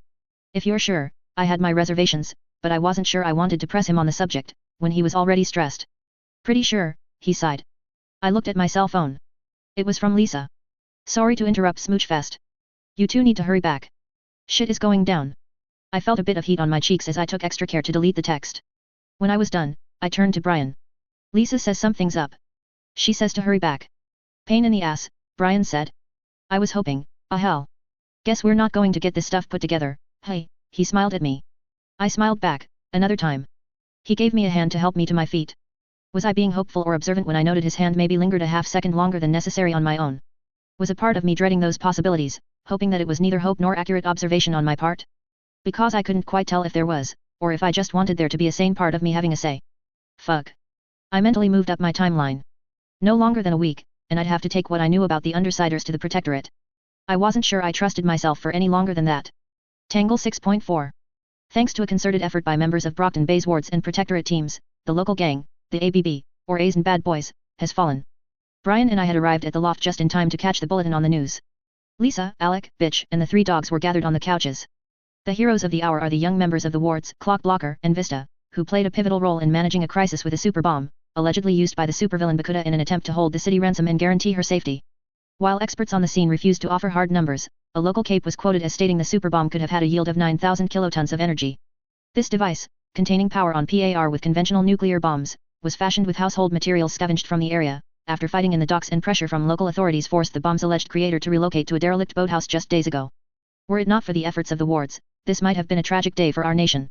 If you're sure, I had my reservations, but I wasn't sure I wanted to press him on the subject, when he was already stressed. Pretty sure, he sighed. I looked at my cell phone. It was from Lisa. Sorry to interrupt Smoochfest. You two need to hurry back. Shit is going down. I felt a bit of heat on my cheeks as I took extra care to delete the text. When I was done, I turned to Brian. Lisa says something's up. She says to hurry back. Pain in the ass, Brian said. I was hoping, hell. Guess we're not going to get this stuff put together, hey, he smiled at me. I smiled back, another time. He gave me a hand to help me to my feet. Was I being hopeful or observant when I noted his hand maybe lingered a half-second longer than necessary on my own? Was a part of me dreading those possibilities, hoping that it was neither hope nor accurate observation on my part? Because I couldn't quite tell if there was, or if I just wanted there to be a sane part of me having a say. Fuck. I mentally moved up my timeline. No longer than a week, and I'd have to take what I knew about the Undersiders to the Protectorate. I wasn't sure I trusted myself for any longer than that. Tangle 6.4. Thanks to a concerted effort by members of Brockton Bay's wards and Protectorate teams, the local gang, the ABB, or A's and Bad Boys, has fallen. Brian and I had arrived at the loft just in time to catch the bulletin on the news. Lisa, Alec, Bitch, and the three dogs were gathered on the couches. The heroes of the hour are the young members of the wards, Clock Blocker, and Vista, who played a pivotal role in managing a crisis with a super bomb, allegedly used by the supervillain Bakuda in an attempt to hold the city ransom and guarantee her safety. While experts on the scene refused to offer hard numbers, a local cape was quoted as stating the superbomb could have had a yield of 9,000 kilotons of energy. This device, containing power on par with conventional nuclear bombs, was fashioned with household materials scavenged from the area, after fighting in the docks and pressure from local authorities forced the bomb's alleged creator to relocate to a derelict boathouse just days ago. Were it not for the efforts of the wards, this might have been a tragic day for our nation.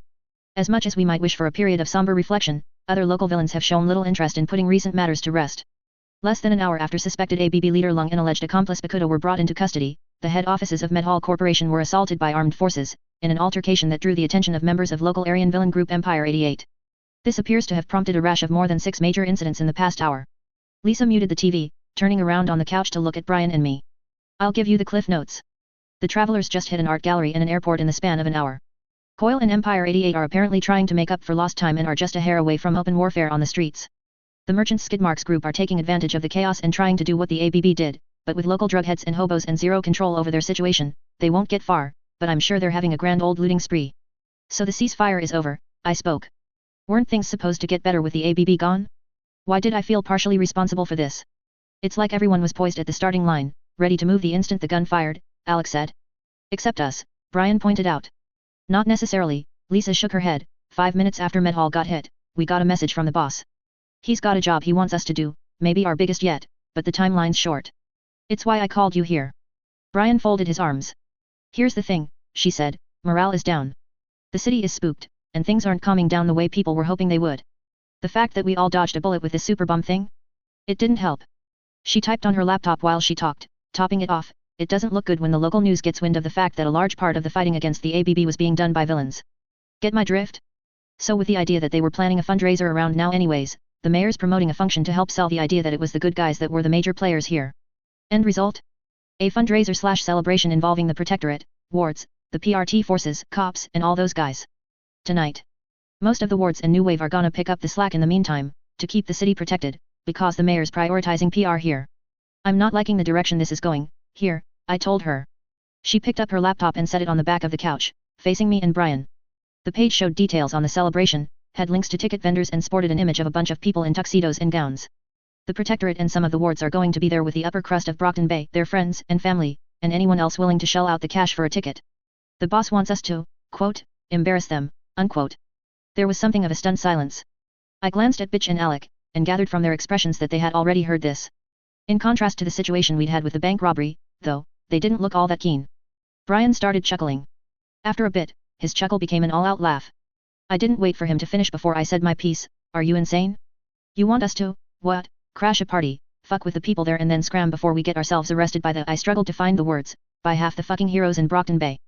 As much as we might wish for a period of somber reflection, other local villains have shown little interest in putting recent matters to rest. Less than an hour after suspected ABB leader Lung and alleged accomplice Bakuda were brought into custody, the head offices of Medhall Corporation were assaulted by armed forces, in an altercation that drew the attention of members of local Aryan villain group Empire 88. This appears to have prompted a rash of more than 6 major incidents in the past hour. Lisa muted the TV, turning around on the couch to look at Brian and me. I'll give you the cliff notes. The travelers just hit an art gallery and an airport in the span of an hour. Coil and Empire 88 are apparently trying to make up for lost time and are just a hair away from open warfare on the streets. The merchants Skidmarks group are taking advantage of the chaos and trying to do what the ABB did, but with local drugheads and hobos and zero control over their situation, they won't get far, but I'm sure they're having a grand old looting spree. So the ceasefire is over, I spoke. Weren't things supposed to get better with the ABB gone? Why did I feel partially responsible for this? It's like everyone was poised at the starting line, ready to move the instant the gun fired, Alex said. Except us, Brian pointed out. Not necessarily, Lisa shook her head. 5 minutes after Medhall got hit, we got a message from the boss. He's got a job he wants us to do, maybe our biggest yet, but the timeline's short. It's why I called you here. Brian folded his arms. Here's the thing, she said, morale is down. The city is spooked, and things aren't calming down the way people were hoping they would. The fact that we all dodged a bullet with this superbomb thing? It didn't help. She typed on her laptop while she talked, topping it off. It doesn't look good when the local news gets wind of the fact that a large part of the fighting against the ABB was being done by villains. Get my drift? So with the idea that they were planning a fundraiser around now anyways, the mayor's promoting a function to help sell the idea that it was the good guys that were the major players here. End result? A fundraiser/celebration involving the Protectorate, wards, the PRT forces, cops, and all those guys. Tonight. Most of the wards and New Wave are gonna pick up the slack in the meantime, to keep the city protected, because the mayor's prioritizing PR here. I'm not liking the direction this is going, here, I told her. She picked up her laptop and set it on the back of the couch, facing me and Brian. The page showed details on the celebration, had links to ticket vendors and sported an image of a bunch of people in tuxedos and gowns. The Protectorate and some of the wards are going to be there with the upper crust of Brockton Bay, their friends and family, and anyone else willing to shell out the cash for a ticket. The boss wants us to, quote, embarrass them, unquote. There was something of a stunned silence. I glanced at Bitch and Alec, and gathered from their expressions that they had already heard this. In contrast to the situation we'd had with the bank robbery, though, they didn't look all that keen. Brian started chuckling. After a bit, his chuckle became an all-out laugh. I didn't wait for him to finish before I said my piece. Are you insane? You want us to, what, crash a party, fuck with the people there and then scram before we get ourselves arrested by the— I struggled to find the words, by half the fucking heroes in Brockton Bay.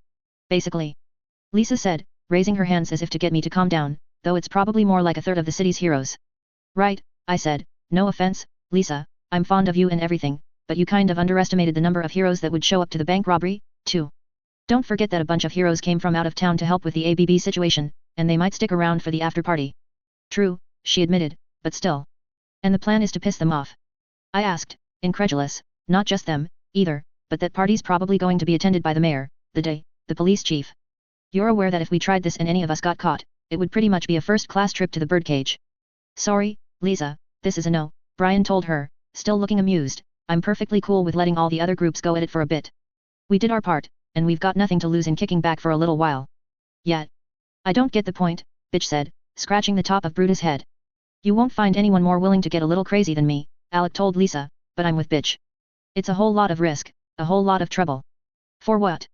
Basically. Lisa said, raising her hands as if to get me to calm down, though it's probably more like a third of the city's heroes. Right, I said, no offense, Lisa, I'm fond of you and everything, but you kind of underestimated the number of heroes that would show up to the bank robbery, too. Don't forget that a bunch of heroes came from out of town to help with the ABB situation, and they might stick around for the after party. True, she admitted, but still. And the plan is to piss them off? I asked, incredulous, not just them, either, but that party's probably going to be attended by the mayor, the police chief. You're aware that if we tried this and any of us got caught, it would pretty much be a first-class trip to the birdcage. Sorry, Lisa, this is a no, Brian told her, still looking amused. I'm perfectly cool with letting all the other groups go at it for a bit. We did our part, and we've got nothing to lose in kicking back for a little while. Yet. I don't get the point, Bitch said, scratching the top of Brutus' head. You won't find anyone more willing to get a little crazy than me, Alec told Lisa, but I'm with Bitch. It's a whole lot of risk, a whole lot of trouble. For what?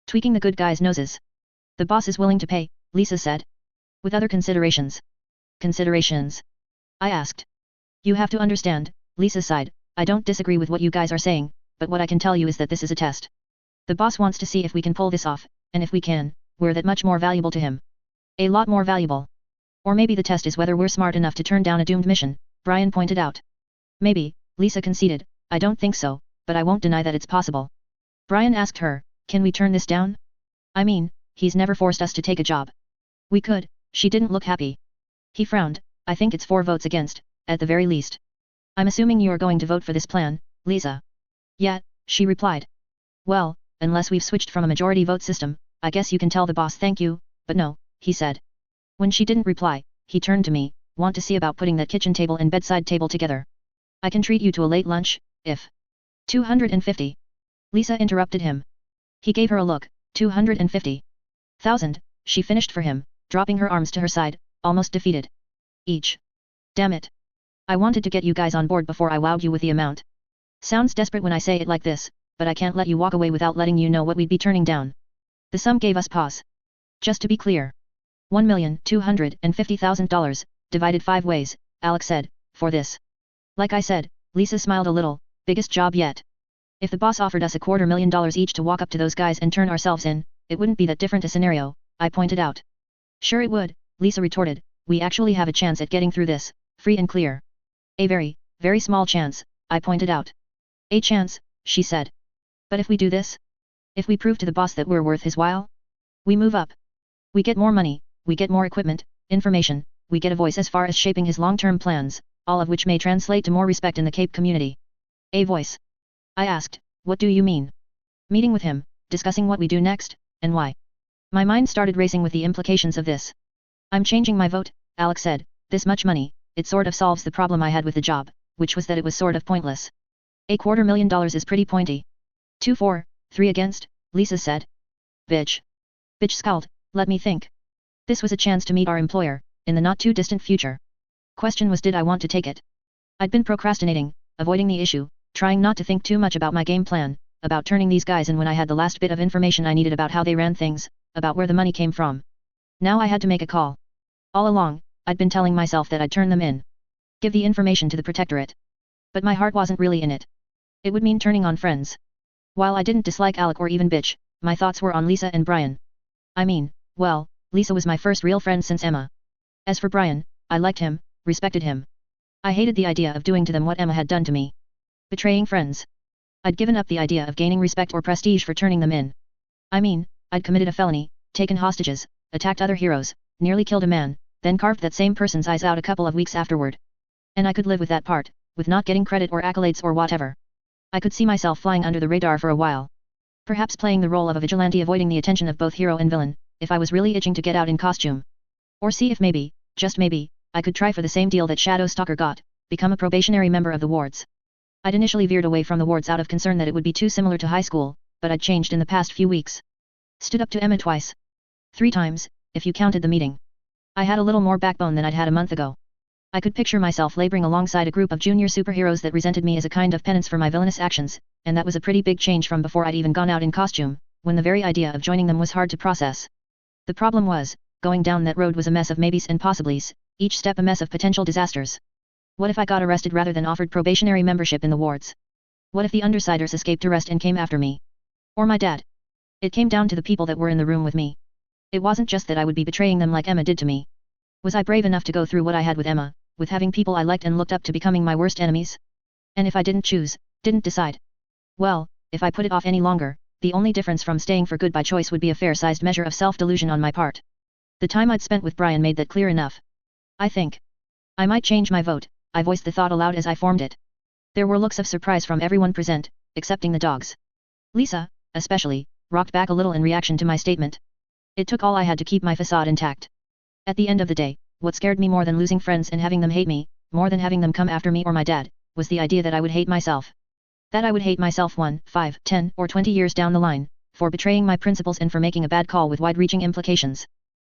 Tweaking the good guys' noses. The boss is willing to pay, Lisa said. With other considerations. Considerations? I asked. You have to understand, Lisa sighed, I don't disagree with what you guys are saying, but what I can tell you is that this is a test. The boss wants to see if we can pull this off, and if we can, we're that much more valuable to him. A lot more valuable. Or maybe the test is whether we're smart enough to turn down a doomed mission, Brian pointed out. Maybe, Lisa conceded, I don't think so, but I won't deny that it's possible. Brian asked her, can we turn this down? I mean, he's never forced us to take a job. We could, she didn't look happy. He frowned, I think it's 4 votes against, at the very least. I'm assuming you are going to vote for this plan, Lisa. Yeah, she replied. Well, unless we've switched from a majority vote system, I guess you can tell the boss thank you, but no, he said. When she didn't reply, he turned to me, want to see about putting that kitchen table and bedside table together. I can treat you to a late lunch, if. 250. Lisa interrupted him. He gave her a look, 250,000, she finished for him, dropping her arms to her side, almost defeated. Each. Damn it. I wanted to get you guys on board before I wowed you with the amount. Sounds desperate when I say it like this, but I can't let you walk away without letting you know what we'd be turning down. The sum gave us pause. Just to be clear. $1,250,000, divided 5 ways, Alex said, for this. Like I said, Lisa smiled a little, biggest job yet. If the boss offered us $250,000 each to walk up to those guys and turn ourselves in, it wouldn't be that different a scenario, I pointed out. Sure it would, Lisa retorted, we actually have a chance at getting through this, free and clear. A very, very small chance, I pointed out. A chance, she said. But if we do this? If we prove to the boss that we're worth his while? We move up. We get more money, we get more equipment, information, we get a voice as far as shaping his long-term plans, all of which may translate to more respect in the Cape community. A voice. I asked, what do you mean? Meeting with him, discussing what we do next, and why. My mind started racing with the implications of this. I'm changing my vote, Alex said, this much money, it sort of solves the problem I had with the job, which was that it was sort of pointless. $250,000 is pretty pointy. 2 for, 3 against, Lisa said. Bitch. Bitch scowled, let me think. This was a chance to meet our employer, in the not-too-distant future. Question was, did I want to take it? I'd been procrastinating, avoiding the issue, trying not to think too much about my game plan, about turning these guys in when I had the last bit of information I needed about how they ran things, about where the money came from. Now I had to make a call. All along, I'd been telling myself that I'd turn them in. Give the information to the protectorate. But my heart wasn't really in it. It would mean turning on friends. While I didn't dislike Alec or even Bitch, my thoughts were on Lisa and Brian. I mean, well, Lisa was my first real friend since Emma. As for Brian, I liked him, respected him. I hated the idea of doing to them what Emma had done to me. Betraying friends. I'd given up the idea of gaining respect or prestige for turning them in. I mean, I'd committed a felony, taken hostages, attacked other heroes, nearly killed a man, then carved that same person's eyes out a couple of weeks afterward. And I could live with that part, with not getting credit or accolades or whatever. I could see myself flying under the radar for a while. Perhaps playing the role of a vigilante avoiding the attention of both hero and villain, if I was really itching to get out in costume. Or see if maybe, just maybe, I could try for the same deal that Shadow Stalker got, become a probationary member of the wards. I'd initially veered away from the wards out of concern that it would be too similar to high school, but I'd changed in the past few weeks. Stood up to Emma twice. 3 times, if you counted the meeting. I had a little more backbone than I'd had a month ago. I could picture myself laboring alongside a group of junior superheroes that resented me as a kind of penance for my villainous actions, and that was a pretty big change from before I'd even gone out in costume, when the very idea of joining them was hard to process. The problem was, going down that road was a mess of maybes and possiblies, each step a mess of potential disasters. What if I got arrested rather than offered probationary membership in the wards? What if the undersiders escaped arrest and came after me? Or my dad? It came down to the people that were in the room with me. It wasn't just that I would be betraying them like Emma did to me. Was I brave enough to go through what I had with Emma, with having people I liked and looked up to becoming my worst enemies? And if I didn't choose, didn't decide? Well, if I put it off any longer, the only difference from staying for good by choice would be a fair-sized measure of self-delusion on my part. The time I'd spent with Brian made that clear enough. I think I might change my vote, I voiced the thought aloud as I formed it. There were looks of surprise from everyone present, excepting the dogs. Lisa, especially, rocked back a little in reaction to my statement. It took all I had to keep my facade intact. At the end of the day, what scared me more than losing friends and having them hate me, more than having them come after me or my dad, was the idea that I would hate myself. That I would hate myself 1, 5, 10, or 20 years down the line, for betraying my principles and for making a bad call with wide-reaching implications.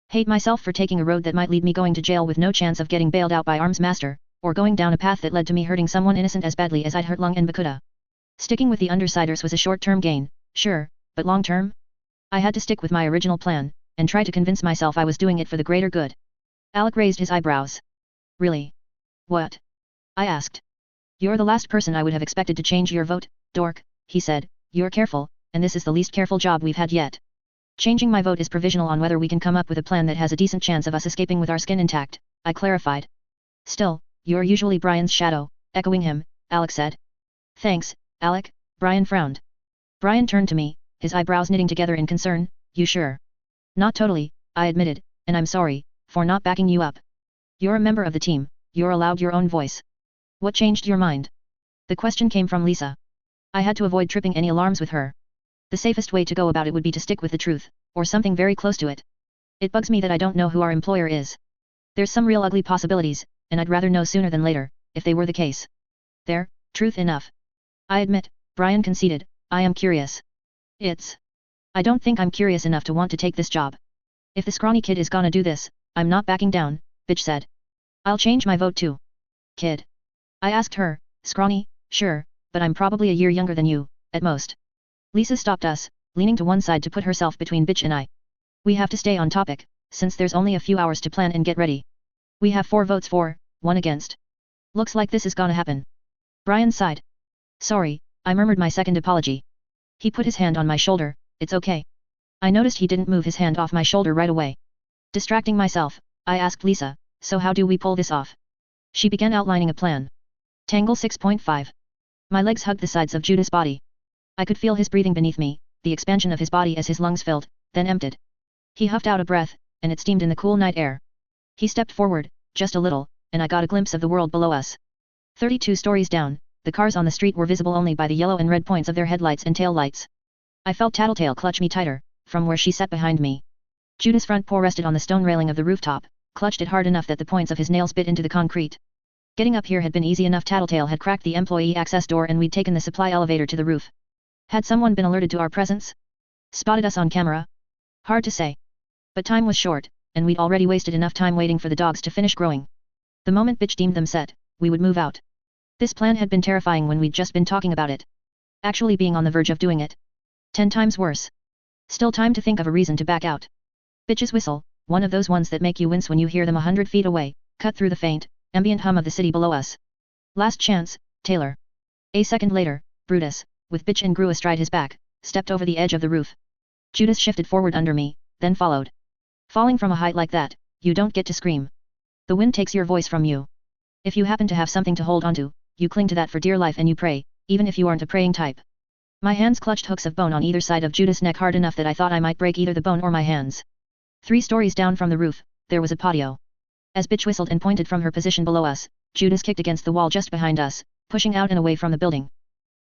Hate myself for taking a road that might lead me going to jail with no chance of getting bailed out by Arms Master, or going down a path that led to me hurting someone innocent as badly as I'd hurt Lung and Bakuda. Sticking with the Undersiders was a short-term gain, sure, but long-term? I had to stick with my original plan, and try to convince myself I was doing it for the greater good. Alec raised his eyebrows. Really? What? I asked. You're the last person I would have expected to change your vote, dork, he said. You're careful, and this is the least careful job we've had yet. Changing my vote is provisional on whether we can come up with a plan that has a decent chance of us escaping with our skin intact, I clarified. Still, you're usually Brian's shadow, echoing him, Alec said. Thanks, Alec, Brian frowned. Brian turned to me, his eyebrows knitting together in concern. You sure? Not totally, I admitted, and I'm sorry, for not backing you up. You're a member of the team, you're allowed your own voice. What changed your mind? The question came from Lisa. I had to avoid tripping any alarms with her. The safest way to go about it would be to stick with the truth, or something very close to it. It bugs me that I don't know who our employer is. There's some real ugly possibilities, and I'd rather know sooner than later, if they were the case. There, truth enough. I admit, Brian conceded, I am curious. I don't think I'm curious enough to want to take this job. If the scrawny kid is gonna do this, I'm not backing down, bitch said. I'll change my vote too. Kid? I asked her, scrawny, sure, but I'm probably a year younger than you, at most. Lisa stopped us, leaning to one side to put herself between bitch and I. We have to stay on topic, since there's only a few hours to plan and get ready. We have 4 votes for, 1 against. Looks like this is gonna happen. Brian sighed. Sorry, I murmured my second apology. He put his hand on my shoulder. It's okay. I noticed he didn't move his hand off my shoulder right away. Distracting myself, I asked Lisa, so how do we pull this off? She began outlining a plan. Tangle 6.5. My legs hugged the sides of Judah's body. I could feel his breathing beneath me, the expansion of his body as his lungs filled, then emptied. He huffed out a breath, and it steamed in the cool night air. He stepped forward, just a little, and I got a glimpse of the world below us. 32 stories down, the cars on the street were visible only by the yellow and red points of their headlights and tail lights. I felt Tattletale clutch me tighter, from where she sat behind me. Judah's front paw rested on the stone railing of the rooftop, clutched it hard enough that the points of his nails bit into the concrete. Getting up here had been easy enough. Tattletale had cracked the employee access door and we'd taken the supply elevator to the roof. Had someone been alerted to our presence? Spotted us on camera? Hard to say. But time was short, and we'd already wasted enough time waiting for the dogs to finish growing. The moment bitch deemed them set, we would move out. This plan had been terrifying when we'd just been talking about it. Actually being on the verge of doing it. 10 times worse. Still time to think of a reason to back out. Bitch's whistle, one of those ones that make you wince when you hear them 100 feet away, cut through the faint, ambient hum of the city below us. Last chance, Taylor. A second later, Brutus, with bitch and Gru astride his back, stepped over the edge of the roof. Judas shifted forward under me, then followed. Falling from a height like that, you don't get to scream. The wind takes your voice from you. If you happen to have something to hold onto, you cling to that for dear life and you pray, even if you aren't a praying type. My hands clutched hooks of bone on either side of Judas' neck hard enough that I thought I might break either the bone or my hands. 3 stories down from the roof, there was a patio. As bitch whistled and pointed from her position below us, Judas kicked against the wall just behind us, pushing out and away from the building.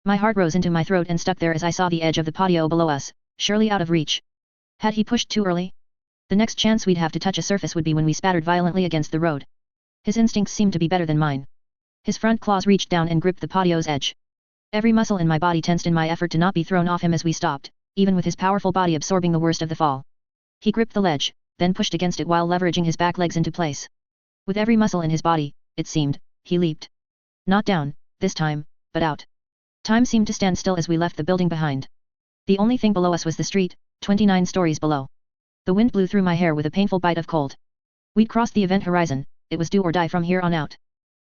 My heart rose into my throat and stuck there as I saw the edge of the patio below us, surely out of reach. Had he pushed too early? The next chance we'd have to touch a surface would be when we spattered violently against the road. His instincts seemed to be better than mine. His front claws reached down and gripped the patio's edge. Every muscle in my body tensed in my effort to not be thrown off him as we stopped, even with his powerful body absorbing the worst of the fall. He gripped the ledge, then pushed against it while leveraging his back legs into place. With every muscle in his body, it seemed, he leaped. Not down, this time, but out. Time seemed to stand still as we left the building behind. The only thing below us was the street, 29 stories below. The wind blew through my hair with a painful bite of cold. We'd crossed the event horizon, it was do or die from here on out.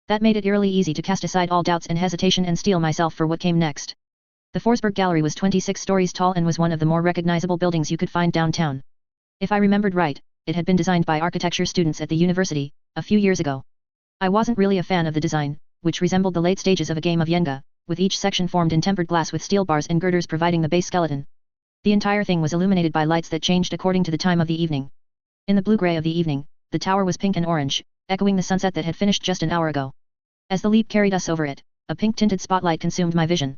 That made it eerily easy to cast aside all doubts and hesitation and steel myself for what came next. The Forsberg Gallery was 26 stories tall and was one of the more recognizable buildings you could find downtown. If I remembered right, it had been designed by architecture students at the university, a few years ago. I wasn't really a fan of the design, which resembled the late stages of a game of Jenga, with each section formed in tempered glass with steel bars and girders providing the base skeleton. The entire thing was illuminated by lights that changed according to the time of the evening. In the blue-gray of the evening, the tower was pink and orange, echoing the sunset that had finished just an hour ago. As the leap carried us over it, a pink-tinted spotlight consumed my vision.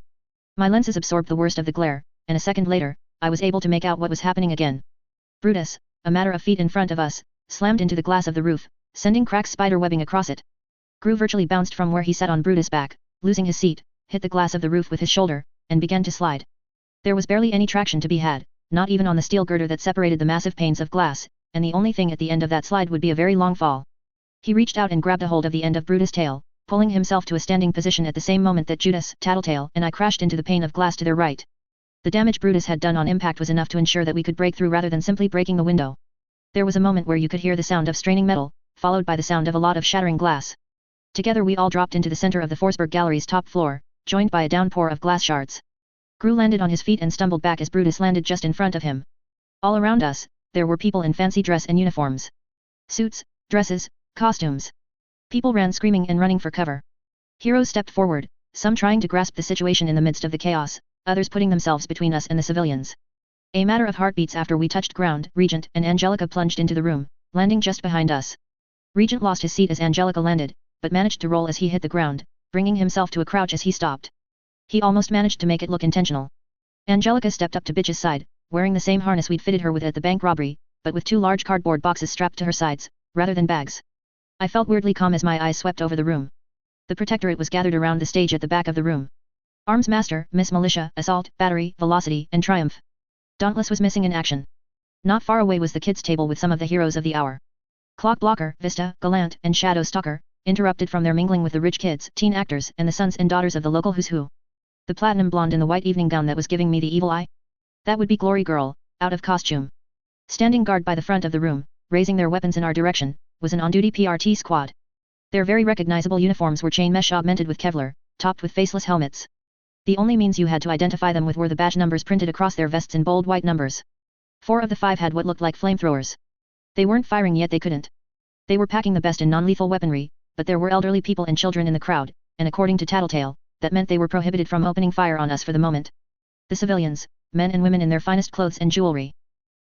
My lenses absorbed the worst of the glare, and a second later, I was able to make out what was happening again. Brutus, a matter of feet in front of us, slammed into the glass of the roof, sending cracked spider webbing across it. Gru virtually bounced from where he sat on Brutus' back, losing his seat, hit the glass of the roof with his shoulder, and began to slide. There was barely any traction to be had, not even on the steel girder that separated the massive panes of glass, and the only thing at the end of that slide would be a very long fall. He reached out and grabbed a hold of the end of Brutus' tail, pulling himself to a standing position at the same moment that Judas, Tattletale, and I crashed into the pane of glass to their right. The damage Brutus had done on impact was enough to ensure that we could break through rather than simply breaking the window. There was a moment where you could hear the sound of straining metal, followed by the sound of a lot of shattering glass. Together we all dropped into the center of the Forsberg Gallery's top floor, joined by a downpour of glass shards. Gru landed on his feet and stumbled back as Brutus landed just in front of him. All around us, there were people in fancy dress and uniforms. Suits, dresses, costumes. People ran screaming and running for cover. Heroes stepped forward, some trying to grasp the situation in the midst of the chaos, others putting themselves between us and the civilians. A matter of heartbeats after we touched ground, Regent and Angelica plunged into the room, landing just behind us. Regent lost his seat as Angelica landed, but managed to roll as he hit the ground, bringing himself to a crouch as he stopped. He almost managed to make it look intentional. Angelica stepped up to Bitch's side, wearing the same harness we'd fitted her with at the bank robbery, but with 2 large cardboard boxes strapped to her sides, rather than bags. I felt weirdly calm as my eyes swept over the room. The Protectorate was gathered around the stage at the back of the room. Arms Master, Miss Militia, Assault, Battery, Velocity, and Triumph. Dauntless was missing in action. Not far away was the kids' table with some of the heroes of the hour. Clock Blocker, Vista, Gallant, and Shadow Stalker, interrupted from their mingling with the rich kids, teen actors, and the sons and daughters of the local who's who. The platinum blonde in the white evening gown that was giving me the evil eye? That would be Glory Girl, out of costume. Standing guard by the front of the room, raising their weapons in our direction, was an on-duty PRT squad. Their very recognizable uniforms were chain mesh augmented with Kevlar, topped with faceless helmets. The only means you had to identify them with were the badge numbers printed across their vests in bold white numbers. 4 of the 5 had what looked like flamethrowers. They weren't firing yet they couldn't. They were packing the best in non-lethal weaponry, but there were elderly people and children in the crowd, and according to Tattletale, that meant they were prohibited from opening fire on us for the moment. The civilians, men and women in their finest clothes and jewelry.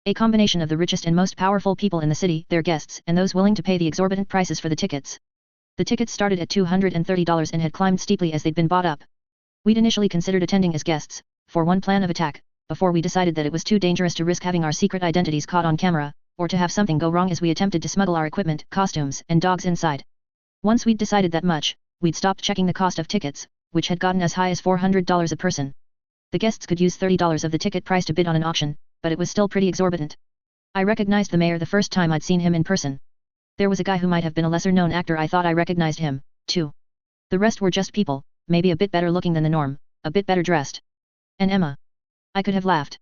A combination of the richest and most powerful people in the city, their guests, and those willing to pay the exorbitant prices for the tickets. The tickets started at $230 and had climbed steeply as they'd been bought up. We'd initially considered attending as guests, for one plan of attack, before we decided that it was too dangerous to risk having our secret identities caught on camera, or to have something go wrong as we attempted to smuggle our equipment, costumes, and dogs inside. Once we'd decided that much, we'd stopped checking the cost of tickets, which had gotten as high as $400 a person. The guests could use $30 of the ticket price to bid on an auction, but it was still pretty exorbitant. I recognized the mayor the first time I'd seen him in person. There was a guy who might have been a lesser-known actor. I thought I recognized him, too. The rest were just people, maybe a bit better looking than the norm, a bit better dressed. And Emma. I could have laughed.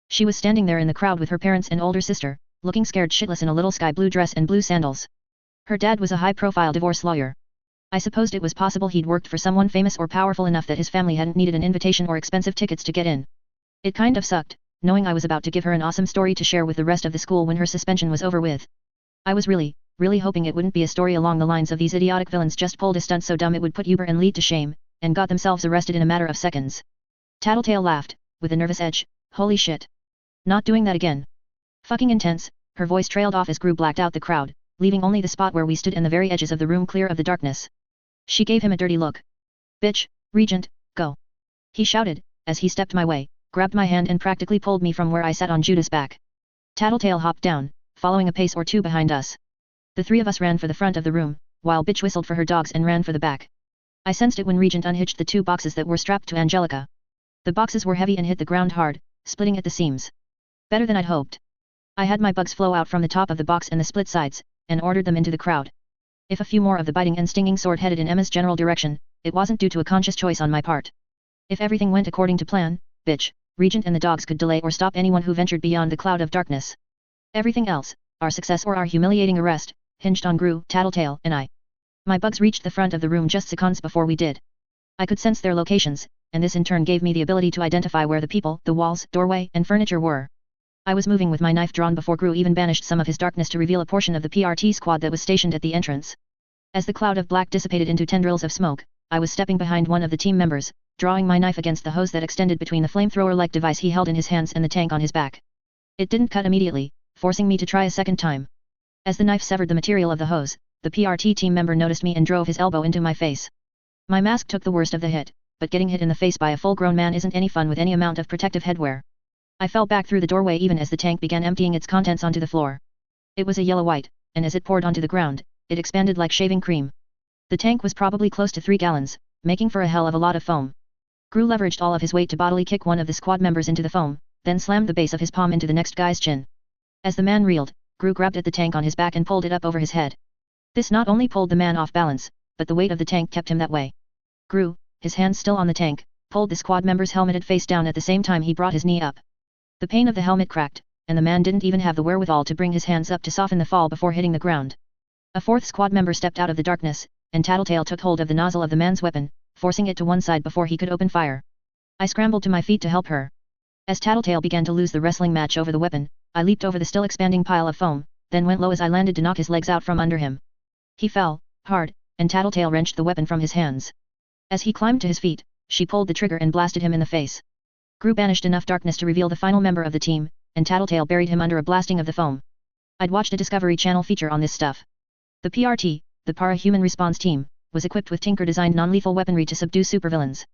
She was standing there in the crowd with her parents and older sister, looking scared shitless in a little sky blue dress and blue sandals. Her dad was a high-profile divorce lawyer. I supposed it was possible he'd worked for someone famous or powerful enough that his family hadn't needed an invitation or expensive tickets to get in. It kind of sucked, knowing I was about to give her an awesome story to share with the rest of the school when her suspension was over with. I was really hoping it wouldn't be a story along the lines of these idiotic villains just pulled a stunt so dumb it would put Uber and Lead to shame, and got themselves arrested in a matter of seconds. Tattletale laughed, with a nervous edge. Holy shit. Not doing that again. Fucking intense. Her voice trailed off as Gru blacked out the crowd, leaving only the spot where we stood and the very edges of the room clear of the darkness. She gave him a dirty look. Bitch, Regent, go. He shouted, as he stepped my way, grabbed my hand and practically pulled me from where I sat on Judas' back. Tattletale hopped down, following a pace or two behind us. The 3 of us ran for the front of the room, while Bitch whistled for her dogs and ran for the back. I sensed it when Regent unhitched the 2 boxes that were strapped to Angelica. The boxes were heavy and hit the ground hard, splitting at the seams. Better than I'd hoped. I had my bugs flow out from the top of the box and the split sides, and ordered them into the crowd. If a few more of the biting and stinging sort headed in Emma's general direction, it wasn't due to a conscious choice on my part. If everything went according to plan, Bitch, Regent and the dogs could delay or stop anyone who ventured beyond the cloud of darkness. Everything else, our success or our humiliating arrest, hinged on Gru, Tattletale, and I. My bugs reached the front of the room just seconds before we did. I could sense their locations, and this in turn gave me the ability to identify where the people, the walls, doorway, and furniture were. I was moving with my knife drawn before Gru even banished some of his darkness to reveal a portion of the PRT squad that was stationed at the entrance. As the cloud of black dissipated into tendrils of smoke, I was stepping behind one of the team members, drawing my knife against the hose that extended between the flamethrower-like device he held in his hands and the tank on his back. It didn't cut immediately, forcing me to try a second time. As the knife severed the material of the hose, the PRT team member noticed me and drove his elbow into my face. My mask took the worst of the hit, but getting hit in the face by a full-grown man isn't any fun with any amount of protective headwear. I fell back through the doorway even as the tank began emptying its contents onto the floor. It was a yellow-white, and as it poured onto the ground, it expanded like shaving cream. The tank was probably close to 3 gallons, making for a hell of a lot of foam. Gru leveraged all of his weight to bodily kick one of the squad members into the foam, then slammed the base of his palm into the next guy's chin. As the man reeled, Gru grabbed at the tank on his back and pulled it up over his head. This not only pulled the man off balance, but the weight of the tank kept him that way. Gru, his hands still on the tank, pulled the squad member's helmeted face down at the same time he brought his knee up. The pane of the helmet cracked, and the man didn't even have the wherewithal to bring his hands up to soften the fall before hitting the ground. A fourth squad member stepped out of the darkness, and Tattletale took hold of the nozzle of the man's weapon, forcing it to one side before he could open fire. I scrambled to my feet to help her. As Tattletale began to lose the wrestling match over the weapon, I leaped over the still expanding pile of foam, then went low as I landed to knock his legs out from under him. He fell, hard, and Tattletale wrenched the weapon from his hands. As he climbed to his feet, she pulled the trigger and blasted him in the face. Gru banished enough darkness to reveal the final member of the team, and Tattletale buried him under a blasting of the foam. I'd watched a Discovery Channel feature on this stuff. The PRT, the Para-Human Response Team, was equipped with Tinker-designed non-lethal weaponry to subdue supervillains.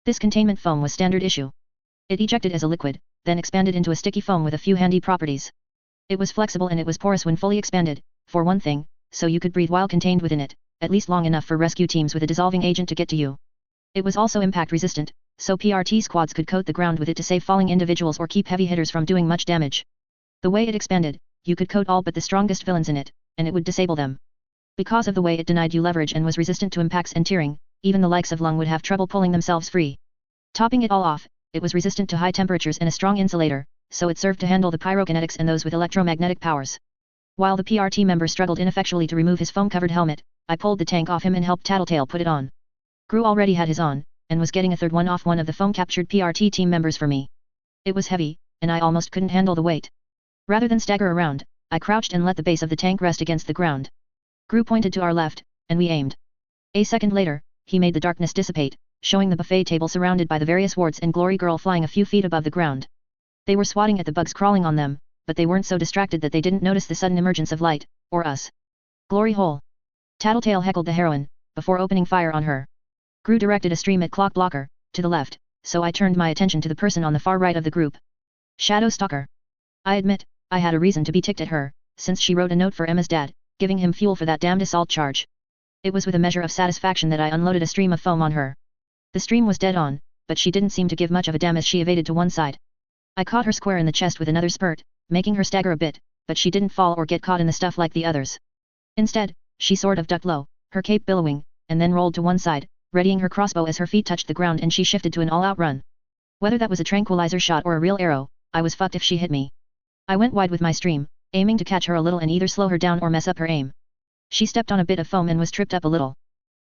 This containment foam was standard issue. It ejected as a liquid, then expanded into a sticky foam with a few handy properties. It was flexible and it was porous when fully expanded, for one thing, so you could breathe while contained within it, at least long enough for rescue teams with a dissolving agent to get to you. It was also impact resistant, so PRT squads could coat the ground with it to save falling individuals or keep heavy hitters from doing much damage. The way it expanded, you could coat all but the strongest villains in it, and it would disable them. Because of the way it denied you leverage and was resistant to impacts and tearing, even the likes of Lung would have trouble pulling themselves free. Topping it all off, it was resistant to high temperatures and a strong insulator, so it served to handle the pyrokinetics and those with electromagnetic powers. While the PRT member struggled ineffectually to remove his foam-covered helmet, I pulled the tank off him and helped Tattletale put it on. Gru already had his on, and was getting a third one off one of the foam-captured PRT team members for me. It was heavy, and I almost couldn't handle the weight. Rather than stagger around, I crouched and let the base of the tank rest against the ground. Gru pointed to our left, and we aimed. A second later, he made the darkness dissipate, showing the buffet table surrounded by the various wards and Glory Girl flying a few feet above the ground. They were swatting at the bugs crawling on them, but they weren't so distracted that they didn't notice the sudden emergence of light, or us. Glory hole! Tattletale heckled the heroine, before opening fire on her. Gru directed a stream at Clock Blocker, to the left, so I turned my attention to the person on the far right of the group. Shadow Stalker. I admit, I had a reason to be ticked at her, since she wrote a note for Emma's dad, giving him fuel for that damned assault charge. It was with a measure of satisfaction that I unloaded a stream of foam on her. The stream was dead on, but she didn't seem to give much of a damn as she evaded to one side. I caught her square in the chest with another spurt, making her stagger a bit, but she didn't fall or get caught in the stuff like the others. Instead, she sort of ducked low, her cape billowing, and then rolled to one side, readying her crossbow as her feet touched the ground and she shifted to an all-out run. Whether that was a tranquilizer shot or a real arrow, I was fucked if she hit me. I went wide with my stream, aiming to catch her a little and either slow her down or mess up her aim. She stepped on a bit of foam and was tripped up a little.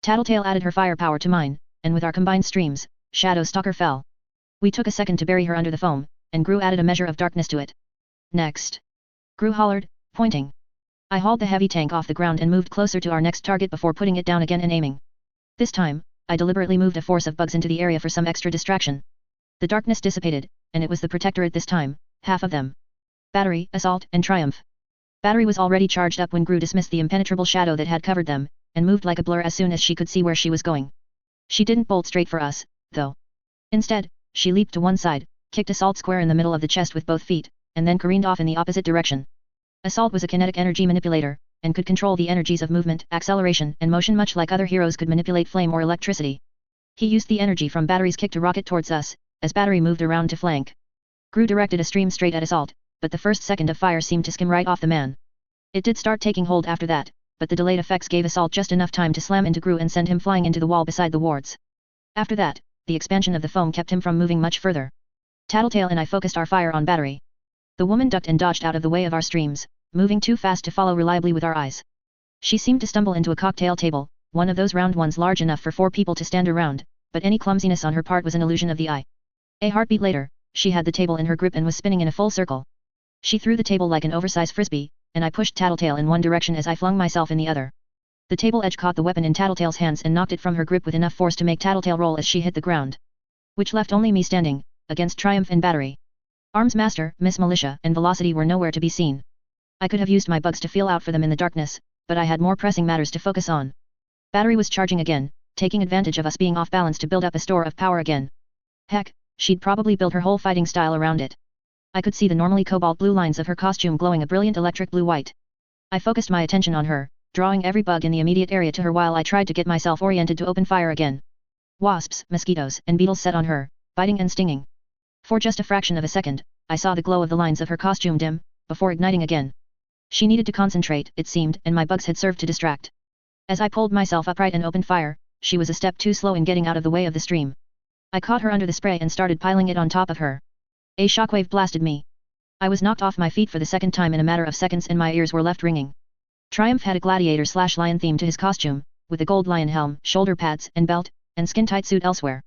Tattletale added her firepower to mine, and with our combined streams, Shadow Stalker fell. We took a second to bury her under the foam, and Gru added a measure of darkness to it. Next! Gru hollered, pointing. I hauled the heavy tank off the ground and moved closer to our next target before putting it down again and aiming. This time, I deliberately moved a force of bugs into the area for some extra distraction. The darkness dissipated, and it was the Protectorate this time, half of them. Battery, Assault, and Triumph. Battery was already charged up when Gru dismissed the impenetrable shadow that had covered them, and moved like a blur as soon as she could see where she was going. She didn't bolt straight for us, though. Instead, she leaped to one side, kicked Assault square in the middle of the chest with both feet, and then careened off in the opposite direction. Assault was a kinetic energy manipulator, and could control the energies of movement, acceleration, and motion much like other heroes could manipulate flame or electricity. He used the energy from Battery's kick to rocket towards us, as Battery moved around to flank. Gru directed a stream straight at Assault, but the first second of fire seemed to skim right off the man. It did start taking hold after that, but the delayed effects gave Assault just enough time to slam into Gru and send him flying into the wall beside the wards. After that, the expansion of the foam kept him from moving much further. Tattletale and I focused our fire on Battery. The woman ducked and dodged out of the way of our streams, moving too fast to follow reliably with our eyes. She seemed to stumble into a cocktail table, one of those round ones large enough for 4 people to stand around, but any clumsiness on her part was an illusion of the eye. A heartbeat later, she had the table in her grip and was spinning in a full circle. She threw the table like an oversized frisbee, and I pushed Tattletale in one direction as I flung myself in the other. The table edge caught the weapon in Tattletale's hands and knocked it from her grip with enough force to make Tattletale roll as she hit the ground. Which left only me standing, against Triumph and Battery. Arms Master, Miss Militia, and Velocity were nowhere to be seen. I could have used my bugs to feel out for them in the darkness, but I had more pressing matters to focus on. Battery was charging again, taking advantage of us being off balance to build up a store of power again. Heck, she'd probably built her whole fighting style around it. I could see the normally cobalt blue lines of her costume glowing a brilliant electric blue-white. I focused my attention on her, drawing every bug in the immediate area to her while I tried to get myself oriented to open fire again. Wasps, mosquitoes, and beetles set on her, biting and stinging. For just a fraction of a second, I saw the glow of the lines of her costume dim, before igniting again. She needed to concentrate, it seemed, and my bugs had served to distract. As I pulled myself upright and opened fire, she was a step too slow in getting out of the way of the stream. I caught her under the spray and started piling it on top of her. A shockwave blasted me. I was knocked off my feet for the second time in a matter of seconds and my ears were left ringing. Triumph had a gladiator/lion theme to his costume, with a gold lion helm, shoulder pads, and belt, and skin-tight suit elsewhere.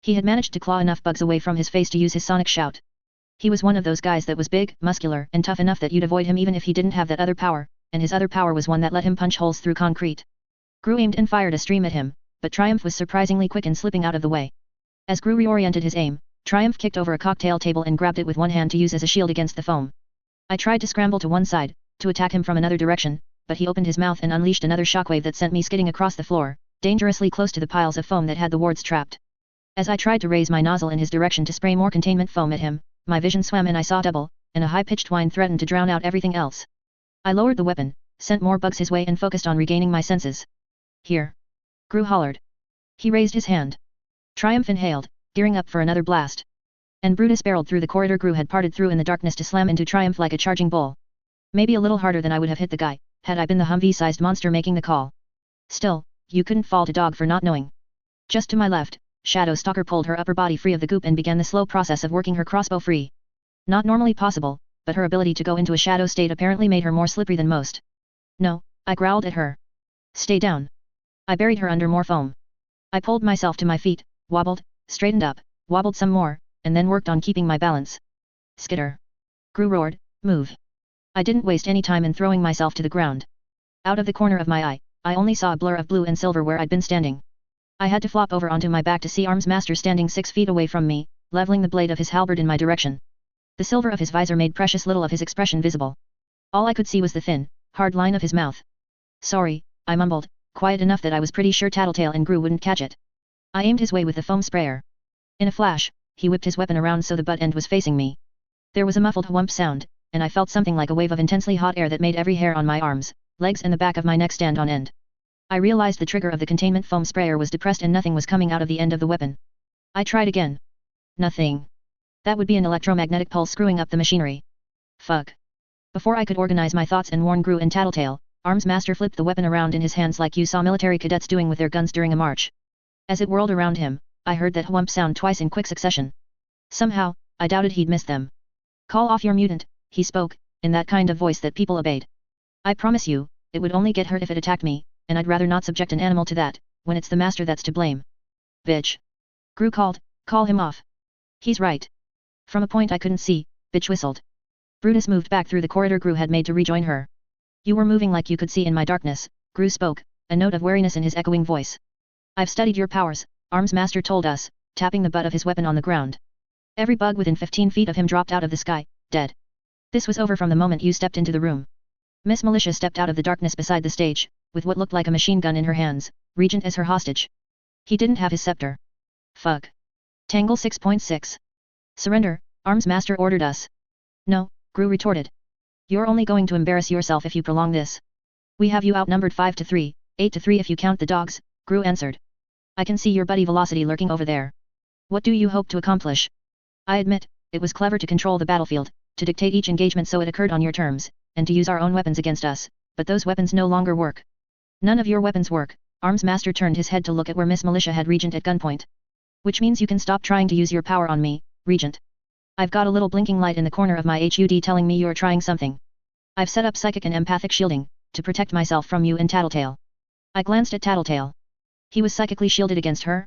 He had managed to claw enough bugs away from his face to use his sonic shout. He was one of those guys that was big, muscular, and tough enough that you'd avoid him even if he didn't have that other power, and his other power was one that let him punch holes through concrete. Gru aimed and fired a stream at him, but Triumph was surprisingly quick in slipping out of the way. As Gru reoriented his aim, Triumph kicked over a cocktail table and grabbed it with one hand to use as a shield against the foam. I tried to scramble to one side, to attack him from another direction, but he opened his mouth and unleashed another shockwave that sent me skidding across the floor, dangerously close to the piles of foam that had the wards trapped. As I tried to raise my nozzle in his direction to spray more containment foam at him, my vision swam and I saw double, and a high-pitched whine threatened to drown out everything else. I lowered the weapon, sent more bugs his way and focused on regaining my senses. Here! Gru hollered. He raised his hand. Triumph inhaled, gearing up for another blast. And Brutus barreled through the corridor Gru had parted through in the darkness to slam into Triumph like a charging bull. Maybe a little harder than I would have hit the guy, had I been the Humvee-sized monster making the call. Still, you couldn't fault a dog for not knowing. Just to my left, Shadow Stalker pulled her upper body free of the goop and began the slow process of working her crossbow free. Not normally possible, but her ability to go into a shadow state apparently made her more slippery than most. No, I growled at her. Stay down. I buried her under more foam. I pulled myself to my feet, wobbled, straightened up, wobbled some more, and then worked on keeping my balance. Skitter. Gru roared, move. I didn't waste any time in throwing myself to the ground. Out of the corner of my eye, I only saw a blur of blue and silver where I'd been standing. I had to flop over onto my back to see Arms Master standing 6 feet away from me, leveling the blade of his halberd in my direction. The silver of his visor made precious little of his expression visible. All I could see was the thin, hard line of his mouth. Sorry, I mumbled, quiet enough that I was pretty sure Tattletale and Gru wouldn't catch it. I aimed his way with the foam sprayer. In a flash, he whipped his weapon around so the butt end was facing me. There was a muffled whump sound, and I felt something like a wave of intensely hot air that made every hair on my arms, legs and the back of my neck stand on end. I realized the trigger of the containment foam sprayer was depressed and nothing was coming out of the end of the weapon. I tried again. Nothing. That would be an electromagnetic pulse screwing up the machinery. Fuck. Before I could organize my thoughts and warn Gru and Tattletale, Arms Master flipped the weapon around in his hands like you saw military cadets doing with their guns during a march. As it whirled around him, I heard that whump sound twice in quick succession. Somehow, I doubted he'd missed them. Call off your mutant, he spoke, in that kind of voice that people obeyed. I promise you, it would only get hurt if it attacked me, and I'd rather not subject an animal to that, when it's the master that's to blame. Bitch. Gru called, call him off. He's right. From a point I couldn't see, Bitch whistled. Brutus moved back through the corridor Gru had made to rejoin her. You were moving like you could see in my darkness, Gru spoke, a note of wariness in his echoing voice. I've studied your powers, Arms Master told us, tapping the butt of his weapon on the ground. Every bug within 15 feet of him dropped out of the sky, dead. This was over from the moment you stepped into the room. Miss Militia stepped out of the darkness beside the stage, with what looked like a machine gun in her hands, Regent as her hostage. He didn't have his scepter. Fuck. Tangle 6.6. Surrender, Arms Master ordered us. No, Gru retorted. You're only going to embarrass yourself if you prolong this. We have you outnumbered 5-3, 8-3 if you count the dogs, Gru answered. I can see your buddy Velocity lurking over there. What do you hope to accomplish? I admit, it was clever to control the battlefield, to dictate each engagement so it occurred on your terms, and to use our own weapons against us, but those weapons no longer work. None of your weapons work. Arms Master turned his head to look at where Miss Militia had Regent at gunpoint. Which means you can stop trying to use your power on me, Regent. I've got a little blinking light in the corner of my HUD telling me you're trying something. I've set up psychic and empathic shielding, to protect myself from you and Tattletale. I glanced at Tattletale. He was psychically shielded against her?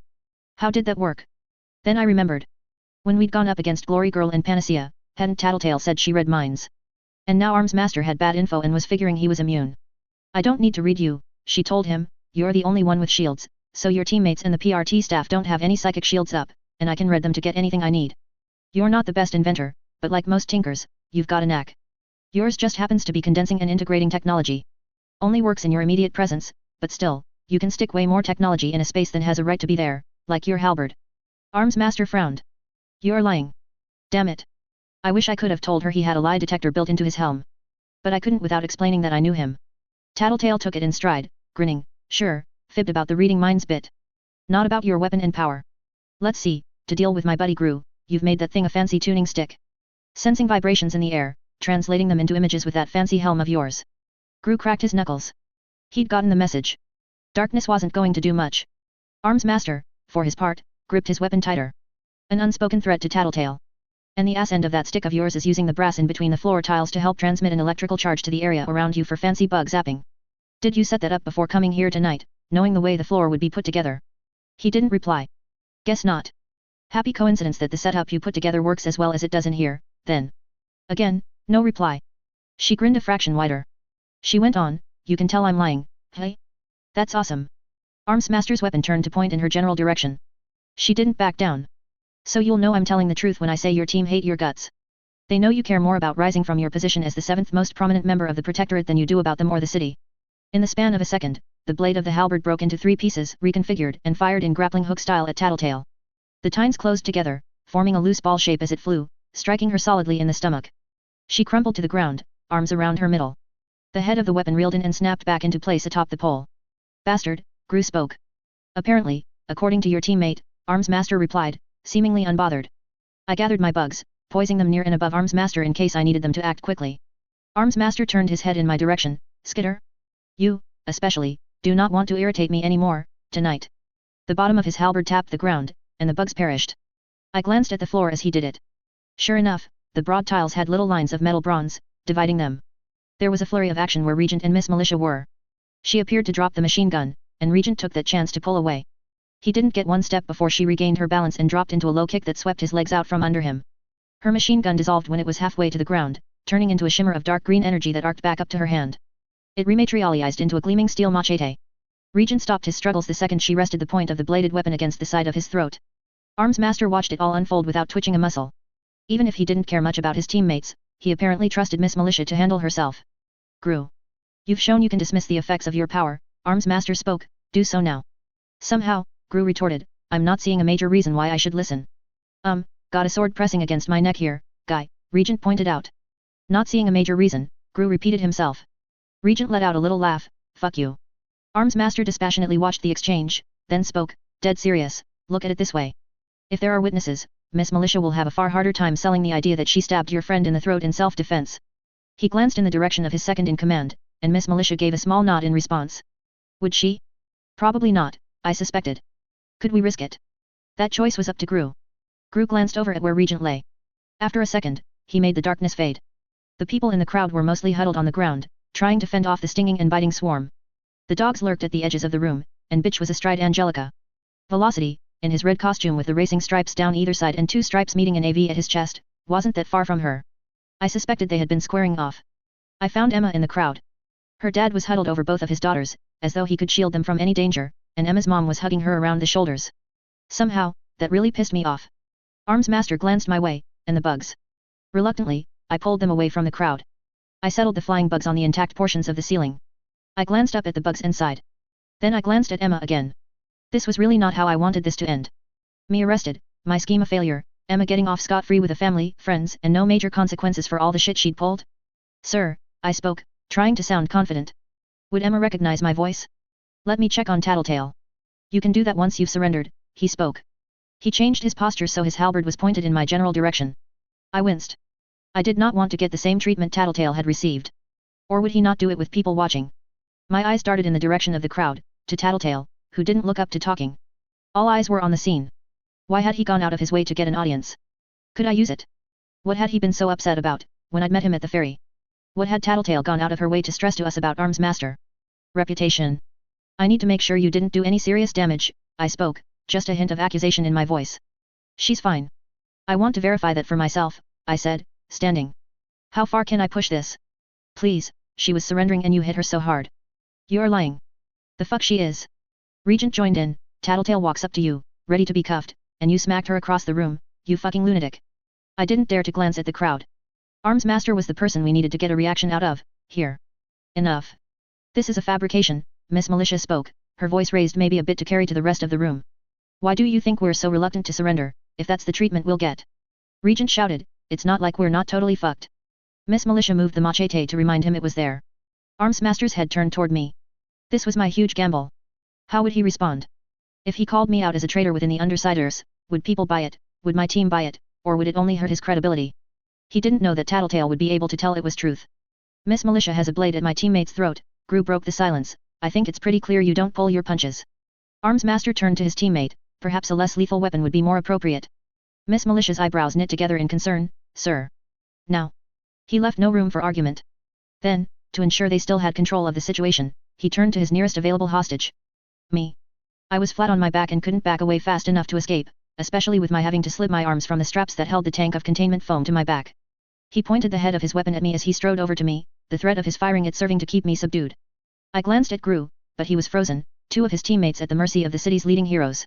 How did that work? Then I remembered. When we'd gone up against Glory Girl and Panacea, hadn't Tattletale said she read minds? And now Arms Master had bad info and was figuring he was immune. I don't need to read you, she told him, you're the only one with shields, so your teammates and the PRT staff don't have any psychic shields up, and I can read them to get anything I need. You're not the best inventor, but like most tinkers, you've got a knack. Yours just happens to be condensing and integrating technology. Only works in your immediate presence, but still, you can stick way more technology in a space than has a right to be there, like your halberd. Arms Master frowned. You're lying. Damn it. I wish I could have told her he had a lie detector built into his helm. But I couldn't without explaining that I knew him. Tattletale took it in stride, grinning, sure, fibbed about the reading minds bit. Not about your weapon and power. Let's see, to deal with my buddy Gru, you've made that thing a fancy tuning stick. Sensing vibrations in the air, translating them into images with that fancy helm of yours. Gru cracked his knuckles. He'd gotten the message. Darkness wasn't going to do much. Arms Master, for his part, gripped his weapon tighter. An unspoken threat to Tattletale. And the ass end of that stick of yours is using the brass in between the floor tiles to help transmit an electrical charge to the area around you for fancy bug zapping. Did you set that up before coming here tonight, knowing the way the floor would be put together? He didn't reply. Guess not. Happy coincidence that the setup you put together works as well as it does in here, then. Again, no reply. She grinned a fraction wider. She went on, you can tell I'm lying, hey? That's awesome. Arms Master's weapon turned to point in her general direction. She didn't back down. So you'll know I'm telling the truth when I say your team hate your guts. They know you care more about rising from your position as the 7th most prominent member of the Protectorate than you do about them or the city. In the span of a second, the blade of the halberd broke into 3 pieces, reconfigured and fired in grappling hook style at Tattletale. The tines closed together, forming a loose ball shape as it flew, striking her solidly in the stomach. She crumpled to the ground, arms around her middle. The head of the weapon reeled in and snapped back into place atop the pole. Bastard, Gru spoke. Apparently, according to your teammate, Arms Master replied, seemingly unbothered. I gathered my bugs, poising them near and above Arms Master in case I needed them to act quickly. Arms Master turned his head in my direction, Skitter. You, especially, do not want to irritate me anymore, tonight. The bottom of his halberd tapped the ground, and the bugs perished. I glanced at the floor as he did it. Sure enough, the broad tiles had little lines of metal bronze, dividing them. There was a flurry of action where Regent and Miss Militia were. She appeared to drop the machine gun, and Regent took that chance to pull away. He didn't get one step before she regained her balance and dropped into a low kick that swept his legs out from under him. Her machine gun dissolved when it was halfway to the ground, turning into a shimmer of dark green energy that arced back up to her hand. It rematerialized into a gleaming steel machete. Regent stopped his struggles the second she rested the point of the bladed weapon against the side of his throat. Arms Master watched it all unfold without twitching a muscle. Even if he didn't care much about his teammates, he apparently trusted Miss Militia to handle herself. Gru. You've shown you can dismiss the effects of your power, Arms Master spoke, do so now. Somehow, Gru retorted, I'm not seeing a major reason why I should listen. Got a sword pressing against my neck here, guy, Regent pointed out. Not seeing a major reason, Gru repeated himself. Regent let out a little laugh, fuck you. Arms Master dispassionately watched the exchange, then spoke, dead serious, look at it this way. If there are witnesses, Miss Militia will have a far harder time selling the idea that she stabbed your friend in the throat in self-defense. He glanced in the direction of his second-in-command, and Miss Militia gave a small nod in response. Would she? Probably not, I suspected. Could we risk it? That choice was up to Gru. Gru glanced over at where Regent lay. After a second, he made the darkness fade. The people in the crowd were mostly huddled on the ground, trying to fend off the stinging and biting swarm. The dogs lurked at the edges of the room, and Bitch was astride Angelica. Velocity, in his red costume with the racing stripes down either side and 2 stripes meeting an AV at his chest, wasn't that far from her. I suspected they had been squaring off. I found Emma in the crowd. Her dad was huddled over both of his daughters, as though he could shield them from any danger, and Emma's mom was hugging her around the shoulders. Somehow, that really pissed me off. Arms Master glanced my way, and the bugs. Reluctantly, I pulled them away from the crowd. I settled the flying bugs on the intact portions of the ceiling. I glanced up at the bugs inside. Then I glanced at Emma again. This was really not how I wanted this to end. Me arrested, my scheme a failure, Emma getting off scot-free with a family, friends, and no major consequences for all the shit she'd pulled? Sir, I spoke, trying to sound confident. Would Emma recognize my voice? Let me check on Tattletale. You can do that once you've surrendered, he spoke. He changed his posture so his halberd was pointed in my general direction. I winced. I did not want to get the same treatment Tattletale had received. Or would he not do it with people watching? My eyes darted in the direction of the crowd, to Tattletale, who didn't look up to talking. All eyes were on the scene. Why had he gone out of his way to get an audience? Could I use it? What had he been so upset about, when I'd met him at the ferry? What had Tattletale gone out of her way to stress to us about Arms Master? Reputation. I need to make sure you didn't do any serious damage, I spoke, just a hint of accusation in my voice. She's fine. I want to verify that for myself, I said, standing. How far can I push this? Please, she was surrendering and you hit her so hard. You're lying. The fuck she is. Regent joined in. Tattletale walks up to you, ready to be cuffed, and you smacked her across the room, you fucking lunatic. I didn't dare to glance at the crowd. Arms Master was the person we needed to get a reaction out of, here. Enough. This is a fabrication, Miss Militia spoke, her voice raised maybe a bit to carry to the rest of the room. Why do you think we're so reluctant to surrender, if that's the treatment we'll get? Regent shouted, it's not like we're not totally fucked. Miss Militia moved the machete to remind him it was there. Arms Master's head turned toward me. This was my huge gamble. How would he respond? If he called me out as a traitor within the Undersiders, would people buy it, would my team buy it, or would it only hurt his credibility? He didn't know that Tattletale would be able to tell it was truth. Miss Militia has a blade at my teammate's throat, Gru broke the silence, I think it's pretty clear you don't pull your punches. Arms Master turned to his teammate, perhaps a less lethal weapon would be more appropriate. Miss Militia's eyebrows knit together in concern, sir. Now. He left no room for argument. Then, to ensure they still had control of the situation, he turned to his nearest available hostage. Me. I was flat on my back and couldn't back away fast enough to escape, especially with my having to slip my arms from the straps that held the tank of containment foam to my back. He pointed the head of his weapon at me as he strode over to me, the threat of his firing it serving to keep me subdued. I glanced at Gru, but he was frozen, two of his teammates at the mercy of the city's leading heroes.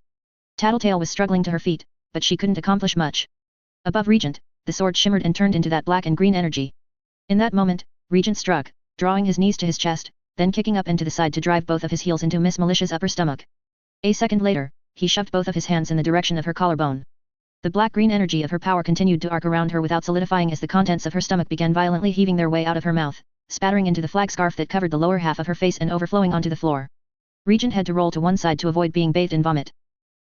Tattletale was struggling to her feet, but she couldn't accomplish much. Above Regent, the sword shimmered and turned into that black and green energy. In that moment, Regent struck, drawing his knees to his chest, then kicking up and to the side to drive both of his heels into Miss Militia's upper stomach. A second later, he shoved both of his hands in the direction of her collarbone. The black-green energy of her power continued to arc around her without solidifying as the contents of her stomach began violently heaving their way out of her mouth, spattering into the flag scarf that covered the lower half of her face and overflowing onto the floor. Regent had to roll to one side to avoid being bathed in vomit.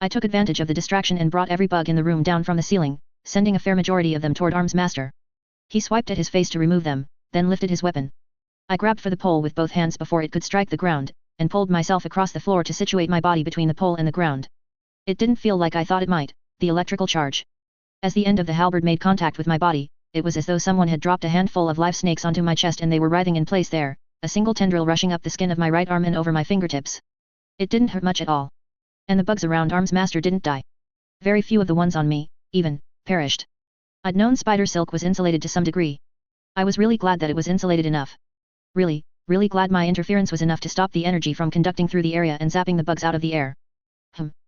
I took advantage of the distraction and brought every bug in the room down from the ceiling, sending a fair majority of them toward Arms Master. He swiped at his face to remove them, then lifted his weapon. I grabbed for the pole with both hands before it could strike the ground, and pulled myself across the floor to situate my body between the pole and the ground. It didn't feel like I thought it might, the electrical charge. As the end of the halberd made contact with my body, it was as though someone had dropped a handful of live snakes onto my chest and they were writhing in place there, a single tendril rushing up the skin of my right arm and over my fingertips. It didn't hurt much at all. And the bugs around Arms Master didn't die. Very few of the ones on me, even, perished. I'd known spider silk was insulated to some degree. I was really glad that it was insulated enough. Really, really glad my interference was enough to stop the energy from conducting through the area and zapping the bugs out of the air.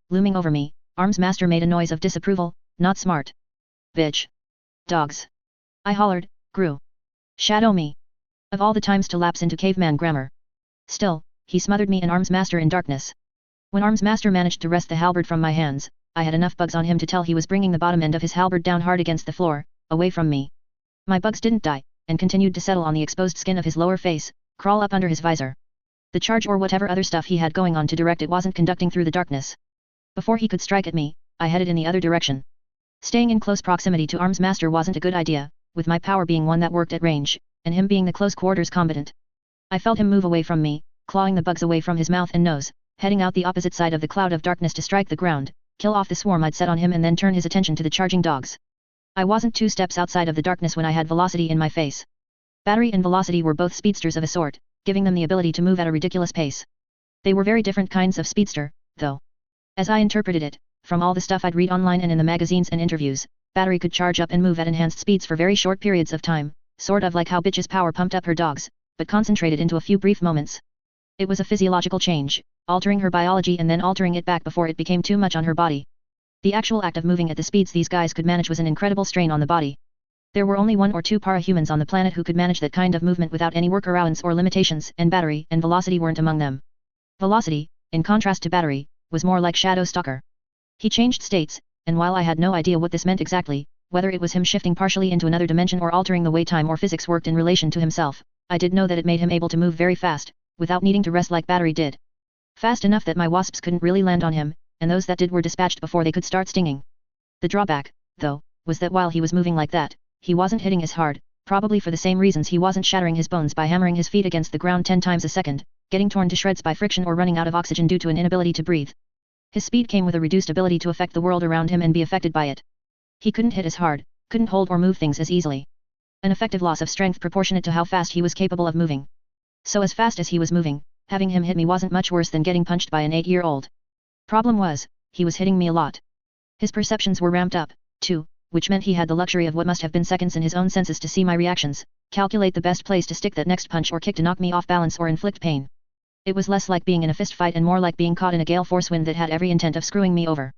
Looming over me, Arms Master made a noise of disapproval, not smart. Bitch. Dogs. I hollered, Gru. Shadow me. Of all the times to lapse into caveman grammar. Still, he smothered me and Arms Master in darkness. When Arms Master managed to wrest the halberd from my hands, I had enough bugs on him to tell he was bringing the bottom end of his halberd down hard against the floor, away from me. My bugs didn't die, and continued to settle on the exposed skin of his lower face, crawl up under his visor. The charge or whatever other stuff he had going on to direct it wasn't conducting through the darkness. Before he could strike at me, I headed in the other direction. Staying in close proximity to Arms Master wasn't a good idea, with my power being one that worked at range, and him being the close quarters combatant. I felt him move away from me, clawing the bugs away from his mouth and nose, heading out the opposite side of the cloud of darkness to strike the ground, kill off the swarm I'd set on him and then turn his attention to the charging dogs. I wasn't 2 steps outside of the darkness when I had Velocity in my face. Battery and Velocity were both speedsters of a sort, giving them the ability to move at a ridiculous pace. They were very different kinds of speedster, though. As I interpreted it, from all the stuff I'd read online and in the magazines and interviews, Battery could charge up and move at enhanced speeds for very short periods of time, sort of like how Bitch's power pumped up her dogs, but concentrated into a few brief moments. It was a physiological change, altering her biology and then altering it back before it became too much on her body. The actual act of moving at the speeds these guys could manage was an incredible strain on the body. There were only 1 or 2 para-humans on the planet who could manage that kind of movement without any workarounds or limitations, and Battery and Velocity weren't among them. Velocity, in contrast to Battery, was more like Shadow Stalker. He changed states, and while I had no idea what this meant exactly, whether it was him shifting partially into another dimension or altering the way time or physics worked in relation to himself, I did know that it made him able to move very fast, without needing to rest like Battery did. Fast enough that my wasps couldn't really land on him, and those that did were dispatched before they could start stinging. The drawback, though, was that while he was moving like that, he wasn't hitting as hard, probably for the same reasons he wasn't shattering his bones by hammering his feet against the ground 10 times a second, getting torn to shreds by friction or running out of oxygen due to an inability to breathe. His speed came with a reduced ability to affect the world around him and be affected by it. He couldn't hit as hard, couldn't hold or move things as easily. An effective loss of strength proportionate to how fast he was capable of moving. So as fast as he was moving, having him hit me wasn't much worse than getting punched by an 8-year-old. Problem was, he was hitting me a lot. His perceptions were ramped up, too, which meant he had the luxury of what must have been seconds in his own senses to see my reactions, calculate the best place to stick that next punch or kick to knock me off balance or inflict pain. It was less like being in a fist fight and more like being caught in a gale force wind that had every intent of screwing me over.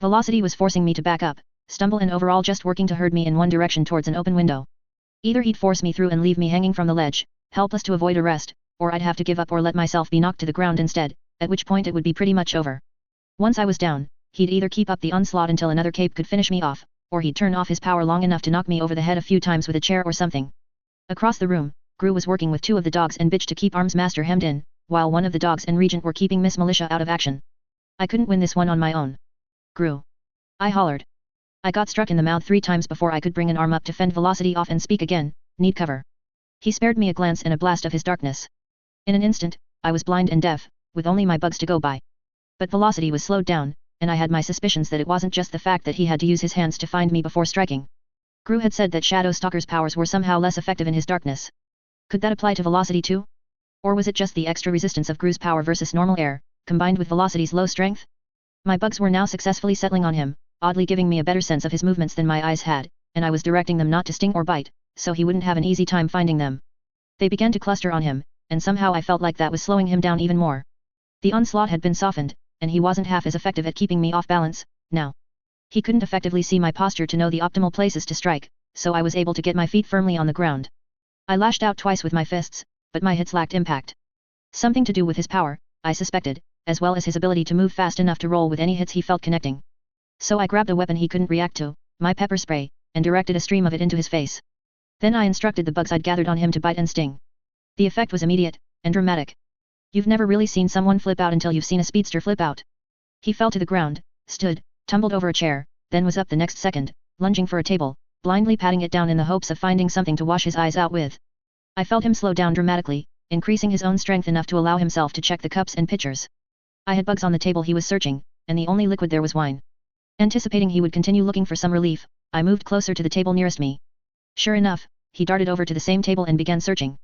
Velocity was forcing me to back up, stumble and overall just working to herd me in one direction towards an open window. Either he'd force me through and leave me hanging from the ledge, helpless to avoid arrest, or I'd have to give up or let myself be knocked to the ground instead, at which point it would be pretty much over. Once I was down, he'd either keep up the onslaught until another cape could finish me off, or he'd turn off his power long enough to knock me over the head a few times with a chair or something. Across the room, Gru was working with 2 of the dogs and Bitch to keep Arms Master hemmed in, while one of the dogs and Regent were keeping Miss Militia out of action. I couldn't win this one on my own. Gru. I hollered. I got struck in the mouth 3 times before I could bring an arm up to fend Velocity off and speak again, need cover. He spared me a glance and a blast of his darkness. In an instant, I was blind and deaf, with only my bugs to go by. But Velocity was slowed down, and I had my suspicions that it wasn't just the fact that he had to use his hands to find me before striking. Gru had said that Shadow Stalker's powers were somehow less effective in his darkness. Could that apply to Velocity too? Or was it just the extra resistance of Gru's power versus normal air, combined with Velocity's low strength? My bugs were now successfully settling on him, oddly giving me a better sense of his movements than my eyes had, and I was directing them not to sting or bite, so he wouldn't have an easy time finding them. They began to cluster on him, and somehow I felt like that was slowing him down even more. The onslaught had been softened, and he wasn't half as effective at keeping me off balance, now. He couldn't effectively see my posture to know the optimal places to strike, so I was able to get my feet firmly on the ground. I lashed out twice with my fists, but my hits lacked impact. Something to do with his power, I suspected, as well as his ability to move fast enough to roll with any hits he felt connecting. So I grabbed a weapon he couldn't react to, my pepper spray, and directed a stream of it into his face. Then I instructed the bugs I'd gathered on him to bite and sting. The effect was immediate, and dramatic. You've never really seen someone flip out until you've seen a speedster flip out. He fell to the ground, stood, tumbled over a chair, then was up the next second, lunging for a table, blindly patting it down in the hopes of finding something to wash his eyes out with. I felt him slow down dramatically, increasing his own strength enough to allow himself to check the cups and pitchers. I had bugs on the table he was searching, and the only liquid there was wine. Anticipating he would continue looking for some relief, I moved closer to the table nearest me. Sure enough, he darted over to the same table and began searching.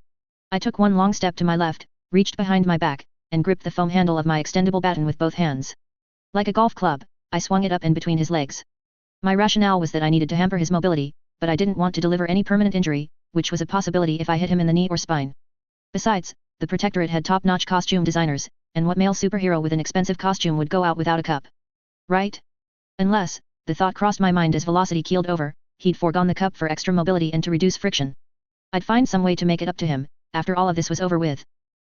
I took one long step to my left, reached behind my back, and gripped the foam handle of my extendable baton with both hands. Like a golf club, I swung it up and between his legs. My rationale was that I needed to hamper his mobility, but I didn't want to deliver any permanent injury, which was a possibility if I hit him in the knee or spine. Besides, the Protectorate had top-notch costume designers, and what male superhero with an expensive costume would go out without a cup? Right? Unless, the thought crossed my mind as Velocity keeled over, he'd foregone the cup for extra mobility and to reduce friction. I'd find some way to make it up to him, after all of this was over with.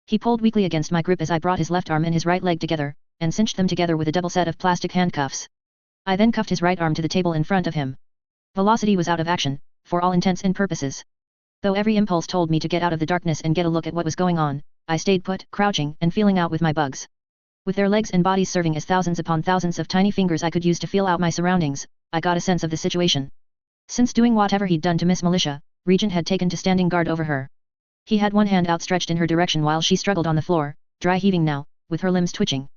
He pulled weakly against my grip as I brought his left arm and his right leg together, and cinched them together with a double set of plastic handcuffs. I then cuffed his right arm to the table in front of him. Velocity was out of action, for all intents and purposes. Though every impulse told me to get out of the darkness and get a look at what was going on, I stayed put, crouching and feeling out with my bugs. With their legs and bodies serving as thousands upon thousands of tiny fingers I could use to feel out my surroundings, I got a sense of the situation. Since doing whatever he'd done to Miss Militia, Regent had taken to standing guard over her. He had one hand outstretched in her direction while she struggled on the floor, dry heaving now, with her limbs twitching.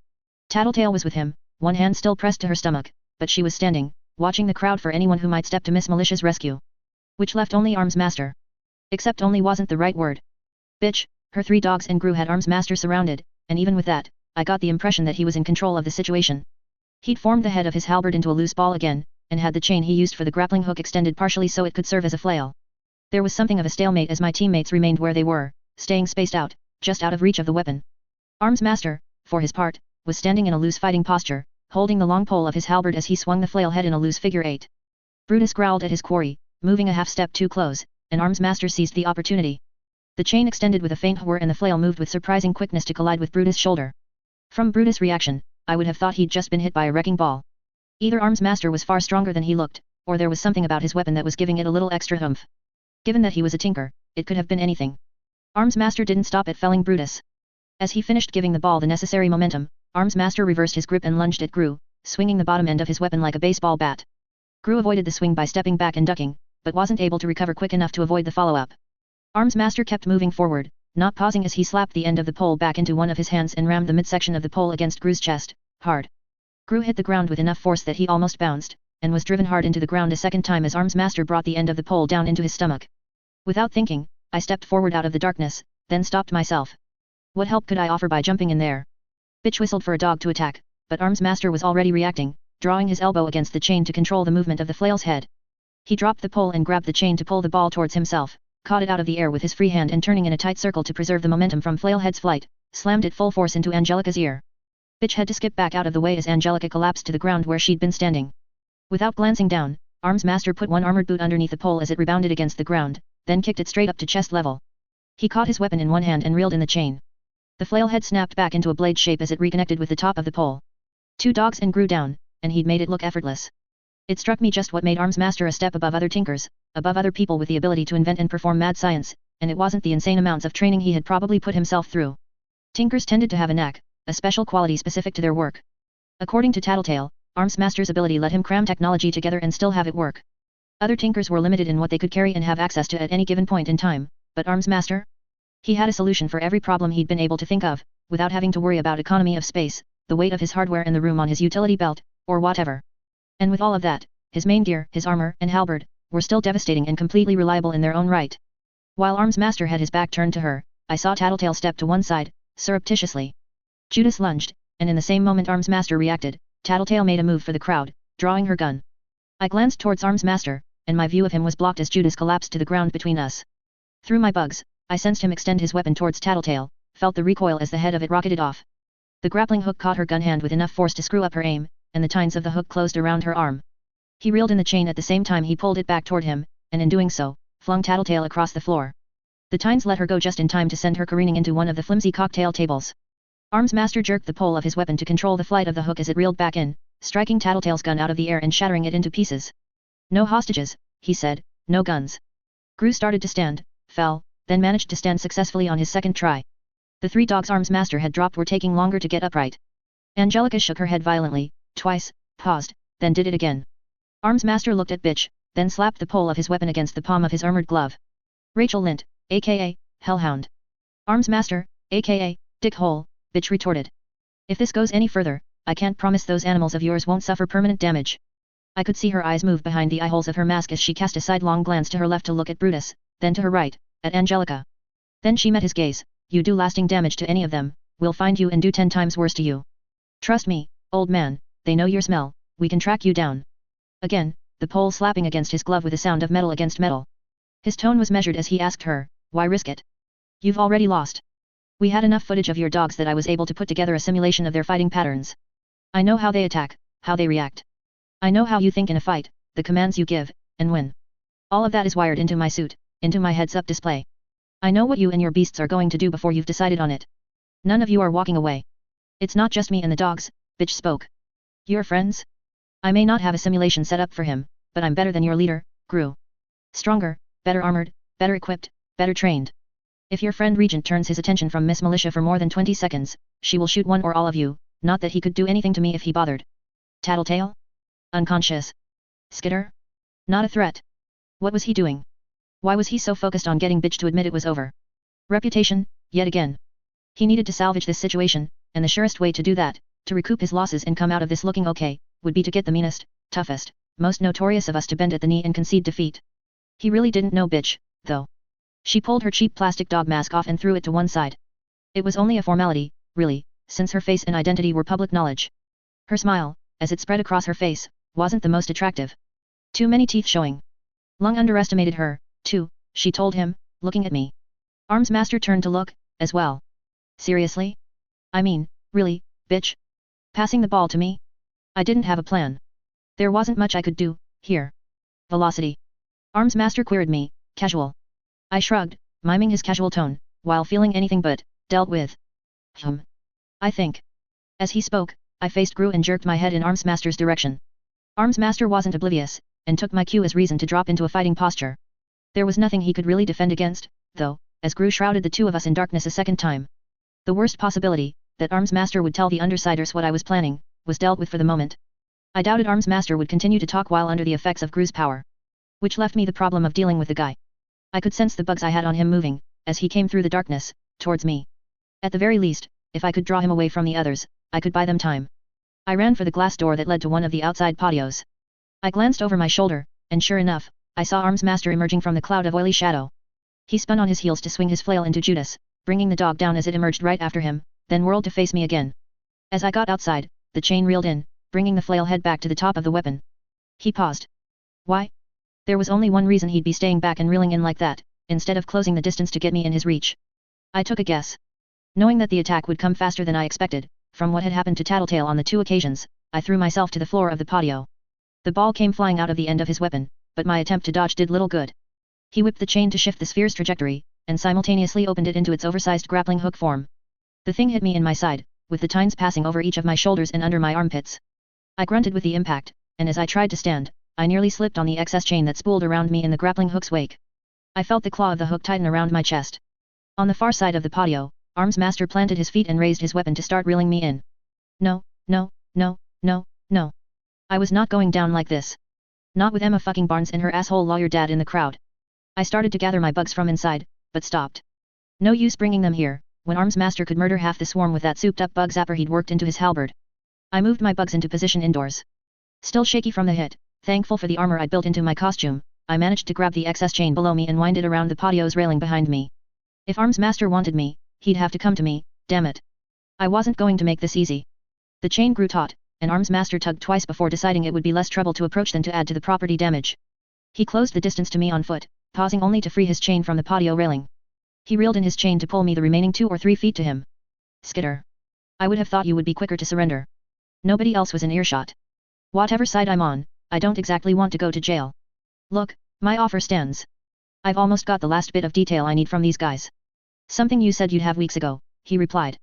Tattletale was with him, one hand still pressed to her stomach, but she was standing, watching the crowd for anyone who might step to Miss Militia's rescue. Which left only Arms Master. Except only wasn't the right word. Bitch, her 3 dogs and Gru had Arms Master surrounded, and even with that, I got the impression that he was in control of the situation. He'd formed the head of his halberd into a loose ball again, and had the chain he used for the grappling hook extended partially so it could serve as a flail. There was something of a stalemate as my teammates remained where they were, staying spaced out, just out of reach of the weapon. Arms Master, for his part, was standing in a loose fighting posture, holding the long pole of his halberd as he swung the flail head in a loose figure 8. Brutus growled at his quarry, moving a half step too close, and Arms Master seized the opportunity. The chain extended with a faint whir and the flail moved with surprising quickness to collide with Brutus' shoulder. From Brutus' reaction, I would have thought he'd just been hit by a wrecking ball. Either Arms Master was far stronger than he looked, or there was something about his weapon that was giving it a little extra oomph. Given that he was a tinker, it could have been anything. Arms Master didn't stop at felling Brutus. As he finished giving the ball the necessary momentum, Arms Master reversed his grip and lunged at Gru, swinging the bottom end of his weapon like a baseball bat. Gru avoided the swing by stepping back and ducking, but wasn't able to recover quick enough to avoid the follow-up. Arms Master kept moving forward, not pausing as he slapped the end of the pole back into one of his hands and rammed the midsection of the pole against Gru's chest, hard. Gru hit the ground with enough force that he almost bounced, and was driven hard into the ground a second time as Arms Master brought the end of the pole down into his stomach. Without thinking, I stepped forward out of the darkness, then stopped myself. What help could I offer by jumping in there? Bitch whistled for a dog to attack, but Arms Master was already reacting, drawing his elbow against the chain to control the movement of the flail's head. He dropped the pole and grabbed the chain to pull the ball towards himself, caught it out of the air with his free hand and turning in a tight circle to preserve the momentum from Flailhead's flight, slammed it full force into Angelica's ear. Bitch had to skip back out of the way as Angelica collapsed to the ground where she'd been standing. Without glancing down, Arms Master put one armored boot underneath the pole as it rebounded against the ground, then kicked it straight up to chest level. He caught his weapon in one hand and reeled in the chain. The flail head snapped back into a blade shape as it reconnected with the top of the pole. 2 dogs and grew down, and he'd made it look effortless. It struck me just what made Arms Master a step above other tinkers, above other people with the ability to invent and perform mad science, and it wasn't the insane amounts of training he had probably put himself through. Tinkers tended to have a knack, a special quality specific to their work. According to Tattletale, Arms Master's ability let him cram technology together and still have it work. Other tinkers were limited in what they could carry and have access to at any given point in time, but Arms Master? He had a solution for every problem he'd been able to think of, without having to worry about economy of space, the weight of his hardware in the room on his utility belt, or whatever. And with all of that, his main gear, his armor, and halberd, were still devastating and completely reliable in their own right. While Arms Master had his back turned to her, I saw Tattletale step to one side, surreptitiously. Judas lunged, and in the same moment Arms Master reacted, Tattletale made a move for the crowd, drawing her gun. I glanced towards Arms Master, and my view of him was blocked as Judas collapsed to the ground between us. Through my bugs, I sensed him extend his weapon towards Tattletale, felt the recoil as the head of it rocketed off. The grappling hook caught her gun hand with enough force to screw up her aim, and the tines of the hook closed around her arm. He reeled in the chain at the same time he pulled it back toward him, and in doing so, flung Tattletale across the floor. The tines let her go just in time to send her careening into one of the flimsy cocktail tables. Arms Master jerked the pole of his weapon to control the flight of the hook as it reeled back in, striking Tattletale's gun out of the air and shattering it into pieces. No hostages, he said, no guns. Gru started to stand, fell, then managed to stand successfully on his second try. The 3 dogs Arms Master had dropped were taking longer to get upright. Angelica shook her head violently, twice, paused, then did it again. Arms Master looked at Bitch, then slapped the pole of his weapon against the palm of his armored glove. Rachel Lint, aka, Hellhound. Arms Master, aka, Dickhole, Bitch retorted. If this goes any further, I can't promise those animals of yours won't suffer permanent damage. I could see her eyes move behind the eyeholes of her mask as she cast a sidelong glance to her left to look at Brutus, then to her right, at Angelica. Then she met his gaze. You do lasting damage to any of them, we'll find you and do 10 times worse to you. Trust me, old man, they know your smell, we can track you down. Again, the pole slapping against his glove with a sound of metal against metal. His tone was measured as he asked her, why risk it? You've already lost. We had enough footage of your dogs that I was able to put together a simulation of their fighting patterns. I know how they attack, how they react. I know how you think in a fight, the commands you give, and when. All of that is wired into my suit, into my heads-up display. I know what you and your beasts are going to do before you've decided on it. None of you are walking away. It's not just me and the dogs, Bitch spoke. Your friends? I may not have a simulation set up for him, but I'm better than your leader, Gru. Stronger, better armored, better equipped, better trained. If your friend Regent turns his attention from Miss Militia for more than 20 seconds, she will shoot one or all of you, not that he could do anything to me if he bothered. Tattletale? Unconscious. Skitter? Not a threat. What was he doing? Why was he so focused on getting Bitch to admit it was over? Reputation, yet again. He needed to salvage this situation, and the surest way to do that, to recoup his losses and come out of this looking okay, would be to get the meanest, toughest, most notorious of us to bend at the knee and concede defeat. He really didn't know Bitch, though. She pulled her cheap plastic dog mask off and threw it to one side. It was only a formality, really, since her face and identity were public knowledge. Her smile, as it spread across her face, wasn't the most attractive. Too many teeth showing. Lung underestimated her, too, she told him, looking at me. Arms Master turned to look, as well. Seriously? I mean, really, Bitch? Passing the ball to me? I didn't have a plan. There wasn't much I could do, here. Velocity. Arms Master queried me, casual. I shrugged, miming his casual tone, while feeling anything but, dealt with. I think. As he spoke, I faced Gru and jerked my head in Arms Master's direction. Arms Master wasn't oblivious, and took my cue as reason to drop into a fighting posture. There was nothing he could really defend against, though, as Gru shrouded the 2 of us in darkness a second time. The worst possibility, that Arms Master would tell the Undersiders what I was planning, was dealt with for the moment. I doubted Arms Master would continue to talk while under the effects of Gru's power. which left me the problem of dealing with the guy. I could sense the bugs I had on him moving, as he came through the darkness, towards me. At the very least, if I could draw him away from the others, I could buy them time. I ran for the glass door that led to one of the outside patios. I glanced over my shoulder, and sure enough, I saw Arms Master emerging from the cloud of oily shadow. He spun on his heels to swing his flail into Judas, bringing the dog down as it emerged right after him, then whirled to face me again. As I got outside, the chain reeled in, bringing the flail head back to the top of the weapon. He paused. Why? There was only one reason he'd be staying back and reeling in like that, instead of closing the distance to get me in his reach. I took a guess. Knowing that the attack would come faster than I expected, from what had happened to Tattletale on the 2 occasions, I threw myself to the floor of the patio. The ball came flying out of the end of his weapon, but my attempt to dodge did little good. He whipped the chain to shift the sphere's trajectory, and simultaneously opened it into its oversized grappling hook form. The thing hit me in my side, with the tines passing over each of my shoulders and under my armpits. I grunted with the impact, and as I tried to stand, I nearly slipped on the excess chain that spooled around me in the grappling hook's wake. I felt the claw of the hook tighten around my chest. On the far side of the patio, Arms Master planted his feet and raised his weapon to start reeling me in. No, no, no, no, no. I was not going down like this. Not with Emma fucking Barnes and her asshole lawyer dad in the crowd. I started to gather my bugs from inside, but stopped. No use bringing them here, when Arms Master could murder half the swarm with that souped-up bug zapper he'd worked into his halberd. I moved my bugs into position indoors. Still shaky from the hit, thankful for the armor I'd built into my costume, I managed to grab the excess chain below me and wind it around the patio's railing behind me. If Arms Master wanted me, he'd have to come to me, damn it. I wasn't going to make this easy. The chain grew taut, and Arms Master tugged twice before deciding it would be less trouble to approach than to add to the property damage. He closed the distance to me on foot, pausing only to free his chain from the patio railing. He reeled in his chain to pull me the remaining 2 or 3 feet to him. Skitter. I would have thought you would be quicker to surrender. Nobody else was in earshot. Whatever side I'm on, I don't exactly want to go to jail. Look, my offer stands. I've almost got the last bit of detail I need from these guys. Something you said you'd have weeks ago, he replied.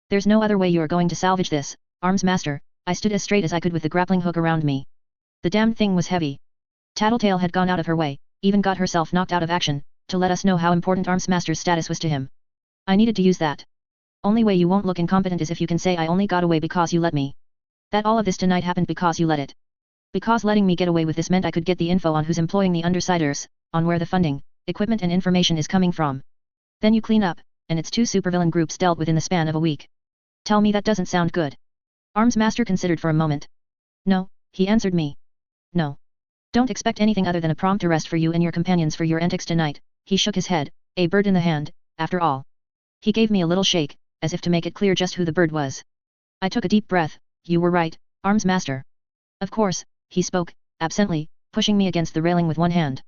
There's no other way you're going to salvage this, Arms Master. I stood as straight as I could with the grappling hook around me. The damned thing was heavy. Tattletale had gone out of her way, even got herself knocked out of action, to let us know how important Arms Master's status was to him. I needed to use that. Only way you won't look incompetent is if you can say I only got away because you let me. That all of this tonight happened because you let it. Because letting me get away with this meant I could get the info on who's employing the undersiders, on where the funding, equipment and information is coming from. Then you clean up, and it's 2 supervillain groups dealt with in the span of a week. Tell me that doesn't sound good. Arms Master considered for a moment. No, he answered me. No. Don't expect anything other than a prompt arrest for you and your companions for your antics tonight. He shook his head, a bird in the hand, after all. He gave me a little shake, as if to make it clear just who the bird was. I took a deep breath. You were right, Arms Master. Of course, he spoke, absently, pushing me against the railing with one hand.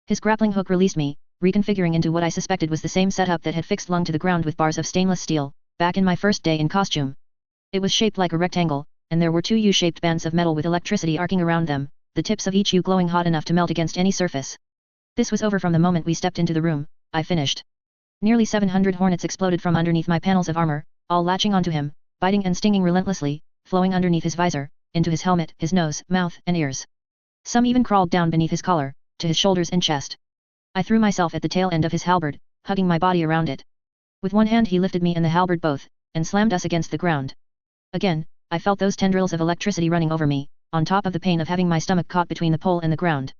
His grappling hook released me, reconfiguring into what I suspected was the same setup that had fixed Lung to the ground with bars of stainless steel, back in my first day in costume. It was shaped like a rectangle, and there were 2 U-shaped bands of metal with electricity arcing around them, the tips of each U glowing hot enough to melt against any surface. This was over from the moment we stepped into the room, I finished. Nearly 700 hornets exploded from underneath my panels of armor, all latching onto him, biting and stinging relentlessly, flowing underneath his visor, into his helmet, his nose, mouth, and ears. Some even crawled down beneath his collar, to his shoulders and chest. I threw myself at the tail end of his halberd, hugging my body around it. With one hand he lifted me and the halberd both, and slammed us against the ground. Again, I felt those tendrils of electricity running over me, on top of the pain of having my stomach caught between the pole and the ground.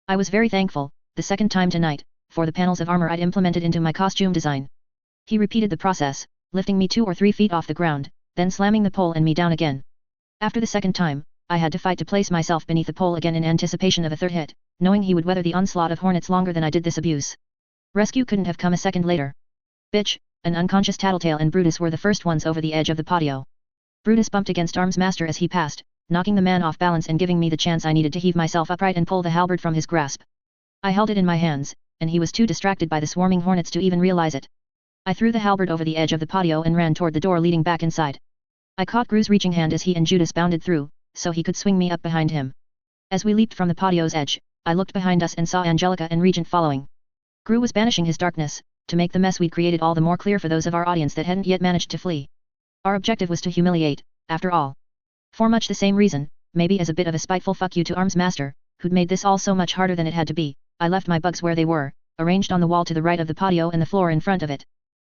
I was very thankful, the second time tonight, for the panels of armor I'd implemented into my costume design. He repeated the process, lifting me 2 or 3 feet off the ground, then slamming the pole and me down again. After the second time, I had to fight to place myself beneath the pole again in anticipation of a third hit, knowing he would weather the onslaught of hornets longer than I did this abuse. Rescue couldn't have come a second later. Bitch, an unconscious Tattletale and Brutus were the first ones over the edge of the patio. Brutus bumped against Arms Master as he passed, knocking the man off balance and giving me the chance I needed to heave myself upright and pull the halberd from his grasp. I held it in my hands, and he was too distracted by the swarming hornets to even realize it. I threw the halberd over the edge of the patio and ran toward the door leading back inside. I caught Gru's reaching hand as he and Judas bounded through, so he could swing me up behind him. As we leaped from the patio's edge, I looked behind us and saw Angelica and Regent following. Gru was banishing his darkness, to make the mess we'd created all the more clear for those of our audience that hadn't yet managed to flee. Our objective was to humiliate, after all. For much the same reason, maybe as a bit of a spiteful fuck you to Arms Master, who'd made this all so much harder than it had to be, I left my bugs where they were, arranged on the wall to the right of the patio and the floor in front of it.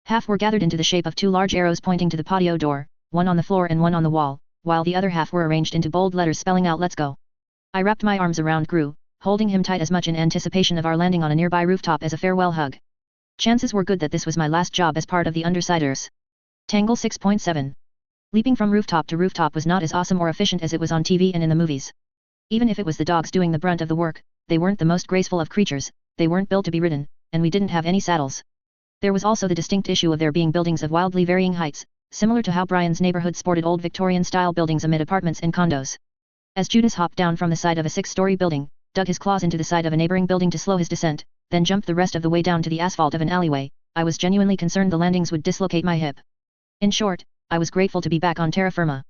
Half were gathered into the shape of 2 large arrows pointing to the patio door, one on the floor and one on the wall, while the other half were arranged into bold letters spelling out "Let's go." I wrapped my arms around Gru, holding him tight as much in anticipation of our landing on a nearby rooftop as a farewell hug. Chances were good that this was my last job as part of the Undersiders. Tangle 6.7. Leaping from rooftop to rooftop was not as awesome or efficient as it was on TV and in the movies. Even if it was the dogs doing the brunt of the work, they weren't the most graceful of creatures, they weren't built to be ridden, and we didn't have any saddles. There was also the distinct issue of there being buildings of wildly varying heights, similar to how Brian's neighborhood sported old Victorian-style buildings amid apartments and condos. As Judas hopped down from the side of a 6-story building, dug his claws into the side of a neighboring building to slow his descent, then jumped the rest of the way down to the asphalt of an alleyway, I was genuinely concerned the landings would dislocate my hip. In short, I was grateful to be back on terra firma.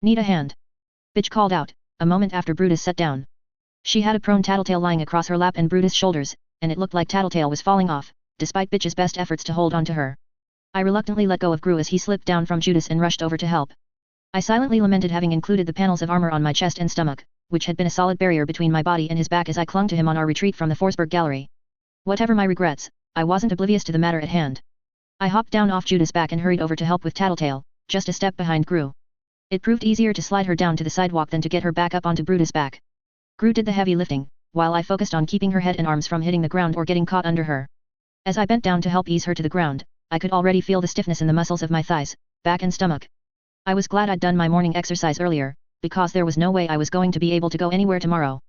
Need a hand? Bitch called out, a moment after Brutus sat down. She had a prone Tattletale lying across her lap and Brutus' shoulders, and it looked like Tattletale was falling off, despite Bitch's best efforts to hold on to her. I reluctantly let go of Gru as he slipped down from Judas and rushed over to help. I silently lamented having included the panels of armor on my chest and stomach, which had been a solid barrier between my body and his back as I clung to him on our retreat from the Forsberg Gallery. Whatever my regrets, I wasn't oblivious to the matter at hand. I hopped down off Judas' back and hurried over to help with Tattletale, just a step behind Gru. It proved easier to slide her down to the sidewalk than to get her back up onto Brutus' back. Gru did the heavy lifting, while I focused on keeping her head and arms from hitting the ground or getting caught under her. As I bent down to help ease her to the ground, I could already feel the stiffness in the muscles of my thighs, back and stomach. I was glad I'd done my morning exercise earlier, because there was no way I was going to be able to go anywhere tomorrow.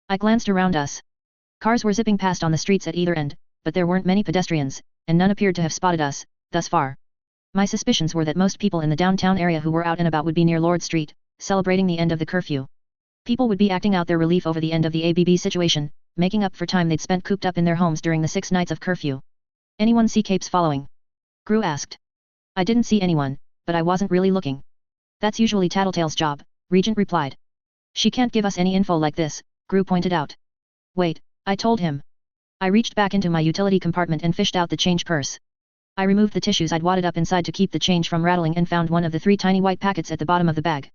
I glanced around us. Cars were zipping past on the streets at either end, but there weren't many pedestrians, and none appeared to have spotted us, thus far. My suspicions were that most people in the downtown area who were out and about would be near Lord Street, celebrating the end of the curfew. People would be acting out their relief over the end of the ABB situation, making up for time they'd spent cooped up in their homes during the 6 nights of curfew. Anyone see capes following? Gru asked. I didn't see anyone, but I wasn't really looking. That's usually Tattletale's job, Regent replied. She can't give us any info like this, Gru pointed out. Wait, I told him. I reached back into my utility compartment and fished out the change purse. I removed the tissues I'd wadded up inside to keep the change from rattling and found one of the 3 tiny white packets at the bottom of the bag.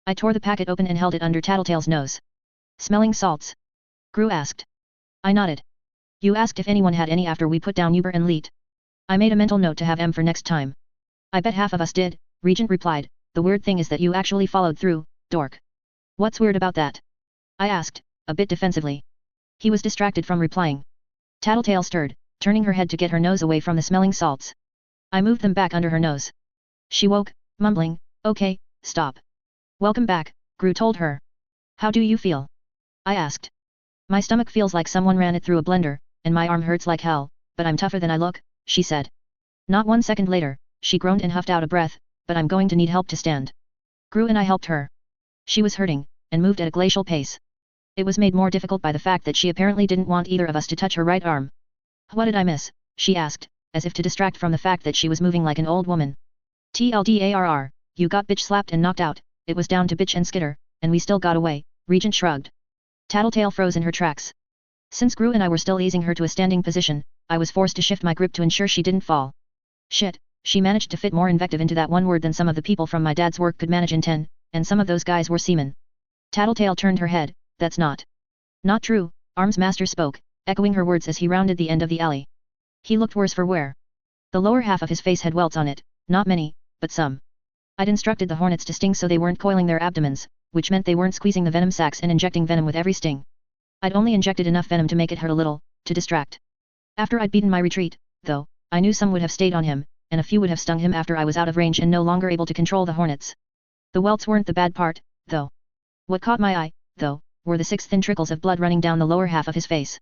I tore the packet open and held it under Tattletale's nose. Smelling salts? Gru asked. I nodded. You asked if anyone had any after we put down Uber and Leet. I made a mental note to have M for next time. I bet half of us did, Regent replied. The weird thing is that you actually followed through, dork. What's weird about that? I asked, a bit defensively. He was distracted from replying. Tattletale stirred, turning her head to get her nose away from the smelling salts. I moved them back under her nose. She woke, mumbling, okay, stop. Welcome back, Gru told her. How do you feel? I asked. My stomach feels like someone ran it through a blender, and my arm hurts like hell, but I'm tougher than I look, she said. Not 1 second later, she groaned and huffed out a breath, but I'm going to need help to stand. Gru and I helped her. She was hurting, and moved at a glacial pace. It was made more difficult by the fact that she apparently didn't want either of us to touch her right arm. What did I miss? She asked, as if to distract from the fact that she was moving like an old woman. TLDARR, you got bitch slapped and knocked out, it was down to bitch and Skitter, and we still got away, Regent shrugged. Tattletale froze in her tracks. Since Gru and I were still easing her to a standing position, I was forced to shift my grip to ensure she didn't fall. Shit, she managed to fit more invective into that one word than some of the people from my dad's work could manage in 10, and some of those guys were seamen. Tattletale turned her head, that's not true, Arms Master spoke, echoing her words as he rounded the end of the alley. He looked worse for wear. The lower half of his face had welts on it, not many, but some. I'd instructed the hornets to sting so they weren't coiling their abdomens, which meant they weren't squeezing the venom sacs and injecting venom with every sting. I'd only injected enough venom to make it hurt a little, to distract. After I'd beaten my retreat, though, I knew some would have stayed on him, and a few would have stung him after I was out of range and no longer able to control the hornets. The welts weren't the bad part, though. What caught my eye, though, were the 6 thin trickles of blood running down the lower half of his face.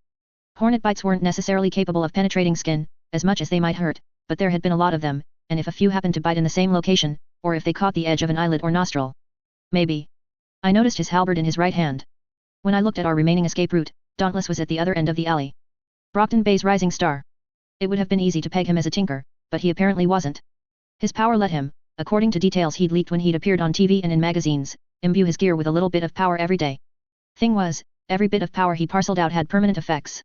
Hornet bites weren't necessarily capable of penetrating skin, as much as they might hurt, but there had been a lot of them, and if a few happened to bite in the same location, or if they caught the edge of an eyelid or nostril. Maybe. I noticed his halberd in his right hand. When I looked at our remaining escape route, Dauntless was at the other end of the alley. Brockton Bay's rising star. It would have been easy to peg him as a tinker, but he apparently wasn't. His power let him, according to details he'd leaked when he'd appeared on TV and in magazines, imbue his gear with a little bit of power every day. Thing was, every bit of power he parceled out had permanent effects.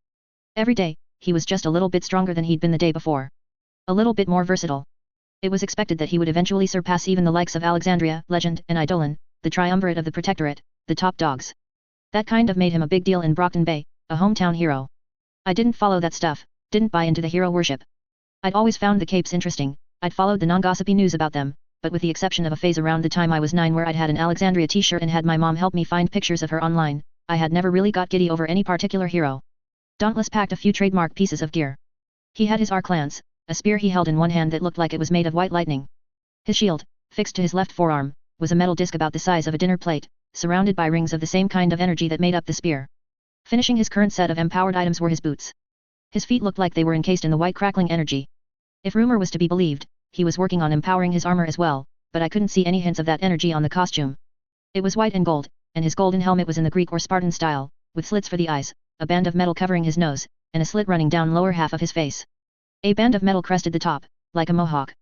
Every day, he was just a little bit stronger than he'd been the day before. A little bit more versatile. It was expected that he would eventually surpass even the likes of Alexandria, Legend, and Eidolon, the triumvirate of the Protectorate, the top dogs. That kind of made him a big deal in Brockton Bay, a hometown hero. I didn't follow that stuff, didn't buy into the hero worship. I'd always found the capes interesting, I'd followed the non-gossipy news about them, but with the exception of a phase around the time I was 9 where I'd had an Alexandria t-shirt and had my mom help me find pictures of her online, I had never really got giddy over any particular hero. Dauntless packed a few trademark pieces of gear. He had his arc lance, a spear he held in one hand that looked like it was made of white lightning. His shield, fixed to his left forearm, was a metal disc about the size of a dinner plate, surrounded by rings of the same kind of energy that made up the spear. Finishing his current set of empowered items were his boots. His feet looked like they were encased in the white crackling energy. If rumor was to be believed, he was working on empowering his armor as well, but I couldn't see any hints of that energy on the costume. It was white and gold, and his golden helmet was in the Greek or Spartan style, with slits for the eyes, a band of metal covering his nose, and a slit running down lower half of his face. A band of metal crested the top, like a mohawk.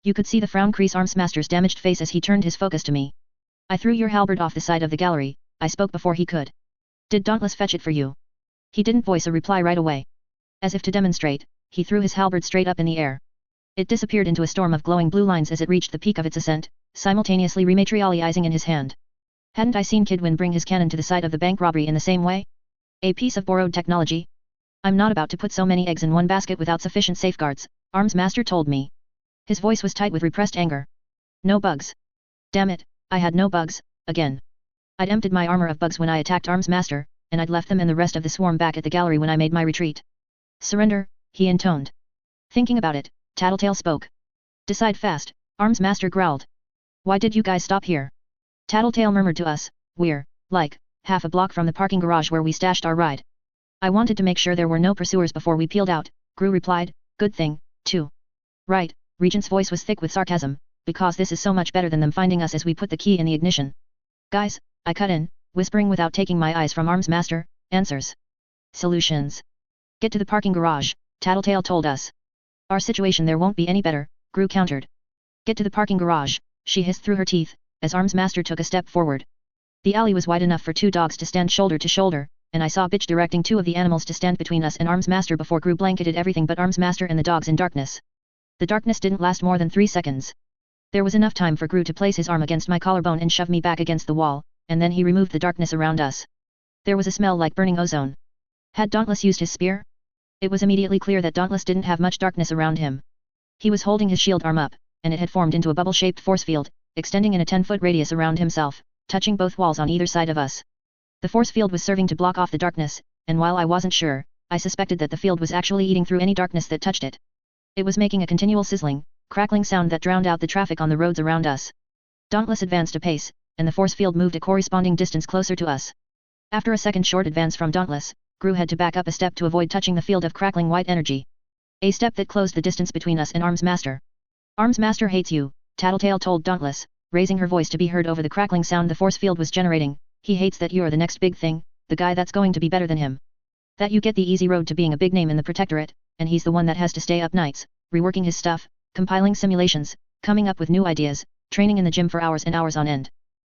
You could see the frown crease Armsmaster's damaged face as he turned his focus to me. I threw your halberd off the side of the gallery, I spoke before he could. Did Dauntless fetch it for you? He didn't voice a reply right away. As if to demonstrate, he threw his halberd straight up in the air. It disappeared into a storm of glowing blue lines as it reached the peak of its ascent, simultaneously rematerializing in his hand. Hadn't I seen Kidwin bring his cannon to the site of the bank robbery in the same way? A piece of borrowed technology? I'm not about to put so many eggs in one basket without sufficient safeguards, Armsmaster told me. His voice was tight with repressed anger. No bugs. Damn it, I had no bugs, again. I'd emptied my armor of bugs when I attacked Armsmaster, and I'd left them and the rest of the swarm back at the gallery when I made my retreat. Surrender, he intoned. Thinking about it, Tattletale spoke. Decide fast, Armsmaster growled. Why did you guys stop here? Tattletale murmured to us, we're, like, half a block from the parking garage where we stashed our ride. I wanted to make sure there were no pursuers before we peeled out, Gru replied, good thing, too. Right, Regent's voice was thick with sarcasm, because this is so much better than them finding us as we put the key in the ignition. Guys, I cut in, whispering without taking my eyes from Armsmaster, answers. Solutions. Get to the parking garage, Tattletale told us. Our situation there won't be any better, Gru countered. Get to the parking garage, she hissed through her teeth, as Armsmaster took a step forward. The alley was wide enough for two dogs to stand shoulder to shoulder, and I saw Bitch directing two of the animals to stand between us and Armsmaster before Gru blanketed everything but Armsmaster and the dogs in darkness. The darkness didn't last more than 3 seconds. There was enough time for Gru to place his arm against my collarbone and shove me back against the wall, and then he removed the darkness around us. There was a smell like burning ozone. Had Dauntless used his spear? It was immediately clear that Dauntless didn't have much darkness around him. He was holding his shield arm up, and it had formed into a bubble-shaped force field, extending in a 10-foot radius around himself, touching both walls on either side of us. The force field was serving to block off the darkness, and while I wasn't sure, I suspected that the field was actually eating through any darkness that touched it. It was making a continual sizzling, crackling sound that drowned out the traffic on the roads around us. Dauntless advanced a pace, and the force field moved a corresponding distance closer to us. After a second short advance from Dauntless, Gru had to back up a step to avoid touching the field of crackling white energy. A step that closed the distance between us and Armsmaster. Armsmaster hates you, Tattletale told Dauntless, raising her voice to be heard over the crackling sound the force field was generating. He hates that you're the next big thing, the guy that's going to be better than him. That you get the easy road to being a big name in the Protectorate, and he's the one that has to stay up nights, reworking his stuff, compiling simulations, coming up with new ideas, training in the gym for hours and hours on end.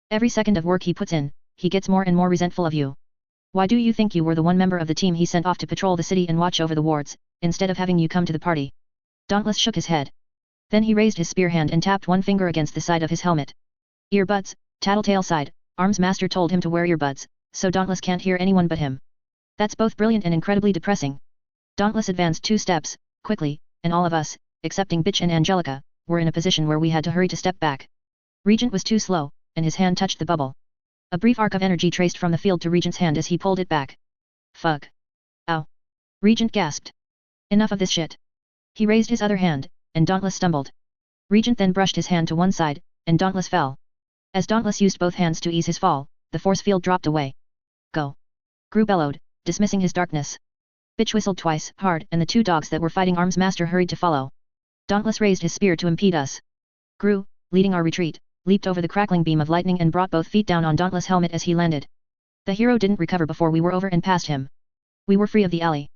Every second of work he puts in, he gets more and more resentful of you. Why do you think you were the one member of the team he sent off to patrol the city and watch over the wards, instead of having you come to the party? Dauntless shook his head. Then he raised his spear hand and tapped one finger against the side of his helmet. Earbuds, Tattletale sighed. Armsmaster told him to wear earbuds, so Dauntless can't hear anyone but him. That's both brilliant and incredibly depressing. Dauntless advanced 2 steps, quickly, and all of us, excepting Bitch and Angelica, were in a position where we had to hurry to step back. Regent was too slow, and his hand touched the bubble. A brief arc of energy traced from the field to Regent's hand as he pulled it back. Fuck. Ow. Regent gasped. Enough of this shit. He raised his other hand, and Dauntless stumbled. Regent then brushed his hand to one side, and Dauntless fell. As Dauntless used both hands to ease his fall, the force field dropped away. Go. Gru bellowed, dismissing his darkness. Bitch whistled twice, hard, and the 2 dogs that were fighting Armsmaster hurried to follow. Dauntless raised his spear to impede us. Gru, leading our retreat, leaped over the crackling beam of lightning and brought both feet down on Dauntless' helmet as he landed. The hero didn't recover before we were over and past him. We were free of the alley.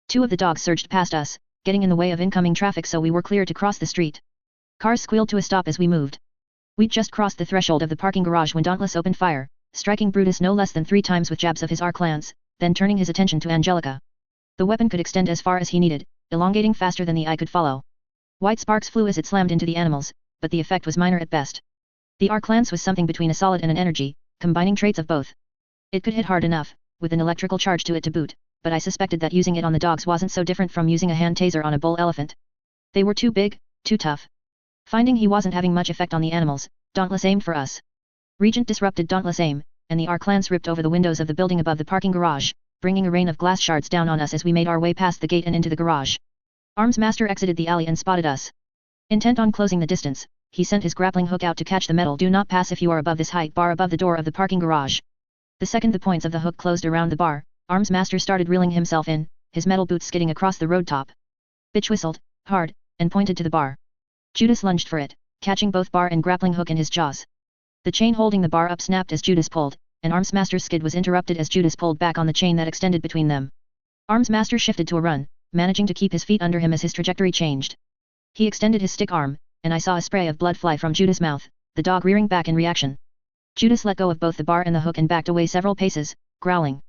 2 of the dogs surged past us, getting in the way of incoming traffic so we were clear to cross the street. Cars squealed to a stop as we moved. We'd just crossed the threshold of the parking garage when Dauntless opened fire, striking Brutus no less than 3 times with jabs of his arc lance, then turning his attention to Angelica. The weapon could extend as far as he needed, elongating faster than the eye could follow. White sparks flew as it slammed into the animals, but the effect was minor at best. The arc lance was something between a solid and an energy, combining traits of both. It could hit hard enough, with an electrical charge to it to boot, but I suspected that using it on the dogs wasn't so different from using a hand taser on a bull elephant. They were too big, too tough. Finding he wasn't having much effect on the animals, Dauntless aimed for us. Regent disrupted Dauntless' aim, and the arc lance ripped over the windows of the building above the parking garage, bringing a rain of glass shards down on us as we made our way past the gate and into the garage. Arms Master exited the alley and spotted us. Intent on closing the distance, he sent his grappling hook out to catch the metal "Do not pass if you are above this height" bar above the door of the parking garage. The second the points of the hook closed around the bar, Arms Master started reeling himself in, his metal boots skidding across the road top. Bitch whistled, hard, and pointed to the bar. Judas lunged for it, catching both bar and grappling hook in his jaws. The chain holding the bar up snapped as Judas pulled, and Arms Master's skid was interrupted as Judas pulled back on the chain that extended between them. Arms Master shifted to a run, managing to keep his feet under him as his trajectory changed. He extended his stick arm, and I saw a spray of blood fly from Judas' mouth, the dog rearing back in reaction. Judas let go of both the bar and the hook and backed away several paces, growling.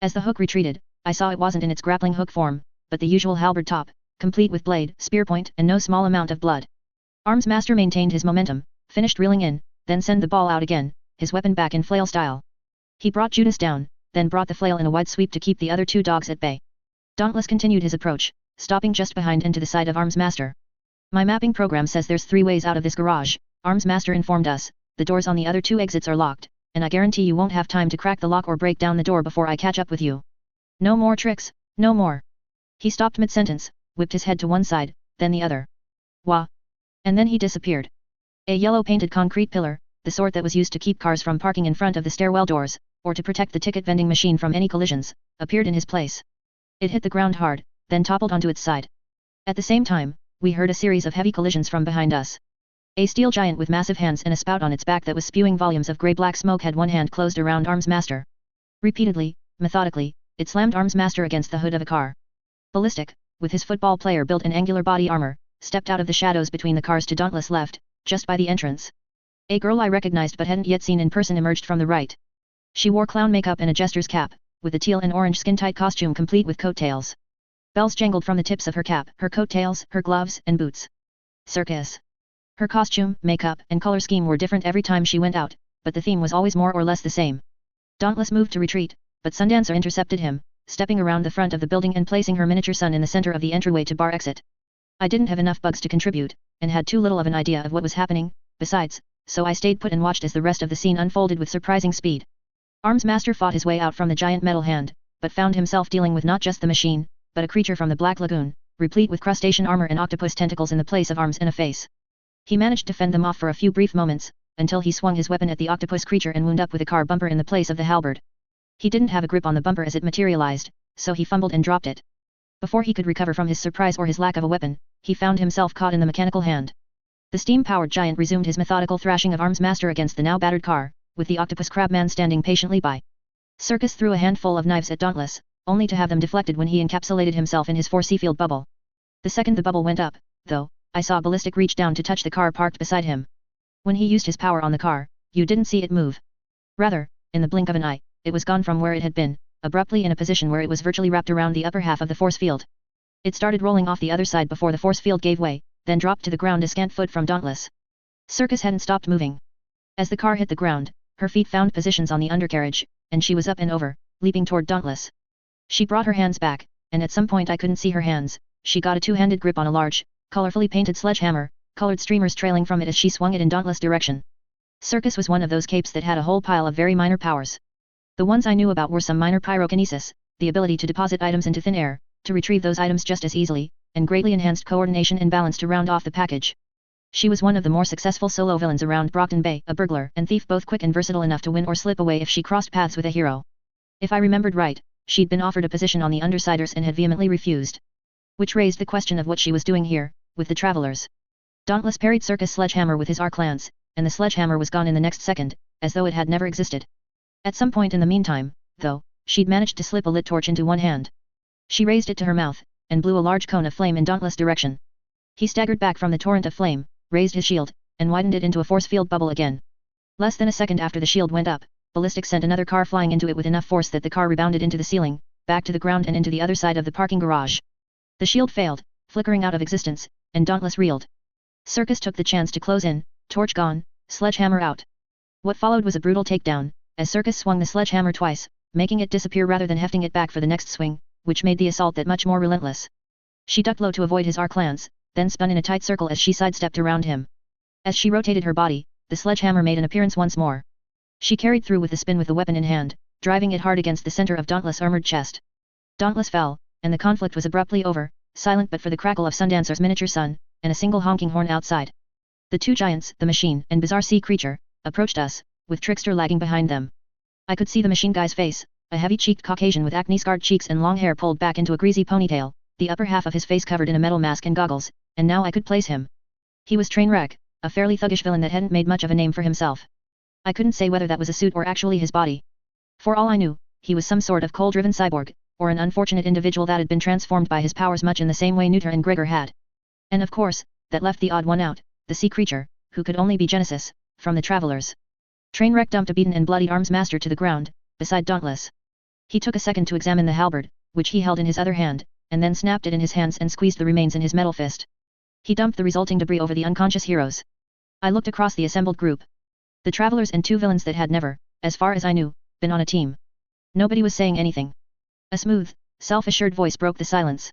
As the hook retreated, I saw it wasn't in its grappling hook form, but the usual halberd top, complete with blade, spear point, and no small amount of blood. Arms Master maintained his momentum, finished reeling in, then sent the ball out again, his weapon back in flail style. He brought Judas down, then brought the flail in a wide sweep to keep the other two dogs at bay. Dauntless continued his approach, stopping just behind and to the side of Arms Master. My mapping program says there's 3 ways out of this garage, Arms Master informed us. The doors on the other 2 exits are locked, and I guarantee you won't have time to crack the lock or break down the door before I catch up with you. No more tricks, no more. He stopped mid-sentence, whipped his head to one side, then the other. Wah! And then he disappeared. A yellow-painted concrete pillar, the sort that was used to keep cars from parking in front of the stairwell doors, or to protect the ticket vending machine from any collisions, appeared in his place. It hit the ground hard, then toppled onto its side. At the same time, we heard a series of heavy collisions from behind us. A steel giant with massive hands and a spout on its back that was spewing volumes of grey-black smoke had one hand closed around Arms Master. Repeatedly, methodically, it slammed Arms Master against the hood of a car. Ballistic, with his football player built in angular body armor, stepped out of the shadows between the cars to Dauntless left, just by the entrance. A girl I recognized but hadn't yet seen in person emerged from the right. She wore clown makeup and a jester's cap, with a teal and orange skin-tight costume complete with coattails. Bells jangled from the tips of her cap, her coattails, her gloves, and boots. Circus. Her costume, makeup, and color scheme were different every time she went out, but the theme was always more or less the same. Dauntless moved to retreat, but Sundancer intercepted him, stepping around the front of the building and placing her miniature sun in the center of the entryway to bar exit. I didn't have enough bugs to contribute, and had too little of an idea of what was happening, besides, so I stayed put and watched as the rest of the scene unfolded with surprising speed. Arms Master fought his way out from the giant metal hand, but found himself dealing with not just the machine, but a creature from the Black Lagoon, replete with crustacean armor and octopus tentacles in the place of arms and a face. He managed to fend them off for a few brief moments, until he swung his weapon at the octopus creature and wound up with a car bumper in the place of the halberd. He didn't have a grip on the bumper as it materialized, so he fumbled and dropped it. Before he could recover from his surprise or his lack of a weapon, he found himself caught in the mechanical hand. The steam-powered giant resumed his methodical thrashing of Arms Master against the now battered car, with the octopus crabman standing patiently by. Circus threw a handful of knives at Dauntless, only to have them deflected when he encapsulated himself in his force field bubble. The second the bubble went up, though, I saw Ballistic reach down to touch the car parked beside him. When he used his power on the car, you didn't see it move. Rather, in the blink of an eye, it was gone from where it had been, abruptly in a position where it was virtually wrapped around the upper half of the force field. It started rolling off the other side before the force field gave way, then dropped to the ground a scant foot from Dauntless. Circus hadn't stopped moving. As the car hit the ground, her feet found positions on the undercarriage, and she was up and over, leaping toward Dauntless. She brought her hands back, and at some point I couldn't see her hands. She got a two-handed grip on a large, colorfully painted sledgehammer, colored streamers trailing from it as she swung it in Dauntless' direction. Circus was one of those capes that had a whole pile of very minor powers. The ones I knew about were some minor pyrokinesis, the ability to deposit items into thin air, to retrieve those items just as easily, and greatly enhanced coordination and balance to round off the package. She was one of the more successful solo villains around Brockton Bay, a burglar and thief both quick and versatile enough to win or slip away if she crossed paths with a hero. If I remembered right, she'd been offered a position on the Undersiders and had vehemently refused. Which raised the question of what she was doing here, with the travelers. Dauntless parried Circus' sledgehammer with his arc lance, and the sledgehammer was gone in the next second, as though it had never existed. At some point in the meantime, though, she'd managed to slip a lit torch into one hand. She raised it to her mouth, and blew a large cone of flame in Dauntless' direction. He staggered back from the torrent of flame, raised his shield, and widened it into a force field bubble again. Less than a second after the shield went up, Ballistic sent another car flying into it with enough force that the car rebounded into the ceiling, back to the ground and into the other side of the parking garage. The shield failed, flickering out of existence, and Dauntless reeled. Circus took the chance to close in, torch gone, sledgehammer out. What followed was a brutal takedown, as Circus swung the sledgehammer twice, making it disappear rather than hefting it back for the next swing, which made the assault that much more relentless. She ducked low to avoid his arc lance, then spun in a tight circle as she sidestepped around him. As she rotated her body, the sledgehammer made an appearance once more. She carried through with the spin with the weapon in hand, driving it hard against the center of Dauntless' armored chest. Dauntless fell, and the conflict was abruptly over, silent but for the crackle of Sundancer's miniature sun, and a single honking horn outside. The two giants, the machine and bizarre sea creature, approached us, with Trickster lagging behind them. I could see the machine guy's face, a heavy-cheeked Caucasian with acne-scarred cheeks and long hair pulled back into a greasy ponytail, the upper half of his face covered in a metal mask and goggles, and now I could place him. He was Trainwreck, a fairly thuggish villain that hadn't made much of a name for himself. I couldn't say whether that was a suit or actually his body. For all I knew, he was some sort of coal-driven cyborg, or an unfortunate individual that had been transformed by his powers much in the same way Nutter and Gregor had. And of course, that left the odd one out, the sea creature, who could only be Genesis, from the Travelers. Trainwreck dumped a beaten and bloodied arms master to the ground, beside Dauntless. He took a second to examine the halberd, which he held in his other hand, and then snapped it in his hands and squeezed the remains in his metal fist. He dumped the resulting debris over the unconscious heroes. I looked across the assembled group. The Travelers and two villains that had never, as far as I knew, been on a team. Nobody was saying anything. A smooth, self-assured voice broke the silence.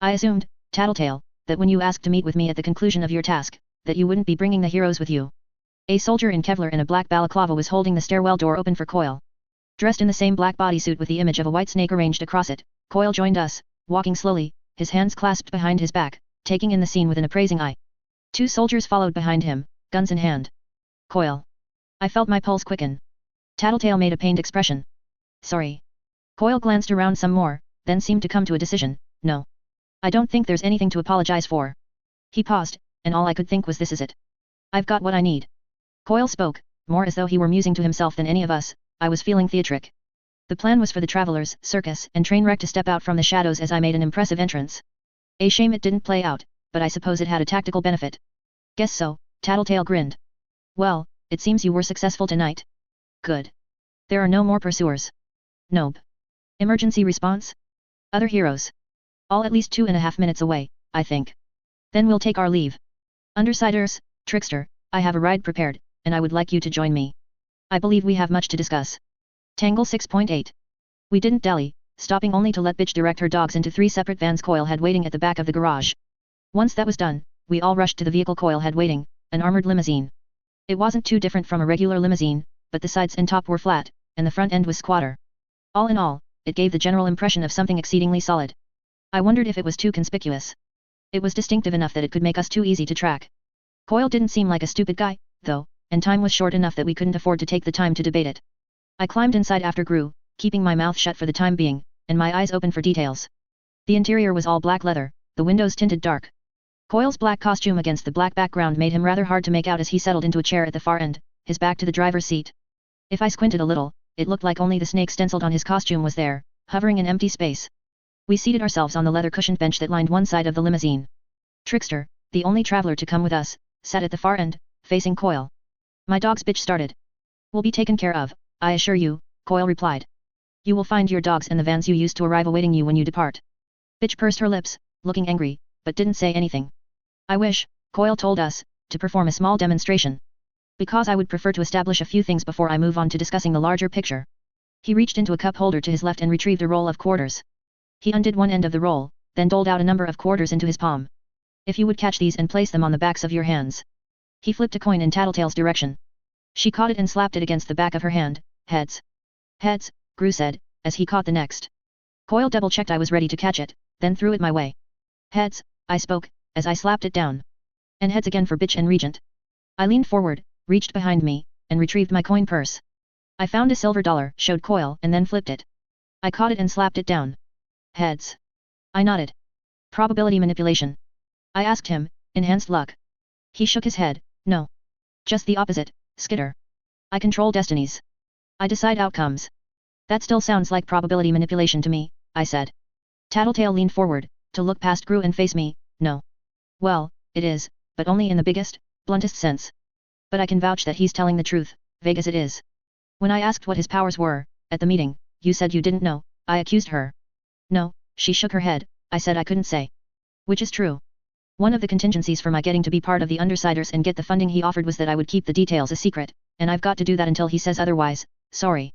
I assumed, Tattletale, that when you asked to meet with me at the conclusion of your task, that you wouldn't be bringing the heroes with you. A soldier in Kevlar and a black balaclava was holding the stairwell door open for Coil. Dressed in the same black bodysuit with the image of a white snake arranged across it, Coil joined us, walking slowly, his hands clasped behind his back, taking in the scene with an appraising eye. Two soldiers followed behind him, guns in hand. Coil. I felt my pulse quicken. Tattletale made a pained expression. Sorry. Coil glanced around some more, then seemed to come to a decision. No. I don't think there's anything to apologize for. He paused, and all I could think was this is it. I've got what I need. Coil spoke, more as though he were musing to himself than any of us. I was feeling theatric. The plan was for the Travelers, Circus, and Trainwreck to step out from the shadows as I made an impressive entrance. A shame it didn't play out, but I suppose it had a tactical benefit. Guess so, Tattletale grinned. Well, it seems you were successful tonight. Good. There are no more pursuers. Nope. Emergency response? Other heroes. All at least 2.5 minutes away, I think. Then we'll take our leave. Undersiders, Trickster, I have a ride prepared, and I would like you to join me. I believe we have much to discuss. Tangle 6.8. We didn't dally, stopping only to let Bitch direct her dogs into 3 separate vans Coil had waiting at the back of the garage. Once that was done, we all rushed to the vehicle Coil had waiting, an armored limousine. It wasn't too different from a regular limousine, but the sides and top were flat, and the front end was squatter. All in all, it gave the general impression of something exceedingly solid. I wondered if it was too conspicuous. It was distinctive enough that it could make us too easy to track. Coil didn't seem like a stupid guy, though, and time was short enough that we couldn't afford to take the time to debate it. I climbed inside after Gru, keeping my mouth shut for the time being, and my eyes open for details. The interior was all black leather, the windows tinted dark. Coil's black costume against the black background made him rather hard to make out as he settled into a chair at the far end, his back to the driver's seat. If I squinted a little, it looked like only the snake stenciled on his costume was there, hovering in empty space. We seated ourselves on the leather-cushioned bench that lined one side of the limousine. Trickster, the only traveler to come with us, sat at the far end, facing Coil. My dog's Bitch started. We'll be taken care of, I assure you, Coil replied. You will find your dogs and the vans you used to arrive awaiting you when you depart. Bitch pursed her lips, looking angry, but didn't say anything. I wish, Coil told us, to perform a small demonstration. Because I would prefer to establish a few things before I move on to discussing the larger picture. He reached into a cup holder to his left and retrieved a roll of quarters. He undid one end of the roll, then doled out a number of quarters into his palm. If you would catch these and place them on the backs of your hands. He flipped a coin in Tattletale's direction. She caught it and slapped it against the back of her hand. Heads. Heads, Gru said, as he caught the next. Coil double-checked I was ready to catch it, then threw it my way. Heads, I spoke, as I slapped it down. And heads again for Bitch and Regent. I leaned forward, reached behind me, and retrieved my coin purse. I found a silver dollar, showed Coil, and then flipped it. I caught it and slapped it down. Heads. I nodded. Probability manipulation. I asked him, enhanced luck. He shook his head, no. Just the opposite, Skitter. I control destinies. I decide outcomes. That still sounds like probability manipulation to me, I said. Tattletale leaned forward, to look past Gru and face me, no. Well, it is, but only in the biggest, bluntest sense. But I can vouch that he's telling the truth, vague as it is. When I asked what his powers were, at the meeting, you said you didn't know, I accused her. No, she shook her head, I said I couldn't say. Which is true. One of the contingencies for my getting to be part of the Undersiders and get the funding he offered was that I would keep the details a secret, and I've got to do that until he says otherwise, sorry.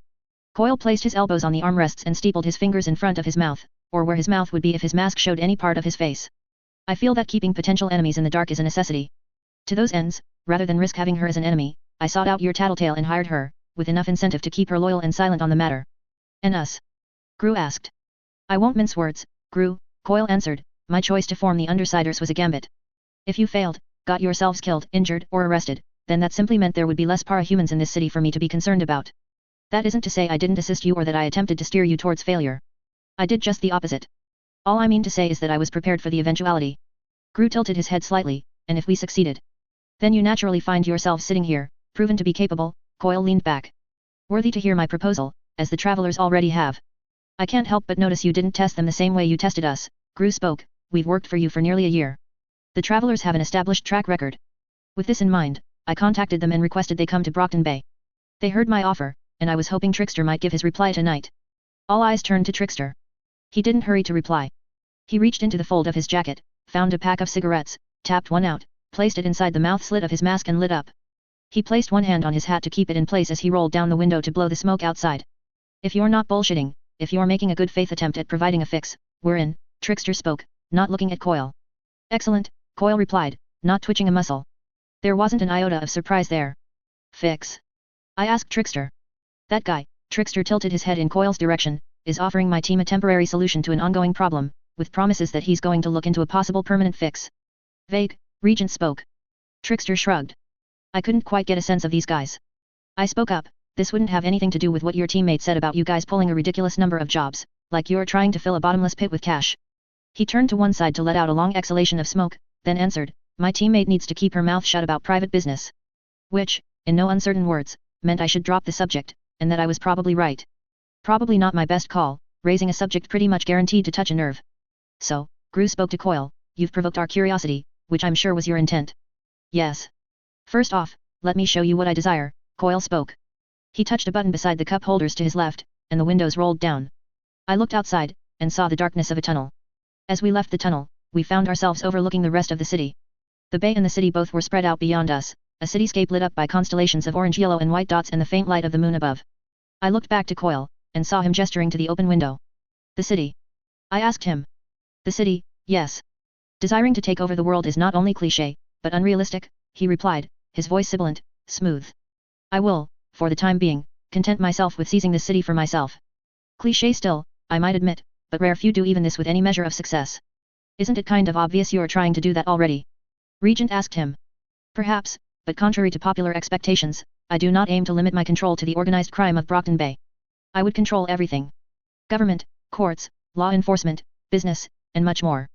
Coil placed his elbows on the armrests and steepled his fingers in front of his mouth, or where his mouth would be if his mask showed any part of his face. I feel that keeping potential enemies in the dark is a necessity. To those ends, rather than risk having her as an enemy, I sought out your Tattletale and hired her, with enough incentive to keep her loyal and silent on the matter. And us? Gru asked. I won't mince words, Gru, Coil answered, my choice to form the Undersiders was a gambit. If you failed, got yourselves killed, injured, or arrested, then that simply meant there would be less para-humans in this city for me to be concerned about. That isn't to say I didn't assist you or that I attempted to steer you towards failure. I did just the opposite. All I mean to say is that I was prepared for the eventuality. Gru tilted his head slightly, and if we succeeded, then you naturally find yourselves sitting here, proven to be capable, Coil leaned back. Worthy to hear my proposal, as the travelers already have. I can't help but notice you didn't test them the same way you tested us, Gru spoke, we've worked for you for nearly a year. The travelers have an established track record. With this in mind, I contacted them and requested they come to Brockton Bay. They heard my offer, and I was hoping Trickster might give his reply tonight. All eyes turned to Trickster. He didn't hurry to reply. He reached into the fold of his jacket, found a pack of cigarettes, tapped one out, placed it inside the mouth slit of his mask and lit up. He placed one hand on his hat to keep it in place as he rolled down the window to blow the smoke outside. If you're not bullshitting, if you're making a good faith attempt at providing a fix, we're in, Trickster spoke, not looking at Coil. Excellent, Coil replied, not twitching a muscle. There wasn't an iota of surprise there. Fix? I asked Trickster. That guy, Trickster tilted his head in Coil's direction, is offering my team a temporary solution to an ongoing problem, with promises that he's going to look into a possible permanent fix. Vague, Regent spoke. Trickster shrugged. I couldn't quite get a sense of these guys. I spoke up, this wouldn't have anything to do with what your teammate said about you guys pulling a ridiculous number of jobs, like you're trying to fill a bottomless pit with cash. He turned to one side to let out a long exhalation of smoke, then answered, my teammate needs to keep her mouth shut about private business. Which, in no uncertain words, meant I should drop the subject, and that I was probably right. Probably not my best call, raising a subject pretty much guaranteed to touch a nerve. So, Gru spoke to Coil, you've provoked our curiosity, which I'm sure was your intent. Yes. First off, let me show you what I desire, Coil spoke. He touched a button beside the cup holders to his left, and the windows rolled down. I looked outside, and saw the darkness of a tunnel. As we left the tunnel, we found ourselves overlooking the rest of the city. The bay and the city both were spread out beyond us, a cityscape lit up by constellations of orange, yellow and white dots and the faint light of the moon above. I looked back to Coil, and saw him gesturing to the open window. The city? I asked him. The city, yes. Desiring to take over the world is not only cliché, but unrealistic, he replied, his voice sibilant, smooth. I will, for the time being, content myself with seizing this city for myself. Cliché still, I might admit, but rare few do even this with any measure of success. Isn't it kind of obvious you're trying to do that already? Regent asked him. Perhaps, but contrary to popular expectations, I do not aim to limit my control to the organized crime of Brockton Bay. I would control everything. Government, courts, law enforcement, business, and much more.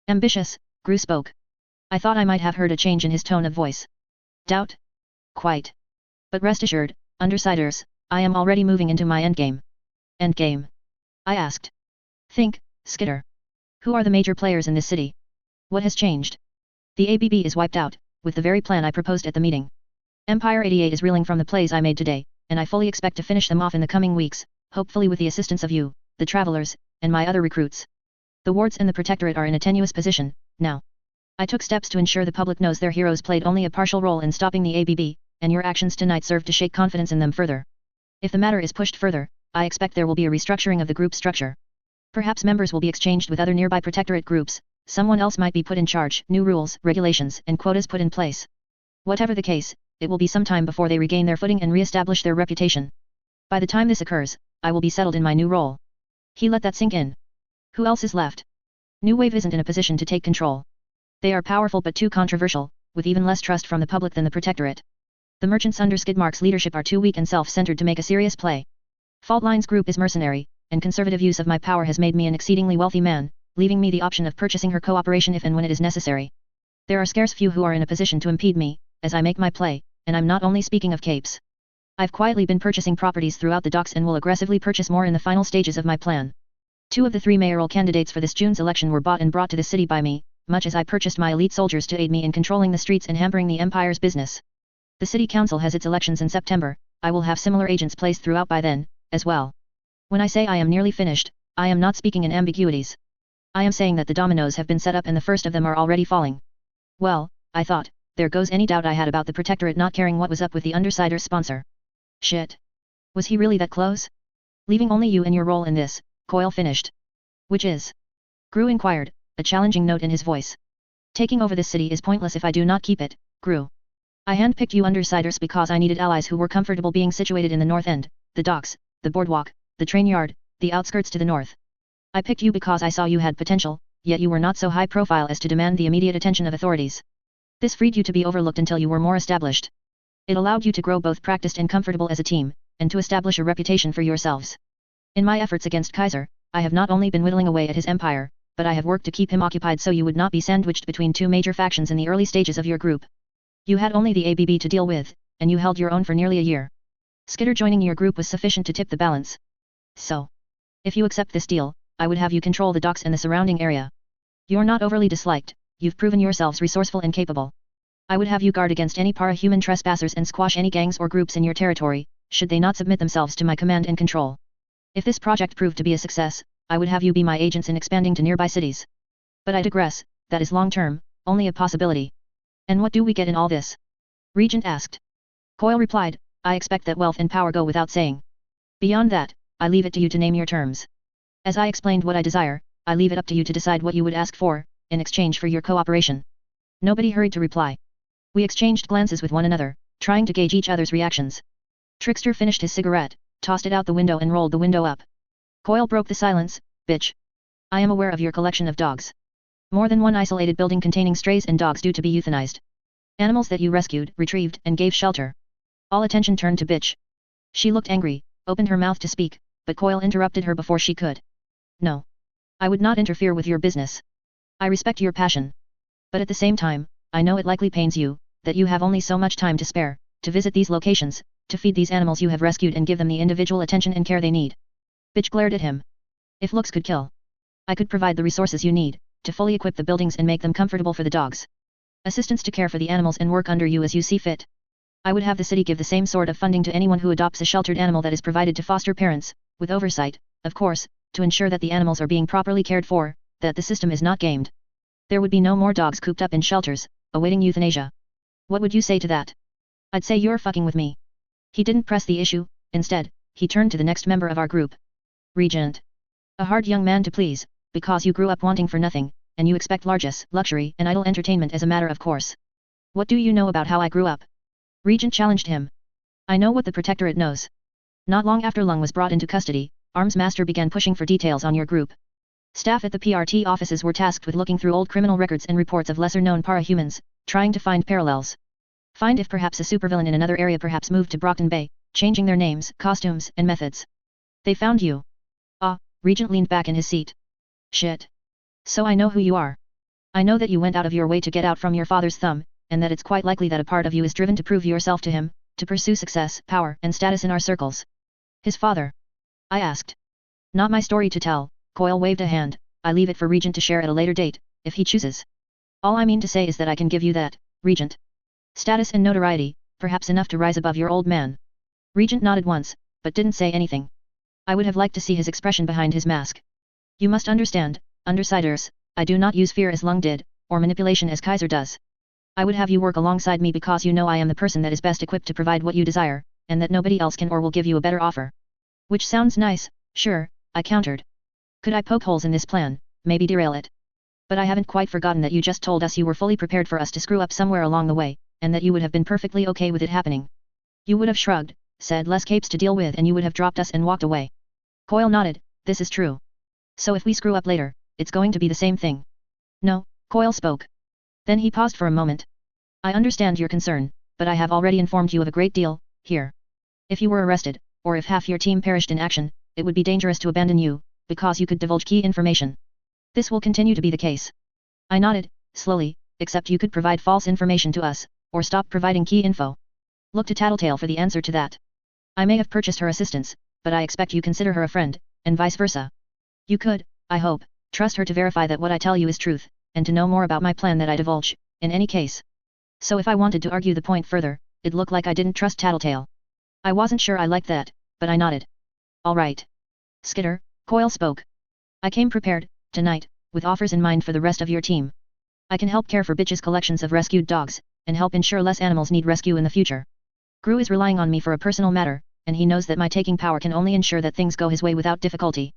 Ambitious, Gru spoke. I thought I might have heard a change in his tone of voice. Doubt? Quite. But rest assured, Undersiders, I am already moving into my endgame. Endgame? I asked. Think, Skitter. Who are the major players in this city? What has changed? The ABB is wiped out, with the very plan I proposed at the meeting. Empire 88 is reeling from the plays I made today, and I fully expect to finish them off in the coming weeks, hopefully with the assistance of you, the travelers, and my other recruits. The wards and the Protectorate are in a tenuous position, now. I took steps to ensure the public knows their heroes played only a partial role in stopping the ABB, and your actions tonight serve to shake confidence in them further. If the matter is pushed further, I expect there will be a restructuring of the group structure. Perhaps members will be exchanged with other nearby Protectorate groups, someone else might be put in charge, new rules, regulations, and quotas put in place. Whatever the case, it will be some time before they regain their footing and re-establish their reputation. By the time this occurs, I will be settled in my new role. He let that sink in. Who else is left? New Wave isn't in a position to take control. They are powerful but too controversial, with even less trust from the public than the Protectorate. The merchants under Skidmark's leadership are too weak and self-centered to make a serious play. Faultline's group is mercenary, and conservative use of my power has made me an exceedingly wealthy man, leaving me the option of purchasing her cooperation if and when it is necessary. There are scarce few who are in a position to impede me, as I make my play, and I'm not only speaking of capes. I've quietly been purchasing properties throughout the docks and will aggressively purchase more in the final stages of my plan. 2 of the 3 mayoral candidates for this June's election were bought and brought to the city by me, much as I purchased my elite soldiers to aid me in controlling the streets and hampering the Empire's business. The city council has its elections in September, I will have similar agents placed throughout by then, as well. When I say I am nearly finished, I am not speaking in ambiguities. I am saying that the dominoes have been set up and the first of them are already falling. Well, I thought, there goes any doubt I had about the Protectorate not caring what was up with the Undersiders' sponsor. Shit. Was he really that close? Leaving only you and your role in this, Coil finished. Which is? Gru inquired, a challenging note in his voice. Taking over this city is pointless if I do not keep it, Gru. I handpicked you undersiders because I needed allies who were comfortable being situated in the north end, the docks, the boardwalk, the train yard, the outskirts to the north. I picked you because I saw you had potential, yet you were not so high profile as to demand the immediate attention of authorities. This freed you to be overlooked until you were more established. It allowed you to grow both practiced and comfortable as a team, and to establish a reputation for yourselves. In my efforts against Kaiser, I have not only been whittling away at his empire, but I have worked to keep him occupied so you would not be sandwiched between two major factions in the early stages of your group. You had only the ABB to deal with, and you held your own for nearly a year. Skitter joining your group was sufficient to tip the balance. So, if you accept this deal, I would have you control the docks and the surrounding area. You're not overly disliked, you've proven yourselves resourceful and capable. I would have you guard against any para-human trespassers and squash any gangs or groups in your territory, should they not submit themselves to my command and control. If this project proved to be a success, I would have you be my agents in expanding to nearby cities. But I digress, that is long-term, only a possibility. And what do we get in all this? Regent asked. Coyle replied, I expect that wealth and power go without saying. Beyond that, I leave it to you to name your terms. As I explained what I desire, I leave it up to you to decide what you would ask for, in exchange for your cooperation. Nobody hurried to reply. We exchanged glances with one another, trying to gauge each other's reactions. Trickster finished his cigarette, tossed it out the window and rolled the window up. Coyle broke the silence, bitch. I am aware of your collection of dogs. More than one isolated building containing strays and dogs due to be euthanized. Animals that you rescued, retrieved, and gave shelter. All attention turned to bitch. She looked angry, opened her mouth to speak, but Coyle interrupted her before she could. No. I would not interfere with your business. I respect your passion. But at the same time, I know it likely pains you, that you have only so much time to spare, to visit these locations, to feed these animals you have rescued and give them the individual attention and care they need. Bitch glared at him. If looks could kill. I could provide the resources you need, to fully equip the buildings and make them comfortable for the dogs. Assistance to care for the animals and work under you as you see fit. I would have the city give the same sort of funding to anyone who adopts a sheltered animal that is provided to foster parents, with oversight, of course, to ensure that the animals are being properly cared for, that the system is not gamed. There would be no more dogs cooped up in shelters, awaiting euthanasia. What would you say to that? I'd say you're fucking with me. He didn't press the issue, instead, he turned to the next member of our group. Regent. A hard young man to please, because you grew up wanting for nothing, and you expect largesse, luxury, and idle entertainment as a matter of course. What do you know about how I grew up? Regent challenged him. I know what the Protectorate knows. Not long after Lung was brought into custody, Arms Master began pushing for details on your group. Staff at the PRT offices were tasked with looking through old criminal records and reports of lesser-known para-humans, trying to find parallels. Find if perhaps a supervillain in another area perhaps moved to Brockton Bay, changing their names, costumes, and methods. They found you. Ah, Regent leaned back in his seat. Shit. So I know who you are. I know that you went out of your way to get out from your father's thumb, and that it's quite likely that a part of you is driven to prove yourself to him, to pursue success, power, and status in our circles. His father? I asked. Not my story to tell, Coyle waved a hand, I leave it for Regent to share at a later date, if he chooses. All I mean to say is that I can give you that, Regent. Status and notoriety, perhaps enough to rise above your old man. Regent nodded once, but didn't say anything. I would have liked to see his expression behind his mask. You must understand, undersiders, I do not use fear as Lung did, or manipulation as Kaiser does. I would have you work alongside me because you know I am the person that is best equipped to provide what you desire, and that nobody else can or will give you a better offer. Which sounds nice, sure, I countered. Could I poke holes in this plan, maybe derail it? But I haven't quite forgotten that you just told us you were fully prepared for us to screw up somewhere along the way, and that you would have been perfectly okay with it happening. You would have shrugged, said less capes to deal with and you would have dropped us and walked away. Coyle nodded, this is true. So if we screw up later, it's going to be the same thing. No, Coyle spoke. Then he paused for a moment. I understand your concern, but I have already informed you of a great deal, here. If you were arrested, or if half your team perished in action, it would be dangerous to abandon you, because you could divulge key information. This will continue to be the case. I nodded, slowly, except you could provide false information to us, or stop providing key info. Look to Tattletale for the answer to that. I may have purchased her assistance, but I expect you consider her a friend, and vice versa. You could, I hope, trust her to verify that what I tell you is truth, and to know more about my plan that I divulge, in any case. So if I wanted to argue the point further, it looked like I didn't trust Tattletale. I wasn't sure I liked that, but I nodded. All right. Skitter, Coyle spoke. I came prepared, tonight, with offers in mind for the rest of your team. I can help care for Bitch's collections of rescued dogs, and help ensure less animals need rescue in the future. Gru is relying on me for a personal matter, and he knows that my taking power can only ensure that things go his way without difficulty.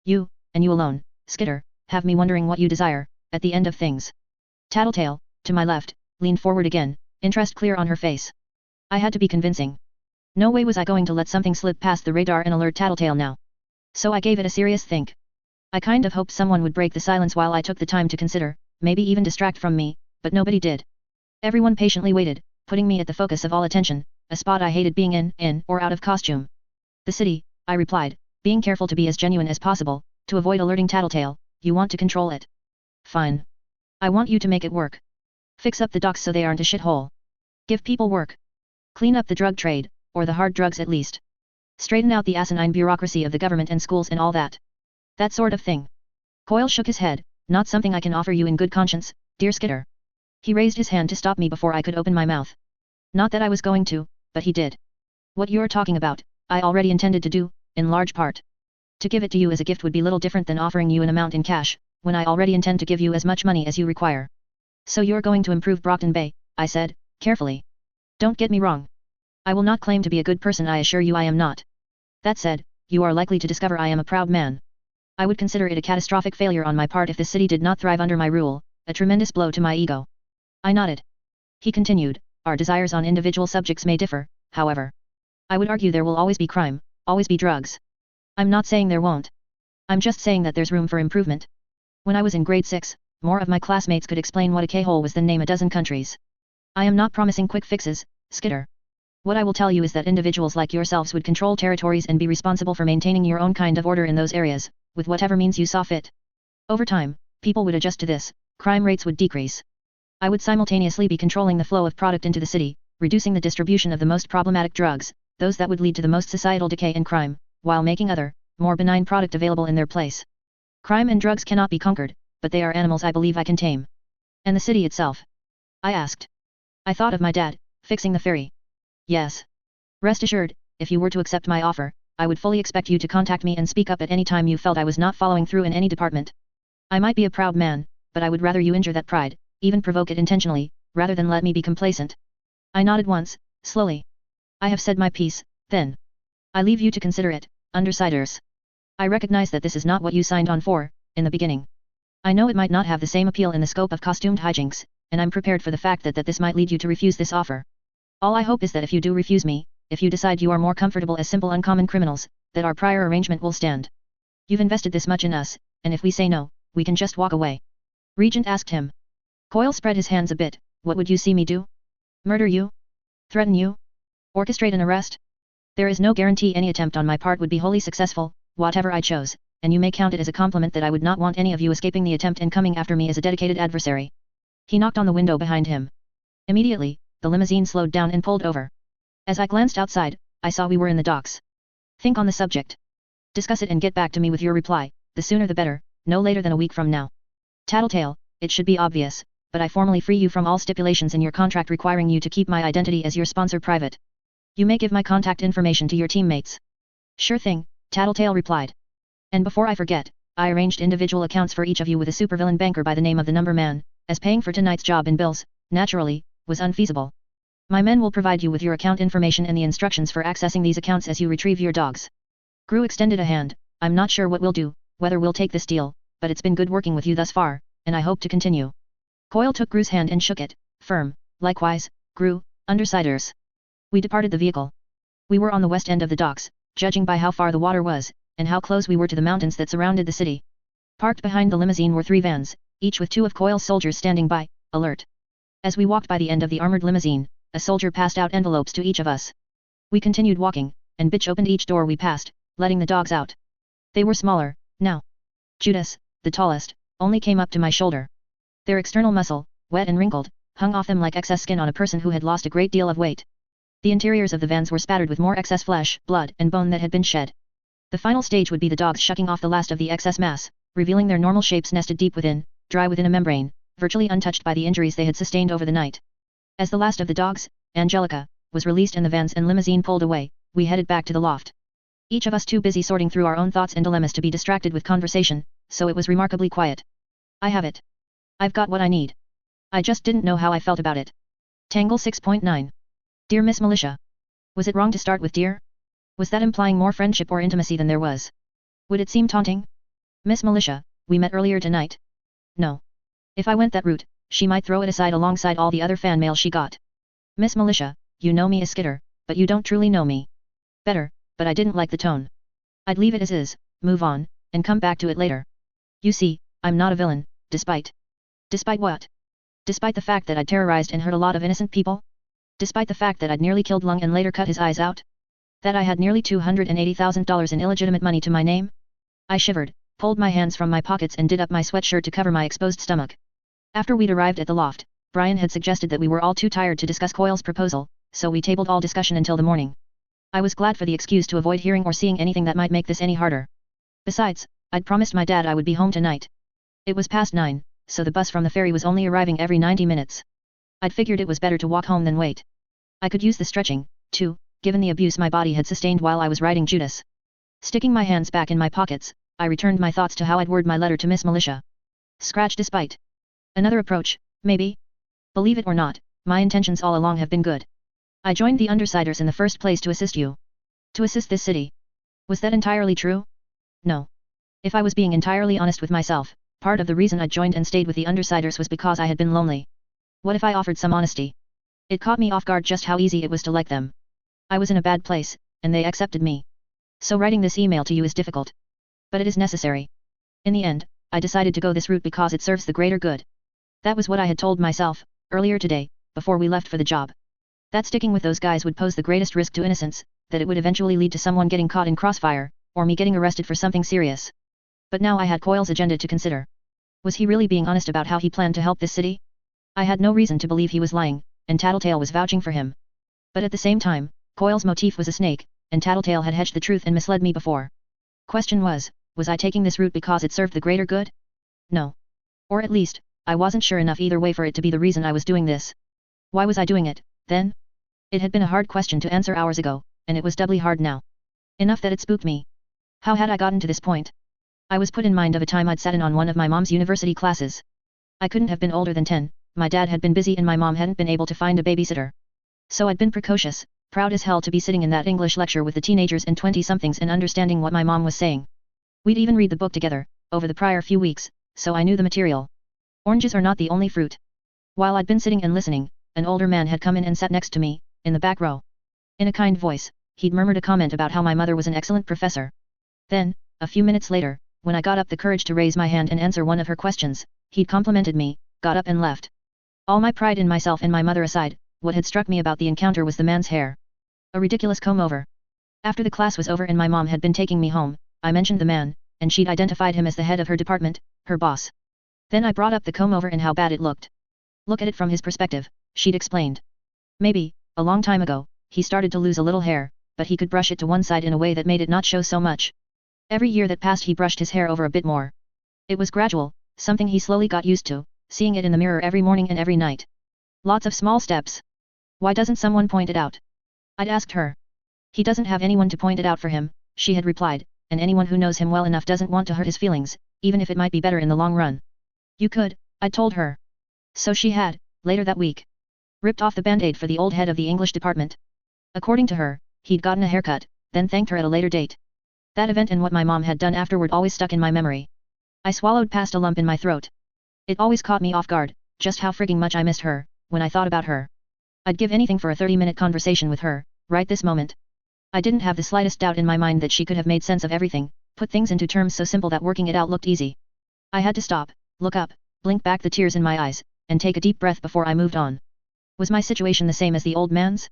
You, and you alone, Skitter, have me wondering what you desire, at the end of things. Tattletale, to my left, leaned forward again, interest clear on her face. I had to be convincing. No way was I going to let something slip past the radar and alert Tattletale now. So I gave it a serious think. I kind of hoped someone would break the silence while I took the time to consider, maybe even distract from me, but nobody did. Everyone patiently waited, putting me at the focus of all attention, a spot I hated being in or out of costume. The city, I replied, being careful to be as genuine as possible, to avoid alerting Tattletale. You want to control it. Fine. I want you to make it work. Fix up the docks so they aren't a shithole. Give people work. Clean up the drug trade, or the hard drugs at least. Straighten out the asinine bureaucracy of the government and schools and all that. That sort of thing. Coyle shook his head, not something I can offer you in good conscience, dear Skitter. He raised his hand to stop me before I could open my mouth. Not that I was going to, but he did. What you're talking about, I already intended to do, in large part. To give it to you as a gift would be little different than offering you an amount in cash, when I already intend to give you as much money as you require. So you're going to improve Brockton Bay, I said, carefully. Don't get me wrong. I will not claim to be a good person, I assure you I am not. That said, you are likely to discover I am a proud man. I would consider it a catastrophic failure on my part if the city did not thrive under my rule, a tremendous blow to my ego. I nodded. He continued, our desires on individual subjects may differ, however. I would argue there will always be crime, always be drugs. I'm not saying there won't. I'm just saying that there's room for improvement. When I was in grade 6, more of my classmates could explain what a K-hole was than name a dozen countries. I am not promising quick fixes, Skitter. What I will tell you is that individuals like yourselves would control territories and be responsible for maintaining your own kind of order in those areas, with whatever means you saw fit. Over time, people would adjust to this, crime rates would decrease. I would simultaneously be controlling the flow of product into the city, reducing the distribution of the most problematic drugs, those that would lead to the most societal decay and crime, while making other, more benign product available in their place. Crime and drugs cannot be conquered, but they are animals I believe I can tame. And the city itself? I asked. I thought of my dad, fixing the ferry. Yes. Rest assured, if you were to accept my offer, I would fully expect you to contact me and speak up at any time you felt I was not following through in any department. I might be a proud man, but I would rather you injure that pride, even provoke it intentionally, rather than let me be complacent. I nodded once, slowly. I have said my piece, then. I leave you to consider it, undersiders. I recognize that this is not what you signed on for, in the beginning. I know it might not have the same appeal in the scope of costumed hijinks, and I'm prepared for the fact that this might lead you to refuse this offer. All I hope is that if you do refuse me, if you decide you are more comfortable as simple uncommon criminals, that our prior arrangement will stand. You've invested this much in us, and if we say no, we can just walk away. Regent asked him. Coyle spread his hands a bit. What would you see me do? Murder you? Threaten you? Orchestrate an arrest? There is no guarantee any attempt on my part would be wholly successful, whatever I chose, and you may count it as a compliment that I would not want any of you escaping the attempt and coming after me as a dedicated adversary. He knocked on the window behind him. Immediately, the limousine slowed down and pulled over. As I glanced outside, I saw we were in the docks. Think on the subject. Discuss it and get back to me with your reply, the sooner the better, no later than a week from now. Tattletale, it should be obvious, but I formally free you from all stipulations in your contract requiring you to keep my identity as your sponsor private. You may give my contact information to your teammates. Sure thing, Tattletale replied. And before I forget, I arranged individual accounts for each of you with a supervillain banker by the name of the Number Man, as paying for tonight's job in bills, naturally, was unfeasible. My men will provide you with your account information and the instructions for accessing these accounts as you retrieve your dogs. Gru extended a hand. I'm not sure what we'll do, whether we'll take this deal, but it's been good working with you thus far, and I hope to continue. Coyle took Gru's hand and shook it, firm. Likewise, Gru, undersiders. We departed the vehicle. We were on the west end of the docks, judging by how far the water was, and how close we were to the mountains that surrounded the city. Parked behind the limousine were 3 vans, each with 2 of Coyle's soldiers standing by, alert. As we walked by the end of the armored limousine, a soldier passed out envelopes to each of us. We continued walking, and Bitch opened each door we passed, letting the dogs out. They were smaller, now. Judas, the tallest, only came up to my shoulder. Their external muscle, wet and wrinkled, hung off them like excess skin on a person who had lost a great deal of weight. The interiors of the vans were spattered with more excess flesh, blood, and bone that had been shed. The final stage would be the dogs shucking off the last of the excess mass, revealing their normal shapes nested deep within, dry within a membrane, virtually untouched by the injuries they had sustained over the night. As the last of the dogs, Angelica, was released and the vans and limousine pulled away, we headed back to the loft. Each of us too busy sorting through our own thoughts and dilemmas to be distracted with conversation, so it was remarkably quiet. I have it. I've got what I need. I just didn't know how I felt about it. Tangle 6.9. Dear Miss Militia. Was it wrong to start with dear? Was that implying more friendship or intimacy than there was? Would it seem taunting? Miss Militia, we met earlier tonight. No. If I went that route, she might throw it aside alongside all the other fan mail she got. Miss Militia, you know me as Skitter, but you don't truly know me. Better, but I didn't like the tone. I'd leave it as is, move on, and come back to it later. You see, I'm not a villain, despite. Despite what? Despite the fact that I'd terrorized and hurt a lot of innocent people? Despite the fact that I'd nearly killed Lung and later cut his eyes out? That I had nearly $280,000 in illegitimate money to my name? I shivered, pulled my hands from my pockets and did up my sweatshirt to cover my exposed stomach. After we'd arrived at the loft, Brian had suggested that we were all too tired to discuss Coyle's proposal, so we tabled all discussion until the morning. I was glad for the excuse to avoid hearing or seeing anything that might make this any harder. Besides, I'd promised my dad I would be home tonight. It was past 9, so the bus from the ferry was only arriving every 90 minutes. I'd figured it was better to walk home than wait. I could use the stretching, too, given the abuse my body had sustained while I was riding Judas. Sticking my hands back in my pockets, I returned my thoughts to how I'd word my letter to Miss Militia. Scratch despite. Another approach, maybe? Believe it or not, my intentions all along have been good. I joined the Undersiders in the first place to assist you. To assist this city. Was that entirely true? No. If I was being entirely honest with myself, part of the reason I joined and stayed with the Undersiders was because I had been lonely. What if I offered some honesty? It caught me off guard just how easy it was to like them. I was in a bad place, and they accepted me. So writing this email to you is difficult. But it is necessary. In the end, I decided to go this route because it serves the greater good. That was what I had told myself, earlier today, before we left for the job. That sticking with those guys would pose the greatest risk to innocence, that it would eventually lead to someone getting caught in crossfire, or me getting arrested for something serious. But now I had Coyle's agenda to consider. Was he really being honest about how he planned to help this city? I had no reason to believe he was lying, and Tattletale was vouching for him. But at the same time, Coyle's motif was a snake, and Tattletale had hedged the truth and misled me before. Question was I taking this route because it served the greater good? No. Or at least, I wasn't sure enough either way for it to be the reason I was doing this. Why was I doing it, then? It had been a hard question to answer hours ago, and it was doubly hard now. Enough that it spooked me. How had I gotten to this point? I was put in mind of a time I'd sat in on one of my mom's university classes. I couldn't have been older than 10, my dad had been busy and my mom hadn't been able to find a babysitter. So I'd been precocious, proud as hell to be sitting in that English lecture with the teenagers and 20-somethings and understanding what my mom was saying. We'd even read the book together, over the prior few weeks, so I knew the material. Oranges are not the only fruit. While I'd been sitting and listening, an older man had come in and sat next to me, in the back row. In a kind voice, he'd murmured a comment about how my mother was an excellent professor. Then, a few minutes later, when I got up the courage to raise my hand and answer one of her questions, he'd complimented me, got up and left. All my pride in myself and my mother aside, what had struck me about the encounter was the man's hair. A ridiculous comb-over. After the class was over and my mom had been taking me home, I mentioned the man, and she'd identified him as the head of her department, her boss. Then I brought up the comb-over and how bad it looked. Look at it from his perspective, she'd explained. Maybe, a long time ago, he started to lose a little hair, but he could brush it to one side in a way that made it not show so much. Every year that passed he brushed his hair over a bit more. It was gradual, something he slowly got used to, seeing it in the mirror every morning and every night. Lots of small steps. Why doesn't someone point it out? I'd asked her. He doesn't have anyone to point it out for him, she had replied, and anyone who knows him well enough doesn't want to hurt his feelings, even if it might be better in the long run. You could, I'd told her. So she had, later that week. Ripped off the band-aid for the old head of the English department. According to her, he'd gotten a haircut, then thanked her at a later date. That event and what my mom had done afterward always stuck in my memory. I swallowed past a lump in my throat. It always caught me off guard, just how frigging much I missed her, when I thought about her. I'd give anything for a 30-minute conversation with her, right this moment. I didn't have the slightest doubt in my mind that she could have made sense of everything, put things into terms so simple that working it out looked easy. I had to stop, look up, blink back the tears in my eyes, and take a deep breath before I moved on. Was my situation the same as the old man's?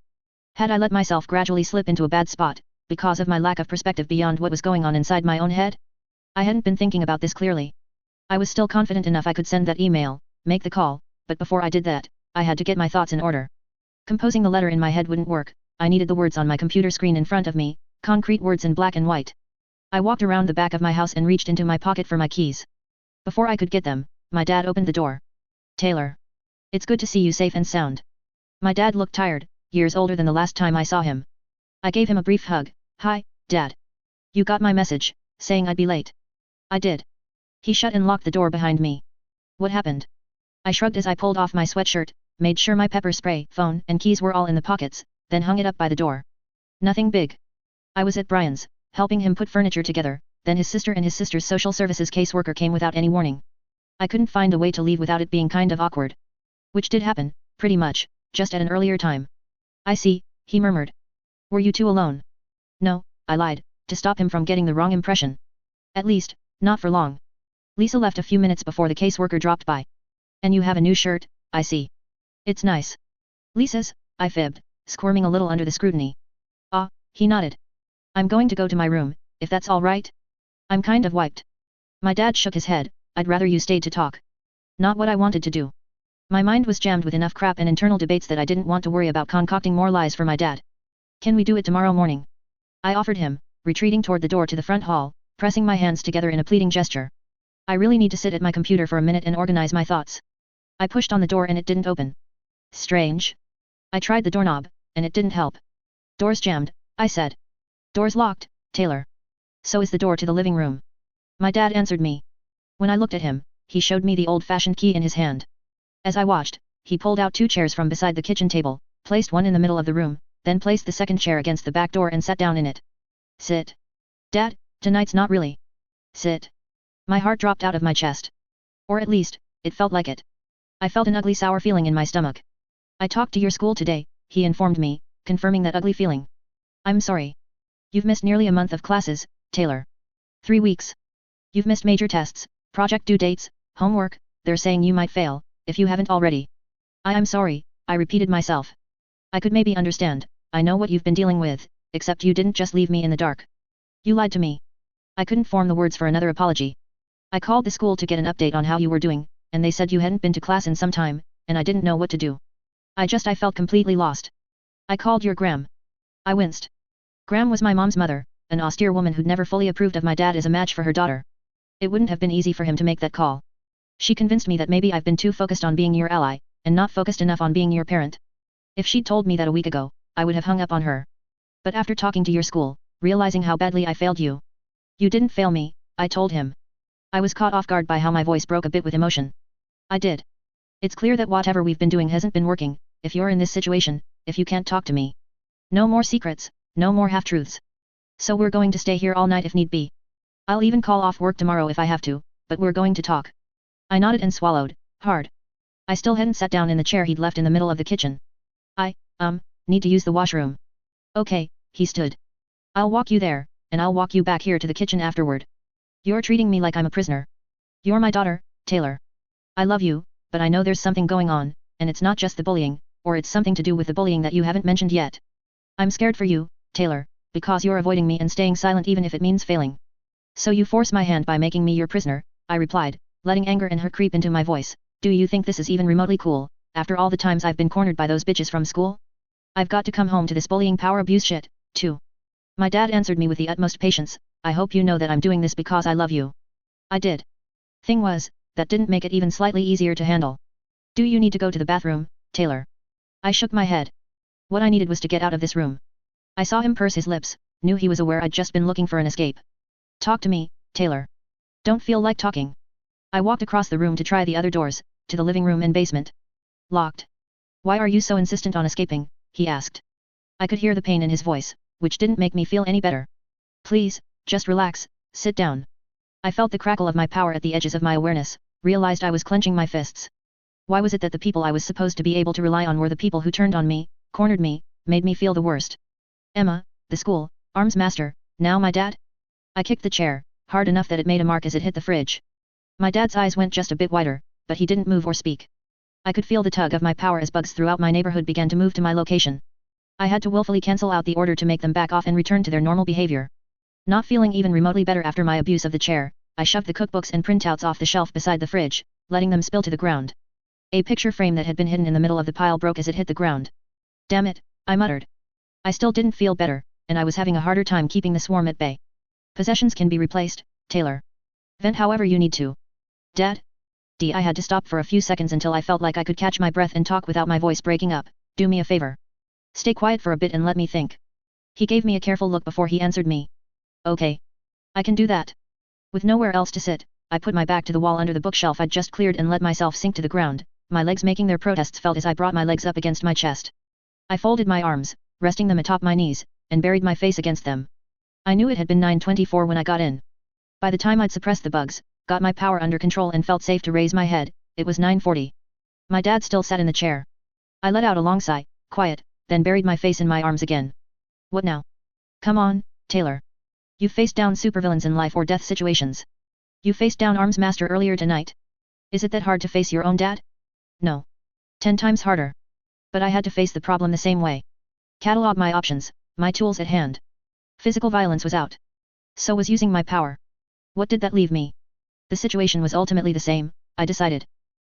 Had I let myself gradually slip into a bad spot, because of my lack of perspective beyond what was going on inside my own head? I hadn't been thinking about this clearly. I was still confident enough I could send that email, make the call, but before I did that, I had to get my thoughts in order. Composing the letter in my head wouldn't work, I needed the words on my computer screen in front of me, concrete words in black and white. I walked around the back of my house and reached into my pocket for my keys. Before I could get them, my dad opened the door. Taylor. It's good to see you safe and sound. My dad looked tired, years older than the last time I saw him. I gave him a brief hug. Hi, Dad. You got my message, saying I'd be late. I did. He shut and locked the door behind me. What happened? I shrugged as I pulled off my sweatshirt, made sure my pepper spray, phone, and keys were all in the pockets, then hung it up by the door. Nothing big. I was at Brian's, helping him put furniture together, then his sister and his sister's social services caseworker came without any warning. I couldn't find a way to leave without it being kind of awkward. Which did happen, pretty much, just at an earlier time. I see, he murmured. Were you two alone? No, I lied, to stop him from getting the wrong impression. At least, not for long. Lisa left a few minutes before the caseworker dropped by. And you have a new shirt, I see. It's nice. Lisa's, I fibbed, squirming a little under the scrutiny. Ah, he nodded. I'm going to go to my room, if that's all right? I'm kind of wiped. My dad shook his head. I'd rather you stayed to talk. Not what I wanted to do. My mind was jammed with enough crap and internal debates that I didn't want to worry about concocting more lies for my dad. Can we do it tomorrow morning? I offered him, retreating toward the door to the front hall, pressing my hands together in a pleading gesture. I really need to sit at my computer for a minute and organize my thoughts. I pushed on the door and it didn't open. Strange. I tried the doorknob, and it didn't help. Door's jammed, I said. Door's locked, Taylor. So is the door to the living room. My dad answered me. When I looked at him, he showed me the old-fashioned key in his hand. As I watched, he pulled out 2 chairs from beside the kitchen table, placed one in the middle of the room, then placed the second chair against the back door and sat down in it. Sit. Dad, tonight's not really. Sit. My heart dropped out of my chest. Or at least, it felt like it. I felt an ugly sour feeling in my stomach. I talked to your school today, he informed me, confirming that ugly feeling. I'm sorry. You've missed nearly a month of classes, Taylor. 3 weeks. You've missed major tests, project due dates, homework, they're saying you might fail, if you haven't already. I'm sorry, I repeated myself. I could maybe understand, I know what you've been dealing with, except you didn't just leave me in the dark. You lied to me. I couldn't form the words for another apology. I called the school to get an update on how you were doing, and they said you hadn't been to class in some time, and I didn't know what to do. I felt completely lost. I called your Gram. I winced. Gram was my mom's mother, an austere woman who'd never fully approved of my dad as a match for her daughter. It wouldn't have been easy for him to make that call. She convinced me that maybe I've been too focused on being your ally, and not focused enough on being your parent. If she'd told me that a week ago, I would have hung up on her. But after talking to your school, realizing how badly I failed you. You didn't fail me, I told him. I was caught off guard by how my voice broke a bit with emotion. I did. It's clear that whatever we've been doing hasn't been working, if you're in this situation, if you can't talk to me. No more secrets, no more half-truths. So we're going to stay here all night if need be. I'll even call off work tomorrow if I have to, but we're going to talk. I nodded and swallowed, hard. I still hadn't sat down in the chair he'd left in the middle of the kitchen. Need to use the washroom. Okay, he stood. I'll walk you there, and I'll walk you back here to the kitchen afterward. You're treating me like I'm a prisoner. You're my daughter, Taylor. I love you, but I know there's something going on, and it's not just the bullying, or it's something to do with the bullying that you haven't mentioned yet. I'm scared for you, Taylor, because you're avoiding me and staying silent even if it means failing. So you force my hand by making me your prisoner, I replied, letting anger and hurt creep into my voice. Do you think this is even remotely cool, after all the times I've been cornered by those bitches from school? I've got to come home to this bullying power abuse shit, too. My dad answered me with the utmost patience. I hope you know that I'm doing this because I love you. I did. Thing was, that didn't make it even slightly easier to handle. Do you need to go to the bathroom, Taylor? I shook my head. What I needed was to get out of this room. I saw him purse his lips, knew he was aware I'd just been looking for an escape. Talk to me, Taylor. Don't feel like talking. I walked across the room to try the other doors, to the living room and basement. Locked. Why are you so insistent on escaping? He asked. I could hear the pain in his voice, which didn't make me feel any better. Please, just relax, sit down. I felt the crackle of my power at the edges of my awareness, realized I was clenching my fists. Why was it that the people I was supposed to be able to rely on were the people who turned on me, cornered me, made me feel the worst? Emma, the school, arms master, now my dad? I kicked the chair, hard enough that it made a mark as it hit the fridge. My dad's eyes went just a bit wider, but he didn't move or speak. I could feel the tug of my power as bugs throughout my neighborhood began to move to my location. I had to willfully cancel out the order to make them back off and return to their normal behavior. Not feeling even remotely better after my abuse of the chair, I shoved the cookbooks and printouts off the shelf beside the fridge, letting them spill to the ground. A picture frame that had been hidden in the middle of the pile broke as it hit the ground. Damn it, I muttered. I still didn't feel better, and I was having a harder time keeping the swarm at bay. Possessions can be replaced, Taylor. Vent however you need to. Dad? I had to stop for a few seconds until I felt like I could catch my breath and talk without my voice breaking up. Do me a favor. Stay quiet for a bit and let me think. He gave me a careful look before he answered me. Okay. I can do that. With nowhere else to sit, I put my back to the wall under the bookshelf I'd just cleared and let myself sink to the ground, my legs making their protests felt as I brought my legs up against my chest. I folded my arms, resting them atop my knees, and buried my face against them. I knew it had been 9:24 when I got in. By the time I'd suppressed the bugs, got my power under control and felt safe to raise my head, it was 9:40. My dad still sat in the chair. I let out a long sigh, quiet, then buried my face in my arms again. What now? Come on, Taylor. You faced down supervillains in life or death situations. You faced down Arms Master earlier tonight. Is it that hard to face your own dad? No. 10 times harder. But I had to face the problem the same way. Catalog my options, my tools at hand. Physical violence was out. So was using my power. What did that leave me? The situation was ultimately the same, I decided.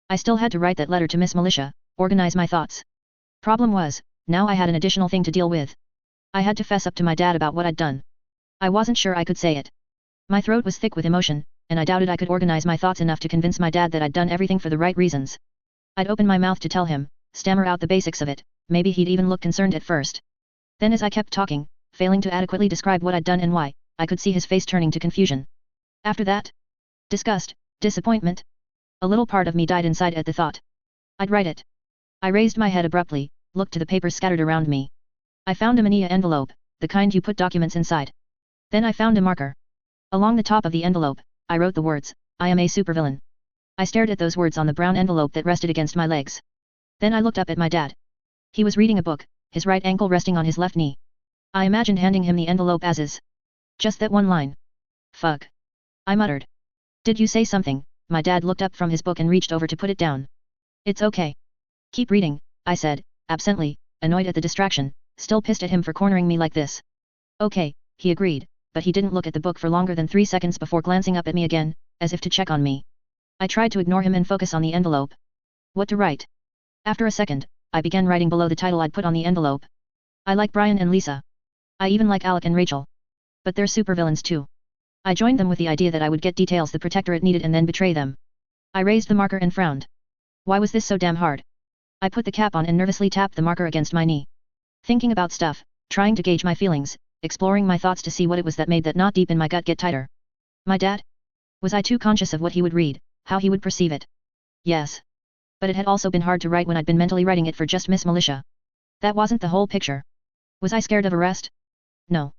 I still had to write that letter to Miss Militia, organize my thoughts. Problem was, now I had an additional thing to deal with. I had to fess up to my dad about what I'd done. I wasn't sure I could say it. My throat was thick with emotion, and I doubted I could organize my thoughts enough to convince my dad that I'd done everything for the right reasons. I'd open my mouth to tell him, stammer out the basics of it, maybe he'd even look concerned at first. Then as I kept talking, failing to adequately describe what I'd done and why, I could see his face turning to confusion. After that? Disgust, disappointment. A little part of me died inside at the thought. I'd write it. I raised my head abruptly, looked to the papers scattered around me. I found a manila envelope, the kind you put documents inside. Then I found a marker. Along the top of the envelope, I wrote the words, I am a supervillain. I stared at those words on the brown envelope that rested against my legs. Then I looked up at my dad. He was reading a book, his right ankle resting on his left knee. I imagined handing him the envelope as is. Just that one line. Fuck. I muttered. Did you say something? My dad looked up from his book and reached over to put it down. It's okay. Keep reading, I said, absently, annoyed at the distraction, still pissed at him for cornering me like this. Okay, he agreed, but he didn't look at the book for longer than 3 seconds before glancing up at me again, as if to check on me. I tried to ignore him and focus on the envelope. What to write? After a second, I began writing below the title I'd put on the envelope. I like Brian and Lisa. I even like Alec and Rachel. But they're supervillains too. I joined them with the idea that I would get details the Protectorate needed and then betray them. I raised the marker and frowned. Why was this so damn hard? I put the cap on and nervously tapped the marker against my knee. Thinking about stuff, trying to gauge my feelings, exploring my thoughts to see what it was that made that knot deep in my gut get tighter. My dad? Was I too conscious of what he would read, how he would perceive it? Yes. But it had also been hard to write when I'd been mentally writing it for just Miss Militia. That wasn't the whole picture. Was I scared of arrest? No.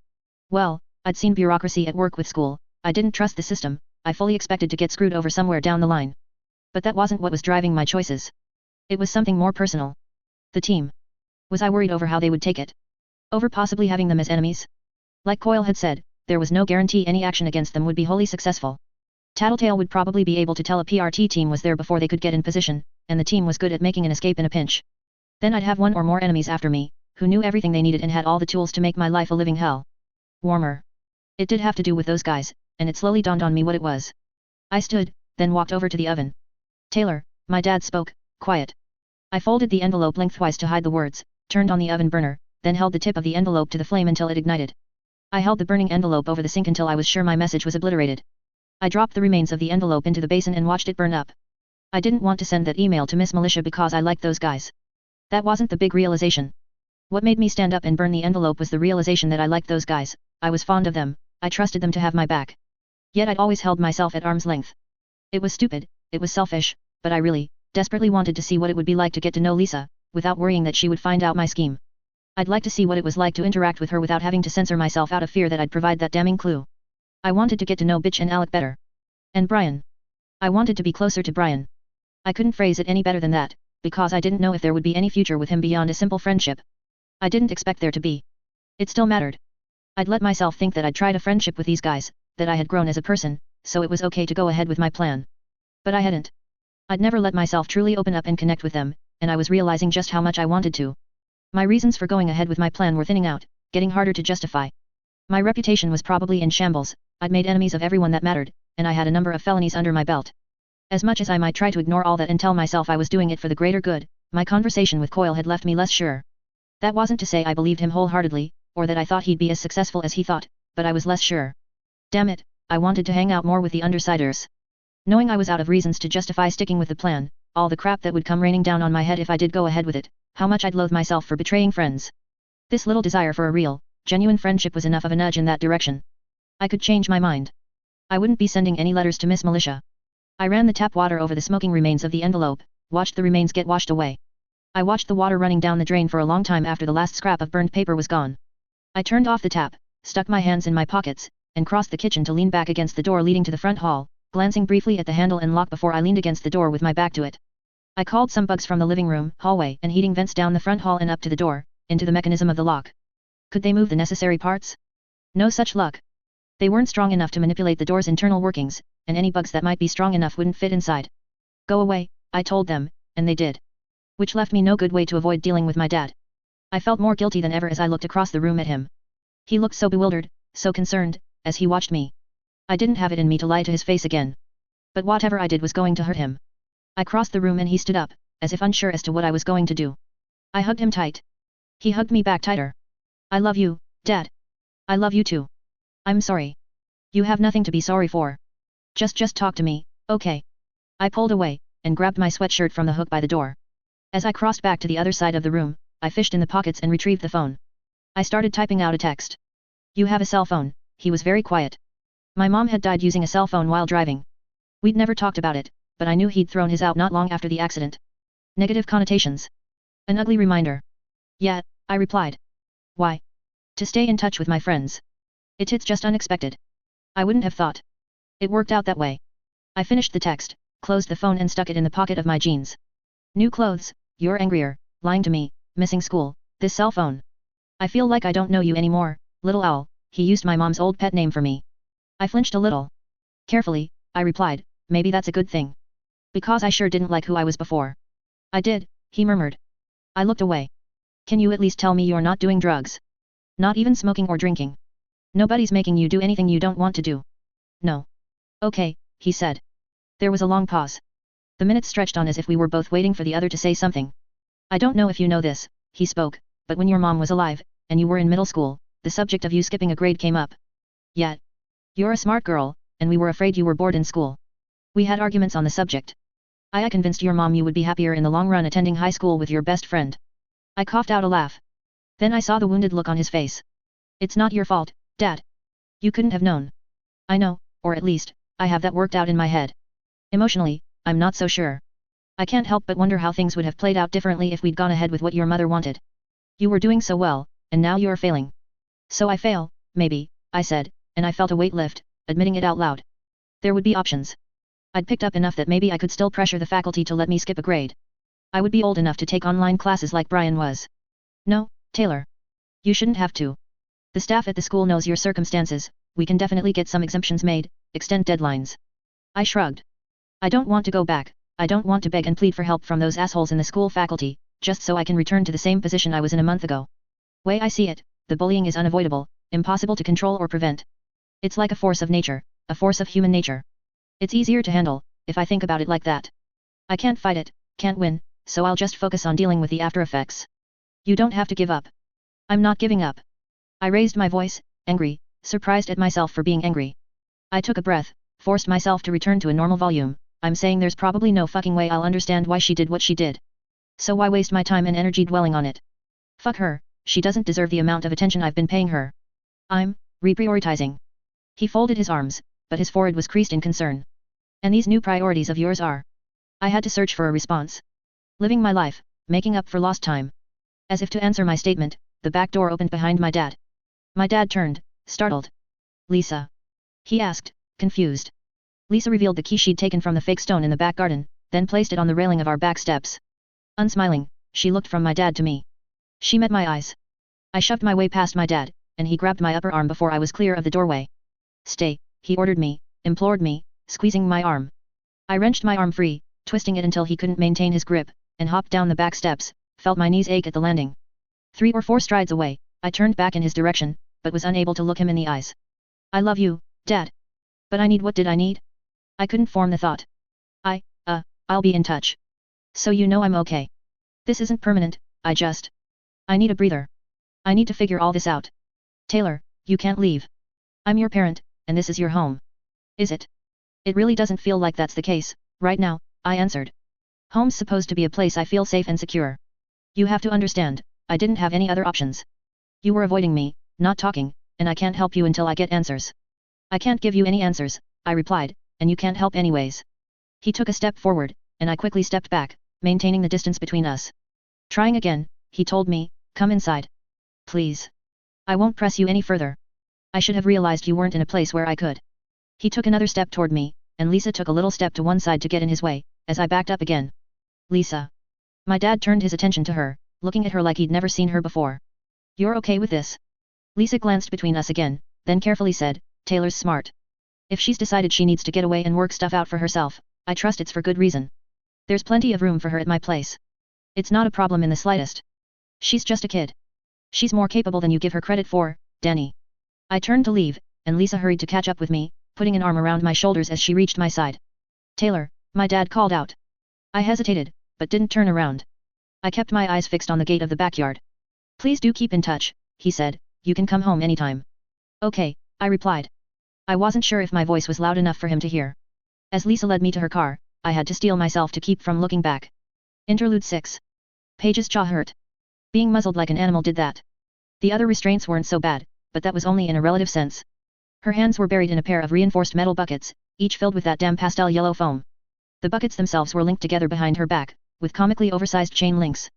Well, I'd seen bureaucracy at work with school, I didn't trust the system, I fully expected to get screwed over somewhere down the line. But that wasn't what was driving my choices. It was something more personal. The team. Was I worried over how they would take it? Over possibly having them as enemies? Like Coyle had said, there was no guarantee any action against them would be wholly successful. Tattletale would probably be able to tell a PRT team was there before they could get in position, and the team was good at making an escape in a pinch. Then I'd have one or more enemies after me, who knew everything they needed and had all the tools to make my life a living hell. Warmer. It did have to do with those guys, and it slowly dawned on me what it was. I stood, then walked over to the oven. Taylor, my dad spoke, quiet. I folded the envelope lengthwise to hide the words, turned on the oven burner, then held the tip of the envelope to the flame until it ignited. I held the burning envelope over the sink until I was sure my message was obliterated. I dropped the remains of the envelope into the basin and watched it burn up. I didn't want to send that email to Miss Militia because I liked those guys. That wasn't the big realization. What made me stand up and burn the envelope was the realization that I liked those guys, I was fond of them, I trusted them to have my back. Yet I'd always held myself at arm's length. It was stupid, it was selfish, but I really, desperately wanted to see what it would be like to get to know Lisa, without worrying that she would find out my scheme. I'd like to see what it was like to interact with her without having to censor myself out of fear that I'd provide that damning clue. I wanted to get to know Bitch and Alec better. And Brian. I wanted to be closer to Brian. I couldn't phrase it any better than that, because I didn't know if there would be any future with him beyond a simple friendship. I didn't expect there to be. It still mattered. I'd let myself think that I'd tried a friendship with these guys, that I had grown as a person, so it was okay to go ahead with my plan. But I hadn't. I'd never let myself truly open up and connect with them, and I was realizing just how much I wanted to. My reasons for going ahead with my plan were thinning out, getting harder to justify. My reputation was probably in shambles, I'd made enemies of everyone that mattered, and I had a number of felonies under my belt. As much as I might try to ignore all that and tell myself I was doing it for the greater good, my conversation with Coyle had left me less sure. That wasn't to say I believed him wholeheartedly, or that I thought he'd be as successful as he thought, but I was less sure. Damn it, I wanted to hang out more with the Undersiders. Knowing I was out of reasons to justify sticking with the plan, all the crap that would come raining down on my head if I did go ahead with it, how much I'd loathe myself for betraying friends. This little desire for a real, genuine friendship was enough of a nudge in that direction. I could change my mind. I wouldn't be sending any letters to Miss Militia. I ran the tap water over the smoking remains of the envelope, watched the remains get washed away. I watched the water running down the drain for a long time after the last scrap of burned paper was gone. I turned off the tap, stuck my hands in my pockets, and crossed the kitchen to lean back against the door leading to the front hall, glancing briefly at the handle and lock before I leaned against the door with my back to it. I called some bugs from the living room, hallway, and heating vents down the front hall and up to the door, into the mechanism of the lock. Could they move the necessary parts? No such luck. They weren't strong enough to manipulate the door's internal workings, and any bugs that might be strong enough wouldn't fit inside. Go away, I told them, and they did. Which left me no good way to avoid dealing with my dad. I felt more guilty than ever as I looked across the room at him. He looked so bewildered, so concerned, as he watched me. I didn't have it in me to lie to his face again. But whatever I did was going to hurt him. I crossed the room and he stood up, as if unsure as to what I was going to do. I hugged him tight. He hugged me back tighter. I love you, Dad. I love you too. I'm sorry. You have nothing to be sorry for. Just talk to me, okay? I pulled away, and grabbed my sweatshirt from the hook by the door. As I crossed back to the other side of the room, I fished in the pockets and retrieved the phone. I started typing out a text. You have a cell phone, he was very quiet. My mom had died using a cell phone while driving. We'd never talked about it, but I knew he'd thrown his out not long after the accident. Negative connotations. An ugly reminder. Yeah, I replied. Why? To stay in touch with my friends. It's just unexpected. I wouldn't have thought. It worked out that way. I finished the text, closed the phone and stuck it in the pocket of my jeans. New clothes, you're angrier, lying to me, missing school, this cell phone. I feel like I don't know you anymore, little owl, he used my mom's old pet name for me. I flinched a little. Carefully, I replied, maybe that's a good thing. Because I sure didn't like who I was before. I did, he murmured. I looked away. Can you at least tell me you're not doing drugs? Not even smoking or drinking. Nobody's making you do anything you don't want to do. No. Okay, he said. There was a long pause. The minutes stretched on as if we were both waiting for the other to say something. I don't know if you know this, he spoke, but when your mom was alive, and you were in middle school, the subject of you skipping a grade came up. Yet. You're a smart girl, and we were afraid you were bored in school. We had arguments on the subject. I convinced your mom you would be happier in the long run attending high school with your best friend. I coughed out a laugh. Then I saw the wounded look on his face. It's not your fault, Dad. You couldn't have known. I know, or at least, I have that worked out in my head. Emotionally, I'm not so sure. I can't help but wonder how things would have played out differently if we'd gone ahead with what your mother wanted. You were doing so well, and now you're failing. So I fail, maybe, I said, and I felt a weight lift, admitting it out loud. There would be options. I'd picked up enough that maybe I could still pressure the faculty to let me skip a grade. I would be old enough to take online classes like Brian was. No, Taylor. You shouldn't have to. The staff at the school knows your circumstances, we can definitely get some exemptions made, extend deadlines. I shrugged. I don't want to go back, I don't want to beg and plead for help from those assholes in the school faculty, just so I can return to the same position I was in a month ago. Way I see it, the bullying is unavoidable, impossible to control or prevent. It's like a force of nature, a force of human nature. It's easier to handle, if I think about it like that. I can't fight it, can't win, so I'll just focus on dealing with the after effects. You don't have to give up. I'm not giving up. I raised my voice, angry, surprised at myself for being angry. I took a breath, forced myself to return to a normal volume. I'm saying there's probably no fucking way I'll understand why she did what she did. So why waste my time and energy dwelling on it? Fuck her, she doesn't deserve the amount of attention I've been paying her. I'm reprioritizing. He folded his arms, but his forehead was creased in concern. And these new priorities of yours are? I had to search for a response. Living my life, making up for lost time. As if to answer my statement, the back door opened behind my dad. My dad turned, startled. Lisa? He asked, confused. Lisa revealed the key she'd taken from the fake stone in the back garden, then placed it on the railing of our back steps. Unsmiling, she looked from my dad to me. She met my eyes. I shoved my way past my dad, and he grabbed my upper arm before I was clear of the doorway. Stay, he ordered me, implored me, squeezing my arm. I wrenched my arm free, twisting it until he couldn't maintain his grip, and hopped down the back steps, felt my knees ache at the landing. 3 or 4 strides away, I turned back in his direction, but was unable to look him in the eyes. I love you, Dad. But I need what did I need? I couldn't form the thought. I'll be in touch. So you know I'm okay. This isn't permanent, I need a breather. I need to figure all this out. Taylor, you can't leave. I'm your parent, and this is your home. Is it? It really doesn't feel like that's the case, right now, I answered. Home's supposed to be a place I feel safe and secure. You have to understand, I didn't have any other options. You were avoiding me, not talking, and I can't help you until I get answers. I can't give you any answers, I replied, and you can't help anyways. He took a step forward, and I quickly stepped back, maintaining the distance between us. Trying again, he told me, come inside. Please. I won't press you any further. I should have realized you weren't in a place where I could. He took another step toward me, and Lisa took a little step to one side to get in his way, as I backed up again. Lisa. My dad turned his attention to her, looking at her like he'd never seen her before. "You're okay with this?" Lisa glanced between us again, then carefully said, "Taylor's smart. If she's decided she needs to get away and work stuff out for herself, I trust it's for good reason. There's plenty of room for her at my place. It's not a problem in the slightest. She's just a kid. She's more capable than you give her credit for, Danny." I turned to leave, and Lisa hurried to catch up with me, putting an arm around my shoulders as she reached my side. "Taylor," my dad called out. I hesitated, but didn't turn around. I kept my eyes fixed on the gate of the backyard. "Please do keep in touch," he said, "you can come home anytime." "Okay," I replied. I wasn't sure if my voice was loud enough for him to hear. As Lisa led me to her car, I had to steel myself to keep from looking back. Interlude 6. Paige's jaw hurt. Being muzzled like an animal did that. The other restraints weren't so bad, but that was only in a relative sense. Her hands were buried in a pair of reinforced metal buckets, each filled with that damn pastel yellow foam. The buckets themselves were linked together behind her back, with comically oversized chain links.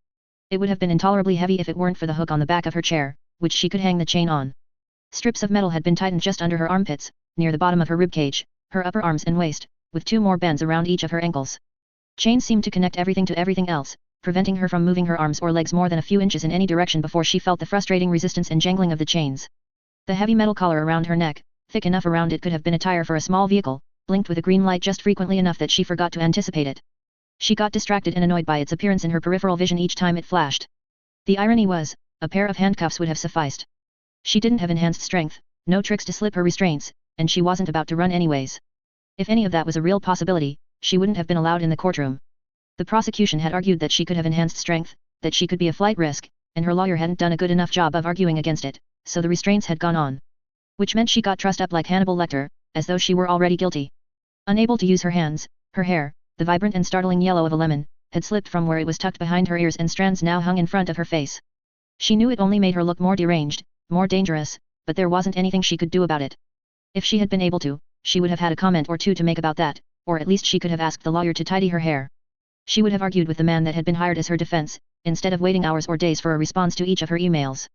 It would have been intolerably heavy if it weren't for the hook on the back of her chair, which she could hang the chain on. Strips of metal had been tightened just under her armpits, near the bottom of her ribcage, her upper arms and waist, with 2 more bends around each of her ankles. Chains seemed to connect everything to everything else, preventing her from moving her arms or legs more than a few inches in any direction before she felt the frustrating resistance and jangling of the chains. The heavy metal collar around her neck, thick enough around it could have been a tire for a small vehicle, blinked with a green light just frequently enough that she forgot to anticipate it. She got distracted and annoyed by its appearance in her peripheral vision each time it flashed. The irony was, a pair of handcuffs would have sufficed. She didn't have enhanced strength, no tricks to slip her restraints, and she wasn't about to run anyways. If any of that was a real possibility, she wouldn't have been allowed in the courtroom. The prosecution had argued that she could have enhanced strength, that she could be a flight risk, and her lawyer hadn't done a good enough job of arguing against it, so the restraints had gone on. Which meant she got trussed up like Hannibal Lecter, as though she were already guilty. Unable to use her hands, her hair, the vibrant and startling yellow of a lemon, had slipped from where it was tucked behind her ears and strands now hung in front of her face. She knew it only made her look more deranged, more dangerous, but there wasn't anything she could do about it. If she had been able to, she would have had a comment or two to make about that, or at least she could have asked the lawyer to tidy her hair. She would have argued with the man that had been hired as her defense, instead of waiting hours or days for a response to each of her emails.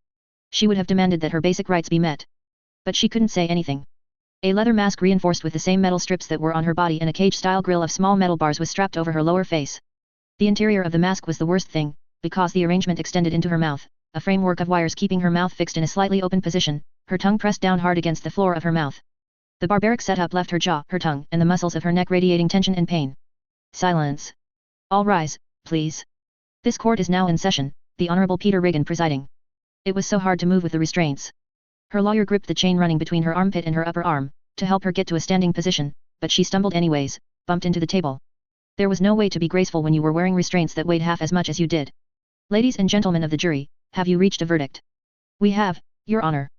She would have demanded that her basic rights be met. But she couldn't say anything. A leather mask reinforced with the same metal strips that were on her body and a cage-style grill of small metal bars was strapped over her lower face. The interior of the mask was the worst thing, because the arrangement extended into her mouth, a framework of wires keeping her mouth fixed in a slightly open position, her tongue pressed down hard against the floor of her mouth. The barbaric setup left her jaw, her tongue, and the muscles of her neck radiating tension and pain. Silence. All rise, please. This court is now in session, the Honorable Peter Regan presiding. It was so hard to move with the restraints. Her lawyer gripped the chain running between her armpit and her upper arm, to help her get to a standing position, but she stumbled anyways, bumped into the table. There was no way to be graceful when you were wearing restraints that weighed half as much as you did. Ladies and gentlemen of the jury, have you reached a verdict? We have, Your Honor.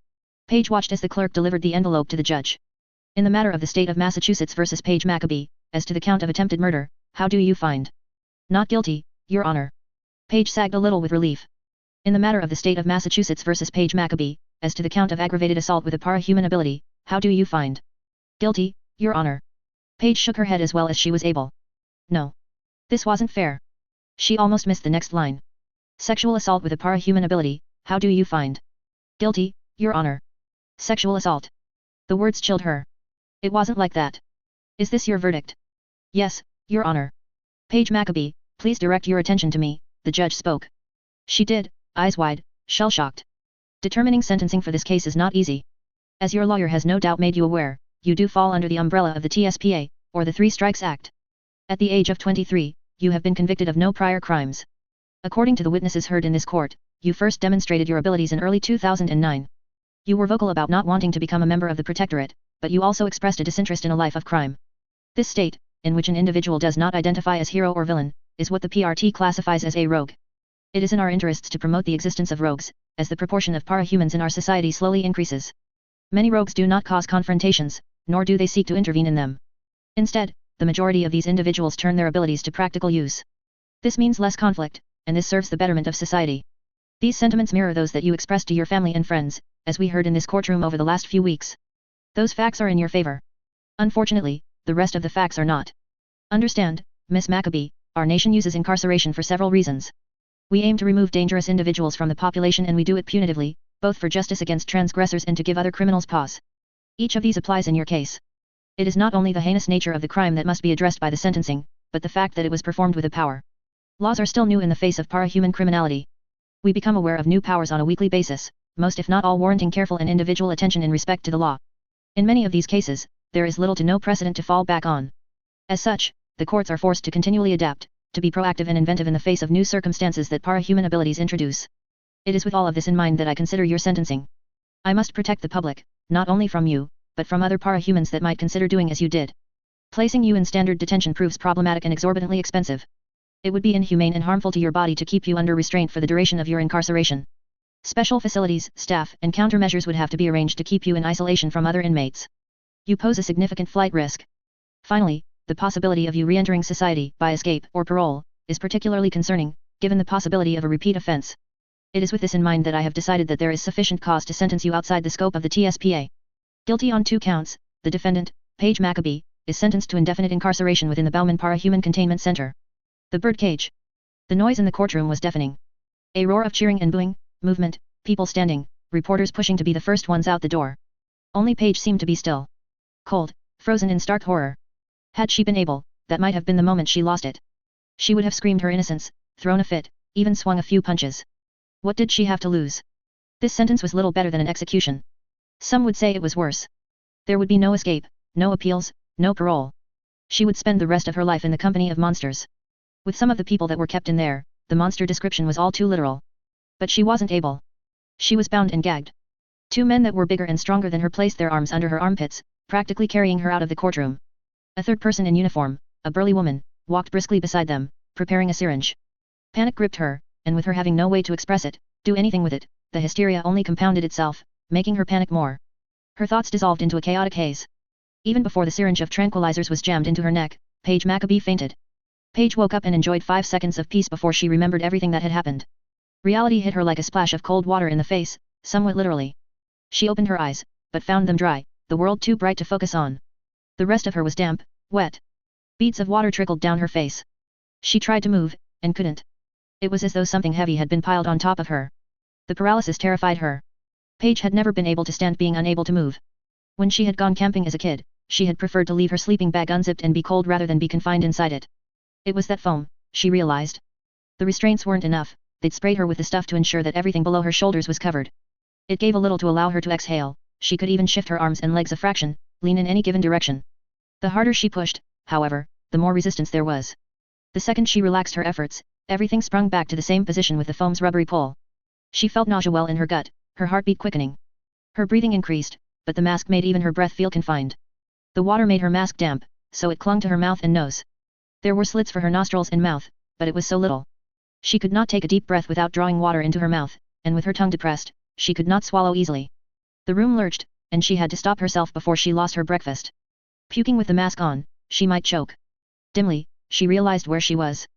Paige watched as the clerk delivered the envelope to the judge. In the matter of the state of Massachusetts versus Paige Maccabee, as to the count of attempted murder, how do you find? Not guilty, Your Honor. Paige sagged a little with relief. In the matter of the state of Massachusetts versus Paige Maccabee, as to the count of aggravated assault with a parahuman ability, how do you find? Guilty, Your Honor. Paige shook her head as well as she was able. No. This wasn't fair. She almost missed the next line. Sexual assault with a parahuman ability, how do you find? Guilty, Your Honor. Sexual assault. The words chilled her. It wasn't like that. Is this your verdict? Yes, Your Honor. Paige Maccabee, please direct your attention to me, the judge spoke. She did, eyes wide, shell-shocked. Determining sentencing for this case is not easy. As your lawyer has no doubt made you aware, you do fall under the umbrella of the TSPA, or the Three Strikes Act. At the age of 23, you have been convicted of no prior crimes. According to the witnesses heard in this court, you first demonstrated your abilities in early 2009. You were vocal about not wanting to become a member of the Protectorate, but you also expressed a disinterest in a life of crime. This state, in which an individual does not identify as hero or villain, is what the PRT classifies as a rogue. It is in our interests to promote the existence of rogues, as the proportion of parahumans in our society slowly increases. Many rogues do not cause confrontations, nor do they seek to intervene in them. Instead, the majority of these individuals turn their abilities to practical use. This means less conflict, and this serves the betterment of society. These sentiments mirror those that you expressed to your family and friends, as we heard in this courtroom over the last few weeks. Those facts are in your favor. Unfortunately, the rest of the facts are not. Understand, Miss Maccabee, our nation uses incarceration for several reasons. We aim to remove dangerous individuals from the population and we do it punitively, both for justice against transgressors and to give other criminals pause. Each of these applies in your case. It is not only the heinous nature of the crime that must be addressed by the sentencing, but the fact that it was performed with a power. Laws are still new in the face of parahuman criminality. We become aware of new powers on a weekly basis, most if not all warranting careful and individual attention in respect to the law. In many of these cases, there is little to no precedent to fall back on. As such, the courts are forced to continually adapt, to be proactive and inventive in the face of new circumstances that para-human abilities introduce. It is with all of this in mind that I consider your sentencing. I must protect the public, not only from you, but from other para-humans that might consider doing as you did. Placing you in standard detention proves problematic and exorbitantly expensive. It would be inhumane and harmful to your body to keep you under restraint for the duration of your incarceration. Special facilities, staff, and countermeasures would have to be arranged to keep you in isolation from other inmates. You pose a significant flight risk. Finally, the possibility of you re-entering society by escape or parole is particularly concerning, given the possibility of a repeat offense. It is with this in mind that I have decided that there is sufficient cause to sentence you outside the scope of the TSPA. Guilty on 2 counts, the defendant, Paige Maccabee, is sentenced to indefinite incarceration within the Bauman Para-Human Containment Center. The birdcage. The noise in the courtroom was deafening. A roar of cheering and booing, movement, people standing, reporters pushing to be the first ones out the door. Only Paige seemed to be still. Cold, frozen in stark horror. Had she been able, that might have been the moment she lost it. She would have screamed her innocence, thrown a fit, even swung a few punches. What did she have to lose? This sentence was little better than an execution. Some would say it was worse. There would be no escape, no appeals, no parole. She would spend the rest of her life in the company of monsters. With some of the people that were kept in there, the monster description was all too literal. But she wasn't able. She was bound and gagged. 2 men that were bigger and stronger than her placed their arms under her armpits, practically carrying her out of the courtroom. A third person in uniform, a burly woman, walked briskly beside them, preparing a syringe. Panic gripped her, and with her having no way to express it, do anything with it, the hysteria only compounded itself, making her panic more. Her thoughts dissolved into a chaotic haze. Even before the syringe of tranquilizers was jammed into her neck, Paige Maccabee fainted. Paige woke up and enjoyed 5 seconds of peace before she remembered everything that had happened. Reality hit her like a splash of cold water in the face, somewhat literally. She opened her eyes, but found them dry, the world too bright to focus on. The rest of her was damp, wet. Beads of water trickled down her face. She tried to move, and couldn't. It was as though something heavy had been piled on top of her. The paralysis terrified her. Paige had never been able to stand being unable to move. When she had gone camping as a kid, she had preferred to leave her sleeping bag unzipped and be cold rather than be confined inside it. It was that foam, she realized. The restraints weren't enough, they'd sprayed her with the stuff to ensure that everything below her shoulders was covered. It gave a little to allow her to exhale, she could even shift her arms and legs a fraction, lean in any given direction. The harder she pushed, however, the more resistance there was. The second she relaxed her efforts, everything sprung back to the same position with the foam's rubbery pull. She felt nausea well in her gut, her heartbeat quickening. Her breathing increased, but the mask made even her breath feel confined. The water made her mask damp, so it clung to her mouth and nose. There were slits for her nostrils and mouth, but it was so little. She could not take a deep breath without drawing water into her mouth, and with her tongue depressed, she could not swallow easily. The room lurched, and she had to stop herself before she lost her breakfast. Puking with the mask on, she might choke. Dimly, she realized where she was.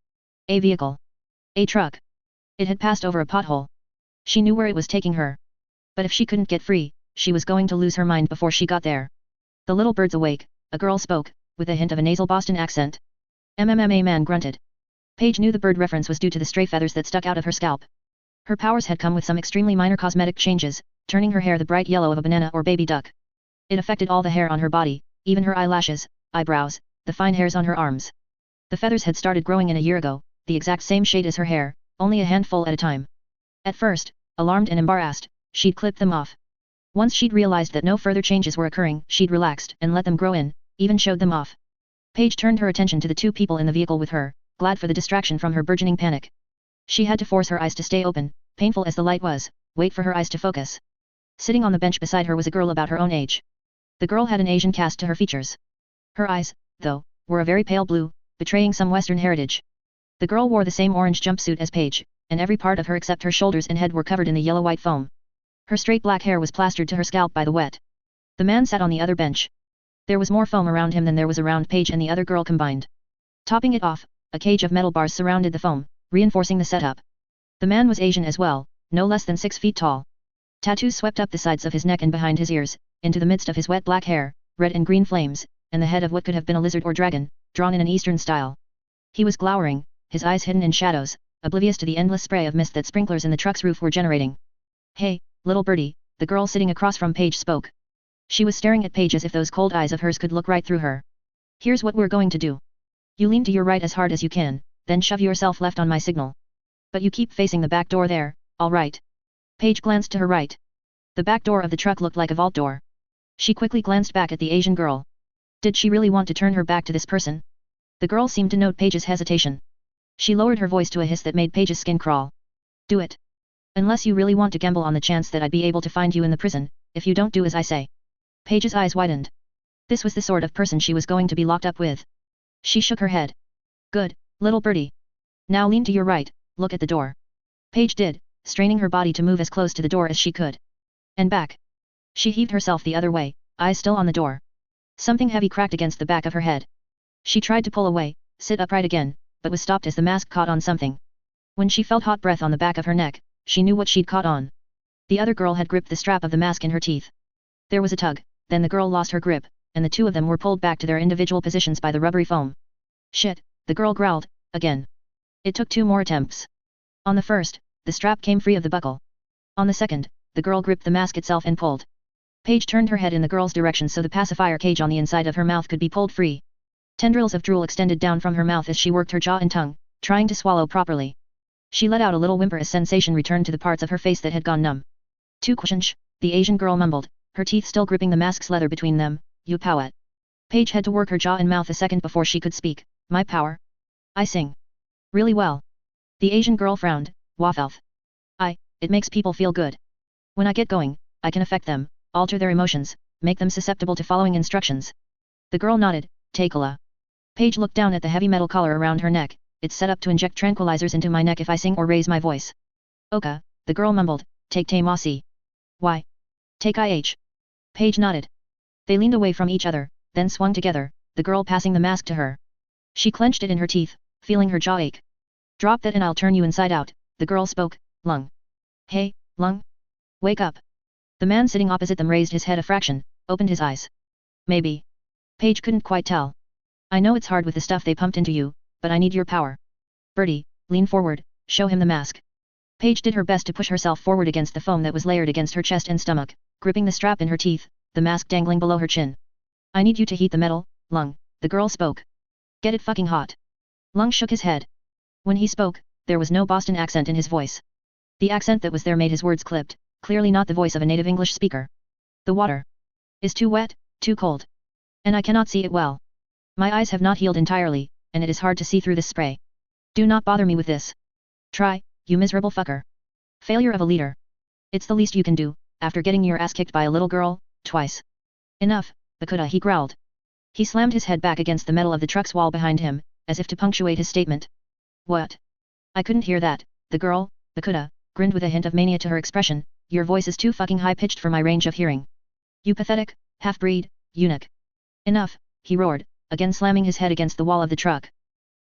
A vehicle. A truck. It had passed over a pothole. She knew where it was taking her. But if she couldn't get free, she was going to lose her mind before she got there. The little bird's awake, a girl spoke, with a hint of a nasal Boston accent. A man grunted. Paige knew the bird reference was due to the stray feathers that stuck out of her scalp. Her powers had come with some extremely minor cosmetic changes, turning her hair the bright yellow of a banana or baby duck. It affected all the hair on her body, even her eyelashes, eyebrows, the fine hairs on her arms. The feathers had started growing in a year ago, the exact same shade as her hair, only a handful at a time. At first, alarmed and embarrassed, she'd clipped them off. Once she'd realized that no further changes were occurring, she'd relaxed and let them grow in, even showed them off. Paige turned her attention to the 2 people in the vehicle with her, glad for the distraction from her burgeoning panic. She had to force her eyes to stay open, painful as the light was, wait for her eyes to focus. Sitting on the bench beside her was a girl about her own age. The girl had an Asian cast to her features. Her eyes, though, were a very pale blue, betraying some Western heritage. The girl wore the same orange jumpsuit as Paige, and every part of her except her shoulders and head were covered in the yellow-white foam. Her straight black hair was plastered to her scalp by the wet. The man sat on the other bench. There was more foam around him than there was around Paige and the other girl combined. Topping it off, a cage of metal bars surrounded the foam, reinforcing the setup. The man was Asian as well, no less than 6 feet tall. Tattoos swept up the sides of his neck and behind his ears, into the midst of his wet black hair, red and green flames, and the head of what could have been a lizard or dragon, drawn in an Eastern style. He was glowering, his eyes hidden in shadows, oblivious to the endless spray of mist that sprinklers in the truck's roof were generating. "Hey, little birdie," the girl sitting across from Paige spoke. She was staring at Paige as if those cold eyes of hers could look right through her. "Here's what we're going to do. You lean to your right as hard as you can, then shove yourself left on my signal. But you keep facing the back door there, All right. Paige glanced to her right. The back door of the truck looked like a vault door. She quickly glanced back at the Asian girl. Did she really want to turn her back to this person? The girl seemed to note Paige's hesitation. She lowered her voice to a hiss that made Paige's skin crawl. Do it. Unless you really want to gamble on the chance that I'd be able to find you in the prison, if you don't do as I say. Paige's eyes widened. This was the sort of person she was going to be locked up with. She shook her head. Good, little birdie. Now lean to your right, look at the door. Paige did, straining her body to move as close to the door as she could. And back. She heaved herself the other way, eyes still on the door. Something heavy cracked against the back of her head. She tried to pull away, sit upright again, but was stopped as the mask caught on something. When she felt hot breath on the back of her neck, she knew what she'd caught on. The other girl had gripped the strap of the mask in her teeth. There was a tug, then the girl lost her grip, and the two of them were pulled back to their individual positions by the rubbery foam. Shit, the girl growled, again. It took 2 more attempts. On the first, the strap came free of the buckle. On the second, the girl gripped the mask itself and pulled. Paige turned her head in the girl's direction so the pacifier cage on the inside of her mouth could be pulled free. Tendrils of drool extended down from her mouth as she worked her jaw and tongue, trying to swallow properly. She let out a little whimper as sensation returned to the parts of her face that had gone numb. "Tu questionch," the Asian girl mumbled, her teeth still gripping the mask's leather between them, "you poet." Paige had to work her jaw and mouth a second before she could speak. "My power? I sing. Really well." The Asian girl frowned, "Wafelth. It makes people feel good. When I get going, I can affect them, alter their emotions, make them susceptible to following instructions." The girl nodded, "Takala." Paige looked down at the heavy metal collar around her neck. "It's set up to inject tranquilizers into my neck if I sing or raise my voice." "Oka," the girl mumbled, "take Tamasi." "Why? Take IH." Paige nodded. They leaned away from each other, then swung together, the girl passing the mask to her. She clenched it in her teeth, feeling her jaw ache. "Drop that and I'll turn you inside out," the girl spoke, "Lung. Hey, Lung? Wake up." The man sitting opposite them raised his head a fraction, opened his eyes. "Maybe." Paige couldn't quite tell. "I know it's hard with the stuff they pumped into you, but I need your power. Birdie, lean forward, show him the mask." Paige did her best to push herself forward against the foam that was layered against her chest and stomach, gripping the strap in her teeth, the mask dangling below her chin. "I need you to heat the metal, Lung," the girl spoke. "Get it fucking hot." Lung shook his head. When he spoke, there was no Boston accent in his voice. The accent that was there made his words clipped, clearly not the voice of a native English speaker. "The water is too wet, too cold. And I cannot see it well. My eyes have not healed entirely, and it is hard to see through this spray. Do not bother me with this. Try, you miserable fucker. Failure of a leader. It's the least you can do, after getting your ass kicked by a little girl, twice." "Enough, Bakuda," he growled. He slammed his head back against the metal of the truck's wall behind him, as if to punctuate his statement. "What? I couldn't hear that," the girl, Bakuda, grinned with a hint of mania to her expression. "Your voice is too fucking high-pitched for my range of hearing. You pathetic, half-breed, eunuch." "Enough," he roared, again slamming his head against the wall of the truck.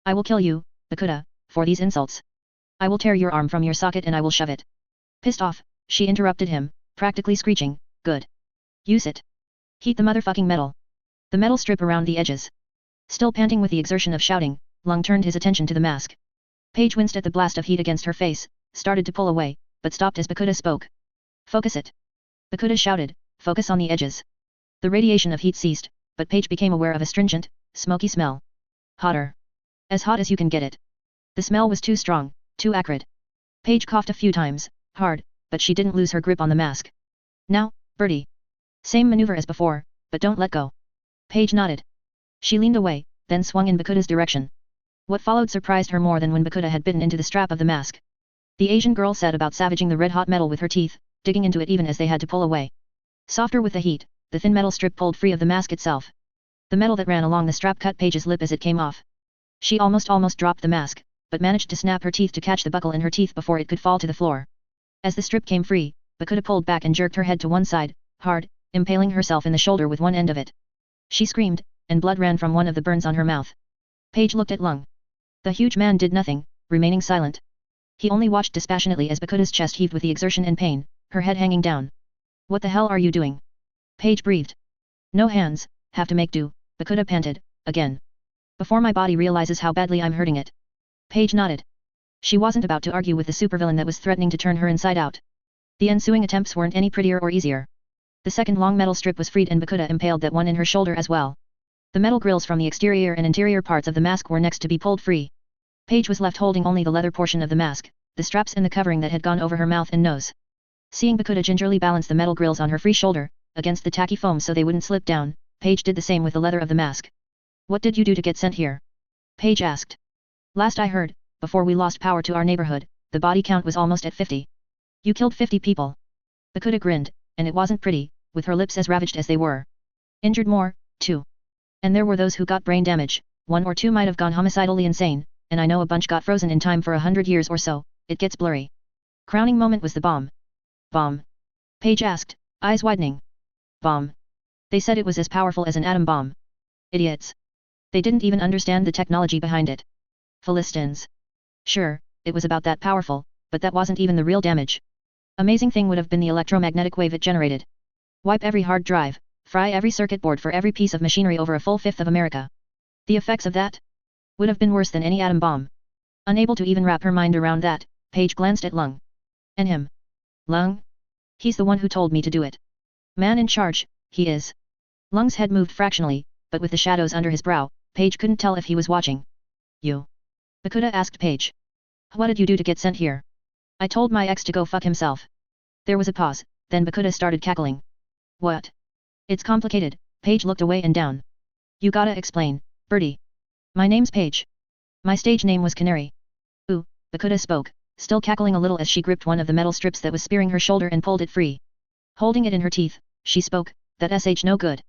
"I will kill you, Bakuda, for these insults. I will tear your arm from your socket and I will shove it." Pissed off, she interrupted him, practically screeching, "Good. Use it. Heat the motherfucking metal. The metal strip around the edges." Still panting with the exertion of shouting, Lung turned his attention to the mask. Paige winced at the blast of heat against her face, started to pull away, but stopped as Bakuda spoke. "Focus it." Bakuda shouted, "Focus on the edges." The radiation of heat ceased, but Paige became aware of a stringent, smoky smell. Hotter. As hot as you can get it. The smell was too strong, too acrid. Paige coughed a few times, hard, but she didn't lose her grip on the mask. "Now, Birdie. Same maneuver as before, but don't let go." Paige nodded. She leaned away, then swung in Bakuda's direction. What followed surprised her more than when Bakuda had bitten into the strap of the mask. The Asian girl set about savaging the red-hot metal with her teeth, digging into it even as they had to pull away. Softer with the heat, the thin metal strip pulled free of the mask itself. The metal that ran along the strap cut Paige's lip as it came off. She almost dropped the mask, but managed to snap her teeth to catch the buckle in her teeth before it could fall to the floor. As the strip came free, Bakuda pulled back and jerked her head to one side, hard, impaling herself in the shoulder with one end of it. She screamed, and blood ran from one of the burns on her mouth. Paige looked at Lung. The huge man did nothing, remaining silent. He only watched dispassionately as Bakuda's chest heaved with the exertion and pain, her head hanging down. "What the hell are you doing?" Paige breathed. "No hands, have to make do," Bakuda panted, again. "Before my body realizes how badly I'm hurting it." Paige nodded. She wasn't about to argue with the supervillain that was threatening to turn her inside out. The ensuing attempts weren't any prettier or easier. The second long metal strip was freed and Bakuda impaled that one in her shoulder as well. The metal grills from the exterior and interior parts of the mask were next to be pulled free. Paige was left holding only the leather portion of the mask, the straps and the covering that had gone over her mouth and nose. Seeing Bakuda gingerly balance the metal grills on her free shoulder, against the tacky foam so they wouldn't slip down, Paige did the same with the leather of the mask. What did you do to get sent here? Paige asked. Last I heard, before we lost power to our neighborhood, the body count was almost at 50. You killed 50 people. Bakuda grinned, and it wasn't pretty, with her lips as ravaged as they were. Injured more, too. And there were those who got brain damage, 1 or 2 might have gone homicidally insane, and I know a bunch got frozen in time for 100 years or so. It gets blurry. Crowning moment was the bomb. Bomb? Paige asked, eyes widening. Bomb. They said it was as powerful as an atom bomb. Idiots. They didn't even understand the technology behind it. Philistines. Sure, it was about that powerful, but that wasn't even the real damage. Amazing thing would have been the electromagnetic wave it generated. Wipe every hard drive, fry every circuit board for every piece of machinery over a full fifth of America. The effects of that would have been worse than any atom bomb. Unable to even wrap her mind around that, Paige glanced at Lung. And him. Lung? He's the one who told me to do it. Man in charge, he is. Lung's head moved fractionally, but with the shadows under his brow, Paige couldn't tell if he was watching. You? Bakuda asked Paige. What did you do to get sent here? I told my ex to go fuck himself. There was a pause, then Bakuda started cackling. What? It's complicated. Paige looked away and down. You gotta explain, Birdie. My name's Paige. My stage name was Canary. Ooh, Bakuda spoke, still cackling a little as she gripped one of the metal strips that was spearing her shoulder and pulled it free. Holding it in her teeth, she spoke, that sh no good.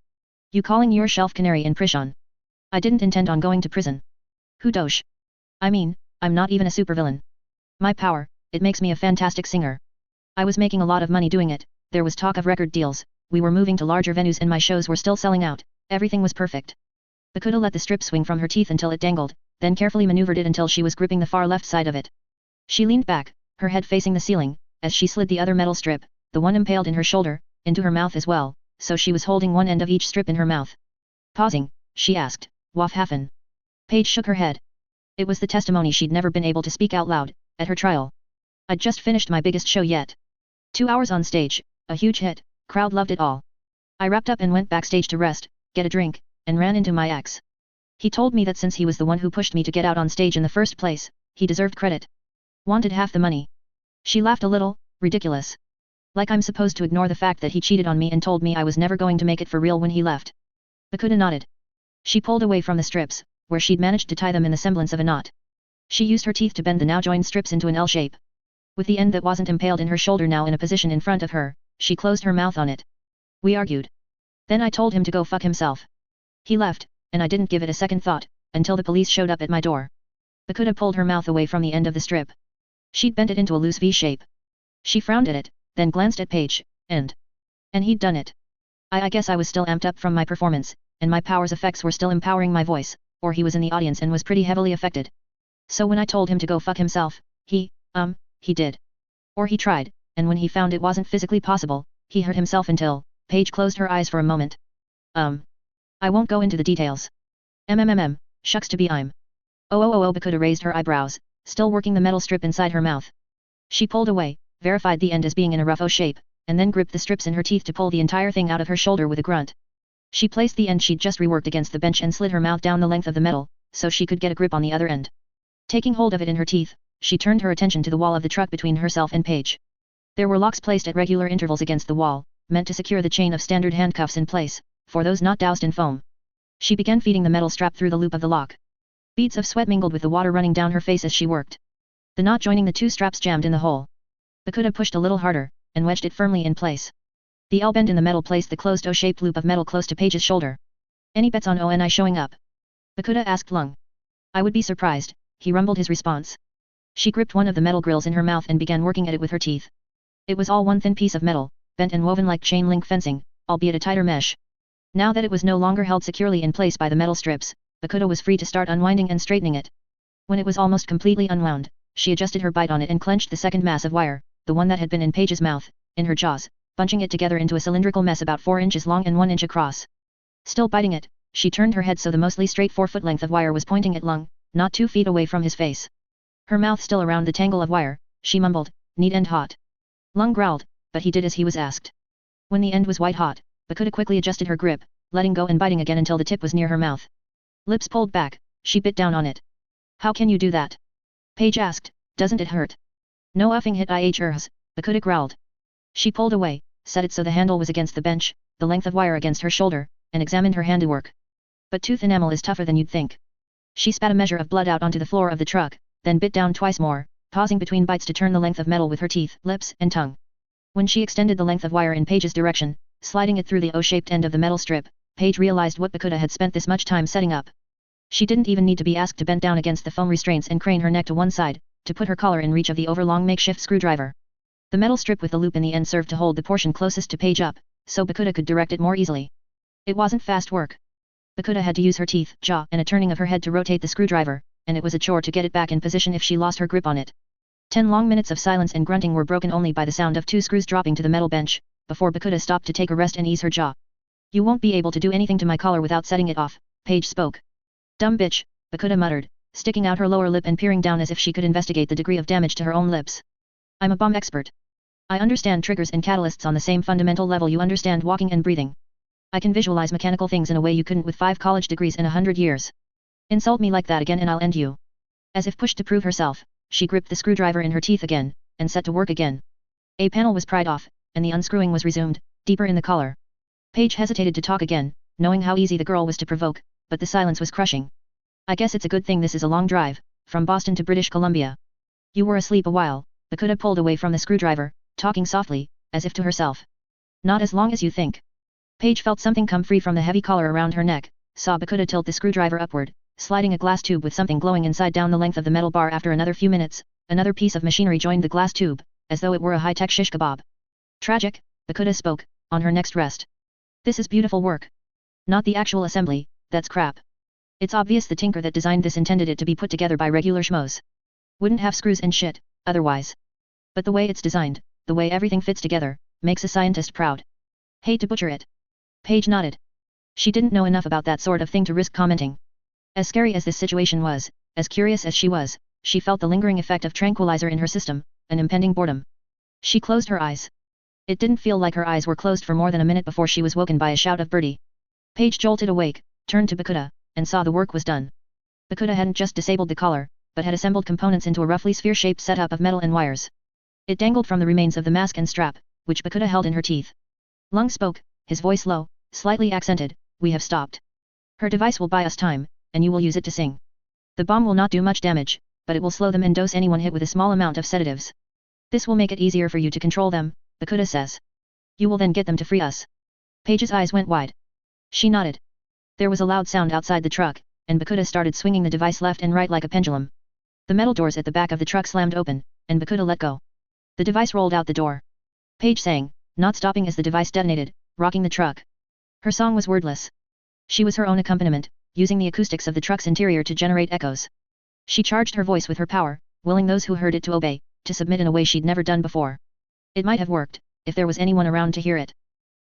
You calling yourself Canary in Prishon? I didn't intend on going to prison. Who dosh? I mean, I'm not even a supervillain. My power, it makes me a fantastic singer. I was making a lot of money doing it, there was talk of record deals, we were moving to larger venues and my shows were still selling out, everything was perfect. Bakuda let the strip swing from her teeth until it dangled, then carefully maneuvered it until she was gripping the far left side of it. She leaned back, her head facing the ceiling, as she slid the other metal strip, the one impaled in her shoulder, into her mouth as well, so she was holding one end of each strip in her mouth. Pausing, she asked, Waf hafen? Paige shook her head. It was the testimony she'd never been able to speak out loud, at her trial. I'd just finished my biggest show yet. 2 hours on stage, a huge hit, crowd loved it all. I wrapped up and went backstage to rest, get a drink, and ran into my ex. He told me that since he was the one who pushed me to get out on stage in the first place, he deserved credit. Wanted half the money. She laughed a little, ridiculous. Like I'm supposed to ignore the fact that he cheated on me and told me I was never going to make it for real when he left. Bakuda nodded. She pulled away from the strips, where she'd managed to tie them in the semblance of a knot. She used her teeth to bend the now joined strips into an L shape. With the end that wasn't impaled in her shoulder now in a position in front of her, she closed her mouth on it. We argued. Then I told him to go fuck himself. He left, and I didn't give it a second thought, until the police showed up at my door. Bakuda pulled her mouth away from the end of the strip. She'd bent it into a loose V shape. She frowned at it, then glanced at Paige, and he'd done it. I guess I was still amped up from my performance, and my power's effects were still empowering my voice, or he was in the audience and was pretty heavily affected. So when I told him to go fuck himself, he did. Or he tried, and when he found it wasn't physically possible, he hurt himself until, Paige closed her eyes for a moment. I won't go into the details. Shucks to be I'm. Oh, Bakuda raised her eyebrows, still working the metal strip inside her mouth. She pulled away, verified the end as being in a rough O shape, and then gripped the strips in her teeth to pull the entire thing out of her shoulder with a grunt. She placed the end she'd just reworked against the bench and slid her mouth down the length of the metal, so she could get a grip on the other end. Taking hold of it in her teeth, she turned her attention to the wall of the truck between herself and Paige. There were locks placed at regular intervals against the wall, meant to secure the chain of standard handcuffs in place, for those not doused in foam. She began feeding the metal strap through the loop of the lock. Beads of sweat mingled with the water running down her face as she worked. The knot joining the 2 straps jammed in the hole. Bakuda pushed a little harder, and wedged it firmly in place. The L bend in the metal placed the closed O-shaped loop of metal close to Paige's shoulder. Any bets on ONI showing up? Bakuda asked Lung. I would be surprised, he rumbled his response. She gripped one of the metal grills in her mouth and began working at it with her teeth. It was all one thin piece of metal, bent and woven like chain link fencing, albeit a tighter mesh. Now that it was no longer held securely in place by the metal strips, Bakuda was free to start unwinding and straightening it. When it was almost completely unwound, she adjusted her bite on it and clenched the second mass of wire, the one that had been in Paige's mouth, in her jaws, bunching it together into a cylindrical mess about 4 inches long and 1 inch across. Still biting it, she turned her head so the mostly straight 4-foot length of wire was pointing at Lung, not 2 feet away from his face. Her mouth still around the tangle of wire, she mumbled, neat and hot. Lung growled, but he did as he was asked. When the end was white hot, Bakuda quickly adjusted her grip, letting go and biting again until the tip was near her mouth. Lips pulled back, she bit down on it. How can you do that? Paige asked, doesn't it hurt? No uffing hit ihrs, Bakuda growled. She pulled away, set it so the handle was against the bench, the length of wire against her shoulder, and examined her handiwork. But tooth enamel is tougher than you'd think. She spat a measure of blood out onto the floor of the truck, then bit down twice more, pausing between bites to turn the length of metal with her teeth, lips, and tongue. When she extended the length of wire in Paige's direction, sliding it through the O-shaped end of the metal strip, Paige realized what Bakuda had spent this much time setting up. She didn't even need to be asked to bend down against the foam restraints and crane her neck to one side, to put her collar in reach of the overlong makeshift screwdriver. The metal strip with the loop in the end served to hold the portion closest to Paige up, so Bakuda could direct it more easily. It wasn't fast work. Bakuda had to use her teeth, jaw, and a turning of her head to rotate the screwdriver, and it was a chore to get it back in position if she lost her grip on it. 10 long minutes of silence and grunting were broken only by the sound of 2 screws dropping to the metal bench, before Bakuda stopped to take a rest and ease her jaw. You won't be able to do anything to my collar without setting it off, Paige spoke. Dumb bitch, Bakuda muttered, sticking out her lower lip and peering down as if she could investigate the degree of damage to her own lips. I'm a bomb expert. I understand triggers and catalysts on the same fundamental level you understand walking and breathing. I can visualize mechanical things in a way you couldn't with 5 college degrees in 100 years. Insult me like that again and I'll end you. As if pushed to prove herself, she gripped the screwdriver in her teeth again, and set to work again. A panel was pried off, and the unscrewing was resumed, deeper in the collar. Paige hesitated to talk again, knowing how easy the girl was to provoke, but the silence was crushing. I guess it's a good thing this is a long drive, from Boston to British Columbia. You were asleep a while, Bakuda pulled away from the screwdriver, talking softly, as if to herself. Not as long as you think. Paige felt something come free from the heavy collar around her neck, saw Bakuda tilt the screwdriver upward, sliding a glass tube with something glowing inside down the length of the metal bar. After another few minutes, another piece of machinery joined the glass tube, as though it were a high-tech shish kebab. Tragic, Bakuda spoke, on her next rest. This is beautiful work. Not the actual assembly, that's crap. It's obvious the tinker that designed this intended it to be put together by regular schmoes. Wouldn't have screws and shit, otherwise. But the way it's designed, the way everything fits together, makes a scientist proud. Hate to butcher it. Paige nodded. She didn't know enough about that sort of thing to risk commenting. As scary as this situation was, as curious as she felt the lingering effect of tranquilizer in her system, an impending boredom. She closed her eyes. It didn't feel like her eyes were closed for more than a minute before she was woken by a shout of Birdie. Paige jolted awake, turned to Bakuda, and saw the work was done. Bakuda hadn't just disabled the collar, but had assembled components into a roughly sphere-shaped setup of metal and wires. It dangled from the remains of the mask and strap, which Bakuda held in her teeth. Lung spoke, his voice low, slightly accented, we have stopped. Her device will buy us time, and you will use it to sing. The bomb will not do much damage, but it will slow them and dose anyone hit with a small amount of sedatives. This will make it easier for you to control them, Bakuda says. You will then get them to free us. Paige's eyes went wide. She nodded. There was a loud sound outside the truck, and Bakuda started swinging the device left and right like a pendulum. The metal doors at the back of the truck slammed open, and Bakuda let go. The device rolled out the door. Paige sang, not stopping as the device detonated, rocking the truck. Her song was wordless. She was her own accompaniment, using the acoustics of the truck's interior to generate echoes. She charged her voice with her power, willing those who heard it to obey, to submit in a way she'd never done before. It might have worked, if there was anyone around to hear it.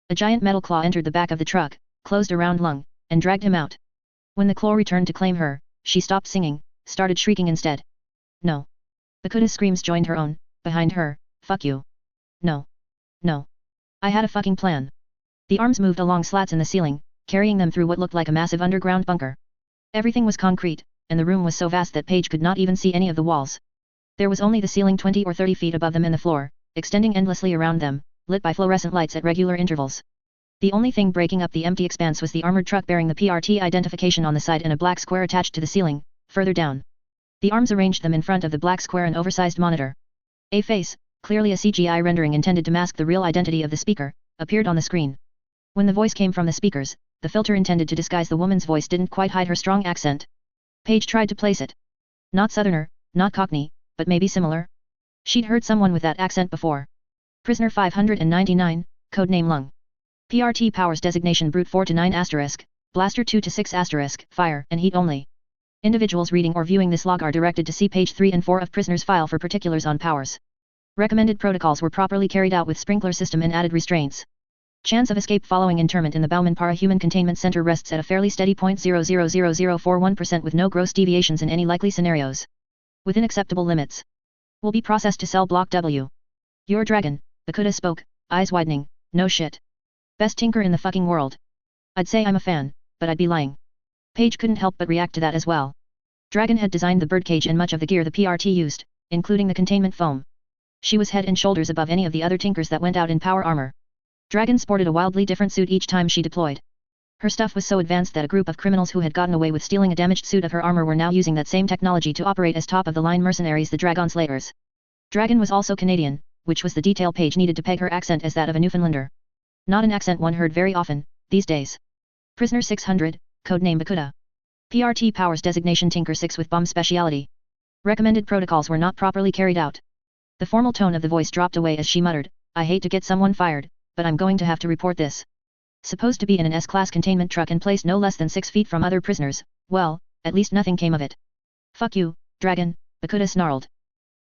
A giant metal claw entered the back of the truck, closed around Lung, and dragged him out. When the claw returned to claim her, she stopped singing, started shrieking instead. No. Bakuda's screams joined her own, behind her, fuck you. No. No. I had a fucking plan. The arms moved along slats in the ceiling, carrying them through what looked like a massive underground bunker. Everything was concrete, and the room was so vast that Paige could not even see any of the walls. There was only the ceiling 20 or 30 feet above them and the floor, extending endlessly around them, lit by fluorescent lights at regular intervals. The only thing breaking up the empty expanse was the armored truck bearing the PRT identification on the side and a black square attached to the ceiling, further down. The arms arranged them in front of the black square an oversized monitor. A face, clearly a CGI rendering intended to mask the real identity of the speaker, appeared on the screen. When the voice came from the speakers, the filter intended to disguise the woman's voice didn't quite hide her strong accent. Paige tried to place it. Not Southerner, not Cockney, but maybe similar. She'd heard someone with that accent before. Prisoner 599, codename Lung. PRT powers designation Brute 4 to 9 asterisk, Blaster 2 to 6 asterisk, fire and heat only. Individuals reading or viewing this log are directed to see page 3 and 4 of prisoner's file for particulars on powers. Recommended protocols were properly carried out with sprinkler system and added restraints. Chance of escape following internment in the Bauman Para Human Containment Center rests at a fairly steady 0.000041% with no gross deviations in any likely scenarios. Within acceptable limits. Will be processed to cell block W. Your dragon, Bakuda spoke, eyes widening, no shit. Best tinker in the fucking world. I'd say I'm a fan, but I'd be lying. Paige couldn't help but react to that as well. Dragon had designed the birdcage and much of the gear the PRT used, including the containment foam. She was head and shoulders above any of the other tinkers that went out in power armor. Dragon sported a wildly different suit each time she deployed. Her stuff was so advanced that a group of criminals who had gotten away with stealing a damaged suit of her armor were now using that same technology to operate as top-of-the-line mercenaries, the Dragon Slayers. Dragon was also Canadian, which was the detail Page needed to peg her accent as that of a Newfoundlander. Not an accent one heard very often, these days. Prisoner 600, codename Bakuda. PRT Powers designation Tinker 6 with bomb speciality. Recommended protocols were not properly carried out. The formal tone of the voice dropped away as she muttered, I hate to get someone fired, but I'm going to have to report this. Supposed to be in an S-class containment truck and placed no less than 6 feet from other prisoners, well, at least nothing came of it. Fuck you, Dragon, Bakuda snarled.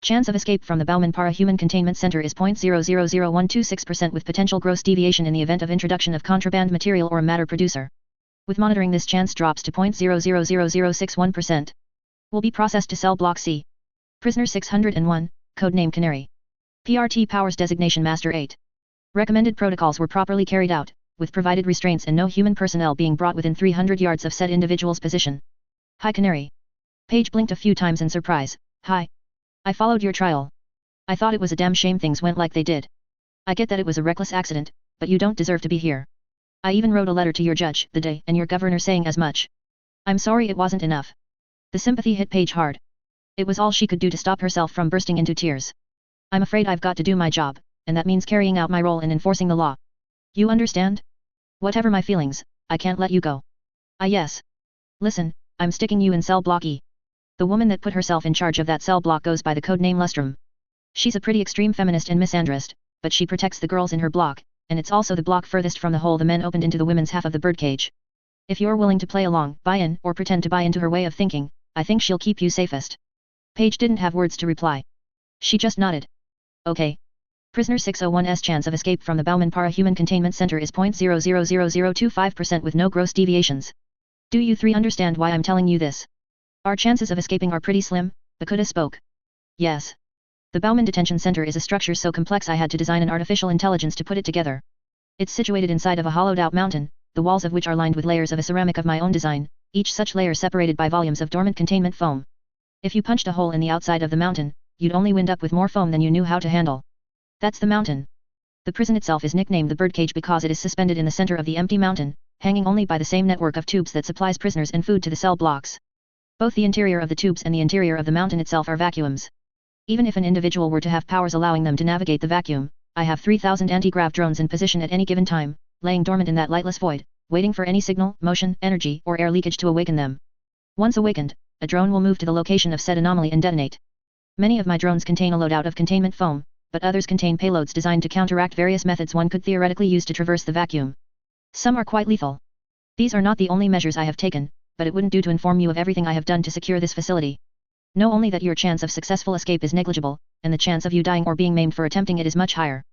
Chance of escape from the Bauman Para-Human Containment Center is 0.000126% with potential gross deviation in the event of introduction of contraband material or a matter producer. With monitoring this chance drops to 0.000061%. Will be processed to cell block C. Prisoner 601, codename Canary. PRT Powers designation Master 8. Recommended protocols were properly carried out, with provided restraints and no human personnel being brought within 300 yards of said individual's position. Hi Canary. Page blinked a few times in surprise. Hi. I followed your trial. I thought it was a damn shame things went like they did. I get that it was a reckless accident, but you don't deserve to be here. I even wrote a letter to your judge, the day, and your governor saying as much. I'm sorry it wasn't enough. The sympathy hit Page hard. It was all she could do to stop herself from bursting into tears. I'm afraid I've got to do my job, and that means carrying out my role in enforcing the law. You understand? Whatever my feelings, I can't let you go. Yes. Listen, I'm sticking you in cell block E. The woman that put herself in charge of that cell block goes by the codename Lustrum. She's a pretty extreme feminist and misandrist, but she protects the girls in her block, and it's also the block furthest from the hole the men opened into the women's half of the birdcage. If you're willing to play along, buy in, or pretend to buy into her way of thinking, I think she'll keep you safest. Page didn't have words to reply. She just nodded. Okay. Prisoner 601's chance of escape from the Bauman Para-Human Containment Center is 0.000025% with no gross deviations. Do you three understand why I'm telling you this? Our chances of escaping are pretty slim, Bakuda spoke. Yes. The Bauman Detention Center is a structure so complex I had to design an artificial intelligence to put it together. It's situated inside of a hollowed-out mountain, the walls of which are lined with layers of a ceramic of my own design, each such layer separated by volumes of dormant containment foam. If you punched a hole in the outside of the mountain, you'd only wind up with more foam than you knew how to handle. That's the mountain. The prison itself is nicknamed the birdcage because it is suspended in the center of the empty mountain, hanging only by the same network of tubes that supplies prisoners and food to the cell blocks. Both the interior of the tubes and the interior of the mountain itself are vacuums. Even if an individual were to have powers allowing them to navigate the vacuum, I have 3,000 anti-grav drones in position at any given time, laying dormant in that lightless void, waiting for any signal, motion, energy, or air leakage to awaken them. Once awakened, a drone will move to the location of said anomaly and detonate. Many of my drones contain a loadout of containment foam, but others contain payloads designed to counteract various methods one could theoretically use to traverse the vacuum. Some are quite lethal. These are not the only measures I have taken, but it wouldn't do to inform you of everything I have done to secure this facility. Know only that your chance of successful escape is negligible, and the chance of you dying or being maimed for attempting it is much higher.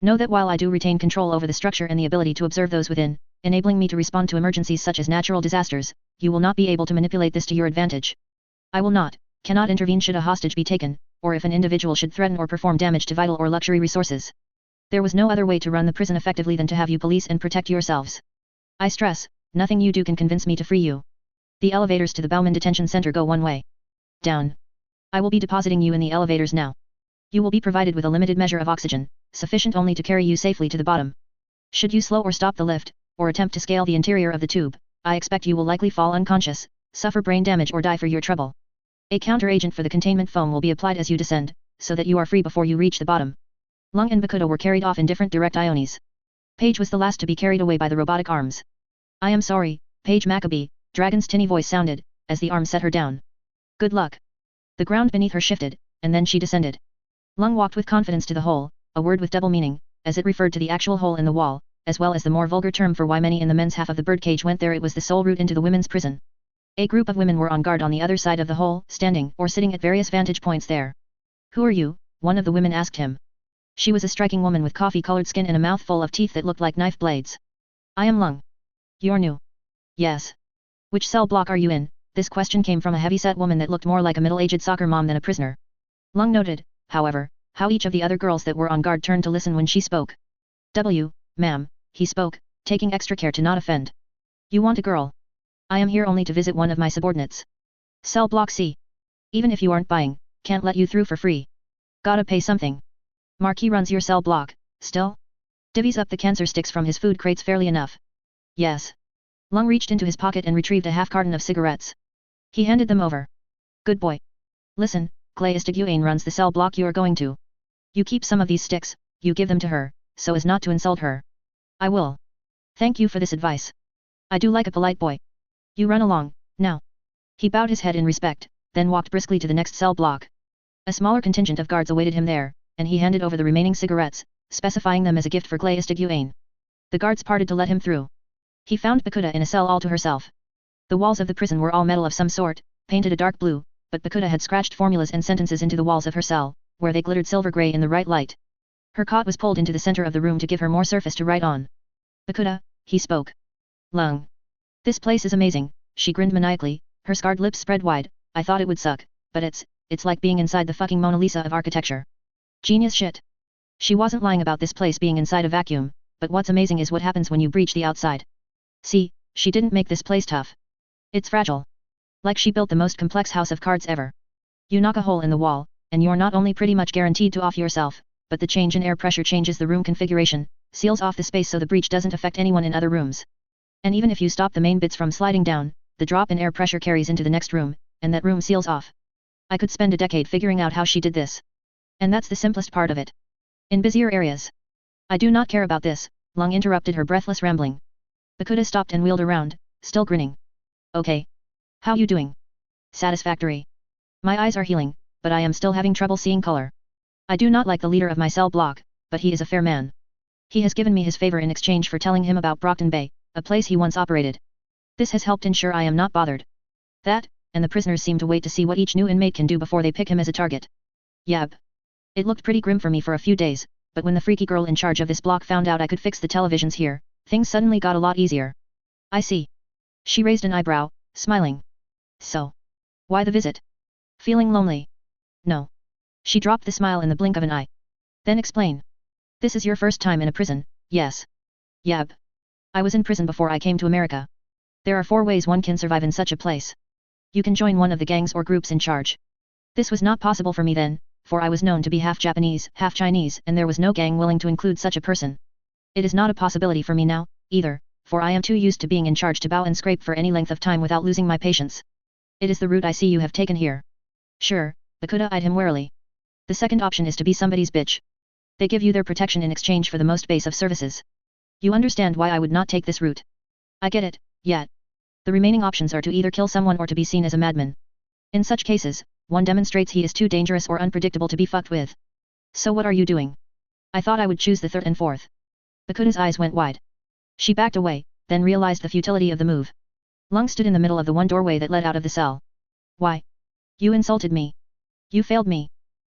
Know that while I do retain control over the structure and the ability to observe those within, enabling me to respond to emergencies such as natural disasters, you will not be able to manipulate this to your advantage. I will not, cannot intervene should a hostage be taken, or if an individual should threaten or perform damage to vital or luxury resources. There was no other way to run the prison effectively than to have you police and protect yourselves. I stress, nothing you do can convince me to free you. The elevators to the Bauman Detention Center go one way. Down. I will be depositing you in the elevators now. You will be provided with a limited measure of oxygen, sufficient only to carry you safely to the bottom. Should you slow or stop the lift, or attempt to scale the interior of the tube, I expect you will likely fall unconscious, suffer brain damage or die for your trouble. A counter-agent for the containment foam will be applied as you descend, so that you are free before you reach the bottom. Lung and Bakuda were carried off in different direct ionies. Page was the last to be carried away by the robotic arms. I am sorry, Page Maccabee, Dragon's tinny voice sounded, as the arm set her down. Good luck. The ground beneath her shifted, and then she descended. Lung walked with confidence to the hole, a word with double meaning, as it referred to the actual hole in the wall, as well as the more vulgar term for why many in the men's half of the birdcage went there. It was the sole route into the women's prison. A group of women were on guard on the other side of the hole, standing or sitting at various vantage points there. Who are you? One of the women asked him. She was a striking woman with coffee-colored skin and a mouth full of teeth that looked like knife blades. I am Lung. You're new. Yes. Which cell block are you in? This question came from a heavy-set woman that looked more like a middle-aged soccer mom than a prisoner. Lung noted, however, how each of the other girls that were on guard turned to listen when she spoke. Ma'am, he spoke, taking extra care to not offend. You want a girl? I am here only to visit one of my subordinates. Cell block C. Even if you aren't buying, can't let you through for free. Gotta pay something. Marquis runs your cell block, still? Divvies up the cancer sticks from his food crates fairly enough. Yes. Lung reached into his pocket and retrieved a half carton of cigarettes. He handed them over. Good boy. Listen, Glaistiguane runs the cell block you are going to. You keep some of these sticks, you give them to her, so as not to insult her. I will. Thank you for this advice. I do like a polite boy. You run along, now. He bowed his head in respect, then walked briskly to the next cell block. A smaller contingent of guards awaited him there, and he handed over the remaining cigarettes, specifying them as a gift for Glaistiguane. The guards parted to let him through. He found Pakuta in a cell all to herself. The walls of the prison were all metal of some sort, painted a dark blue, but Pakuta had scratched formulas and sentences into the walls of her cell, where they glittered silver grey in the right light. Her cot was pulled into the center of the room to give her more surface to write on. Pakuta, he spoke. Lung. This place is amazing, she grinned maniacally, her scarred lips spread wide. I thought it would suck, but it's like being inside the fucking Mona Lisa of architecture. Genius shit. She wasn't lying about this place being inside a vacuum, but what's amazing is what happens when you breach the outside. See, she didn't make this place tough. It's fragile. Like she built the most complex house of cards ever. You knock a hole in the wall, and you're not only pretty much guaranteed to off yourself, but the change in air pressure changes the room configuration, seals off the space so the breach doesn't affect anyone in other rooms. And even if you stop the main bits from sliding down, the drop in air pressure carries into the next room, and that room seals off. I could spend a decade figuring out how she did this. And that's the simplest part of it. In busier areas. I do not care about this, Lung interrupted her breathless rambling. Pakuta stopped and wheeled around, still grinning. Okay. How you doing? Satisfactory. My eyes are healing, but I am still having trouble seeing color. I do not like the leader of my cell block, but he is a fair man. He has given me his favor in exchange for telling him about Brockton Bay, a place he once operated. This has helped ensure I am not bothered. That, and the prisoners seem to wait to see what each new inmate can do before they pick him as a target. Yab. It looked pretty grim for me for a few days, but when the freaky girl in charge of this block found out I could fix the televisions here, things suddenly got a lot easier. I see. She raised an eyebrow, smiling. So. Why the visit? Feeling lonely? No. She dropped the smile in the blink of an eye. Then explain. This is your first time in a prison, yes. Yab. I was in prison before I came to America. There are 4 ways one can survive in such a place. You can join one of the gangs or groups in charge. This was not possible for me then, for I was known to be half Japanese, half Chinese, and there was no gang willing to include such a person. It is not a possibility for me now, either, for I am too used to being in charge to bow and scrape for any length of time without losing my patience. It is the route I see you have taken here. Sure, Pakuta eyed him warily. The second option is to be somebody's bitch. They give you their protection in exchange for the most base of services. You understand why I would not take this route. I get it, yet. The remaining options are to either kill someone or to be seen as a madman. In such cases, one demonstrates he is too dangerous or unpredictable to be fucked with. So what are you doing? I thought I would choose the third and fourth. Pakuta's eyes went wide. She backed away, then realized the futility of the move. Lung stood in the middle of the one doorway that led out of the cell. Why? You insulted me. You failed me.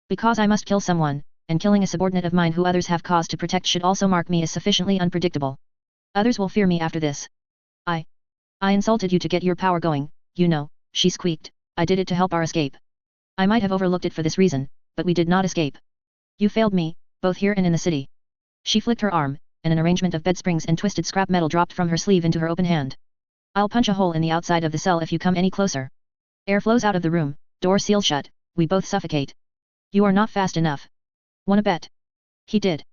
Because I must kill someone, and killing a subordinate of mine who others have cause to protect should also mark me as sufficiently unpredictable. Others will fear me after this. I insulted you to get your power going, you know, she squeaked. I did it to help our escape. I might have overlooked it for this reason, but we did not escape. You failed me, both here and in the city. She flicked her arm, and an arrangement of bed springs and twisted scrap metal dropped from her sleeve into her open hand. I'll punch a hole in the outside of the cell if you come any closer. Air flows out of the room, door seals shut, we both suffocate. You are not fast enough. Wanna bet? He did.